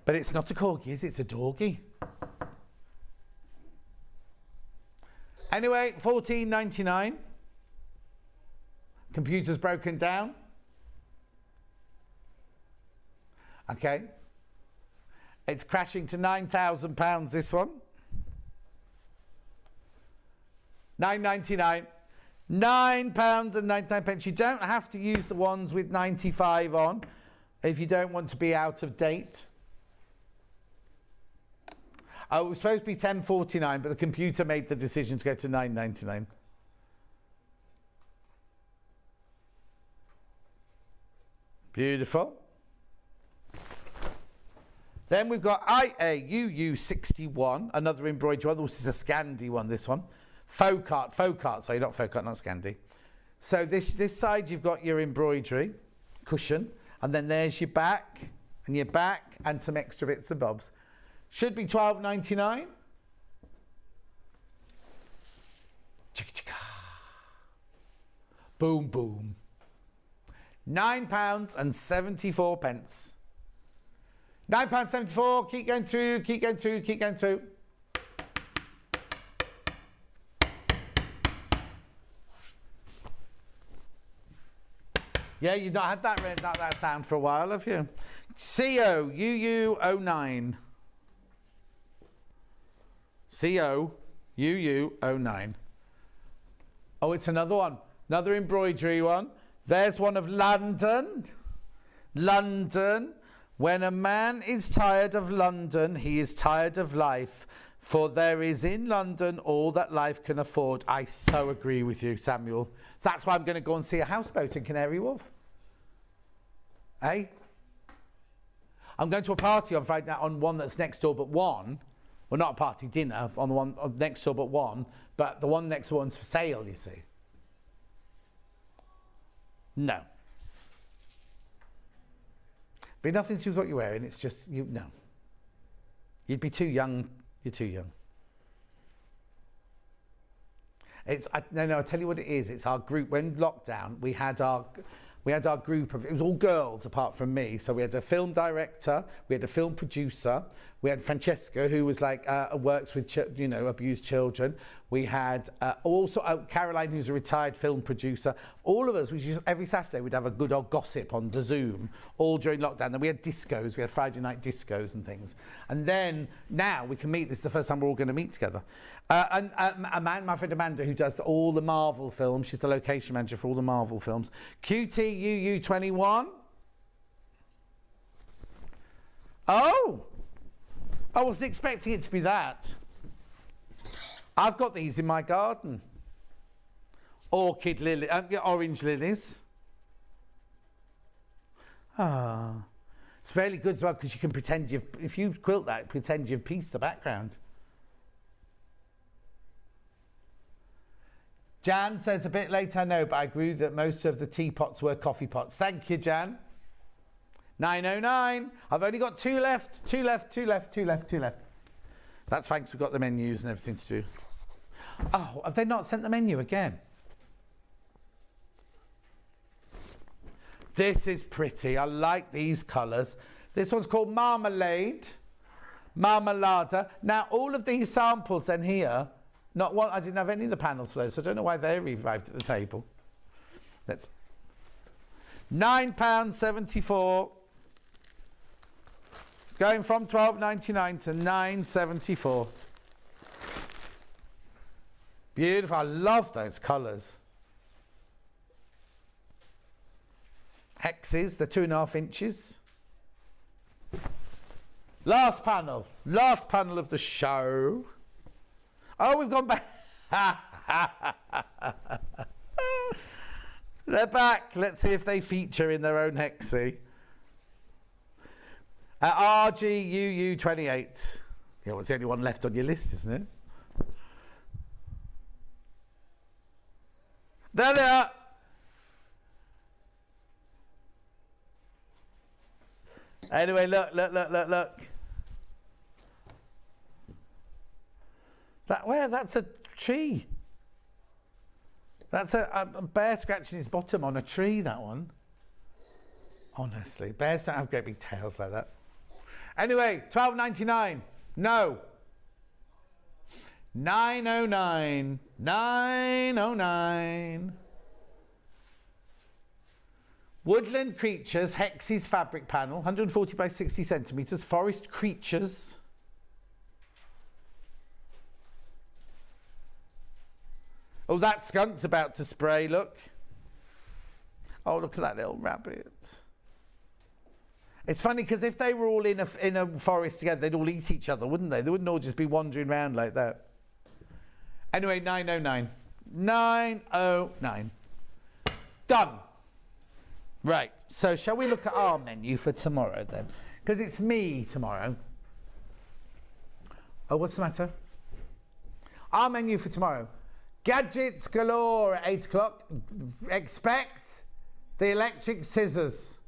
But it's not a corgi, is it? It's a dorgy. Anyway, $14.99. Computer's broken down. Okay. It's crashing to £9,000, this one. £9.99. £9.99. You don't have to use the ones with 95 on if you don't want to be out of date. Oh, it was supposed to be $10.49, but the computer made the decision to go to $9.99. Beautiful. Then we've got IAUU61, another embroidery one. This is a Scandi one, this one. Folk art, sorry, not folk art, not Scandi. So this side you've got your embroidery cushion, and then there's your back, and some extra bits and bobs. Should be $12.99. Chicka chicka. Boom boom. £9.74. £9.74. Keep going through, keep going through, keep going through. Yeah, you've not had that sound for a while, have you? COUU09. COUU09. Oh, it's another one. Another embroidery one. There's one of London. London. When a man is tired of London, he is tired of life. For there is in London all that life can afford. I so agree with you, Samuel. That's why I'm going to go and see a houseboat in Canary Wharf. Hey? I'm going to a party on Friday night on one that's next door but one. Well, not a party, dinner on the one next door but one. But the one next one's for sale, you see. No. Be nothing to do with what you're wearing. It's just, no. You'd be too young. You're too young. No, I'll tell you what it is. It's our group. When lockdown, we had our group of, it was all girls apart from me. So we had a film director, we had a film producer, we had Francesca, who was like, works with, abused children. We had also Caroline, who's a retired film producer. All of us, every Saturday, we'd have a good old gossip on the Zoom, all during lockdown. Then we had discos, we had Friday night discos and things. And then now we can meet. This is the first time we're all going to meet together. My friend Amanda, who does all the Marvel films, she's the location manager for all the Marvel films. QTUU21. Oh! I wasn't expecting it to be that. I've got these in my garden. Orchid lily, orange lilies. Ah. It's fairly good as well because you can pretend if you quilt that, pretend you've pieced the background. Jan says, a bit late, I know, but I agree that most of the teapots were coffee pots. Thank you, Jan. 909. I've only got two left. That's thanks, we've got the menus and everything to do. Oh, have they not sent the menu again? This is pretty. I like these colours. This one's called Marmalade. Marmalada. Now, all of these samples then here, not one, I didn't have any of the panels for those, so I don't know why they arrived at the table. Let's... £9.74. Going from $12.99 to $9.74. Beautiful. I love those colours. Hexes, the 2.5 inches. Last panel of the show. Oh, we've gone back. They're back. Let's see if they feature in their own hexie. RGUU28. Yeah, well, it's the only one left on your list, isn't it? There they are. Anyway, look. That's a tree. That's a bear scratching his bottom on a tree, that one. Honestly, bears don't have great big tails like that. Anyway, $12.99. No. $9.09. $9.09. Woodland Creatures, Hexie's fabric panel, 140 by 60 centimetres. Forest Creatures. Oh, that skunk's about to spray, look. Oh, look at that little rabbit. It's funny because if they were all in a forest together, they'd all eat each other, wouldn't they? They wouldn't all just be wandering around like that. Anyway, $9.09. $9.09. Done. Right, so shall we look at our menu for tomorrow then? Because it's me tomorrow. Oh, what's the matter? Our menu for tomorrow. Gadgets galore at 8 o'clock. Expect the electric scissors.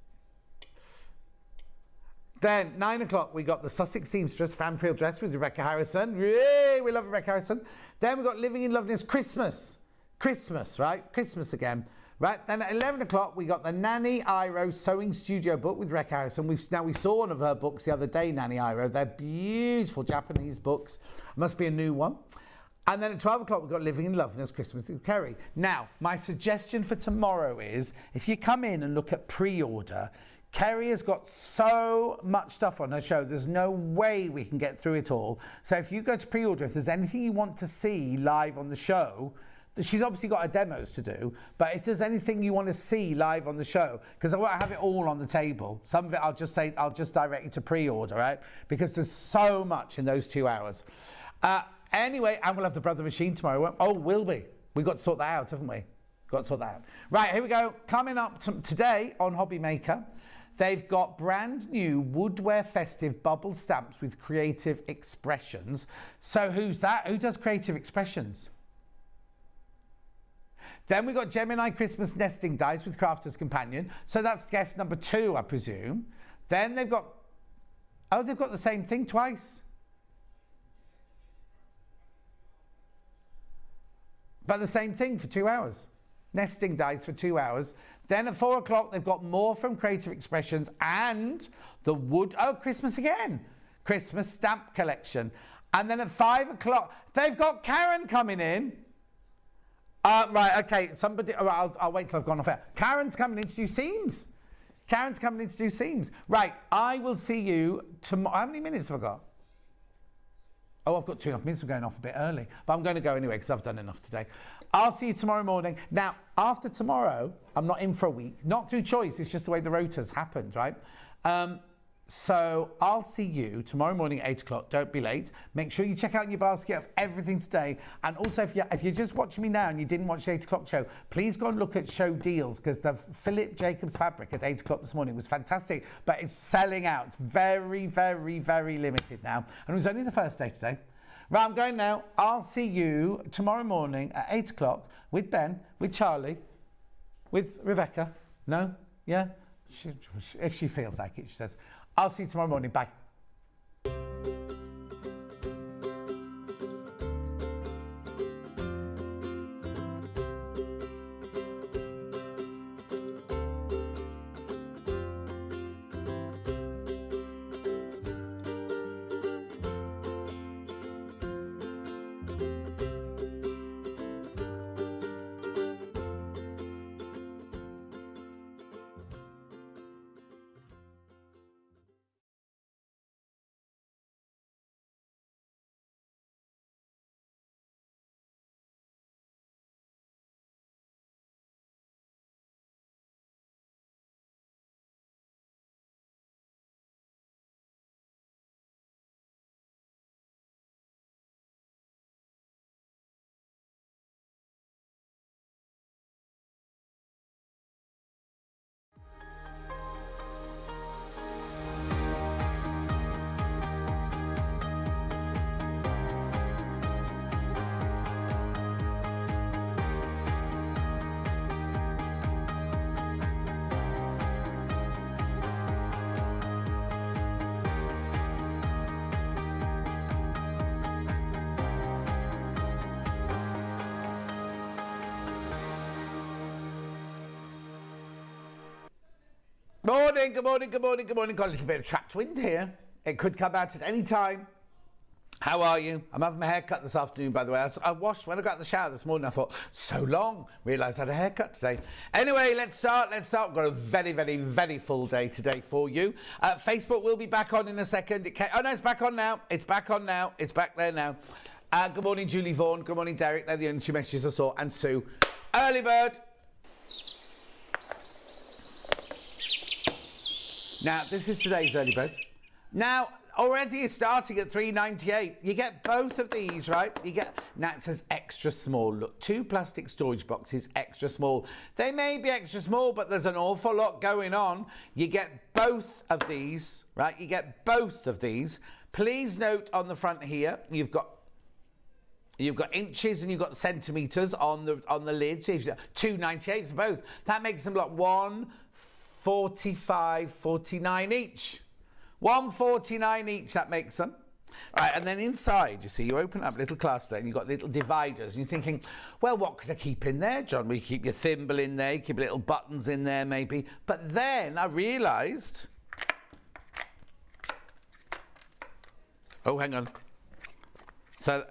Then, 9 o'clock, we got the Sussex Seamstress Fanfield dress with Rebecca Harrison. Yay, we love Rebecca Harrison. Then we got Living in Loveliness Christmas. Christmas, right? Christmas again. Right, then at 11 o'clock, we got the Nanny Iro Sewing Studio book with Rebecca Harrison. We saw one of her books the other day, Nanny Iro. They're beautiful Japanese books. Must be a new one. And then at 12 o'clock, we've got Living in Loveliness Christmas with Kerry. Now, my suggestion for tomorrow is, if you come in and look at pre-order, Kerry has got so much stuff on her show, there's no way we can get through it all. So if you go to pre-order, if there's anything you want to see live on the show, she's obviously got her demos to do, but if there's anything you want to see live on the show, because I won't have it all on the table. Some of it I'll just direct you to pre-order, right? Because there's so much in those 2 hours. Anyway, and we'll have the Brother Machine tomorrow. Oh, will we? We've got to sort that out, haven't we? Got to sort that out. Right, here we go. Coming up today on Hobby Maker, they've got brand new Woodware Festive bubble stamps with creative expressions. So who's that? Who does creative expressions? Then we've got Gemini Christmas nesting dice with Crafter's Companion. So that's guest number 2, I presume. Then they've got the same thing twice. But the same thing for 2 hours. Nesting dice for 2 hours. Then at 4 o'clock, they've got more from Creative Expressions and the Christmas again. Christmas stamp collection. And then at 5 o'clock, they've got Karen coming in. Right, okay, I'll wait till I've gone off air. Karen's coming in to do seams. Right, I will see you tomorrow. How many minutes have I got? Oh, I've got 2.5 minutes. I'm going off a bit early. But I'm going to go anyway because I've done enough today. I'll see you tomorrow morning. Now, after tomorrow, I'm not in for a week. Not through choice. It's just the way the rota's happened, right? So I'll see you tomorrow morning at 8 o'clock. Don't be late. Make sure you check out your basket of everything today. And also, if you're just watching me now and you didn't watch the 8 o'clock show, please go and look at show deals, because the Philip Jacobs fabric at 8 o'clock this morning was fantastic, but it's selling out. It's very, very, very limited now. And it was only the first day today. Right, I'm going now. I'll see you tomorrow morning at 8 o'clock with Ben, with Charlie, with Rebecca. No? Yeah? If she feels like it, she says. I'll see you tomorrow morning. Bye. Morning, good morning, good morning, good morning. Got a little bit of trapped wind here. It could come out at any time. How are you? I'm having my hair cut this afternoon, by the way. I washed when I got out of the shower this morning. I thought, so long. Realised I had a haircut today. Anyway, let's start. We've got a very, very, very full day today for you. Facebook will be back on in a second. Oh, no, it's back on now. It's back on now. It's back there now. Good morning, Julie Vaughan. Good morning, Derek. They're the only two messages I saw. And Sue. Early bird. Now, this is today's early bird. Now, already it's starting at $3.98. You get both of these, right? Now it says extra small. Look, 2 plastic storage boxes, extra small. They may be extra small, but there's an awful lot going on. You get both of these, right? You get both of these. Please note on the front here, you've got inches and you've got centimetres on the lid. So you've got $2.98 for both. That makes them like $1.45.49 each. $1.49 each, that makes them. All right, and then inside, you see, you open up a little cluster and you've got little dividers. And you're thinking, well, what could I keep in there, John? Well, you keep your thimble in there, you keep little buttons in there, maybe. But then I realised... Oh, hang on. So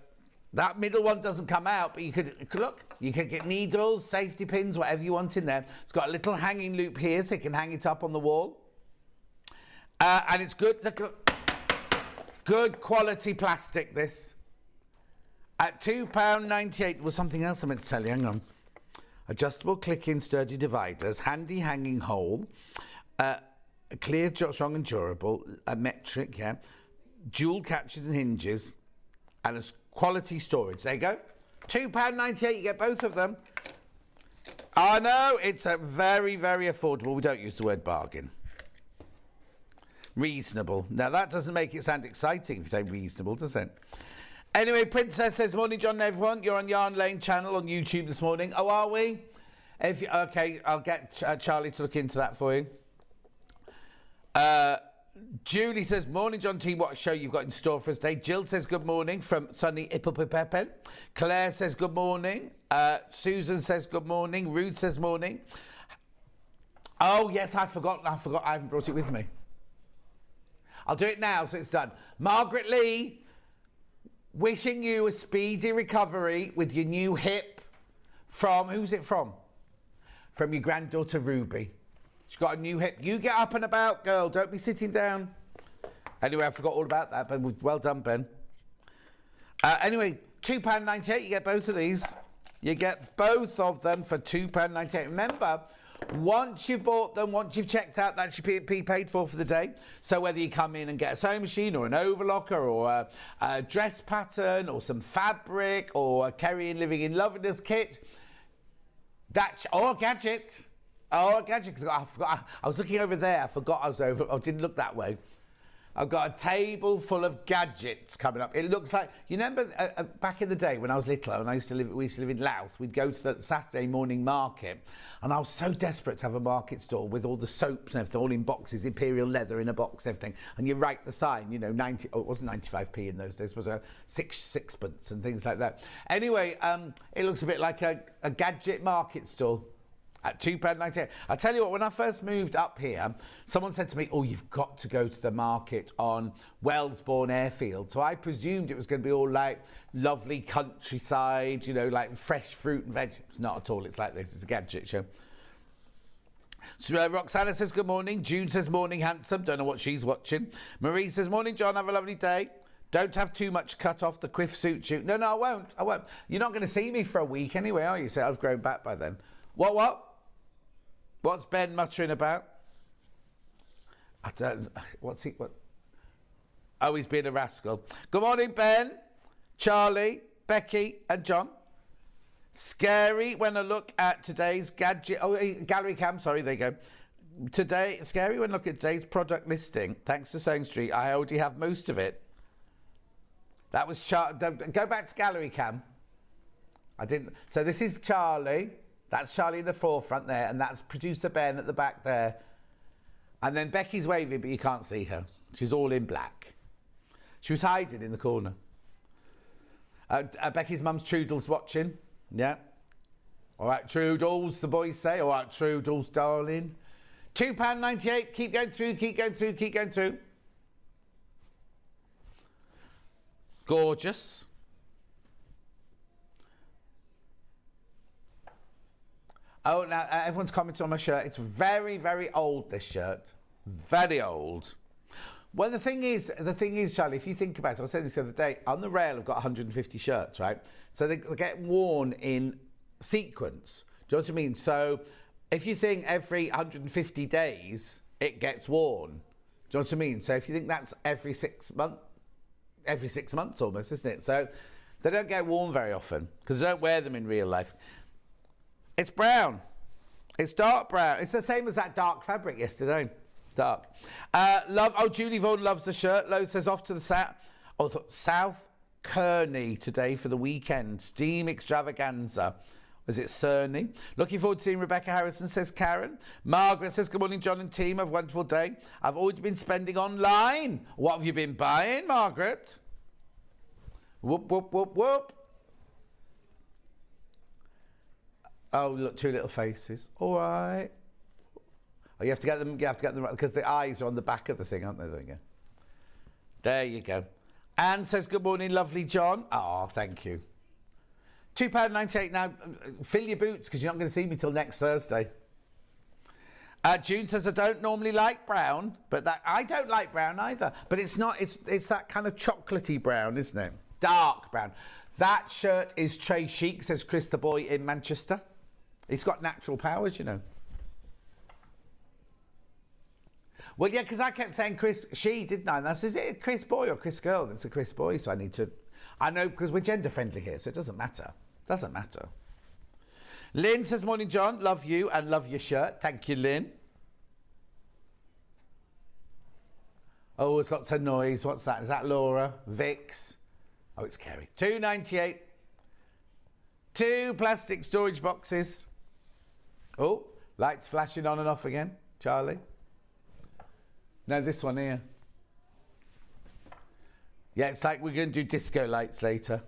that middle one doesn't come out, but you could look. You can get needles, safety pins, whatever you want in there. It's got a little hanging loop here, so you can hang it up on the wall. And it's good. Look, good quality plastic, this. At £2.98 was something else I meant to tell you. Hang on. Adjustable click-in sturdy dividers, handy hanging hole, clear, strong and durable, metric, yeah, dual catches and hinges, and a quality storage. There you go. £2.98, you get both of them. I know, it's a very, very affordable. We don't use the word bargain. Reasonable. Now, that doesn't make it sound exciting if you say reasonable, does it? Anyway, Princess says, morning, John and everyone. You're on Yarn Lane channel on YouTube this morning. Oh, are we? Okay, I'll get Charlie to look into that for you. Julie says, morning, John team. What a show you've got in store for us today. Jill says, good morning from sunny Ippopipepen. Claire says, good morning. Susan says, good morning. Ruth says, morning. Oh, yes, I forgot. I haven't brought it with me. I'll do it now so it's done. Margaret Lee, wishing you a speedy recovery with your new hip from, who's it from? From your granddaughter Ruby. She's got a new hip. You get up and about, girl. Don't be sitting down. Anyway, I forgot all about that, but well done, Ben. Anyway, £2.98, you get both of these. You get both of them for £2.98. Remember, once you've bought them, once you've checked out, that should be paid for the day. So whether you come in and get a sewing machine or an overlocker or a dress pattern or some fabric or a Kerry and Living in Loveliness kit, or a gadget. Oh, a gadget, because I forgot. I was looking over there. I forgot I was over. I didn't look that way. I've got a table full of gadgets coming up. It looks like, you remember back in the day when I was little and we used to live in Louth, we'd go to the Saturday morning market and I was so desperate to have a market stall with all the soaps and everything, all in boxes, Imperial leather in a box, everything. And you write the sign, you know, it wasn't 95p in those days, it was a sixpence and things like that. Anyway, it looks a bit like a gadget market stall. At £2.98. I tell you what, when I first moved up here, someone said to me, oh, you've got to go to the market on Wellesbourne Airfield. So I presumed it was going to be all like lovely countryside, you know, like fresh fruit and veg. It's not at all. It's like this. It's a gadget show. So, Roxana says, good morning. June says, morning, handsome. Don't know what she's watching. Marie says, morning, John. Have a lovely day. Don't have too much cut off. The quiff suits you. No, I won't. You're not going to see me for a week anyway, are you? So I've grown back by then. What? What's Ben muttering about? I don't... What's he... What? Oh, he's being a rascal. Good morning, Ben, Charlie, Becky and John. Scary when I look at today's gadget... Oh, gallery cam, sorry, there you go. Today, scary when I look at today's product listing. Thanks to Sewing Street, I already have most of it. That was... Go back to gallery cam. I didn't... So this is Charlie... That's Charlie in the forefront there, and that's producer Ben at the back there. And then Becky's waving, but you can't see her. She's all in black. She was hiding in the corner. Becky's mum's Trudle's watching. Yeah. All right, Trudles, the boys say. All right, Trudles, darling. £2.98. Keep going through, keep going through, keep going through. Gorgeous. Oh, now everyone's commenting on my shirt. It's very, very old, this shirt. Very old. Well, the thing is, Charlie, if you think about it, I said this the other day, on the rail I've got 150 shirts, right? So they get worn in sequence. Do you know what I mean? So if you think every 150 days it gets worn, do you know what I mean? So if you think that's every 6 months almost, isn't it? So they don't get worn very often because I don't wear them in real life. It's brown. It's dark brown. It's the same as that dark fabric yesterday. Dark. Julie Vaughan loves the shirt. Lo says off to the South Kearney today for the weekend. Steam extravaganza. Was it Cerny? Looking forward to seeing Rebecca Harrison, says Karen. Margaret says, good morning, John and team. Have a wonderful day. I've already been spending online. What have you been buying, Margaret? Whoop, whoop, whoop, whoop. Oh, look, two little faces. All right. Oh, you have to get them because the eyes are on the back of the thing, aren't they? There you go. There you go. Anne says, good morning, lovely John. Oh, thank you. £2.98 now. Fill your boots because you're not going to see me till next Thursday. June says, I don't normally like brown, but I don't like brown either. But it's not, it's that kind of chocolatey brown, isn't it? Dark brown. That shirt is Trey Chic, says Chris the boy in Manchester. He's got natural powers, you know. Well, yeah, because I kept saying Chris, didn't I? And I said, is it a Chris boy or Chris girl? It's a Chris boy, so I know because we're gender friendly here, so it doesn't matter. Doesn't matter. Lynn says, morning, John. Love you and love your shirt. Thank you, Lynn. Oh, there's lots of noise. What's that? Is that Laura? Vicks? Oh, it's Kerry. £2.98. 2 plastic storage boxes. Oh, lights flashing on and off again. Charlie? No, this one here. Yeah, it's like we're going to do disco lights later.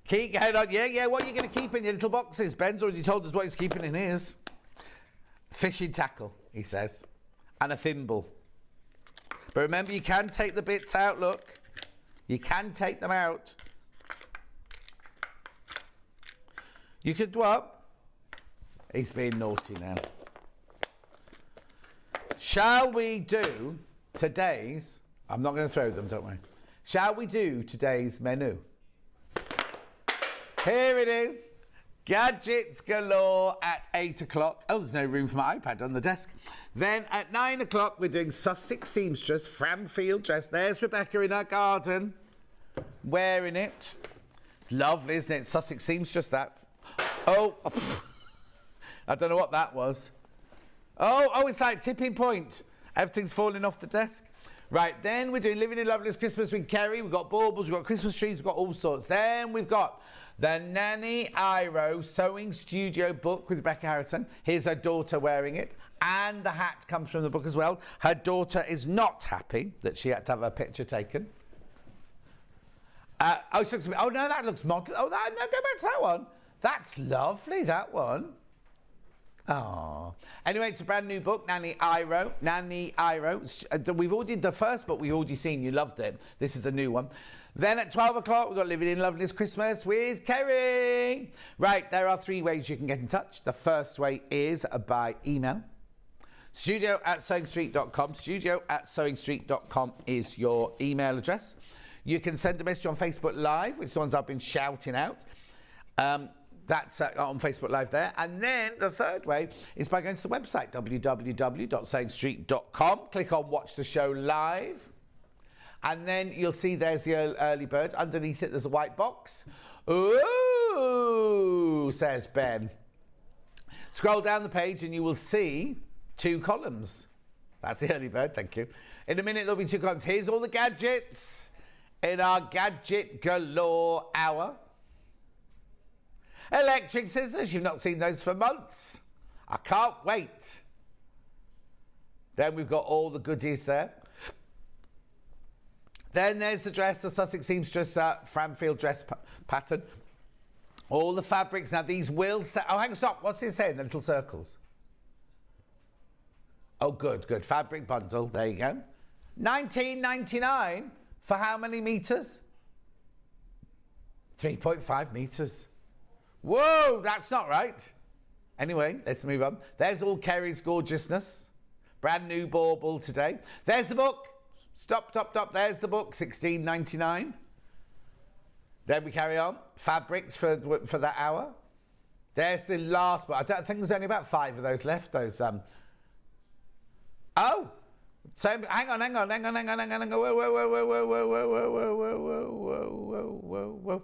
Keep going on. Yeah, what are you going to keep in your little boxes? Ben's already told us what he's keeping in his. Fishing tackle, he says. And a thimble. But remember, you can take the bits out, look. You can take them out. You could what? He's being naughty now. Shall we do today's... I'm not going to throw them, don't worry. Shall we do today's menu? Here it is. Gadgets galore at 8 o'clock. Oh, there's no room for my iPad on the desk. Then at 9 o'clock, we're doing Sussex seamstress, Framfield dress. There's Rebecca in her garden, wearing it. It's lovely, isn't it? Sussex seamstress, that. Oh, I don't know what that was. Oh, it's like tipping point. Everything's falling off the desk. Right, then we're doing Living in Loveliness Christmas with Kerry. We've got baubles, we've got Christmas trees, we've got all sorts. Then we've got the Nanny Iro Sewing Studio book with Rebecca Harrison. Here's her daughter wearing it. And the hat comes from the book as well. Her daughter is not happy that she had to have her picture taken. Oh, no, that looks model. Oh, no, go back to that one. That's lovely, that one. Oh. Anyway, it's a brand new book, Nanny Iro. Nanny Iro. We've already did the first book we've already seen. You loved it. This is the new one. Then at 12 o'clock, we've got Living in Loveliness Christmas with Kerry. Right, there are 3 ways you can get in touch. The first way is by email. studio@sewingstreet.com. studio@sewingstreet.com is your email address. You can send a message on Facebook Live, which is the ones I've been shouting out. That's on Facebook Live there. And then the third way is by going to the website, www.sewingstreet.com. Click on Watch the Show Live. And then you'll see there's the early bird. Underneath it, there's a white box. Ooh, says Ben. Scroll down the page and you will see 2 columns. That's the early bird, thank you. In a minute, there'll be 2 columns. Here's all the gadgets in our Gadget Galore hour. Electric scissors, you've not seen those for months. I can't wait. Then we've got all the goodies there. Then there's the dress, the Sussex seamstress Framfield dress pattern. All the fabrics. Now, these will say... Oh, hang on, stop. What's it saying? The little circles. Oh, good, good. Fabric bundle. There you go. $19.99 for how many meters? 3.5 meters. Whoa, that's not right. Anyway, let's move on. There's all Kerry's gorgeousness. Brand new bauble today. There's the book. Stop, stop, stop. There's the book, $16.99. Then we carry on. Fabrics for that hour. There's the last book. I think there's only about 5 of those left. Those Oh, so hang on. Whoa.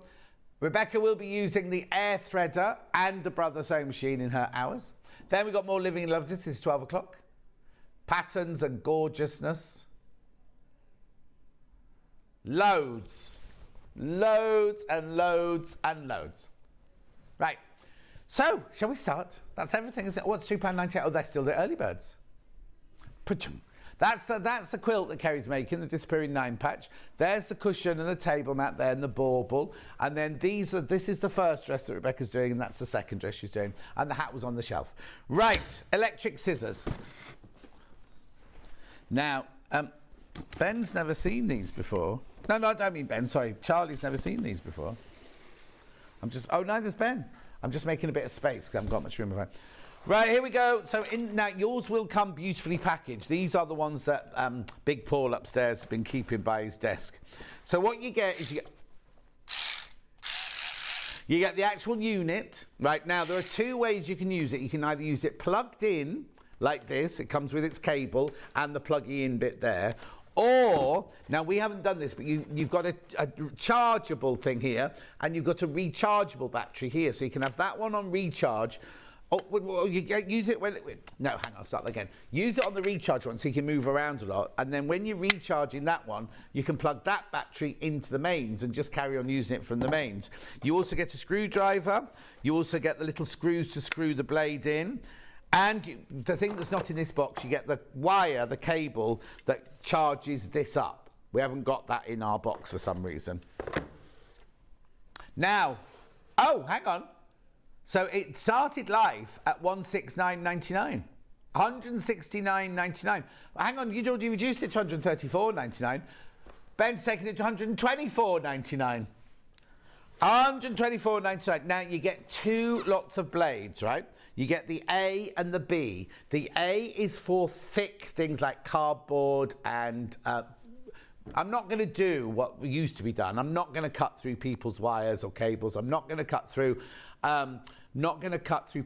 Rebecca will be using the air threader and the Brother sewing machine in her hours. Then we've got more Living in Loveliness. It's 12 o'clock. Patterns and gorgeousness. Loads. Loads and loads and loads. Right. So, shall we start? That's everything, isn't it? What's £2.98? Oh, they're still the early birds. That's the quilt that Kerry's making, the Disappearing 9 patch. There's the cushion and the table mat there and the bauble. And then this is the first dress that Rebecca's doing, and that's the second dress she's doing. And the hat was on the shelf. Right, electric scissors. Now, Ben's never seen these before. No, I don't mean Ben, sorry. Charlie's never seen these before. Neither's Ben. I'm just making a bit of space because I haven't got much room behind. Right, here we go. So now yours will come beautifully packaged. These are the ones that Big Paul upstairs has been keeping by his desk. So what you get is you get the actual unit. Right, now there are 2 ways you can use it. You can either use it plugged in like this. It comes with its cable and the pluggy in bit there. Or, now we haven't done this, but you've got a chargeable thing here and you've got a rechargeable battery here. So you can have that one on recharge. Oh, you use it when... No, hang on, I'll start again. Use it on the recharge one so you can move around a lot. And then when you're recharging that one, you can plug that battery into the mains and just carry on using it from the mains. You also get a screwdriver. You also get the little screws to screw the blade in. And the thing that's not in this box, you get the wire, the cable that charges this up. We haven't got that in our box for some reason. Now, oh, hang on. So it started live at $169.99, $169.99. Hang on, you already reduced it to $134.99. Ben's taking it to $124.99. $124.99. Now you get 2 lots of blades, right? You get the A and the B. The A is for thick things like cardboard and I'm not going to do what used to be done. I'm not going to cut through people's wires or cables. I'm not going to cut through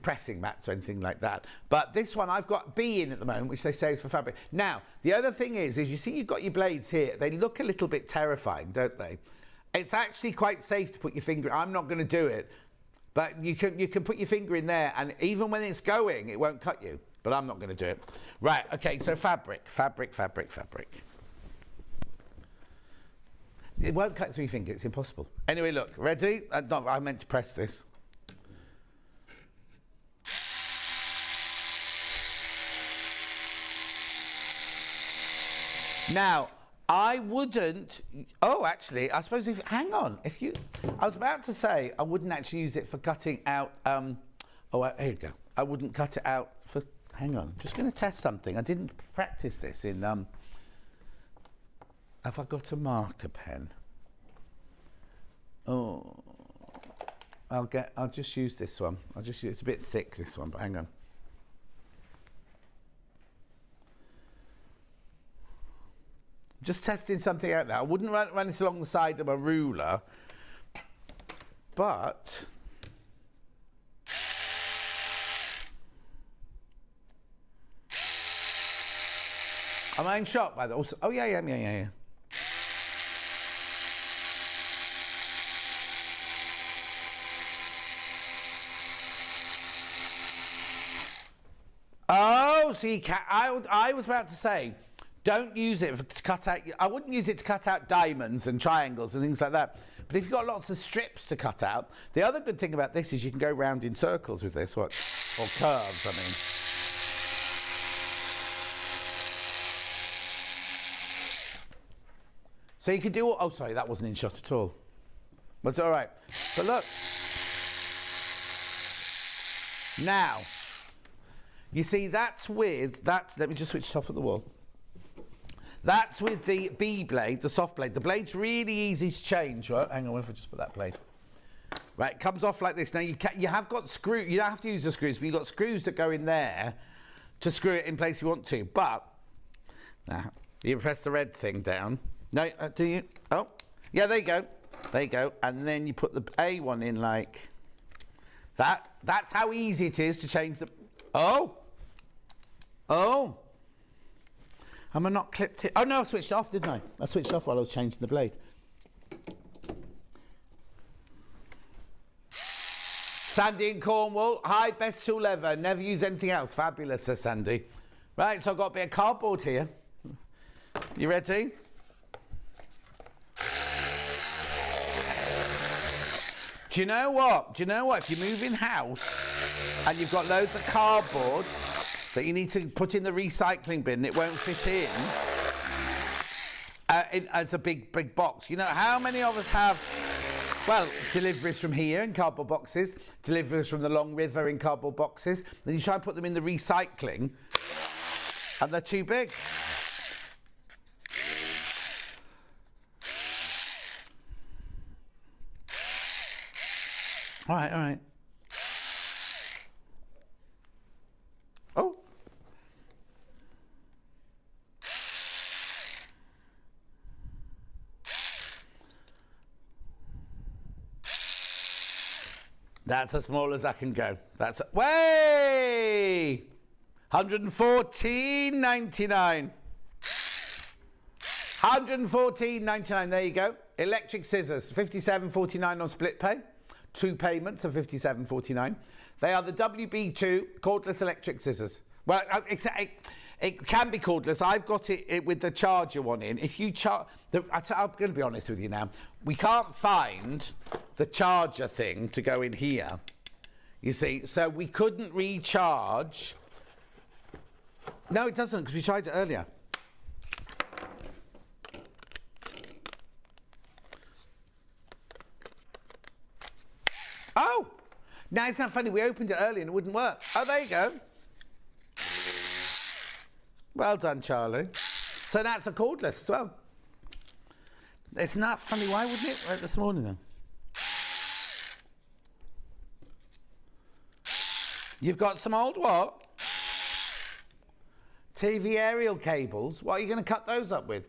pressing mats or anything like that. But this one I've got B in at the moment, which they say is for fabric. Now, the other thing is you see you've got your blades here. They look a little bit terrifying, don't they? It's actually quite safe to put your finger. I'm not going to do it, but you can put your finger in there, and even when it's going, it won't cut you. But I'm not going to do it. Right? Okay. So fabric. It won't cut through your finger. It's impossible. Anyway, look. Ready? I meant to press this. Now, I wouldn't... Oh, actually, I suppose if... Hang on. I was about to say I wouldn't actually use it for cutting out... here you go. I wouldn't cut it out for... Hang on. I'm just going to test something. I didn't practice this in... Have I got a marker pen? Oh... I'll just use this one. It's a bit thick, this one, but hang on. Just testing something out now. I wouldn't run it along the side of a ruler, but am I in shock by that? Also, oh yeah. Oh, see, I was about to say. Don't use it to cut out... I wouldn't use it to cut out diamonds and triangles and things like that. But if you've got lots of strips to cut out, the other good thing about this is you can go round in circles with this, or curves, I mean. So you could do... Oh, sorry, that wasn't in shot at all. But it's all right. But look. Now, you see that's let me just switch it off at the wall. That's with the B blade, the soft blade. The blade's really easy to change, right? Hang on, if I just put that blade. Right, it comes off like this. Now you have got screws, you don't have to use the screws, but you've got screws that go in there to screw it in place you want to. But, now, you press the red thing down. No, do you? Oh, yeah, there you go. There you go. And then you put the A one in like that. That's how easy it is to change the... Oh! Oh! Am I not clipped it? Oh, no, I switched off, didn't I? I switched off while I was changing the blade. Sandy in Cornwall. Hi, best tool ever. Never use anything else. Fabulous, says Sandy. Right, so I've got a bit of cardboard here. You ready? Do you know what? Do you know what? If you move in house and you've got loads of cardboard that you need to put in the recycling bin, it won't fit in as a big box. You know, how many of us have, well, deliveries from here in cardboard boxes, deliveries from the Long River in cardboard boxes, then you try and put them in the recycling and they're too big. All right, all right. Oh. That's as small as I can go. That's way 114.99. 114.99. There you go. Electric scissors, 57.49 on split pay. 2 payments of 57.49. They are the WB2 cordless electric scissors. Well, it can be cordless. I've got it with the charger one in. If you I'm going to be honest with you now. We can't find the charger thing to go in here. You see, so we couldn't recharge. No, it doesn't, because we tried it earlier. Oh! Now, it's not funny. We opened it early and it wouldn't work. Oh, there you go. Well done, Charlie. So now it's a cordless as well. It's not funny. Why wouldn't it work this morning, then? You've got some old what? TV aerial cables. What are you going to cut those up with?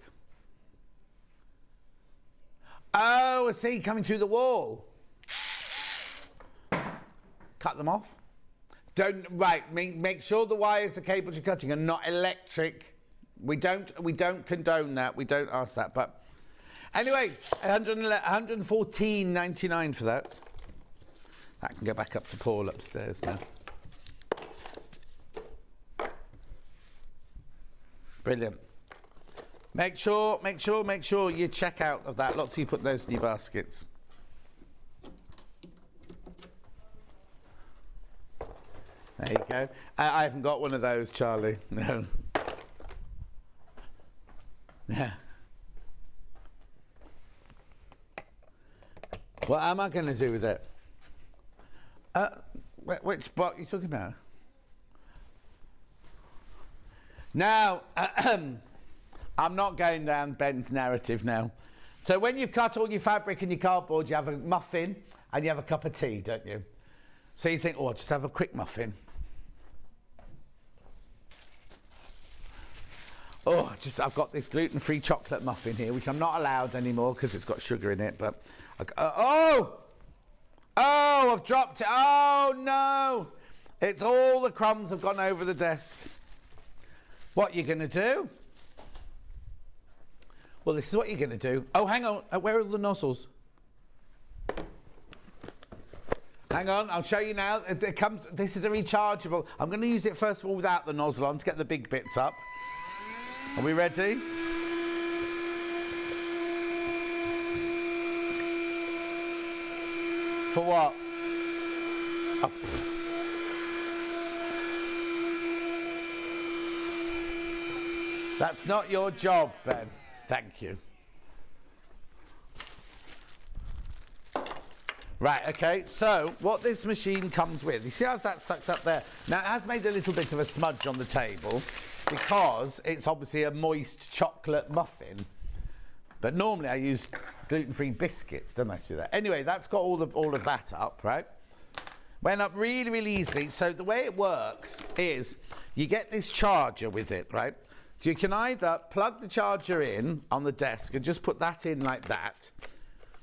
Oh, I see. Coming through the wall. Cut them off. Make sure the wires, the cables you're cutting are not electric. We don't condone that. We don't ask that. But anyway, 114.99 for that. That can go back up to Paul upstairs now. Brilliant. Make sure you check out of that. Lots of you put those in your baskets. There you go. I haven't got one of those, Charlie. No. Yeah. What am I going to do with it? Which spot are you talking about? Now, I'm not going down Ben's narrative now. So when you cut all your fabric and your cardboard, you have a muffin and you have a cup of tea, don't you? So you think, oh, I'll just have a quick muffin. Oh, I've got this gluten-free chocolate muffin here, which I'm not allowed anymore because it's got sugar in it. But I've dropped it. Oh no! It's all the crumbs have gone over the desk. What are you going to do? Well, this is what you're going to do. Oh, hang on. Where are the nozzles? Hang on, I'll show you now. This is a rechargeable. I'm going to use it first of all without the nozzle on to get the big bits up. Are we ready? For what? Oh. That's not your job, Ben. Thank you. Right, okay, so what this machine comes with, you see how that's sucked up there? Now, it has made a little bit of a smudge on the table because it's obviously a moist chocolate muffin. But normally I use gluten-free biscuits, don't I, to do that? Anyway, that's got all of that up, right? Went up really, really easily. So the way it works is you get this charger with it, right? So you can either plug the charger in on the desk and just put that in like that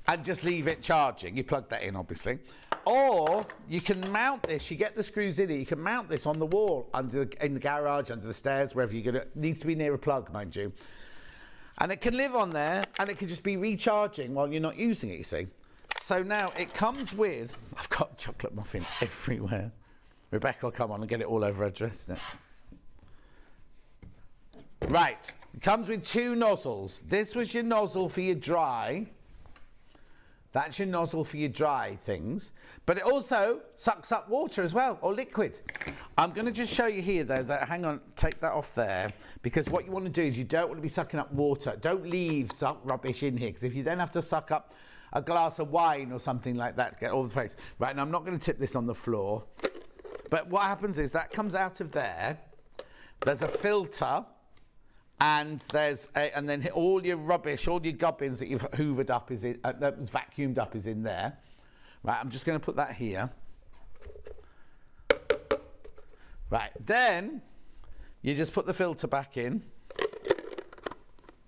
and just leave it charging. You plug that in, obviously. Or you can mount this. You get the screws in it. You can mount this on the wall, in the garage, under the stairs, wherever you're going to. It needs to be near a plug, mind you. And it can live on there, and it can just be recharging while you're not using it, you see. So now it comes with... I've got chocolate muffin everywhere. Rebecca will come on and get it all over her dress next. Right. It comes with 2 nozzles. This was your nozzle for your dry... That's your nozzle for your dry things. But it also sucks up water as well, or liquid. I'm going to just show you here, though, that, hang on, take that off there, because what you want to do is you don't want to be sucking up water. Don't leave rubbish in here, because if you then have to suck up a glass of wine or something like that to get all the place. Right, and I'm not going to tip this on the floor. But what happens is that comes out of there. There's a filter. And and then all your rubbish, all your gubbins that you've hoovered up that was vacuumed up is in there. Right, I'm just going to put that here. Right, then you just put the filter back in.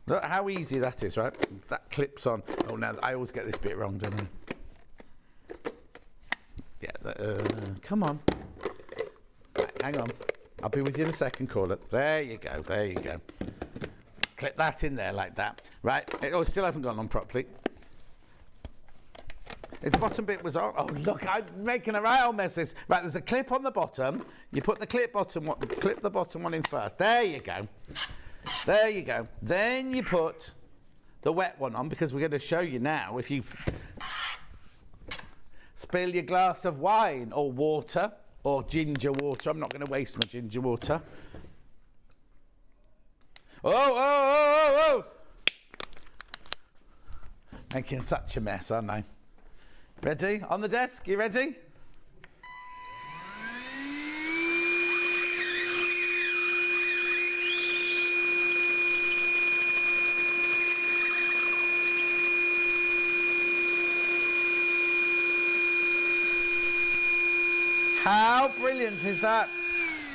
Look how easy that is, right? That clips on. Oh, now I always get this bit wrong, don't I? Yeah, come on. Right, hang on. I'll be with you in a second, caller. There you go, there you go. Clip that in there like that. Right, it still hasn't gone on properly. The bottom bit was on. Oh, look, I'm making a right old mess of this. Right, there's a clip on the bottom. You put the clip the bottom one in first. There you go. There you go. Then you put the wet one on, because we're going to show you now if you spill your glass of wine or water or ginger water. I'm not going to waste my ginger water. Oh! Making such a mess, aren't I? Ready? On the desk? You ready? How brilliant is that?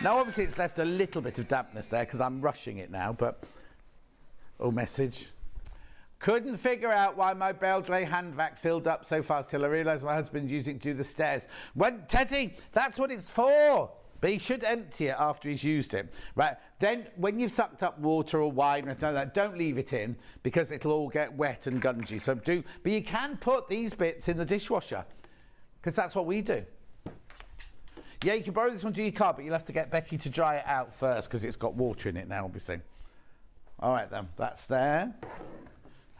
Now, obviously, it's left a little bit of dampness there because I'm rushing it now, but... Oh, message. Couldn't figure out why my Beldray hand vac filled up so fast till I realised my husband used it to do the stairs. Teddy, that's what it's for. But he should empty it after he's used it. Right, then when you've sucked up water or wine or anything like that, don't leave it in because it'll all get wet and gungy. So but you can put these bits in the dishwasher because that's what we do. Yeah, you can borrow this one to your car, but you'll have to get Becky to dry it out first because it's got water in it now, obviously. All right, then, that's there.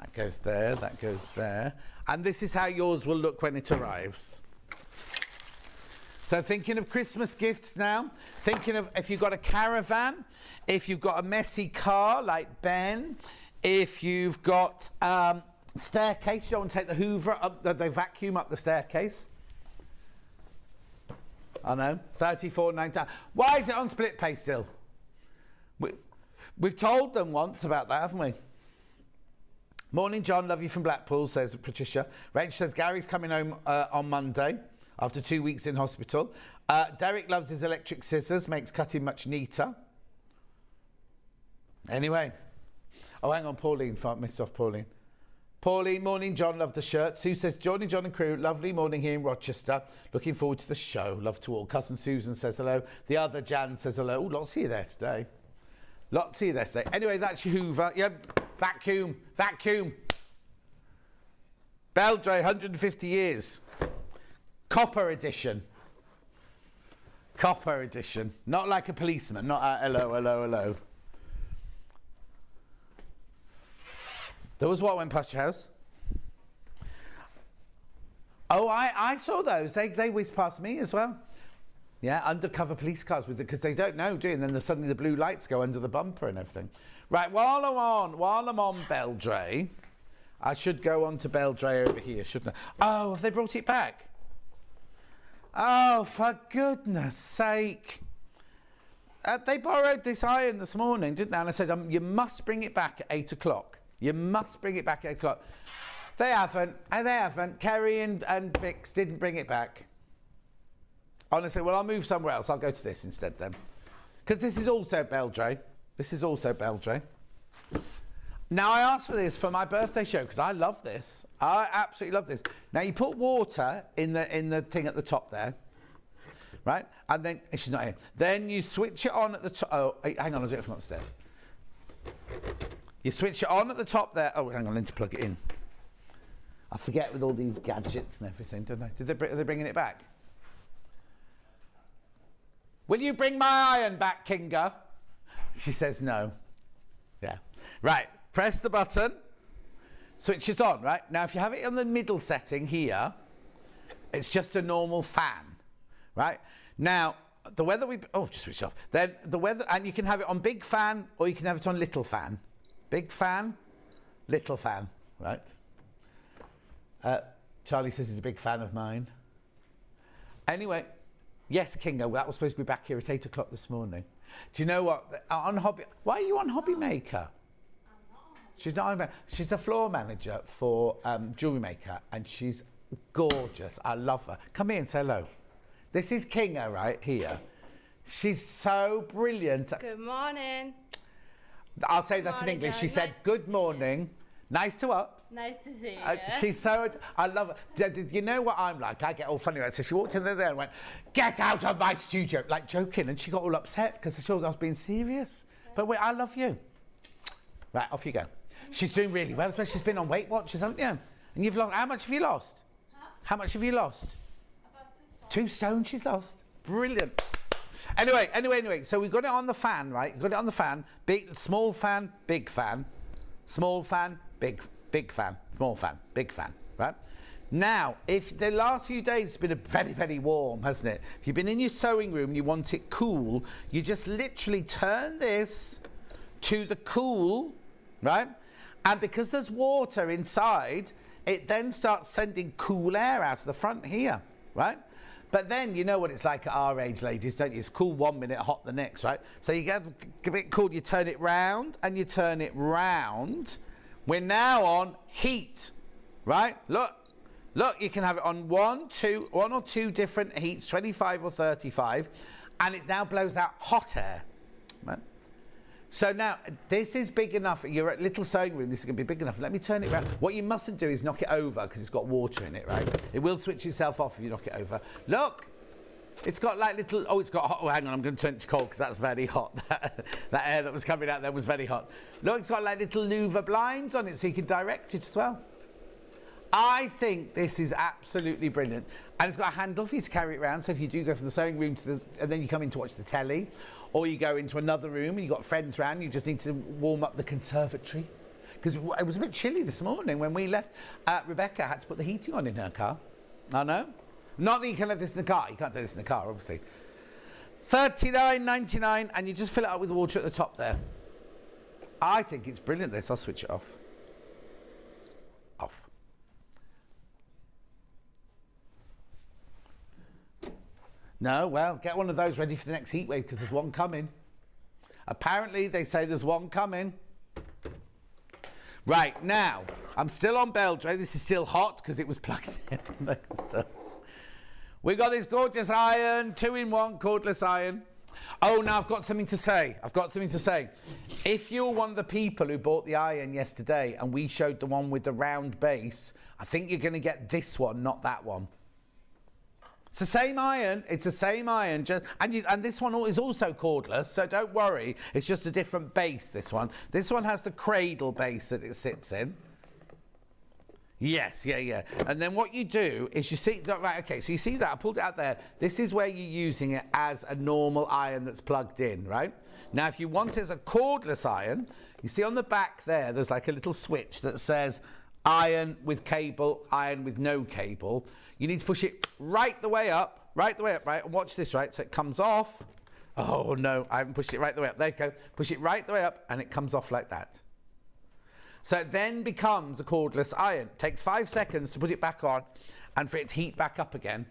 That goes there, that goes there. And this is how yours will look when it arrives. So thinking of Christmas gifts now, thinking of if you've got a caravan, if you've got a messy car like Ben, if you've got staircase, you don't want to take the Hoover up, the vacuum up the staircase. I know, 34.99. Why is it on split pay still? We've told them once about that, haven't we? Morning, John. Love you from Blackpool, says Patricia. Rachel says Gary's coming home on Monday after 2 weeks in hospital. Derek loves his electric scissors, makes cutting much neater. Anyway. Oh, hang on, Pauline. Missed off Pauline. Pauline, morning, John. Love the shirt. Sue says, joining John and crew. Lovely morning here in Rochester. Looking forward to the show. Love to all. Cousin Susan says hello. The other Jan says hello. Oh, lots of you there today. Lots of you there today. Anyway, that's your Hoover. Yep. Vacuum. Beldray, 150 years. Copper edition. Not like a policeman. Not hello. There was what went past your house? Oh, I saw those. They whizzed past me as well. Yeah, undercover police cars with it because they don't know, do you? And then suddenly the blue lights go under the bumper and everything. Right, while I'm on Beldray, I should go on to Beldray over here, shouldn't I? Oh, have they brought it back? Oh, for goodness sake. They borrowed this iron this morning, didn't they? And I said, you must bring it back at 8 o'clock. You must bring it back at 8 o'clock. They haven't, and they haven't. Kerry and Vix didn't bring it back. Honestly, well, I'll move somewhere else. I'll go to this instead then. Because this is also Beldray. This is also Beldray. Now, I asked for this for my birthday show because I love this. I absolutely love this. Now, you put water in the thing at the top there, right? And then, she's not here. Then you switch it on at the top. Oh, hang on, I'll do it from upstairs. You switch it on at the top there. Oh, hang on, I need to plug it in. I forget with all these gadgets and everything, don't I? Are they bringing it back? Will you bring my iron back, Kinga? She says no. Yeah. Right. Press the button, switch it on, right? Now, if you have it on the middle setting here, it's just a normal fan, right? Now, the weather just switch it off. Then the weather, and you can have it on big fan or you can have it on little fan. Big fan, little fan, right? Charlie says he's a big fan of mine. Anyway, yes, Kingo, that was supposed to be back here at 8 o'clock this morning. Do you know what? On Hobby, why are you on Hobby Maker? She's not on. She's the floor manager for Jewellery Maker, and she's gorgeous. I love her. Come here and say hello. This is Kinga right here. She's so brilliant. Good morning. I'll say that in English. She said, "Good morning." Nice to what? Nice to see you. She's so. I love her. You know what I'm like? I get all funny. Right? So she walked in there and went, "Get out of my studio!" Like joking, and she got all upset because I thought I was being serious. But wait, I love you. Right, off you go. She's doing really well. She's been on Weight Watchers, haven't you? And you've lost. How much have you lost? Huh? How much have you lost? About 2 stone she's lost. Brilliant. Anyway. So we got it on the fan, right? Got it on the fan. Big, small fan, big fan. Small fan, big fan. Small fan, big fan. Right? Now, if the last few days it's been very, very warm, hasn't it? If you've been in your sewing room and you want it cool, you just literally turn this to the cool, right? And because there's water inside, it then starts sending cool air out of the front here, right? But then you know what it's like at our age, ladies, don't you? It's cool 1 minute, hot the next, right? So you get a bit cool, you turn it round and you turn it round. We're now on heat, right? Look, you can have it on one or two different heats, 25 or 35, and it now blows out hot air, right? So now, this is big enough. You're at little sewing room. This is going to be big enough. Let me turn it around. What you mustn't do is knock it over because it's got water in it, right? It will switch itself off if you knock it over. Look, it's got like little. Oh, it's got hot. Oh, hang on, I'm going to turn it to cold because that's very hot. That air that was coming out there was very hot. Look, it's got like little louver blinds on it, so you can direct it as well. I think this is absolutely brilliant, and it's got a handle for you to carry it around. So if you do go from the sewing room to and then you come in to watch the telly. Or you go into another room and you've got friends round, you just need to warm up the conservatory. Because it was a bit chilly this morning when we left. Rebecca had to put the heating on in her car. I know. Not that you can have this in the car. You can't do this in the car, obviously. $39.99, and you just fill it up with water at the top there. I think it's brilliant, this. I'll switch it off. Off. No, well, get one of those ready for the next heat wave because there's one coming. Apparently, they say there's one coming. Right, now, I'm still on Beldray. This is still hot because it was plugged in. We got this gorgeous iron, 2-in-1 cordless iron. Oh, now I've got something to say. If you're one of the people who bought the iron yesterday and we showed the one with the round base, I think you're going to get this one, not that one. It's the same iron. It's the same iron. And this one is also cordless, so don't worry. It's just a different base, this one. This one has the cradle base that it sits in. Yes, yeah. And then what you do is you see... Right, okay, so you see that? I pulled it out there. This is where you're using it as a normal iron that's plugged in, right? Now, if you want it as a cordless iron, you see on the back there, there's like a little switch that says iron with cable, iron with no cable. You need to push it right the way up, right? And watch this, right? So it comes off. Oh, no, I haven't pushed it right the way up. There you go. Push it right the way up, and it comes off like that. So it then becomes a cordless iron. It takes 5 seconds to put it back on and for it to heat back up again.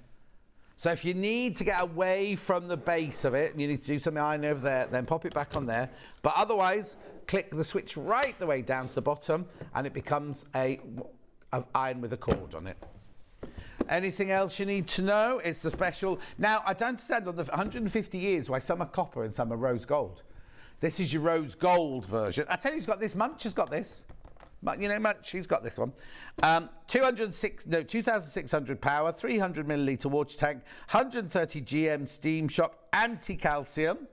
So if you need to get away from the base of it and you need to do something iron over there, then pop it back on there. But otherwise, click the switch right the way down to the bottom and it becomes a iron with a cord on it. Anything else you need to know? It's the special. Now, I don't understand on the 150 years why some are copper and some are rose gold. This is your rose gold version. I tell you, who's got this? Munch has got this. You know, Munch, he's got this one. 2,600 power, 300 millilitre water tank, 130 GM steam shock, anti-calcium.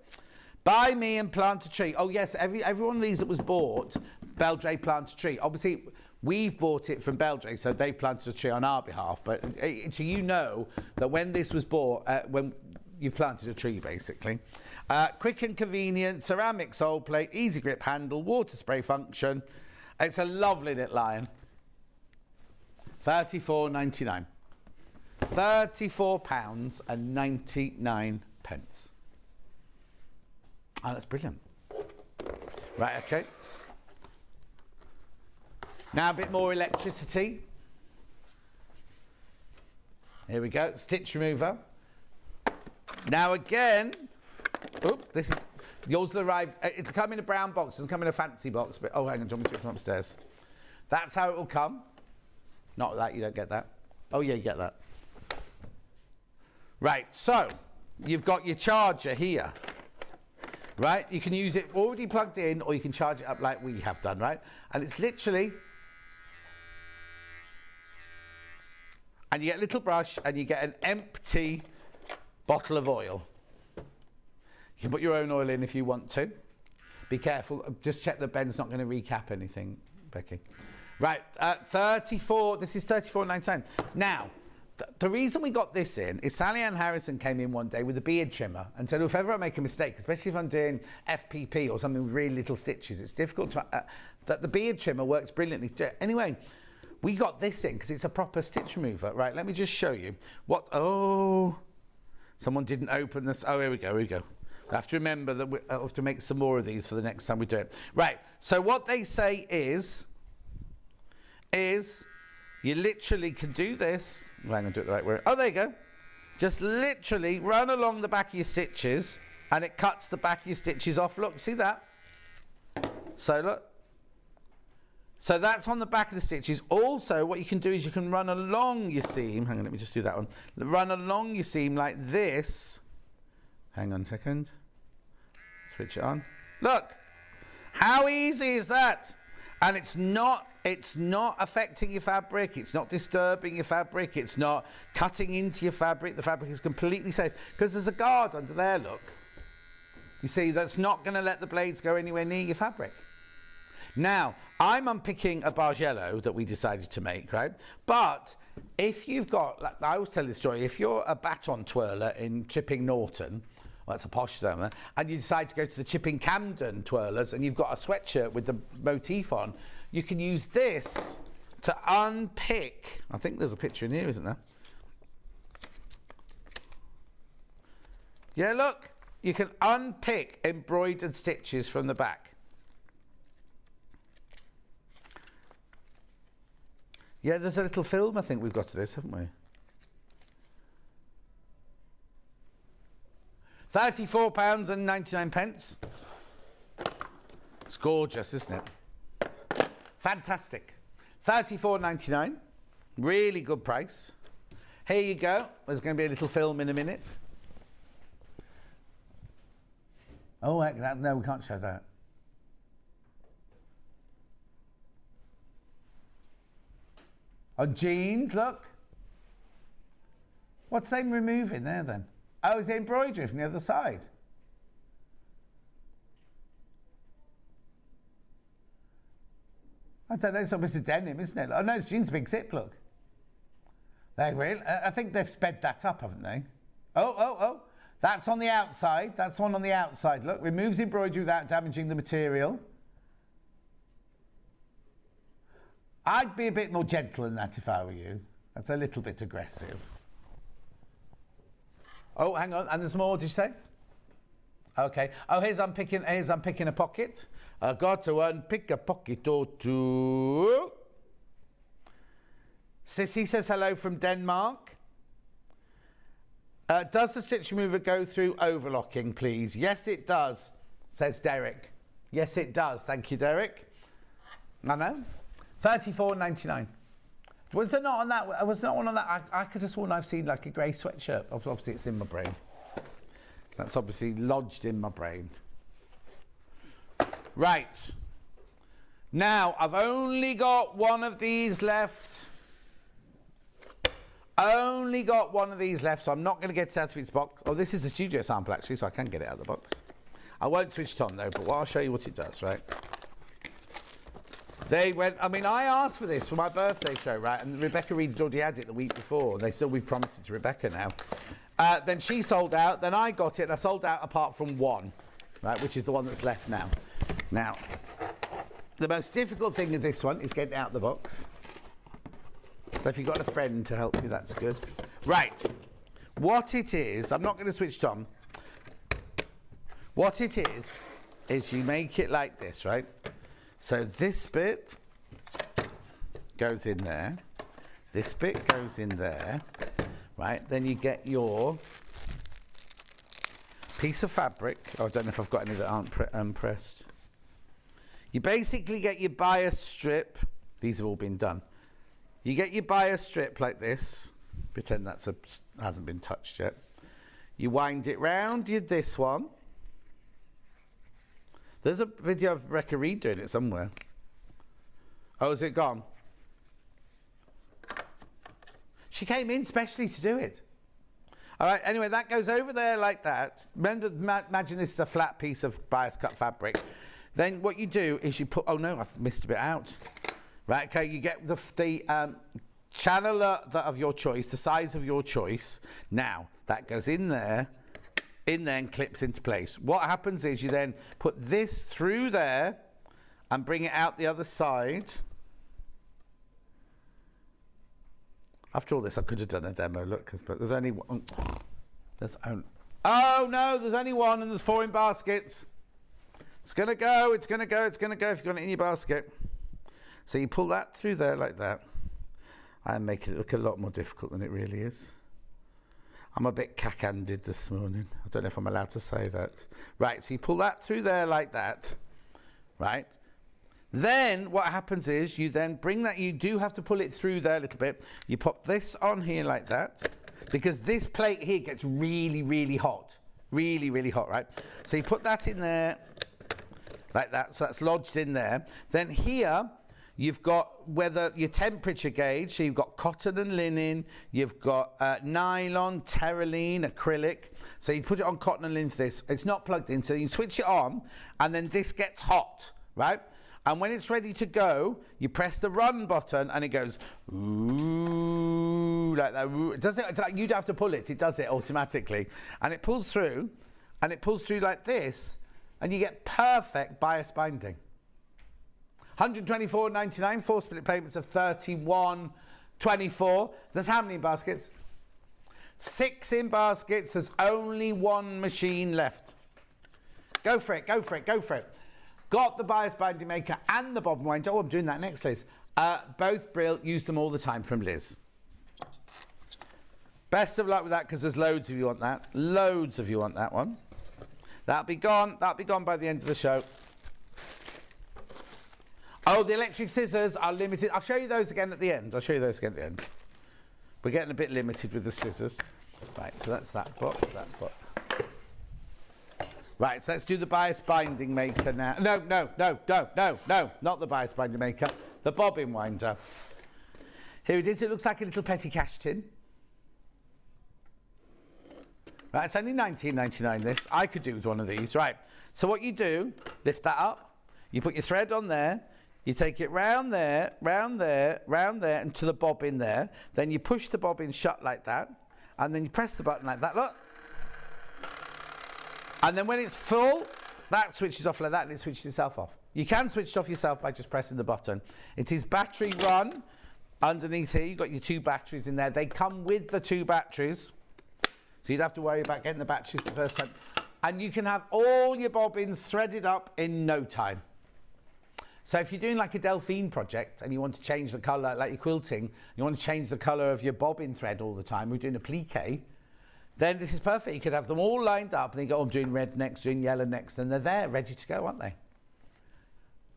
Buy me and plant a tree. Oh yes, every one of these that was bought, Beldray plant a tree. Obviously, we've bought it from Beldray, so they planted a tree on our behalf. But so you know that when this was bought, when you've planted a tree, basically. Quick and convenient, ceramic sole plate, easy grip handle, water spray function. It's a lovely little lion. £34.99. £34.99. Oh, that's brilliant. Right, okay. Now a bit more electricity. Here we go, stitch remover. Now again, this is, yours will arrive, it'll come in a brown box, it doesn't come in a fancy box, but, oh hang on, do you want me to come upstairs? That's how it will come. Not that, you don't get that. Oh yeah, you get that. Right, so, you've got your charger here. Right, you can use it already plugged in or you can charge it up like we have done, right? And it's literally, and you get a little brush and you get an empty bottle of oil. You can put your own oil in if you want to. Be careful, just check that Ben's not going to recap anything, Becky. Right, this is £34.99. Now, the reason we got this in is Sally Ann Harrison came in one day with a beard trimmer and said, if ever I make a mistake, especially if I'm doing FPP or something with really little stitches, it's difficult to, that the beard trimmer works brilliantly. Anyway, we got this in because it's a proper stitch remover. Right, let me just show you what, someone didn't open this. Oh, here we go. I have to remember that I have to make some more of these for the next time we do it. Right, so what they say is you literally can do this. Well, I'm going to do it the right way. Oh, there you go. Just literally run along the back of your stitches and it cuts the back of your stitches off. Look, see that? So look. So that's on the back of the stitches. Also, what you can do is you can run along your seam. Hang on, let me just do that one. Run along your seam like this. Hang on a second. Switch it on. Look. How easy is that? And it's not affecting your fabric, it's not disturbing your fabric, it's not cutting into your fabric. The fabric is completely safe because there's a guard under there, look. You see, that's not going to let the blades go anywhere near your fabric. Now, I'm unpicking a bargello that we decided to make, right? But if you've got, like, I always tell this story, if you're a baton twirler in Chipping Norton, well, that's a posh term, and you decide to go to the Chipping Camden twirlers and you've got a sweatshirt with the motif on, you can use this to unpick. I think there's a picture in here, isn't there? Yeah, look. You can unpick embroidered stitches from the back. Yeah, there's a little film I think we've got to this, haven't we? £34.99. It's gorgeous, isn't it? Fantastic. £34.99. Really good price. Here you go. There's going to be a little film in a minute. Oh, heck, no, we can't show that. Oh, jeans, look. What's they removing there then? Oh, it's the embroidery from the other side. I don't know, it's obviously denim, isn't it? Oh no, it's jeans big zip, look. They really, I think they've sped that up, haven't they? Oh. That's on the outside. That's one on the outside, look. Removes embroidery without damaging the material. I'd be a bit more gentle than that if I were you. That's a little bit aggressive. Oh, hang on, and there's more, did you say? Okay. Oh, here's unpicking a pocket. I got to unpick a pocket or two. Sissy says hello from Denmark. Does the stitch remover go through overlocking, please? Yes, it does, says Derek. Yes, it does. Thank you, Derek. I know. $34.99. Was there not on that? Was there not one on that? I could have sworn I've seen like a grey sweatshirt. Obviously, it's in my brain. That's obviously lodged in my brain. Right. Now, I've only got one of these left. Only got one of these left, so I'm not going to get it out of its box. Oh, this is the studio sample, actually, so I can get it out of the box. I won't switch it on, though, but I'll show you what it does, right? They went, I mean, I asked for this for my birthday show, right? And Rebecca Reed already had it the week before. They still, we promised it to Rebecca now. Then she sold out, then I got it, and I sold out apart from one, right? Which is the one that's left now. Now, the most difficult thing with this one is getting it out of the box. So if you've got a friend to help you, that's good. Right. What it is, I'm not going to switch it on. What it is you make it like this, right? So this bit goes in there. This bit goes in there, right? Then you get your piece of fabric. Oh, I don't know if I've got any that aren't pressed. You basically get your bias strip. These have all been done. You get your bias strip like this. Pretend that hasn't been touched yet. You wind it round this one. There's a video of Rebecca Reed doing it somewhere. Oh, is it gone? She came in specially to do it. All right, anyway, that goes over there like that. Remember, imagine this is a flat piece of bias cut fabric. Then what you do is you put, oh no, I've missed a bit out. Right, okay, you get the channeler of your choice, the size of your choice. Now, that goes in there and clips into place. What happens is you then put this through there and bring it out the other side. After all this, I could have done a demo, look, but there's only one. Oh no, there's only one and there's 4 in baskets. It's gonna go, it's gonna go, it's gonna go if you've got it in your basket. So you pull that through there like that. I'm making it look a lot more difficult than it really is. I'm a bit cack-handed this morning. I don't know if I'm allowed to say that. Right, so you pull that through there like that, right? Then what happens is you then bring that, you do have to pull it through there a little bit. You pop this on here like that, because this plate here gets really, really hot. Really, really hot, right? So you put that in there like that, so that's lodged in there. Then here, you've got your temperature gauge, so you've got cotton and linen, you've got nylon, terylene, acrylic. So you put it on cotton and linen for this. It's not plugged in, so you switch it on, and then this gets hot, right? And when it's ready to go, you press the run button, and it goes, ooh, like that. It does it, you don't have to pull it, it does it automatically. And it pulls through like this, and you get perfect bias binding. $124.99, 4 split payments of $31.24. There's how many baskets? 6 in baskets. There's only 1 machine left. Go for it, go for it, go for it. Got the bias binding maker and the bobbin winder. Oh, I'm doing that next, Liz. Both brilliant. Use them all the time from Liz. Best of luck with that, because there's loads of you want that. Loads of you want that one. That'll be gone. That'll be gone by the end of the show. Oh, the electric scissors are limited. I'll show you those again at the end. We're getting a bit limited with the scissors. Right, so that's that box, Right, so let's do the bias binding maker now. No, not the bias binding maker. The bobbin winder. Here it is. It looks like a little petty cash tin. Right, it's only $19.99 this. I could do with one of these. Right, so what you do, lift that up. You put your thread on there. You take it round there, round there, round there, and to the bobbin there. Then you push the bobbin shut like that, and then you press the button like that, look. And then when it's full, that switches off like that, and it switches itself off. You can switch it off yourself by just pressing the button. It is battery run. Underneath here, you've got your 2 batteries in there. They come with the 2 batteries, so you'd have to worry about getting the batteries the first time. And you can have all your bobbins threaded up in no time. So if you're doing like a Delphine project and you want to change the colour, like you're quilting, you want to change the colour of your bobbin thread all the time, we're doing a plique, then this is perfect. You could have them all lined up and then go, oh, I'm doing red next, doing yellow next, and they're there, ready to go, aren't they?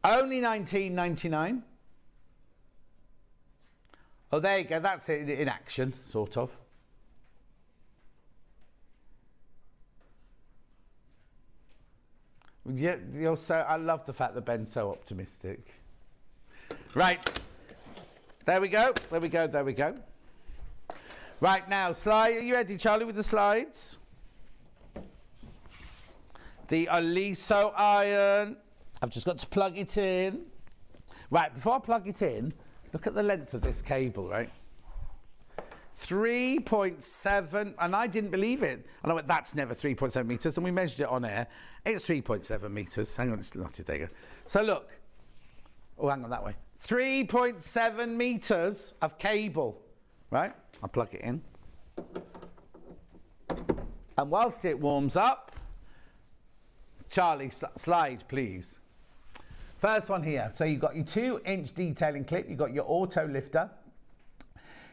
Only $19.99. Oh, there you go. That's it in action, sort of. Yeah, you're so, I love the fact that Ben's so optimistic. Right. There we go. There we go. There we go. Right now, slide. Are you ready, Charlie, with the slides? The Aliso iron. I've just got to plug it in. Right, before I plug it in, look at the length of this cable, right? 3.7, and I didn't believe it. And I went, that's never 3.7 metres, and we measured it on air. It's 3.7 metres. Hang on, it's not it. There you go. So look. Oh, hang on, that way. 3.7 metres of cable, right? I'll plug it in. And whilst it warms up, Charlie, slide, please. First one here. So you've got your 2-inch detailing clip. You've got your auto lifter.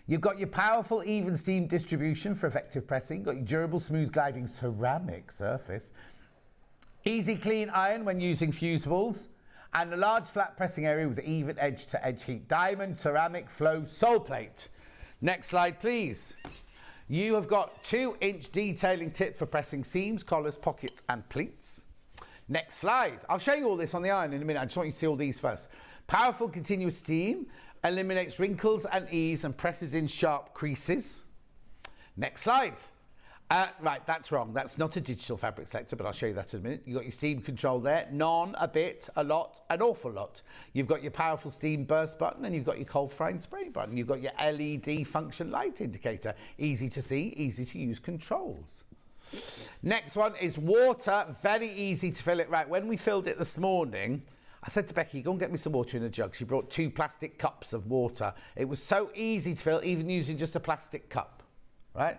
You've got your powerful even steam distribution for effective pressing. You've got your durable smooth gliding ceramic surface. Easy clean iron when using fusibles. And a large flat pressing area with even edge to edge heat. Diamond ceramic flow sole plate. Next slide, please. You have got 2-inch detailing tip for pressing seams, collars, pockets and pleats. Next slide. I'll show you all this on the iron in a minute. I just want you to see all these first. Powerful continuous steam eliminates wrinkles and ease and presses in sharp creases. Next slide. Right, that's wrong. That's not a digital fabric selector, but I'll show you that in a minute. You've got your steam control there. None, a bit, a lot, an awful lot. You've got your powerful steam burst button and you've got your cold frying spray button. You've got your LED function light indicator. Easy to see, easy to use controls. Next one is water. Very easy to fill it. Right, when we filled it this morning, I said to Becky, go and get me some water in a jug. She brought 2 plastic cups of water. It was so easy to fill, even using just a plastic cup, right?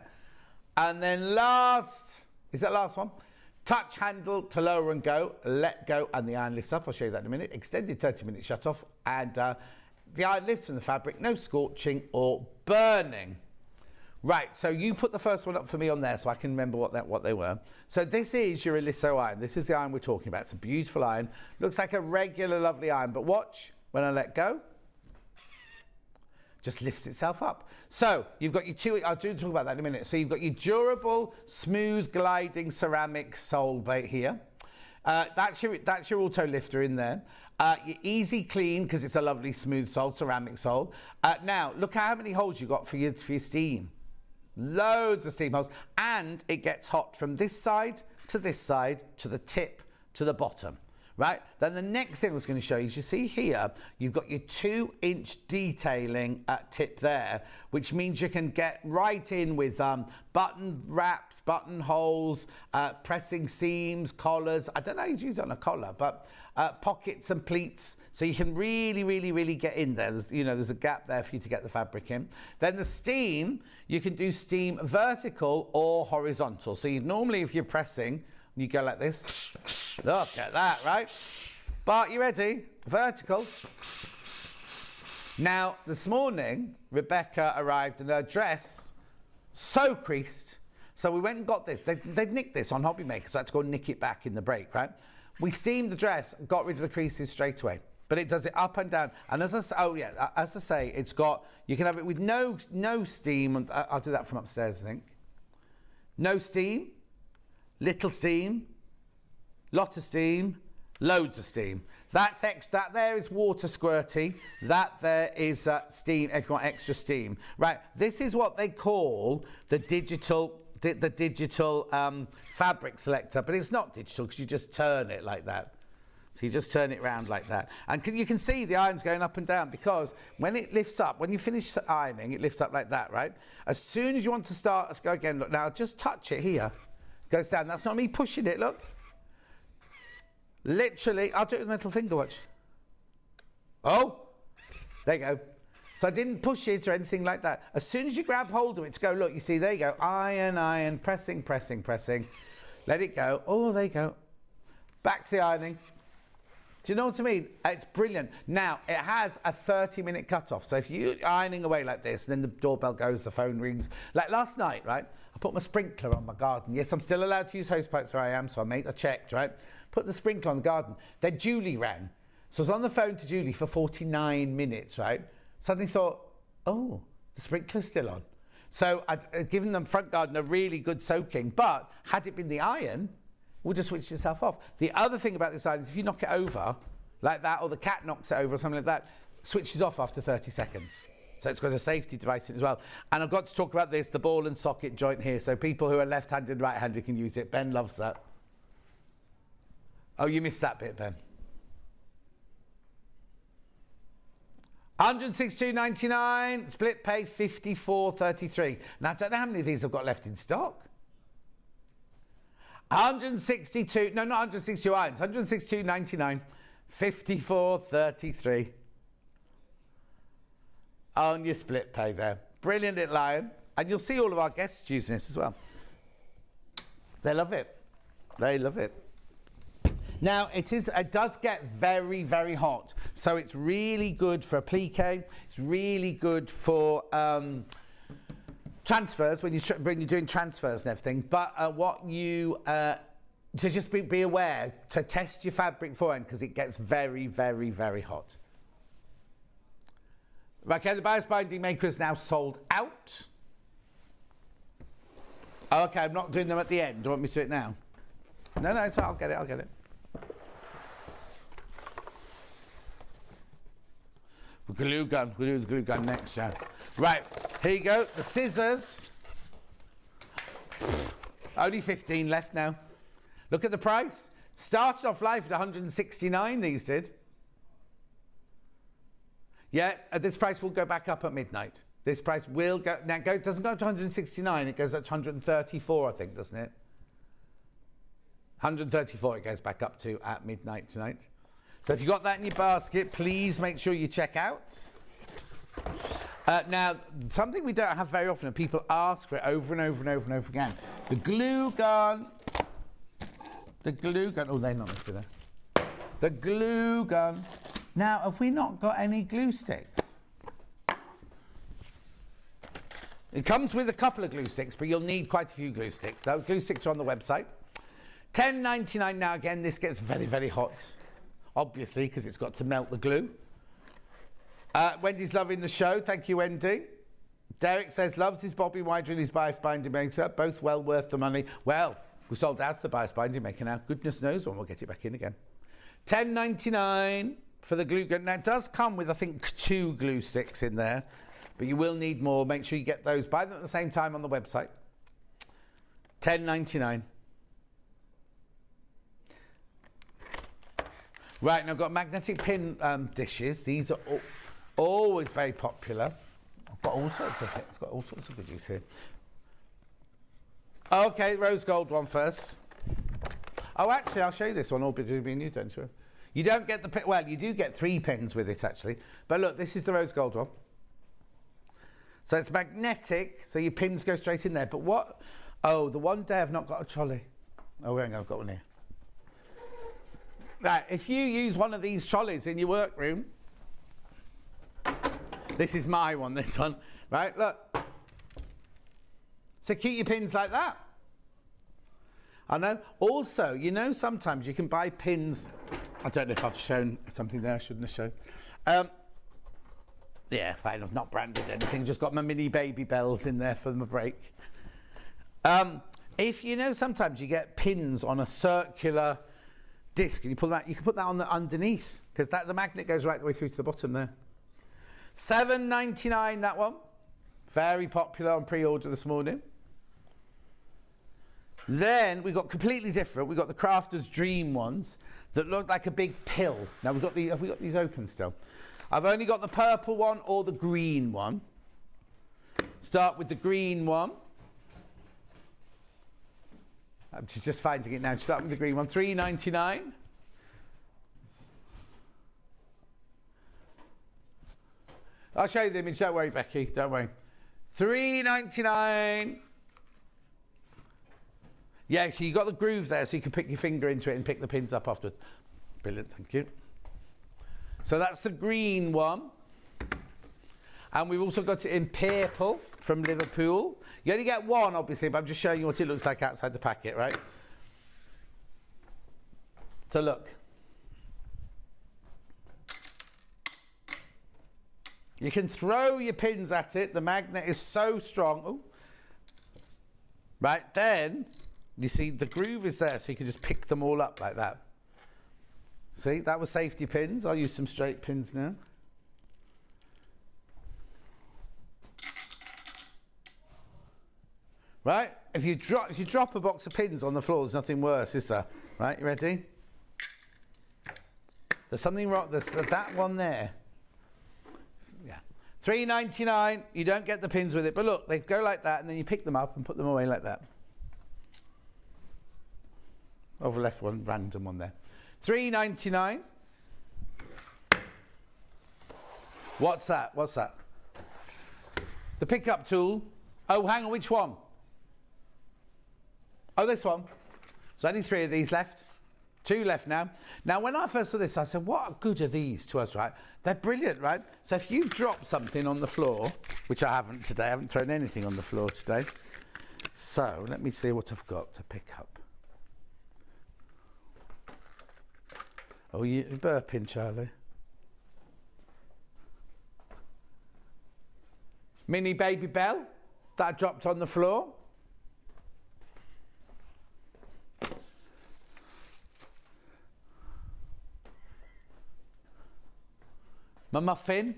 And then last, is that last one? Touch handle to lower and go, let go, and the iron lifts up. I'll show you that in a minute. Extended 30-minute shut off, and the iron lifts from the fabric, no scorching or burning. Right, so you put the first one up for me on there so I can remember what they were. So this is your Aliso iron. This is the iron we're talking about. It's a beautiful iron. Looks like a regular, lovely iron, but watch when I let go. Just lifts itself up. So you've got your 2, I'll talk about that in a minute. So you've got your durable, smooth, gliding ceramic sole plate here. That's your auto lifter in there. Your easy clean, because it's a lovely smooth sole, ceramic sole. Now, look how many holes you've got for your steam. Loads of steam holes, and it gets hot from this side, to the tip, to the bottom, right? Then the next thing I was going to show you is, you see here, you've got your 2-inch detailing tip there, which means you can get right in with button wraps, buttonholes, pressing seams, collars. I don't know how you use it on a collar, but pockets and pleats, so you can really, really, really get in there. There's a gap there for you to get the fabric in. Then the steam, you can do steam vertical or horizontal. So normally, if you're pressing, you go like this. Look at that, right? But you ready? Vertical. Now, this morning, Rebecca arrived in her dress so creased. So we went and got this. They'd nicked this on Hobby Maker, so I had to go nick it back in the break, right? We steamed the dress, got rid of the creases straight away. But it does it up and down. And as I say, it's got, you can have it with no steam. And I'll do that from upstairs, I think. No steam, little steam, lot of steam, loads of steam. That there is water squirty. That there is steam, if you want extra steam. Right, this is what they call the digital fabric selector, but it's not digital because you just turn it like that. So you just turn it around like that. And you can see the iron's going up and down, because when it lifts up, when you finish ironing, it lifts up like that, right? As soon as you want to start, go again, look, now just touch it here. Goes down. That's not me pushing it, look. Literally, I'll do it with my middle finger, watch. Oh, there you go. So I didn't push it or anything like that. As soon as you grab hold of it to go, look, you see, there you go. Iron, iron, pressing, pressing, pressing. Let it go. Oh, there you go. Back to the ironing. Do you know what I mean? It's brilliant. Now, it has a 30-minute cut-off. So if you're ironing away like this, then the doorbell goes, the phone rings. Like last night, right? I put my sprinkler on my garden. Yes, I'm still allowed to use hose pipes where I am, so I checked, right? Put the sprinkler on the garden. Then Julie rang. So I was on the phone to Julie for 49 minutes, right? Suddenly thought, oh, the sprinkler's still on. So I'd given the front garden a really good soaking, but had it been the iron, it would have switched itself off. The other thing about this iron is if you knock it over like that, or the cat knocks it over or something like that, switches off after 30 seconds. So it's got a safety device in it as well. And I've got to talk about this, the ball and socket joint here. So people who are left-handed and right-handed can use it. Ben loves that. Oh, you missed that bit, Ben. $162.99, split pay $54.33. Now, I don't know how many of these I've got left in stock. 162, no, not 162 irons, 162.99, $54.33. On your split pay there. Brilliant little iron. And you'll see all of our guests using this as well. They love it. They love it. Now, it does get very, very hot. So it's really good for applique. It's really good for transfers, when you're doing transfers and everything. But to just be aware to test your fabric beforehand, because it gets very, very, very hot. Okay, the bias binding maker is now sold out. Oh, okay, I'm not doing them at the end. Do you want me to do it now? No, it's I'll get it. Glue gun. We'll do the glue gun next, yeah. Right, here you go. The scissors. Only 15 left now. Look at the price. Started off live at 169, these did. Yeah, this price will go back up at midnight. This price will go, now it doesn't go up to 169, it goes up to 134, I think, doesn't it? 134 it goes back up to at midnight tonight. So if you've got that in your basket, please make sure you check out. Now, something we don't have very often, and people ask for it over and over and over and over again. The glue gun. The glue gun. Oh, they're not much better. The glue gun. Now, have we not got any glue sticks? It comes with a couple of glue sticks, but you'll need quite a few glue sticks. Those glue sticks are on the website. $10.99 now. Again, this gets very, very hot. Obviously, because it's got to melt the glue. Wendy's loving the show. Thank you, Wendy. Derek says, loves his Bobby Wider and his bias binding maker. Both well worth the money. Well, we sold out the bias binding maker now. Goodness knows when we'll get it back in again. $10.99 for the glue gun. Now, it does come with, I think, 2 glue sticks in there. But you will need more. Make sure you get those. Buy them at the same time on the website. $10.99. Right, now I've got magnetic pin dishes. These are always very popular. I've got all sorts of goodies here. Okay, rose gold one first. Oh, actually, I'll show you this one. All between you, don't you? You don't get the pin. Well, you do get 3 pins with it, actually. But look, this is the rose gold one. So it's magnetic, so your pins go straight in there. But what? Oh, the one day I've not got a trolley. Oh, hang on, I've got one here. Right, if you use one of these trolleys in your workroom, this is my one, this one, right, look. So keep your pins like that. I know. Also, you know, sometimes you can buy pins. I don't know if I've shown something there I shouldn't have shown. Yeah, fine, I've not branded anything, just got my mini baby bells in there for my break. If you know, sometimes you get pins on a circular disc, and you can put that on the underneath, because the magnet goes right the way through to the bottom there. $7.99 that one. Very popular on pre-order this morning. Then we got completely different. We got the Crafter's Dream ones that look like a big pill. Now have we got these open still? I've only got the purple one or the green one. Start with the green one. I'm just finding it now. Start with the green one. $3.99. I'll show you the image. Don't worry, Becky. Don't worry. $3.99. Yeah, so you got the groove there, so you can pick your finger into it and pick the pins up afterwards. Brilliant. Thank you. So that's the green one. And we've also got it in purple from Liverpool. You only get one, obviously, but I'm just showing you what it looks like outside the packet, right? So look. You can throw your pins at it. The magnet is so strong. Ooh. Right, then, you see the groove is there, so you can just pick them all up like that. See, that was safety pins. I'll use some straight pins now. Right, if you drop a box of pins on the floor, there's nothing worse, is there? Right, you ready? There's something wrong. There's that one there. Yeah, $3.99. You don't get the pins with it, but look, they go like that, and then you pick them up and put them away like that. Over left one, random one there. $3.99. What's that? What's that? The pickup tool. Oh, hang on, which one? Oh, this one. There's only 3 of these left. 2 left now. Now, when I first saw this, I said, what good are these to us, right? They're brilliant, right? So if you've dropped something on the floor, which I haven't today, I haven't thrown anything on the floor today. So let me see what I've got to pick up. Oh, you're burping, Charlie. Mini baby bell that I dropped on the floor. My muffin.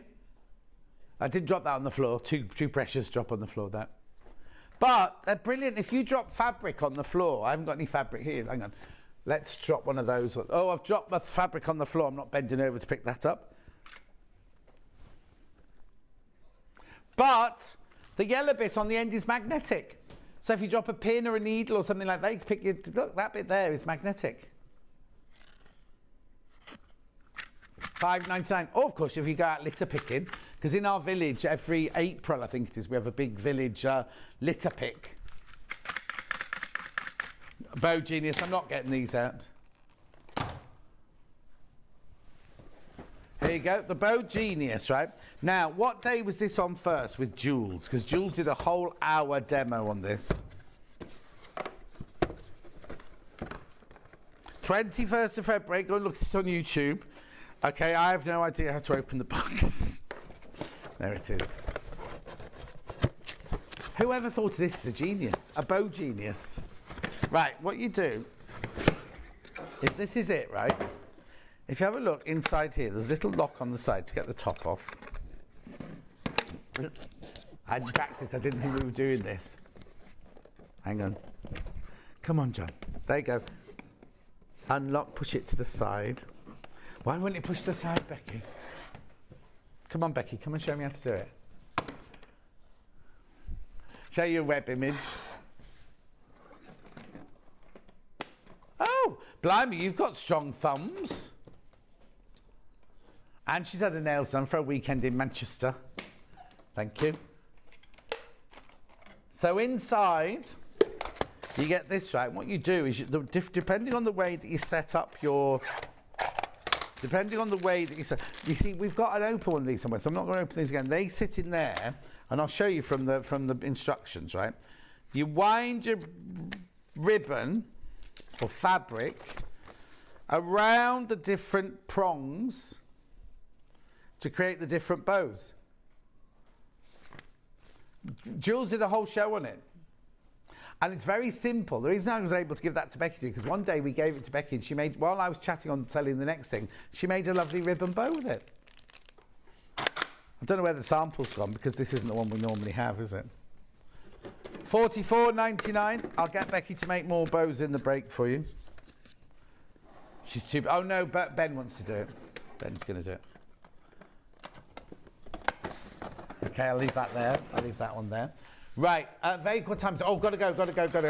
I did drop that on the floor. Too precious drop on the floor, that. But they're brilliant. If you drop fabric on the floor, I haven't got any fabric here. Hang on. Let's drop one of those. Oh, I've dropped my fabric on the floor. I'm not bending over to pick that up. But the yellow bit on the end is magnetic. So if you drop a pin or a needle or something like that, you can pick your, look, that bit there is magnetic. $5.99. Oh, of course, if you go out litter picking, because in our village, every April, I think it is, we have a big village litter pick. Bow Genius, I'm not getting these out. Here you go, the Bow Genius, right? Now, what day was this on first with Jules? Because Jules did a whole hour demo on this. 21st of February, go and look at this on YouTube. Okay, I have no idea how to open the box. There it is. Whoever thought of this is a genius, a Bow Genius. Right, what you do is, this is it, right? If you have a look inside here, there's a little lock on the side to get the top off. I had practice, I didn't think we were doing this. Hang on. Come on, John. There you go. Unlock, push it to the side. Why wouldn't it push to the side, Becky? Come on, Becky, come and show me how to do it. Show you a web image. Oh, blimey, you've got strong thumbs. And she's had her nails done for a weekend in Manchester. Thank you. So inside, you get this, right? What you do is, depending on the way that you set up your... Depending on the way that you set... You see, we've got an open one of these somewhere, so I'm not going to open these again. They sit in there, and I'll show you from the instructions, right? You wind your ribbon or fabric around the different prongs to create the different bows. Jules did a whole show on it. And it's very simple. The reason I was able to give that to Becky, because one day we gave it to Becky and she made, while I was chatting on selling the next thing, she made a lovely ribbon bow with it. I don't know where the sample's gone, because this isn't the one we normally have, is it? $44.99. I'll get Becky to make more bows in the break for you. She's too... Oh, no, but Ben wants to do it. Ben's going to do it. Okay, I'll leave that there. I'll leave that one there. Right, very good times. Oh, gotta go.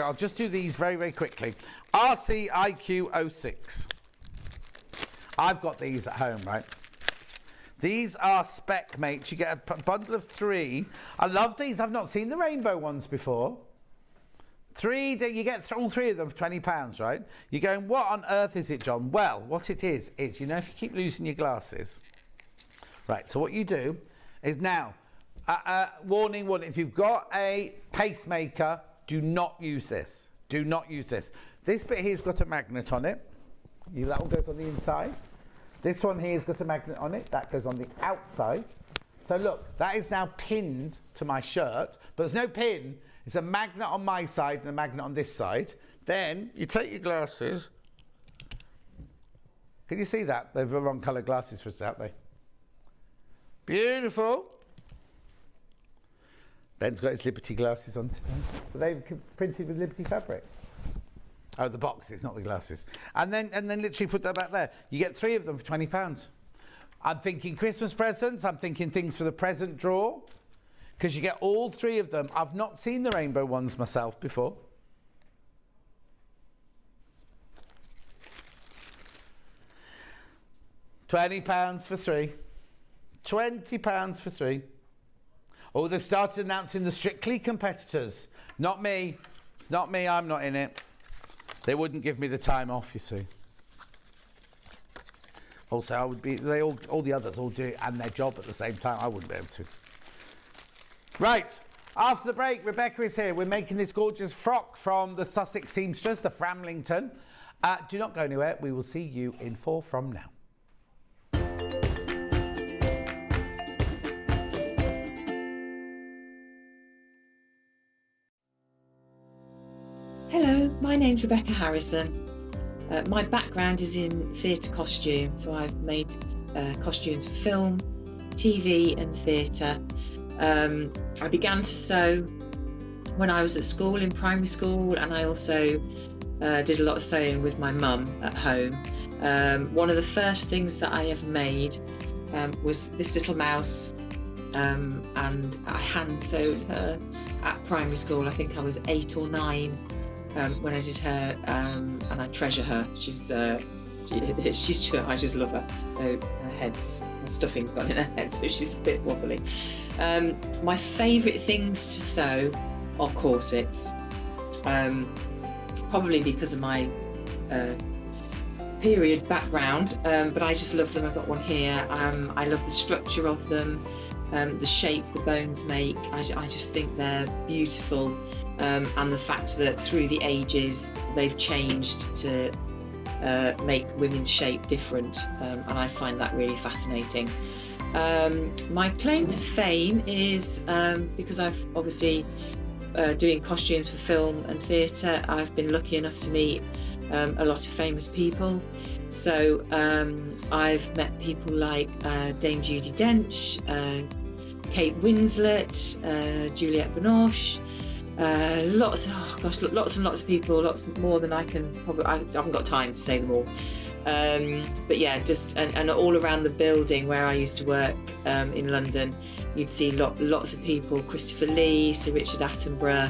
I'll just do these very, very quickly. RCIQ06. I've got these at home, right? These are spec mates. You get a bundle of 3. I love these. I've not seen the rainbow ones before. 3, you get all 3 of them for £20, right? You're going, what on earth is it, John? Well, what it is, you know, if you keep losing your glasses, Right, so what you do is now, warning, if you've got a pacemaker, do not use this. Do not use this. This bit here's got a magnet on it. That one goes on the inside. This one here's got a magnet on it. That goes on the outside. So look, that is now pinned to my shirt, but there's no pin. It's a magnet on my side and a magnet on this side. Then you take your glasses. Can you see that? They're the wrong colour glasses for us, aren't they? Beautiful. Ben's got his Liberty glasses on today. But they've printed with Liberty fabric. Oh, the boxes, not the glasses. And then literally put that back there. You get 3 of them for £20. I'm thinking Christmas presents. I'm thinking things for the present drawer. Because you get all 3 of them. I've not seen the rainbow ones myself before. £20 for 3. £20 for 3. Oh, they've started announcing the Strictly competitors. Not me. It's not me. I'm not in it. They wouldn't give me the time off, you see. Also, I would be. All the others all do it and their job at the same time. I wouldn't be able to. Right. After the break, Rebecca is here. We're making this gorgeous frock from the Sussex seamstress, the Framlington. Do not go anywhere. We will see you in 4 from now. Hello, my name's Rebecca Harrison. My background is in theatre costume, so I've made costumes for film, TV and theatre. I began to sew when I was at school, in primary school, and I also did a lot of sewing with my mum at home. One of the first things that I ever made was this little mouse, and I hand sewed her at primary school. I think I was 8 or 9 when I did her, and I treasure her. She's I just love her. Her stuffing's gone in her head, so she's a bit wobbly. My favourite things to sew are corsets, probably because of my period background, but I just love them. I've got one here. I love the structure of them, the shape the bones make. I just think they're beautiful, and the fact that through the ages they've changed to make women's shape different, and I find that really fascinating. My claim to fame is because I've obviously doing costumes for film and theatre, I've been lucky enough to meet a lot of famous people. So I've met people like Dame Judi Dench, Kate Winslet, Juliette Binoche, lots and lots of people, lots more than I can probably, I haven't got time to say them all. But yeah, just and all around the building where I used to work in London, you'd see lots of people, Christopher Lee, Sir Richard Attenborough,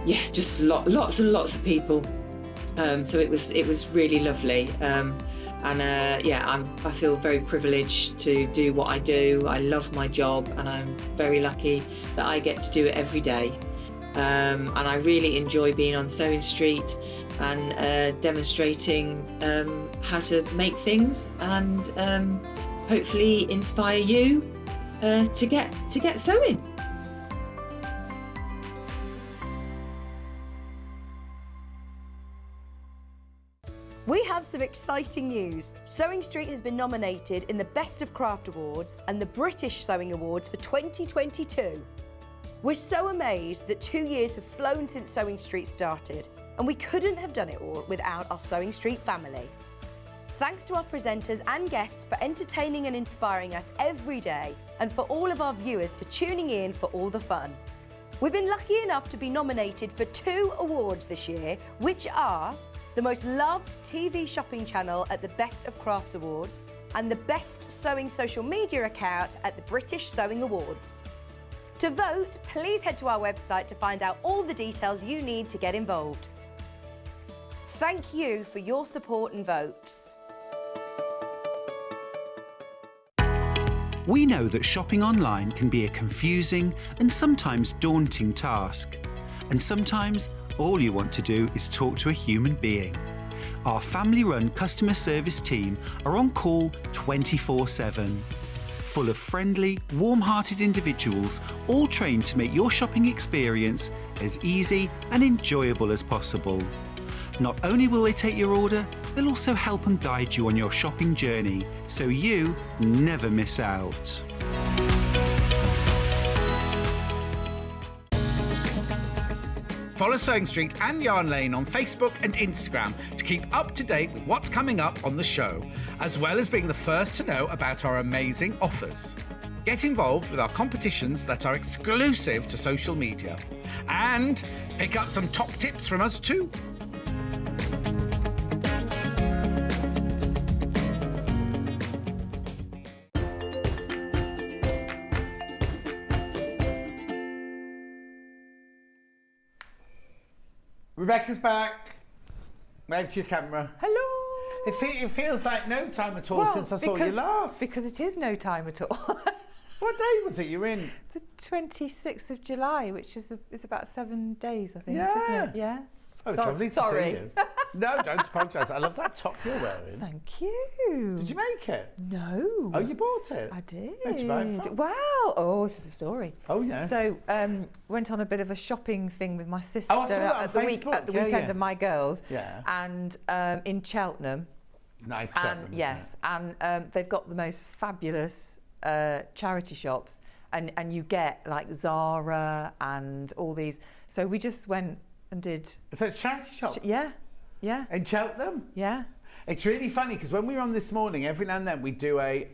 yeah, just lots and lots of people. So it was really lovely. Yeah, I feel very privileged to do what I do. I love my job, and I'm very lucky that I get to do it every day. And I really enjoy being on Sewing Street and demonstrating how to make things, and hopefully inspire you to get sewing. We have some exciting news. Sewing Street has been nominated in the Best of Craft Awards and the British Sewing Awards for 2022. We're so amazed that 2 years have flown since Sewing Street started, and we couldn't have done it all without our Sewing Street family. Thanks to our presenters and guests for entertaining and inspiring us every day, and for all of our viewers for tuning in for all the fun. We've been lucky enough to be nominated for 2 awards this year, which are the most loved TV shopping channel at the Best of Crafts Awards and the best sewing social media account at the British Sewing Awards. To vote, please head to our website to find out all the details you need to get involved. Thank you for your support and votes. We know that shopping online can be a confusing and sometimes daunting task. And sometimes all you want to do is talk to a human being. Our family-run customer service team are on call 24/7. Full of friendly, warm-hearted individuals, all trained to make your shopping experience as easy and enjoyable as possible. Not only will they take your order, they'll also help and guide you on your shopping journey, so you never miss out. Follow Sewing Street and Yarn Lane on Facebook and Instagram to keep up to date with what's coming up on the show, as well as being the first to know about our amazing offers. Get involved with our competitions that are exclusive to social media. And pick up some top tips from us too. Rebecca's back. Wave to your camera. Hello. It feels like no time at all since I saw you last. Because it is no time at all. What day was it you're in? The 26th of July, which is about 7 days, I think, Yeah. isn't it? Yeah. Oh, it's lovely to see you. No, don't apologise. I love that top you're wearing. Thank you. Did you make it? No. Oh, you bought it? I did. Where'd you buy it from? Wow. Oh, this is a story. Oh, yes. So, went on a bit of a shopping thing with my sister Oh, I saw that on at the Facebook. weekend Yeah. of my girls. Yeah. And in Cheltenham. Nice And Cheltenham, isn't yes, and they've got the most fabulous charity shops, and you get like Zara and all these. So we just went and did. So it's a charity shop? Yeah, yeah. In Cheltenham? Yeah. It's really funny because when we were on this morning, every now and then we do a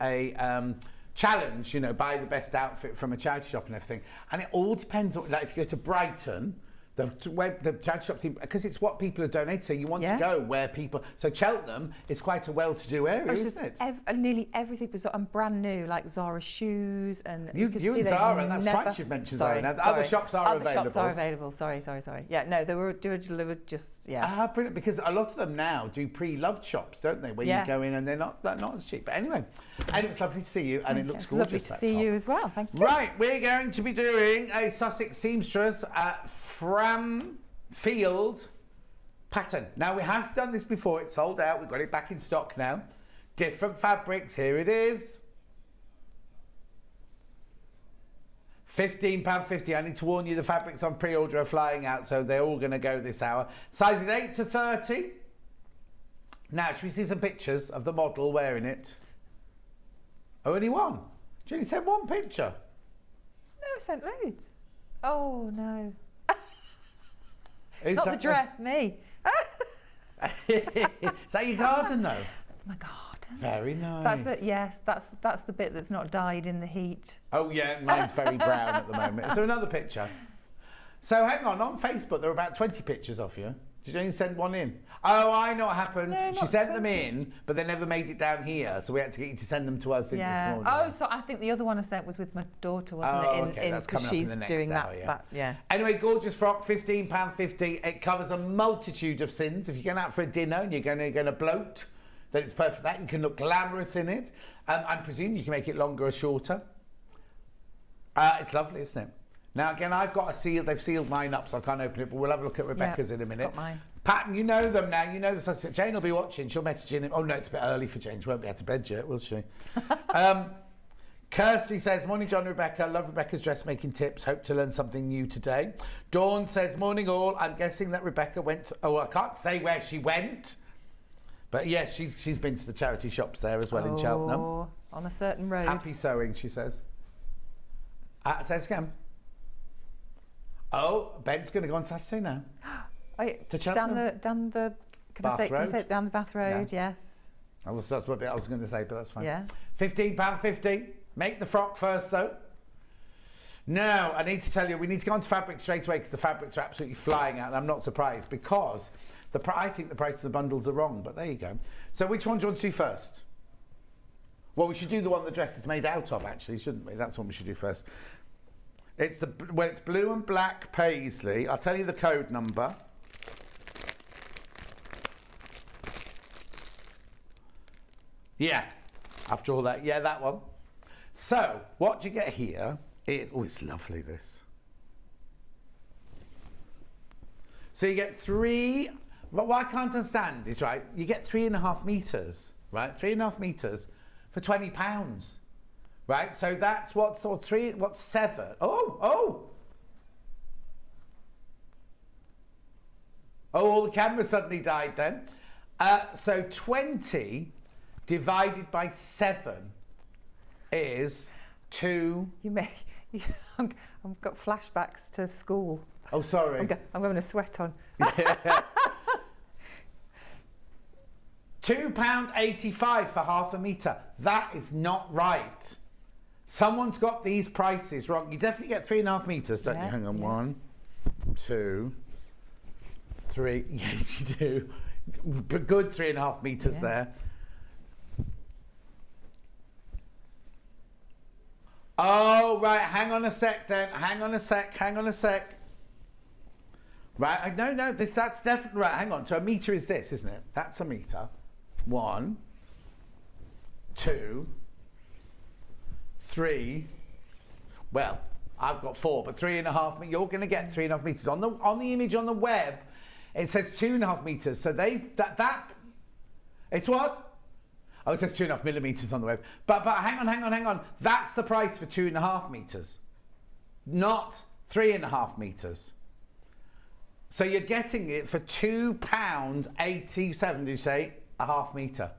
challenge, you know, buy the best outfit from a charity shop and everything. And it all depends on, like if you go to Brighton, the charity shops, because it's what people are donating, so you want to go where people. So Cheltenham is quite a well-to-do area, isn't it? Nearly everything was brand new, like Zara shoes and. You and Zara, and that's twice you've mentioned Zara. Now the other shops are available. Other shops are available. Sorry. Yeah, no, they were delivered just brilliant, because a lot of them now do pre-loved shops, don't they? Where you go in and they're not as cheap. But anyway, and it's lovely to see you, and it looks gorgeous. Lovely to see you as well. Thank you. Right, we're going to be doing a Sussex seamstress Framfield pattern. Now we have done this before. It's sold out. We've got it back in stock now. Different fabrics. Here it is. £15.50. I need to warn you, the fabrics on pre-order are flying out, so they're all going to go this hour. Sizes 8 to 30. Now, should we see some pictures of the model wearing it? Oh, only one? Did you only send one picture? No, I sent loads. Oh, no. Who's Not the that dress, me. Is that your garden, though? That's my garden. Very nice. That's the bit that's not dyed in the heat. Oh yeah, mine's very brown at the moment. Is there another picture? So hang on Facebook there are about 20 pictures of you. Did you only send one in? Oh, I know what happened. No, she sent them in, but they never made it down here, so we had to get you to send them to us. Yeah. This morning. Oh, so I think the other one I sent was with my daughter, wasn't it? Okay, that's coming up in the next doing hour, that. Yeah. Anyway, gorgeous frock, £15.50. It covers a multitude of sins. If you're going out for a dinner and you're going to bloat, then it's perfect for that. You can look glamorous in it. I presume you can make it longer or shorter. It's lovely, isn't it? Now, again, I've got a seal. They've sealed mine up, so I can't open it, but we'll have a look at Rebecca's in a minute. Got mine. Pat, you know them now. You know this. Jane will be watching. She'll message in. Oh, no, it's a bit early for Jane. She won't be out to bed yet, will she? Kirsty says, morning, John and Rebecca. Love Rebecca's dressmaking tips. Hope to learn something new today. Dawn says, morning all. I'm guessing that Rebecca went... I can't say where she went. But yes, she's been to the charity shops there as well in Cheltenham. On a certain road. Happy sewing, she says. Say it again. Oh, Ben's going to go on Saturday now. To Cheltenham? Down the can I say it down the Bath Road? Yeah. Yes. That's what I was going to say, but that's fine. Yeah. £15.50. Make the frock first, though. Now, I need to tell you, we need to go on to fabric straight away because the fabrics are absolutely flying out, and I'm not surprised because I think the price of the bundles are wrong, but there you go. So which one do you want to do first? Well, we should do the one the dress is made out of, actually, shouldn't we? That's what we should do first. It's blue and black paisley. I'll tell you the code number. Yeah, after all that, that one. So, what you get here is, it's lovely, this. So you get 3 But what I can't understand is, right, you get 3.5 metres, right? 3.5 metres for £20. Right? So that's what's 7? Oh, all the cameras suddenly died then. So 20 divided by 7 is 2. I've got flashbacks to school. Oh, sorry. I'm going to sweat on. £2.85 for half a metre. That is not right. Someone's got these prices wrong. You definitely get 3.5 metres, don't you? Hang on. 1, 2, 3. Yes, you do. Good 3.5 metres there. Oh, right. Hang on a sec then. Hang on a sec. Right. No. That's definitely right. Hang on. So a metre is this, isn't it? That's a metre. 1, 2, 3. Well, I've got 4, but 3.5 metres. You're going to get 3.5 metres on the image on the web. It says 2.5 metres. So that it's what? Oh, it says 2.5 millimetres on the web. But hang on. That's the price for 2.5 metres, not 3.5 metres. So you're getting it for £2.87. Do you say a half metre?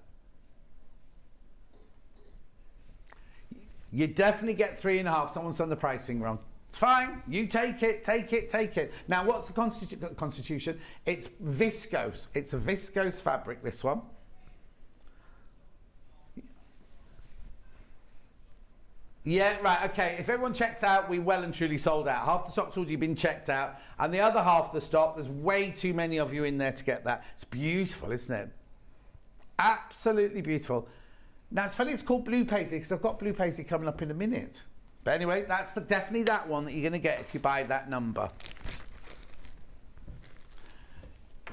You definitely get 3.5. Someone's done the pricing wrong. It's fine. You take it. Now, what's the constitution? It's viscose. It's a viscose fabric, this one. Yeah, right, okay. If everyone checks out, we well and truly sold out. Half the stock's already been checked out, and the other half of the stock, there's way too many of you in there to get that. It's beautiful, isn't it? Absolutely beautiful. Now, it's funny it's called Blue Paisley, because I've got Blue Paisley coming up in a minute. But anyway, that's definitely that one that you're going to get if you buy that number.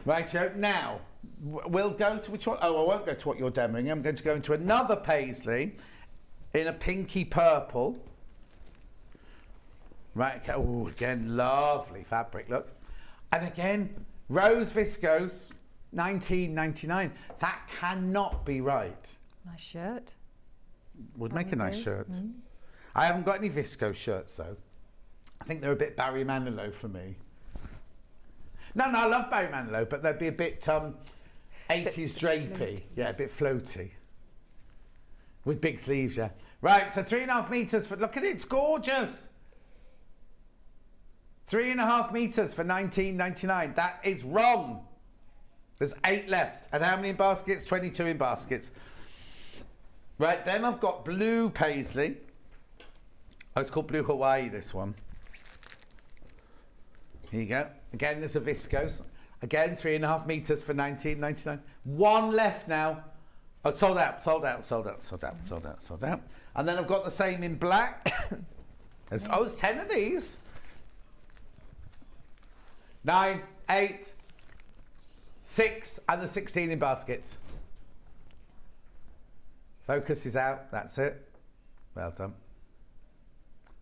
Rightio. Now, we'll go to which one? Oh, I won't go to what you're demoing. I'm going to go into another Paisley in a pinky purple. Right, okay. Oh, again, lovely fabric, look. And again, rose viscose, $19.99. That cannot be right. Nice shirt. Would make a nice shirt. Mm. I haven't got any viscose shirts, though. I think they're a bit Barry Manilow for me. No, I love Barry Manilow, but they'd be a bit 80s drapey. Yeah, a bit floaty. With big sleeves, yeah. Right, so 3.5 metres for... Look at it, it's gorgeous. 3.5 metres for $19.99. That is wrong. There's 8 left. And how many in baskets? 22 in baskets. Right, then I've got Blue Paisley. Oh, it's called Blue Hawaii, this one. Here you go. Again, there's a viscose. Again, 3.5 metres for $19.99. 1 left now. Oh, sold out. And then I've got the same in black. There's 10 of these. 9, 8, 6, and the 16 in baskets. Focus is out. That's it. Well done.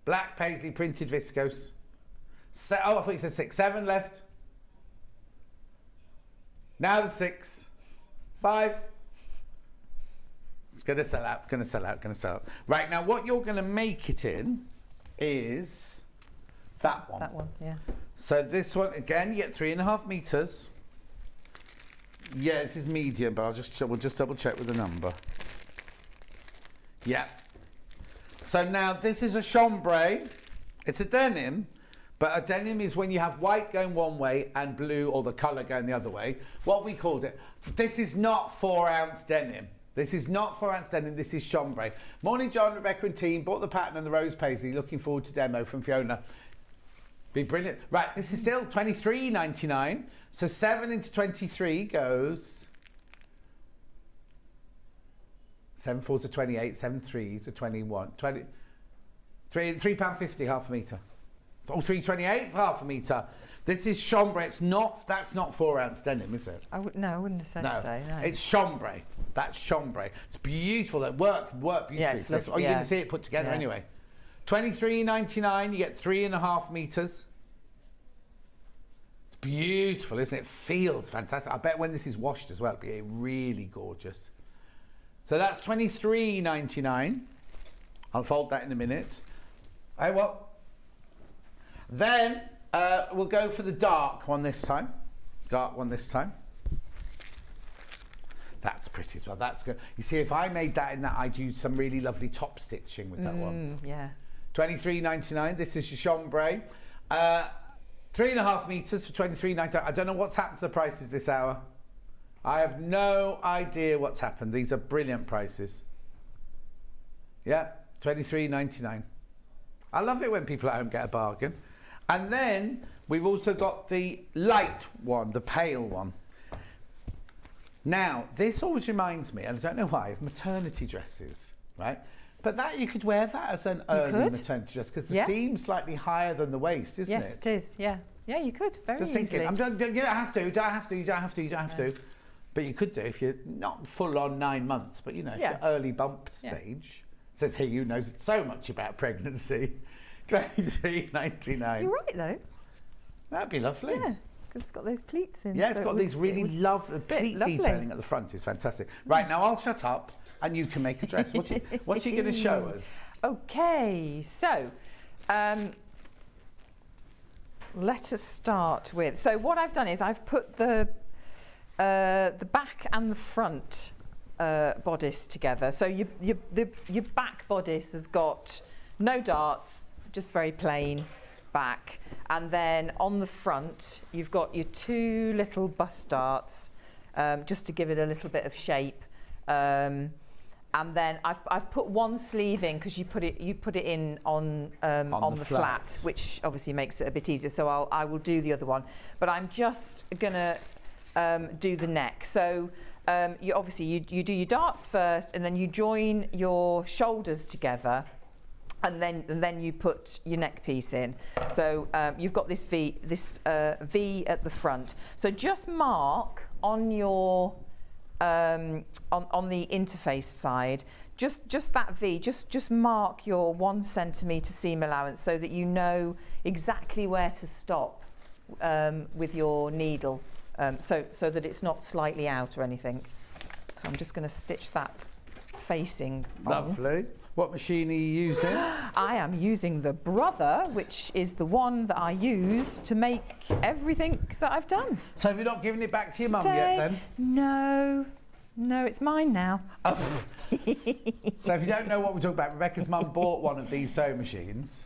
Black Paisley printed viscose. I thought you said 6. 7 left. Now the 6. 5. It's going to sell out. Right, now what you're going to make it in is that one. That one, yeah. So this one, again, you get 3.5 metres. Yeah, this is medium, but we'll just double check with the number. Yeah. So now this is a chambray. It's a denim, but a denim is when you have white going one way and blue or the colour going the other way. What we called it. This is not 4-ounce denim. This is not 4-ounce denim, this is chambray. Morning, John, Rebecca and team. Bought the pattern and the rose paisley. Looking forward to demo from Fiona. Be brilliant. Right, this is still $23.99. So 7 into 23 goes... 7 4s are 28, 7 3s are 21. £3.50 half a metre. Oh, $3.28 for half a metre. This is chambray. That's not 4-ounce denim, is it? No, I wouldn't have said so. No. It's chambray. That's chambray. It's beautiful. It worked beautifully. Yeah, You're going to see it put together anyway. $23.99. You get 3.5 metres. It's Beautiful, isn't it? Feels fantastic. I bet when this is washed as well, it'll be really gorgeous. So that's $23.99. I'll fold that in a minute. Hey, what? Then we'll go for the dark one this time. Dark one this time. That's pretty as well. That's good. You see, if I made that in that, I'd use some really lovely top stitching with that one. Yeah. $23.99. This is your chambray. 3.5 meters for $23.99. I don't know what's happened to the prices this hour. I have no idea what's happened. These are brilliant prices. Yeah, $23.99. I love it when people at home get a bargain. And then we've also got the light one, the pale one. Now, this always reminds me, and I don't know why, of maternity dresses, right? But that you could wear that as an early maternity dress because the seam's slightly higher than the waist, isn't it? Yes, it is. Yeah, yeah, you could very Just easily. thinking, you don't have to, you don't have to, you don't have to, you don't have to. But you could do if you're not full on 9 months, but you know, if you're early bump stage. Says he who knows so much about pregnancy. $23.99. You're right though. That'd be lovely. Yeah, because it's got those pleats in. Yeah, it's so got these really lovely pleat detailing at the front. Is fantastic. Right, now I'll shut up and you can make a dress. What's you going to show us? Okay, so let us start with. So what I've done is I've put the back and the front bodice together. So your back bodice has got no darts, just very plain back, and then on the front you've got your 2 little bust darts, just to give it a little bit of shape. And then I've put one sleeve in because you put it in on the flat, which obviously makes it a bit easier. So I will do the other one, but I'm just gonna do the neck. So you obviously you do your darts first, and then you join your shoulders together, and then you put your neck piece in. So you've got this V at the front. So just mark on your on the interface side, just that V, just mark your 1 centimetre seam allowance so that you know exactly where to stop with your needle, so that it's not slightly out or anything. So I'm just going to stitch that facing on. Lovely. What machine are you using? I am using the Brother, which is the one that I use to make everything that I've done. So have you not given it back to your mum yet then? No, it's mine now. Oh. So if you don't know what we're talking about, Rebecca's mum bought one of these sewing machines.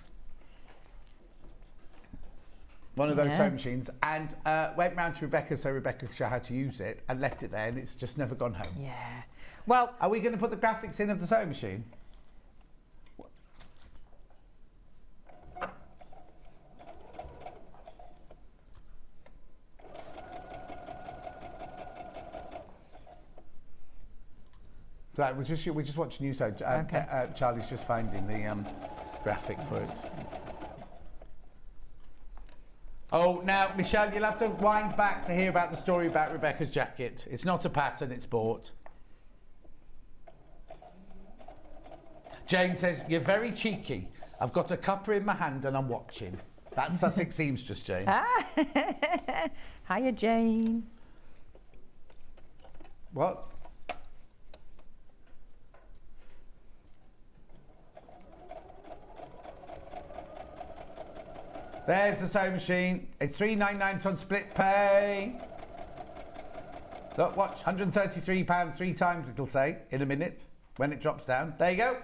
One of those sewing machines, and went round to Rebecca so Rebecca could show how to use it, and left it there, and it's just never gone home. Yeah. Well, are we going to put the graphics in of the sewing machine? Right, we're just watching you. So Charlie's just finding the graphic for it. Oh, now, Michelle, you'll have to wind back to hear about the story about Rebecca's jacket. It's not a pattern, it's bought. Jane says, you're very cheeky. I've got a cuppa in my hand and I'm watching. That's Sussex seamstress, Jane. Hiya, Jane. What? There's the sewing machine. It's $3.99. It's on split pay. Look, watch, £133 3 times it'll say in a minute when it drops down. There you go.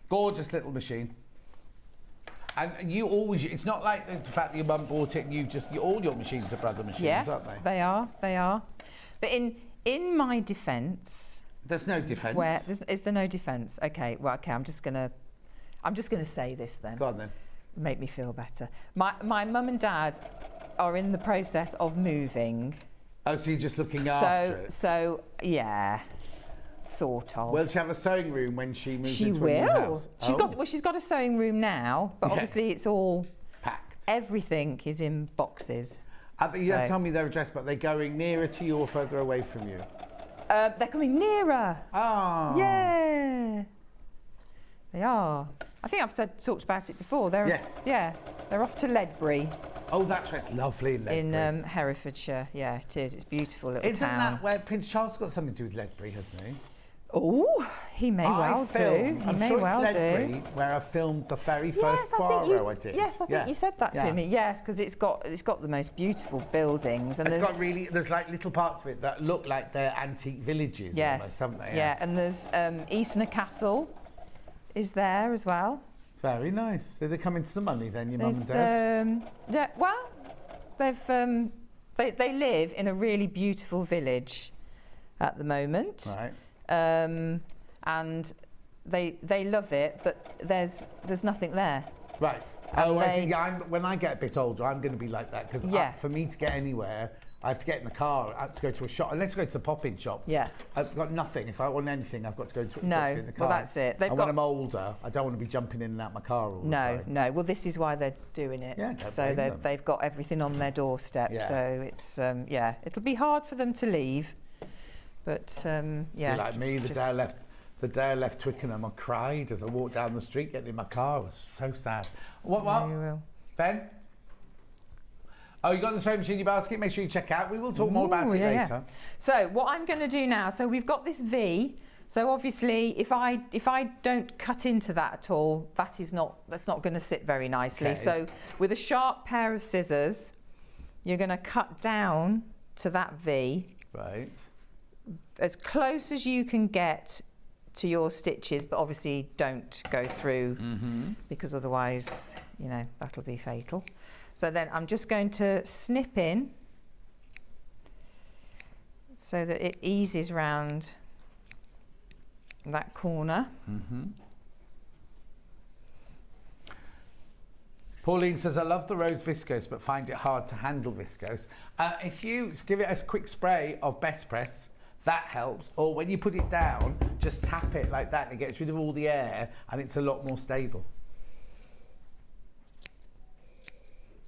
Gorgeous little machine. And you always, it's not like the fact that your mum bought it and all your machines are Brother machines, aren't they? They are. But in my defence... There's no defence. Is there no defence? Okay, well, okay, I'm just gonna say this then. Go on then. Make me feel better. My mum and dad are in the process of moving. Oh, so you're just looking after it? So, yeah, sort of. Will she have a sewing room when she moves she into will. a new house? She's got a sewing room now, but obviously it's all packed. Everything is in boxes. You don't tell me their address, but they're going nearer to you or further away from you? They're coming nearer. Oh. Yeah. They are. I think I've talked about it before. Yes. Yeah. They're off to Ledbury. Oh, that's where it's lovely in Ledbury. In Herefordshire. Yeah, it is. It's a beautiful little Isn't town. that where Prince Charles got something to do with Ledbury, hasn't he? Oh, he may well do. He may well do. Where I filmed the very first Poirot I did. Yes, I think you said that to me. Yes, because it's got the most beautiful buildings, and there's like little parts of it that look like they're antique villages. Yes, almost, haven't they? Yeah, and there's Eastnor Castle is there as well. Very nice. Did they come into some money then, your mum and dad? Yeah, well, they live in a really beautiful village at the moment. Right. And they love it, but there's nothing there. Right. I think when I get a bit older, I'm going to be like that, because for me to get anywhere, I have to get in the car. I have to go to a shop. Unless I go to the pop-in shop, I've got nothing. If I want anything, I've got to go to in the car. Well, that's it. When I'm older, I don't want to be jumping in and out my car all the time. No. Well, this is why they're doing it. Yeah, so they've got everything on their doorstep. Yeah. So it's it'll be hard for them to leave. But Be like me, the day I left Twickenham, I cried as I walked down the street getting in my car. It was so sad. What? You will. Ben? Oh, you got the sewing machine in your basket? Make sure you check out. We will talk more about it later. Yeah. So what I'm going to do now, so we've got this V. So obviously, if I don't cut into that at all, that's not going to sit very nicely. Okay. So with a sharp pair of scissors, you're going to cut down to that V. Right. As close as you can get to your stitches, but obviously don't go through because otherwise, that'll be fatal. So then I'm just going to snip in so that it eases round that corner. Pauline says, I love the rose viscose, but find it hard to handle viscose. If you give it a quick spray of Best Press, that helps. Or when you put it down, just tap it like that and it gets rid of all the air and it's a lot more stable.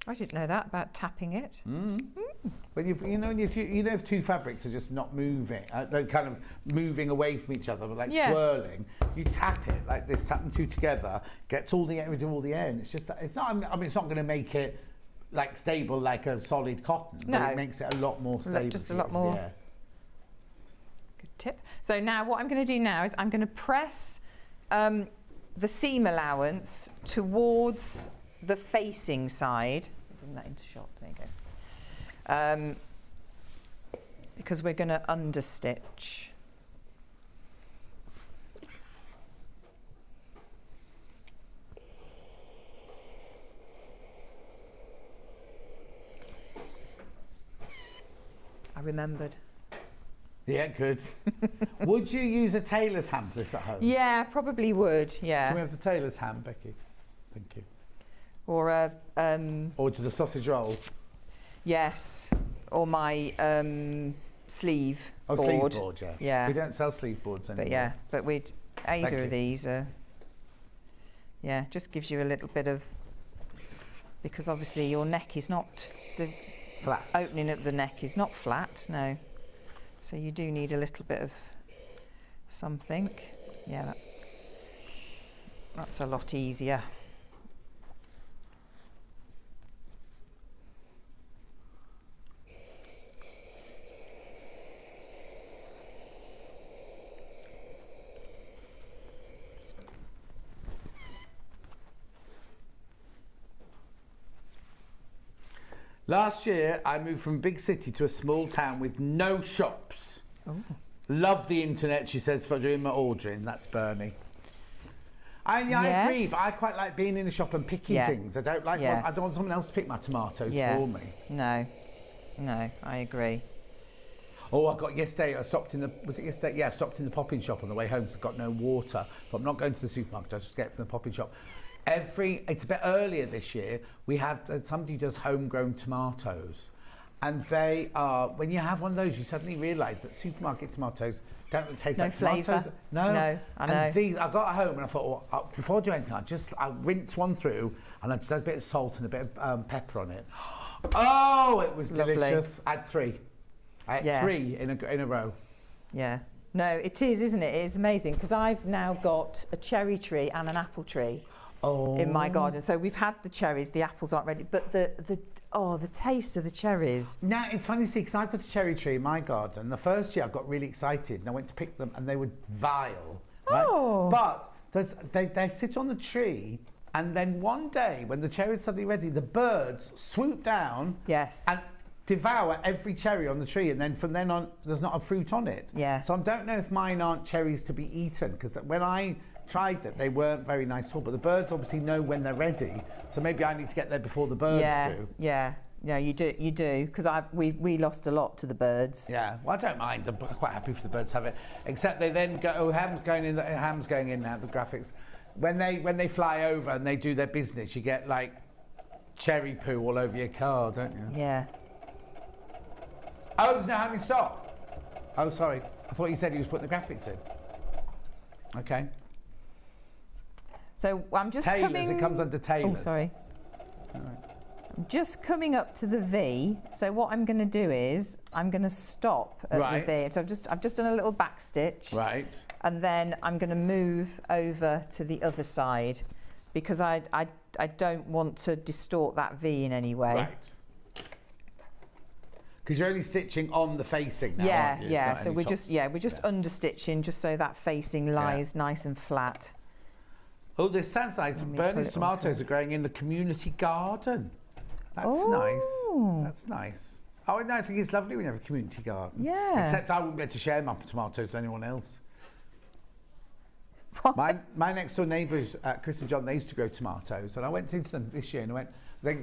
I didn't know that about tapping it. When if two fabrics are just not moving, they're kind of moving away from each other, but like swirling, you tap it like this, tap them two together, gets all the rid of all the air, and it's not. I mean, it's not going to make it like stable like a solid cotton, but it makes it a lot more stable. Just a lot more. Good tip. So now what I'm going to do now is I'm going to press the seam allowance towards the facing side. Bring that into shot. There you go. Because we're going to understitch. I remembered. Yeah, good. Would you use a tailor's ham for this at home? Yeah, probably would. Yeah. Can we have the tailor's ham, Becky? Thank you. Or a or to the sausage roll. Yes, or my sleeve board. Sleeve board, yeah. Yeah. We don't sell sleeve boards anymore. But yeah, but either of these are. Yeah, just gives you a little bit of, because obviously your neck is not flat. Opening of the neck is not flat, no. So you do need a little bit of something. Yeah, that's a lot easier. Last year, I moved from a big city to a small town with no shops. Oh. Love the internet, she says, for doing my ordering. That's Bernie. I agree, but I quite like being in a shop and picking things. I don't like. I don't want someone else to pick my tomatoes for me. No, I agree. Oh, I got yesterday. Was it yesterday? Yeah, I stopped in the pop-in shop on the way home because I got no water. But I'm not going to the supermarket. I just get it from the pop-in shop. It's a bit earlier this year. We have somebody who does homegrown tomatoes, and they are. When you have one of those, you suddenly realise that supermarket tomatoes don't taste like tomatoes. No, I know. And these, I got home and I thought, before I do anything, I'll rinse one through and I just add a bit of salt and a bit of pepper on it. Oh, it was delicious. I had three. I had three in a row. Yeah. No, it is, isn't it? It is amazing because I've now got a cherry tree and an apple tree. in my garden. So we've had the cherries, the apples aren't ready, but the taste of the cherries. Now, it's funny to see, because I've got a cherry tree in my garden. The first year I got really excited and I went to pick them and they were vile. Right? Oh. But they sit on the tree, and then one day when the cherry's suddenly ready, the birds swoop down and devour every cherry on the tree, and then from then on there's not a fruit on it. Yeah. So I don't know if mine aren't cherries to be eaten, because when I tried it they weren't very nice at all, but the birds obviously know when they're ready, so maybe I need to get there before the birds do. Yeah, you do, because we lost a lot to the birds. Yeah, well, I don't mind. I'm quite happy for the birds to have it, except they then go, ham's going in now, the graphics. When they fly over and they do their business, you get like cherry poo all over your car, don't you? Yeah. Oh, there's no ham in stock. Oh, sorry. I thought you said he was putting the graphics in. Okay. So I'm just Tailors, it comes under tailors. Oh, sorry. All right. I'm just coming up to the V. So what I'm going to do is I'm going to stop at the V. So I've just done a little back stitch. Right. And then I'm going to move over to the other side, because I don't want to distort that V in any way. Right. Because you're only stitching on the facing now, Yeah, aren't you? yeah. So we're just understitching just so that facing lies nice and flat. Oh, this sounds nice. Bernie's tomatoes are growing in the community garden. That's nice. That's nice. Oh, and I think it's lovely when you have a community garden. Yeah. Except I wouldn't be able to share my tomatoes with anyone else. My next door neighbours, Chris and John, they used to grow tomatoes, and I went into them this year and I went,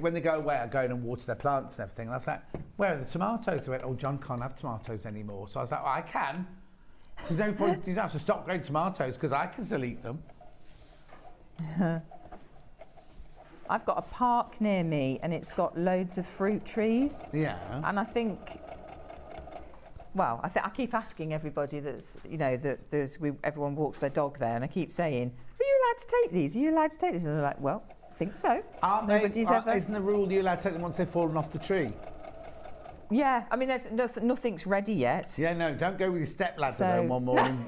when they go away, I go in and water their plants and everything. And I was like, where are the tomatoes? They went, oh, John can't have tomatoes anymore. So I was like, well, I can. There's no point, you don't have to stop growing tomatoes because I can still eat them. I've got a park near me and it's got loads of fruit trees. Yeah. And I think, well, I keep asking everybody everyone walks their dog there, and I keep saying, are you allowed to take these? Are you allowed to take these? And they're like, well, I think so. Isn't the rule you're allowed to take them once they've fallen off the tree? Yeah, I mean, nothing's ready yet. Yeah, no, don't go with your stepladder then one morning,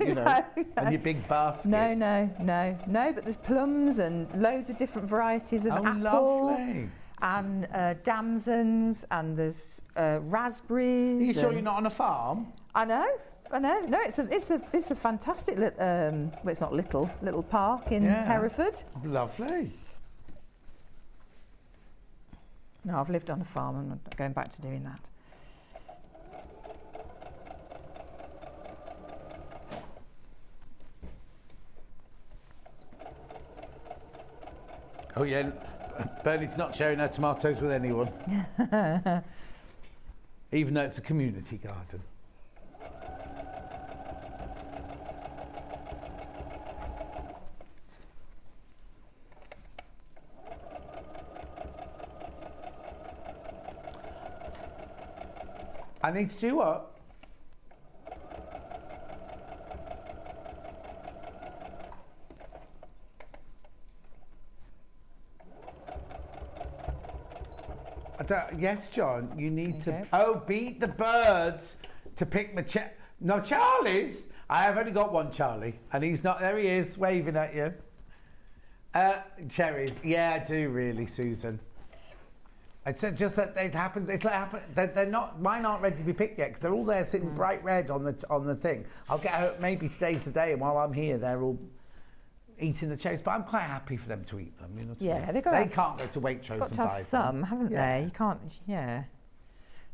and your big basket. No, but there's plums and loads of different varieties of apple. Lovely. And damsons, and there's raspberries. Are you sure you're not on a farm? I know. No, it's a fantastic well, it's not little park in Hereford. Lovely. No, I've lived on a farm. I'm not going back to doing that. Oh yeah, Bernie's not sharing her tomatoes with anyone. Even though it's a community garden. I need to do what? Yes, John, you need to... Oh, beat the birds to pick my... No, Charlie's? I have only got one Charlie, and he's not... There he is, waving at you. Cherries. Yeah, I do really, Susan. It's just that it'll happen. They're not... Mine aren't ready to be picked yet, because they're all there sitting bright red on the thing. I'll get out maybe today's the day, and while I'm here, they're all... eating the cherries, but I'm quite happy for them to eat them. You know what I mean? They can't go to Waitrose and buy them. Got to have some, haven't they? You can't. Yeah,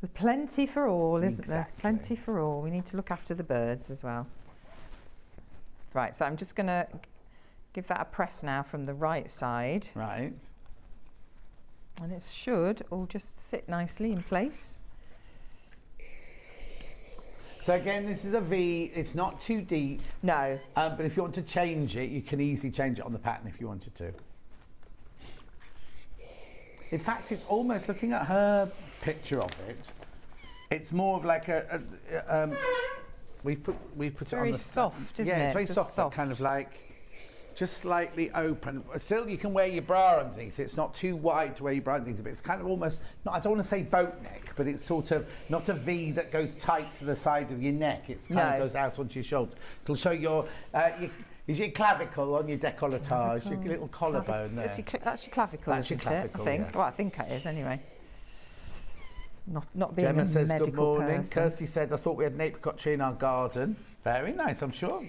there's plenty for all, isn't there? There's plenty for all. We need to look after the birds as well. Right, so I'm just going to give that a press now from the right side. Right. And it should all just sit nicely in place. So again, this is a V. It's not too deep. No. But if you want to change it, you can easily change it on the pattern if you wanted to. In fact, it's almost, looking at her picture of it, it's more of like we've put it on very the soft, isn't it? Yeah, it's very soft, but kind of like just slightly open. Still, you can wear your bra underneath it. It's not too wide to wear your bra underneath it, but it's kind of almost, not, I don't want to say boat neck, but it's sort of not a V that goes tight to the side of your neck. It kind of goes out onto your shoulders. It'll show your Is your clavicle on your décolletage? Your little collarbone there. That's your clavicle, That's your isn't clavicle, it? I think. yeah. Well, I think it is anyway. Not being Gemma a says medical good morning. person. Kirsty said, I thought we had an apricot tree in our garden. Very nice, I'm sure.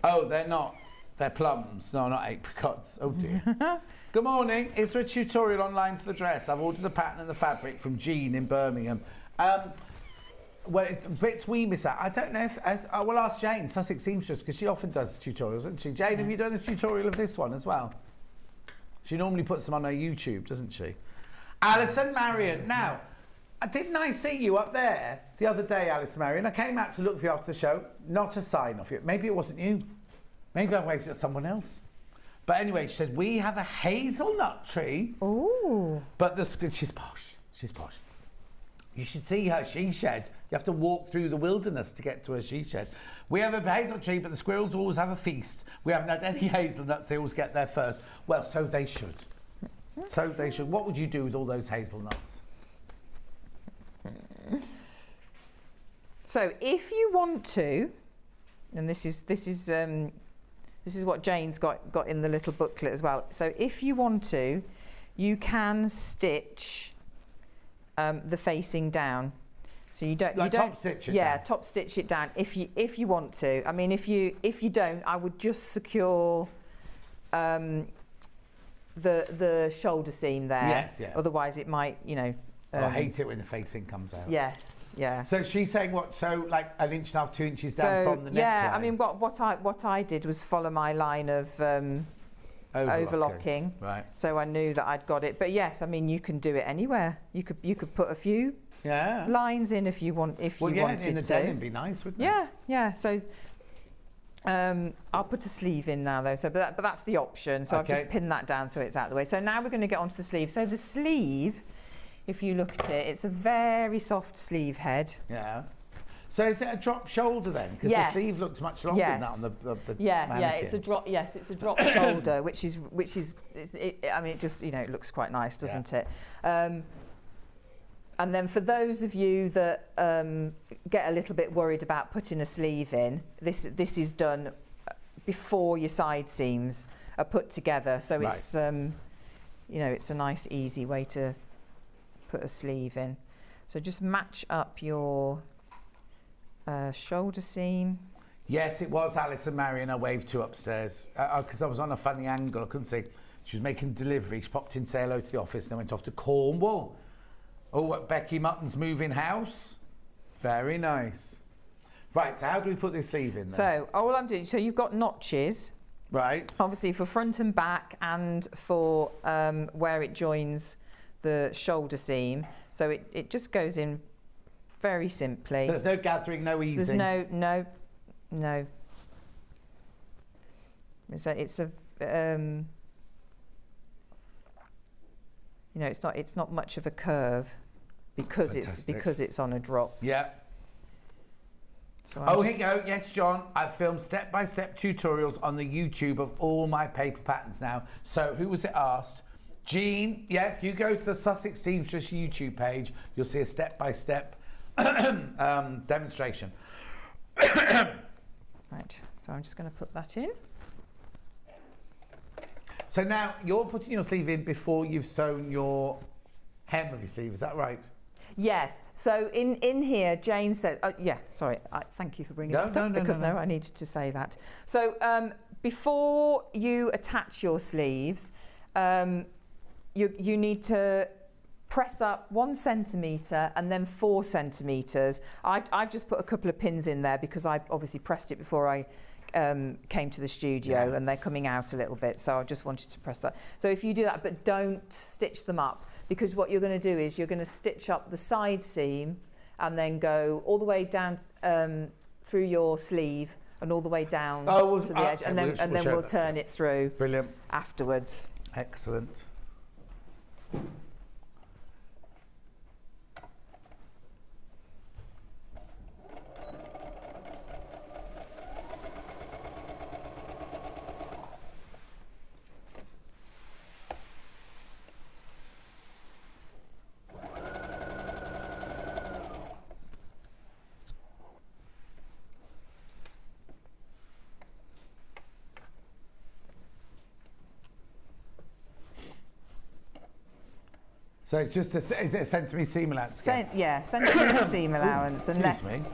Oh, they're not. They're plums. No, not apricots. Oh dear. Good morning. Is there a tutorial online for the dress? I've ordered the pattern and the fabric from Jean in Birmingham. Well, bits we miss out. I don't know if... I will ask Jane, Sussex Seamstress, because she often does tutorials, doesn't she? Jane, have you done a tutorial of this one as well? She normally puts them on her YouTube, doesn't she? Alison Marion. Now, didn't I see you up there the other day, Alison Marion? I came out to look for you after the show. Not a sign of you. Maybe it wasn't you. Maybe I waved at someone else. But anyway, she said, we have a hazelnut tree. Ooh. But she's posh. She's posh. You should see her she shed. You have to walk through the wilderness to get to her she shed. We have a hazel tree, but the squirrels always have a feast. We haven't had any hazelnuts. They always get there first. Well, so they should. So they should. What would you do with all those hazelnuts? So if you want to, and this is what Jane's got in the little booklet as well. So if you want to, you can stitch the facing down. So you don't top stitch it down. top stitch it down if you want to. I mean, if you don't, I would just secure the shoulder seam there. Yes, yeah. Otherwise, it might, I hate it when the facing comes out. Yes, yeah. So she's saying what? So like 1.5 inches, 2 inches down from the neckline. Yeah, I mean, what I did was follow my line of overlocking. Right. So I knew that I'd got it. But yes, I mean, you can do it anywhere. You could put a few lines in if you want. If you wanted to. In the denim would be nice, wouldn't it? Yeah, yeah. So I'll put a sleeve in now though. So but that's the option. So I've just pinned that down so it's out of the way. So now we're going to get onto the sleeve. So the sleeve, if you look at it, it's a very soft sleeve head. Yeah. So is it a drop shoulder then? Because the sleeve looks much longer than that on the yeah, it's a drop. Yes, it's a drop shoulder, which is. I mean, it just it looks quite nice, doesn't it? And then for those of you that get a little bit worried about putting a sleeve in, this is done before your side seams are put together. So it's it's a nice easy way to put a sleeve in. So just match up your shoulder seam. Yes, it was Alison Marion I waved to upstairs because I was on a funny angle. I couldn't see. She was making delivery. She popped in to say hello to the office and then went off to Cornwall. Oh, at Becky Mutton's moving house. Very nice. Right, so how do we put this sleeve in then? So all I'm doing, so you've got notches. Right. Obviously for front and back and for where it joins the shoulder seam. So it just goes in very simply. So there's no gathering, no easing? There's no. It's it's not much of a curve because it's on a drop. Yeah. So here you go. Yes, John. I've filmed step-by-step tutorials on the YouTube of all my paper patterns now. So who was it asked? Jean. Yeah, if you go to the Sussex Seamstress YouTube page, you'll see a step-by-step demonstration. Right. So I'm just going to put that in. So now you're putting your sleeve in before you've sewn your hem of your sleeve, is that right? Yes. So in here, Jane said, thank you for bringing that up because I needed to say that. So before you attach your sleeves, you need to press up 1 centimetre and then 4 centimetres. I've just put a couple of pins in there because I obviously pressed it before I came to the studio and they're coming out a little bit, so I just wanted to press that. So if you do that, but don't stitch them up, because what you're going to do is you're going to stitch up the side seam and then go all the way down through your sleeve and all the way down to the edge, and then we'll turn it through. Brilliant. Afterwards. Excellent. So it's just is it a centimetre seam allowance? Yeah, centimetre seam allowance, Ooh, unless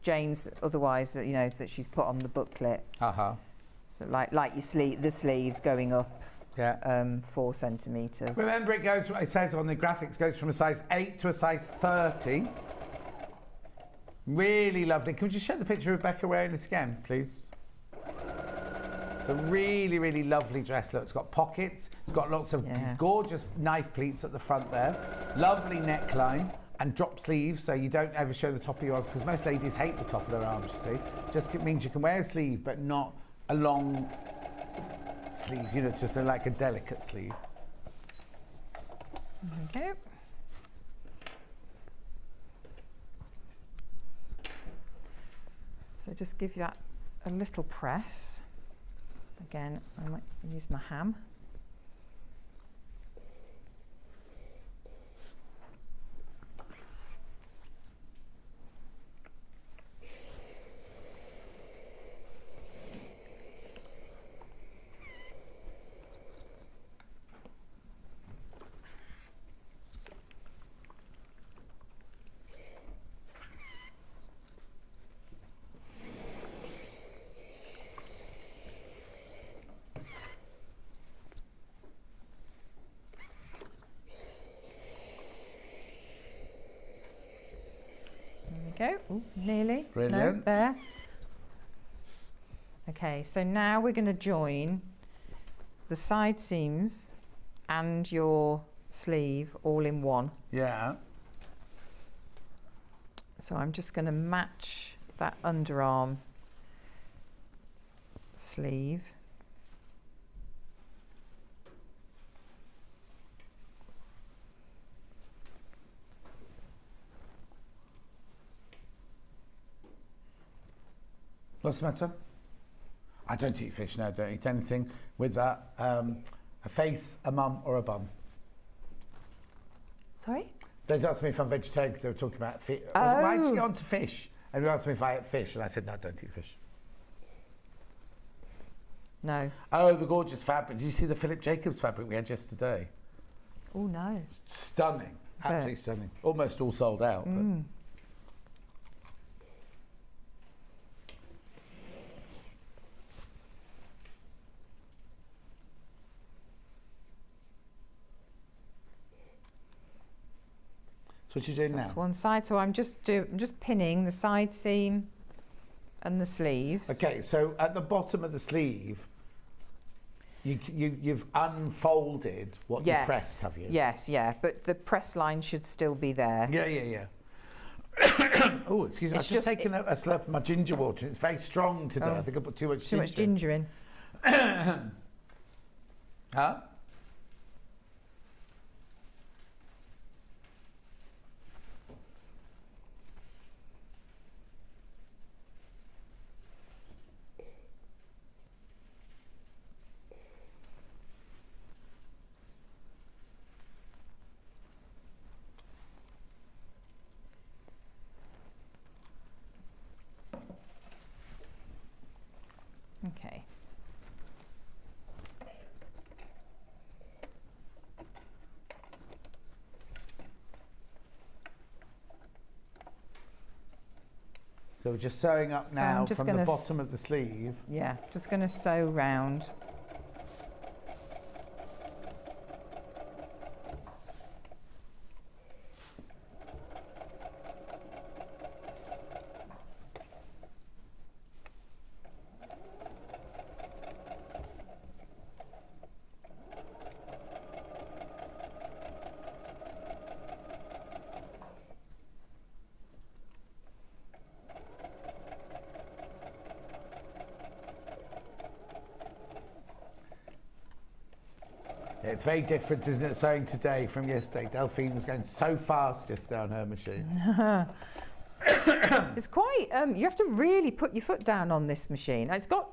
Jane's otherwise, that she's put on the booklet. So like your the sleeves going up. Yeah. 4 centimetres. Remember, it says on the graphics, goes from a size 8 to a size 30. Really lovely. Can we just show the picture of Rebecca wearing it again, please? It's a really, really lovely dress. Look, it's got pockets. It's got lots of gorgeous knife pleats at the front there. Lovely neckline and drop sleeves, so you don't ever show the top of your arms, because most ladies hate the top of their arms, you see. Just means you can wear a sleeve, but not a long sleeve, it's just like a delicate sleeve. Okay. So just give that a little press. Again, I might use my ham. Go. Ooh, nearly. Brilliant. No, there. Okay, so now we're going to join the side seams and your sleeve all in one. Yeah. So I'm just going to match that underarm sleeve. What's the matter? I don't eat fish, no, I don't eat anything with that. A face, a mum or a bum. Sorry? They asked me if I'm vegetarian because they were talking about fish. Oh. Why did you get on to fish? And they asked me if I ate fish, and I said, no, I don't eat fish. No. Oh, the gorgeous fabric. Did you see the Philip Jacobs fabric we had yesterday? Oh, no. Stunning. Absolutely stunning. Almost all sold out. But. So what are you doing now? That's one side. So I'm just pinning the side seam and the sleeves. Okay, so at the bottom of the sleeve, you've unfolded what you pressed, have you? Yes, yeah. But the press line should still be there. Yeah. Oh, excuse me. I've just taken a slurp of my ginger water. It's very strong today. I think I put too much ginger. Too much ginger in. Huh? Okay. So we're just sewing up now from the bottom of the sleeve. Yeah, just going to sew round. It's very different, isn't it, sewing today from yesterday? Delphine was going so fast just on her machine. It's quite. You have to really put your foot down on this machine. It's got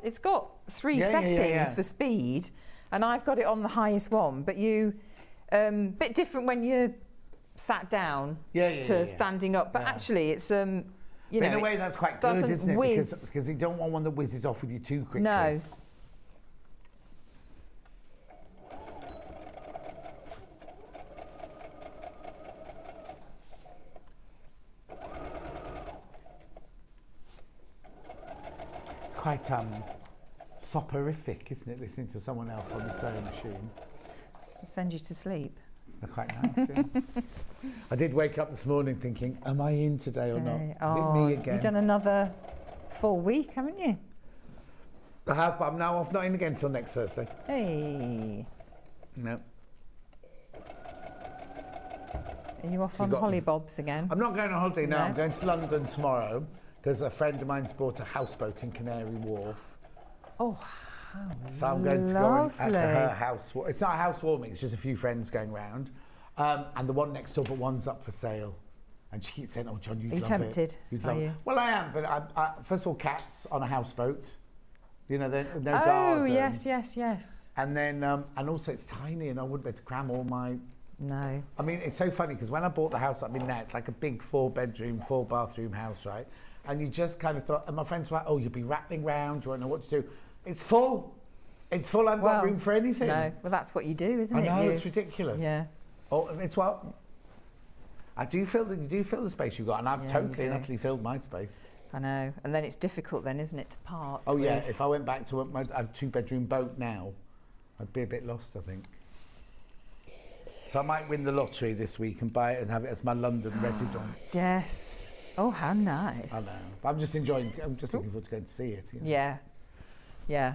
3 settings for speed, and I've got it on the highest one. But bit different when you're sat down to standing up. But actually, it's in a way that's quite good, isn't it? Because you don't want one that whizzes off with you too quickly. No. quite soporific, isn't it, listening to someone else on the sewing machine? To send you to sleep. They're quite nice, yeah. I did wake up this morning thinking, am I in today or not? Is it me again? You've done another full week, haven't you? I have, but I'm now off, not in again until next Thursday. Hey. No. Are you off on hollybobs again? I'm not going on holiday now. No. I'm going to London tomorrow because a friend of mine's bought a houseboat in Canary Wharf. Oh, how so I'm going to go out to her house. It's not a housewarming, it's just a few friends going round. And the one next door, but one's up for sale. And she keeps saying, oh, John, you'd love it. Are you tempted? You'd love it. Well, I am, but I, first of all, cats on a houseboat. You know, there's no Oh, garden. yes. And then, and also it's tiny and I wouldn't be able to cram all my... No. I mean, it's so funny because when I bought the house I'm in now, it's like a big 4-bedroom, 4-bathroom house, right? And you just kind of thought, and my friends were like, oh, you'll be rattling round, you won't know what to do. It's full. It's full, I've got room for anything. No, well, that's what you do, isn't it? I know, it's ridiculous. Yeah. Oh, it's what? I do feel that you do fill the space you've got, and I've totally and utterly filled my space. I know, and then it's difficult then, isn't it, to part Oh with. yeah, if I went back to a 2-bedroom boat now, I'd be a bit lost, I think. So I might win the lottery this week and buy it and have it as my London residence. Yes. Oh, how nice. I know. But I'm just enjoying, I'm just looking forward to going to see it. You know? Yeah. Yeah.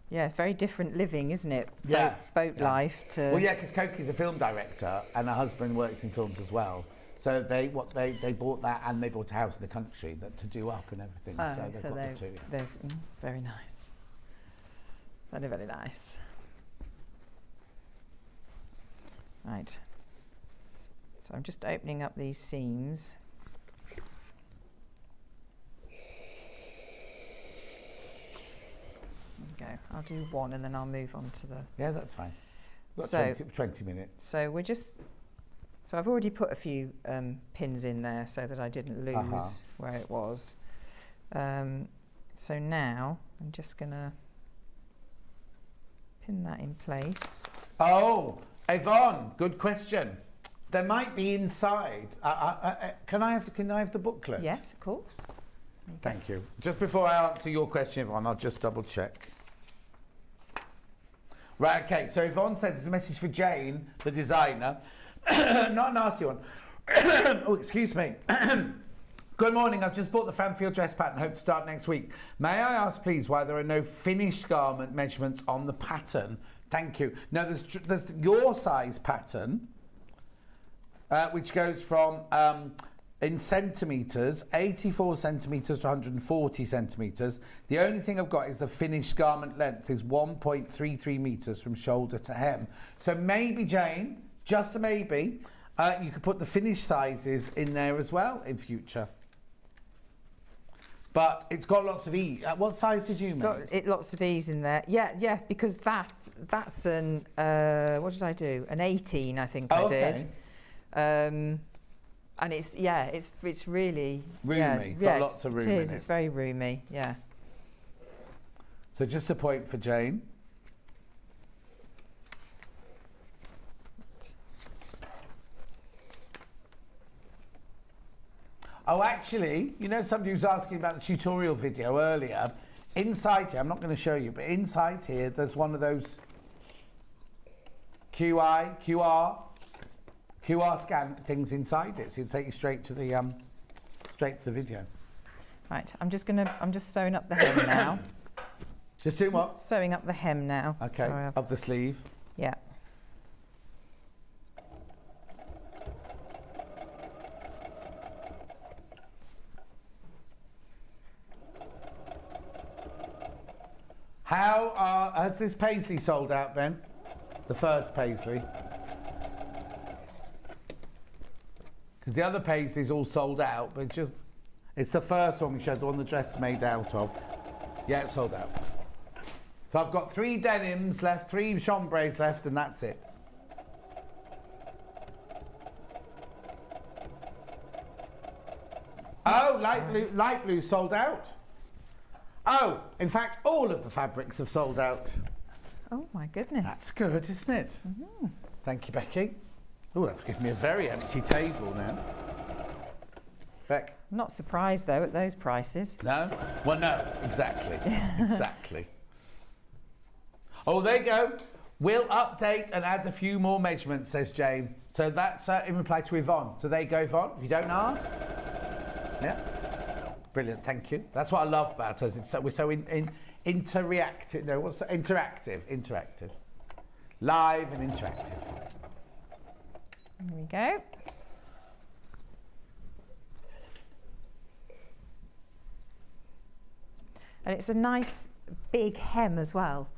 Yeah, it's very different living, isn't it? Yeah. Boat life to... Well, yeah, because Koki's a film director and her husband works in films as well. So they bought that and they bought a house in the country to do up and everything. Oh, so they've got the two. They're very nice. Very, very nice. Right. So I'm just opening up these seams. There we go. I'll do one and then I'll move on to the... Yeah, that's fine. Got So, 20 minutes. So we're just... So I've already put a few pins in there so that I didn't lose where it was. So now I'm just going to pin that in place. Oh, Yvonne, good question. There might be inside. Can I have the booklet? Yes, of course. Thank you. Just before I answer your question, Yvonne, I'll just double check. Right, okay, so Yvonne says it's a message for Jane, the designer. Not a nasty one. Oh, excuse me. Good morning, I've just bought the Fanfield dress pattern, hope to start next week. May I ask, please, why there are no finished garment measurements on the pattern? Thank you. Now, there's your size pattern, which goes from, in centimetres, 84 centimetres to 140 centimetres. The only thing I've got is the finished garment length is 1.33 metres from shoulder to hem. So maybe, Jane, just a maybe, you could put the finished sizes in there as well in future. But it's got lots of ease. What size did you make? Lots of ease in there. Yeah, because that's an, what did I do? An 18, I think I did. And it's really... Roomy, got lots of room in it. It's very roomy, yeah. So just a point for Jane. Oh, actually, you know, somebody was asking about the tutorial video earlier. Inside here, I'm not going to show you, but inside here, there's one of those QR scan things inside it, so it'll take you straight to the video. Right, I'm just sewing up the hem now. Just doing what? Sewing up the hem now. Okay, Sorry, of the sleeve. Yeah. Has this paisley sold out, Ben? The first paisley? Because the other paisleys all sold out, but it's the first one we showed, the one the dress is made out of. Yeah, it's sold out. So I've got 3 denims left, 3 chambrays left, and that's it. Oh, light blue sold out. Oh, in fact, all of the fabrics have sold out. Oh, my goodness. That's good, isn't it? Mm-hmm. Thank you, Becky. Oh, that's given me a very empty table now. Beck. Not surprised though at those prices. No? Well, no, exactly. Exactly. Oh, there you go. We'll update and add a few more measurements, says Jane. So that's in reply to Yvonne. So there you go, Yvonne. If you don't ask. Yeah. Brilliant, thank you. That's what I love about us. We're so interactive. No, what's that? Interactive. Interactive. Live and interactive. There we go. And it's a nice big hem as well.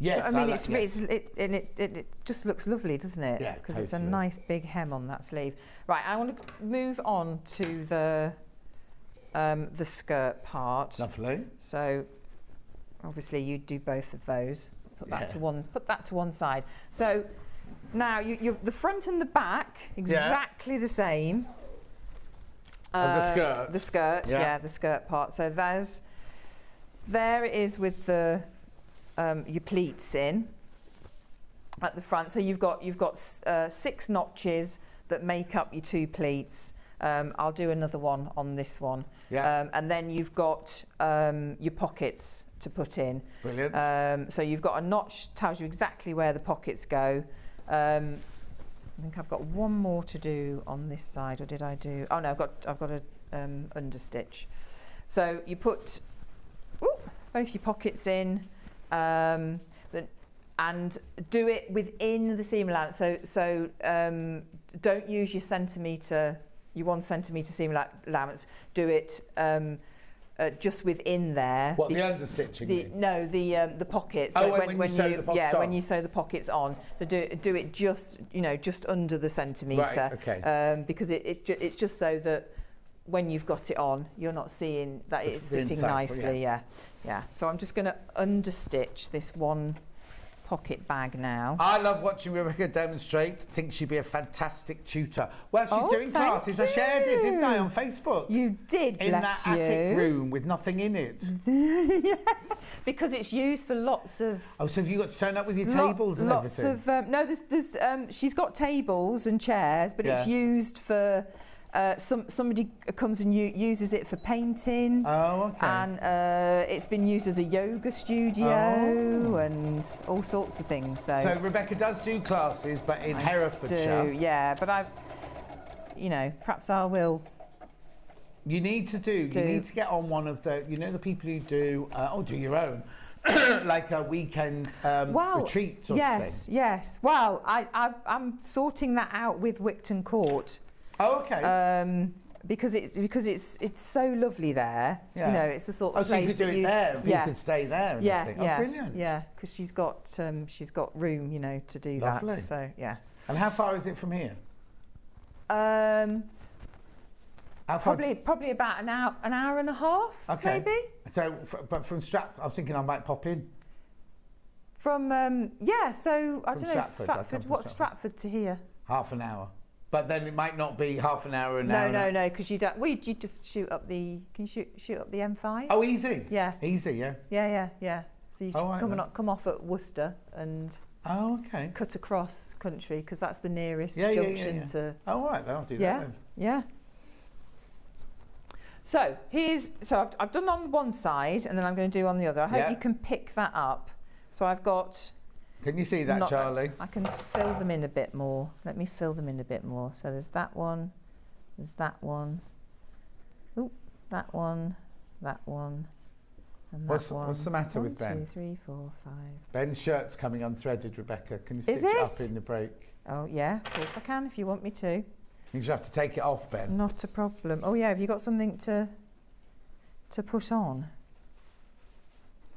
Yes, I mean, yes. it just looks lovely, doesn't it? Yeah, because it's a totally. nice big hem on that sleeve. Right, I want to move on to the skirt part. Lovely. So, obviously, you do both of those. Put that to one. Put that to one side. So, now you've the front and the back exactly the same. Of the skirt. The skirt, yeah, the skirt part. So there it is with the your pleats in at the front. So you've got 6 notches that make up your 2 pleats. I'll do another one on this one. Yeah. And then you've got your pockets to put in. Brilliant. So you've got a notch, tells you exactly where the pockets go. I think I've got one more to do on this side, or did I do? Oh no, I've got a understitch. So you put both your pockets in, and do it within the seam allowance. So don't use your centimetre, your 1 centimetre seam allowance. Do it just within there. What, the understitching? No, the pockets. Oh, like when you sew the pockets on. when you sew the pockets on. So do it just just under the centimetre. Right, okay. Because it's just so that when you've got it on, you're not seeing that it's sitting nicely. Yeah. So I'm just going to understitch this one pocket bag now. I love watching Rebecca demonstrate. Think she'd be a fantastic tutor. Well, she's doing classes. I shared it, didn't I, on Facebook? You did, in bless that you. attic room with nothing in it. Yeah, because it's used for lots of. Oh, so have you got to turn up with your tables and lots everything? Of no, there's she's got tables and chairs, but it's used for. Somebody comes and uses it for painting. Oh, okay. And it's been used as a yoga studio and all sorts of things. So Rebecca does do classes, but in Herefordshire. Yeah, but perhaps I will. You need to you need to get on one of the, the people who do, do your own, like a weekend retreat sort of thing. Yes. Well, I'm sorting that out with Wicton Court. Oh, okay. Because it's so lovely there. Yeah. It's the sort of so you place could do that it there. You could stay there. And everything. Oh, brilliant. Yeah, because she's got room, to do Lovely. that. So yes. And how far is it from here? Probably about an hour and a half. Okay. Maybe. So, but from Stratford, I was thinking I might pop in. From so I don't know Stratford. What's Stratford to here? Half an hour. But then it might not be half an hour. No, because you don't. Well, you just shoot up the. Can you shoot up the M5? Oh, easy. Yeah. Easy, yeah. Yeah. So you come off at Worcester and. Oh, okay. Cut across country because that's the nearest junction to. Oh, right. Then I'll do that then. Yeah. So I've done on one side and then I'm going to do on the other. I hope you can pick that up. So I've got. Can you see that, Charlie? I can fill them in a bit more. Let me fill them in a bit more. So there's that one, ooh, that one, and that one. What's the matter with Ben? 1, 2, 3, 4, 5. Ben's shirt's coming unthreaded, Rebecca. Can you stitch Is it it? up in the break? Oh yeah, of course I can if you want me to. You just have to take it off, Ben. It's not a problem. Oh yeah, have you got something to put on?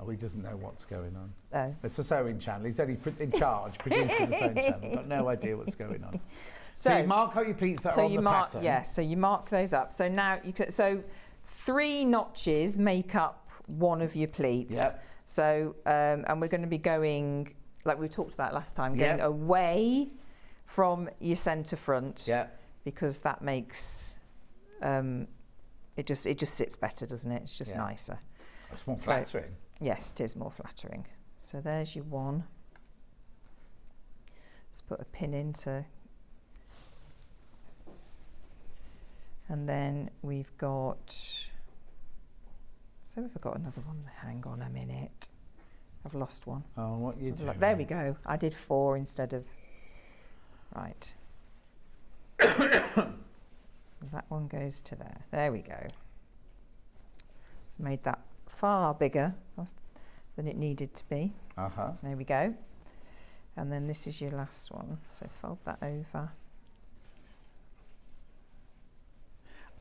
Oh, he doesn't know what's going on. Oh. It's a sewing channel. He's only in charge, producing the sewing channel. Got no idea what's going on. So you mark out your pleats that are on the pattern. Yes, so you mark those up. So now, 3 notches make up one of your pleats. Yep. So, and we're going to be going, like we talked about last time, going away from your centre front. Yeah. Because that makes, it just sits better, doesn't it? It's just nicer. It's more flattering. Yes, it is more flattering. So there's your one. Let's put a pin into. And then we've got, so we've got another one. Hang on a minute. I've lost one. Oh, what you doing? There we go. I did 4 instead of, right. That one goes to there. There we go. It's made that far bigger than it needed to be. There we go. And then this is your last one. So fold that over.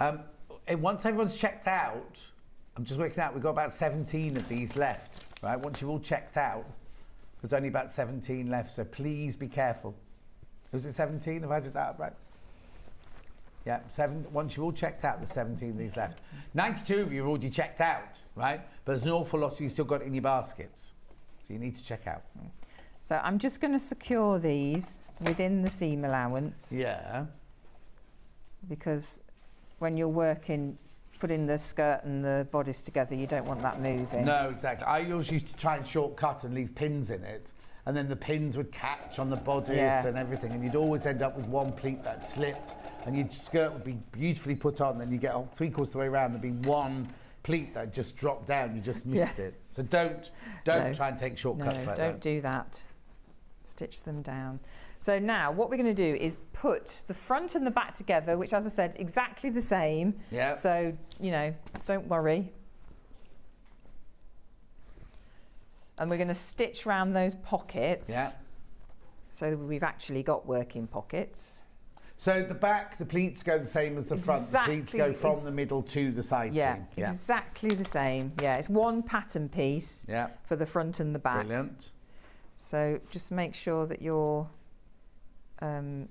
And once everyone's checked out, I'm just working out, we've got about 17 of these left, right? Once you've all checked out, there's only about 17 left, so please be careful. Was it 17? Have I did that up right? Yeah, 7. Once you've all checked out, there's 17 of these left. 92 of you have already checked out, right? But there's an awful lot of you still got it in your baskets. So you need to check out. So I'm just going to secure these within the seam allowance. Yeah. Because when you're working, putting the skirt and the bodice together, you don't want that moving. No, exactly. I always used to try and shortcut and leave pins in it. And then the pins would catch on the bodice and everything. And you'd always end up with one pleat that slipped. And your skirt would be beautifully put on. Then you get 3/4 of the way around, there'd be one pleat that just dropped down. You just missed it. So don't try and take shortcuts like that. No, don't do that. Stitch them down. So now what we're going to do is put the front and the back together, which, as I said, exactly the same. Yeah. So, you know, don't worry. And we're going to stitch around those pockets. Yeah. So we've actually got working pockets. So the back, the pleats go the same as the front. Exactly. The pleats go from the middle to the side seam. Yeah, exactly the same. Yeah, it's one pattern piece for the front and the back. Brilliant. So just make sure that your I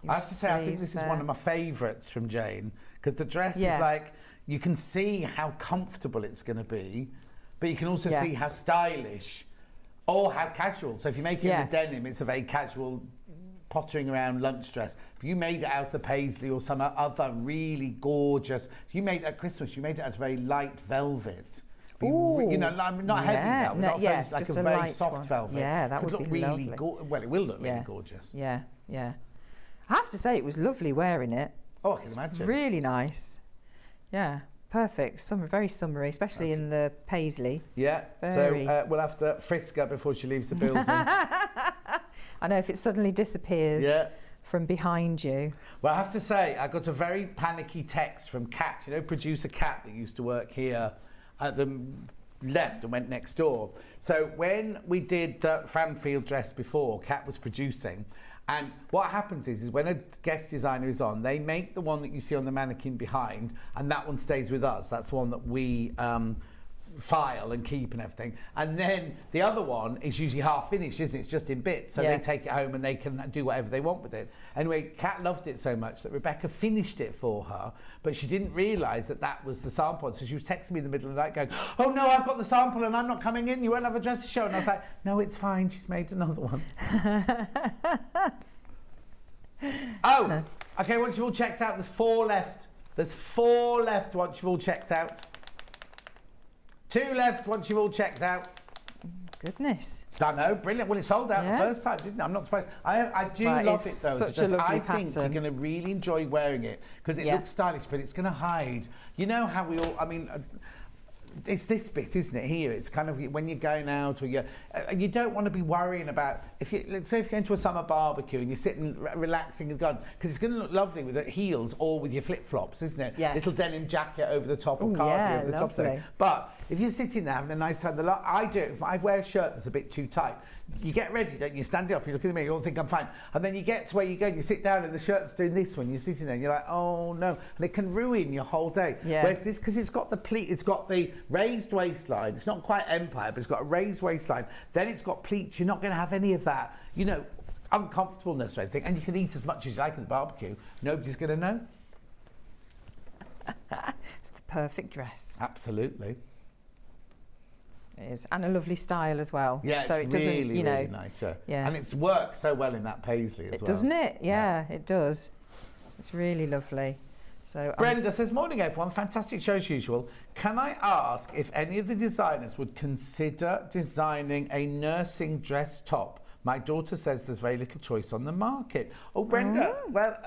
have to say, I think this is one of my favourites from Jane, because the dress is like, you can see how comfortable it's going to be, but you can also see how stylish or how casual. So if you make it in the denim, it's a very casual pottering around lunch dress. If you made it out of paisley or some other really gorgeous, if you made it at Christmas, you made it out of very light velvet. Ooh, you know, not heavy velvet, not very, like a very soft one. velvet. Yeah, that would look be really lovely. well, it will look really gorgeous. Yeah, yeah. I have to say, it was lovely wearing it. Oh, I can imagine. Really nice. Yeah, perfect. Very summery, especially in the paisley. Yeah. Very. So we'll have to frisk her before she leaves the building. I know, if it suddenly disappears from behind you. Well, I have to say, I got a very panicky text from Kat, you know, producer Kat that used to work here at the left and went next door. So when we did the Framfield dress before, Kat was producing. And what happens is when a guest designer is on, they make the one that you see on the mannequin behind, and that one stays with us. That's the one that we file and keep and everything. And then the other one is usually half finished, isn't it? It's just in bits. So they take it home and they can do whatever they want with it. Anyway, Kat loved it so much that Rebecca finished it for her, but she didn't realise that that was the sample. So she was texting me in the middle of the night going, oh no, I've got the sample and I'm not coming in. You won't have a dress to show. And I was like, no, it's fine. She's made another one. Oh, okay, once you've all checked out, there's 4 left. There's 4 left once you've all checked out. 2 left once you've all checked out. Goodness. I know, brilliant. Well, it sold out the first time, didn't it? I'm not surprised. I do love it though. Such a lovely I pattern. think you're going to really enjoy wearing it because it looks stylish, but it's going to hide. You know how we all, I mean, it's this bit, isn't it, here? It's kind of when you're going out or you don't want to be worrying about, let's say if you're going to a summer barbecue and you're sitting relaxing and gone, because it's going to look lovely with the heels or with your flip-flops, isn't it? Yes. Little denim jacket over the top or cardi over the top thing. But if you're sitting there having a nice time, I do, if I wear a shirt that's a bit too tight, you get ready, don't you? Stand up, you look in the mirror, you all think I'm fine. And then you get to where you go and you sit down and the shirt's doing this when you're sitting there and you're like, oh no. And it can ruin your whole day. Yeah. Whereas this, because it's got the pleat, it's got the raised waistline. It's not quite empire, but it's got a raised waistline. Then it's got pleats. You're not going to have any of that, you know, uncomfortableness or anything. And you can eat as much as you like at the barbecue. Nobody's going to know. It's the perfect dress. Absolutely. It is, and a lovely style as well. Yeah, so it's it doesn't, really, you know, really nice. Yeah. Yes. And it's worked so well in that paisley as well. Doesn't it? Yeah, it does. It's really lovely. So Brenda says, morning everyone, fantastic show as usual. Can I ask if any of the designers would consider designing a nursing dress top? My daughter says there's very little choice on the market. Oh, Brenda, well,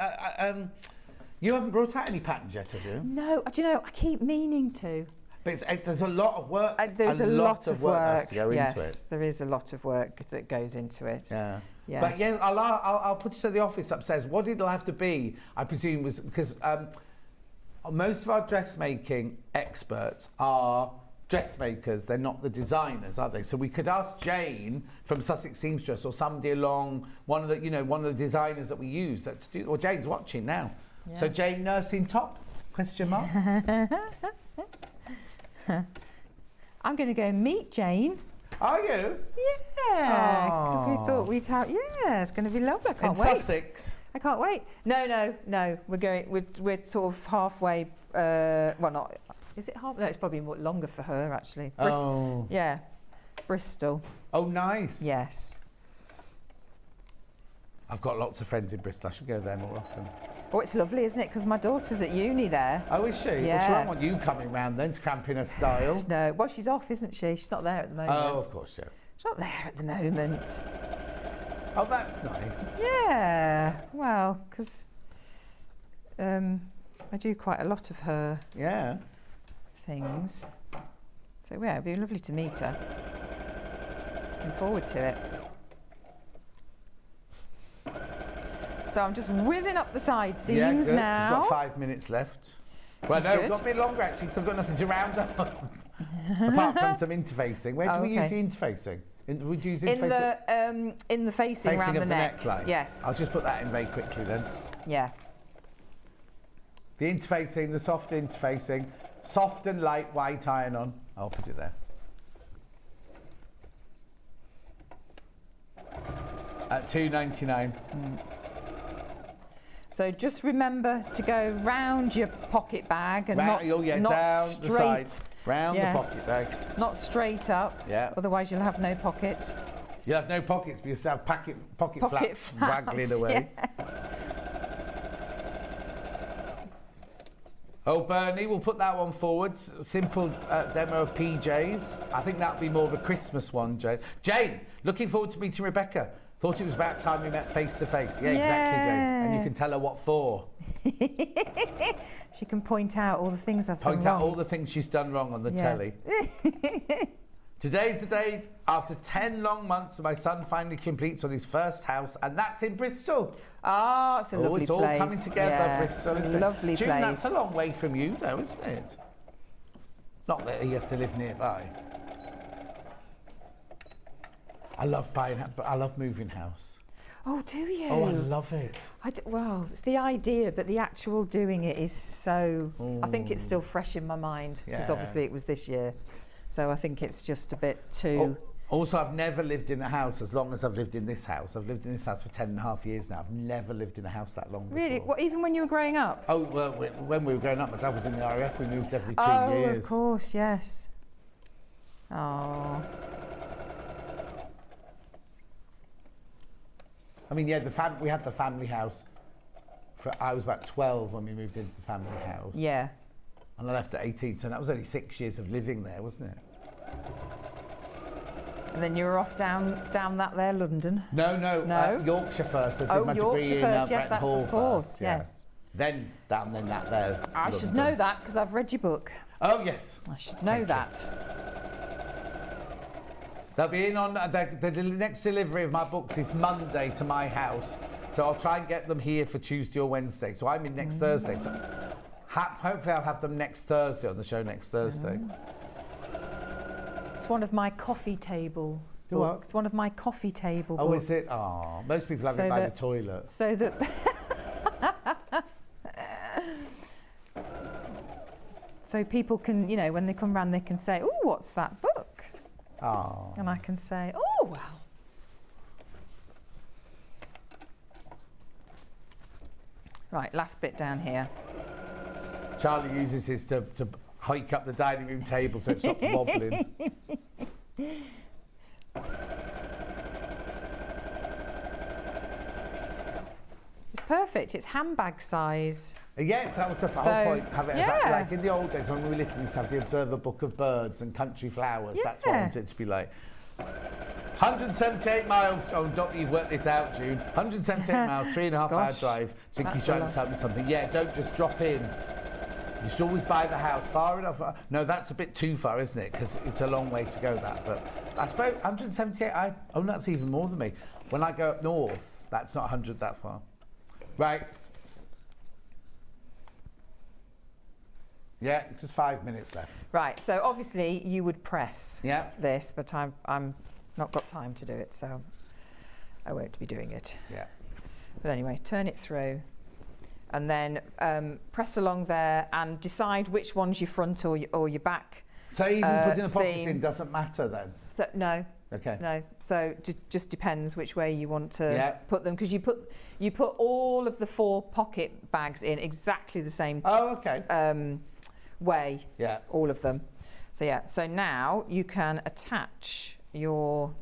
You haven't brought out any patterns yet, have you? No, do you know, I keep meaning to. But there's a lot of work. There's a lot of work has to go into it. There is a lot of work that goes into it. Yeah. Yes. But yeah, I'll put you to the office upstairs. What it'll have to be, I presume, was because most of our dressmaking experts are dressmakers. They're not the designers, are they? So we could ask Jane from Sussex Seamstress or somebody along one of the designers that we use to do. Or Jane's watching now. Yeah. So Jane, nursing top? Question mark. I'm going to go meet Jane. Are you? Yeah, because we thought we'd have. Yeah, it's going to be lovely. I can't wait. In Sussex. I can't wait. No. We're going. We're sort of halfway. Well, not. Is it half? No, it's probably more longer for her actually. Oh. Yeah, Bristol. Oh, nice. Yes. I've got lots of friends in Bristol. I should go there more often. Oh, it's lovely, isn't it? Because my daughter's at uni there. Oh, is she? Yeah. Well, she won't want you coming round then, cramping her style. No, well, she's off, isn't she? She's not there at the moment. Oh, of course, yeah. She's not there at the moment. Oh, that's nice. Yeah, well, because I do quite a lot of her things. So, yeah, it'd be lovely to meet her. Looking forward to it. So I'm just whizzing up the side seams now. We've got 5 minutes left. Well, no, we've got a bit longer actually, because I've got nothing to round up. Apart from some interfacing. Where do we use the interfacing? Would you use interfacing? In the facing around of the neckline. Yes. I'll just put that in very quickly then. Yeah. The interfacing, the soft interfacing, soft and light white iron-on. I'll put it there. At £2.99. So just remember to go round your pocket bag and not down straight. The side, round the pocket bag. Not straight up. Yeah. Otherwise you'll have no pocket. You'll have no pockets, but you'll have pocket flaps waggling away. Yeah. Oh, Bernie, we'll put that one forward. Simple demo of PJs. I think that'll be more of a Christmas one, Jane. Jane, looking forward to meeting Rebecca. Thought it was about time we met face to face. Yeah, exactly, Jane. And you can tell her what for. She can point out all the things I've done wrong. Point out all the things she's done wrong on the telly. Today's the day after 10 long months my son finally completes on his first house, and that's in Bristol. Ah, it's a lovely place. It's all coming together, Bristol. It's a lovely June, place. That's a long way from you, though, isn't it? Not that he has to live nearby. I love moving house. Oh, do you? Oh, I love it. Well, it's the idea, but the actual doing it is so... I think it's still fresh in my mind, because obviously it was this year. So I think it's just a bit too... Also, I've never lived in a house as long as I've lived in this house. I've lived in this house for 10.5 years now. I've never lived in a house that long before. Really? What, even when you were growing up? Oh, well, when we were growing up, my dad was in the RAF. We moved every 2 years. Oh, of course, yes. Oh... I mean, yeah, we had the family house. I was about 12 when we moved into the family house. Yeah. And I left at 18, so that was only 6 years of living there, wasn't it? And then you were off down that there, London? No. Yorkshire first. I did my Yorkshire degree first, in yes, that's Hall of course, first, yes. Then that there. I should know that, because I've read your book. Oh, yes. I should know that. They'll be in on the next delivery of my books is Monday to my house, so I'll try and get them here for Tuesday or Wednesday. So I'm in next Thursday. So hopefully I'll have them next Thursday on the show next Thursday. It's one of my coffee table books. It's one of my coffee table books. Oh, is it? Oh, most people have it by the toilet. So that. So people can, when they come round, they can say, "Oh, what's that book?" Oh. And I can say, "Oh, well." Right, last bit down here. Charlie uses his to hike up the dining room table so it stops wobbling. It's perfect. It's handbag size. Yeah, that was the whole point. Have it as like in the old days when we were little, we used to have the Observer Book of Birds and Country Flowers. That's what I wanted it to be like. 178 miles. Oh, don't you've worked this out, June. 178 miles, 3.5 hour drive. So you're trying to tell me something. Yeah, don't just drop in. You should always buy the house far enough. No, that's a bit too far, isn't it? Because it's a long way to go, that. But I suppose 178, that's even more than me. When I go up north, that's not 100 that far. Right. Yeah, just 5 minutes left. Right, so obviously you would press this, but I'm not got time to do it, so I won't be doing it. Yeah. But anyway, turn it through, and then press along there and decide which one's your front or your back. So even putting the pockets in doesn't matter then? So no. Okay. No. So just depends which way you want to put them, because you put all of the 4 pocket bags in exactly the same. Oh, okay. Way. Yeah. All of them. So yeah. So now you can attach your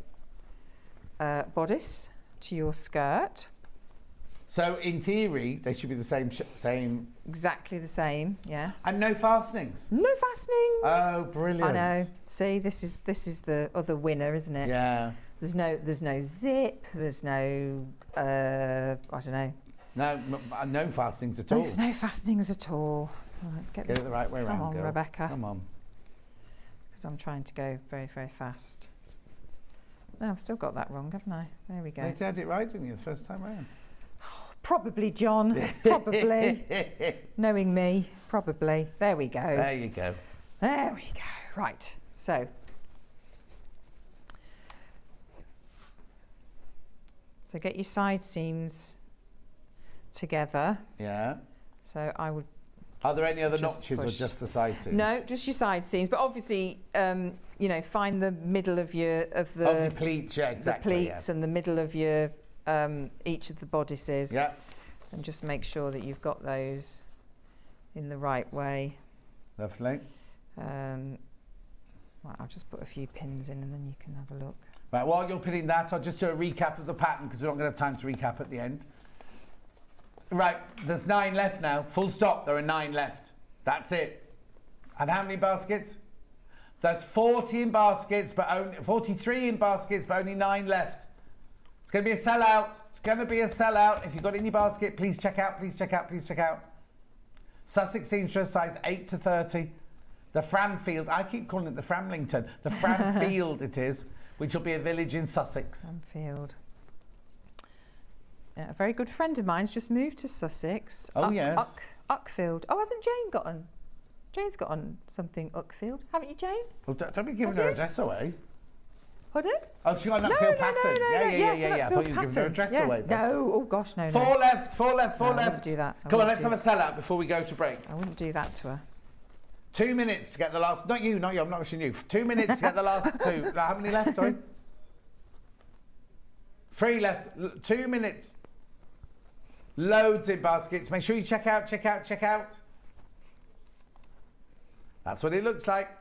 bodice to your skirt. So in theory, they should be the same. Exactly the same. Yes. And no fastenings. No fastenings. Oh, brilliant! I know. See, this is the other winner, isn't it? Yeah. There's no zip. There's no I don't know. No fastenings at all. No fastenings at all. Right, get it the right way around. Come on, girl. Rebecca. Come on. Because I'm trying to go very, very fast. No, I've still got that wrong, haven't I? There we go. You had it right, didn't you, the first time around? Probably, John. Probably. Knowing me, probably. There we go. There you go. There we go. Right. So get your side seams together. Yeah. So I would. Are there any other notches or just the side seams? No, just your side seams. But obviously, find the middle of your pleats. Yeah, exactly. The pleats and the middle of your each of the bodices. Yeah. And just make sure that you've got those in the right way. Lovely. Right, I'll just put a few pins in and then you can have a look. Right, while you're pinning that, I'll just do a recap of the pattern because we're not going to have time to recap at the end. Right, there's 9 left now. Full stop, there are 9 left. That's it. And how many baskets? There's 40 in baskets, but only 43 in baskets, but only 9 left. It's going to be a sellout. It's going to be a sellout. If you've got it in your basket, please check out, please check out, please check out. Sussex seamstress, size 8 to 30. The Framfield, I keep calling it the Framlington. The Framfield it is, which will be a village in Sussex. Framfield. Yeah, a very good friend of mine's just moved to Sussex. Oh, yes. Uckfield. Oh, hasn't Jane got on? Jane's got on something Uckfield. Haven't you, Jane? Well, don't be giving her address away. Pardon? Oh, she got an Uckfield pattern. Yeah. I thought you were giving her address away. Then. No, oh gosh, no. 4 left. I wouldn't do that. Come on, let's have a sellout before we go to break. I wouldn't do that to her. 2 minutes to get the last. Not you. I'm not rushing you. 2 minutes to get the last 2. How many left, sorry? 3 left. 2 minutes. Loads in baskets. Make sure you check out. That's what it looks like.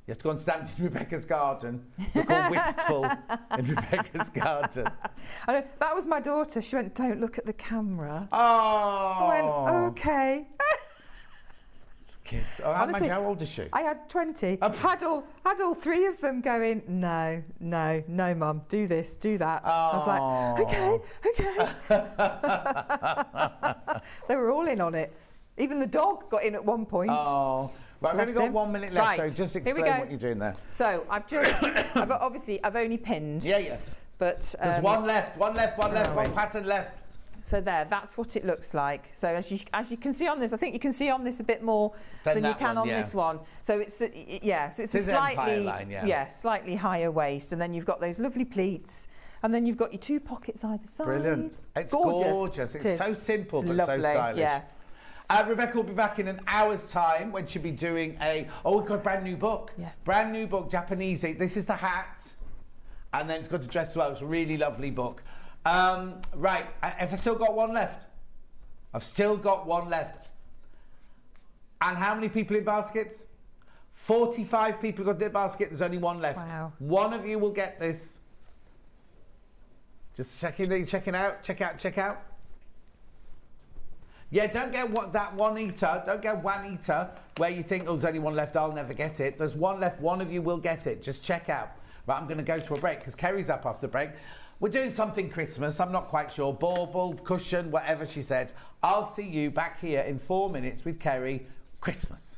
You have to go and stand in Rebecca's garden. Look all wistful in Rebecca's garden. I know, that was my daughter. She went, "Don't look at the camera." Oh. I went, "Okay." Kids. Oh, honestly, how old is she? I had 20. Had all 3 of them going, no, Mum, do this, do that. Oh. I was like, okay. They were all in on it. Even the dog got in at one point. Oh. Right, we've only got 1 minute left, right. so just explain what you're doing there. So I've only pinned. Yeah. But there's one left, one pattern left. So that's what it looks like. So as you can see on this, I think you can see on this a bit more than you can on this one. So it's a slightly slightly higher waist, and then you've got those lovely pleats, and then you've got your 2 pockets either side. Brilliant. It's gorgeous. It's so simple but lovely. So stylish. Yeah. Rebecca will be back in an hour's time when she'll be doing we've got a brand new book. Yeah. Brand new book, Japanese. This is the hat. And then it's got to dress as well. It's a really lovely book. Right, if I've still got 1 left. I've still got 1 left. And how many people in baskets? 45 people got their basket. There's only 1 left. Wow. 1 of you will get this. Just checking out. Check out. Yeah, don't get that one eater. Don't get one eater where you think, there's only 1 left, I'll never get it. There's 1 left, 1 of you will get it. Just check out. Right, I'm going to go to a break because Kerry's up after the break. We're doing something Christmas. I'm not quite sure. Bauble, cushion, whatever she said. I'll see you back here in 4 minutes with Kerry. Christmas.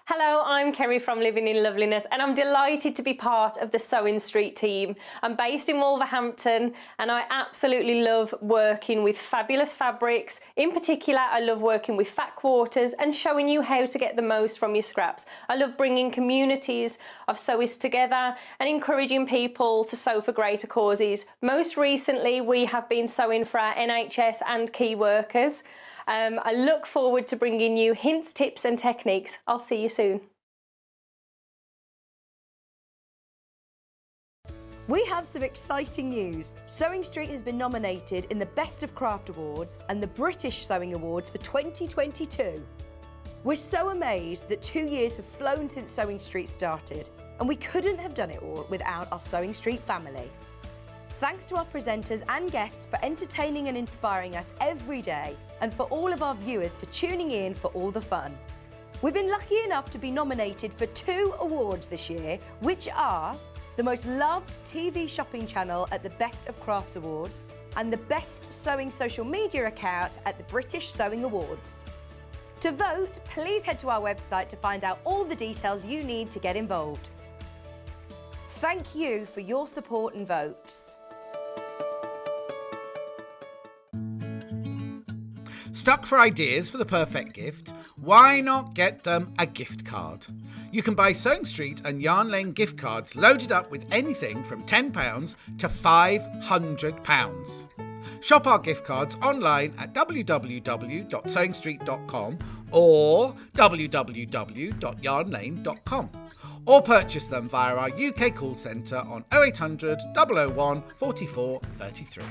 Hello, I'm Kerry from Living in Loveliness and I'm delighted to be part of the Sewing Street team. I'm based in Wolverhampton and I absolutely love working with fabulous fabrics. In particular, I love working with fat quarters and showing you how to get the most from your scraps. I love bringing communities of sewists together and encouraging people to sew for greater causes. Most recently, we have been sewing for our NHS and key workers. I look forward to bringing you hints, tips and techniques. I'll see you soon. We have some exciting news. Sewing Street has been nominated in the Best of Craft Awards and the British Sewing Awards for 2022. We're so amazed that 2 years have flown since Sewing Street started, and we couldn't have done it all without our Sewing Street family. Thanks to our presenters and guests for entertaining and inspiring us every day, and for all of our viewers for tuning in for all the fun. We've been lucky enough to be nominated for 2 awards this year, which are the most loved TV shopping channel at the Best of Crafts Awards and the best sewing social media account at the British Sewing Awards. To vote, please head to our website to find out all the details you need to get involved. Thank you for your support and votes. Stuck for ideas for the perfect gift? Why not get them a gift card? You can buy Sewing Street and Yarn Lane gift cards loaded up with anything from £10 to £500. Shop our gift cards online at www.sewingstreet.com or www.yarnlane.com, or purchase them via our UK call centre on 0800 001 44 33.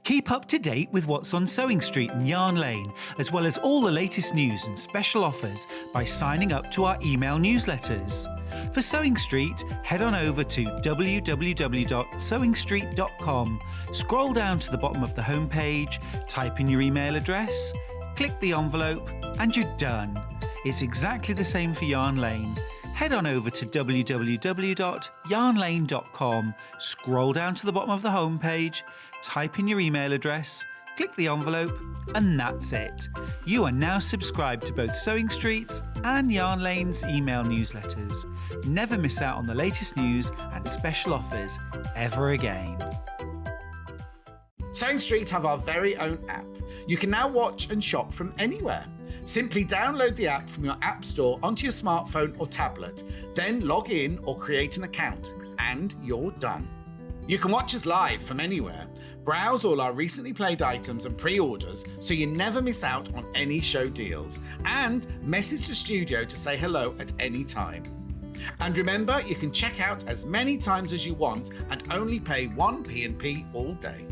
Keep up to date with what's on Sewing Street and Yarn Lane, as well as all the latest news and special offers by signing up to our email newsletters. For Sewing Street, head on over to www.sewingstreet.com, scroll down to the bottom of the homepage, type in your email address, click the envelope, and you're done. It's exactly the same for Yarn Lane. Head on over to www.yarnlane.com, scroll down to the bottom of the homepage, type in your email address, click the envelope, and that's it. You are now subscribed to both Sewing Street's and Yarn Lane's email newsletters. Never miss out on the latest news and special offers ever again. Sewing Street have our very own app. You can now watch and shop from anywhere. Simply download the app from your app store onto your smartphone or tablet, then log in or create an account, and you're done. You can watch us live from anywhere, browse all our recently played items and pre-orders so you never miss out on any show deals, and message the studio to say hello at any time. And remember, you can check out as many times as you want and only pay 1 P&P all day.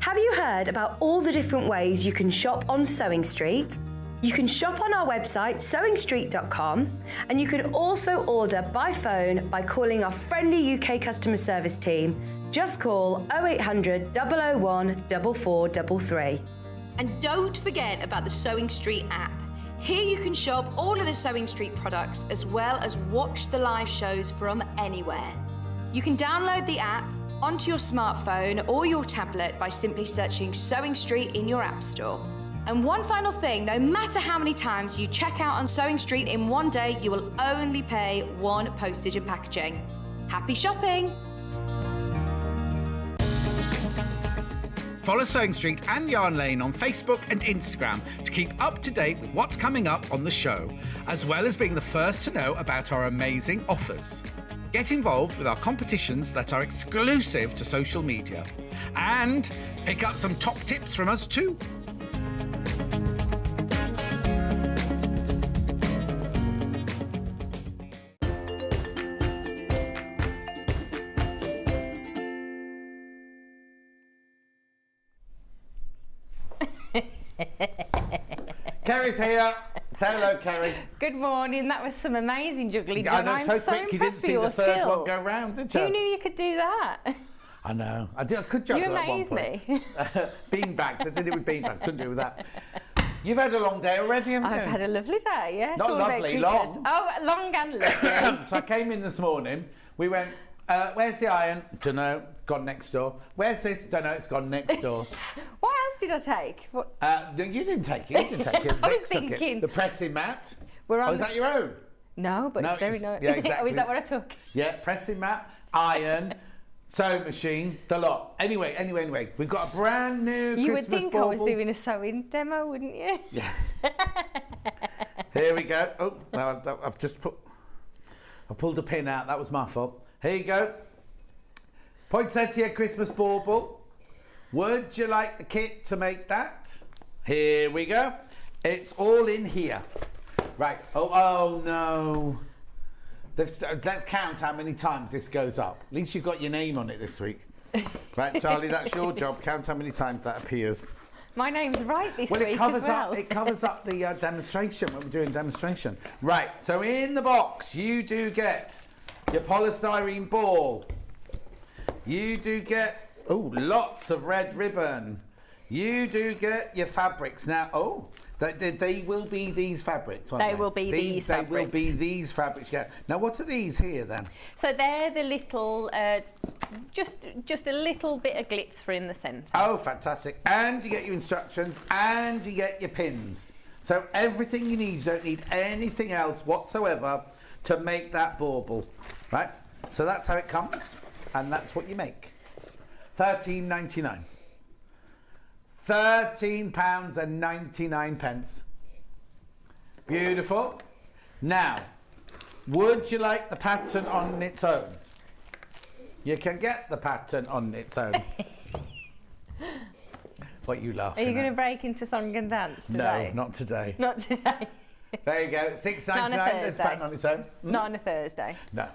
Have you heard about all the different ways you can shop on Sewing Street? You can shop on our website sewingstreet.com, and you can also order by phone by calling our friendly UK customer service team. Just call 0800 001 4433. And don't forget about the Sewing Street app. Here you can shop all of the Sewing Street products as well as watch the live shows from anywhere. You can download the app onto your smartphone or your tablet by simply searching Sewing Street in your app store. And one final thing, no matter how many times you check out on Sewing Street in one day, you will only pay 1 postage and packaging. Happy shopping! Follow Sewing Street and Yarn Lane on Facebook and Instagram to keep up to date with what's coming up on the show, as well as being the first to know about our amazing offers. Get involved with our competitions that are exclusive to social media, and pick up some top tips from us too. Kerry's here. Say hello, Kerry. Good morning. That was some amazing juggling. I know, I'm so so quick you didn't impressed with see your the third skill. one go round, did you? Who knew you could do that? I know. I could juggle You at one amaze point. me. Beanbags. I did it with beanbags. Couldn't do it with that. You've had a long day already, haven't you? I've had a lovely day, yes. Not all about lovely, Christmas. long. Oh, long and lovely. So I came in this morning. We went, where's the iron? Don't know. Gone next door. Where's this? Don't know. It's gone next door. What else did I take? What? No, you didn't take it. You didn't take it. I was Vic took it. thinking- The pressing mat. We're on Oh, is that your own? No, but No, it's very it's- nice. yeah, exactly. Oh, is that what I took? Yeah, pressing mat, iron, sewing machine, the lot. Anyway, we've got a brand new You would Christmas think bauble. I was doing a sewing demo, wouldn't you? Yeah. Here we go. Oh, no, I've just I pulled a pin out. That was my fault. Here you go. Poinsettia Christmas bauble. Would you like the kit to make that? Here we go. It's all in here. Right. Oh no. Let's count how many times this goes up. At least you've got your name on it this week. Right, Charlie, that's your job. Count how many times that appears. My name's right this Well, week it covers as well. up. It covers up the demonstration when we're doing demonstration. Right. So in the box, you do get your polystyrene ball. You do get lots of red ribbon. You do get your fabrics now. They will be these fabrics, won't they? They will be these They will fabrics. be these fabrics. Yeah. Now, what are these here then? So they're the little, just a little bit of glitz in the centre. Oh, fantastic. And you get your instructions and you get your pins. So everything you need, you don't need anything else whatsoever to make that bauble, right? So that's how it comes and that's what you make. £13.99. £13.99. Beautiful. Now, would you like the pattern on its own? You can get the pattern on its own. What are you laughing Are you at? going to break into song and dance today? No, not today. Not today. There you go. £6.99. Not on a There's Thursday. pattern on its own. Not on a Thursday. No,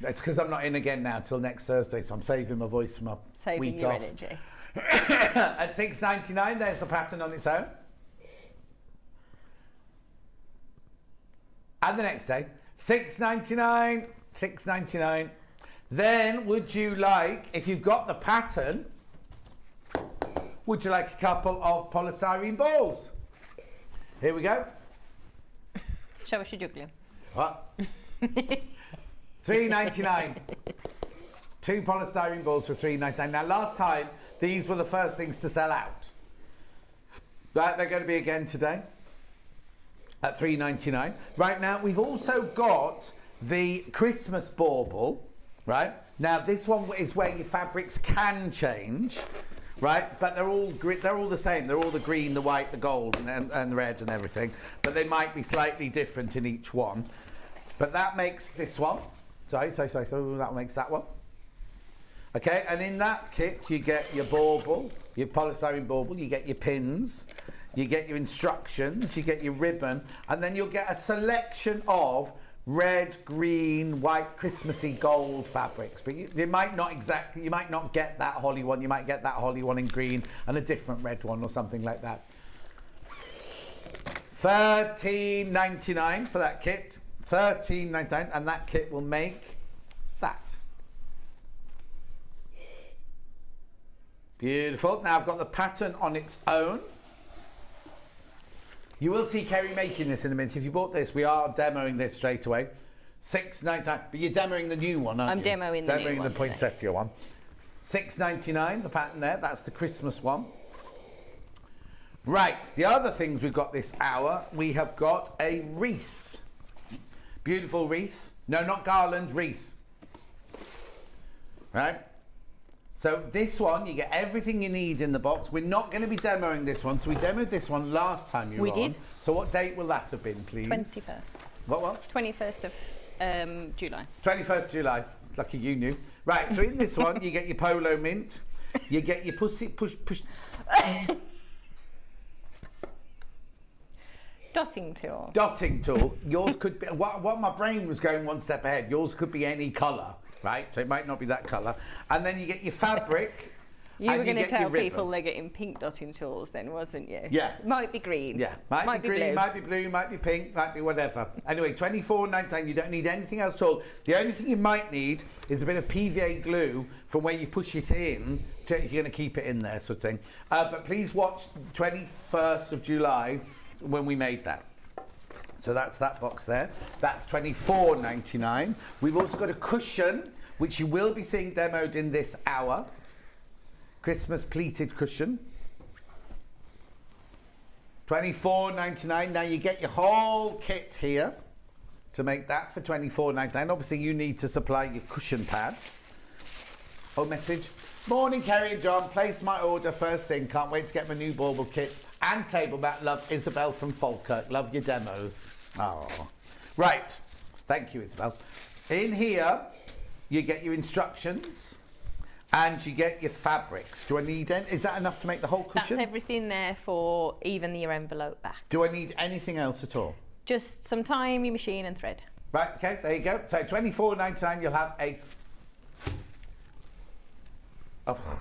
it's because I'm not in again now till next Thursday, so I'm saving my voice for my Saving week your off. energy. At £6.99, there's the pattern on its own. And the next day, £6.99, £6.99. Then, would you like, if you've got the pattern, would you like a couple of polystyrene balls? Here we go. Show us your juggling. What? £3.99. 2 polystyrene balls for £3.99. Now, last time, these were the first things to sell out. Right, they're going to be again today at £3.99. Right now, we've also got the Christmas bauble. Right now, this one is where your fabrics can change. Right, but they're all the same. They're all the green, the white, the gold, and the red and everything. But they might be slightly different in each one. But that makes this one. Sorry. That makes that one. Okay, and in that kit you get your bauble, your polystyrene bauble, you get your pins, you get your instructions, you get your ribbon, and then you'll get a selection of red, green, white, Christmassy gold fabrics. But you might not get that holly one, you might get that holly one in green and a different red one or something like that. £13.99 for that kit, £13.99, and that kit will make that. Beautiful. Now I've got the pattern on its own. You will see Kerry making this in a minute. If you bought this, we are demoing this straight away. £6.99. But you're demoing the new one, aren't you? I'm demoing the new one Demoing the poinsettia one. £6.99, the pattern there. That's the Christmas one. Right. The other things we've got this hour, we have got a wreath. Beautiful wreath. No, not garland, wreath. Right? So this one, you get everything you need in the box. We're not going to be demoing this one. So we demoed this one last time you were on. We did. So what date will that have been, please? 21st. What? 21st of July. 21st July. Lucky you knew. Right, so in this one, you get your polo mint. You get your push. Dotting tool. Dotting tool. Yours could be, what my brain was going one step ahead, yours could be any colour, right? So it might not be that colour. And then you get your fabric, You and were going to get your tell ribbon. people they're getting pink dotting tools then, wasn't you? Yeah. Might be green. Yeah, might be green, blue. might be blue, might be pink, might be whatever. Anyway, $24.99. You don't need anything else at all. The only thing you might need is a bit of PVA glue from where you push it in. You're going to keep it in there, sort of thing. But please watch 21st of July when we made that. So that's that box there. That's $24.99. We've also got a cushion, which you will be seeing demoed in this hour. Christmas pleated cushion. $24.99. Now you get your whole kit here to make that for $24.99. Obviously you need to supply your cushion pad. Oh, message. Morning, Kerry and John. Place my order first thing. Can't wait to get my new bauble kit and table mat. Love, Isabel from Falkirk. Love your demos. Oh, right. Thank you, Isabel. In here, you get your instructions. And you get your fabrics. Do I need any? Is that enough to make the whole cushion? That's everything there for even your envelope back. Do I need anything else at all? Just some time, your machine and thread. Right, okay, there you go. So $24.99, you'll have a... Oh.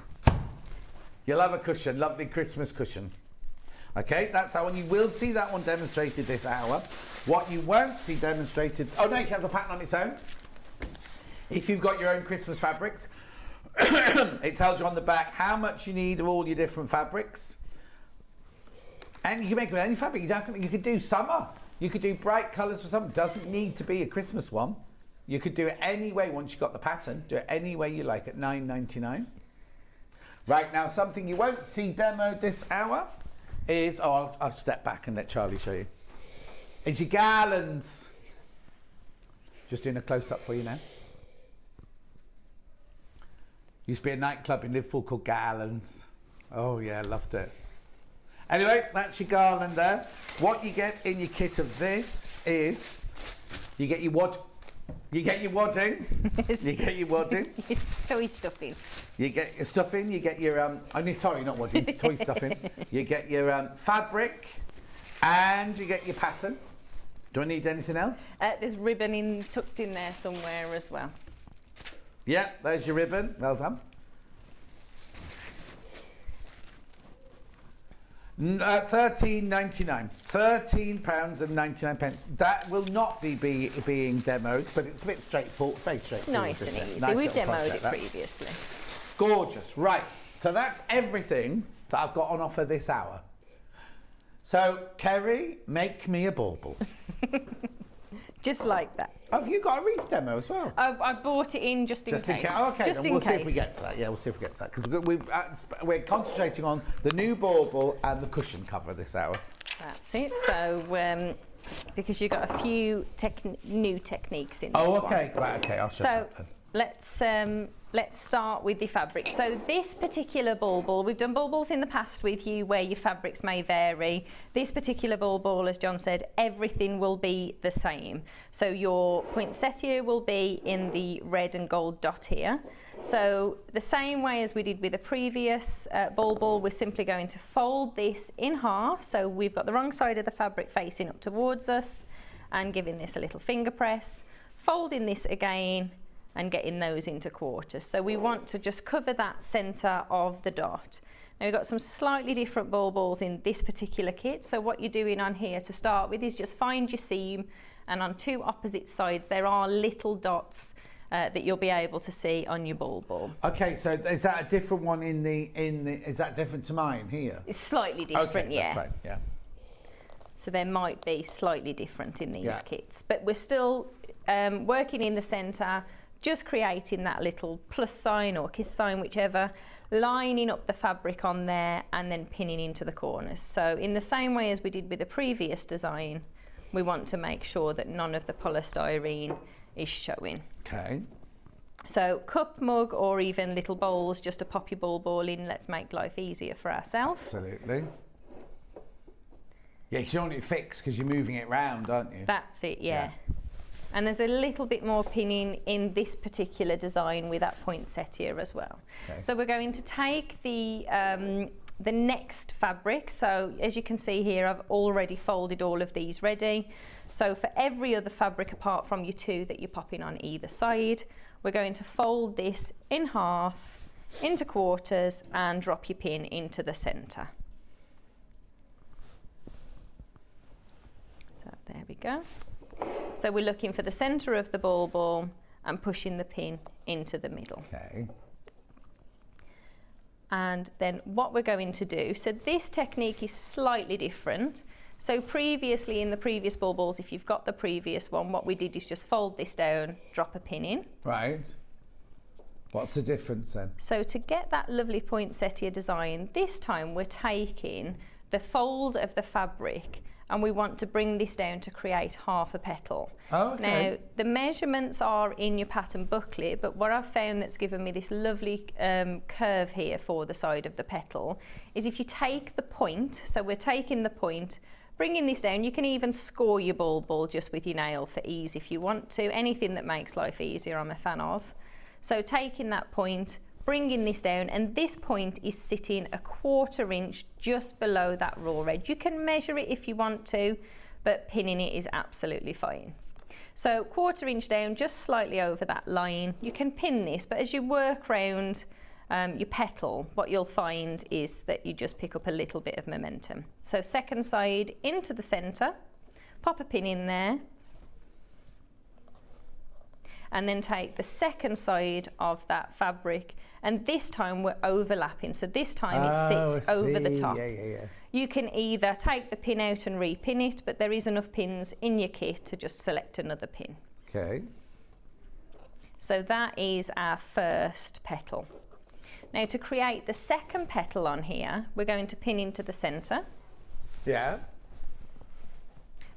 You'll have a cushion, lovely Christmas cushion. Okay, that's that one. You will see that one demonstrated this hour. What you won't see demonstrated... Oh, no, you can have the pattern on its own. If you've got your own Christmas fabrics, it tells you on the back how much you need of all your different fabrics. And you can make it with any fabric. You don't have to, you could do summer. You could do bright colours for summer. It doesn't need to be a Christmas one. You could do it any way once you've got the pattern. Do it any way you like at $9.99. Right, now something you won't see demoed this hour is... Oh, I'll step back and let Charlie show you. It's your garlands. Just doing a close-up for you now. Used to be a nightclub in Liverpool called Garlands. Oh yeah, loved it. Anyway, that's your garland there. What you get in your kit of this is you get your wadding. You get your wadding. Toy stuffing. You get your stuffing. You get your sorry, not wadding. It's toy stuffing. You get your fabric, and you get your pattern. Do I need anything else? There's ribbon tucked in there somewhere as well. Yeah, there's your ribbon. Well done. £13.99. £13.99. That will not be being demoed, but it's a bit straightforward, very straightforward. Nice and easy. Nice We've demoed project, it previously. Gorgeous. Right. So that's everything that I've got on offer this hour. So, Kerry, make me a bauble. Just like that. Oh, have you got a wreath demo as well? I bought it in just in case. Oh, okay, just then in we'll see if we get to that. Yeah, we'll see if we get to that. Because we're concentrating on the new bauble and the cushion cover this hour. That's it. So, because you've got a few new techniques in this Oh, okay. one. Right, okay, I'll shut up then. Let's start with the fabric. So this particular bauble, we've done baubles in the past with you where your fabrics may vary. This particular bauble, as John said, everything will be the same. So your poinsettia will be in the red and gold dot here. So the same way as we did with the previous bauble, we're simply going to fold this in half. So we've got the wrong side of the fabric facing up towards us and giving this a little finger press, folding this again, and getting those into quarters. So we want to just cover that centre of the dot. Now we've got some slightly different baubles in this particular kit. So what you're doing on here to start with is just find your seam, and on two opposite sides there are little dots that you'll be able to see on your bauble. Okay, so is that a different one is that different to mine here? It's slightly different, okay, yeah. That's right, yeah. So they might be slightly different in these kits, but we're still working in the centre, just creating that little plus sign or kiss sign, whichever, lining up the fabric on there and then pinning into the corners. So in the same way as we did with the previous design, we want to make sure that none of the polystyrene is showing. Okay. So cup, mug, or even little bowls just to pop your ball in. Let's make life easier for ourselves. Absolutely. Yeah, you don't want it fixed because you're moving it round, aren't you? That's it, yeah. And there's a little bit more pinning in this particular design with that poinsettia as well. Okay. So we're going to take the next fabric. So as you can see here, I've already folded all of these ready. So for every other fabric apart from your two that you're popping on either side, we're going to fold this in half into quarters and drop your pin into the centre. So there we go. So we're looking for the centre of the ball and pushing the pin into the middle. Okay. And then what we're going to do, so this technique is slightly different. So previously in the previous balls, if you've got the previous one, what we did is just fold this down, drop a pin in. Right. What's the difference then? So to get that lovely poinsettia design, this time we're taking the fold of the fabric and we want to bring this down to create half a petal. Oh, okay. Now, the measurements are in your pattern booklet, but what I've found that's given me this lovely curve here for the side of the petal is if you take the point, so we're taking the point, bringing this down, you can even score your ball just with your nail for ease if you want to. Anything that makes life easier, I'm a fan of. So taking that point, bringing this down, and this point is sitting a 1/4 inch just below that raw edge. You can measure it if you want to, but pinning it is absolutely fine. So 1/4 inch down, just slightly over that line. You can pin this, but as you work round your petal, what you'll find is that you just pick up a little bit of momentum. So second side into the centre, pop a pin in there, and then take the second side of that fabric, and this time we're overlapping, so this time it sits over the top. Yeah. You can either take the pin out and repin it, but there is enough pins in your kit to just select another pin. Okay. So that is our first petal. Now to create the second petal on here, we're going to pin into the centre. Yeah.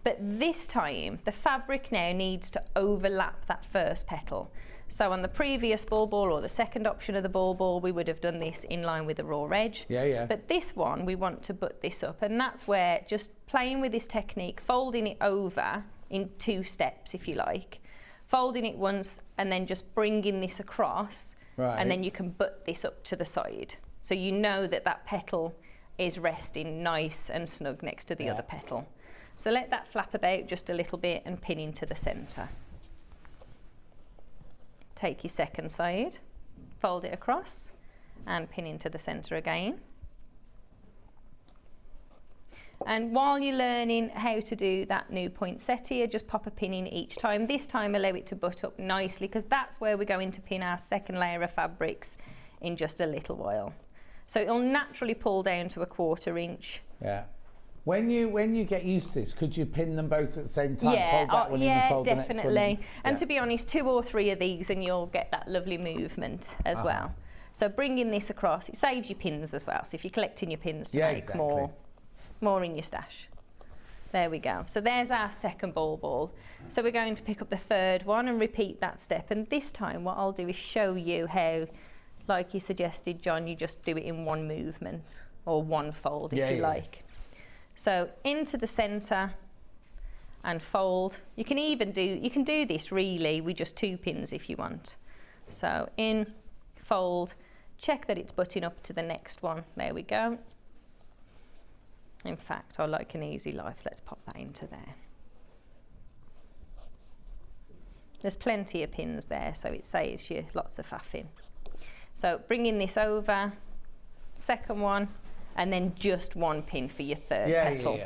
But this time, the fabric now needs to overlap that first petal. So on the previous ball or the second option of the ball, we would have done this in line with the raw edge. Yeah. But this one, we want to butt this up, and that's where just playing with this technique, folding it over in 2 steps, if you like, folding it once and then just bringing this across, right. And then you can butt this up to the side. So you know that that petal is resting nice and snug next to the other petal. So let that flap about just a little bit and pin into the centre. Take your second side, fold it across and pin into the centre again. And while you're learning how to do that new poinsettia, just pop a pin in each time. This time allow it to butt up nicely, because that's where we're going to pin our second layer of fabrics in just a little while. So it'll naturally pull down to a 1/4 inch. Yeah. When you get used to this, could you pin them both at the same time? Yeah, fold that one in and fold the next one in? definitely. And Yeah. to be honest, 2 or 3 of these and you'll get that lovely movement as well. So bringing this across, it saves you pins as well. So if you're collecting your pins to make more in your stash. There we go. So there's our second ball. So we're going to pick up the third one and repeat that step. And this time what I'll do is show you how, like you suggested, John, you just do it in one movement or one fold if you like. So into the centre and fold. You can do this really with just 2 pins if you want. So in, fold, check that it's butting up to the next one. There we go. In fact, I like an easy life. Let's pop that into there. There's plenty of pins there, so it saves you lots of faffing. So bringing this over, second one, and then just 1 pin for your third petal.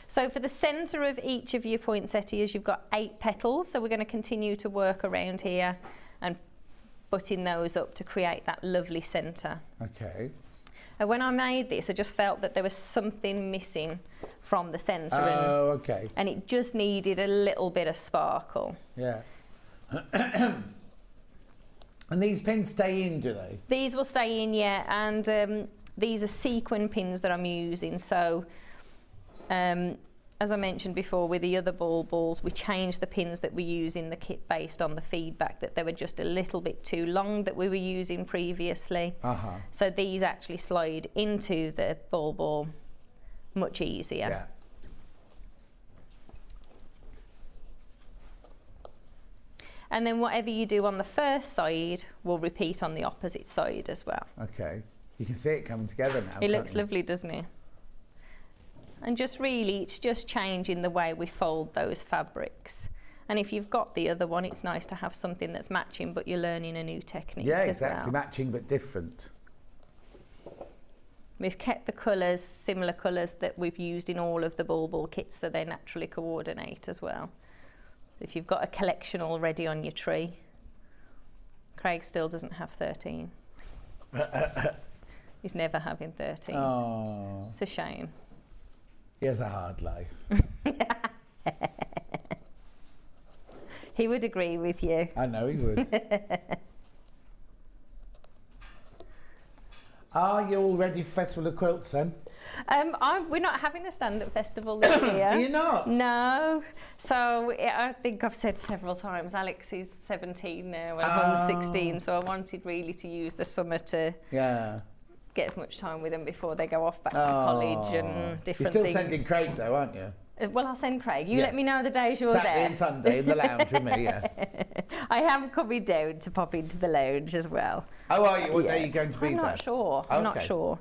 So for the centre of each of your poinsettias, you've got 8 petals. So we're going to continue to work around here and butting those up to create that lovely centre. Okay. And when I made this, I just felt that there was something missing from the centre. Oh, okay. And it just needed a little bit of sparkle. Yeah. And these pins stay in, do they? These will stay in, yeah, and these are sequin pins that I'm using. So, as I mentioned before, with the other balls, we changed the pins that we use in the kit based on the feedback that they were just a little bit too long that we were using previously. So these actually slide into the ball much easier. Yeah. And then whatever you do on the first side will repeat on the opposite side as well. Okay. You can see it coming together now. It looks lovely, doesn't it? And just really, it's just changing the way we fold those fabrics. And if you've got the other one, it's nice to have something that's matching, but you're learning a new technique Yeah, as exactly. well. Matching but different. We've kept the colours, similar colours that we've used in all of the Ball kits, so they naturally coordinate as well. If you've got a collection already on your tree, Craig still doesn't have 13. He's never having 13. Oh. It's a shame. He has a hard life. He would agree with you. I know he would. Are you all ready for Festival of Quilts then? We're not having a stand-up festival this year. Are you not? No. So I think I've said several times, Alex is 17 now and I'm 16, so I wanted really to use the summer to get as much time with them before they go off back to college and different things. You're still sending Craig though, aren't you? Well, I'll send Craig. You let me know the days you're Saturday there. and Sunday in the lounge with me, yeah. I am coming down to pop into the lounge as well. Oh, are you? What day are you going to be I'm there? not sure. I'm not Okay. sure.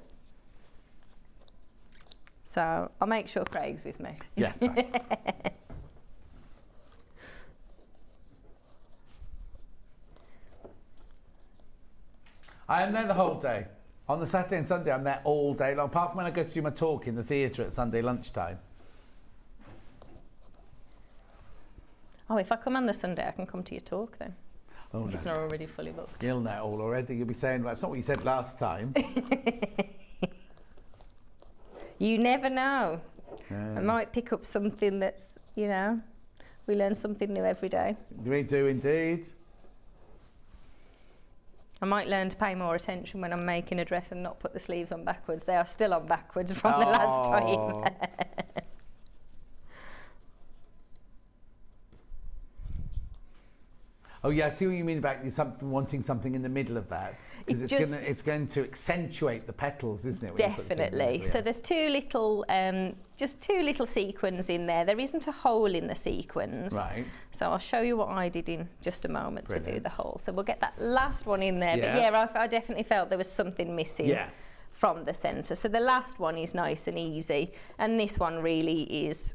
So I'll make sure Craig's with me. Yeah. I am there the whole day. On the Saturday and Sunday, I'm there all day long, apart from when I go to do my talk in the theatre at Sunday lunchtime. Oh, if I come on the Sunday, I can come to your talk then. Oh, It's no. not already fully booked. You'll know all already. You'll be saying, well, that's not what you said last time. You never know. I might pick up something that's, you know, we learn something new every day. We do indeed. I might learn to pay more attention when I'm making a dress and not put the sleeves on backwards. They are still on backwards from the last time. Oh yeah, I see what you mean about you wanting something in the middle of that. Because it's going to accentuate the petals, isn't it? Definitely. So there's just two little sequins in there. There isn't a hole in the sequins. Right. So I'll show you what I did in just a moment to do the hole. So we'll get that last one in there. But yeah, I definitely felt there was something missing from the centre. So the last one is nice and easy. And this one really is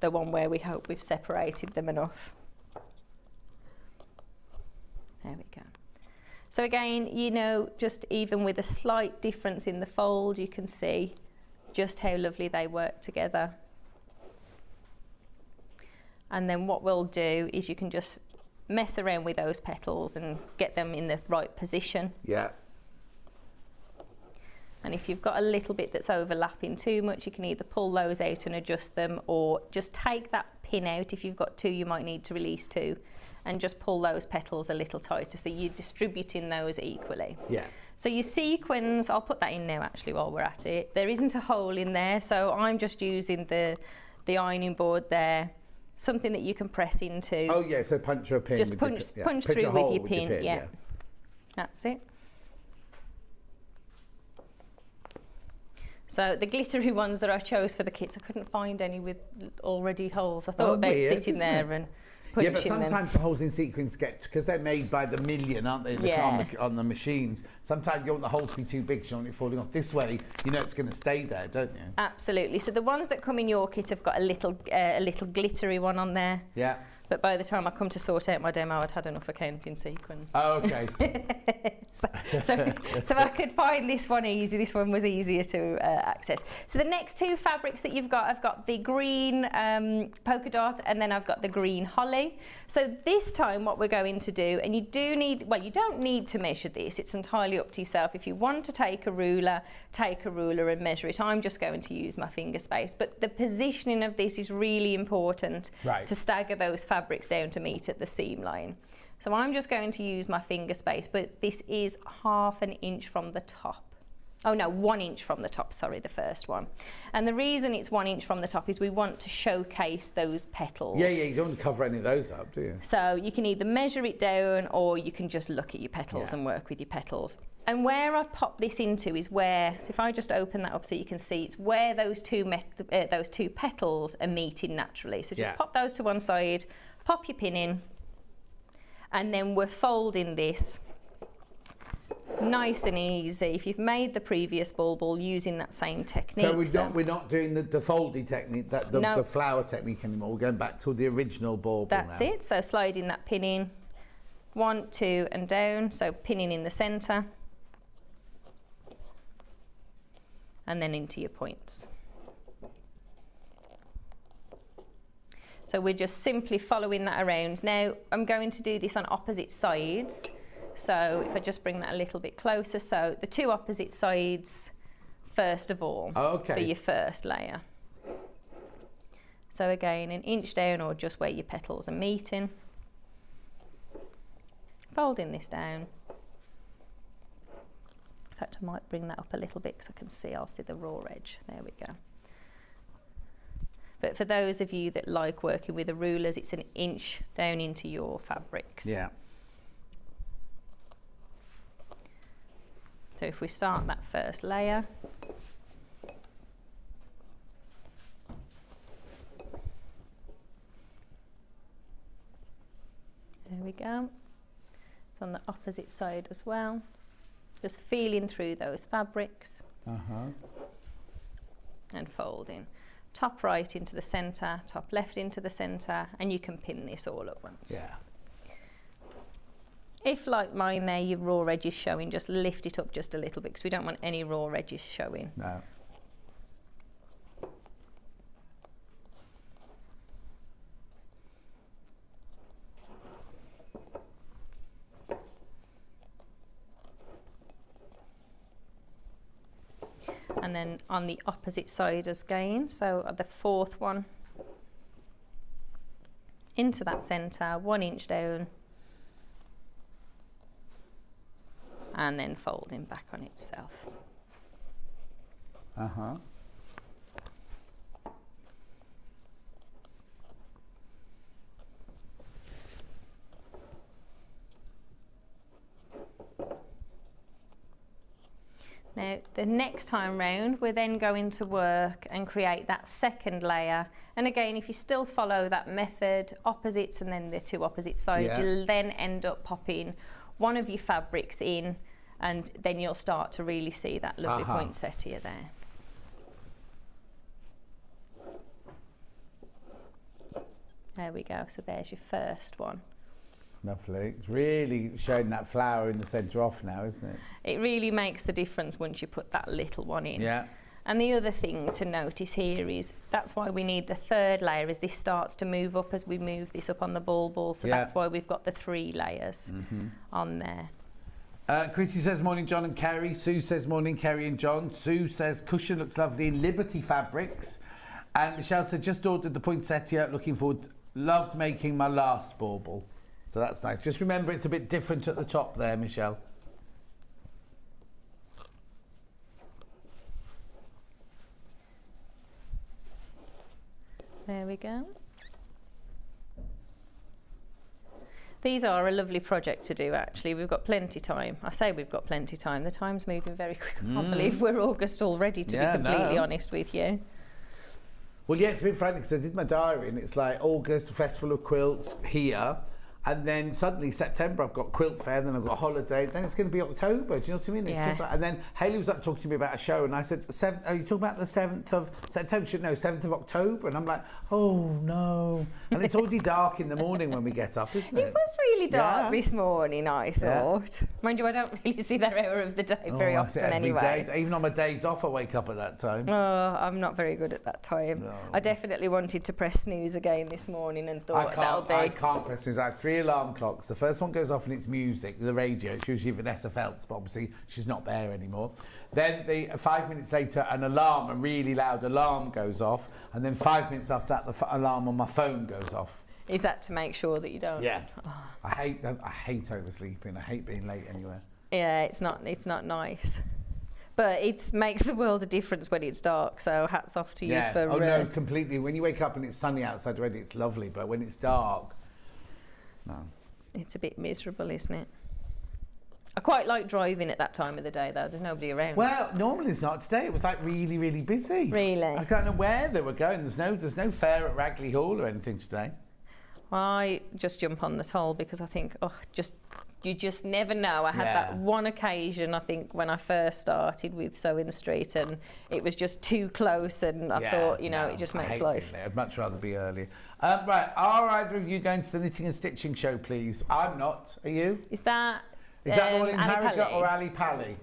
the one where we hope we've separated them enough. There we go. So again, you know, just even with a slight difference in the fold, you can see just how lovely they work together. And then what we'll do is you can just mess around with those petals and get them in the right position. Yeah. And if you've got a little bit that's overlapping too much, you can either pull those out and adjust them, or just take that pin out. If you've got two, you might need to release two, and just pull those petals a little tighter so you're distributing those equally. Yeah. So your sequins, I'll put that in now actually while we're at it. There isn't a hole in there, so I'm just using the ironing board there, something that you can press into. Oh yeah, so punch a pin. Just punch through with your pin, yeah. That's it. So the glittery ones that I chose for the kits, I couldn't find any with already holes. I thought about sitting there and punching them. Yeah, but sometimes the holes in sequins get, because they're made by the million, aren't they, on the machines. Sometimes you want the hole to be too big, you don't want it falling off. This way, you know it's going to stay there, don't you? Absolutely. So the ones that come in your kit have got a little glittery one on there. Yeah. But by the time I come to sort out my demo, I'd had enough accounting sequins. Oh, okay. so I could find this one easy. This one was easier to access. So the next two fabrics that you've got, I've got the green polka dot, and then I've got the green holly. So this time what we're going to do, and you do need, well, you don't need to measure this. It's entirely up to yourself. If you want to take a ruler and measure it. I'm just going to use my finger space. But the positioning of this is really important to stagger those fabrics down to meet at the seam line. So I'm just going to use my finger space, but this is 1/2 inch from the top. Oh no, 1 inch from the top, sorry, the first one. And the reason it's 1 inch from the top is we want to showcase those petals. Yeah, you don't want to cover any of those up, do you? So you can either measure it down or you can just look at your petals and work with your petals. And where I've popped this into is where, so if I just open that up so you can see, it's where those two petals are meeting naturally. So just pop those to one side, pop your pin in, and then we're folding this nice and easy. If you've made the previous ball using that same technique. So we're not doing the foldy technique, the flower technique anymore. We're going back to the original bauble now. That's it. So sliding that pin in, 1, 2 and down. So pinning in the centre. And then into your points. So we're just simply following that around. Now I'm going to do this on opposite sides. So if I just bring that a little bit closer, so the 2 opposite sides first of all for your first layer. So again, 1 inch down or just where your petals are meeting. Folding this down. In fact, I might bring that up a little bit because I can see, I'll see the raw edge. There we go. But for those of you that like working with the rulers, it's 1 inch down into your fabrics. Yeah. So if we start that first layer, there we go. It's on the opposite side as well. Just feeling through those fabrics and folding. Top right into the centre, top left into the centre, and you can pin this all at once. Yeah. If, like mine there, your raw edge is showing, just lift it up just a little bit because we don't want any raw edges showing. No. And then on the opposite side again, so the 4th one, into that centre, 1 inch down, and then folding back on itself. Now, the next time round, we're then going to work and create that second layer. And again, if you still follow that method, opposites and then the 2 opposite sides, you'll then end up popping one of your fabrics in, and then you'll start to really see that lovely poinsettia there. There we go, so there's your first one. Lovely. It's really showing that flower in the centre off now, isn't it? It really makes the difference once you put that little one in. Yeah. And the other thing to notice here is that's why we need the 3rd layer as this starts to move up as we move this up on the ball. So that's why we've got the 3 layers on there. Chrissy says, morning John and Kerry. Sue says, morning Kerry and John. Sue says, cushion looks lovely in Liberty fabrics. And Michelle said, just ordered the poinsettia, looking forward, loved making my last bauble. So that's nice. Just remember it's a bit different at the top there, Michelle. There we go. These are a lovely project to do, actually. We've got plenty time. I say we've got plenty time. The time's moving very quick. I can't believe we're August already, to be completely honest with you. Well, yeah, it's a bit frantic because I did my diary and it's like August, Festival of Quilts here. And then suddenly September I've got Quilt Fair, then I've got holiday, then it's going to be October, do you know what I mean? It's just like, and then Hayley was up talking to me about a show and I said, are you talking about the 7th of September? No, 7th of October. And I'm like, oh no. And it's already dark in the morning when we get up, isn't it? It was really dark this morning, I thought. Mind you, I don't really see that hour of the day very often anyway. Even on my days off I wake up at that time. Oh, I'm not very good at that time. No. I definitely wanted to press snooze again this morning and thought I can't press snooze. I have 3 alarm clocks. The first one goes off and it's music, the radio. It's usually Vanessa Feltz, but obviously she's not there anymore. Then 5 minutes later, a really loud alarm goes off, and then 5 minutes after that, the alarm on my phone goes off. Is that to make sure that you don't? Yeah. Oh. I hate oversleeping. I hate being late anywhere. Yeah, it's not nice. But it makes the world a difference when it's dark, so hats off to you for... Oh no, completely. When you wake up and it's sunny outside already, it's lovely, but when it's dark, no. It's a bit miserable, isn't it? I quite like driving at that time of the day, though. There's nobody around. Well, normally it's not. Today it was like really, really busy. Really? I don't know where they were going. There's no fair at Ragley Hall or anything today. I just jump on the toll because I think, just you just never know. I had that one occasion, I think, when I first started with Sewing Street, and it was just too close, and I thought, you know, it just makes life. I'd much rather be earlier. Right, are either of you going to the knitting and stitching show, please? I'm not. Are you? Is that the one in Ali Harrogate Pally? or Ali Pally?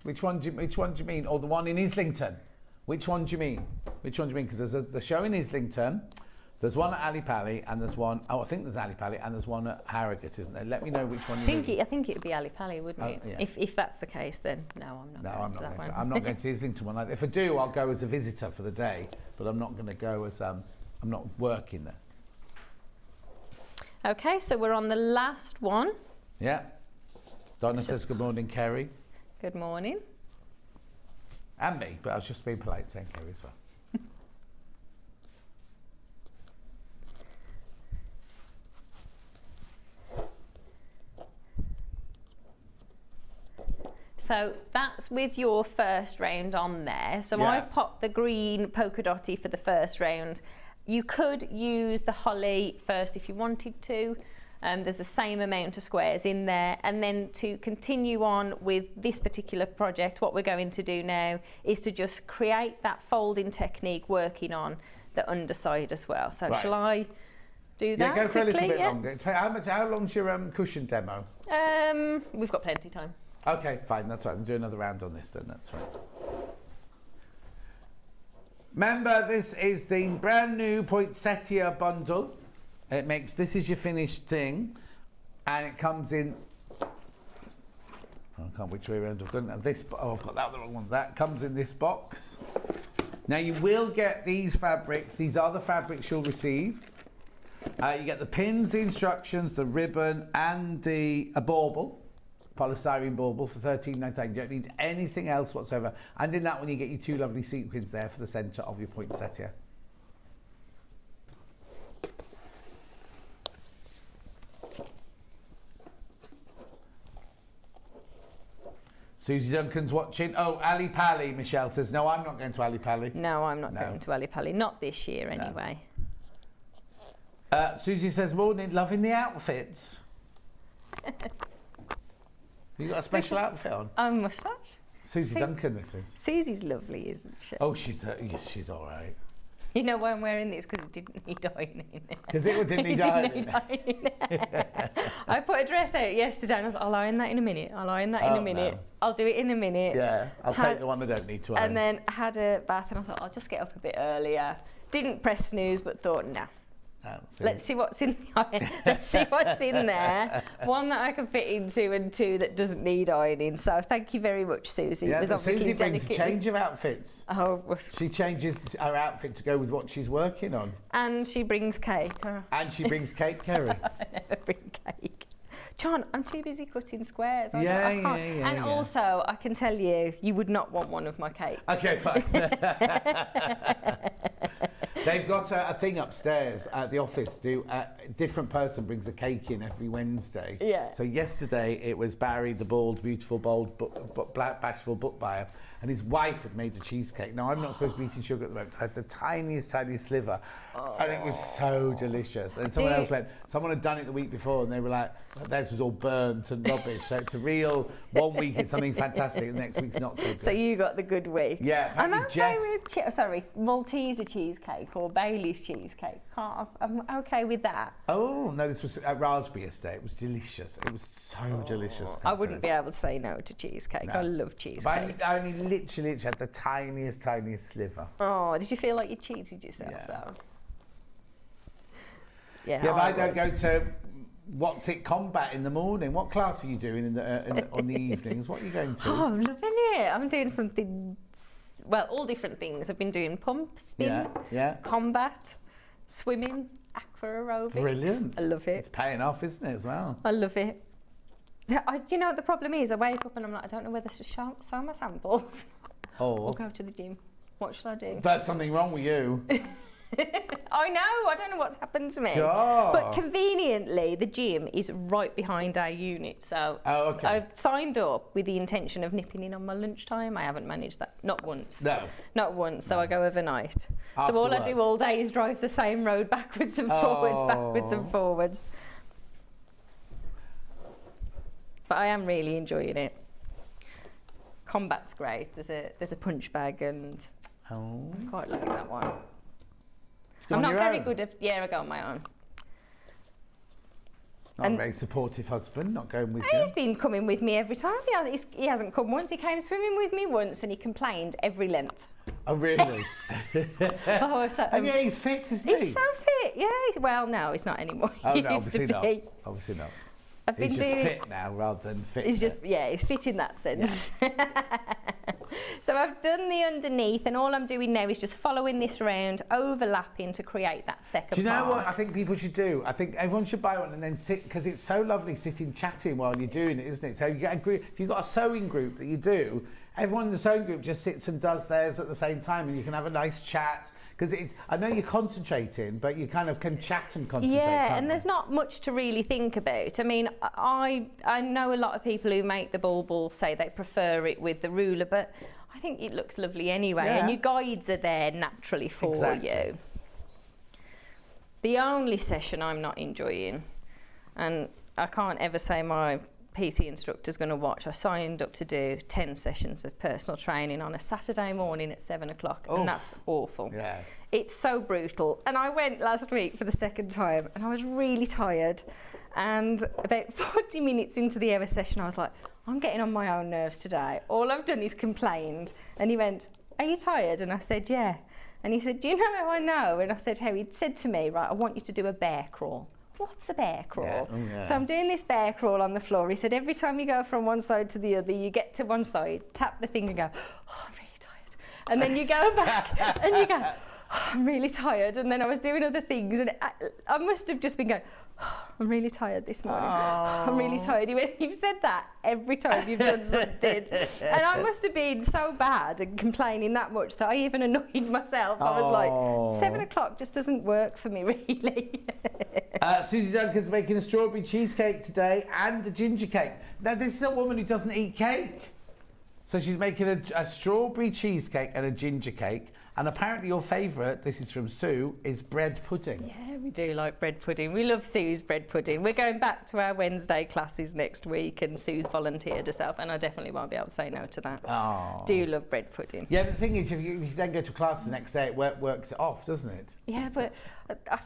Which one do you mean? Or the one in Islington? Which one do you mean? Which one do you mean? Because there's the show in Islington, there's one at Ali Pally, and there's one, I think there's Ali Pally, and there's one at Harrogate, isn't there? Let me know which one you mean. I think it would be Ali Pally, wouldn't it? Yeah. If that's the case, then no, I'm not going to that one. I'm not going to the Islington one. If I do, I'll go as a visitor for the day, but I'm not going to go as, I'm not working there. Okay, so we're on the last one. Yeah. Donna says good morning, Kerry. Good morning. And me, but I was just being polite saying Kerry as well. So that's with your first round on there. So I've popped the green polka dotty for the first round. You could use the holly first if you wanted to. There's the same amount of squares in there. And then to continue on with this particular project, what we're going to do now is to just create that folding technique working on the underside as well. So shall I do that? Yeah, go for quickly? a little bit longer. How long's your cushion demo? We've got plenty of time. Okay, fine, that's right. I'll do another round on this then, that's right. Remember, this is the brand new Poinsettia bundle. This is your finished thing, and it comes in, I can't which way around I've done this, I've got that the wrong one. That comes in this box. Now you will get these fabrics, these are the fabrics you'll receive. You get the pins, the instructions, the ribbon, and a bauble. Polystyrene bauble for $13.99. You don't need anything else whatsoever. And in that one, you get your two lovely sequins there for the centre of your poinsettia. Susie Duncan's watching. Oh, Ali Pally, Michelle says. No, I'm not going to Ali Pally. No, I'm not going to Ali Pally. Not this year, anyway. Susie says, morning, loving the outfits. You got a special outfit on? A moustache. Susie Duncan, this is. Susie's lovely, isn't she? Oh, she's all right. You know why I'm wearing this? Because it didn't need ironing. Because it didn't need ironing. I put a dress out yesterday and I was like, I'll iron that in a minute. I'll iron that in a minute. No. I'll do it in a minute. Yeah, I'll take the one I don't need to iron. And then I had a bath and I thought, I'll just get up a bit earlier. Didn't press snooze, but thought, no. Let's see what's in let's see what's in there. One that I can fit into and two that doesn't need ironing. So thank you very much, Susie. Yeah, it was obviously Susie brings a change of outfits. Oh, she changes her outfit to go with what she's working on. And she brings cake. And she brings cake, Kerry. I never bring cake. John, I'm too busy cutting squares. I can't. And also, I can tell you, you would not want one of my cakes. Okay, fine. They've got a thing upstairs at the office. A different person brings a cake in every Wednesday. Yeah. So yesterday it was Barry, the bald, beautiful, bold, black, bashful book buyer, and his wife had made a cheesecake. Now I'm not supposed to be eating sugar at the moment. I had the tiniest sliver, and it was so delicious. And someone else went. Someone had done it the week before, and they were like, theirs was all burnt and rubbish. So it's a real 1 week it's something fantastic, and the next week's not so good. So you got the good week. Yeah. I'm okay with Malteser cheesecake or Bailey's cheesecake. I'm okay with that. Oh no, this was a raspberry estate. It was delicious. It was so delicious. I wouldn't be able to say no to cheesecake. No. I love cheesecake. But I only literally had the tiniest sliver. Oh, did you feel like you cheated yourself? Yeah. Yeah, but I don't go to What's It Combat in the morning. What class are you doing on the evenings? What are you going to? Oh, I'm loving it. I'm doing something, well, all different things. I've been doing pump, spin, combat, swimming, aqua aerobics. Brilliant. I love it. It's paying off, isn't it, as well? I love it. Do you know what the problem is? I wake up and I'm like, I don't know whether to sew my samples or go to the gym. What shall I do? There's something wrong with you. I know, I don't know what's happened to me. God. But conveniently, the gym is right behind our unit. So I've signed up with the intention of nipping in on my lunchtime. I haven't managed that, not once. No. Not once, so I go overnight. After so all work. I do all day is drive the same road backwards and forwards, backwards and forwards. But I am really enjoying it. Combat's great. There's a punch bag, and I quite like that one. I'm not very good at. Yeah, I go on my own. Not a very supportive husband, not going with you. He's been coming with me every time. He hasn't come once. He came swimming with me once, and he complained every length. Oh, really? And yeah, he's fit, isn't he? He's so fit, yeah. Well, no, he's not anymore. Oh, He no, used obviously to not. be. Obviously not. He's just fit now rather than fit. He's just, he's fit in that sense. So I've done the underneath, and all I'm doing now is just following this round, overlapping to create that second part. Do you know what I think people should do? I think everyone should buy one and then sit, because it's so lovely sitting chatting while you're doing it, isn't it? So you get a group, if you've got a sewing group that you do, everyone in the sewing group just sits and does theirs at the same time, and you can have a nice chat. Because I know you're concentrating, but you kind of can chat and concentrate. Yeah, and there's not much to really think about. I mean, I know a lot of people who make the ball say they prefer it with the ruler, but I think it looks lovely anyway, and your guides are there naturally for you. The only session I'm not enjoying, and I can't ever say my PT instructor's going to watch, I signed up to do 10 sessions of personal training on a Saturday morning at 7 o'clock, and that's awful. Yeah. It's so brutal. And I went last week for the second time, and I was really tired. And about 40 minutes into the hour session, I was like, I'm getting on my own nerves today. All I've done is complained. And he went, are you tired? And I said, yeah. And he said, do you know how I know? And I said, how? He'd said to me, right, I want you to do a bear crawl. What's a bear crawl? So I'm doing this bear crawl on the floor. He said, every time you go from one side to the other, you get to one side, tap the thing and go, oh, I'm really tired. And then you go back and you go, oh, I'm really tired. And then I was doing other things, and I must have just been going, oh, I'm really tired this morning. Oh. I'm really tired. He went, you've said that every time you've done something. And I must have been so bad and complaining that much that I even annoyed myself. I was like, 7 o'clock just doesn't work for me, really. Susie Duncan's making a strawberry cheesecake today and a ginger cake. Now, this is a woman who doesn't eat cake. So she's making a strawberry cheesecake and a ginger cake. And apparently your favourite, this is from Sue, is bread pudding. Yeah, we do like bread pudding. We love Sue's bread pudding. We're going back to our Wednesday classes next week, and Sue's volunteered herself, and I definitely won't be able to say no to that. Oh. Do love bread pudding. Yeah, but the thing is, if you then go to class the next day, it works it off, doesn't it? Yeah, but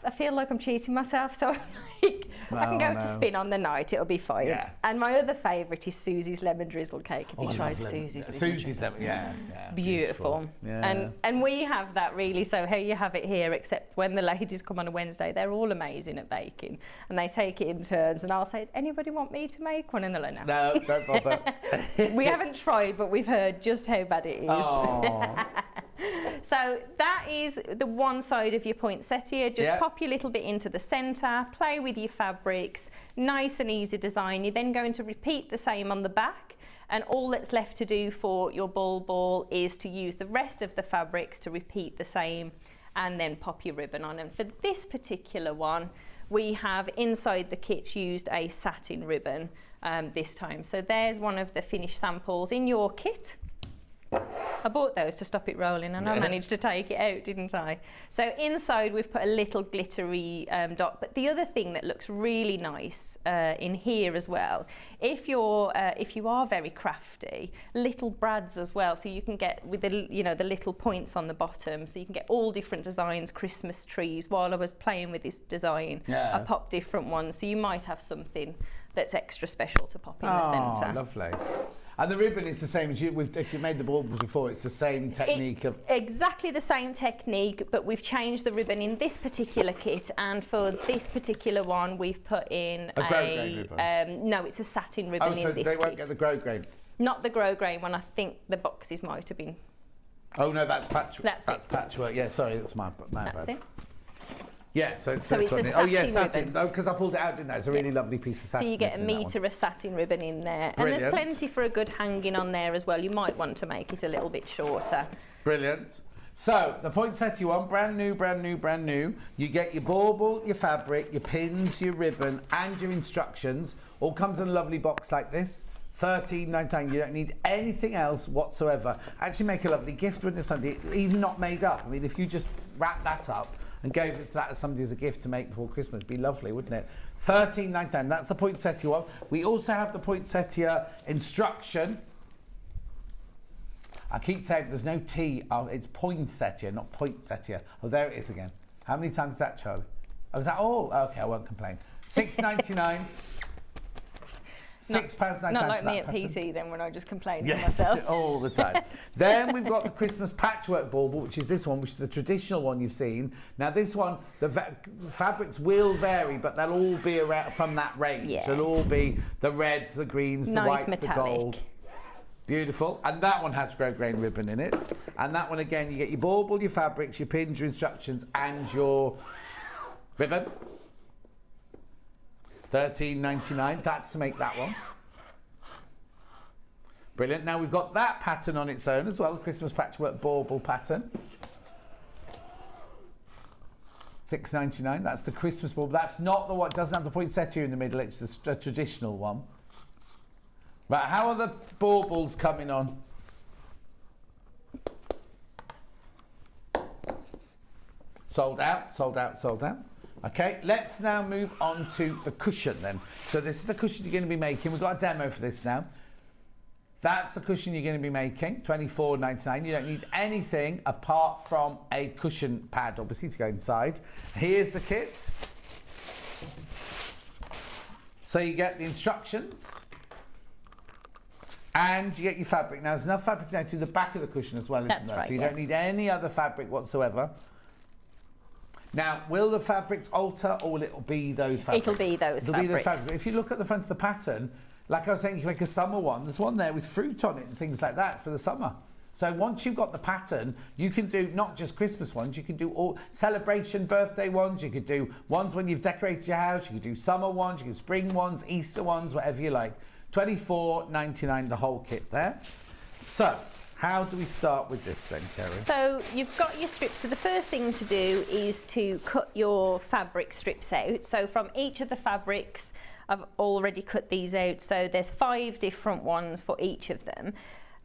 I feel like I'm cheating myself, so I'm like, I can go to spin on the night, it'll be fine. Yeah. And my other favourite is Susie's lemon drizzle cake. Have you tried Susie's lemon? Yeah. Beautiful. Yeah. And we have that really, so how you have it here, except when the ladies come on a Wednesday, they're all amazing at baking, and they take it in turns, and I'll say, anybody want me to make one? And they're like, no. No, don't bother. We haven't tried, but we've heard just how bad it is. Oh. So that is the one side of your poinsettia. Just pop your little bit into the centre, play with your fabrics, nice and easy design. You're then going to repeat the same on the back, and all that's left to do for your ball is to use the rest of the fabrics to repeat the same and then pop your ribbon on. And for this particular one, we have inside the kit used a satin ribbon this time. So there's one of the finished samples in your kit. I bought those to stop it rolling, and I managed to take it out, didn't I? So inside we've put a little glittery dot, but the other thing that looks really nice in here as well, if you are very crafty, little brads as well, so you can get with the the little points on the bottom, so you can get all different designs, Christmas trees. While I was playing with this design, I popped different ones, so you might have something that's extra special to pop in the centre. Oh, lovely. And the ribbon is the same as if you made the baubles before, it's the same technique it's exactly the same technique, but we've changed the ribbon in this particular kit, and for this particular one we've put in a grosgrain ribbon. No, it's a satin ribbon in this they won't kit. get the grosgrain. Not the grosgrain one. I think the boxes might have been. Oh no, that's patchwork. That's patchwork. Yeah, sorry, that's my bad. It. Yeah, so it's a satin satin. ribbon. Oh, because I pulled it out, didn't I? It's a really lovely piece of satin. So you get a metre of satin ribbon in there. Brilliant. And there's plenty for a good hanging on there as well. You might want to make it a little bit shorter. Brilliant. So the poinsettia one, brand new. You get your bauble, your fabric, your pins, your ribbon, and your instructions. All comes in a lovely box like this. $13.99. You don't need anything else whatsoever. Actually make a lovely gift with this, even not made up. I mean, if you just wrap that up and gave it to that as somebody as a gift to make before Christmas. Be lovely, wouldn't it? £13.99. That's the poinsettia one. We also have the poinsettia instruction. I keep saying there's no T. It's poinsettia, not poinsettia. Oh, there it is again. How many times is that, Charlie? Oh, is that all? Okay, I won't complain. £6.99. £6.99. Not like for me that at pattern. PT then when I just complain to myself. all the time. Then we've got the Christmas patchwork bauble, which is this one, which is the traditional one you've seen. Now this one, the fabrics will vary, but they'll all be around from that range. Yeah. They'll all be the reds, the greens, the Nice whites, metallic. the gold. Beautiful. And that one has grosgrain ribbon in it. And that one again, you get your bauble, your fabrics, your pins, your instructions, and your ribbon. £13.99. That's to make that one. Brilliant. Now we've got that pattern on its own as well, the Christmas patchwork bauble pattern. £6.99. That's the Christmas bauble. That's not the one, doesn't have the poinsettia in the middle, it's the traditional one. Right, how are the baubles coming on? Sold out, sold out, sold out. Okay, let's now move on to the cushion then. So this is the cushion you're going to be making. We've got a demo for this now. That's the cushion you're going to be making, £24.99. You don't need anything apart from a cushion pad, obviously, to go inside. Here's the kit. So you get the instructions and you get your fabric. Now, there's enough fabric now to the back of the cushion as well, isn't there? right, So you yeah. don't need any other fabric whatsoever. Now, will the fabrics alter or will it be those fabrics? It'll be those It'll be the fabrics. fabric. If you look at the front of the pattern, like I was saying, you can make a summer one. There's one there with fruit on it and things like that for the summer. So once you've got the pattern, you can do not just Christmas ones, you can do all celebration birthday ones, you could do ones when you've decorated your house, you could do summer ones, you could do spring ones, Easter ones, whatever you like. £24.99 the whole kit there. So, how do we start with this then, Kerry? So you've got your strips. So the first thing to do is to cut your fabric strips out. So from each of the fabrics, I've already cut these out. So there's 5 different ones for each of them.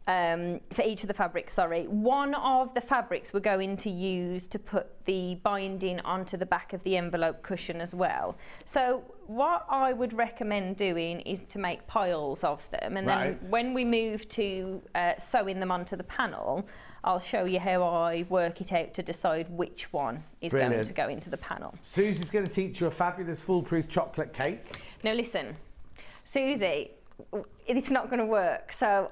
For each of the fabrics, sorry. One of the fabrics we're going to use to put the binding onto the back of the envelope cushion as well. So what I would recommend doing is to make piles of them, and then when we move to sewing them onto the panel, I'll show you how I work it out to decide which one is going to go into the panel. Susie's going to teach you a fabulous foolproof chocolate cake. Now listen, Susie, it's not going to work. So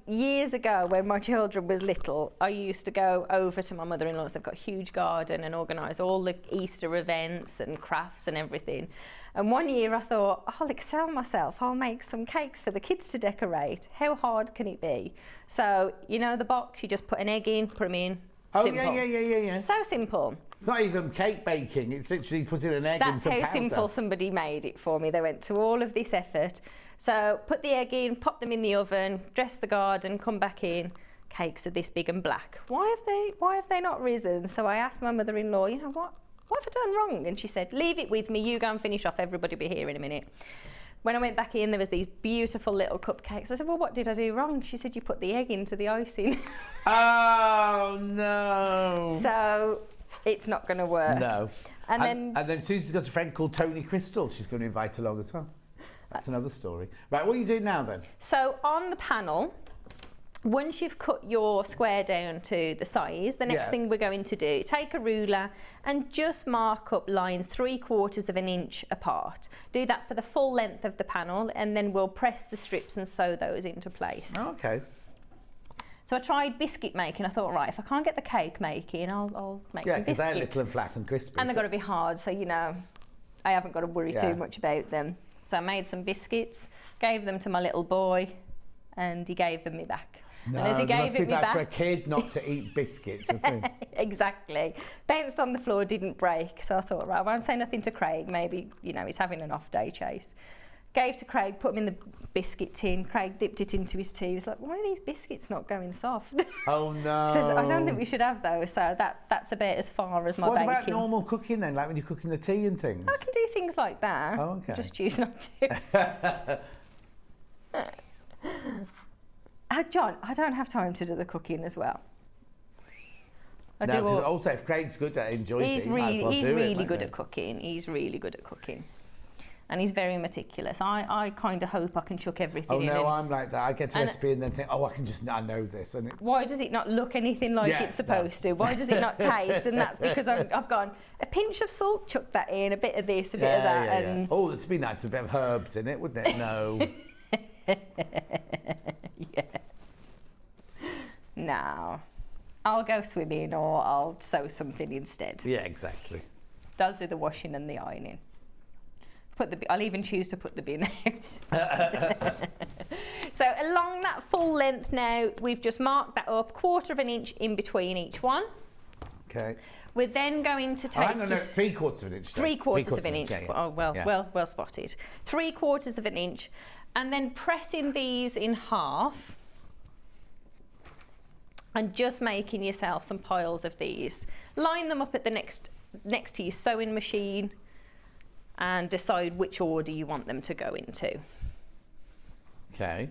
years ago when my children was little, I used to go over to my mother-in-law's. They've got a huge garden and organise all the Easter events and crafts and everything. And one year I thought, I'll excel myself. I'll make some cakes for the kids to decorate. How hard can it be? So, you know the box, you just put an egg in, put them in. Oh, simple. yeah. So simple. It's not even cake baking, it's literally putting an egg in That's some how powder. simple somebody made it for me. They went to all of this effort. So put the egg in, pop them in the oven, dress the garden, come back in. Cakes are this big and black. Why have they not risen? So I asked my mother-in-law, you know, what have I done wrong? And she said, leave it with me, you go and finish off, everybody will be here in a minute. When I went back in, there was these beautiful little cupcakes. I said, well, what did I do wrong? She said, you put the egg into the icing. Oh, no. So it's not going to work. No. And then Susie's got a friend called Tony Crystal she's going to invite along as well. That's another story. Right, what are you doing now then? So on the panel, once you've cut your square down to the size, the next thing we're going to do, take a ruler and just mark up lines 3/4 of an inch apart. Do that for the full length of the panel, and then we'll press the strips and sew those into place. Oh, okay. So I tried biscuit making. I thought, right, if I can't get the cake making, I'll make some biscuits. Yeah, because they're little and flat and crispy. And they've got to be hard, so, you know, I haven't got to worry too much about them. So I made some biscuits, gave them to my little boy, and he gave them me back. No, and as he gave must be it me bad back, for a kid not to eat biscuits. exactly. Bounced on the floor, didn't break. So I thought, right, I won't say nothing to Craig. Maybe, you know, he's having an off day, Chase. Gave to Craig, put him in the biscuit tin. Craig dipped it into his tea. He was like, why are these biscuits not going soft? Oh, no. He says, I don't think we should have those. So that's about as far as my baking. What about normal cooking then, like when you're cooking the tea and things? I can do things like that. Oh, okay. Just choose not to. John, I don't have time to do the cooking as well. I no, do 'cause all. also if Craig's good at it, enjoys He's it, he might as well he's do it, really mightn't good he? at cooking. He's really good at cooking. And he's very meticulous. I kind of hope I can chuck everything Oh in. no, and I'm like that. I get a and- recipe and then think, oh, I know this. And it, why does it not look anything like Yeah, it's supposed to? Why does it not taste? And that's because I've gone a pinch of salt, chuck that in, a bit of this, a bit of that. And Oh, it'd be nice with a bit of herbs in it, wouldn't it? No. yeah. No. I'll go swimming or I'll sew something instead. Yeah, exactly. I'll do the washing and the ironing. I'll even choose to put the bin out. So along that full length now, we've just marked that up, 1/4 of an inch in between each one. Okay. We're then going to Oh, take hang on, no, 3/4 of an inch. 3/4 of an inch. Yeah, yeah. Oh, well, Yeah. well spotted. 3/4 of an inch, and then pressing these in half, and just making yourself some piles of these. Line them up at the next to your sewing machine, and decide which order you want them to go into. Okay.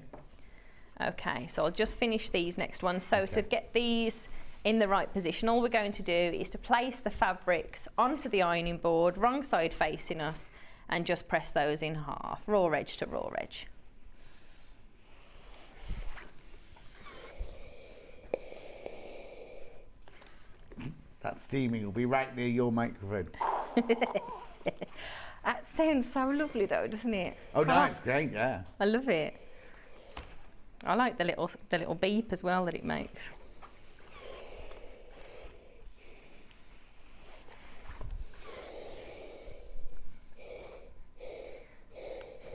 Okay, so I'll just finish these next ones. So to get these in the right position, all we're going to do is to place the fabrics onto the ironing board, wrong side facing us, and just press those in half, raw edge to raw edge. That steaming will be right near your microphone. That sounds so lovely though, doesn't it? Oh no, it's great, yeah. I love it. I like the little beep as well that it makes.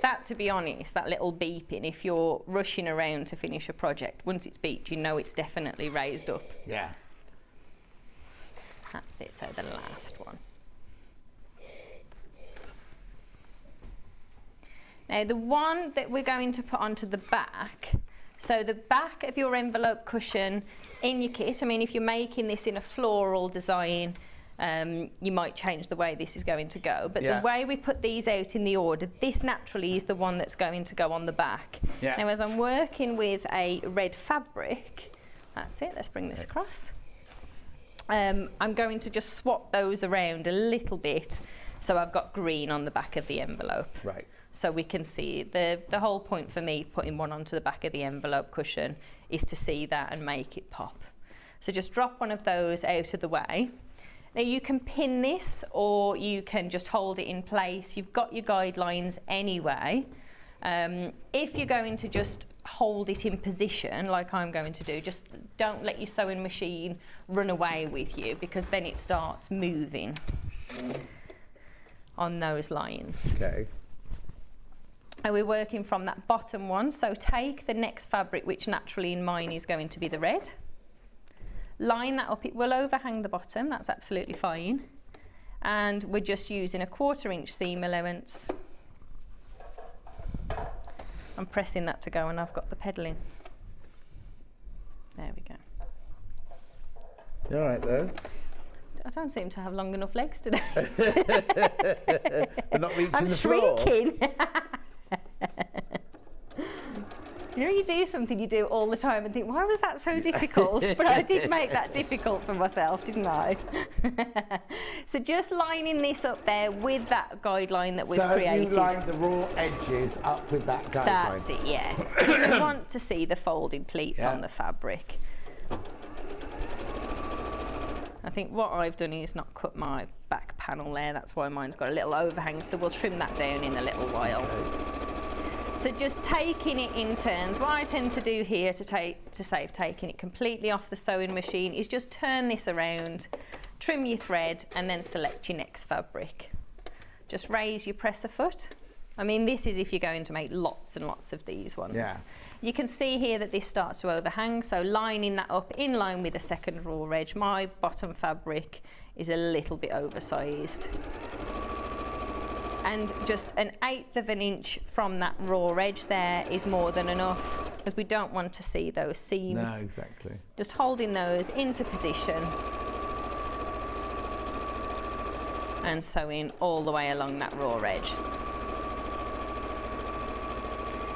That, to be honest, that little beeping, if you're rushing around to finish a project, once it's beeped, you know it's definitely raised up. Yeah. That's it, so the last one. Now the one that we're going to put onto the back, so the back of your envelope cushion in your kit, I mean if you're making this in a floral design, you might change the way this is going to go, but Yeah. the way we put these out in the order, this naturally is the one that's going to go on the back. Yeah. Now as I'm working with a red fabric, that's it, let's bring this across. I'm going to just swap those around a little bit so I've got green on the back of the envelope. Right. So we can see the whole point for me putting one onto the back of the envelope cushion is to see that and make it pop. So just drop one of those out of the way. Now you can pin this or you can just hold it in place. You've got your guidelines anyway. If you're going to just hold it in position like I'm going to do, just don't let your sewing machine run away with you because then it starts moving on those lines. Okay. And we're working from that bottom one, so take the next fabric, which naturally in mine is going to be the red. Line that up, it will overhang the bottom, that's absolutely fine. And we're just using a 1/4 inch seam allowance. I'm pressing that to go and I've got the pedalling. There we go. You all right though? I don't seem to have long enough legs today. They're not reaching I'm the floor. shrinking. You know, you do something you do all the time and think, why was that so difficult? But I did make that difficult for myself, didn't I? So just lining this up there with that guideline that we've created. So you line the raw edges up with that guideline? That's it, yeah. You want to see the folded pleats on the fabric. I think what I've done is not cut my back panel there, that's why mine's got a little overhang, so we'll trim that down in a little while. So just taking it in turns. What I tend to do here to save taking it completely off the sewing machine is just turn this around, trim your thread and then select your next fabric. Just raise your presser foot. I mean, this is if you're going to make lots and lots of these ones. Yeah. You can see here that this starts to overhang, so lining that up in line with the second raw edge. My bottom fabric is a little bit oversized. And just 1/8 of an inch from that raw edge there is more than enough because we don't want to see those seams. No, exactly. Just holding those into position and sewing all the way along that raw edge.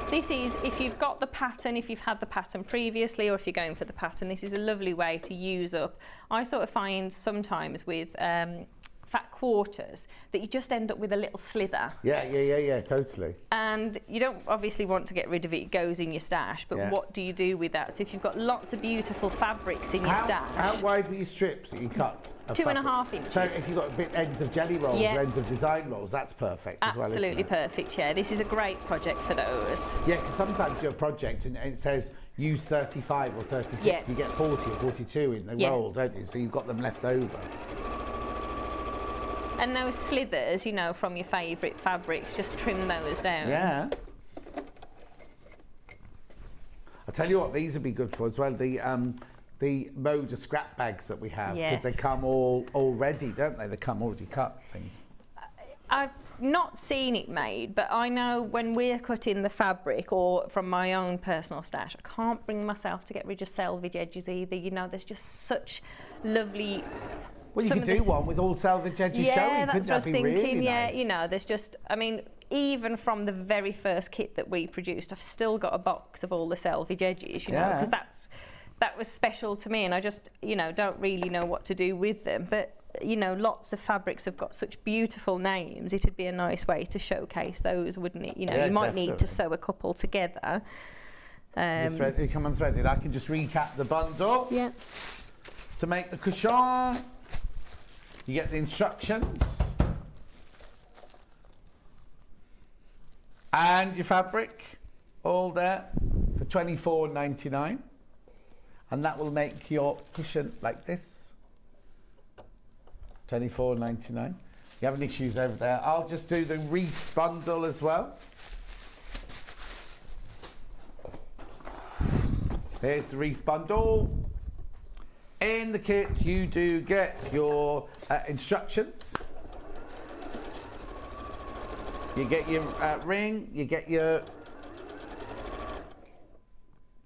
This is, if you've got the pattern, if you've had the pattern previously, or if you're going for the pattern, this is a lovely way to use up. I sort of find sometimes with fat quarters that you just end up with a little slither. Yeah, totally. And you don't obviously want to get rid of it, it goes in your stash, but what do you do with that? So if you've got lots of beautiful fabrics in your stash. How wide were your strips that you cut? 2.5 inches. So if you've got ends of jelly rolls, ends of design rolls, that's perfect as well, isn't it? Absolutely perfect, yeah. This is a great project for those. Yeah, because sometimes you do a project and it says use 35 or 36, you get 40 or 42 in the roll, don't you? So you've got them left over. And those slithers, you know, from your favourite fabrics, just trim those down. Yeah. I'll tell you what, these would be good for as well. The Moda scrap bags that we have, because they come all ready, don't they? They come already cut, things. I've not seen it made, but I know when we're cutting the fabric, or from my own personal stash, I can't bring myself to get rid of selvage edges either. You know, there's just such lovely... Well, you could do one with all selvage edges showing, Yeah, that's what I was thinking, really nice? You know, there's just, I mean, even from the very first kit that we produced, I've still got a box of all the selvage edges, you know, because that was special to me, and I just, you know, don't really know what to do with them. But, you know, lots of fabrics have got such beautiful names. It'd be a nice way to showcase those, wouldn't it? You know, you might need to sew a couple together. You come unthreaded. I can just recap the bundle. Yeah. To make the cushion, you get the instructions and your fabric all there for $24.99, and that will make your cushion like this. $24.99. You have any issues over there? I'll just do the Reese bundle as well. Here's the Reese bundle. In the kit, you do get your instructions. You get your ring. You get your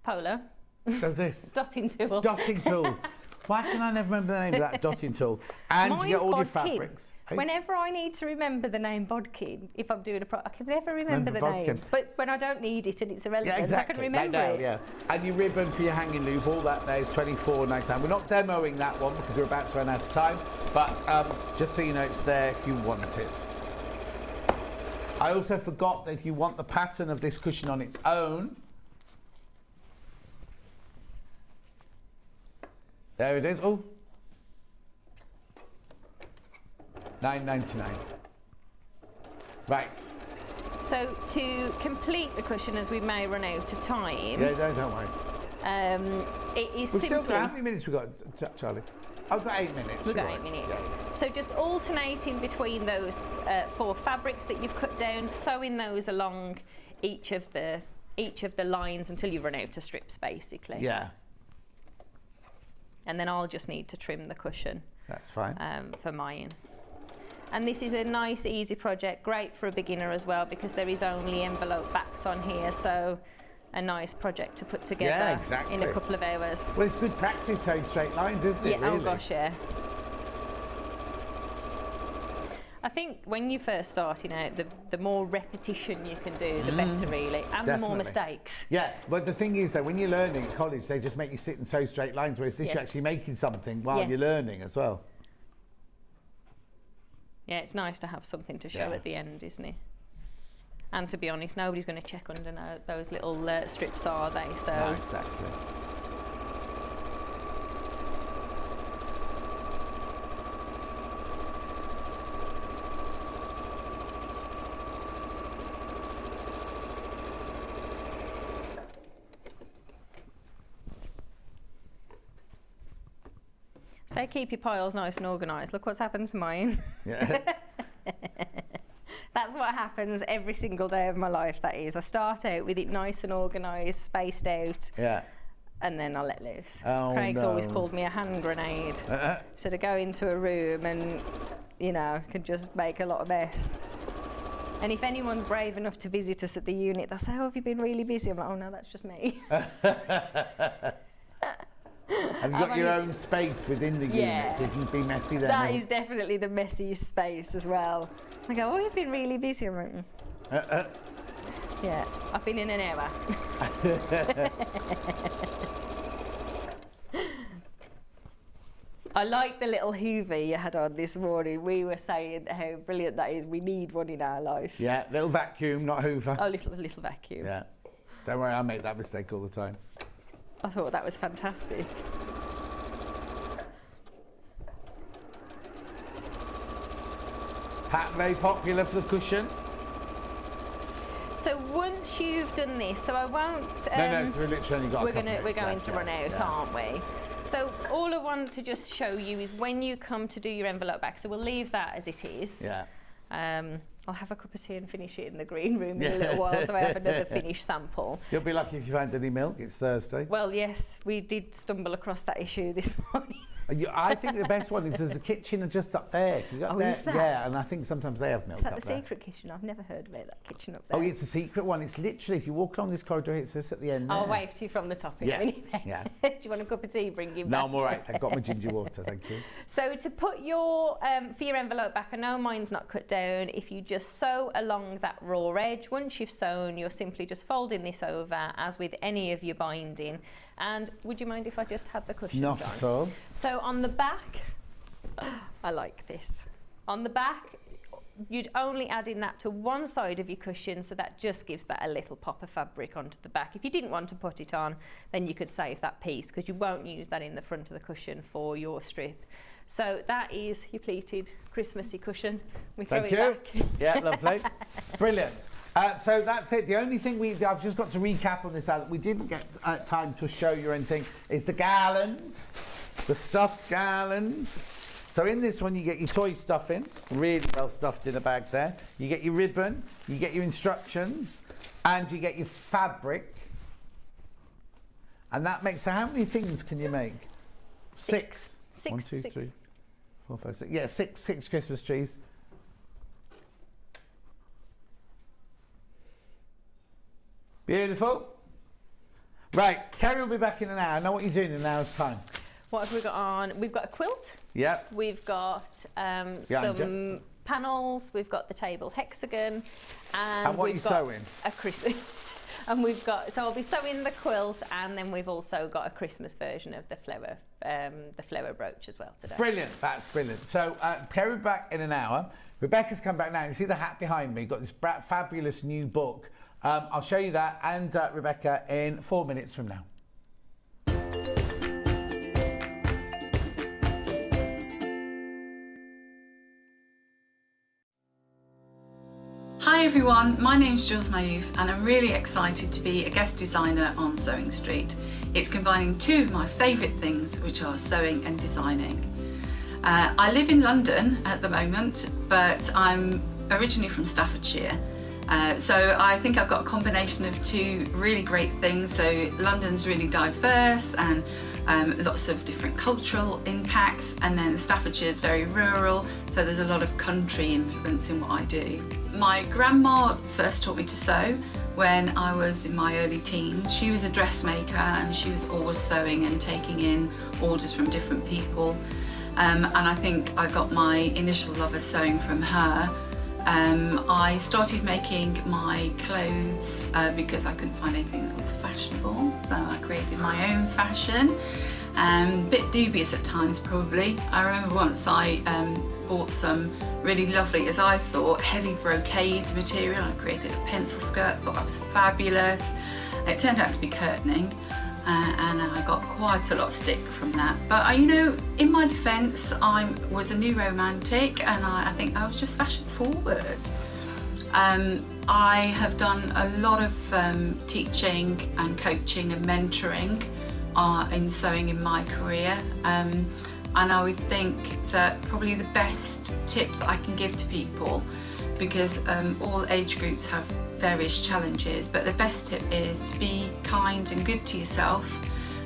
Polar. What's this? Dotting tool. Dotting tool. Why can I never remember the name of that dotting tool? And you get all your fabrics. Whenever I need to remember the name bodkin, if I'm doing a project, I can never remember the name. But when I don't need it and it's irrelevant, I can remember it. Yeah. And your ribbon for your hanging loop, all that there is $24.99. We're not demoing that one because we're about to run out of time, but just so you know, it's there if you want it. I also forgot that if you want the pattern of this cushion on its own, there it is. Oh. $9.99. Right. So to complete the cushion, as we may run out of time. Yeah, don't worry. It is We've simply... still got, how many minutes we got, Charlie? I've got 8 minutes. We've got 8 minutes. Yeah. So just alternating between those 4 fabrics that you've cut down, sewing those along each of the lines until you run out of strips, basically. Yeah. And then I'll just need to trim the cushion. That's fine. For mine. And this is a nice, easy project, great for a beginner as well, because there is only envelope backs on here, so a nice project to put together in a couple of hours. Well, it's good practice sewing straight lines, isn't it? Yeah, really? oh gosh, yeah. I think when you're first starting out, the more repetition you can do, the better, really, and the more mistakes. Yeah, but the thing is that when you're learning at college, they just make you sit and sew straight lines, whereas this you're actually making something while you're learning as well. Yeah, it's nice to have something to show at the end, isn't it? And to be honest, nobody's going to check under those little strips, are they? So. No, exactly. So keep your piles nice and organised. Look what's happened to mine. Yeah. That's what happens every single day of my life, that is. I start out with it nice and organised, spaced out. Yeah. And then I let loose. Oh, Craig's always called me a hand grenade. So to go into a room and, you know, could just make a lot of mess. And if anyone's brave enough to visit us at the unit, they'll say, oh, have you been really busy? I'm like, oh no, that's just me. Have you got your own space within the unit so you can be messy there? That is definitely the messiest space as well. I go, oh, you've been really busy. I'm like, Yeah, I've been in an hour. I like the little Hoover you had on this morning. We were saying how brilliant that is. We need one in our life. Yeah, little vacuum, not Hoover. Oh, little vacuum. Yeah. Don't worry, I make that mistake all the time. I thought that was fantastic. Pattern very popular for the cushion. So once you've done this, so I won't. No, we've literally only got. We're going to run out, yeah. aren't we? So all I want to just show you is when you come to do your envelope back. So we'll leave that as it is. Yeah. I'll have a cup of tea and finish it in the green room in a little while, so I have another finished sample. You'll be lucky if you find any milk. It's Thursday. Well, yes, we did stumble across that issue this morning. I think the best one is there's a kitchen just up there. If you got there, is there? yeah, and I think sometimes they have milk Is that up the there. secret kitchen? I've never heard about that kitchen up there. Oh, it's a secret one. It's literally, if you walk along this corridor, it's just at the end there. I'll wave to you from the top in a minute then. Yeah. Do you want a cup of tea? Bring him back. No, I'm all right. I've got my ginger water, thank you. So to put your, for your envelope back, I know mine's not cut down, if you just sew along that raw edge, once you've sewn, you're simply just folding this over as with any of your binding. And would you mind if I just had the cushion? Not on? at all. So on the back, I like this. On the back, you'd only add in that to one side of your cushion, so that just gives that a little pop of fabric onto the back. If you didn't want to put it on, then you could save that piece, because you won't use that in the front of the cushion for your strip. So that is your pleated Christmassy cushion. We throw Thank it you. back. Yeah, lovely. Brilliant. So that's it. The only thing I've just got to recap on this that we didn't get time to show you anything is the garland, the stuffed garland. So in this one you get your toy stuffing, really well stuffed in a bag there. You get your ribbon, you get your instructions, and you get your fabric. And that makes, so how many things can you make? Six. 1, 2, 3, 4, 5, 6. Yeah, six Christmas trees. Beautiful. Right, Kerry will be back in an hour. I know what you're doing in an hour's time. What have we got on? We've got a quilt. Yep. We've got some panels. We've got the table hexagon. And what are you sewing? A Christmas. And we've got, so I'll be sewing the quilt, and then we've also got a Christmas version of the flower brooch as well today. Brilliant, that's brilliant. So Kerry will be back in an hour. Rebecca's come back now. You see the hat behind me? Got this fabulous new book. I'll show you that and Rebecca in 4 minutes from now. Hi everyone, my name's Jules Mayouf and I'm really excited to be a guest designer on Sewing Street. It's combining two of my favourite things, which are sewing and designing. I live in London at the moment, but I'm originally from Staffordshire. So I think I've got a combination of two really great things. So London's really diverse and lots of different cultural impacts, and then Staffordshire is very rural, so there's a lot of country influence in what I do. My grandma first taught me to sew when I was in my early teens. She was a dressmaker and she was always sewing and taking in orders from different people. And I think I got my initial love of sewing from her. I started making my clothes because I couldn't find anything that was fashionable, so I created my own fashion. A bit dubious at times probably. I remember once I bought some really lovely, as I thought, heavy brocade material. I created a pencil skirt, thought that was fabulous. It turned out to be curtaining. And I got quite a lot of stick from that. But you know, in my defence, I was a new romantic, and I think I was just fashion forward. I have done a lot of teaching and coaching and mentoring in sewing in my career, and I would think that probably the best tip that I can give to people, because all age groups have various challenges, but the best tip is to be kind and good to yourself,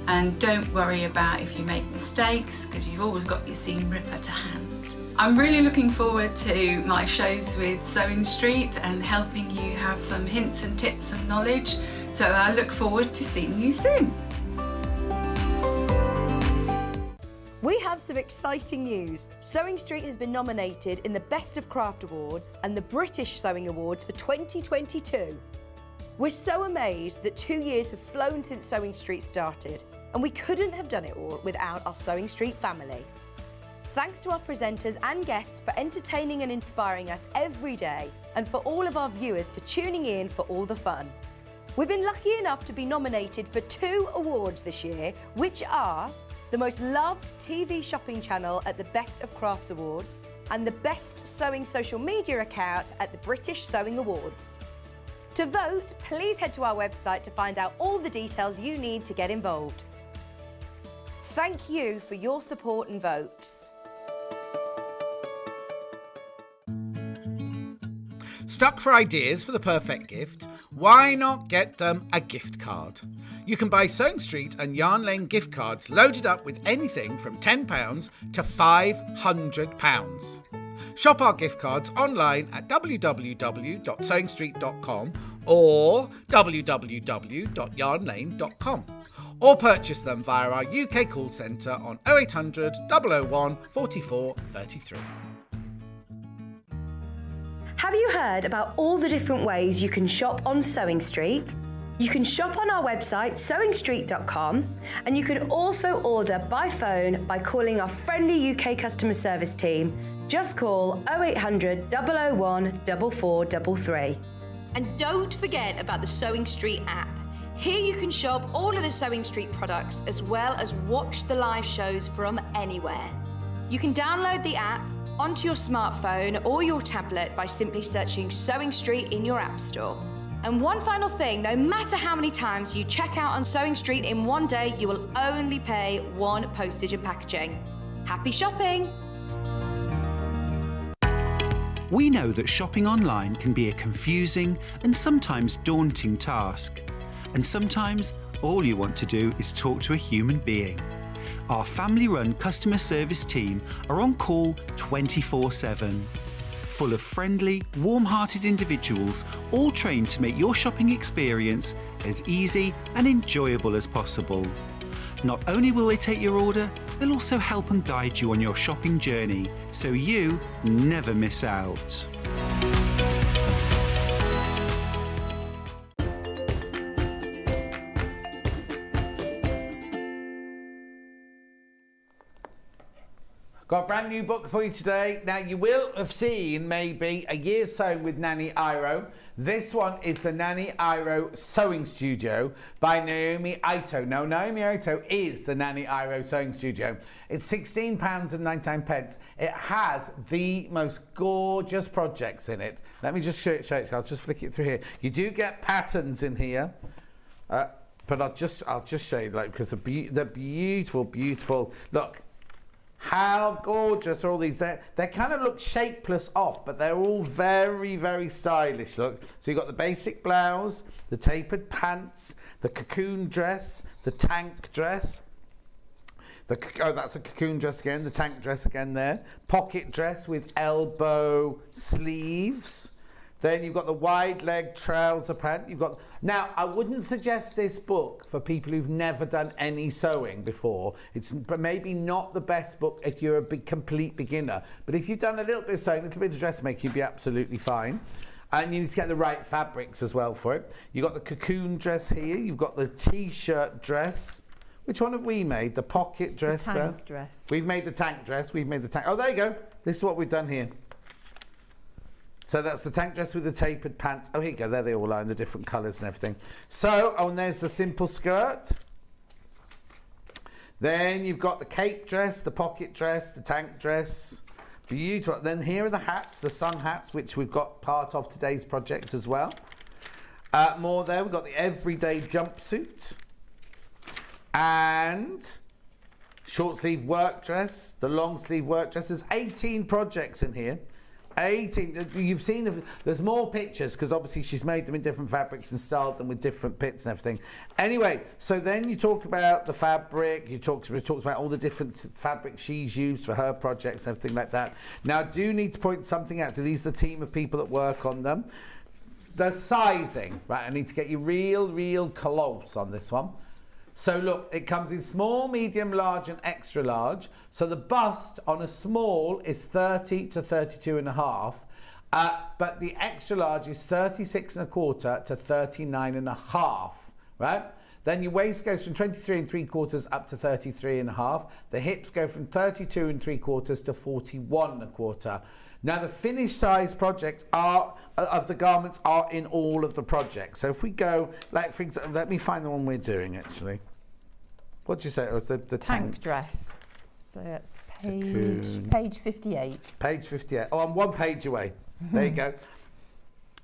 and don't worry about if you make mistakes, because you've always got your seam ripper to hand. I'm really looking forward to my shows with Sewing Street and helping you have some hints and tips and knowledge, so I look forward to seeing you soon. We have some exciting news. Sewing Street has been nominated in the Best of Craft Awards and the British Sewing Awards for 2022. We're so amazed that 2 years have flown since Sewing Street started, and we couldn't have done it all without our Sewing Street family. Thanks to our presenters and guests for entertaining and inspiring us every day, and for all of our viewers for tuning in for all the fun. We've been lucky enough to be nominated for 2 awards this year, which are the most loved TV shopping channel at the Best of Crafts Awards and the best sewing social media account at the British Sewing Awards. To vote, please head to our website to find out all the details you need to get involved. Thank you for your support and votes. Stuck for ideas for the perfect gift? Why not get them a gift card? You can buy Sewing Street and Yarn Lane gift cards loaded up with anything from £10 to £500. Shop our gift cards online at www.sewingstreet.com or www.yarnlane.com, or purchase them via our UK call centre on 0800 001 44 33. Have you heard about all the different ways you can shop on Sewing Street? You can shop on our website sewingstreet.com, and you can also order by phone by calling our friendly UK customer service team. Just call 0800 001 4433. And don't forget about the Sewing Street app. Here you can shop all of the Sewing Street products as well as watch the live shows from anywhere. You can download the app onto your smartphone or your tablet by simply searching Sewing Street in your app store. And one final thing, no matter how many times you check out on Sewing Street in one day, you will only pay 1 postage and packaging. Happy shopping! We know that shopping online can be a confusing and sometimes daunting task. And sometimes all you want to do is talk to a human being. Our family-run customer service team are on call 24/7. Full of friendly, warm-hearted individuals, all trained to make your shopping experience as easy and enjoyable as possible. Not only will they take your order, they'll also help and guide you on your shopping journey, so you never miss out. Got a brand new book for you today. Now, you will have seen maybe A Year's Sewing with Nanny Iro. This one is the Nanny Iro Sewing Studio by Naomi Ito. Now, Naomi Ito is the Nanny Iro Sewing Studio. It's £16.99. It has the most gorgeous projects in it. Let me just show it. I'll just flick it through here. You do get patterns in here. But I'll just show you, like, because the beautiful, beautiful, look. How gorgeous are all these? They kind of look shapeless off, but they're all very, very stylish. Look, so you've got the basic blouse, the tapered pants, the cocoon dress, the tank dress. That's a cocoon dress again, the tank dress again there. Pocket dress with elbow sleeves. Then you've got the wide leg trouser pant. Now, I wouldn't suggest this book for people who've never done any sewing before. It's maybe not the best book if you're a complete beginner. But if you've done a little bit of sewing, a little bit of dressmaking, you'll be absolutely fine. And you need to get the right fabrics as well for it. You've got the cocoon dress here. You've got the t-shirt dress. Which one have we made? The pocket dress there? Tank dress. We've made the tank dress. We've made the tank. Oh, there you go. This is what we've done here. So that's the tank dress with the tapered pants. Oh, here you go. There they all are in the different colours and everything. So, and there's the simple skirt. Then you've got the cape dress, the pocket dress, the tank dress. Beautiful. Then here are the hats, the sun hats, which we've got part of today's project as well. More there. We've got the everyday jumpsuit. And short sleeve work dress, the long sleeve work dress. There's 18 projects in here. 18. You've seen, there's more pictures because obviously she's made them in different fabrics and styled them with different pits and everything. Anyway, so then you talk about the fabric, you talked about all the different fabrics she's used for her projects and everything like that. Now, I do need to point something out. These are the team of people that work on them. The sizing, right? I need to get you real close on this one. So look, it comes in small, medium, large and extra large. So the bust on a small is 30 to 32 and a half. But the extra large is 36.25 to 39.5, right? Then your waist goes from 23.75 up to 33.5. The hips go from 32.75 to 41.25. Now the finished size projects of the garments are in all of the projects. So if we go, like for example, let me find the one we're doing actually. What did you say? Oh, the tank dress. So it's page 58. Page 58. Oh, I'm one page away. There you go.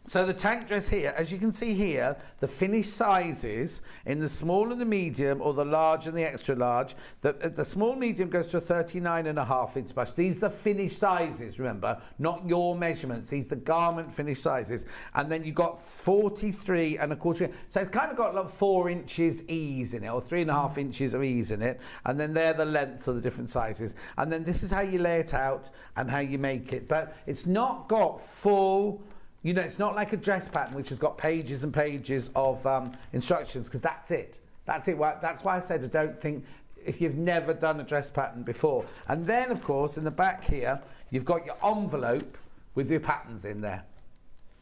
So the tank dress here, as you can see here, the finished sizes in the small and the medium, or the large and the extra large, the small medium goes to a 39.5 inch bust. These are the finished sizes, remember, not your measurements. These are the garment finished sizes. And then you've got 43.25. So it's kind of got like 4 inches ease in it, or 3.5 inches of ease in it. And then they're the lengths of the different sizes. And then this is how you lay it out and how you make it. But it's not got full... You know, it's not like a dress pattern which has got pages and pages of instructions, because that's it. That's it. That's why I said I don't think, if you've never done a dress pattern before. And then, of course, in the back here, you've got your envelope with your patterns in there.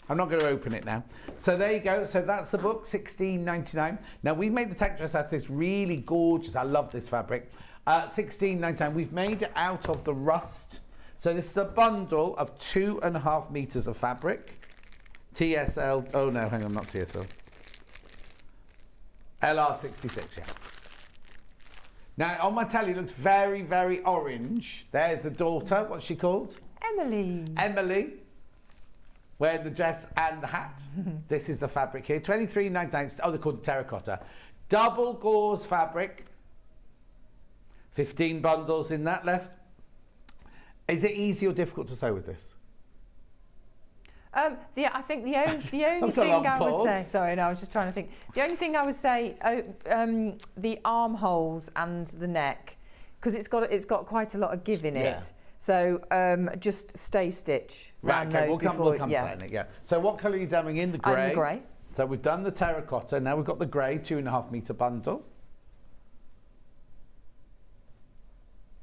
I'm not going to open it now. So there you go. So that's the book, $16.99. Now, we've made the tank dress out of this really gorgeous, I love this fabric, $16.99. We've made it out of the rust. So this is a bundle of 2.5 meters of fabric. TSL, oh no, hang on, not TSL. LR66, yeah. Now, on my tally, it looks very, very orange. There's the daughter, what's she called? Emily. Emily, wearing the dress and the hat. This is the fabric here, $23.99. Oh, they're called terracotta. Double gauze fabric. 15 bundles in that left. Is it easy or difficult to sew with this? Yeah, I think the only thing I would say. Sorry, no, I was just trying to think. The only thing I would say, the armholes and the neck, because it's got quite a lot of give in it. Yeah. So just stay stitch around those before. We'll come to that in it, yeah. So what colour are you doing in the grey? The grey. So we've done the terracotta. Now we've got the grey 2.5 metre bundle.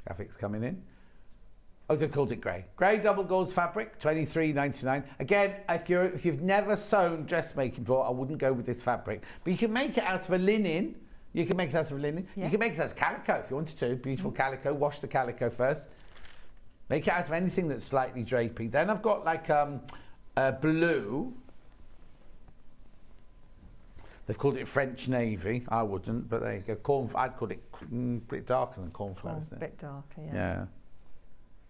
Graphic's coming in. Oh, they called it grey. Grey double gauze fabric, $23.99. Again, if you've never sewn dressmaking before, I wouldn't go with this fabric. But you can make it out of a linen. You can make it out of a linen. Yeah. You can make it out of calico if you wanted to. Beautiful calico. Wash the calico first. Make it out of anything that's slightly drapey. Then I've got like blue. They've called it French Navy. I wouldn't, but there you go. I'd call it a bit darker than cornflower. A bit darker, yeah. Yeah.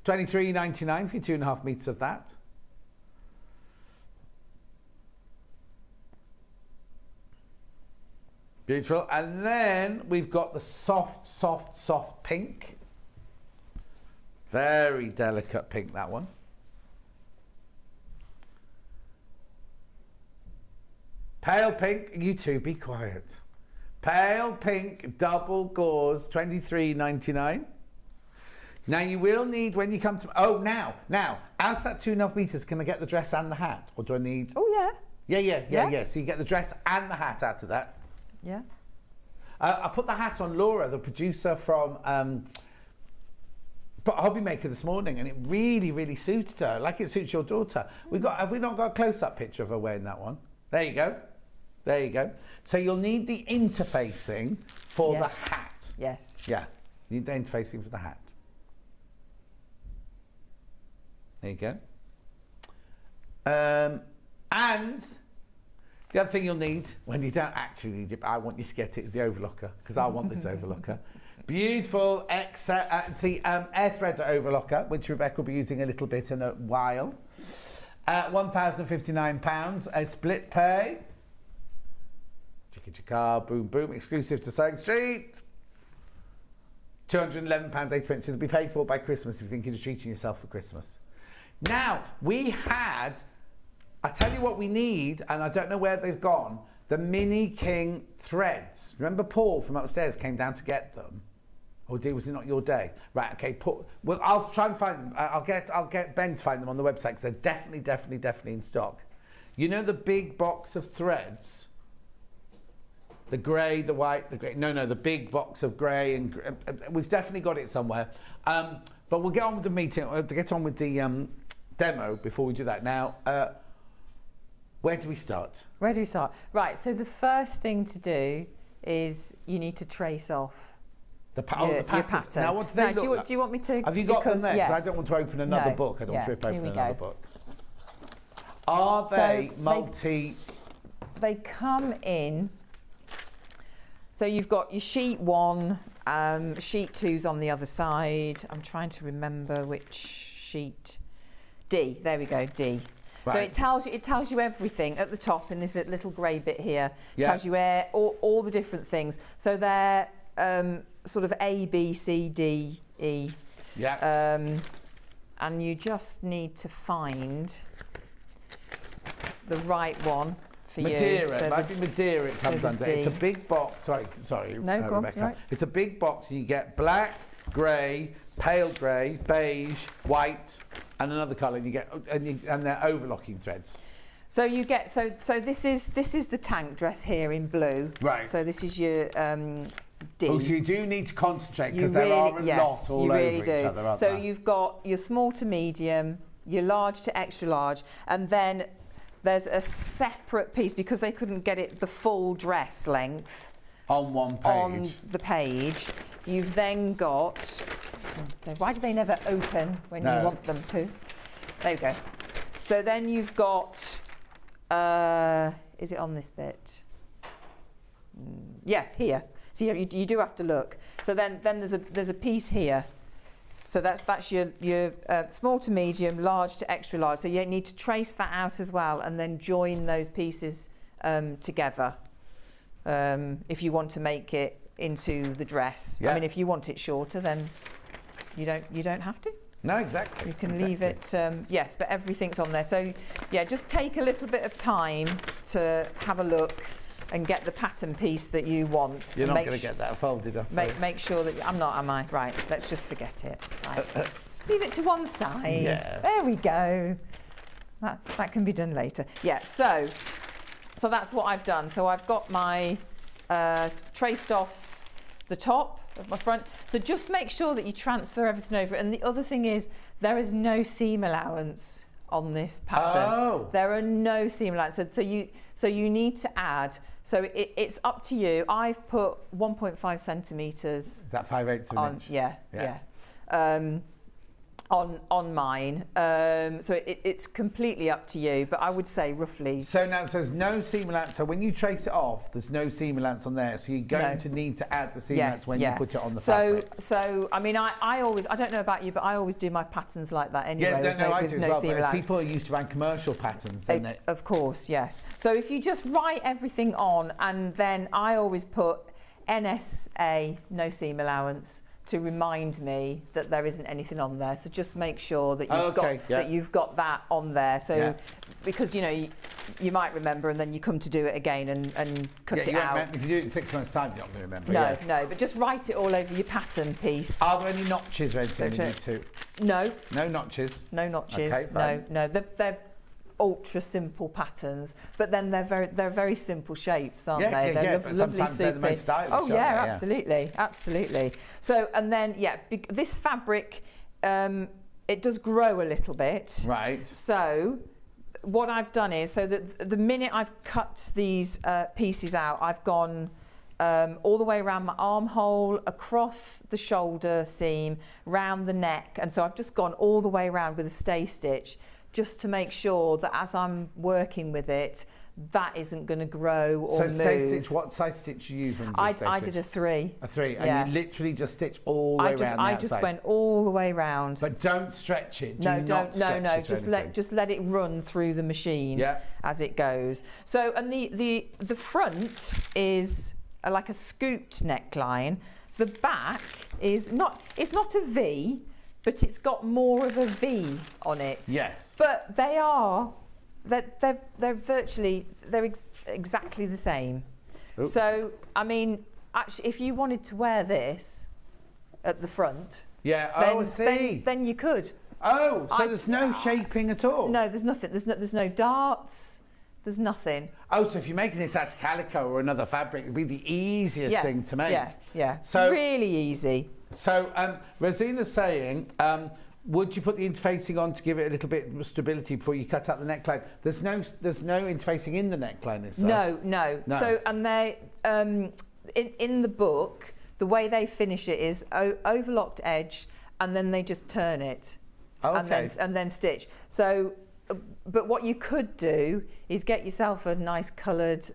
$23.99 for your 2.5 metres of that. Beautiful. And then we've got the soft, soft, soft pink. Very delicate pink, that one. Pale pink, you two be quiet. Pale pink, double gauze, $23.99. Now you will need, when you come to, now, out of that 2.5 metres, can I get the dress and the hat? Or do I need? Oh, yeah. Yeah. So you get the dress and the hat out of that. Yeah. I put the hat on Laura, the producer from Hobby Maker this morning, and it really, really suited her, like it suits your daughter. Have we not got a close-up picture of her wearing that one? There you go. There you go. So you'll need the interfacing for the hat. Yes. Yeah, you need the interfacing for the hat. There you go. And the other thing you'll need, when you don't actually need it, but I want you to get it, is the overlocker, because I want this overlocker. Beautiful air threader overlocker, which Rebecca will be using a little bit in a while. £1,059, a split pay. Chicka chicka, boom boom, exclusive to Sewing Street. £211.80. It'll be paid for by Christmas if you think you're treating yourself for Christmas. Now, I tell you what we need, and I don't know where they've gone, the Mini King threads. Remember Paul from upstairs came down to get them? Or was it not your day? Right, okay, well, I'll try and find them. I'll get Ben to find them on the website, because they're definitely in stock. You know the big box of threads? The grey, the white, the grey. No, the big box of grey, and we've definitely got it somewhere. But we'll get on with the meeting, to get on with the demo before we do that. Now, where do we start? Where do we start? Right, so the first thing to do is you need to trace off the your pattern. pattern. Now, what do they look like? Do you want me to? Have you got them there? 'Cause Yes. I don't want to open another book. I don't want to rip open another book. Are So they multi... They come in... So you've got your sheet 1, sheet 2's on the other side. I'm trying to remember which sheet. D, there we go, D. Right. So it tells you everything at the top in this little grey bit here. It Yeah. tells you all the different things. So they're sort of A, B, C, D, E. Yeah. And you just need to find the right one for Madeira, you. it might be Madeira it comes under. D. It's a big box. Sorry, No, go on, Rebecca. right. It's a big box and you get black, grey, pale grey, beige, white, and another colour. And you get and they're overlocking threads. So you get so this is the tank dress here in blue. Right. So this is your D. Oh, so you do need to concentrate because there are a lot all over each other, aren't So there? you've got your small to medium, your large to extra large, and then there's a separate piece because they couldn't get it the full dress length on one page. On the page, you've then got. Why do they never open when you want them to? There we go. So then you've got. Is it on this bit? Yes, here. So you do have to look. So then there's a piece here. So that's your small to medium, large to extra large. So you need to trace that out as well, and then join those pieces together if you want to make it into the dress. Yeah. I mean, if you want it shorter, then you don't have to. No, exactly. You can leave it. Yes, but everything's on there. So yeah, just take a little bit of time to have a look and get the pattern piece that you want. You're not going to get that folded up. Make sure that I'm not, am I? Right, let's just forget it. Right. Leave it to one side. Yeah. There we go. That can be done later. Yeah, so that's what I've done. So I've got my traced off the top of my front. So just make sure that you transfer everything over. And the other thing is there is no seam allowance on this pattern. Oh. There are no seam allowances. So you need to add. So it's up to you. I've put 1.5 centimetres. Is that 5/8 of an inch? Yeah. On mine. So it's completely up to you, but I would say roughly. So now there's no seam allowance. So when you trace it off, there's no seam allowance on there. So you're going to need to add the seam allowance when you put it on the fabric. So I mean, I always, I don't know about you, but I always do my patterns like that anyway. Yeah, I do as well. seam But allowance. people are used to run commercial patterns, don't they? Of course, yes. So if you just write everything on, and then I always put NSA, no seam allowance, to remind me that there isn't anything on there. So just make sure that you've got that on there. So because you might remember, and then you come to do it again and cut it out. If you do it in 6 months' time, you're not going to remember. No, but just write it all over your pattern piece. Are there any notches or anything you need to? No. No notches. No notches. Okay, fine. No. They're ultra simple patterns, but then they're very simple shapes, aren't they? They're but lovely, sometimes they're the most stylish. Oh yeah, absolutely. So and then this fabric, it does grow a little bit. Right. So what I've done is, so that the minute I've cut these pieces out, I've gone all the way around my armhole, across the shoulder seam, round the neck, and so I've just gone all the way around with a stay stitch, just to make sure that as I'm working with it, that isn't going to grow or move. So stay stitch, what size stitch do you use when you do stay I stitch? did a 3. A 3, and you literally just stitch all the way around the outside. I just went all the way round. But don't stretch it. No, No. Just let it run through the machine as it goes. So, and the front is like a scooped neckline. The back is not. It's not a V, but it's got more of a V on it. Yes. But they're virtually exactly the same. Ooh. So I mean, actually, if you wanted to wear this at the front, I see. Then you could. Oh, so there's no shaping at all? No, there's nothing. There's no darts. There's nothing. Oh, so if you're making this out of calico or another fabric, it'd be the easiest thing to make. Yeah. So really easy. So Rosina's saying, would you put the interfacing on to give it a little bit of stability before you cut out the neckline? There's no interfacing in the neckline, is there? No. So, and they in the book, the way they finish it is overlocked edge, and then they just turn it, and then stitch. So, but what you could do is get yourself a nice coloured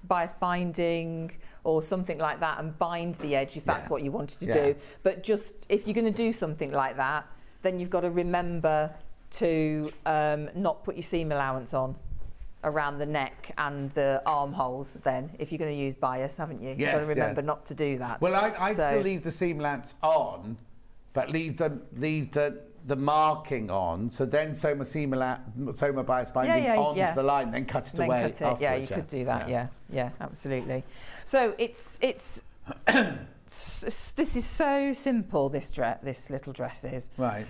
bias binding or something like that, and bind the edge if that's what you wanted to do. But just if you're going to do something like that, then you've got to remember to not put your seam allowance on around the neck and the armholes. Then, if you're going to use bias, haven't you? You've got to remember not to do that. Well, I'd still leave the seam allowance on, but leave the marking on. So then sew my bias binding onto the line, then cut it away afterwards. Yeah, you could do that. Yeah, absolutely. So it's this is so simple. This little dress is right.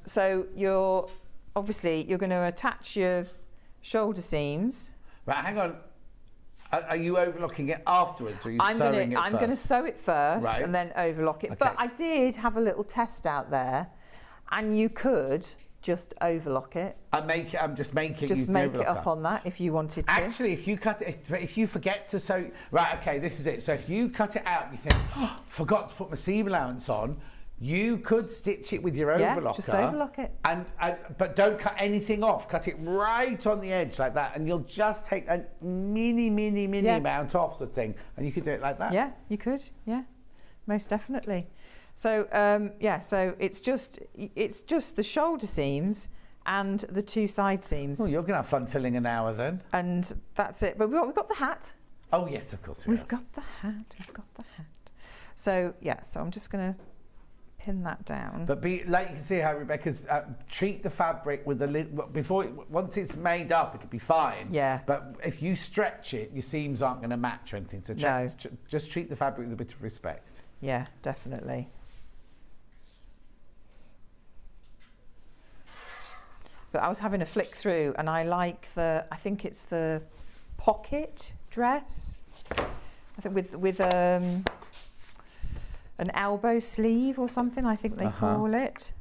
So you're going to attach your shoulder seams. Right, hang on. Are you overlocking it afterwards, or are you sewing it first? I'm going to sew it first, right, and then overlock it. Okay. But I did have a little test out there, and you could just overlock it. I'm just making. Just make it up on that if you wanted to. Actually, if you cut it, if you forget to sew, right? Okay, this is it. So if you cut it out, and you think, oh, forgot to put my seam allowance on. You could stitch it with your overlocker. Yeah, just overlock it. But don't cut anything off. Cut it right on the edge like that, and you'll just take a mini amount off the thing, and you could do it like that. Yeah, you could. Yeah, most definitely. So so it's just the shoulder seams and the two side seams. Oh, you're gonna have fun filling an hour then. And that's it. But we've got the hat. Oh yes, of course. We've got the hat. So so I'm just gonna pin that down. But like you can see how Rebecca's treat the fabric with once it's made up, it'll be fine. Yeah. But if you stretch it, your seams aren't going to match or anything. So just treat the fabric with a bit of respect. Yeah, definitely. But I was having a flick through, and I like I think it's the pocket dress. I think with an elbow sleeve or something, I think they call it.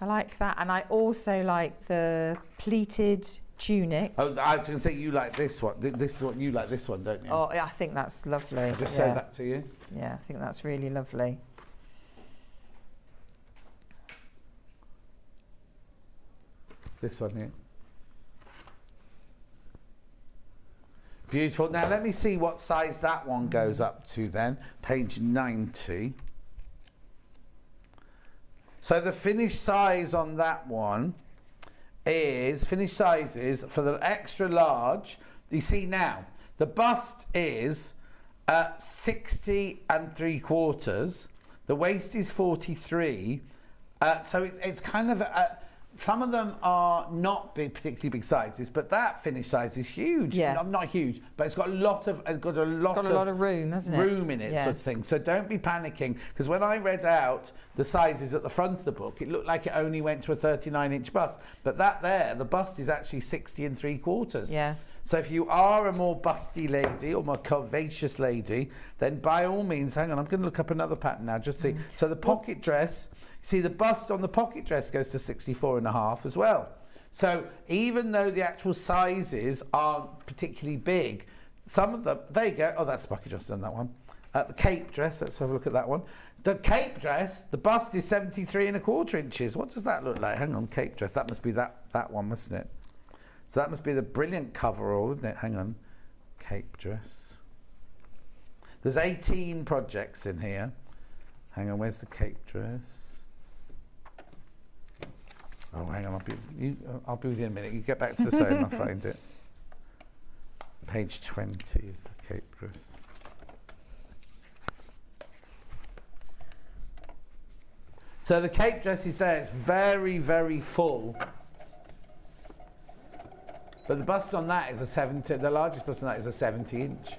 I like that, and I also like the pleated tunic. Oh, I was going to say you like this one. This is what you like. This one, don't you? Oh, I think that's lovely. I'll just show that to you. Yeah, I think that's really lovely. This one here. Beautiful. Now let me see what size that one goes up to then. Page 90. So the finished size on that one is, finished sizes for the extra large, you see now, the bust is 60 3/4, the waist is 43, so it's kind of, some of them are not particularly big sizes, but that finished size is huge. Yeah. Not huge, but it's got a lot of room, hasn't it? Room in it, sort of thing. So don't be panicking, because when I read out the sizes at the front of the book, it looked like it only went to a 39-inch bust. But the bust is actually 60 3/4. Yeah. So if you are a more busty lady or more curvaceous lady, then by all means, hang on, I'm going to look up another pattern now, just see. So the pocket dress, see the bust on the pocket dress goes to 64.5 as well. So even though the actual sizes aren't particularly big, some of them, there you go. Oh, that's the pocket dress, done that one. The cape dress, let's have a look at that one. The cape dress, the bust is 73 1/4 inches. What does that look like? Hang on, cape dress, that must be that one, mustn't it? So that must be the brilliant coverall, isn't it? Hang on, cape dress. There's 18 projects in here. Hang on, where's the cape dress? Oh, hang on, I'll be with you in a minute. You get back to the sewing, I'll find it. Page 20 is the cape dress. So the cape dress is there. It's very, very full. But the bust on that is a 70. The largest bust on that is a 70-inch.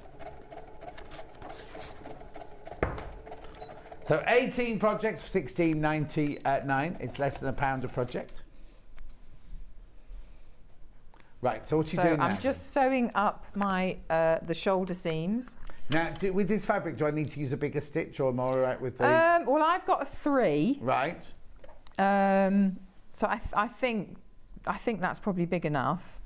So 18 projects for $16.99. It's less than £1 a project. Right. So what are you doing now? I'm just sewing up my the shoulder seams. Now, with this fabric, do I need to use a bigger stitch, or am I all right with the? Well, I've got a 3. Right. So I think that's probably big enough.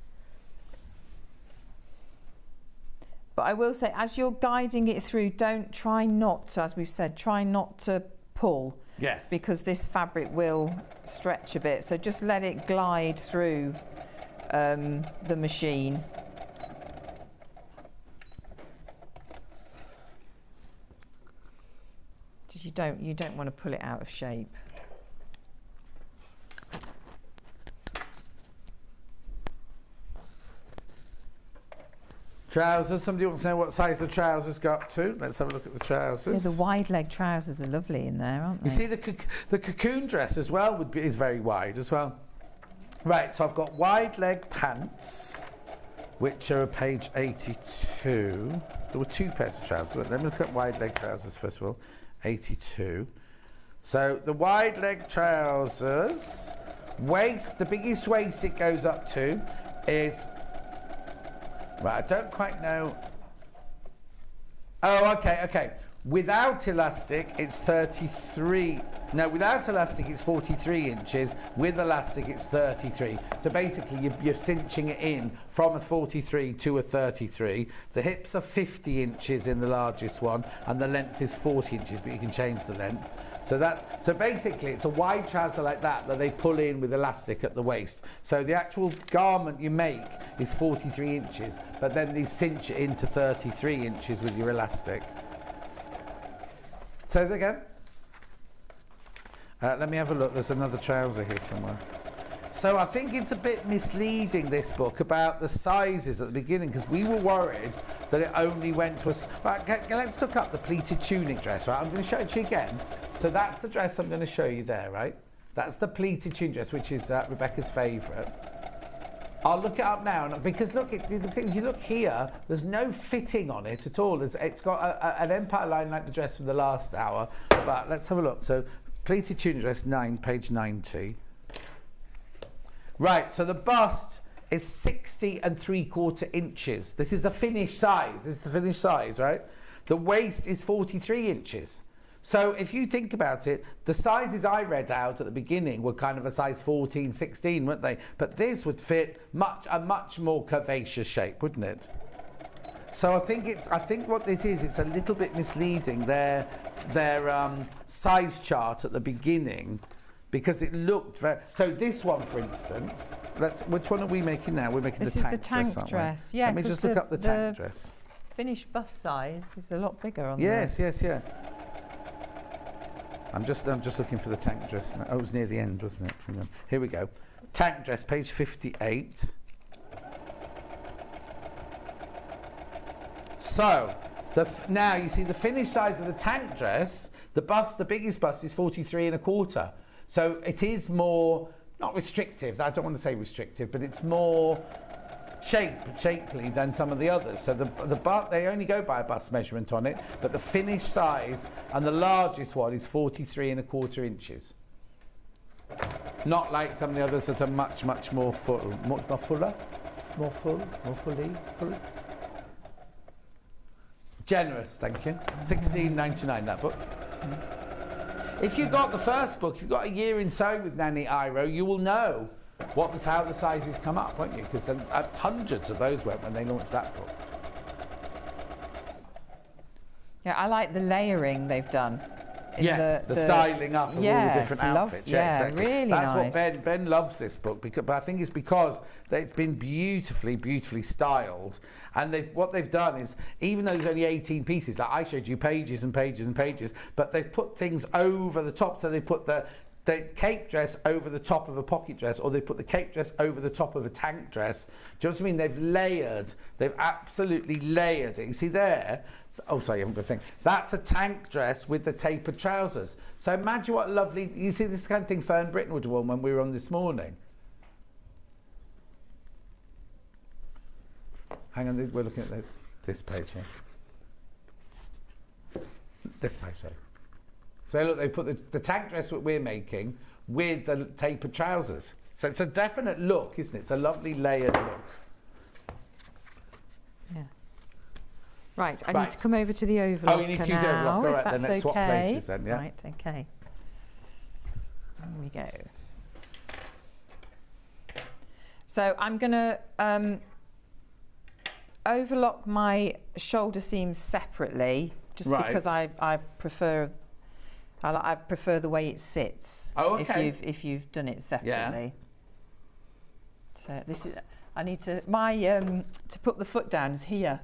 But I will say, as you're guiding it through, try not to, as we've said, try not to pull. Yes. Because this fabric will stretch a bit. So just let it glide through the machine. You don't want to pull it out of shape. Trousers. Somebody wants to know what size the trousers go up to. Let's have a look at the trousers. Yeah, the wide leg trousers are lovely in there, aren't they? You see the cocoon dress as well is very wide as well. Right, so I've got wide leg pants, which are page 82. There were 2 pairs of trousers. Let me look at wide leg trousers first of all. 82. So the wide leg trousers, waist, the biggest waist it goes up to is, right, I don't quite know. Oh, okay. Without elastic, it's 33. No, without elastic, it's 43 inches. With elastic, it's 33. So basically, you're cinching it in from a 43 to a 33. The hips are 50 inches in the largest one, and the length is 40 inches, but you can change the length. So basically, it's a wide trouser like that they pull in with elastic at the waist. So the actual garment you make is 43 inches, but then they cinch it into 33 inches with your elastic. Say that again. Let me have a look. There's another trouser here somewhere. So I think it's a bit misleading, this book, about the sizes at the beginning, because we were worried that it only went to us. Right, let's look up the pleated tunic dress. Right, I'm going to show it to you again. So that's the dress I'm going to show you there, right? That's the pleated tunic dress, which is Rebecca's favourite. I'll look it up now, because look, if you look here, there's no fitting on it at all. It's got an empire line like the dress from the last hour, but let's have a look. So, pleated tunic dress 9, page 90. Right, so the bust is 60 3/4 inches. This is the finished size. Right? The waist is 43 inches. So if you think about it, the sizes I read out at the beginning were kind of a size 14, 16, weren't they? But this would fit a much more curvaceous shape, wouldn't it? So I think what this is, it's a little bit misleading, their size chart at the beginning, because it looked very. So this one, for instance, which one are we making now? We're making this the tank is the tank dress. Dress. Yeah. Let me just look up the tank dress. Finished bust size is a lot bigger on Yes. I'm just looking for the tank dress. Oh, it was near the end, wasn't it? Here we go. Tank dress, page 58. So, now you see the finished size of the tank dress. The biggest bust is 43 1/4. So it is more, not restrictive. I don't want to say restrictive, but it's more shapely than some of the others. So they only go by a bust measurement on it, but the finished size and the largest one is 43 1/4 inches. Not like some of the others that are much more full, more fully. Generous, thank you. $16.99 that book. If you got the first book, if you've got a year in sewing with Nanny Iro, you will know how the sizes come up, won't you? Because hundreds of those went when they launched that book. Yeah, I like the layering they've done. Yes, the styling up of all the different outfits. Yeah, exactly. Really That's nice. what Ben loves this book, but I think it's because it's been beautifully styled. And what they've done is, even though there's only 18 pieces, like I showed you pages and pages and pages, but they've put things over the top. So they put the cape dress over the top of a pocket dress, or they put the cape dress over the top of a tank dress. Do you know what I mean? They've absolutely layered it. You see there? Oh, sorry, I haven't got a thing. That's a tank dress with the tapered trousers. So imagine what lovely. You see this kind of thing Fern Britton would have worn when we were on this morning. Hang on, we're looking at this page here. This page, sorry. So look, they put the tank dress that we're making with the tapered trousers. So it's a definite look, isn't it? It's a lovely layered look. Yeah. Right, I need to come over to the overlocker now. Oh, you need to use the overlocker. All right, then let's swap places then, yeah. Right, okay. Here we go. So I'm going to overlock my shoulder seams separately, just because I prefer the way it sits. Oh, okay. If you've done it separately. Yeah. So this is. I need to to put the foot down is here.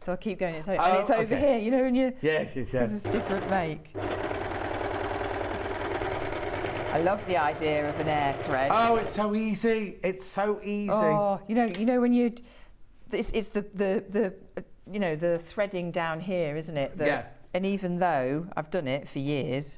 So I keep going. It's over here. You know when you. Yes. Because it's different make. I love the idea of an air thread. Oh, it's so easy. It's so easy. Oh, you know when you, it's the the threading down here, isn't it? Yeah. And even though I've done it for years,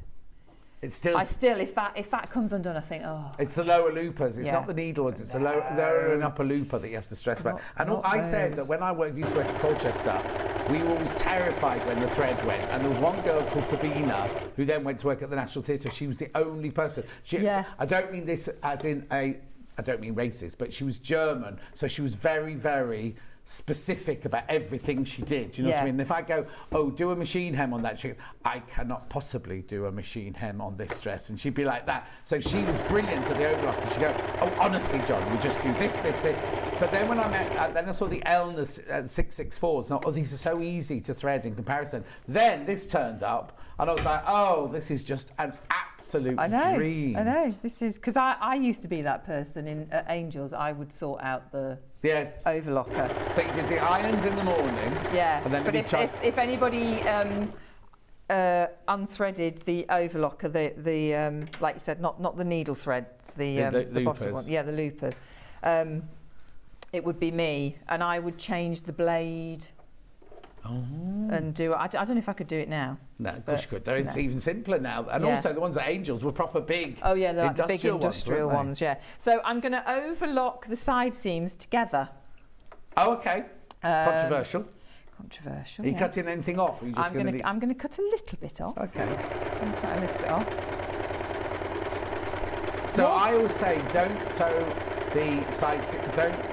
it's still. if that comes undone, I think, oh. It's the lower loopers. It's not the needle ones. It's the lower and upper looper that you have to stress about. And I said that when I used to work at Colchester, we were always terrified when the thread went. And there was one girl called Sabina who then went to work at the National Theatre. She was the only person. I don't mean this as in I don't mean racist, but she was German, so she was very, very specific about everything she did. Do you know what I mean? And if I go, oh, do a machine hem on that, she goes, I cannot possibly do a machine hem on this dress. And she'd be like that. So she was brilliant at the overlock. And she'd go, oh, honestly, John, you just do this. But then when I met, then I saw the L and the 664s. And these are so easy to thread in comparison. Then this turned up, and I was like, oh, this is just an absolute dream. I know. This is because I used to be that person at Angels. I would sort out the overlocker. So you did the irons in the morning. Yeah. And then but if anybody unthreaded the overlocker, the like you said, not the needle threads, the bottom one, the loopers, it would be me, and I would change the blade. And do it. I don't know if I could do it now. No, of course you could. They're even simpler now. And also the ones at Angels were proper big. Oh yeah, they're like the big industrial ones, ones, yeah. So I'm going to overlock the side seams together. Oh, okay. Controversial. Controversial. Are you cutting anything off? Or are you just I'm going to cut a little bit off. Okay. I'm going to cut a little bit off. So I always say don't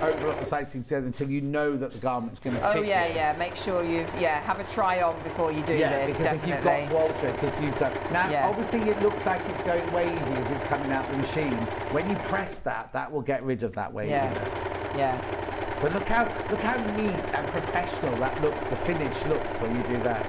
overlock the side seams together until you know that the garment's going to fit. Oh yeah. Make sure have a try on before you do this. Because definitely. if you've got to alter it, if you've done now, obviously it looks like it's going wavy as it's coming out the machine. When you press that will get rid of that waviness. Yeah. But look how neat and professional that looks. The finish looks when you do that.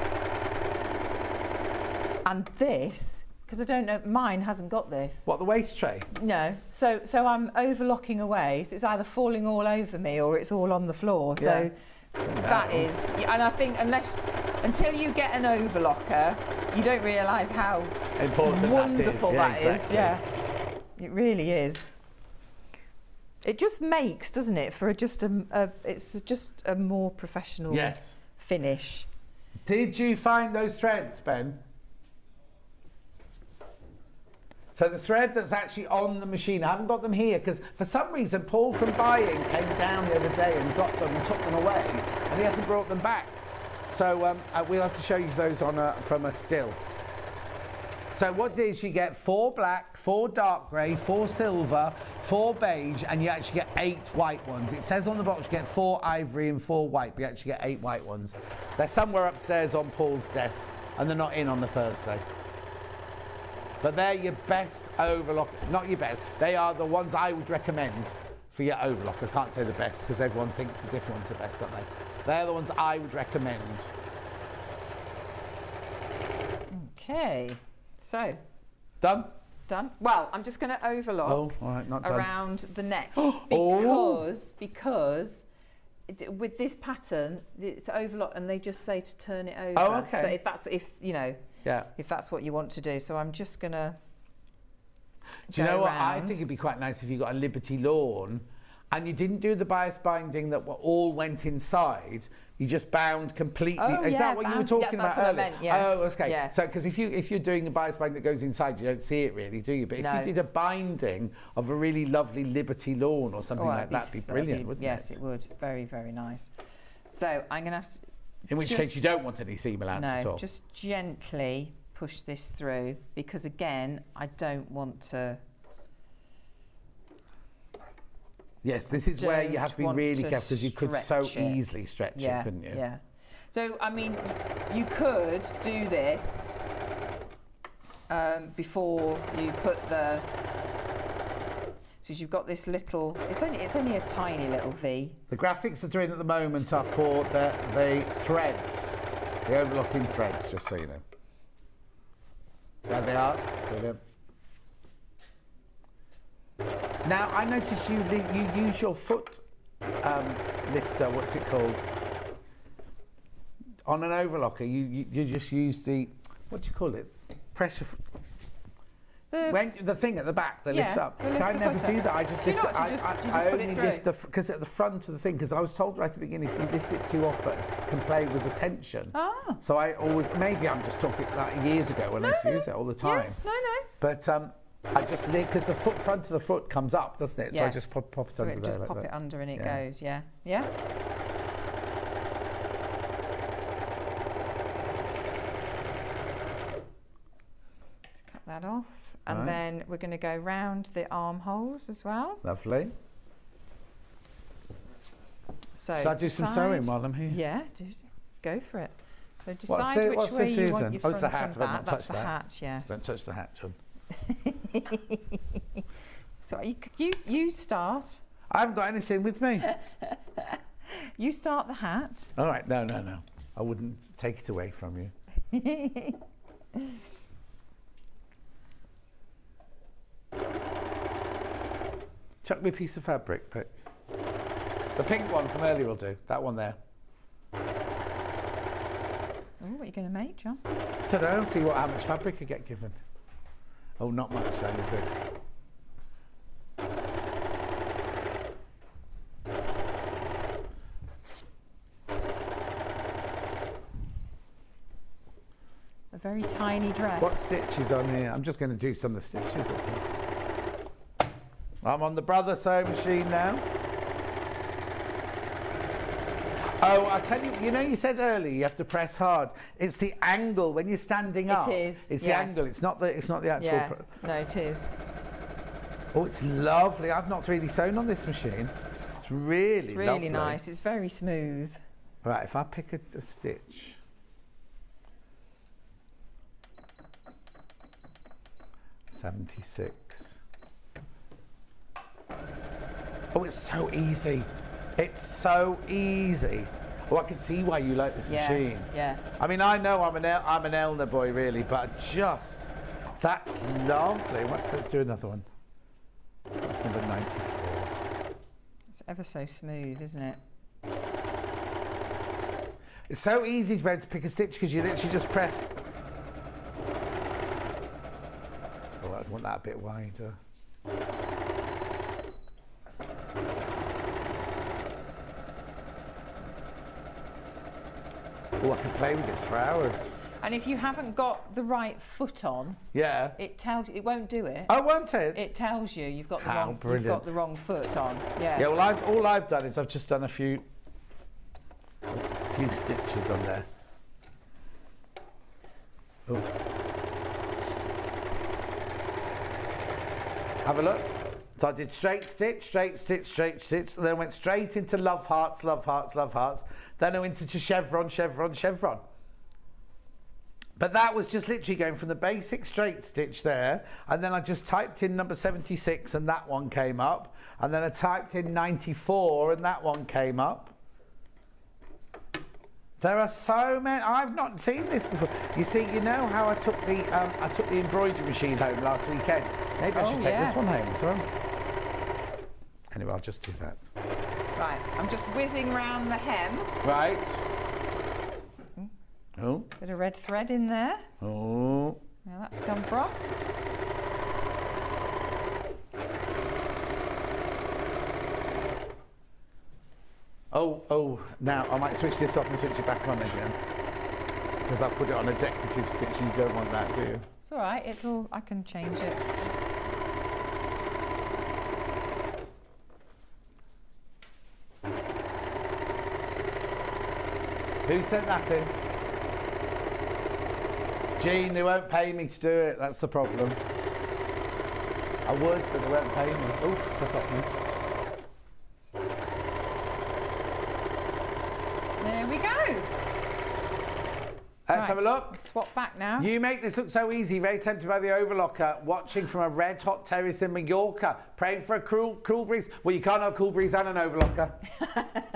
And this. Because I don't know, mine hasn't got this. What, the waist tray? No. So I'm overlocking away. So it's either falling all over me or it's all on the floor. So that is, and I think until you get an overlocker, you don't realise how important wonderful that is. Exactly. Yeah, it really is. It just makes, doesn't it, for it's just a more professional finish. Did you find those threads, Ben? So the thread that's actually on the machine, I haven't got them here because for some reason Paul from buying came down the other day and got them and took them away, and he hasn't brought them back. So we'll have to show you those from a still. So what it is, you get 4 black, 4 dark grey, 4 silver, 4 beige, and you actually get 8 white ones. It says on the box you get 4 ivory and 4 white, but you actually get 8 white ones. They're somewhere upstairs on Paul's desk, and they're not in on the Thursday. But they're your best overlock, not your best, they are the ones I would recommend for your overlock. I can't say the best because everyone thinks the different ones are best, don't they? They're the ones I would recommend. Okay, so. Done? Done. Well, I'm just going to overlock all right, not done. Around the neck because with this pattern, it's overlock and they just say to turn it over. Oh, okay. So if that's what you want to do. So I'm just going to Do you know what? I think it'd be quite nice if you got a Liberty lawn and you didn't do the bias binding that all went inside. You just bound completely. Oh, Is that what you were talking about earlier? What I meant, yes. Oh, okay. Yeah. So, because if you're doing a bias binding that goes inside, you don't see it really, do you? But if you did a binding of a really lovely Liberty lawn or something like that, that'd be brilliant, wouldn't it? Yes, it would. Very, very nice. So I'm going to have to. In which case, you don't want any seam allowance at all. No, just gently push this through because again, I don't want to. Yes, this is where you have to be really careful because you could so easily stretch it, couldn't you? Yeah. So, I mean, you could do this before you put the. So you've got this little. It's only a tiny little V. The graphics that are in at the moment are for the threads, the overlocking threads. Just so you know. There they are. Brilliant. Now I notice you use your foot lifter. What's it called? On an overlocker, you just use the, what do you call it? Pressure. The thing at the back that lifts up. So I never do that. I just lift it. I only lift because at the front of the thing, because I was told right at the beginning, if you lift it too often, it can play with the tension. Ah. So I always, maybe I'm just talking like years ago when I used to use it all the time. Yeah, no. But I just lift because the front of the foot comes up, doesn't it? Yes. So I just pop it under there. Just pop it under and it goes. Yeah. Yeah. Cut that off. And then we're going to go round the armholes as well. Lovely. So I do some sewing while I'm here? Yeah, go for it. So decide which way you want your front it's the hat. and back. That's the hat, yes. Don't touch the hat, John. So you start. I haven't got anything with me. You start the hat. All right, no. I wouldn't take it away from you. Chuck me a piece of fabric, but the pink one from earlier will do. That one there. Oh, what are you going to make, John? Don't know. I'll see how much fabric I get given. Oh, not much, only this. A very tiny dress. What stitches on here? I'm just going to do some of the stitches. That's all. I'm on the Brother sewing machine now. Oh, I tell you, you said earlier you have to press hard. It's the angle when you're standing up. It is. It's the angle. It's not the actual. Yeah. No, it is. Oh, it's lovely. I've not really sewn on this machine. It's really lovely. Nice. It's very smooth. Right, if I pick a stitch. $76. Oh, it's so easy. It's so easy. Oh, I can see why you like this machine. Yeah. I mean, I know I'm an Elner boy, really, but that's lovely. Let's do another one. That's number 94. It's ever so smooth, isn't it? It's so easy to be able to pick a stitch because you literally just press. Oh, I want that a bit wider. Oh, I can play with this for hours. And if you haven't got the right foot on, it won't do it. Oh, won't it? It tells you you've got How brilliant. You've got the wrong foot on. Yeah. Yeah. Well, all I've done is I've just done a few stitches on there. Oh. Have a look. So I did straight stitch, straight stitch, straight stitch. Then I went straight into love hearts, love hearts, love hearts. Then I went into chevron, chevron, chevron. But that was just literally going from the basic straight stitch there, and then I just typed in number 76 and that one came up, and then I typed in 94 and that one came up. There are so many. I've not seen this before. You see, you know how I took the embroidery machine home last weekend. Maybe I should take this one home as well. Anyway, I'll just do that. Right, I'm just whizzing round the hem. Right. Oh. Bit of red thread in there. Oh. Where that's come from. Oh, now I might switch this off and switch it back on again. Because I put it on a decorative stitch. You don't want that, do you? It's all right, I can change it. Who sent that in? Jean, they won't pay me to do it. That's the problem. I would, but they won't pay me. Oh, cut off me. There we go. Let's have a look. Swap back now. You make this look so easy. Very tempted by the overlocker. Watching from a red hot terrace in Mallorca. Praying for a cool breeze. Well, you can't have a cool breeze and an overlocker.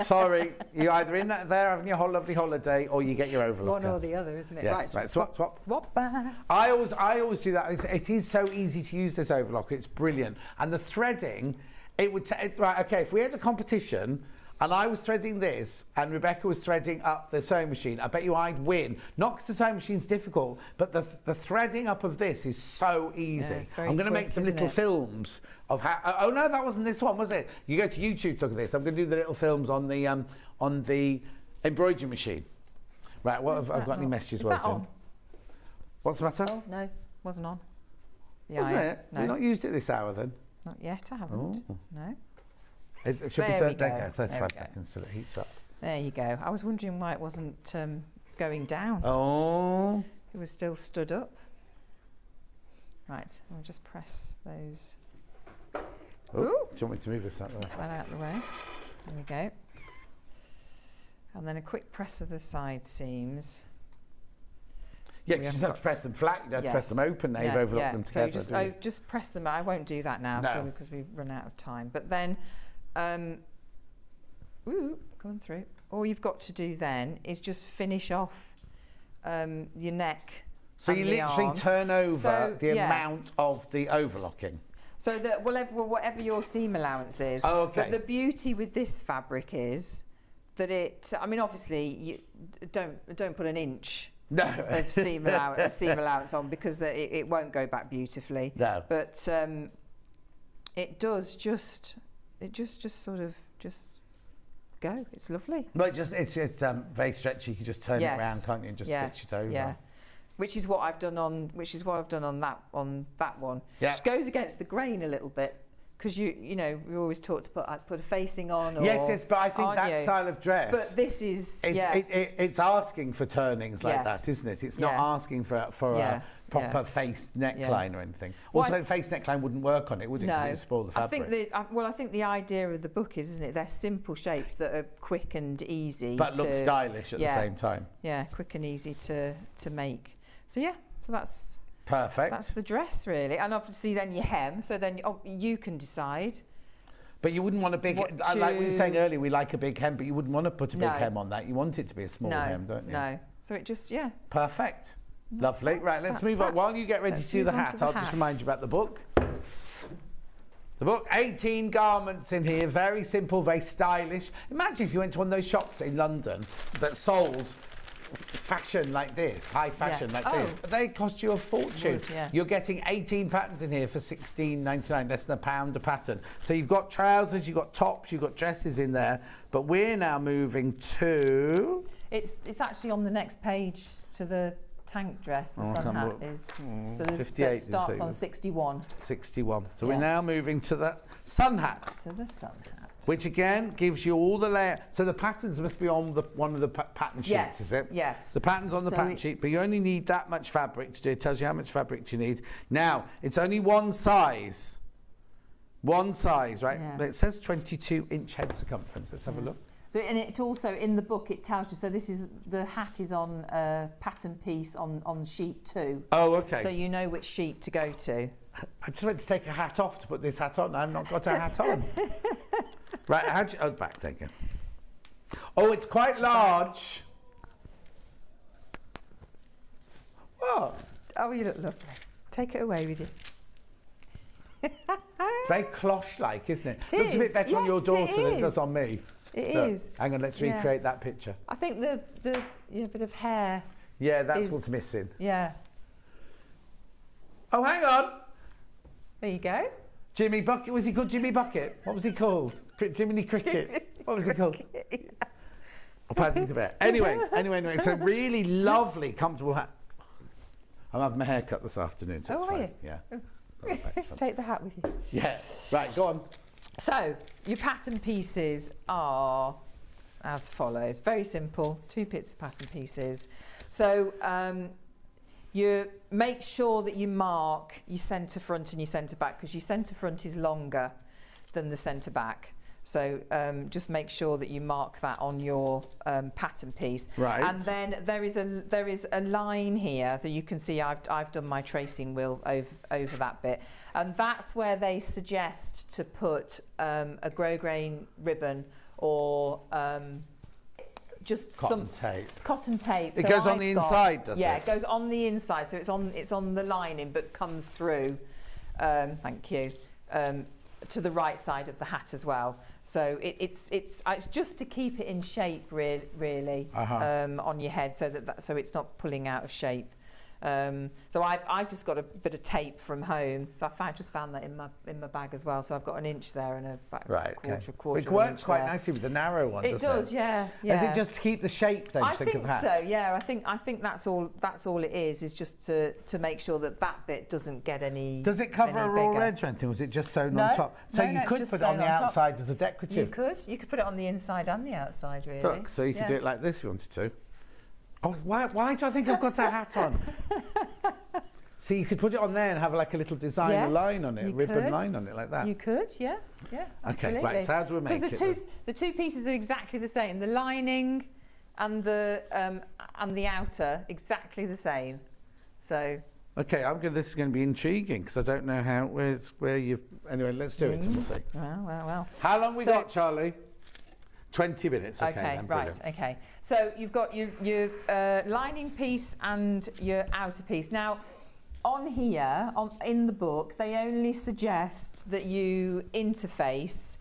Sorry. You're either in there having your whole lovely holiday or you get your overlocker. One or the other, isn't it? Yeah. Right, Right. Swap. Swap back. I always do that. It is so easy to use this overlocker. It's brilliant. And the threading, it would right. Okay, if we had a competition and I was threading this and Rebecca was threading up the sewing machine, I bet you I'd win. Not because the sewing machine's difficult, but the threading up of this is so easy. Yeah, it's very I'm going to quick, make some isn't little it? films of how. Oh no, that wasn't this one, was it? You go to YouTube to look at this. I'm going to do the little films on the embroidery machine. Right. What have I got? Any messages? Is that Jen? on? What's the matter? Oh, no, wasn't on. Wasn't it? No. We've not used it this hour then. Not yet, I haven't. Oh. No. It should There we be go. 35 There we go. seconds till it heats up. There you go. I was wondering why it wasn't going down. Oh. It was still stood up. Right, I'll just press those. Oh, Ooh. do you want me to move this out of the way? That out of the way. There we go. And then a quick press of the side seams. Yeah, We because you haven't don't have to press them flat, you don't have to press them open, now you've Yeah, overlocked yeah. them So together. just press them. I won't do that now, No. because we've run out of time. But then, coming through. All you've got to do then is just finish off your neck. So and you the literally arms. turn over So, the yeah. amount of the overlocking. So that whatever your seam allowance is. Oh, okay. But the beauty with this fabric is that it. I mean, obviously, you don't put an inch No. of seam allowance on because it won't go back beautifully. No. But it does just sort of go. It's lovely. But it's very stretchy. You can just turn it Yes. around, can't you, and just stitch it over. Yeah. Which is what I've done on that one. Yeah. Which goes against the grain a little bit because you know we always talk to put a facing on. Or, Yes, but I think aren't that you? style of dress. But this is it's asking for turnings like Yes. that, isn't it? It's not Yeah. asking for Yeah. a proper face neckline or anything. Well, Also, face neckline wouldn't work on it, would it? 'Cause it would spoil the fabric. I think the idea of the book is, isn't it? They're simple shapes that are quick and easy, But look stylish at the same time. Yeah, quick and easy to make. So yeah, so that's perfect. That's the dress really, and obviously then you hem. So then you can decide. But you wouldn't want a big, like we were saying earlier, we like a big hem, but you wouldn't want to put a big No. hem on that. You want it to be a small hem, don't you? No. So it just Perfect. Lovely. Right, let's move on. While you get ready to do the hat, I'll just remind you about the book. The book, 18 garments in here, very simple, very stylish. Imagine if you went to one of those shops in London that sold fashion like this, high fashion like this. They cost you a fortune. Would, yeah. You're getting 18 patterns in here for £16.99, less than £1 a pattern. So you've got trousers, you've got tops, you've got dresses in there. But we're now moving to... It's actually on the next page to the tank dress. The sun hat is. So it starts on 61. 61. So we're now moving to the sun hat. To the sun hat. Which again gives you all the layer. So the patterns must be on one of the pattern sheets, Yes, is it? yes. The pattern's on the So pattern sheet, but you only need that much fabric to do. It tells you how much fabric you need. Now, it's only one size. One size, right? Yeah. But it says 22-inch head circumference. Let's have a look. So and it also in the book it tells you. So this is the hat is on a pattern piece on sheet 2. Oh, okay. So you know which sheet to go to. I just went to take a hat off to put this hat on. I've not got a hat on. Right, how'd you... Oh, back, thank you. Oh, it's quite large. What? Oh, you look lovely. Take it away with you. It's very cloche-like, isn't it? It Looks a bit is. better on your Yes, daughter than it is. does on me. It Look, is. hang on, let's Yeah. recreate that picture. I think the bit of hair. Yeah, that's is- what's missing. Yeah. Oh, hang on. There you go. Jimmy Bucket. Was he called Jimmy Bucket? What was he called? Jiminy Cricket. What was he called? Or Paddington Bear. Anyway. So really lovely, comfortable hat. I'm having my hair cut this afternoon, so it's are fine. you? Yeah. Take the hat with you. Yeah. Right, go on. So your pattern pieces are as follows. Very simple. 2 bits of pattern pieces. So you make sure that you mark your centre front and your centre back because your centre front is longer than the centre back. So just make sure that you mark that on your pattern piece. Right. And then there is a line here that you can see. I've done my tracing wheel over that bit, and that's where they suggest to put a grosgrain ribbon or just cotton some tape. Cotton tape. It So goes on I've the got- inside, does Yeah, it? it goes on the inside. So it's on the lining, but comes through. Thank you. To the right side of the hat as well. So it's just to keep it in shape, really, on your head, so it's not pulling out of shape. So I've just got a bit of tape from home. So I just found that in my bag as well. So I've got an inch there and a quarter. It works quite nicely with the narrow one, doesn't it? It does, yeah. Is it just to keep the shape then? I think think of hat? so. Yeah, I think that's all it is just to make sure that bit doesn't get any. Does it cover a raw edge or anything? Was it just sewn on top? So you it's could just put it on sewn the top. outside as a decorative. You could put it on the inside and the outside, really. Look, so you could do it like this if you wanted to. Oh, why do I think I've got a hat on? See, you could put it on there and have like a little designer line on it, a ribbon line on it like that. You could, yeah, absolutely. Okay, right, so how do we make it? Because the two pieces are exactly the same. The lining and the outer exactly the same. So. Okay, this is going to be intriguing because I don't know where you've. Anyway, let's do it and we'll see. Well. How long we got, Charlie? 20 minutes. Okay, then, right. Okay. So you've got your lining piece and your outer piece. Now, on here, in the book, they only suggest that you interface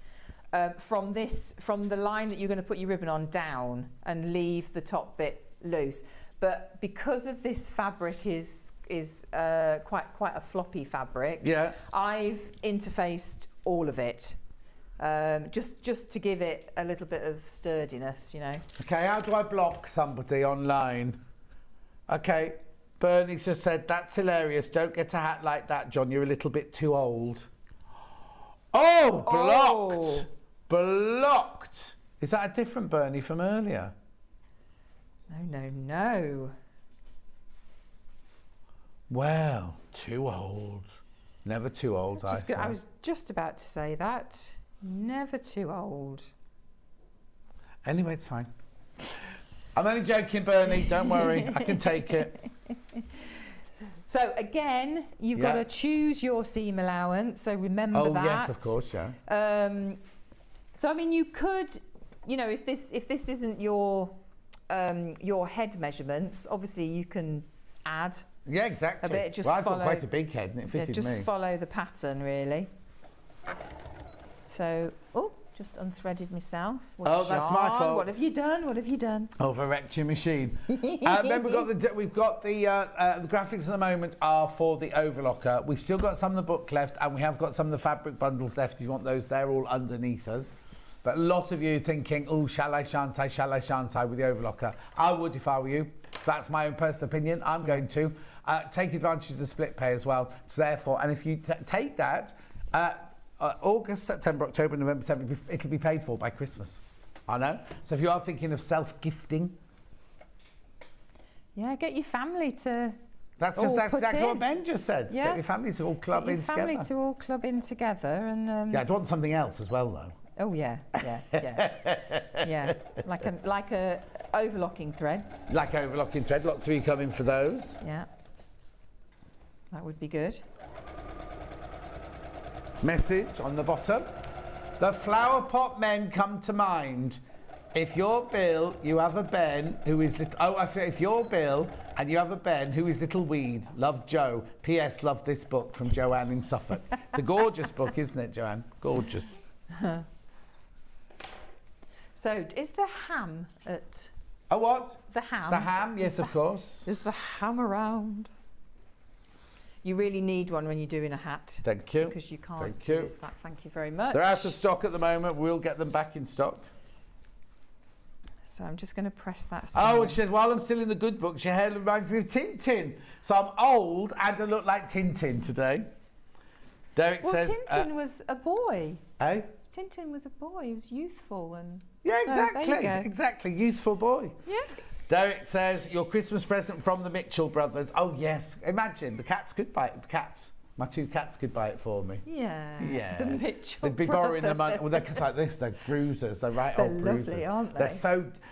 from the line that you're going to put your ribbon on down and leave the top bit loose. But because of this fabric is quite a floppy fabric, yeah, I've interfaced all of it. Just to give it a little bit of sturdiness, you know. Okay, how do I block somebody online? Okay, Bernie's just said, that's hilarious. Don't get a hat like that, John. You're a little bit too old. Oh, blocked. Blocked. Is that a different Bernie from earlier? No. Well, too old. Never too old, I was just about to say that. Never too old. Anyway, it's fine. I'm only joking, Bernie. Don't worry. I can take it. So again, you've got to choose your seam allowance. So remember that. Oh yes, of course, yeah. So I mean, you could, if this isn't your head measurements, obviously you can add. Yeah, exactly. A bit. Just I've got quite a big head, and it fitted me. Just follow the pattern, really. So, just unthreaded myself. That's my fault. What have you done? Overwrecked your machine. Then we've got the graphics at the moment are for the overlocker. We've still got some of the book left, and we have got some of the fabric bundles left. If you want those, they're all underneath us. But a lot of you thinking, oh, shall I, shan't I with the overlocker? I would if I were you. That's my own personal opinion. I'm going to take advantage of the split pay as well. So therefore, and if you take that. August, September, October, November, December, it'll be paid for by Christmas. I know. So if you are thinking of self-gifting... Yeah, get your family to That's exactly what Ben just said. Yeah. Get your family to all club in together. Family to all club in together. And, yeah, I'd want something else as well, though. Oh, yeah. Yeah, like a overlocking threads. Like overlocking thread. Lots of you come in for those. Yeah. That would be good. Message on the bottom. The flower pot men come to mind. If you're Bill, you have a Ben who is little... Oh, if you're Bill and you have a Ben who is little weed, love Joe. P.S. Love this book from Joanne in Suffolk. It's a gorgeous book, isn't it, Joanne? Gorgeous. So, is the ham at... Oh, what? The ham. The ham, yes, of course. Is the ham around? You really need one when you're doing a hat. Thank you. Because you can't do this back. Thank you very much. They're out of stock at the moment. We'll get them back in stock. So I'm just going to press that. Oh, and she says, while I'm still in the good books, your hair reminds me of Tintin. So I'm old and I look like Tintin today. Derek says... Tintin was a boy. Eh? Tintin was a boy. He was youthful and... Yeah, so exactly. Exactly. Youthful boy. Yes. Derek says, your Christmas present from the Mitchell brothers. Oh, yes. Imagine, the cats could bite. The cats. My 2 cats could buy it for me. Yeah. Yeah. The Mitchell They'd be borrowing the money. brothers. Well, they're like this. They're bruisers. They're right They're old lovely, bruisers. aren't they?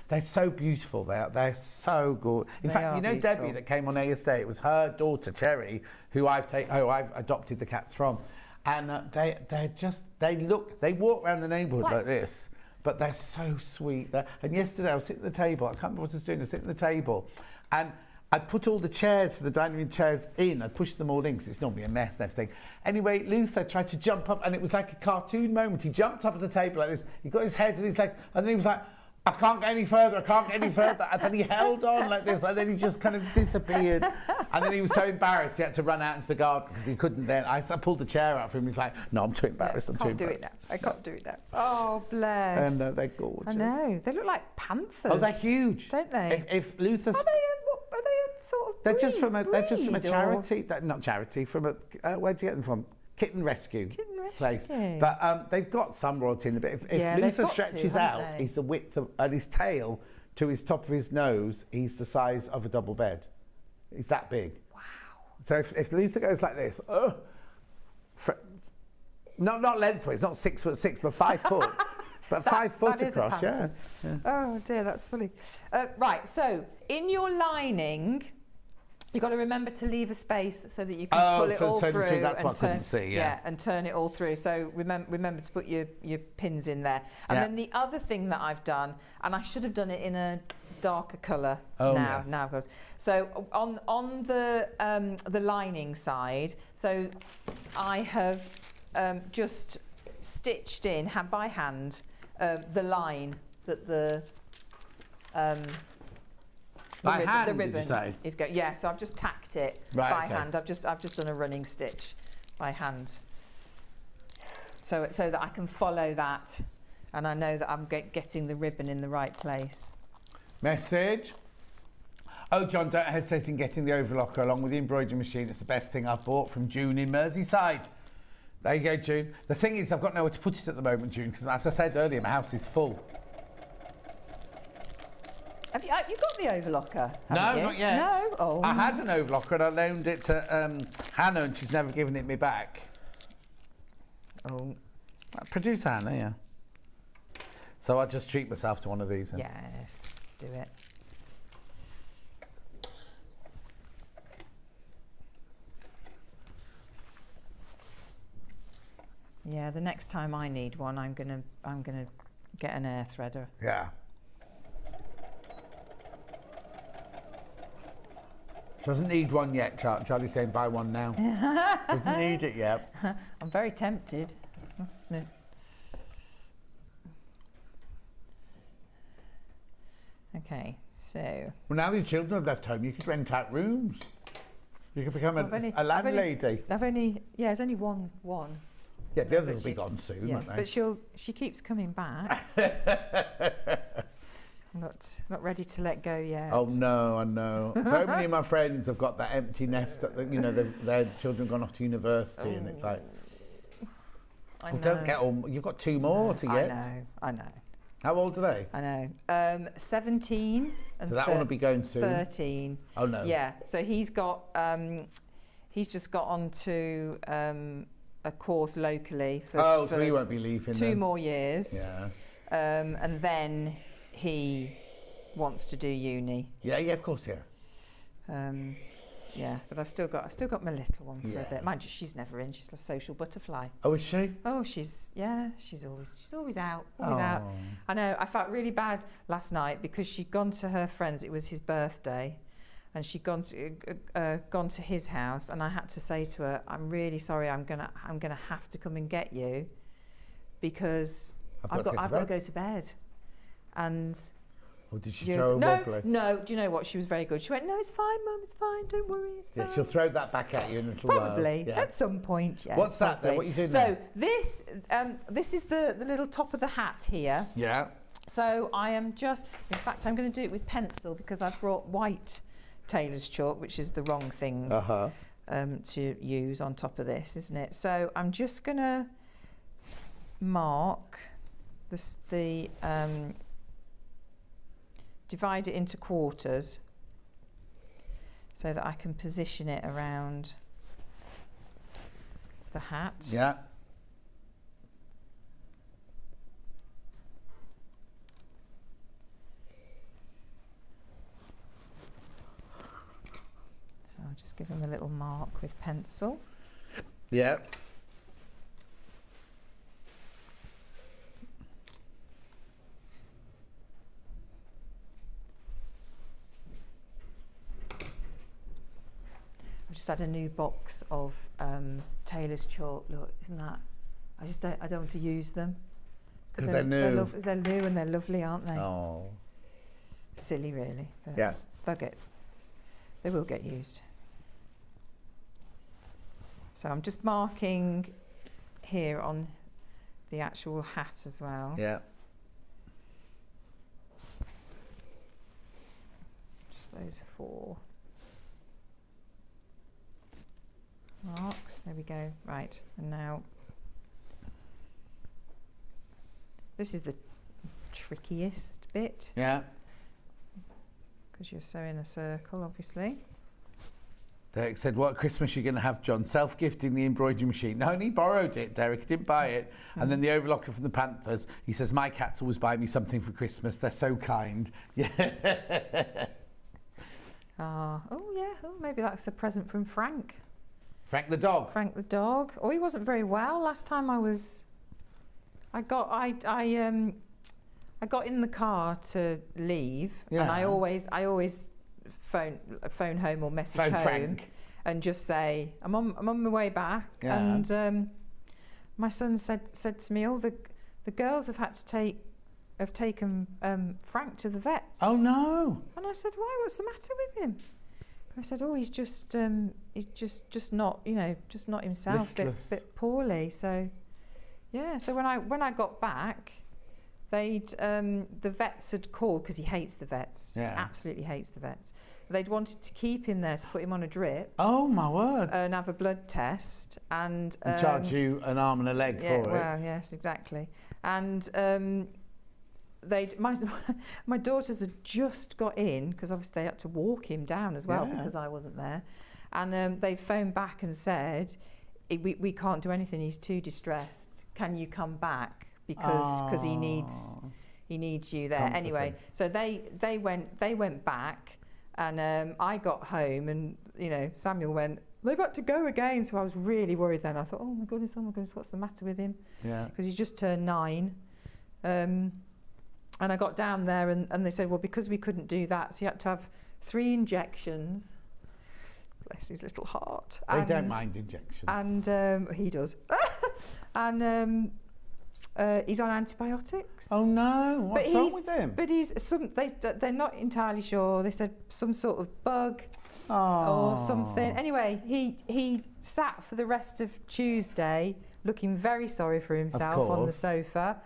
They're so beautiful. They're so good. In They fact, are you know beautiful. Debbie that came on ASD. It was her daughter Cherry who I've adopted the cats from, and they walk around the neighbourhood like this. But they're so sweet. And yesterday I was sitting at the table. I can't remember what I was doing. I was sitting at the table, and I'd put all the chairs for the dining room chairs in. I'd pushed them all in because it's normally a mess and everything. Anyway, Luther tried to jump up, and it was like a cartoon moment. He jumped up at the table like this. He got his head and his legs, and then he was like, I can't get any further, I can't get any further. And then he held on like this, and then he just kind of disappeared. And then he was so embarrassed, he had to run out into the garden because he couldn't then. I pulled the chair out for him. He was like, no, I'm too embarrassed. I can't do it now. I can't do it now. Oh, bless. And they're gorgeous. I know. They look like panthers. Oh, they're huge. Don't they? If Luther's... Are they a sort of They're just from a breed, charity. Not charity. From a where'd you get them from? Kitten rescue. Place. But they've got some royalty in the bit. If Luther stretches out, he's the width of and his tail to his top of his nose. He's the size of a double bed. He's that big. Wow. So if Luther goes like this, not lengthways, not 6'6", but 5 foot. But 5 foot across, yeah. Oh dear, that's funny. Right, so in your lining, you've got to remember to leave a space so that you can pull it all through. That's what I couldn't see, yeah. And turn it all through. So remember to put your pins in there. And then the other thing that I've done, and I should have done it in a darker colour now. So on the lining side, so I have just stitched in by hand the line that the ribbon is going. Yeah, so I've just tacked it by hand. I've just done a running stitch by hand, so that I can follow that, and I know that I'm getting the ribbon in the right place. Message. Oh, John, don't hesitate in getting the overlocker along with the embroidery machine. It's the best thing I've bought from June in Merseyside. There you go, June. The thing is, I've got nowhere to put it at the moment, June, because as I said earlier, my house is full. Have you got the overlocker? No, not yet. No? Oh. I had an overlocker and I loaned it to Hannah, and she's never given it me back. Oh. Producer Hannah, yeah. So I'll just treat myself to one of these then. Yes, do it. Yeah, the next time I need one, I'm gonna get an air threader. Yeah. She doesn't need one yet, Charlie's saying buy one now. Doesn't need it yet. I'm very tempted, must admit. Okay, so... Well, now the children have left home, you could rent out rooms. You could become a landlady. There's only one. Yeah, the others will be gone soon, won't they? But she keeps coming back. I'm not ready to let go yet. Oh no, I know. So many of my friends have got that empty nest that their children gone off to university, and it's like, don't get all. You've got 2 more to get. I know. How old are they? I know. 17 and so that one will be going soon. 13. Oh no. Yeah. So he's just got onto a course locally for so he won't be leaving 2 more years. Yeah. And then he wants to do uni. Yeah, of course, yeah. Yeah, but I've still got my little one for a bit. Mind you, she's never in. She's a social butterfly. Oh, is she? Oh, she's always out. Out. I know. I felt really bad last night because she'd gone to her friends. It was his birthday, and she'd gone to his house, and I had to say to her, "I'm really sorry. I'm gonna have to come and get you because I've got to go to bed." And did she throw a wobbly? No, do you know what? She was very good. She went, "No, it's fine, Mum, it's fine, don't worry, it's fine." Yeah, she'll throw that back at you in a little while. Probably, at some point, yeah. What's that then? What are you doing So this is the little top of the hat here. Yeah. So I am just, in fact, I'm going to do it with pencil because I've brought white tailor's chalk, which is the wrong thing to use on top of this, isn't it? So I'm just going to mark divide it into quarters so that I can position it around the hat. Yeah. So I'll just give him a little mark with pencil. Yeah. I just had a new box of Taylor's chalk. Look, isn't that? I don't want to use them. Because they're new. They're new and they're lovely, aren't they? Oh. Silly, really. But Yeah. They will get used. So I'm just marking here on the actual hat as well. Yeah. Just those 4 marks. There we go. Right, and now this is the trickiest bit. Yeah. Because you're sewing a circle, obviously. Derek said, what Christmas you're going to have, John? Self-gifting the embroidery machine. No, and he borrowed it, Derek. He didn't buy it. And then the overlocker from the Panthers, he says, my cats always buy me something for Christmas. They're so kind. Yeah. Oh, yeah. Oh, maybe that's a present from Frank. Frank the dog. Frank the dog. Oh, he wasn't very well last time I got in the car to leave, and I always phone home or message home Frank. and just say I'm on my way back. Yeah. And my son said to me, "Oh, the girls have taken Frank to the vets." Oh no! And I said, "Why? What's the matter with him?" I said, "Oh, he's just not, just not himself, bit poorly." So, yeah. So when I got back, the vets had called because he hates the vets. Yeah. Absolutely hates the vets. They'd wanted to keep him there to put him on a drip. Oh my word! And have a blood test and charge you an arm and a leg for it. Well, yes, exactly. And my daughters had just got in because obviously they had to walk him down as well because I wasn't there, and they phoned back and said, we can't do anything. He's too distressed. Can you come back because he needs you there. Comforting. Anyway, so they went back, and I got home, and Samuel went, they've had to go again. So I was really worried then. I thought, oh my goodness, what's the matter with him? Yeah. Because he's just turned 9. And I got down there and they said, well, because we couldn't do that, so you had to have 3 injections. Bless his little heart. They don't mind injections. And he does. And he's on antibiotics. Oh no, what's wrong with him? But they're not entirely sure. They said some sort of bug or something. Anyway, he sat for the rest of Tuesday looking very sorry for himself on the sofa.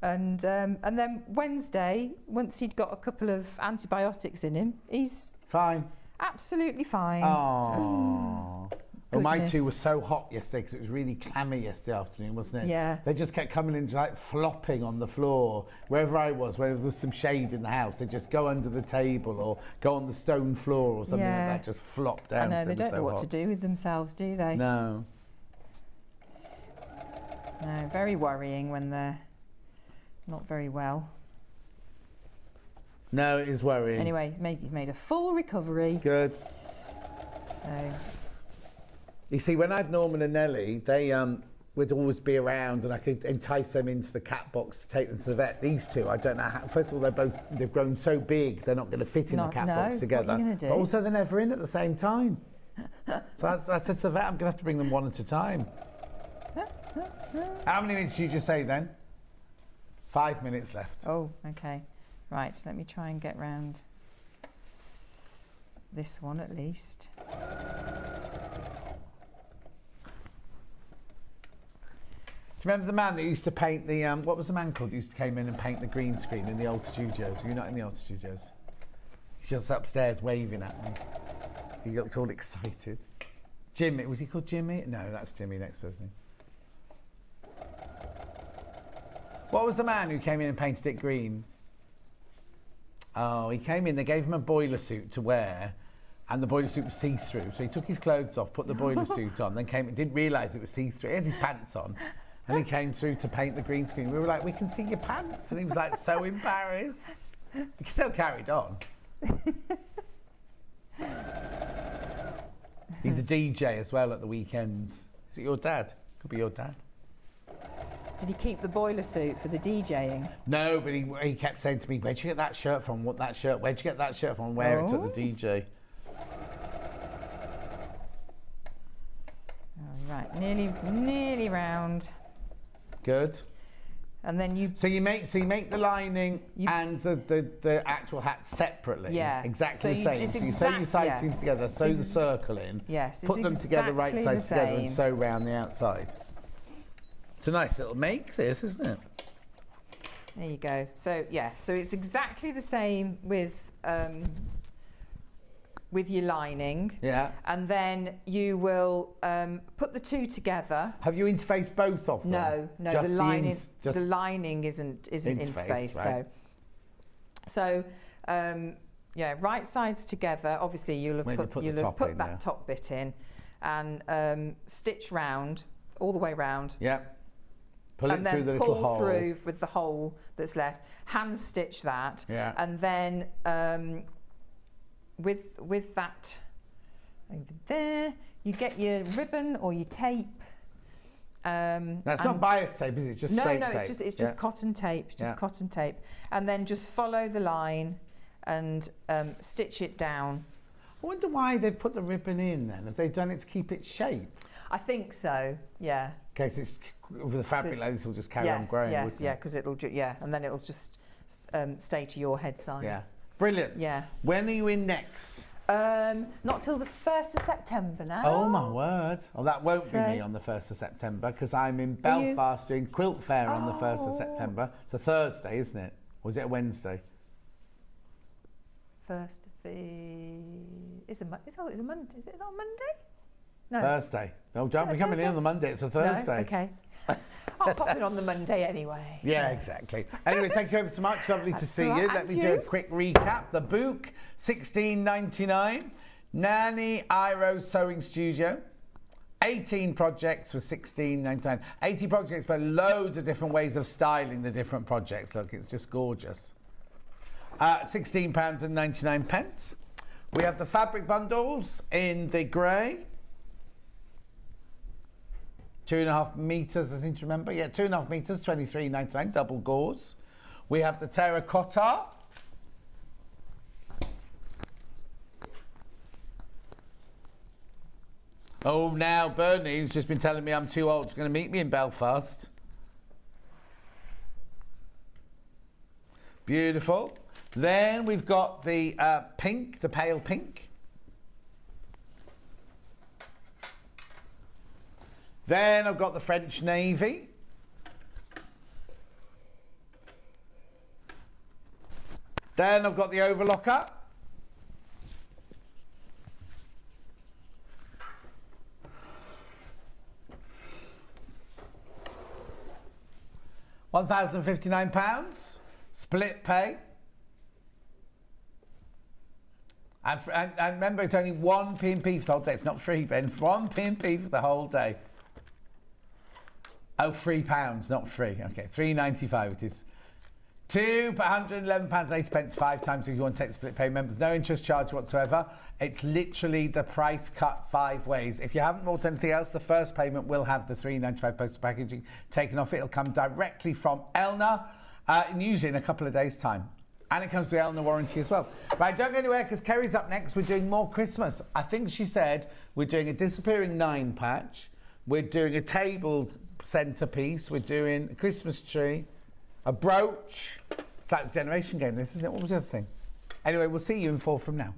And then Wednesday, once he'd got a couple of antibiotics in him, he's fine. Absolutely fine. Oh. Well, my 2 were so hot yesterday because it was really clammy yesterday afternoon, wasn't it? Yeah. They just kept coming in, just like flopping on the floor. Wherever I was, wherever there was some shade in the house, they'd just go under the table or go on the stone floor or something like that, just flop down. I know, they don't know what to do with themselves, do they? No. No, very worrying when they're not very well. No, it is worrying. Anyway, he's made a full recovery. Good. So. You see, when I had Norman and Nellie, they would always be around, and I could entice them into the cat box to take them to the vet. These 2, I don't know how. First of all, they've grown so big, they're not going to fit in the cat box together. What are you going to do? But also, they're never in at the same time. So I said to the vet, I'm going to have to bring them one at a time. How many minutes did you just say then? 5 minutes left. Oh, okay. Right, let me try and get round this one at least. Do you remember the man that used to paint the, what was the man called who used to come in and paint the green screen in the old studios? Were you not in the old studios? He's just upstairs waving at me. He looked all excited. Jimmy, was he called Jimmy? No, that's Jimmy next to us. What was the man who came in and painted it green? Oh, he came in, they gave him a boiler suit to wear, and the boiler suit was see-through. So he took his clothes off, put the boiler suit on, then came and didn't realise it was see-through. He had his pants on, and he came through to paint the green screen. We were like, we can see your pants. And he was like, so embarrassed. He still carried on. He's a DJ as well at the weekends. Is it your dad? Could be your dad. Did he keep the boiler suit for the DJing? No, but he kept saying to me, where'd you get that shirt from? What that shirt? Where'd you get that shirt from? Wear it at the DJ. All right, nearly round. Good. And then you... So you make the lining and the actual hat separately. Yeah. Exactly So the you same. just So you sew your side seams together, sew the circle in, Yes, put them together right exactly sides the together and same. sew round the outside. It's a nice little make, this, isn't it? There you go. So yeah, so it's exactly the same with your lining. Yeah. And then you will put the two together. Have you interfaced both of them? No, Just the lining isn't interfaced. Right. No. So yeah, right sides together. Obviously, you'll have put that top bit in, and stitch round all the way round. Yeah. Pull it through the little hole. And then pull through with the hole that's left. Hand stitch that. Yeah. And then with that over there, you get your ribbon or your tape. No, it's not bias tape, is it? It's just straight tape. No, it's just cotton tape. Just cotton tape. And then just follow the line and stitch it down. I wonder why they've put the ribbon in then. Have they done it to keep its shape? I think so, yeah. Okay, so it's with the fabric like this will just carry on growing, Yes, yeah, because it'll and then it'll just stay to your head size. Yeah, brilliant. Yeah. When are you in next? Not till the 1st of September now. Oh my word! Oh, that won't be me on the 1st of September because I'm in Belfast doing Quilt Fair on the 1st of September. It's a Thursday, isn't it? Or is it a Wednesday? It's a Monday. Is it not Monday? No. Thursday. No, don't be coming in on the Monday. It's a Thursday. No? Okay. I'll pop in on the Monday anyway. Yeah, exactly. Anyway, thank you ever so much. Lovely to see you. Let me you. do a quick recap. The book, $16.99. Nanny Iro Sewing Studio. 18 projects for $16.99. 80 projects, but loads of different ways of styling the different projects. Look, it's just gorgeous. £16.99. We have the fabric bundles in the grey. 2.5 meters, I seem to remember. Yeah, 2.5 meters, $23.99, double gauze. We have the terracotta. Oh, now Bernie, who's just been telling me I'm too old, is going to meet me in Belfast. Beautiful. Then we've got the pink, the pale pink. Then I've got the French Navy. Then I've got the overlocker. £1,059, split pay. And remember, it's only 1 P&P for the whole day. It's not free, Ben. 1 P&P for the whole day. Oh, £3, not free. Okay, £3.95 it is. £211.80, 5 times if you want to take the split pay. Members, no interest charge whatsoever. It's literally the price cut 5 ways. If you haven't bought anything else, the first payment will have the £3.95 postal packaging taken off. It'll come directly from Elna, usually in a couple of days' time. And it comes with the Elna warranty as well. Right, don't go anywhere because Kerry's up next. We're doing more Christmas. I think she said we're doing a disappearing 9 patch. We're doing a table centerpiece. We're doing a Christmas tree, a brooch. It's like a generation game, this, isn't it? What was the other thing? Anyway, we'll see you in 4 from now.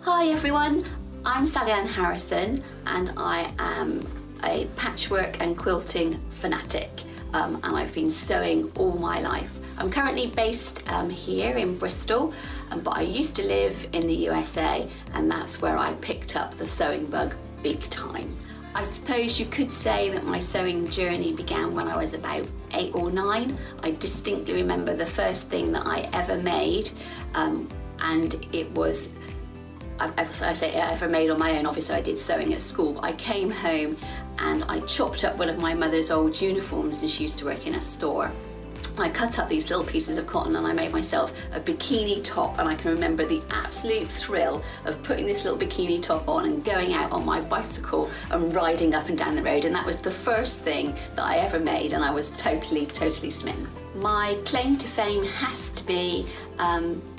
Hi everyone, I'm Sally Ann Harrison and I am a patchwork and quilting fanatic and I've been sewing all my life. I'm currently based here in Bristol, but I used to live in the USA and that's where I picked up the sewing bug big time. I suppose you could say that my sewing journey began when I was about 8 or 9. I distinctly remember the first thing that I ever made, and it was, I say ever made on my own, obviously I did sewing at school, but I came home and I chopped up one of my mother's old uniforms, and she used to work in a store. I cut up these little pieces of cotton and I made myself a bikini top, and I can remember the absolute thrill of putting this little bikini top on and going out on my bicycle and riding up and down the road, and that was the first thing that I ever made, and I was totally smitten. My claim to fame has to be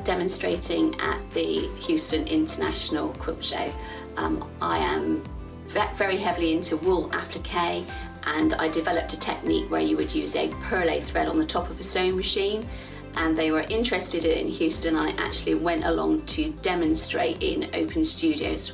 demonstrating at the Houston International Quilt Show. I am very heavily into wool applique, and I developed a technique where you would use a perlé thread on the top of a sewing machine, and they were interested in Houston. I actually went along to demonstrate in open studios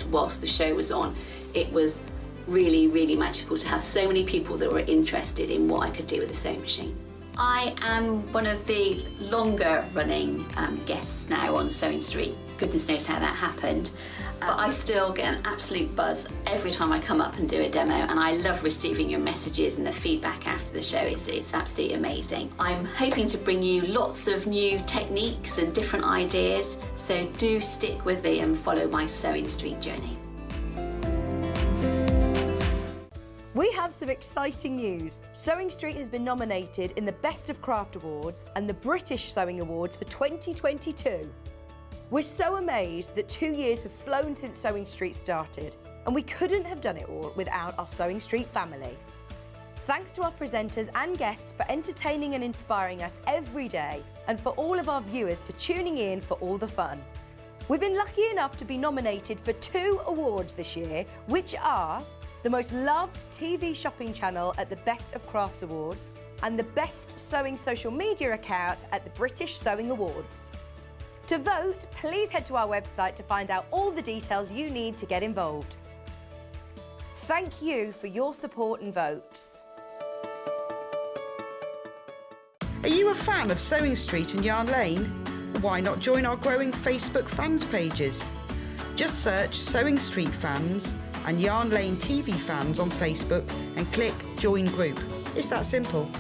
whilst the show was on. It was really magical to have so many people that were interested in what I could do with a sewing machine. I am one of the longer running guests now on Sewing Street. Goodness knows how that happened. But I still get an absolute buzz every time I come up and do a demo, and I love receiving your messages and the feedback after the show. It's absolutely amazing. I'm hoping to bring you lots of new techniques and different ideas, so do stick with me and follow my Sewing Street journey. We have some exciting news. Sewing Street has been nominated in the Best of Craft Awards and the British Sewing Awards for 2022. We're so amazed that 2 years have flown since Sewing Street started, and we couldn't have done it all without our Sewing Street family. Thanks to our presenters and guests for entertaining and inspiring us every day, and for all of our viewers for tuning in for all the fun. We've been lucky enough to be nominated for 2 awards this year, which are the most loved TV shopping channel at the Best of Crafts Awards and the best sewing social media account at the British Sewing Awards. To vote, please head to our website to find out all the details you need to get involved. Thank you for your support and votes. Are you a fan of Sewing Street and Yarn Lane? Why not join our growing Facebook fans pages? Just search Sewing Street Fans and Yarn Lane TV Fans on Facebook and click Join Group. It's that simple.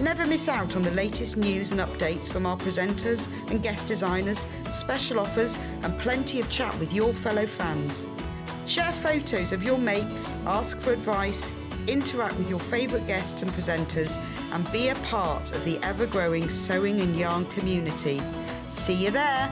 Never miss out on the latest news and updates from our presenters and guest designers, special offers and plenty of chat with your fellow fans. Share photos of your makes, ask for advice, interact with your favourite guests and presenters, and be a part of the ever-growing sewing and yarn community. See you there!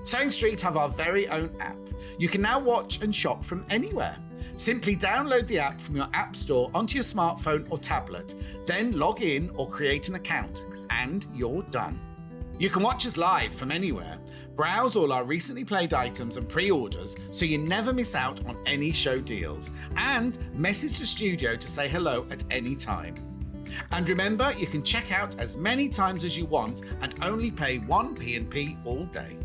Sewing Street have our very own app. You can now watch and shop from anywhere. Simply download the app from your app store onto your smartphone or tablet, then log in or create an account, and you're done. You can watch us live from anywhere, browse all our recently played items and pre-orders so you never miss out on any show deals, and message the studio to say hello at any time. And remember, you can check out as many times as you want and only pay 1 P&P all day.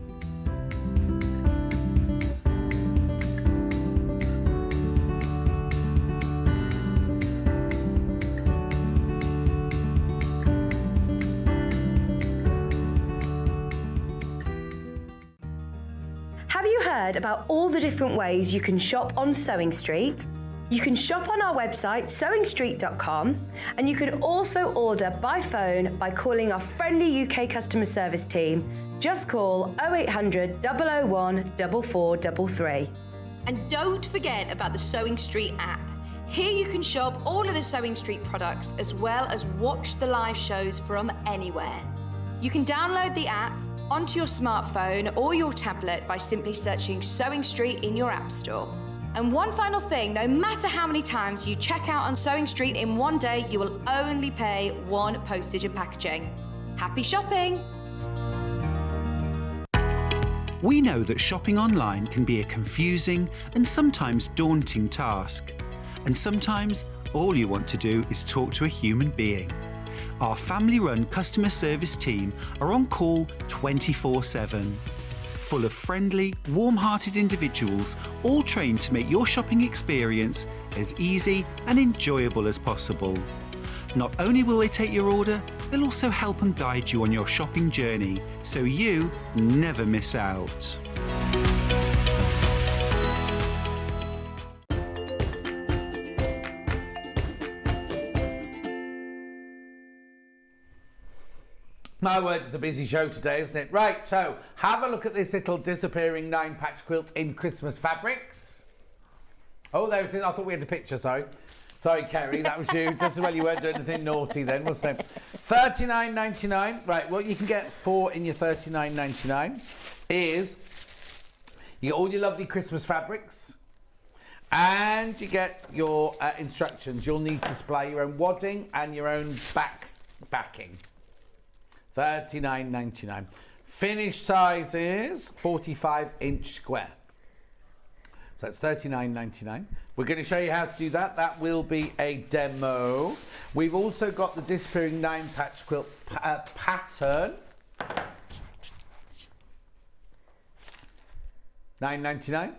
Have you heard about all the different ways you can shop on Sewing Street? You can shop on our website sewingstreet.com, and you can also order by phone by calling our friendly UK customer service team. Just call 0800 001 4433. And don't forget about the Sewing Street app. Here you can shop all of the Sewing Street products as well as watch the live shows from anywhere. You can download the app onto your smartphone or your tablet by simply searching Sewing Street in your app store. And one final thing, no matter how many times you check out on Sewing Street in one day, you will only pay 1 postage and packaging. Happy shopping! We know that shopping online can be a confusing and sometimes daunting task. And sometimes all you want to do is talk to a human being. Our family-run customer service team are on call 24/7. Full of friendly, warm-hearted individuals, all trained to make your shopping experience as easy and enjoyable as possible. Not only will they take your order, they'll also help and guide you on your shopping journey, so you never miss out. My word, it's a busy show today, isn't it? Right, so have a look at this little disappearing 9-patch quilt in Christmas fabrics. Oh, there it is. I thought we had a picture, sorry. Sorry, Kerry, that was you. Just as well you weren't doing anything naughty then, wasn't it? $39.99. Right, what you can get for in your $39.99 is you get all your lovely Christmas fabrics and you get your instructions. You'll need to supply your own wadding and your own backing. $39.99. Finished size is 45-inch square. So that's $39.99. We're going to show you how to do that. That will be a demo. We've also got the disappearing 9-patch quilt pattern. $9.99.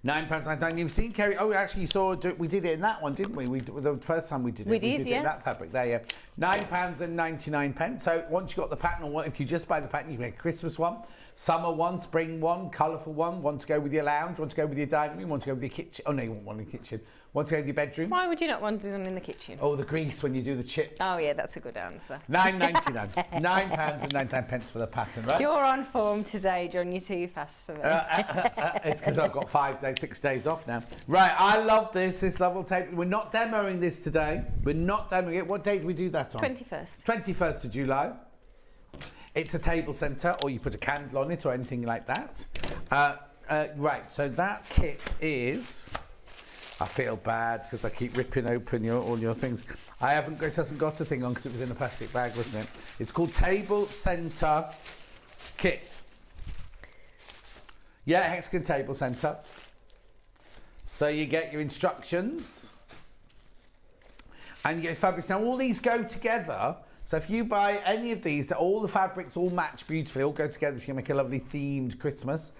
£9.99. You've seen Kerry. Oh, actually, you saw we did it in that one, didn't we? The first time we did it. We did, it yeah. in that fabric there, yeah. £9.99. So once you've got the pattern, or if you just buy the pattern, you can make a Christmas one, summer one, spring one, colourful one. Want to go with your lounge? Want to go with your dining room? Want to go with your kitchen? Oh no, you want one in the kitchen. Want to go with your bedroom? Why would you not want to do them in the kitchen? Oh, the grease when you do the chips. Oh yeah, that's a good answer. £9.99. £9.99 for the pattern, right? You're on form today, John. You're too fast for me. It's because I've got 6 days off now. Right, I love this level tape. We're not demoing this today. We're not demoing it. What date do we do that on? 21st. 21st of July. It's a table centre, or you put a candle on it, or anything like that. Right, so that kit is... I feel bad because I keep ripping open all your things. It hasn't got a thing on because it was in a plastic bag, wasn't it? It's called Table Centre Kit. Yeah, hexagon table centre. So you get your instructions and you get your fabrics. Now all these go together. So if you buy any of these, all the fabrics all match beautifully, all go together if you make a lovely themed Christmas.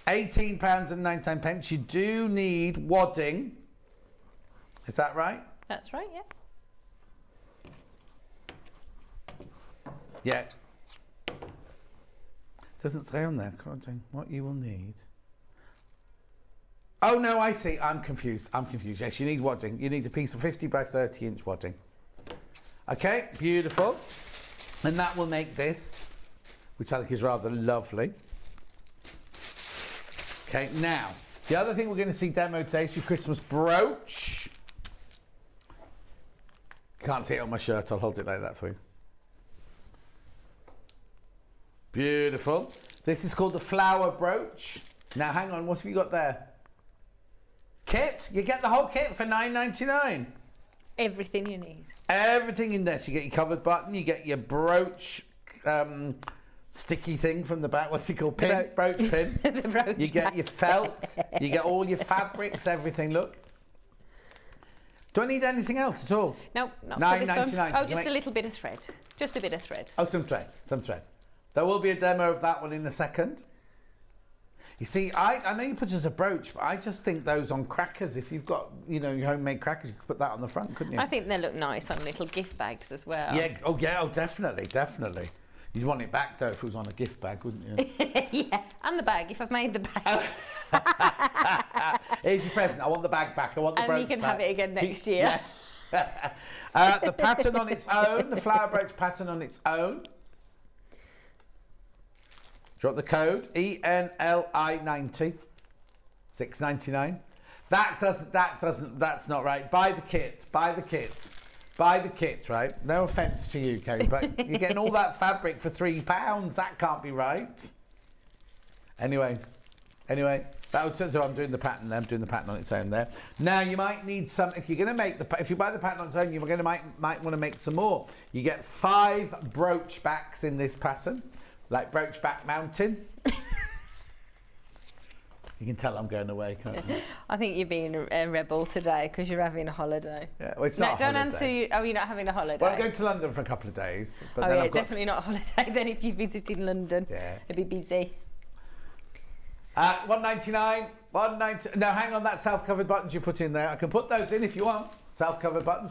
£18.99. You do need wadding. Is that right? That's right, yeah. Yeah. Doesn't say on there, what you will need. Oh no, I see. I'm confused. Yes, you need wadding. You need a piece of 50 by 30 inch wadding. Okay, beautiful. And that will make this, which I think is rather lovely. Okay, now, the other thing we're going to see demo today is your Christmas brooch. Can't see it on my shirt. I'll hold it like that for you. Beautiful. This is called the flower brooch. Now, hang on. What have you got there? Kit? You get the whole kit for $9.99. Everything you need. Everything in there. So you get your covered button. You get your brooch sticky thing from the back. What's it called? Pin? Brooch pin. The brooch you get your felt. You get all your fabrics. Everything. Look. Do I need anything else at all? No, not $9.99. Oh, just a little bit of thread. Just a bit of thread. Oh, some thread. There will be a demo of that one in a second. You see, I know you put as a brooch, but I just think those on crackers, if you've got, your homemade crackers, you could put that on the front, couldn't you? I think they look nice on little gift bags as well. Yeah, oh, definitely. You'd want it back, though, if it was on a gift bag, wouldn't you? Yeah, and the bag, if I've made the bag. Here's your present. I want the bag back. I want the brooch back. And you can have it again next year. Yeah. The pattern on its own, the flower brooch pattern on its own. Drop the code ENLI90 $6.99. That's not right. Buy the kit, right? No offence to you, Kerry, but you're getting all that fabric for £3. That can't be right. Anyway, so I'm doing the pattern there. I'm doing the pattern on its own there. Now you might need some. If you're going to make if you buy the pattern on its own, you're going to might want to make some more. You get 5 brooch backs in this pattern. Like brooch back mountain. You can tell I'm going away, can't you? I think you're being a rebel today because you're having a holiday. Yeah, well, it's not a don't holiday. answer. Oh, you're not having a holiday? Well, I'm going to London for a couple of days. But oh, then yeah, I've got definitely not a holiday then if you're visiting London. Yeah. It'd be busy. $1.99. Now, hang on, that self-covered buttons you put in there. I can put those in if you want. Self-covered buttons.